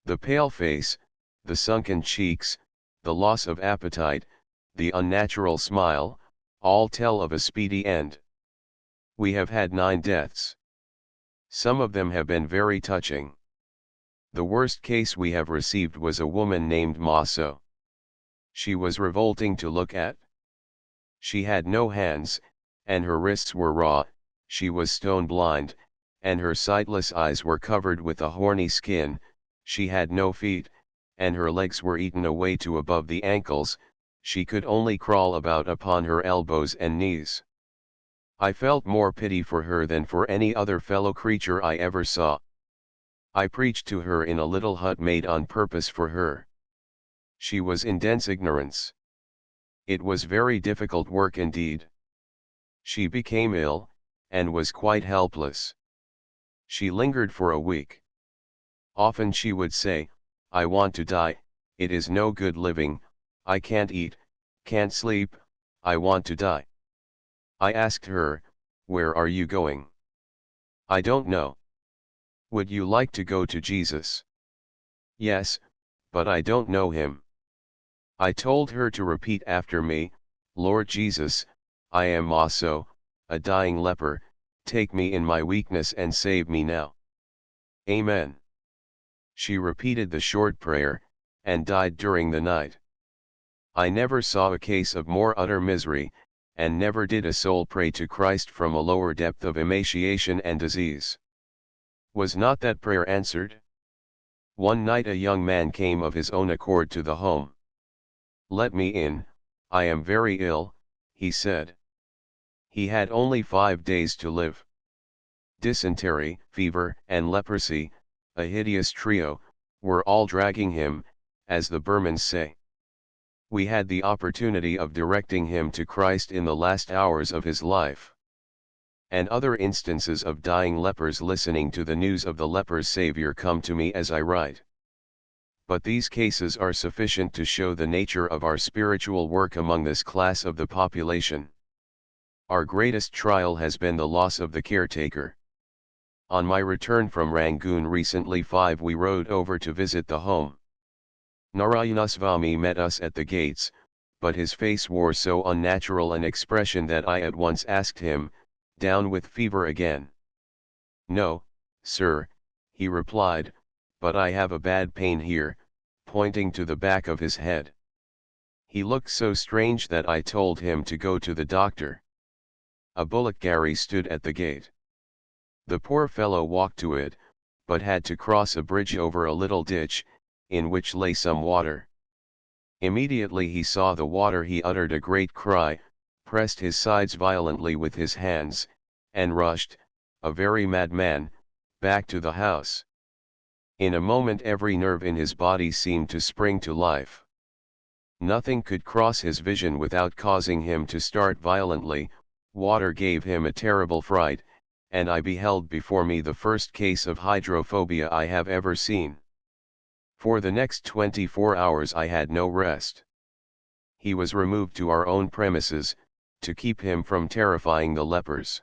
The pale face, the sunken cheeks, the loss of appetite, the unnatural smile, all tell of a speedy end. We have had 9 deaths. Some of them have been very touching. The worst case we have received was a woman named Maso. She was revolting to look at. She had no hands, and her wrists were raw, she was stone blind, and her sightless eyes were covered with a horny skin, she had no feet, and her legs were eaten away to above the ankles, she could only crawl about upon her elbows and knees. I felt more pity for her than for any other fellow creature I ever saw. I preached to her in a little hut made on purpose for her. She was in dense ignorance. It was very difficult work indeed. She became ill, and was quite helpless. She lingered for a week. Often she would say, "I want to die, it is no good living, I can't eat, can't sleep, I want to die." I asked her, "Where are you going?" "I don't know." "Would you like to go to Jesus?" "Yes, but I don't know him." I told her to repeat after me, "Lord Jesus, I am Maso, a dying leper, take me in my weakness and save me now. Amen." She repeated the short prayer, and died during the night. I never saw a case of more utter misery, and never did a soul pray to Christ from a lower depth of emaciation and disease. Was not that prayer answered? One night a young man came of his own accord to the home. "Let me in, I am very ill," he said. He had only 5 days to live. Dysentery, fever, and leprosy, a hideous trio, were all dragging him, as the Burmans say. We had the opportunity of directing him to Christ in the last hours of his life. And other instances of dying lepers listening to the news of the leper's Savior come to me as I write. But these cases are sufficient to show the nature of our spiritual work among this class of the population. Our greatest trial has been the loss of the caretaker. On my return from Rangoon recently we rode over to visit the home. Narayanaswamy met us at the gates, but his face wore so unnatural an expression that I at once asked him, "Down with fever again?" "No, sir," he replied, "but I have a bad pain here," pointing to the back of his head. He looked so strange that I told him to go to the doctor. A bullock gharry stood at the gate. The poor fellow walked to it, but had to cross a bridge over a little ditch, in which lay some water. Immediately he saw the water he uttered a great cry, pressed his sides violently with his hands, and rushed, a very mad man, back to the house. In a moment every nerve in his body seemed to spring to life. Nothing could cross his vision without causing him to start violently. Water gave him a terrible fright, and I beheld before me the first case of hydrophobia I have ever seen. For the next 24 hours I had no rest. He was removed to our own premises, to keep him from terrifying the lepers.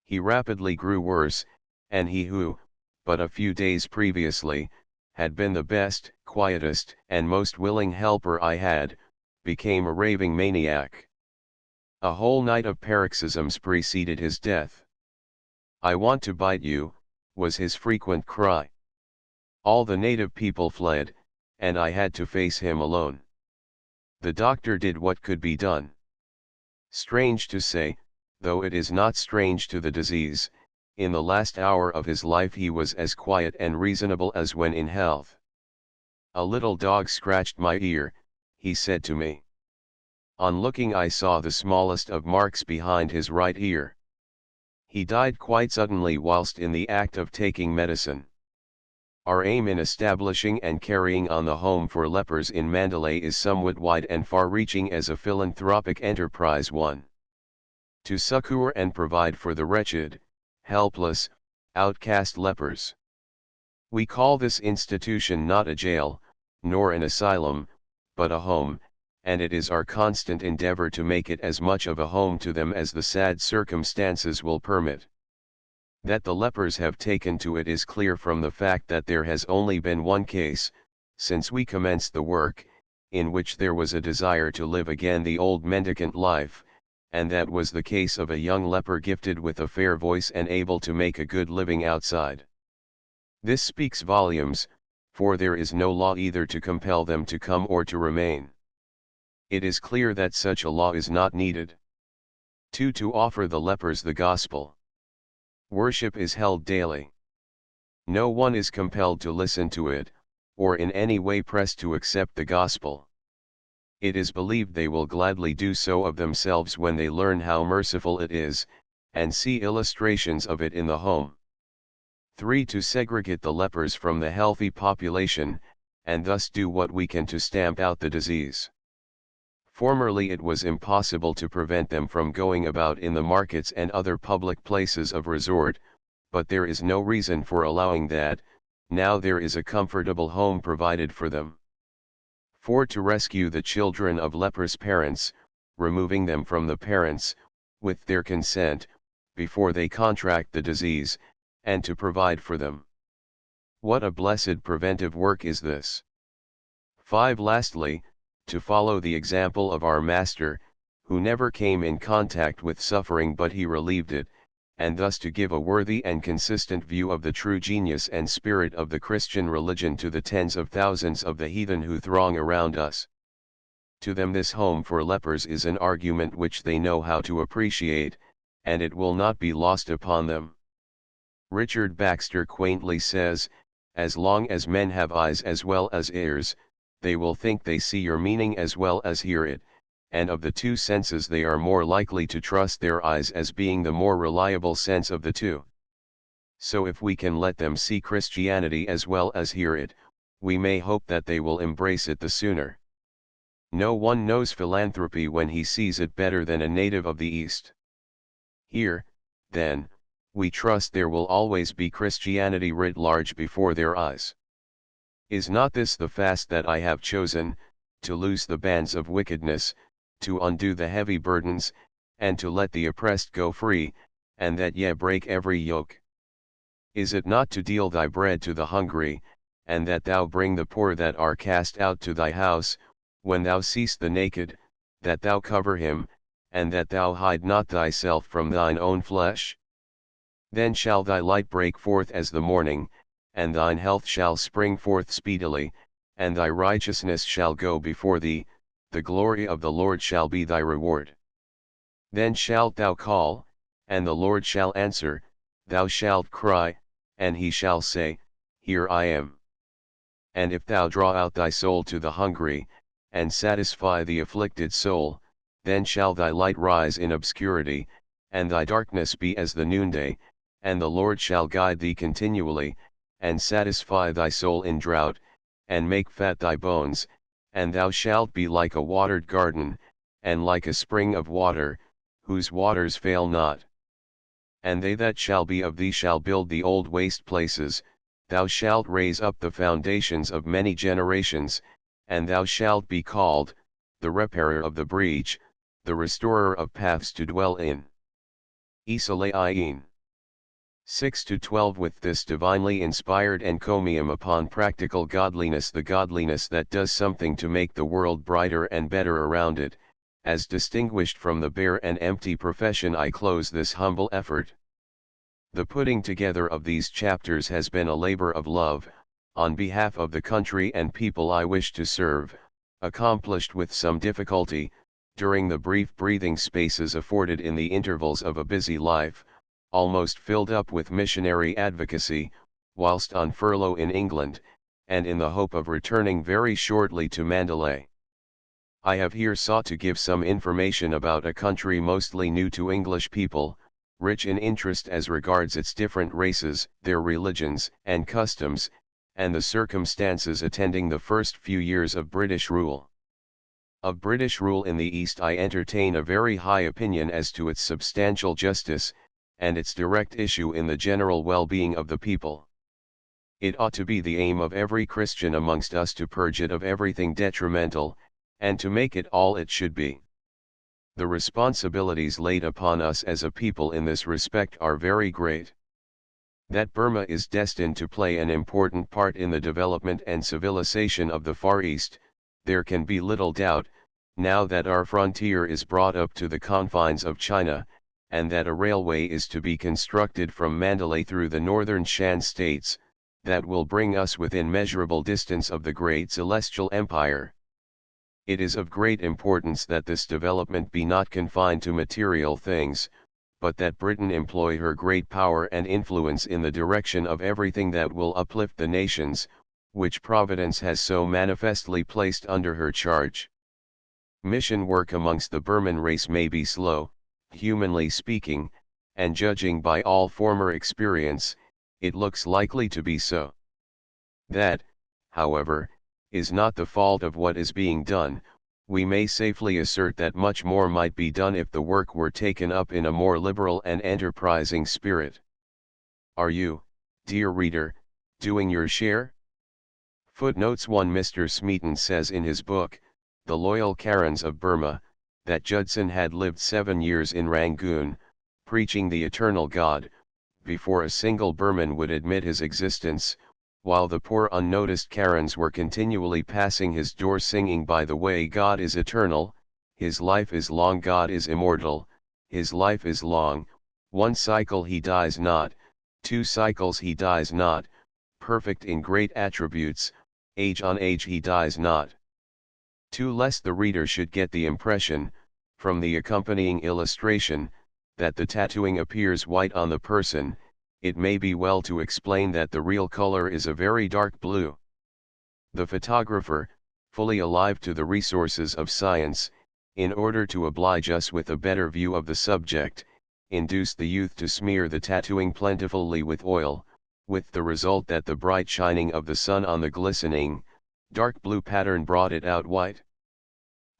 He rapidly grew worse, and he who, but a few days previously, had been the best, quietest, and most willing helper I had, became a raving maniac. A whole night of paroxysms preceded his death. "I want to bite you," was his frequent cry. All the native people fled, and I had to face him alone. The doctor did what could be done. Strange to say, though it is not strange to the disease, in the last hour of his life he was as quiet and reasonable as when in health. "A little dog scratched my ear," he said to me. On looking I saw the smallest of marks behind his right ear. He died quite suddenly whilst in the act of taking medicine. Our aim in establishing and carrying on the Home for Lepers in Mandalay is somewhat wide and far-reaching as a philanthropic enterprise. 1. To succor and provide for the wretched, helpless, outcast lepers. We call this institution not a jail, nor an asylum, but a home, and it is our constant endeavor to make it as much of a home to them as the sad circumstances will permit. That the lepers have taken to it is clear from the fact that there has only been one case, since we commenced the work, in which there was a desire to live again the old mendicant life, and that was the case of a young leper gifted with a fair voice and able to make a good living outside. This speaks volumes, for there is no law either to compel them to come or to remain. It is clear that such a law is not needed. 2. To offer the lepers the gospel. Worship is held daily. No one is compelled to listen to it, or in any way pressed to accept the gospel. It is believed they will gladly do so of themselves when they learn how merciful it is, and see illustrations of it in the home. 3. To segregate the lepers from the healthy population, and thus do what we can to stamp out the disease. Formerly it was impossible to prevent them from going about in the markets and other public places of resort, but there is no reason for allowing that, now there is a comfortable home provided for them. 4. To rescue the children of lepers' parents, removing them from the parents, with their consent, before they contract the disease, and to provide for them. What a blessed preventive work is this! 5. Lastly, to follow the example of our Master, who never came in contact with suffering but he relieved it, and thus to give a worthy and consistent view of the true genius and spirit of the Christian religion to the tens of thousands of the heathen who throng around us. To them this home for lepers is an argument which they know how to appreciate, and it will not be lost upon them. Richard Baxter quaintly says, "As long as men have eyes as well as ears, they will think they see your meaning as well as hear it, and of the two senses they are more likely to trust their eyes as being the more reliable sense of the two. So if we can let them see Christianity as well as hear it, we may hope that they will embrace it the sooner. No one knows philanthropy when he sees it better than a native of the East. Here, then, we trust there will always be Christianity writ large before their eyes." Is not this the fast that I have chosen, to loose the bands of wickedness, to undo the heavy burdens, and to let the oppressed go free, and that ye break every yoke? Is it not to deal thy bread to the hungry, and that thou bring the poor that are cast out to thy house, when thou seest the naked, that thou cover him, and that thou hide not thyself from thine own flesh? Then shall thy light break forth as the morning, and thine health shall spring forth speedily, and thy righteousness shall go before thee, the glory of the Lord shall be thy reward. Then shalt thou call, and the Lord shall answer, thou shalt cry, and he shall say, Here I am. And if thou draw out thy soul to the hungry, and satisfy the afflicted soul, then shall thy light rise in obscurity, and thy darkness be as the noonday, and the Lord shall guide thee continually, and satisfy thy soul in drought, and make fat thy bones, and thou shalt be like a watered garden, and like a spring of water, whose waters fail not. And they that shall be of thee shall build the old waste places, thou shalt raise up the foundations of many generations, and thou shalt be called, the repairer of the breach, the restorer of paths to dwell in. Isaiah 6-12. With this divinely inspired encomium upon practical godliness, the godliness that does something to make the world brighter and better around it, as distinguished from the bare and empty profession, I close this humble effort. The putting together of these chapters has been a labor of love, on behalf of the country and people I wish to serve, accomplished with some difficulty, during the brief breathing spaces afforded in the intervals of a busy life, almost filled up with missionary advocacy, whilst on furlough in England, and in the hope of returning very shortly to Mandalay. I have here sought to give some information about a country mostly new to English people, rich in interest as regards its different races, their religions and customs, and the circumstances attending the first few years of British rule. Of British rule in the East I entertain a very high opinion as to its substantial justice, and its direct issue in the general well-being of the people. It ought to be the aim of every Christian amongst us to purge it of everything detrimental, and to make it all it should be. The responsibilities laid upon us as a people in this respect are very great. That Burma is destined to play an important part in the development and civilization of the Far East, there can be little doubt, now that our frontier is brought up to the confines of China, and that a railway is to be constructed from Mandalay through the northern Shan states, that will bring us within measurable distance of the great celestial empire. It is of great importance that this development be not confined to material things, but that Britain employ her great power and influence in the direction of everything that will uplift the nations, which Providence has so manifestly placed under her charge. Mission work amongst the Burman race may be slow, humanly speaking, and judging by all former experience, it looks likely to be so. That, however, is not the fault of what is being done. We may safely assert that much more might be done if the work were taken up in a more liberal and enterprising spirit. Are you, dear reader, doing your share? Footnotes 1. Mr. Smeaton says in his book, The Loyal Karens of Burma, that Judson had lived 7 years in Rangoon, preaching the eternal God, before a single Burman would admit his existence, while the poor unnoticed Karens were continually passing his door singing, By the way, God is eternal, his life is long, God is immortal, his life is long, 1 cycle he dies not, 2 cycles he dies not, perfect in great attributes, age on age he dies not. 2. Lest the reader should get the impression, from the accompanying illustration, that the tattooing appears white on the person, it may be well to explain that the real color is a very dark blue. The photographer, fully alive to the resources of science, in order to oblige us with a better view of the subject, induced the youth to smear the tattooing plentifully with oil, with the result that the bright shining of the sun on the glistening, dark blue pattern brought it out white.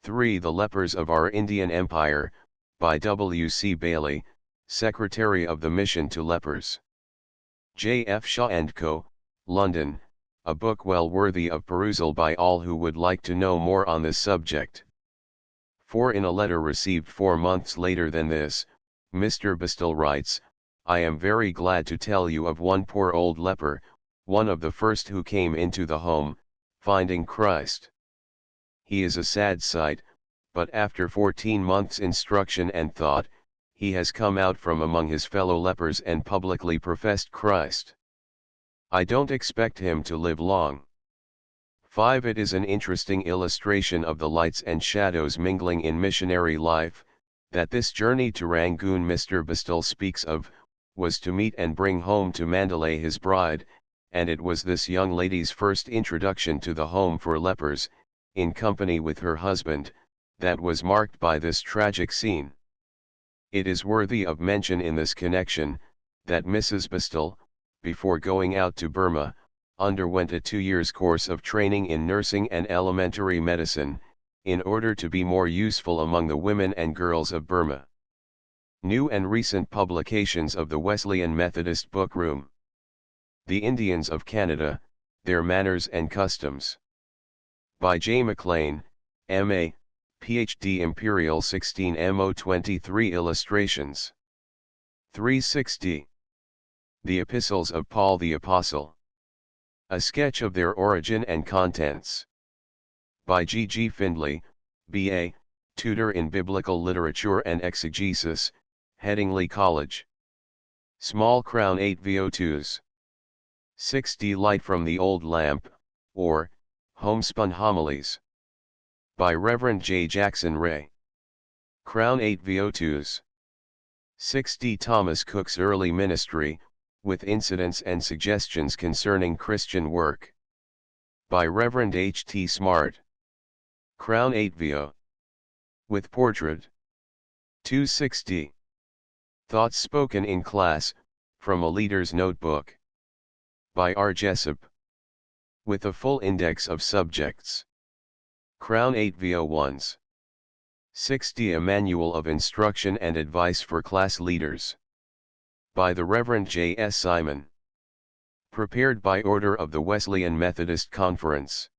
3. The Lepers of Our Indian Empire, by W. C. Bailey, Secretary of the Mission to Lepers. J. F. Shaw & Co., London, a book well worthy of perusal by all who would like to know more on this subject. For in a letter received 4 months later than this, Mr. Bastille writes, "I am very glad to tell you of one poor old leper, one of the first who came into the home, finding Christ. He is a sad sight, but after 14 months' instruction and thought, he has come out from among his fellow lepers and publicly professed Christ. I don't expect him to live long." 5. It is an interesting illustration of the lights and shadows mingling in missionary life, that this journey to Rangoon Mr. Bastille speaks of, was to meet and bring home to Mandalay his bride, and it was this young lady's first introduction to the home for lepers, in company with her husband, that was marked by this tragic scene. It is worthy of mention in this connection, that Mrs. Bastille, before going out to Burma, underwent a 2 years course of training in nursing and elementary medicine, in order to be more useful among the women and girls of Burma. New and recent publications of the Wesleyan Methodist Book Room. The Indians of Canada, Their Manners and Customs. By J. McLean, M.A., Ph.D. Imperial 16 MO 23 Illustrations. 360. The Epistles of Paul the Apostle. A sketch of their origin and contents. By G. G. Findlay, B.A., Tutor in Biblical Literature and Exegesis, Headingley College. Small Crown 8 VO2s. 6D Light from the Old Lamp, or, Homespun Homilies. By Reverend J. Jackson Ray. Crown 8 VO2s. 6D Thomas Cook's Early Ministry, with Incidents and Suggestions Concerning Christian Work. By Reverend H. T. Smart. Crown 8 VO. With Portrait. 260. Thoughts Spoken in Class, from a Leader's Notebook. By R. Jessup. With a full index of subjects. Crown 8 VO1s. 6D A Manual of Instruction and Advice for Class Leaders. By the Reverend J. S. Simon. Prepared by order of the Wesleyan Methodist Conference.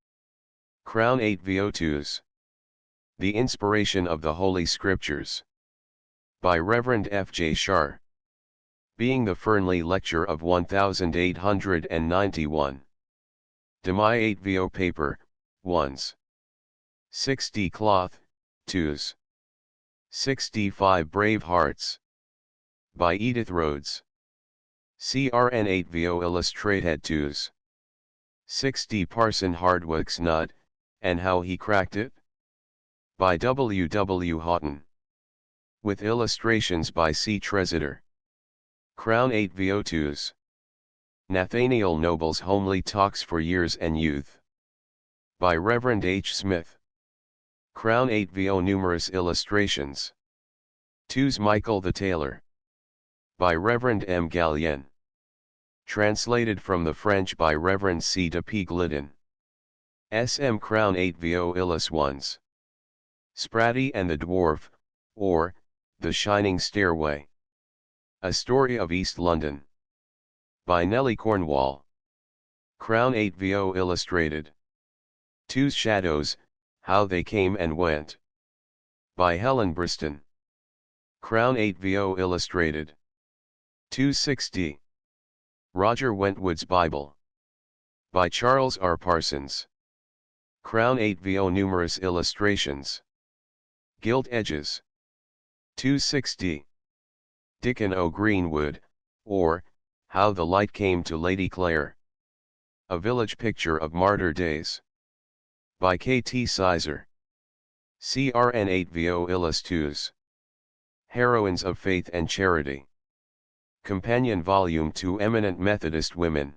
Crown 8 VO2s. The Inspiration of the Holy Scriptures. By Reverend F. J. Shar. Being the Fernley Lecture of 1891. Demi 8 VO Paper, 1s. 6D Cloth, 2s. 6D 5 Hearts. By Edith Rhodes. CRN 8 VO Illustrated 2s. 6D Parson Hardwick's Nut, and How He Cracked It. By W. W. Houghton. With illustrations by C. Tresidder. Crown 8 VO2s. Nathaniel Noble's Homely Talks for Years and Youth. By Reverend H. Smith. Crown 8 VO Numerous illustrations. 2s Michael the Tailor. By Reverend M. Gallienne. Translated from the French by Reverend C. de Pigueledin. SM Crown 8 VO Illis 1s. Spratty and the Dwarf, or, The Shining Stairway. A Story of East London. By Nellie Cornwall. Crown 8 VO Illustrated. 2's Shadows, How They Came and Went. By Helen Briston. Crown 8 VO Illustrated. 260. Roger Wentwood's Bible. By Charles R. Parsons. Crown 8 VO Numerous illustrations. Gilt Edges. 260. Dickon O. Greenwood, or, How the Light Came to Lady Clare. A Village Picture of Martyr Days. By K. T. Sizer. CRN 8 VO Illis 2s. Heroines of Faith and Charity. Companion Volume to Eminent Methodist Women.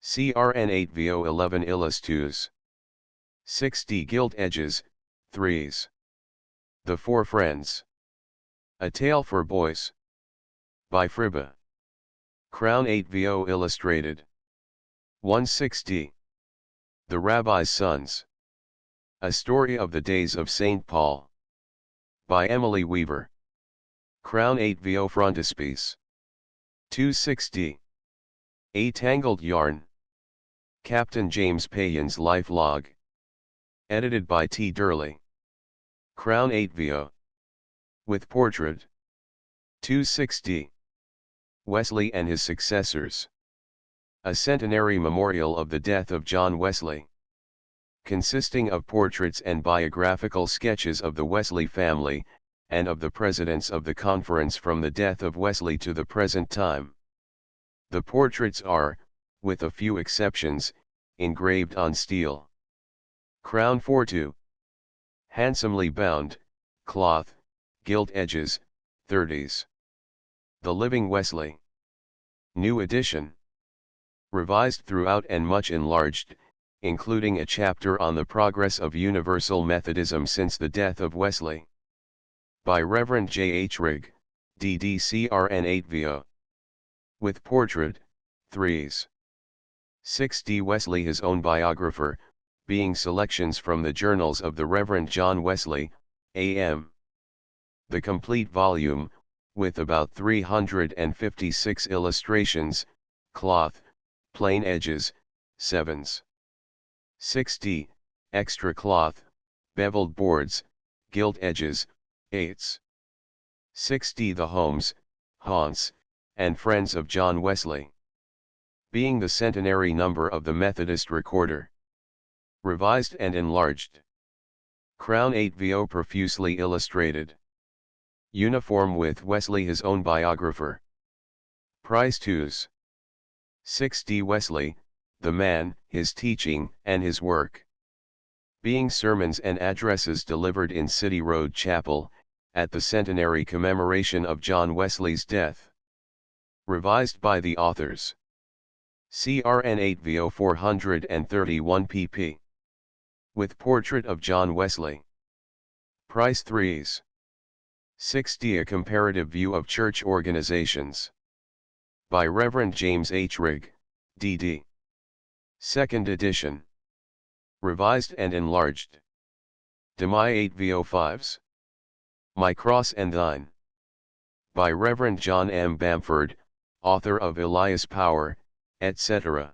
CRN 8 VO 11 Illis 2s. 6D Gilt Edges, 3s. The Four Friends. A Tale for Boys. By Fribba. Crown 8 VO Illustrated. 160. The Rabbi's Sons. A Story of the Days of St. Paul. By Emily Weaver. Crown 8 VO Frontispiece. 260. A Tangled Yarn. Captain James Payne's Life Log. Edited by T. Durley. Crown 8vo. With portrait. 260. Wesley and his successors. A centenary memorial of the death of John Wesley. Consisting of portraits and biographical sketches of the Wesley family, and of the presidents of the conference from the death of Wesley to the present time. The portraits are, with a few exceptions, engraved on steel. Crown 4-2. Handsomely bound, cloth, gilt edges, 30s. The Living Wesley. New edition. Revised throughout and much enlarged, including a chapter on the progress of Universal Methodism since the death of Wesley. By Reverend J. H. Rigg, DDCRN 8vo. With portrait, 3s. 6d. Wesley his own biographer, being selections from the journals of the Reverend John Wesley, A.M. The complete volume, with about 356 illustrations, cloth, plain edges, 7s. 6d. Extra cloth, beveled boards, gilt edges, 8s. 6d. The homes, haunts, and friends of John Wesley. Being the centenary number of the Methodist Recorder. Revised and enlarged. Crown 8vo. Profusely illustrated. Uniform with Wesley his own biographer. Price 2s. 6d. Wesley, the man, his teaching, and his work. Being sermons and addresses delivered in City Road Chapel, at the centenary commemoration of John Wesley's death. Revised by the authors. CRN 8vo. 431 pp. With portrait of John Wesley. Price 3s. 6d. A comparative view of church organizations. By Reverend James H. Rigg, D.D. 2nd edition. Revised and enlarged. DMI 8vo. 5s. My Cross and Thine. By Reverend John M. Bamford, author of Elias Power, etc.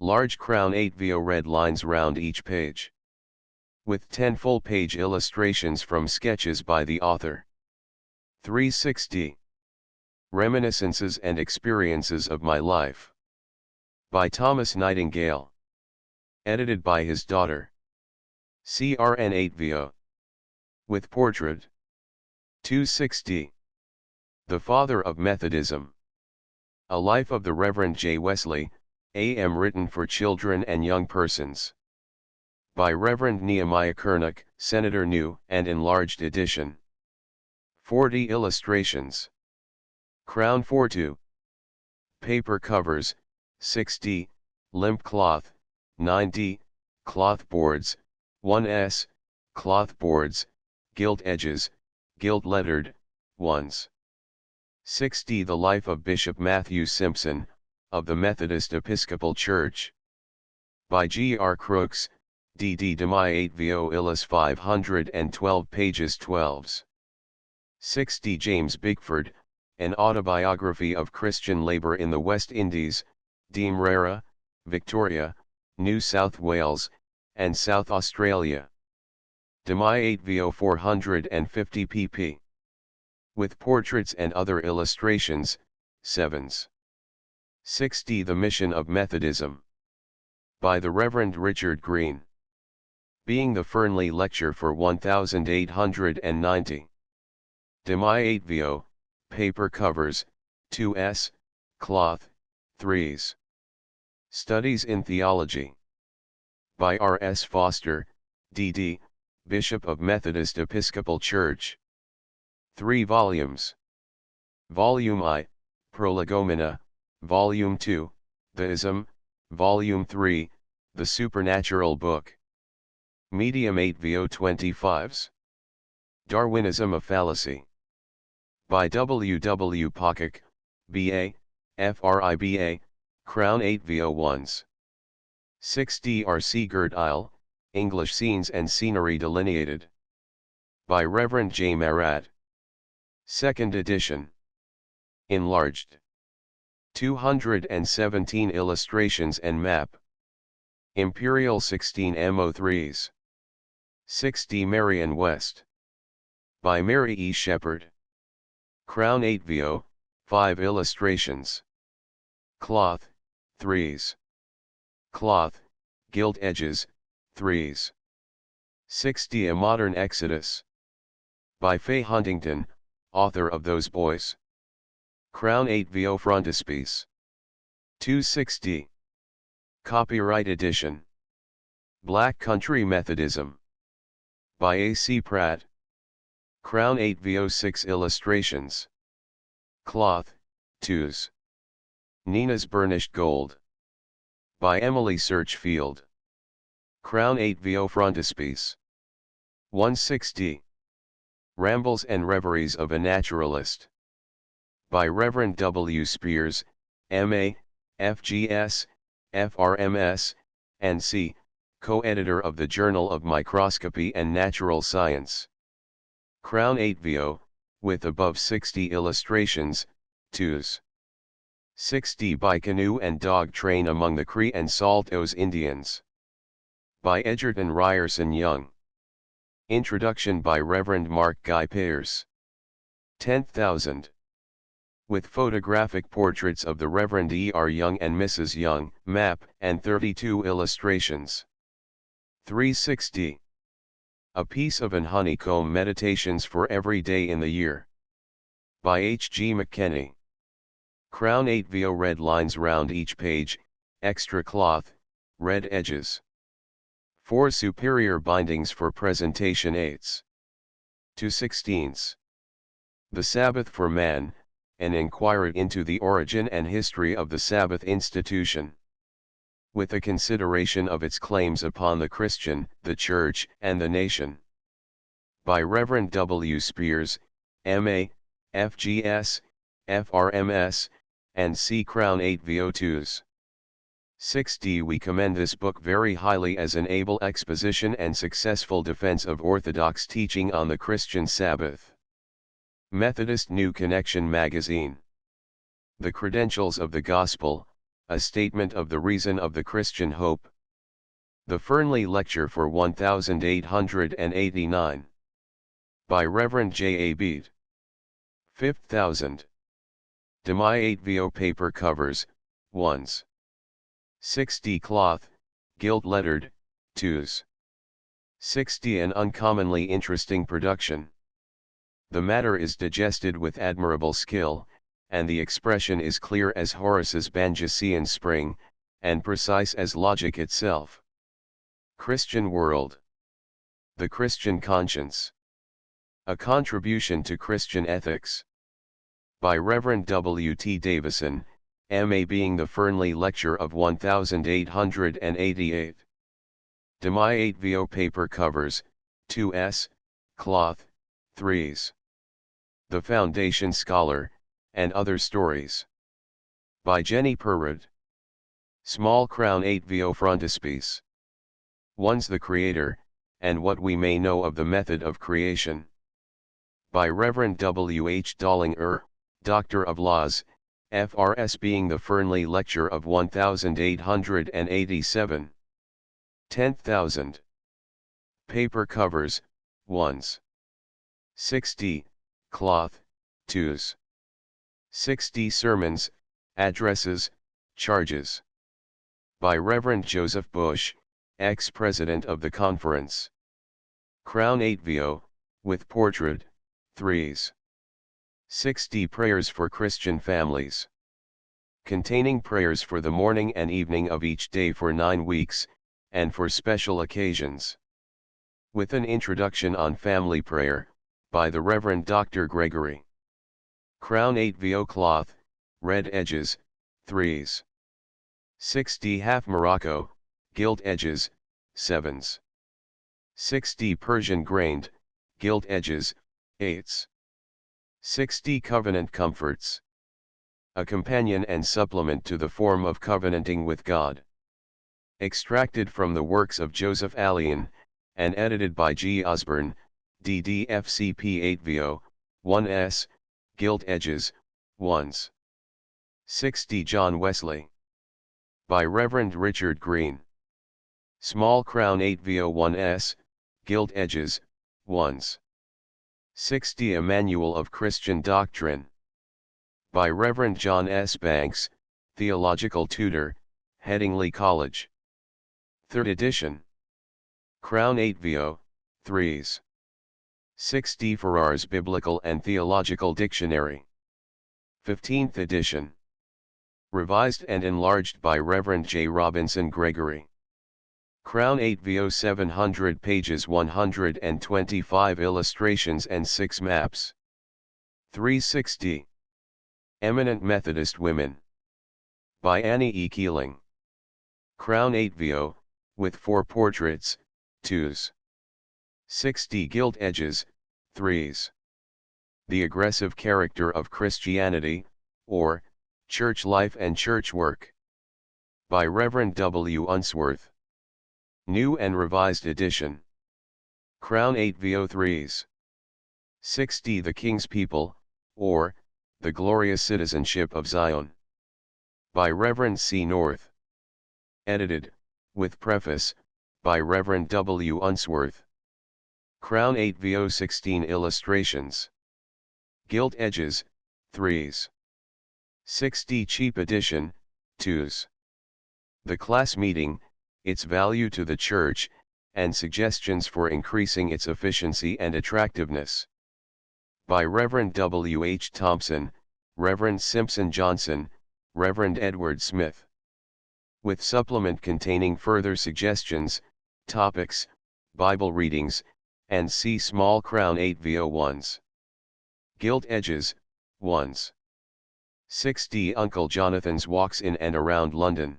Large Crown 8vo. Red lines round each page. With 10 full-page illustrations from sketches by the author. 360. Reminiscences and Experiences of My Life. By Thomas Nightingale. Edited by his daughter. CRN 8vo. With portrait. 260. The Father of Methodism. A Life of the Reverend J. Wesley, A.M. written for children and young persons. By Reverend Nehemiah Kernock, Senator New and Enlarged Edition. 40 illustrations. Crown 4-2. Paper covers, 6d, limp cloth, 9d, cloth boards, 1s, cloth boards, gilt edges, gilt lettered, 1s. 6d. The Life of Bishop Matthew Simpson, of the Methodist Episcopal Church. By G. R. Crooks, D.D. DMI 8vo. Illis 512 pages 12s. 6d. James Bickford, An Autobiography of Christian Labor in the West Indies, Demerara, Victoria, New South Wales, and South Australia. DMI 8vo. 450 pp. With portraits and other illustrations, 7s. 6d. The Mission of Methodism. By the Reverend Richard Green. Being the Fernley Lecture for 1890. DMI 8vo. Paper covers, 2s, cloth, 3s. Studies in Theology. By R. S. Foster, D.D., Bishop of Methodist Episcopal Church. 3 volumes. Volume I, Prolegomena, Volume 2, Theism, Volume 3, The Supernatural Book. Medium 8vo. 25s. Darwinism a Fallacy. By W. W. Pocock, B.A., Friba, Crown 8vo. 1s. 6d. R. Sigurd Isle, English Scenes and Scenery Delineated. By Reverend J. Marat. 2nd edition. Enlarged. 217 illustrations and map, Imperial 16 MO3s. 6D Marion West. By Mary E. Shepard. Crown 8VO, 5 illustrations. Cloth, 3s. Cloth, gilt edges, 3s. 6D A Modern Exodus. By Faye Huntington, author of Those Boys. Crown 8VO frontispiece. 260. Copyright edition. Black Country Methodism. By A.C. Pratt. Crown 8VO 6 illustrations. Cloth, 2s. Nina's Burnished Gold. By Emily Searchfield. Crown 8VO frontispiece. 160. Rambles and Reveries of a Naturalist. By Reverend W. Spears, M.A., F.G.S., F.R.M.S., and C., co-editor of the Journal of Microscopy and Natural Science. Crown 8VO, with above 60 illustrations, 2s. 6D by Canoe and Dog Train Among the Cree and Saltos Indians. By Edgerton Ryerson Young. Introduction by Reverend Mark Guy Pearce. 10,000. With photographic portraits of the Reverend E.R. Young and Mrs. Young, map, and 32 illustrations. 360. A Piece of an Honeycomb Meditations for Every Day in the Year. By H.G. McKenney. Crown 8VO red lines round each page, extra cloth, red edges. 4 superior bindings for presentation aids. 2/16. The Sabbath for Man, an inquiry into the origin and history of the Sabbath institution. With a consideration of its claims upon the Christian, the Church, and the nation. By Reverend W. Spears, M.A., F.G.S., F.R.M.S., and C. Crown 8VO2s. 6D We commend this book very highly as an able exposition and successful defense of orthodox teaching on the Christian Sabbath. Methodist New Connection Magazine. The Credentials of the Gospel, a Statement of the Reason of the Christian Hope. The Fernley Lecture for 1889. By Reverend J. A. Bede. 5000. Demai 8VO paper covers, 1s. 6D cloth, gilt lettered, 2s. 6D an uncommonly interesting production. The matter is digested with admirable skill, and the expression is clear as Horace's Banjusian spring, and precise as logic itself. Christian World. The Christian Conscience. A Contribution to Christian Ethics. By Reverend W. T. Davison, M.A. being the Fernley Lecture of 1888. Demai 8VO paper covers, 2s, cloth, 3s. The Foundation Scholar, and Other Stories. By Jenny Perrott. Small Crown 8VO frontispiece. 1's The Creator, and What We May Know of the Method of Creation. By Reverend W. H. Dollinger, Doctor of Laws, F.R.S. being the Fernley Lecture of 1887. 10,000. Paper covers, 1s. 6D, cloth, 2s. 6D Sermons, Addresses, Charges. By Reverend Joseph Bush, ex-president of the conference. Crown 8VO, with portrait, 3s. 6D Prayers for Christian Families. Containing prayers for the morning and evening of each day for 9 weeks, and for special occasions. With an introduction on family prayer, by the Reverend Dr. Gregory. Crown 8VO cloth, red edges, 3s. 6D half Morocco, gilt edges, 7s. 6D Persian grained, gilt edges, 8s. 6D Covenant Comforts. A companion and supplement to the form of covenanting with God. Extracted from the works of Joseph Allein, and edited by G. Osborne, DDFCP 8VO, 1s, gilt edges, 1s. 6D John Wesley. By Reverend Richard Green. Small crown 8vo1s, gilt edges, 1s. 60 A Manual of Christian Doctrine. By Reverend John S. Banks, Theological Tutor, Headingley College. 3rd edition. Crown 8vo, 3s. 6d Farrar's Biblical and Theological Dictionary. 15th edition. Revised and enlarged by Reverend J. Robinson Gregory. Crown 8vo 700 pages 125 illustrations and 6 maps. 360. Eminent Methodist Women. By Annie E. Keeling. Crown 8vo, with 4 portraits, 2s. 60 gilt edges, 3s. The Aggressive Character of Christianity, or, Church Life and Church Work. By Reverend W. Unsworth. New and Revised Edition. Crown 8vo 3s. 60 The King's People, or, The Glorious Citizenship of Zion. By Reverend C. North. Edited, with preface, by Reverend W. Unsworth. Crown 8vo 16 illustrations. Gilt edges, 3s. 60 Cheap Edition, 2s. The Class Meeting, its value to the Church, and suggestions for increasing its efficiency and attractiveness. By Reverend W. H. Thompson, Reverend Simpson Johnson, Reverend Edward Smith. With supplement containing further suggestions, topics, Bible readings, and see Small Crown 8vo 1s. Gilt edges, 1s. 6d Uncle Jonathan's Walks in and Around London.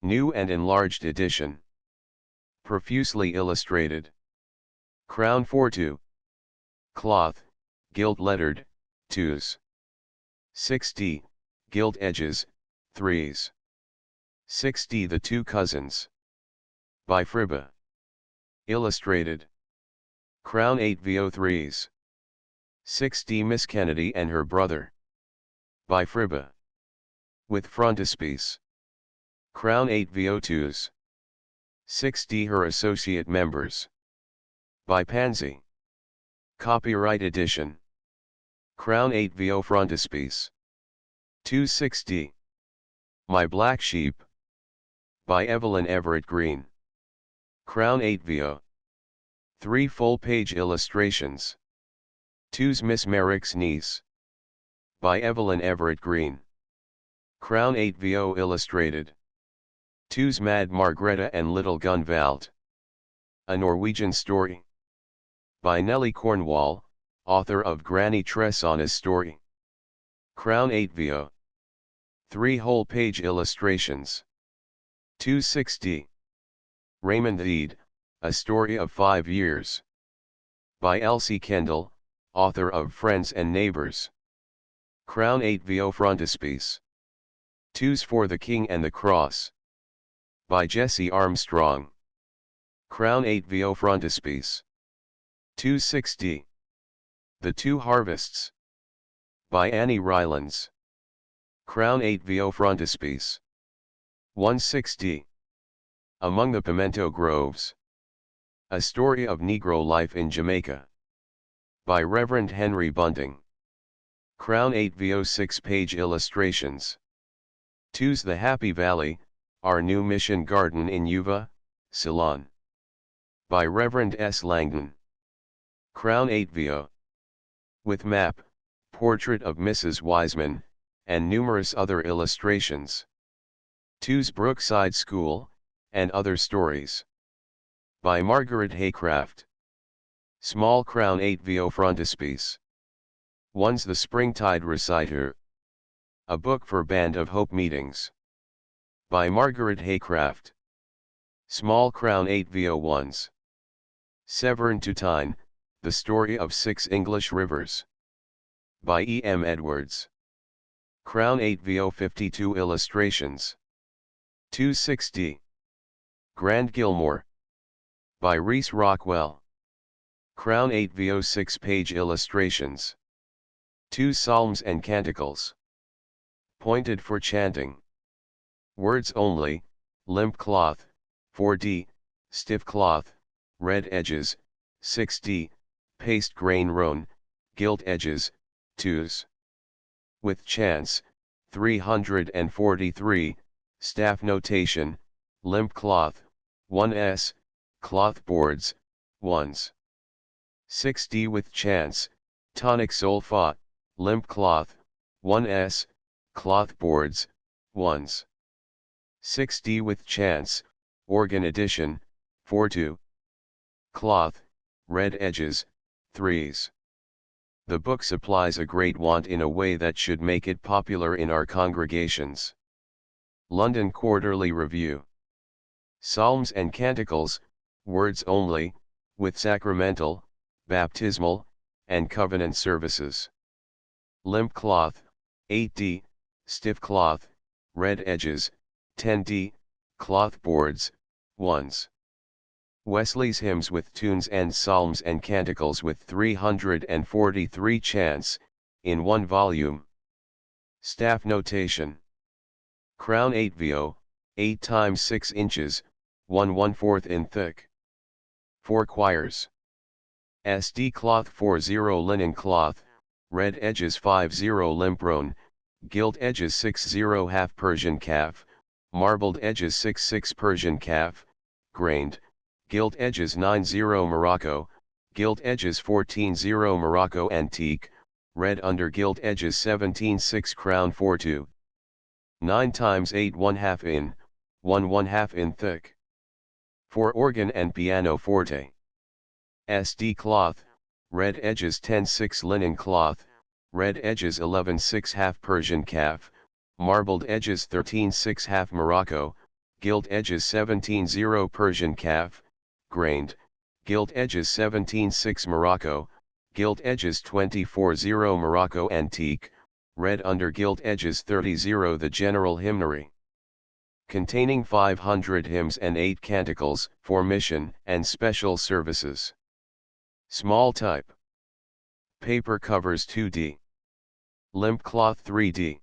New and Enlarged Edition. Profusely illustrated. Crown 4-2. Cloth, gilt lettered, 2s. 6d, gilt edges, 3s. 6d The Two Cousins. By Fribba. Illustrated. Crown 8vo 3s. 6d Miss Kennedy and Her Brother. By Fribba. With frontispiece. Crown 8vo 2s. 6d Her Associate Members. By Pansy. Copyright Edition. Crown 8vo frontispiece. 260. My Black Sheep. By Evelyn Everett Green. Crown 8vo. 3 full-page illustrations. 2's Miss Merrick's Niece. By Evelyn Everett Green. Crown 8vo illustrated. 2's Mad Margrethe and Little Gunvald. A Norwegian Story. By Nellie Cornwall, author of Granny Tressana's Story. Crown 8vo. 3 whole-page illustrations. 260. Raymond Eade, A Story of 5 Years. By Elsie Kendall, author of Friends and Neighbors. Crown 8vo frontispiece. 2's For the King and the Cross. By Jesse Armstrong. Crown 8vo frontispiece. 260. The Two Harvests. By Annie Rylands. Crown 8vo frontispiece. 160. Among the Pimento Groves. A Story of Negro Life in Jamaica. By Reverend Henry Bunting. Crown 8vo 6-page illustrations. 2's The Happy Valley, Our New Mission Garden in Yuba, Ceylon. By Reverend S. Langdon. Crown 8vo. With map, portrait of Mrs. Wiseman, and numerous other illustrations. 2's Brookside School, and Other Stories. By Margaret Haycraft. Small Crown 8vo frontispiece. 1's The Springtide Reciter. A Book for Band of Hope Meetings. By Margaret Haycraft. Small Crown 8vo 1s. Severn to Tyne, The Story of 6 English Rivers. By E. M. Edwards. Crown 8vo 52 illustrations. 260. Grand Gilmore. By Reese Rockwell. Crown 8vo 6-page illustrations. 2 Psalms and Canticles. Pointed for chanting. Words only, limp cloth, 4d, stiff cloth, red edges, 6d, paste grain roan, gilt edges, 2s. With chance, 343, staff notation, limp cloth, 1s, cloth boards, 1s. 6d with chance, tonic sulfate, limp cloth, 1s, cloth boards, 1s. 6d with chance, organ edition, 4-2. Cloth, red edges, 3s. The book supplies a great want in a way that should make it popular in our congregations. London Quarterly Review. Psalms and Canticles, words only, with sacramental, baptismal, and covenant services. Limp cloth, 8d, stiff cloth, red edges, 10d, cloth boards, 1s. Wesley's hymns with tunes and psalms and canticles with 343 chants, in one volume. Staff notation. Crown 8 VO, 8 times 6 inches, 1/4 in thick. 4 choirs. SD cloth 40 linen cloth, red edges 50 limp roan, gilt edges 60 half Persian calf, marbled edges 6 Persian calf, grained, gilt edges 90 Morocco, gilt edges 14 Morocco antique, red under gilt edges 17/6 crown 4-2. 9 times 8 1/2 in, 1/2 in thick. For organ and piano forte. SD cloth, red edges 10/6 linen cloth, red edges 11/6 half Persian calf, marbled edges 13/6 half Morocco, gilt edges 17/0 Persian calf, grained, gilt edges 17/6 Morocco, gilt edges 24/0 Morocco antique, red under gilt edges 30/0 the general hymnary. Containing 500 hymns and 8 canticles for mission and special services. Small type. Paper covers 2D. Limp cloth 3D.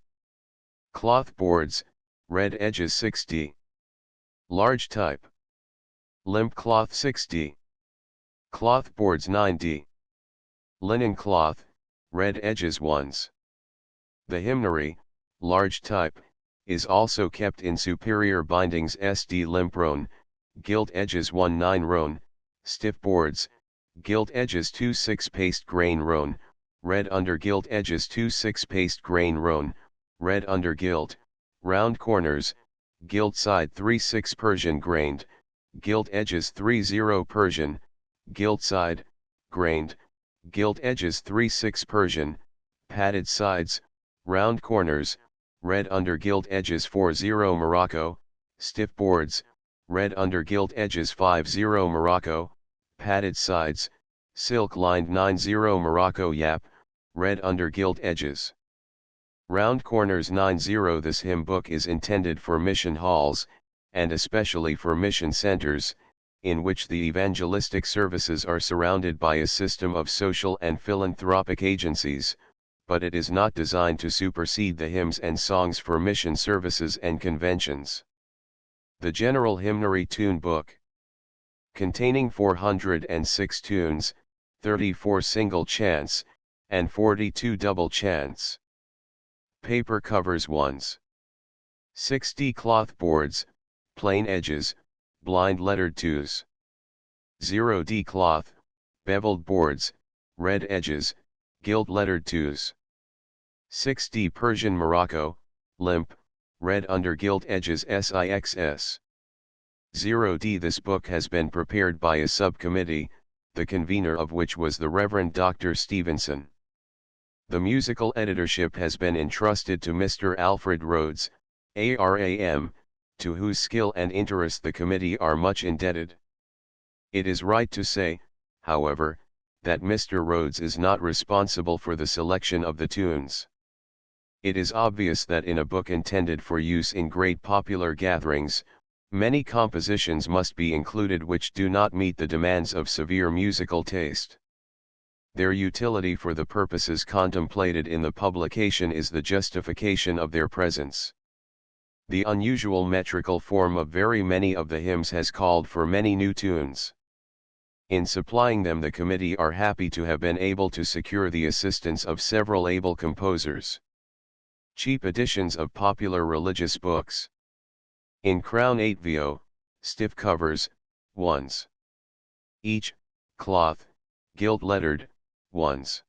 Cloth boards, red edges 6D. Large type. Limp cloth 6D. Cloth boards 9D. Linen cloth, red edges 1s. The hymnary, large type, is also kept in superior bindings SD limp roan, gilt edges 1/9 roan, stiff boards, gilt edges 2/6 paste grain roan, red under gilt edges 2/6 paste grain roan, red under gilt, round corners, gilt side 3/6 Persian grained, gilt edges 3/0 Persian, gilt side, grained, gilt edges 3/6 Persian, padded sides, round corners, red under gilt edges 4/0 Morocco, stiff boards, red under gilt edges 5/0 Morocco, padded sides, silk lined 9/0 Morocco yap, red under gilt edges. Round corners 9/0. This hymn book is intended for mission halls, and especially for mission centers, in which the evangelistic services are surrounded by a system of social and philanthropic agencies, but it is not designed to supersede the hymns and songs for mission services and conventions. The General Hymnary Tune Book. Containing 406 tunes, 34 single chants, and 42 double chants. Paper covers 1s. 60 cloth boards, plain edges, blind lettered 2s. 0D cloth, beveled boards, red edges, gilt lettered 2s. 6D Persian Morocco, limp, red under gilt edges SIXS. 0D This book has been prepared by a subcommittee, the convener of which was the Reverend Dr. Stevenson. The musical editorship has been entrusted to Mr. Alfred Rhodes, ARAM, to whose skill and interest the committee are much indebted. It is right to say, however, that Mr. Rhodes is not responsible for the selection of the tunes. It is obvious that in a book intended for use in great popular gatherings, many compositions must be included which do not meet the demands of severe musical taste. Their utility for the purposes contemplated in the publication is the justification of their presence. The unusual metrical form of very many of the hymns has called for many new tunes. In supplying them, the committee are happy to have been able to secure the assistance of several able composers. Cheap editions of popular religious books. In Crown 8 VO, stiff covers, ones. Each, cloth, gilt-lettered, ones.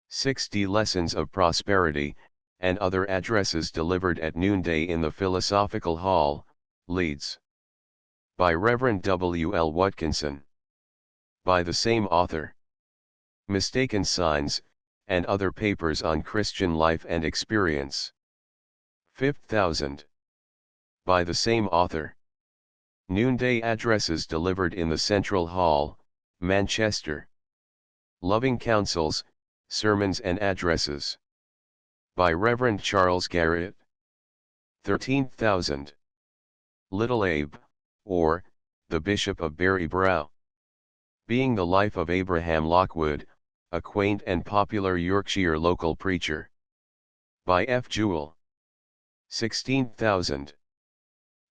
60 Lessons of Prosperity, and other addresses delivered at noonday in the Philosophical Hall, Leeds. By Reverend W. L. Watkinson. By the same author. Mistaken Signs, and other papers on Christian life and experience. 5000. By the same author. Noonday addresses delivered in the Central Hall, Manchester. Loving Counsels, Sermons and Addresses. By Reverend Charles Garrett. 13,000. Little Abe, or, the Bishop of Barry Brow. Being the Life of Abraham Lockwood, a quaint and popular Yorkshire local preacher. By F. Jewell. 16,000.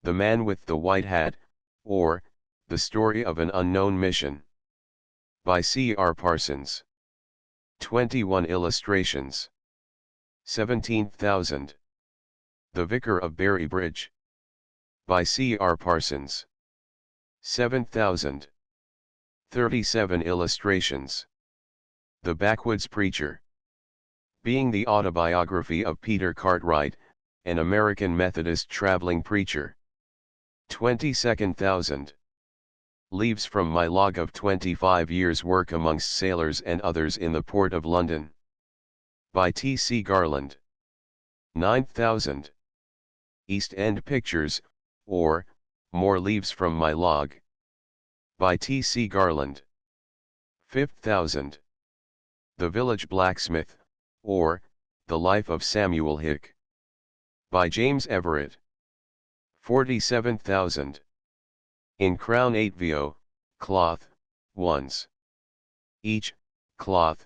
The Man with the White Hat, or, The Story of an Unknown Mission. By C. R. Parsons. 21 illustrations. 17,000. The Vicar of Barry Bridge. By C. R. Parsons. 7,000. 37 illustrations. The Backwoods Preacher. Being the autobiography of Peter Cartwright, an American Methodist traveling preacher. 22,000. Leaves from my log of 25 years' work amongst sailors and others in the Port of London. By T. C. Garland. 9,000. East End Pictures, or, More Leaves from My Log. By T. C. Garland. 5,000. The Village Blacksmith, or, The Life of Samuel Hick. By James Everett. 47,000. In Crown 8 VO, cloth, ones. Each, cloth,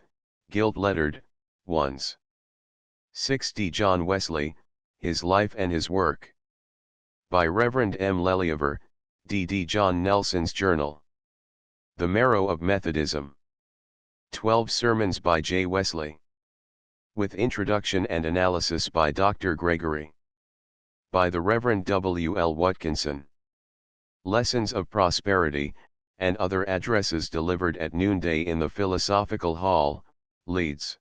gilt-lettered, ones. 60 John Wesley, His Life and His Work. By Reverend M. Leliever, D.D. John Nelson's Journal. The Marrow of Methodism. 12 Sermons by J. Wesley. With introduction and analysis by Dr. Gregory. By the Reverend W. L. Watkinson. Lessons of Prosperity, and other addresses delivered at noonday in the Philosophical Hall, Leeds.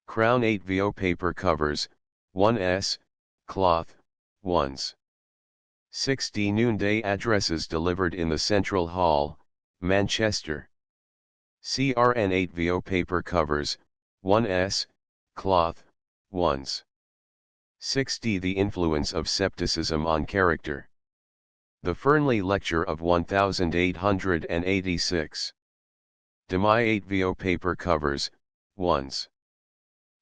Crown 8 VO paper covers, 1s, cloth, ones. 60 noonday addresses delivered in the Central Hall, Manchester. CRN 8 VO paper covers, 1s, cloth, ones. 60 The Influence of Scepticism on Character. The Fernley Lecture of 1886. Demi 8 VO paper covers, ones.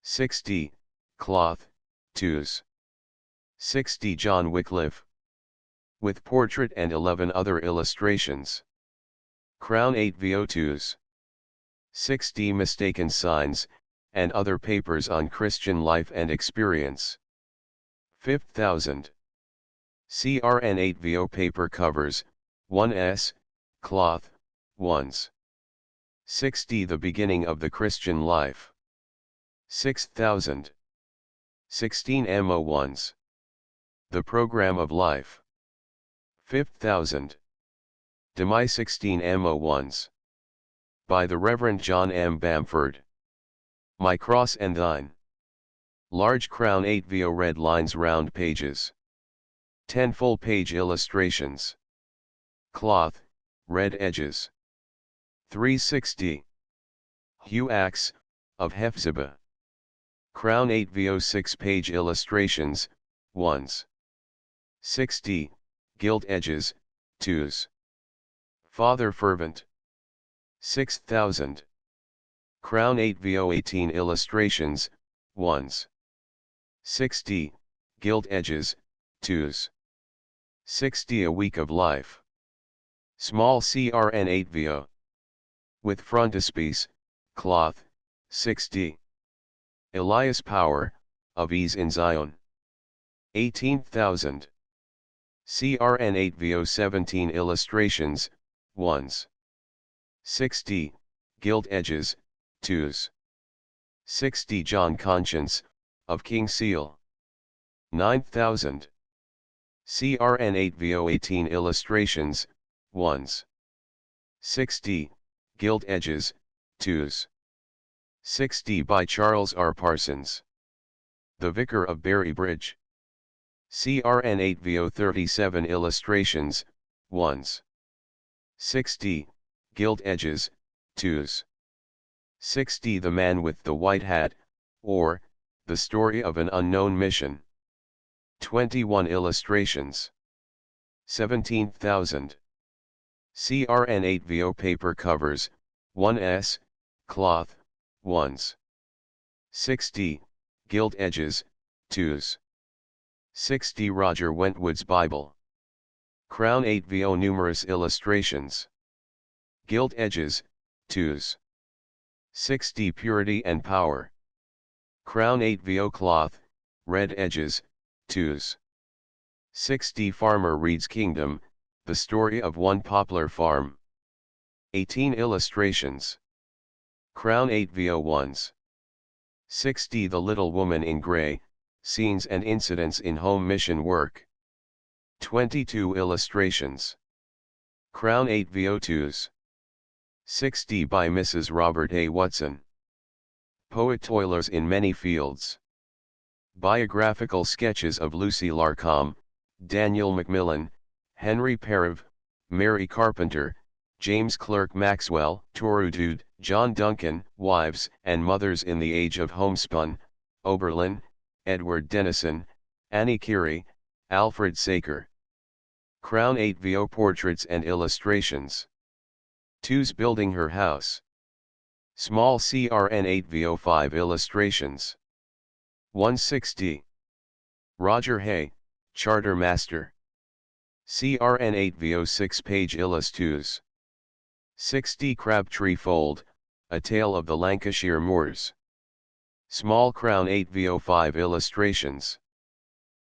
60, cloth, twos. 60 John Wycliffe. With portrait and 11 other illustrations. Crown 8 VO twos. 60 Mistaken Signs, and other papers on Christian life and experience. 5000. CRN 8 VO paper covers, 1s, cloth, ones. 60 The Beginning of the Christian Life. 6000. 16 MO1s. The Program of Life. 5000. Demi 16 MO1s. By the Reverend John M. Bamford. My Cross and Thine. Large Crown 8 VO red lines round pages. 10 full-page illustrations. Cloth, red edges. 360. Hugh Axe, of Hephzibah. Crown 8 VO 6-page illustrations, ones. 60, gilt edges, twos. Father Fervent. 6000. Crown 8 VO 18 illustrations, ones. 60, gilt edges, twos. 60 A Week of Life. Small CRN 8 VO. With frontispiece, cloth, 60. Elias Power, of Ease in Zion. 18,000. CRN 8VO17 illustrations, 1s. 6D, gilt edges, 2s. 6D John Conscience, of King Seal. 9,000. CRN 8VO18 illustrations, 1s. 6D, gilt edges, 2s. 6D by Charles R. Parsons. The Vicar of Berry Bridge. CRN 8VO37 illustrations, 1s. 6D, gilt edges, 2s. 6D The Man with the White Hat, or, The Story of an Unknown Mission. 21 illustrations. 17,000. CRN 8VO paper covers, 1s, cloth, 1s. 6D, gilt edges, 2s. 6D Roger Wentwood's Bible. Crown 8VO numerous illustrations. Gilt edges, 2s. 6D Purity and Power. Crown 8VO cloth, red edges, 2s. 6D Farmer Reed's Kingdom, the story of one poplar farm. 18 illustrations. Crown 8VO 1s. 6D The Little Woman in Gray, scenes and incidents in home mission work. 22 illustrations. Crown 8VO 2s. 6D by Mrs. Robert A. Watson. Poet Toilers in Many Fields. Biographical sketches of Lucy Larcom, Daniel Macmillan, Henry Periv, Mary Carpenter, James Clerk Maxwell, Torudude, John Duncan, Wives and Mothers in the Age of Homespun, Oberlin, Edward Dennison, Annie Curie, Alfred Saker. Crown 8VO Portraits and Illustrations. 2s Building Her House. Small CRN 8VO 5 illustrations. 160. Roger Hay, Charter Master. CRN 8VO 6-page Illus 2s. 6D Crabtree Fold, A Tale of the Lancashire Moors. Small Crown 8VO 5 illustrations.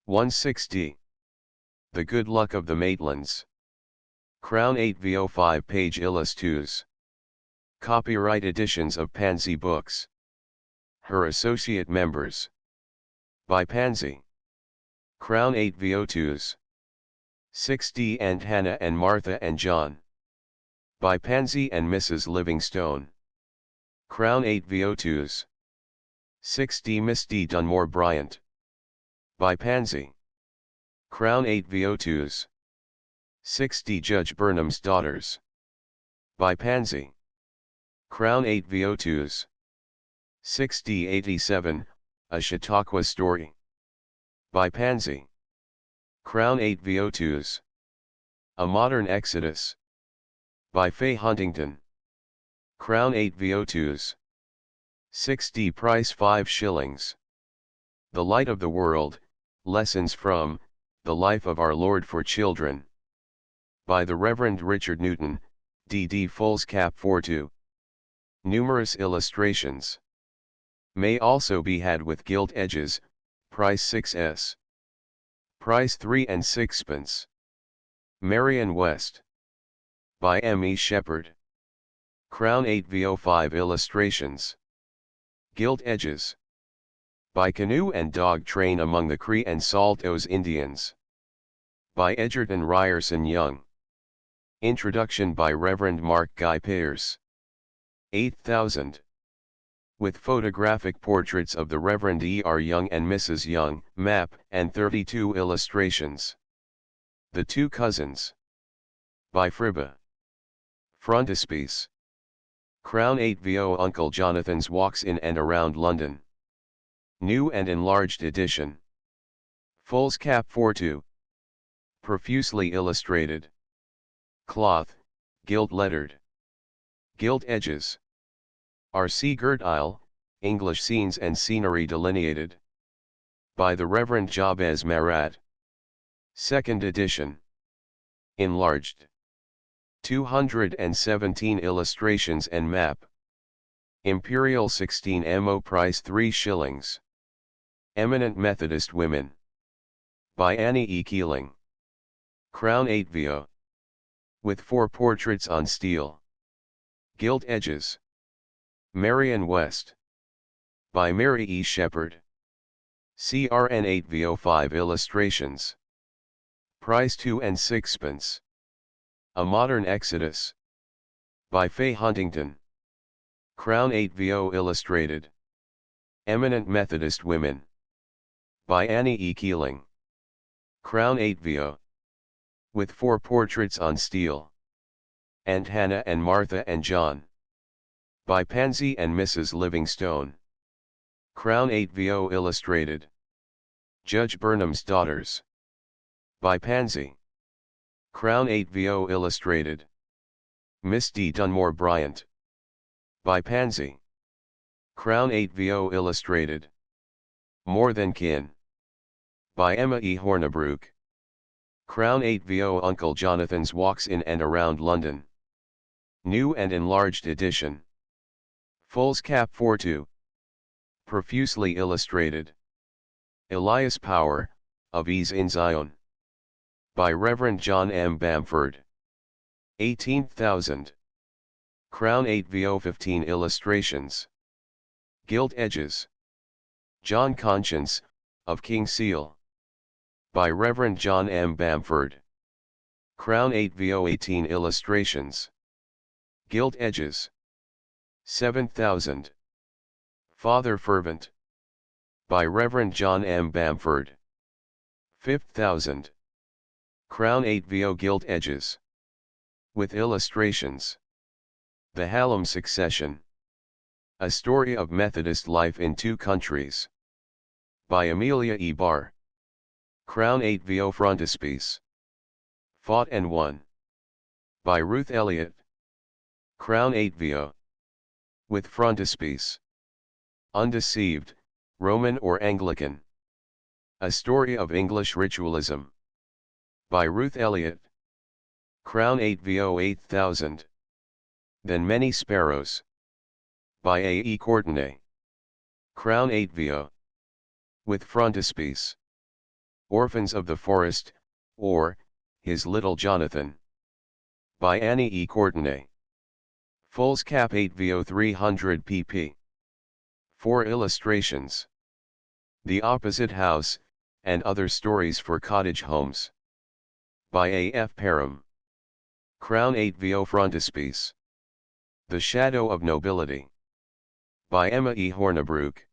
160. The Good Luck of the Maitlands. Crown 8VO 5-page Illus 2s. Copyright editions of Pansy Books. Her associate members. By Pansy. Crown 8VO 2s. 6D and Hannah and Martha and John. By Pansy and Mrs. Livingstone. Crown 8VO 2s. 6D Miss D. Dunmore Bryant. By Pansy. Crown 8VO 2s. 6D Judge Burnham's Daughters. By Pansy. Crown 8VO 2s. 6D 87, A Chautauqua Story. By Pansy. Crown 8VO 2s. A Modern Exodus. By Faye Huntington. Crown 8VO 2s. 6D Price 5 shillings. The Light of the World, Lessons from, The Life of Our Lord for Children. By the Reverend Richard Newton, D.D. Foolscap 42. Numerous illustrations. May also be had with gilt edges, price 6s. Price 3 and 6pence. Marion West. By M. E. Shepherd. Crown 8VO 5 illustrations. Gilt edges. By Canoe and Dog Train Among the Cree and Saltos Indians. By Edgerton Ryerson Young. Introduction by Reverend Mark Guy Pearce. 8,000. With photographic portraits of the Reverend E. R. Young and Mrs. Young, map, and 32 illustrations. The Two Cousins. By Fribba. Frontispiece. Crown 8VO Uncle Jonathan's Walks in and Around London. New and enlarged edition. Foolscap 42. Profusely illustrated. Cloth, gilt lettered. Gilt edges. R.C. Gert-Isle, English Scenes and Scenery Delineated. By the Reverend Jabez Marat. 2nd edition. Enlarged. 217 illustrations and map. Imperial 16 mo price 3 shillings. Eminent Methodist Women. by Annie E. Keeling. Crown 8 VO. With 4 portraits on steel. Gilt edges. Marion West. By Mary E. Shepard. CRN 8 VO 5 illustrations. Price 2 and 6pence. A Modern Exodus. By Faye Huntington. Crown 8 VO illustrated. Eminent Methodist Women. By Annie E. Keeling. Crown 8 VO. With 4 portraits on steel. Aunt Hannah and Martha and John. By Pansy and Mrs. Livingstone. Crown 8 VO illustrated. Judge Burnham's Daughters. By Pansy. Crown 8 VO illustrated. Miss D. Dunmore Bryant. By Pansy. Crown 8 VO illustrated. More Than Kin. By Emma E. Hornibrook. Crown 8 VO Uncle Jonathan's Walks in and Around London. New and enlarged edition. Foolscap 4-2. Profusely illustrated. Elias Power, of Ease in Zion. By Reverend John M. Bamford. 18,000. Crown 8 VO 15 illustrations. Gilt edges. John Conscience, of King Seal. By Reverend John M. Bamford. Crown 8 VO 18 illustrations. Gilt edges. 7,000. Father Fervent. By Reverend John M. Bamford. 5,000. Crown 8 VO gilt edges. With illustrations. The Hallam Succession. A Story of Methodist Life in Two Countries. By Amelia E. Barr. Crown 8 VO frontispiece. Fought and Won. By Ruth Elliott. Crown 8 VO. With frontispiece. Undeceived, Roman or Anglican. A Story of English Ritualism. By Ruth Elliott. Crown 8 VO 8,000. Then Many Sparrows. By A. E. Courtenay. Crown 8 VO. With frontispiece. Orphans of the Forest, or, His Little Jonathan. By Annie E. Courtenay. Foolscap 8 VO 300 pp. 4 illustrations. The Opposite House, and Other Stories for Cottage Homes. By A. F. Parham. Crown 8 VO frontispiece. The Shadow of Nobility. By Emma E. Hornibrook.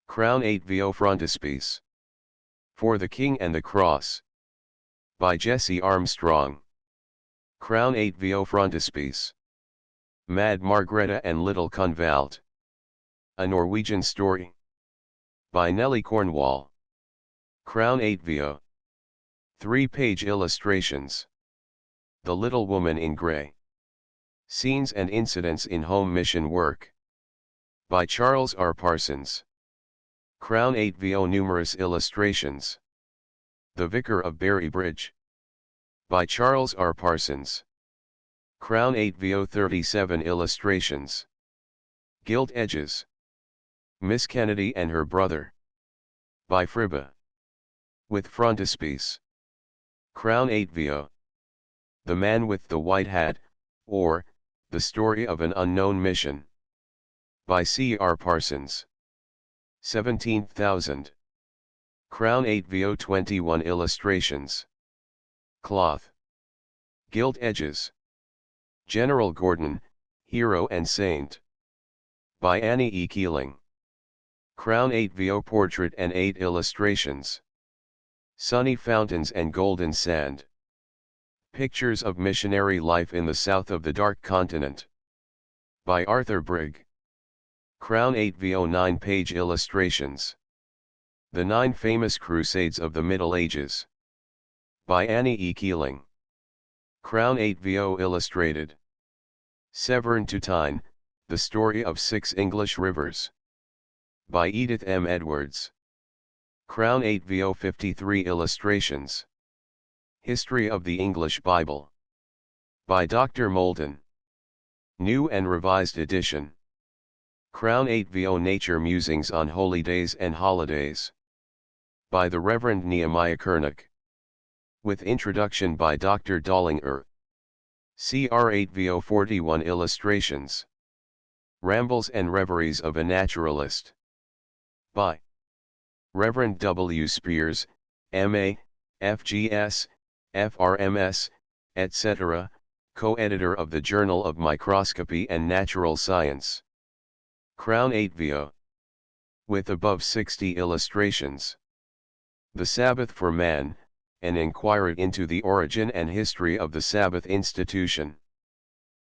Crown 8 VO frontispiece. For the King and the Cross. By Jesse Armstrong. Crown 8 VO frontispiece. Mad Margrethe and Little Convalt. A Norwegian Story. By Nellie Cornwall. Crown 8 VO. 3-page illustrations. The Little Woman in Grey. Scenes and Incidents in Home Mission Work. By Charles R. Parsons. Crown 8 VO numerous illustrations. The Vicar of Berry Bridge. By Charles R. Parsons. Crown 8 VO 37 illustrations. Gilt edges. Miss Kennedy and Her Brother. By Fribba. With frontispiece. Crown 8 VO. The Man with the White Hat, or, The Story of an Unknown Mission. By C. R. Parsons. 17,000. Crown 8 VO 21 illustrations. Cloth. Gilt edges. General Gordon, Hero and Saint. By Annie E. Keeling. Crown 8 VO portrait and 8 illustrations. Sunny fountains and golden sand. Pictures of missionary life in the south of the Dark Continent. By Arthur Brigg. Crown 8 VO 9-page illustrations. The 9 Famous Crusades of the Middle Ages. By Annie E. Keeling. Crown 8 VO illustrated. Severn to Tyne, The Story of 6 English Rivers. By Edith M. Edwards. Crown 8 VO 53 illustrations. History of the English Bible. By Dr. Moulton. New and Revised Edition. Crown 8 VO Nature Musings on Holy Days and Holidays. by the Reverend Nehemiah Kernick. With introduction by Dr. Dollinger. CR 8VO41 Illustrations. Rambles and Reveries of a Naturalist. By Reverend W. Spears, M.A., F.G.S., F.R.M.S., etc., co-editor of the Journal of Microscopy and Natural Science. Crown 8VO. With above 60 illustrations. The Sabbath for Man, an inquiry into the origin and history of the Sabbath institution.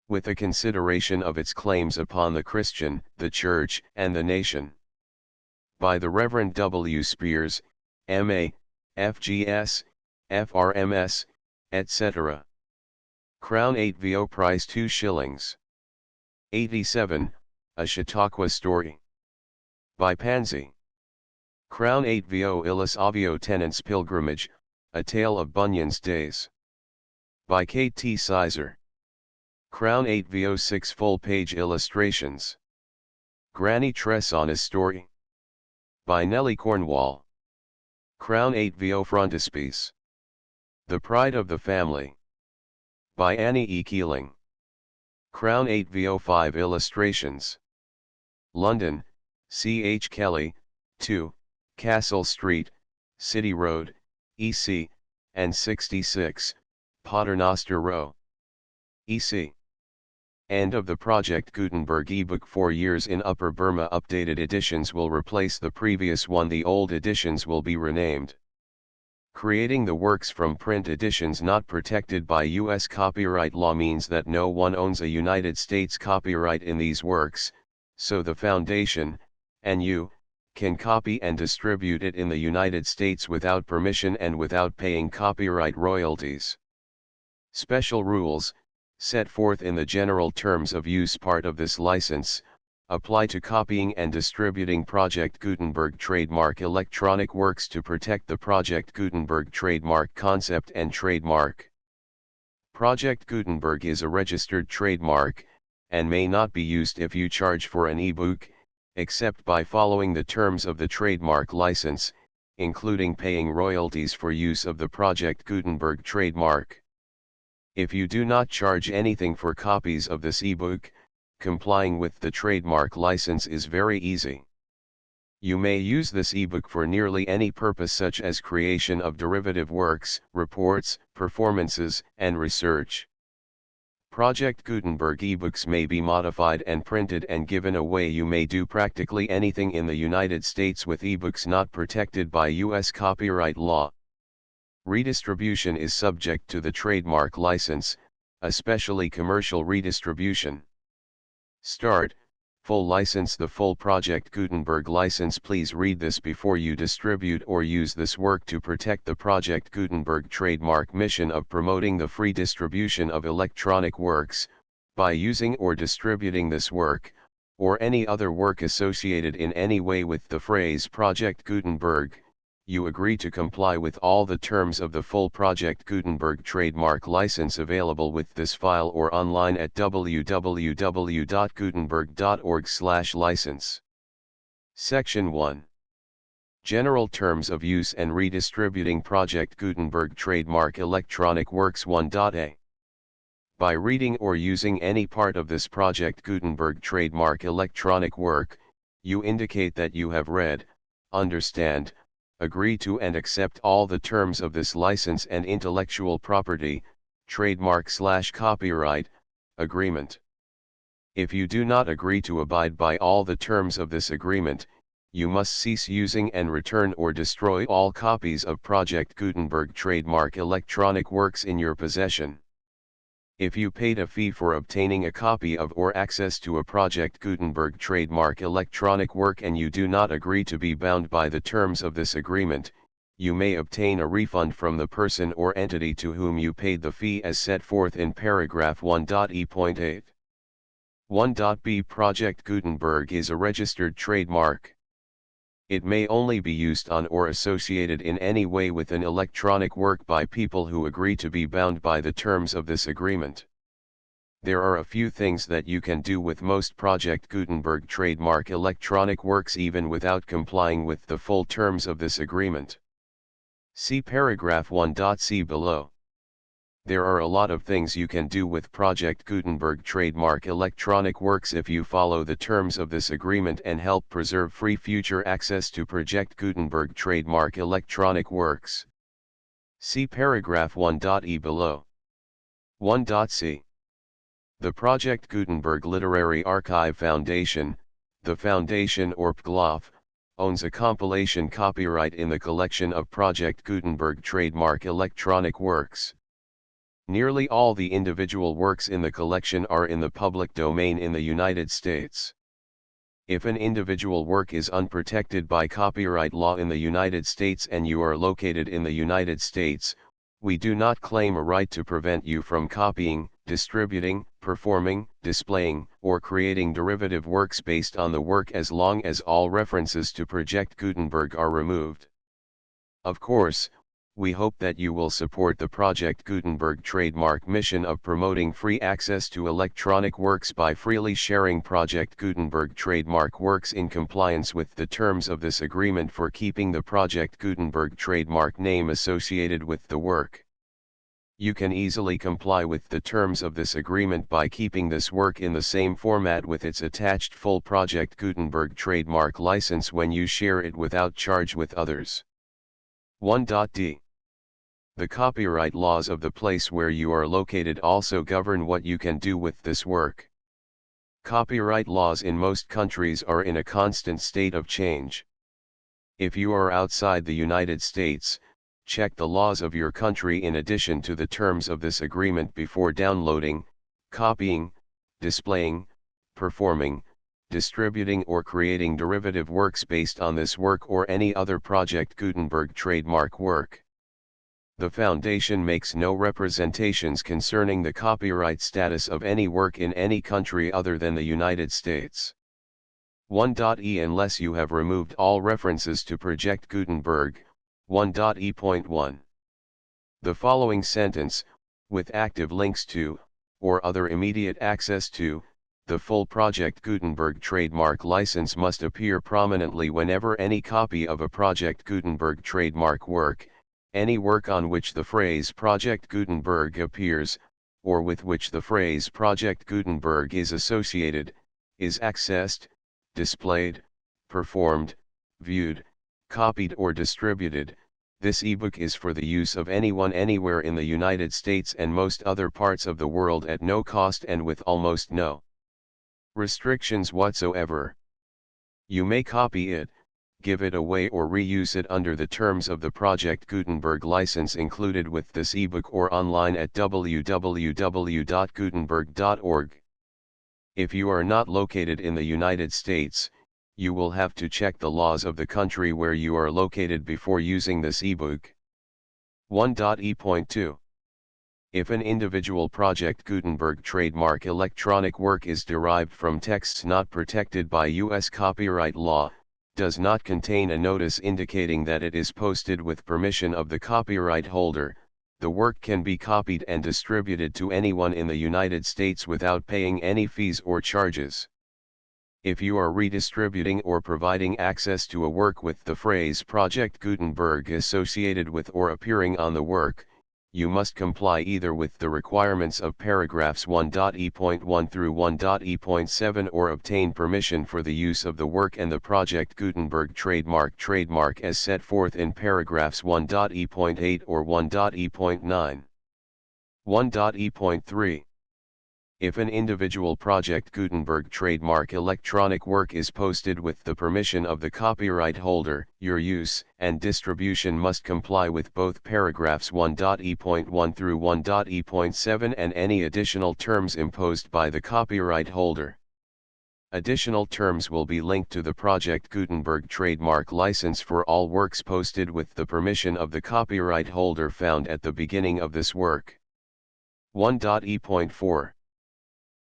With a consideration of its claims upon the Christian, the Church, and the nation. By the Reverend W. Spears, M.A., F.G.S., F.R.M.S., etc. Crown 8VO price 2 shillings. 87, A Chautauqua Story. By Pansy. Crown 8VO Illis Avio Tenants Pilgrimage, A Tale of Bunyan's Days. By K.T. Sizer. Crown 8VO 6 full-page illustrations. Granny Tressana's Story. By Nellie Cornwall. Crown 8VO Frontispiece. The Pride of the Family. By Annie E. Keeling. Crown 8VO 5 illustrations. London, C. H. Kelly, 2, Castle Street, City Road, EC, and 66, Paternoster Row, EC. End of the Project Gutenberg ebook. 4 years in Upper Burma. Updated editions will replace the previous one. The old editions will be renamed. Creating the works from print editions not protected by U.S. copyright law means that no one owns a United States copyright in these works, so the Foundation, and you, can copy and distribute it in the United States without permission and without paying copyright royalties. Special rules, set forth in the general terms of use part of this license, apply to copying and distributing Project Gutenberg trademark electronic works to protect the Project Gutenberg trademark concept and trademark. Project Gutenberg is a registered trademark, and may not be used if you charge for an ebook, except by following the terms of the trademark license, including paying royalties for use of the Project Gutenberg trademark. If you do not charge anything for copies of this ebook, complying with the trademark license is very easy. You may use this ebook for nearly any purpose, such as creation of derivative works, reports, performances, and research. Project Gutenberg ebooks may be modified and printed and given away. You may do practically anything in the United States with ebooks not protected by U.S. copyright law. Redistribution is subject to the trademark license, especially commercial redistribution. Start, full license. The full Project Gutenberg license. Please read this before you distribute or use this work to protect the Project Gutenberg trademark mission of promoting the free distribution of electronic works. By using or distributing this work, or any other work associated in any way with the phrase Project Gutenberg, you agree to comply with all the terms of the full Project Gutenberg trademark license available with this file or online at www.gutenberg.org/license. Section 1. General Terms of Use and Redistributing Project Gutenberg Trademark Electronic Works 1.a. By reading or using any part of this Project Gutenberg trademark electronic work, you indicate that you have read, understand, agree to and accept all the terms of this license and intellectual property, trademark/copyright, agreement. If you do not agree to abide by all the terms of this agreement, you must cease using and return or destroy all copies of Project Gutenberg trademark electronic works in your possession. If you paid a fee for obtaining a copy of or access to a Project Gutenberg trademark electronic work and you do not agree to be bound by the terms of this agreement, you may obtain a refund from the person or entity to whom you paid the fee as set forth in paragraph 1.e.8. 1.b Project Gutenberg is a registered trademark. It may only be used on or associated in any way with an electronic work by people who agree to be bound by the terms of this agreement. There are a few things that you can do with most Project Gutenberg trademark electronic works even without complying with the full terms of this agreement. See paragraph 1.c below. There are a lot of things you can do with Project Gutenberg trademark electronic works if you follow the terms of this agreement and help preserve free future access to Project Gutenberg trademark electronic works. See paragraph 1.e below. 1.c. The Project Gutenberg Literary Archive Foundation, the Foundation or PGLOF, owns a compilation copyright in the collection of Project Gutenberg trademark electronic works. Nearly all the individual works in the collection are in the public domain in the United States. If an individual work is unprotected by copyright law in the United States and you are located in the United States, we do not claim a right to prevent you from copying, distributing, performing, displaying, or creating derivative works based on the work as long as all references to Project Gutenberg are removed. Of course, we hope that you will support the Project Gutenberg trademark mission of promoting free access to electronic works by freely sharing Project Gutenberg trademark works in compliance with the terms of this agreement for keeping the Project Gutenberg trademark name associated with the work. You can easily comply with the terms of this agreement by keeping this work in the same format with its attached full Project Gutenberg trademark license when you share it without charge with others. 1.d. The copyright laws of the place where you are located also govern what you can do with this work. Copyright laws in most countries are in a constant state of change. If you are outside the United States, check the laws of your country in addition to the terms of this agreement before downloading, copying, displaying, performing, distributing or creating derivative works based on this work or any other Project Gutenberg trademark work. The Foundation makes no representations concerning the copyright status of any work in any country other than the United States. 1.e. Unless you have removed all references to Project Gutenberg, 1.e.1. The following sentence, with active links to, or other immediate access to, the full Project Gutenberg trademark license must appear prominently whenever any copy of a Project Gutenberg trademark work, any work on which the phrase Project Gutenberg appears, or with which the phrase Project Gutenberg is associated, is accessed, displayed, performed, viewed, copied or distributed. This ebook is for the use of anyone anywhere in the United States and most other parts of the world at no cost and with almost no restrictions whatsoever. You may copy it, give it away or reuse it under the terms of the Project Gutenberg license included with this ebook or online at www.gutenberg.org. If you are not located in the United States, you will have to check the laws of the country where you are located before using this ebook. 1.e.2. If an individual Project Gutenberg trademark electronic work is derived from texts not protected by U.S. copyright law, does not contain a notice indicating that it is posted with permission of the copyright holder, the work can be copied and distributed to anyone in the United States without paying any fees or charges. If you are redistributing or providing access to a work with the phrase Project Gutenberg associated with or appearing on the work, you must comply either with the requirements of paragraphs 1.e.1 through 1.e.7 or obtain permission for the use of the work and the Project Gutenberg trademark as set forth in paragraphs 1.e.8 or 1.e.9. 1.e.3. If an individual Project Gutenberg trademark electronic work is posted with the permission of the copyright holder, your use and distribution must comply with both paragraphs 1.e.1 through 1.e.7 and any additional terms imposed by the copyright holder. Additional terms will be linked to the Project Gutenberg trademark license for all works posted with the permission of the copyright holder found at the beginning of this work. 1.e.4.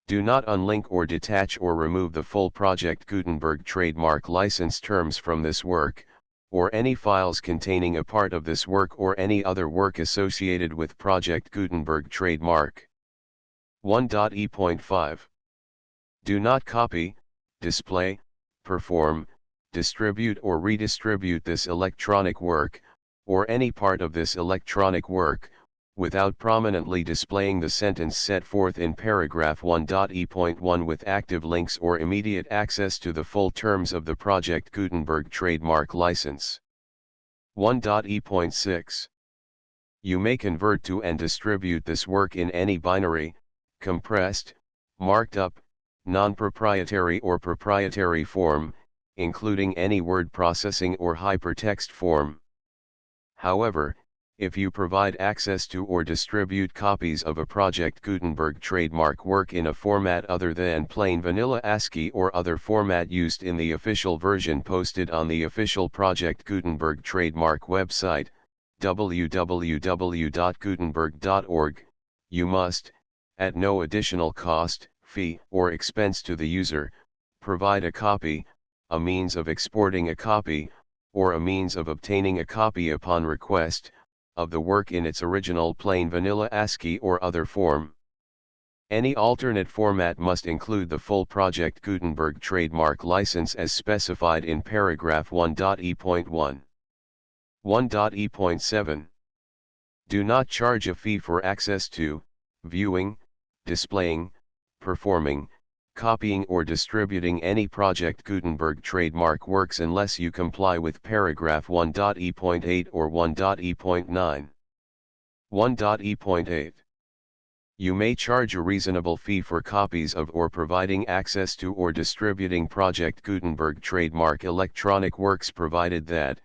Do not unlink or detach or remove the full Project Gutenberg trademark license terms from this work, or any files containing a part of this work or any other work associated with Project Gutenberg trademark. 1.e.5. Do not copy, display, perform, distribute or redistribute this electronic work, or any part of this electronic work, without prominently displaying the sentence set forth in paragraph 1.e.1 with active links or immediate access to the full terms of the Project Gutenberg trademark license. 1.e.6. You may convert to and distribute this work in any binary, compressed, marked up, non-proprietary or proprietary form, including any word processing or hypertext form. However, if you provide access to or distribute copies of a Project Gutenberg trademark work in a format other than plain vanilla ASCII or other format used in the official version posted on the official Project Gutenberg trademark website, www.gutenberg.org, you must, at no additional cost, fee, or expense to the user, provide a copy, a means of exporting a copy, or a means of obtaining a copy upon request, of the work in its original plain vanilla ASCII or other form. Any alternate format must include the full Project Gutenberg trademark license as specified in paragraph 1.e.1. 1.e.7. Do not charge a fee for access to, viewing, displaying, performing, copying or distributing any Project Gutenberg trademark works unless you comply with paragraph 1.e.8 or 1.e.9. 1.e.8. You may charge a reasonable fee for copies of or providing access to or distributing Project Gutenberg trademark electronic works provided that,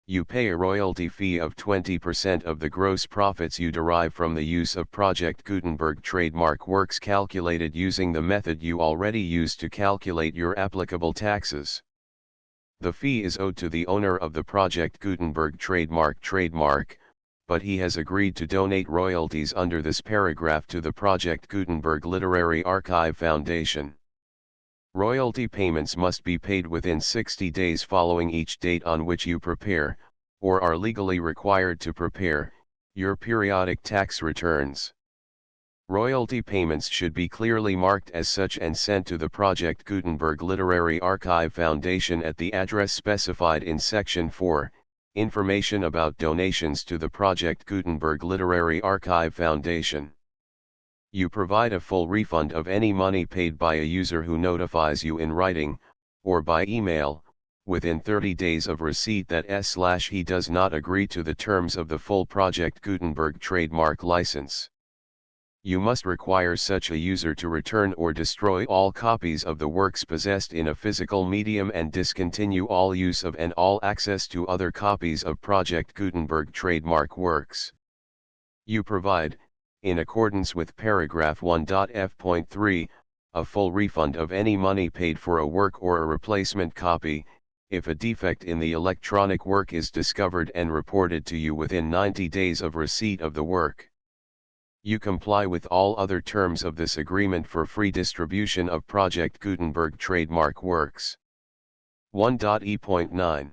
you pay a royalty fee of 20% of the gross profits you derive from the use of Project Gutenberg trademark works calculated using the method you already use to calculate your applicable taxes. The fee is owed to the owner of the Project Gutenberg trademark, but he has agreed to donate royalties under this paragraph to the Project Gutenberg Literary Archive Foundation. Royalty payments must be paid within 60 days following each date on which you prepare, or are legally required to prepare, your periodic tax returns. Royalty payments should be clearly marked as such and sent to the Project Gutenberg Literary Archive Foundation at the address specified in Section 4, Information about donations to the Project Gutenberg Literary Archive Foundation. You provide a full refund of any money paid by a user who notifies you in writing, or by email, within 30 days of receipt that he does not agree to the terms of the full Project Gutenberg trademark license. You must require such a user to return or destroy all copies of the works possessed in a physical medium and discontinue all use of and all access to other copies of Project Gutenberg trademark works. You provide, in accordance with paragraph 1.f.3, a full refund of any money paid for a work or a replacement copy, if a defect in the electronic work is discovered and reported to you within 90 days of receipt of the work. You comply with all other terms of this agreement for free distribution of Project Gutenberg trademark works. 1.e.9.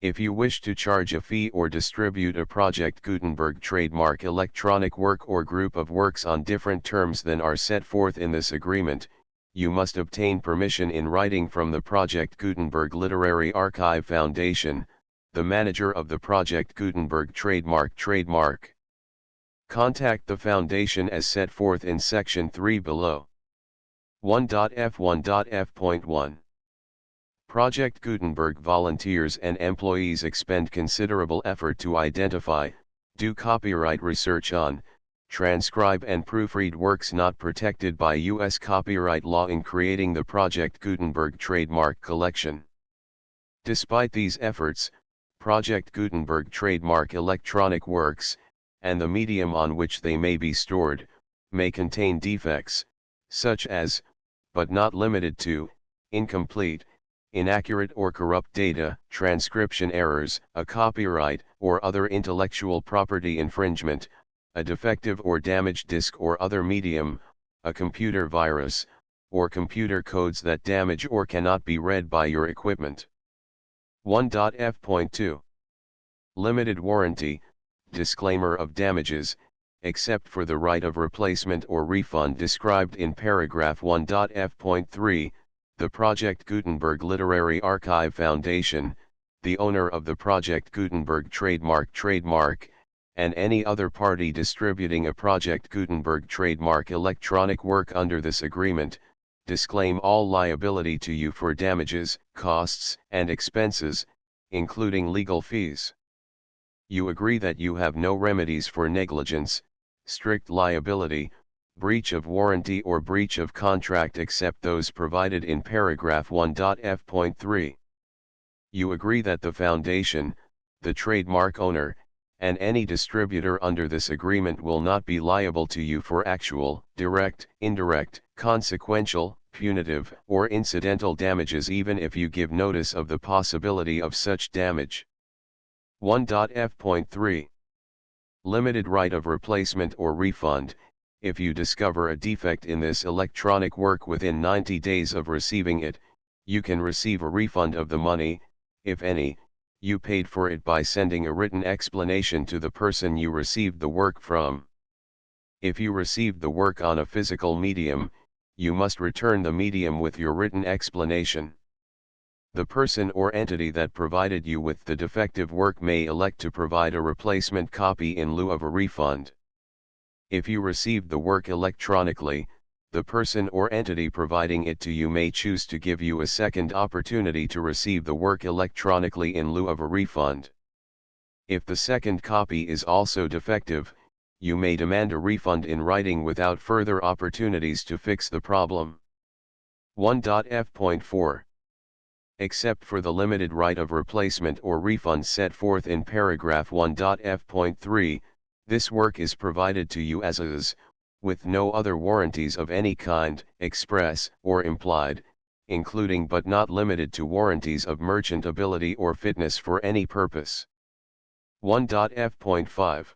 If you wish to charge a fee or distribute a Project Gutenberg trademark electronic work or group of works on different terms than are set forth in this agreement, you must obtain permission in writing from the Project Gutenberg Literary Archive Foundation, the manager of the Project Gutenberg trademark. Contact the Foundation as set forth in Section 3 below. 1.f.1.f.1. Project Gutenberg volunteers and employees expend considerable effort to identify, do copyright research on, transcribe and proofread works not protected by U.S. copyright law in creating the Project Gutenberg trademark collection. Despite these efforts, Project Gutenberg trademark electronic works, and the medium on which they may be stored, may contain defects, such as, but not limited to, incomplete, inaccurate or corrupt data, transcription errors, a copyright or other intellectual property infringement, a defective or damaged disk or other medium, a computer virus, or computer codes that damage or cannot be read by your equipment. 1.f.2. Limited warranty, disclaimer of damages, except for the right of replacement or refund described in paragraph 1.f.3, the Project Gutenberg Literary Archive Foundation, the owner of the Project Gutenberg trademark, and any other party distributing a Project Gutenberg trademark electronic work under this agreement, disclaim all liability to you for damages, costs, and expenses, including legal fees. You agree that you have no remedies for negligence, strict liability, breach of warranty or breach of contract except those provided in paragraph 1.f.3. You agree that the foundation, the trademark owner, and any distributor under this agreement will not be liable to you for actual, direct, indirect, consequential, punitive, or incidental damages even if you give notice of the possibility of such damage. 1.f.3. Limited right of replacement or refund. If you discover a defect in this electronic work within 90 days of receiving it, you can receive a refund of the money, if any, you paid for it by sending a written explanation to the person you received the work from. If you received the work on a physical medium, you must return the medium with your written explanation. The person or entity that provided you with the defective work may elect to provide a replacement copy in lieu of a refund. If you received the work electronically, the person or entity providing it to you may choose to give you a second opportunity to receive the work electronically in lieu of a refund. If the second copy is also defective, you may demand a refund in writing without further opportunities to fix the problem. 1.f.4. Except for the limited right of replacement or refund set forth in paragraph 1.f.3, this work is provided to you as is, with no other warranties of any kind, express or implied, including but not limited to warranties of merchantability or fitness for any purpose. 1.f.5.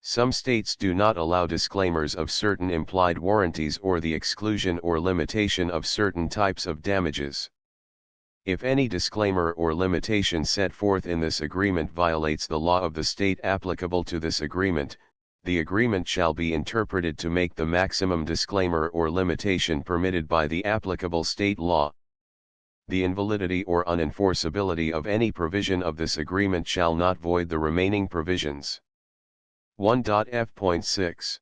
Some states do not allow disclaimers of certain implied warranties or the exclusion or limitation of certain types of damages. If any disclaimer or limitation set forth in this agreement violates the law of the state applicable to this agreement, the agreement shall be interpreted to make the maximum disclaimer or limitation permitted by the applicable state law. The invalidity or unenforceability of any provision of this agreement shall not void the remaining provisions. 1.f.6.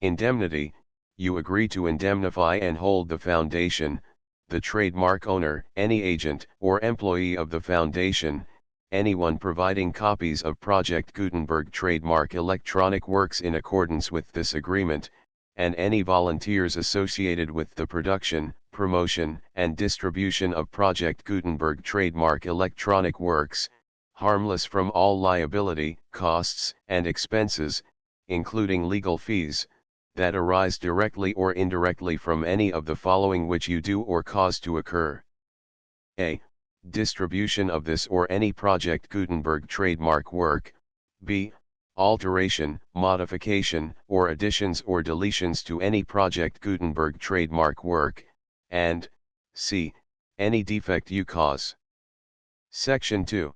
Indemnity. You agree to indemnify and hold the foundation, the trademark owner, any agent or employee of the foundation, anyone providing copies of Project Gutenberg trademark electronic works in accordance with this agreement, and any volunteers associated with the production, promotion, and distribution of Project Gutenberg trademark electronic works, harmless from all liability, costs, and expenses, including legal fees, that arise directly or indirectly from any of the following which you do or cause to occur. A. Distribution of this or any Project Gutenberg trademark work. B. Alteration, modification, or additions or deletions to any Project Gutenberg trademark work, and C. Any defect you cause. Section 2.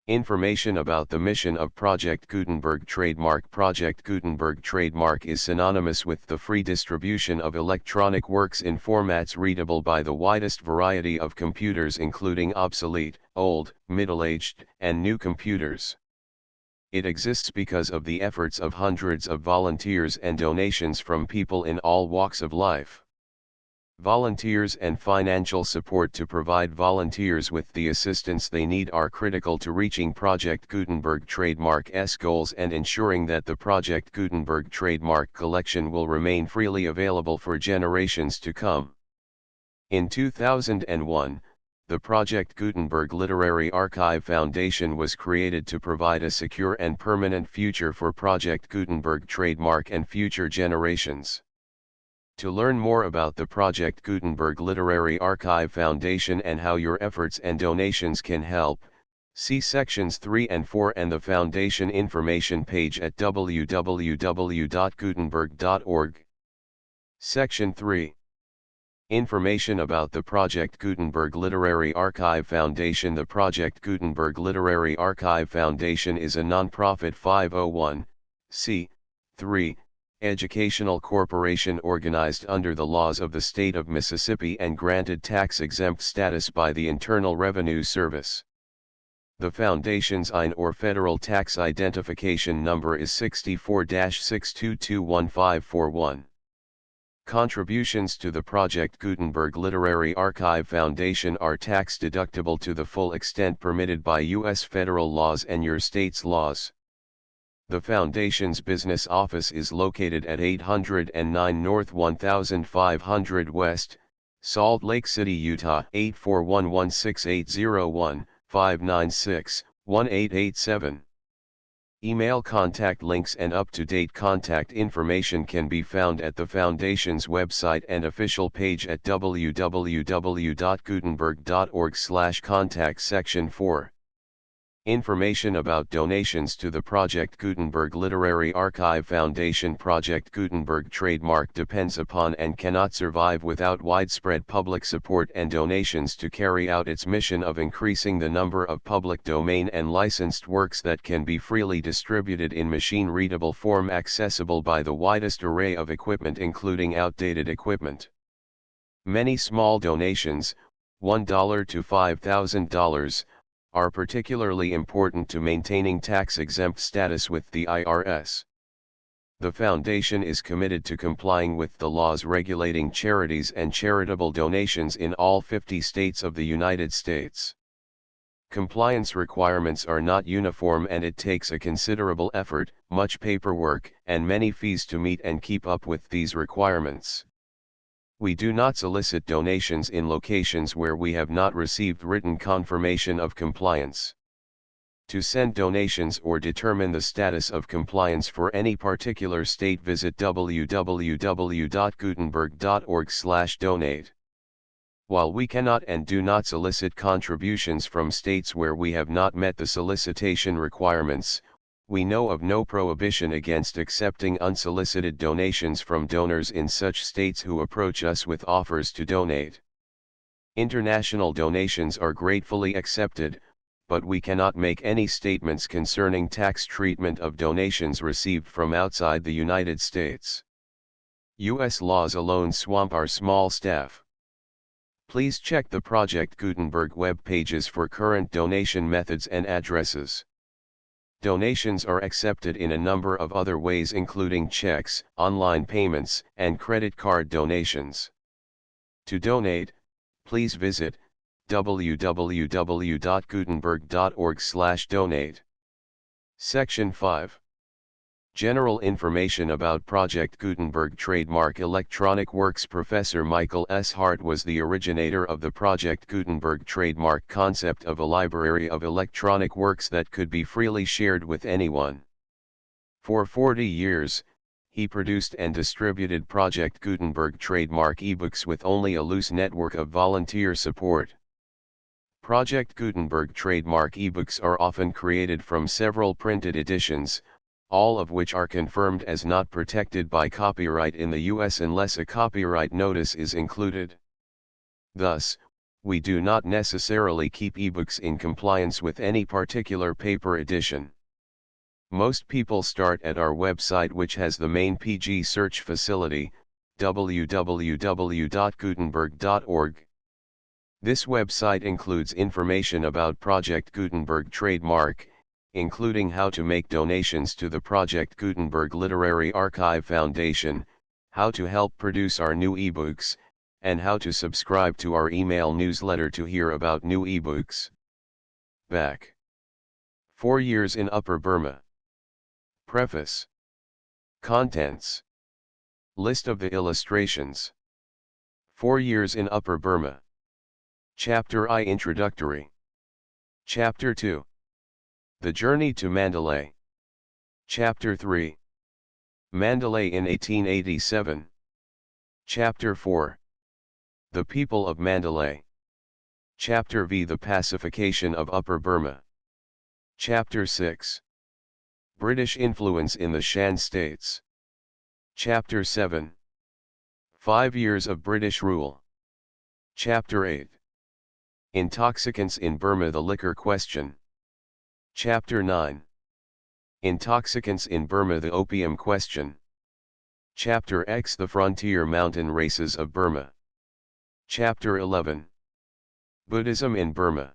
Information about the mission of Project Gutenberg trademark. Project Gutenberg trademark is synonymous with the free distribution of electronic works in formats readable by the widest variety of computers including obsolete, old, middle-aged, and new computers. It exists because of the efforts of hundreds of volunteers and donations from people in all walks of life. Volunteers and financial support to provide volunteers with the assistance they need are critical to reaching Project Gutenberg trademark's goals and ensuring that the Project Gutenberg trademark collection will remain freely available for generations to come. In 2001, the Project Gutenberg Literary Archive Foundation was created to provide a secure and permanent future for Project Gutenberg trademark and future generations. To learn more about the Project Gutenberg Literary Archive Foundation and how your efforts and donations can help, see sections 3 and 4 and the Foundation information page at www.gutenberg.org. Section 3. Information about the Project Gutenberg Literary Archive Foundation. The Project Gutenberg Literary Archive Foundation is a non-profit 501(c)(3) educational corporation organized under the laws of the state of Mississippi and granted tax-exempt status by the Internal Revenue Service. The Foundation's IN or Federal Tax Identification Number is 64-6221541. Contributions to the Project Gutenberg Literary Archive Foundation are tax-deductible to the full extent permitted by U.S. federal laws and your state's laws. The Foundation's business office is located at 809 North 1500 West, Salt Lake City, Utah 84116801596-1887. Email contact links and up-to-date contact information can be found at the Foundation's website and official page at www.gutenberg.org/contact section 4. Information about donations to the Project Gutenberg Literary Archive Foundation. Project Gutenberg trademark depends upon and cannot survive without widespread public support and donations to carry out its mission of increasing the number of public domain and licensed works that can be freely distributed in machine-readable form accessible by the widest array of equipment including outdated equipment. Many small donations, $1 to $5,000, are particularly important to maintaining tax-exempt status with the IRS. The Foundation is committed to complying with the laws regulating charities and charitable donations in all 50 states of the United States. Compliance requirements are not uniform and it takes a considerable effort, much paperwork, and many fees to meet and keep up with these requirements. We do not solicit donations in locations where we have not received written confirmation of compliance. To send donations or determine the status of compliance for any particular state, visit www.gutenberg.org/donate. While we cannot and do not solicit contributions from states where we have not met the solicitation requirements, we know of no prohibition against accepting unsolicited donations from donors in such states who approach us with offers to donate. International donations are gratefully accepted, but we cannot make any statements concerning tax treatment of donations received from outside the United States. U.S. laws alone swamp our small staff. Please check the Project Gutenberg web pages for current donation methods and addresses. Donations are accepted in a number of other ways including checks, online payments, and credit card donations. To donate, please visit www.gutenberg.org/donate. Section 5. General information about Project Gutenberg trademark electronic works. Professor Michael S. Hart was the originator of the Project Gutenberg trademark concept of a library of electronic works that could be freely shared with anyone. For 40 years, he produced and distributed Project Gutenberg trademark ebooks with only a loose network of volunteer support. Project Gutenberg trademark ebooks are often created from several printed editions, all of which are confirmed as not protected by copyright in the U.S. unless a copyright notice is included. Thus, we do not necessarily keep ebooks in compliance with any particular paper edition. Most people start at our website, which has the main PG search facility, www.gutenberg.org. This website includes information about Project Gutenberg trademark, including how to make donations to the Project Gutenberg Literary Archive Foundation, how to help produce our new ebooks, and how to subscribe to our email newsletter to hear about new ebooks. Back. 4 years in Upper Burma. Preface. Contents. List of the illustrations. 4 years in Upper Burma. Chapter I Introductory. Chapter 2. The Journey to Mandalay. Chapter 3. Mandalay in 1887. Chapter 4. The People of Mandalay. Chapter V. The Pacification of Upper Burma. Chapter 6. British Influence in the Shan States. Chapter 7. 5 Years of British Rule. Chapter 8. Intoxicants in Burma, the Liquor Question. Chapter 9. Intoxicants in Burma, the Opium Question. Chapter X. The Frontier Mountain Races of Burma. Chapter 11. Buddhism in Burma.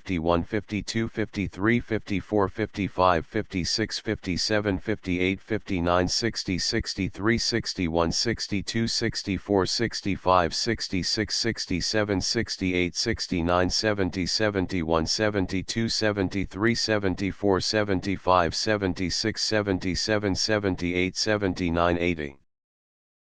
51 52 53 54 55 56 57 58 59 60 63 61 62 64 65 66 67 68 69 70 71 72 73 74 75 76 77 78 79 80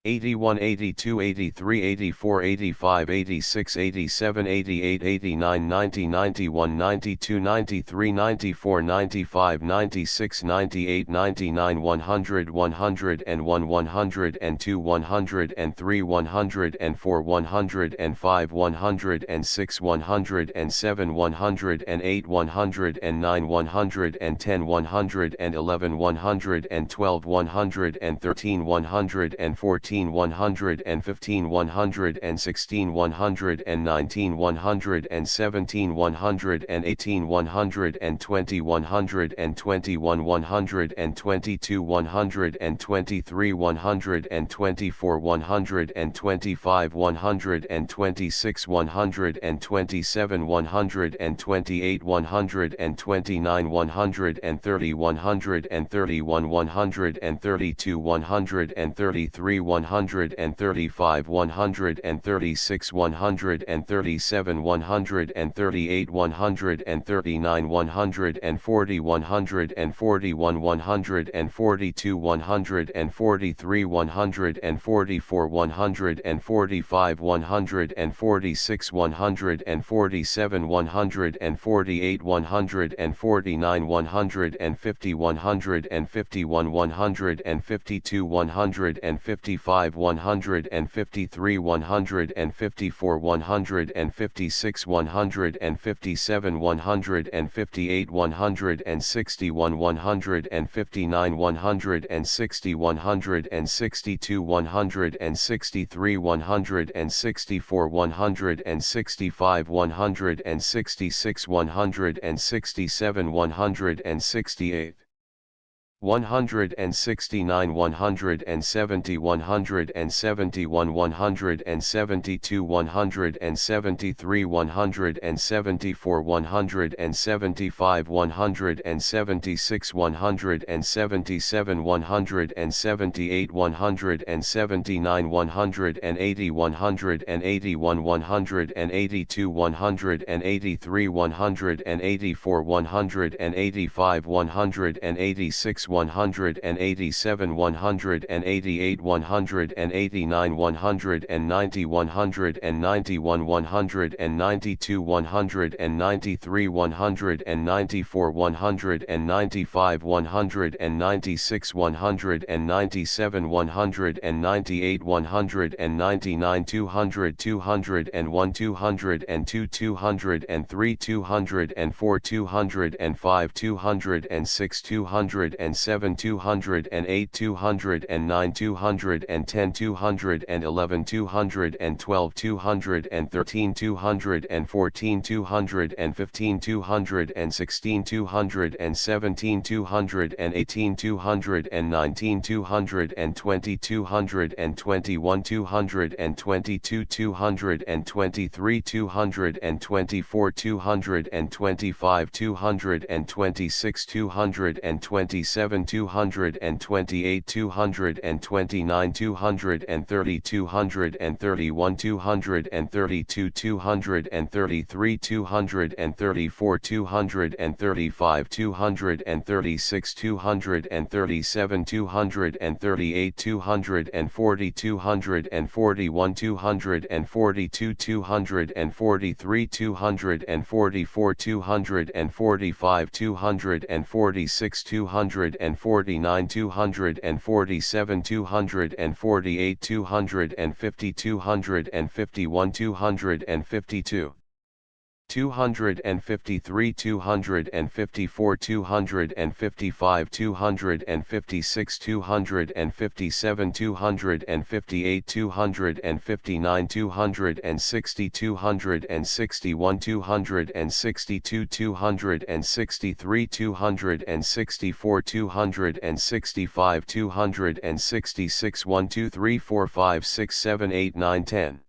81 82 83 84 85 86 87 88 89 90 91 92 93 94 95 96 98 99 100 101 102 103 104 105 106 107 108 109 110 111 112 113 114 115 116 119 117 118 120 121 122 123 124 125 126 127 128 129 130 131 132 133 135 136 137 138 139 140 141 142 143 144 145 146 147 148 149 150 151 152 155 153 154 156 157 158 161 159 160 162 163 164 165 166 167 168 169 170 171 172 173 174 175 176 177 178 179 180 181 182 183 184 185 186 187 188 189 190 191 192 193 194 195 196 197 198 199 200 201 202 203 204 205 206 207 208 209 210 211 212 213 214 215 216 217 218 219 220 221 222 223 224 225 226 227 228 229 230 231 232 233 234 235 236 237 238 240 241 242 243 244 245 246 249 247 248 250 251 252 253 254 255 256 257 258 259 260 261 262 263 264 265 266 1 2 3 4 5 6 7 8 9 10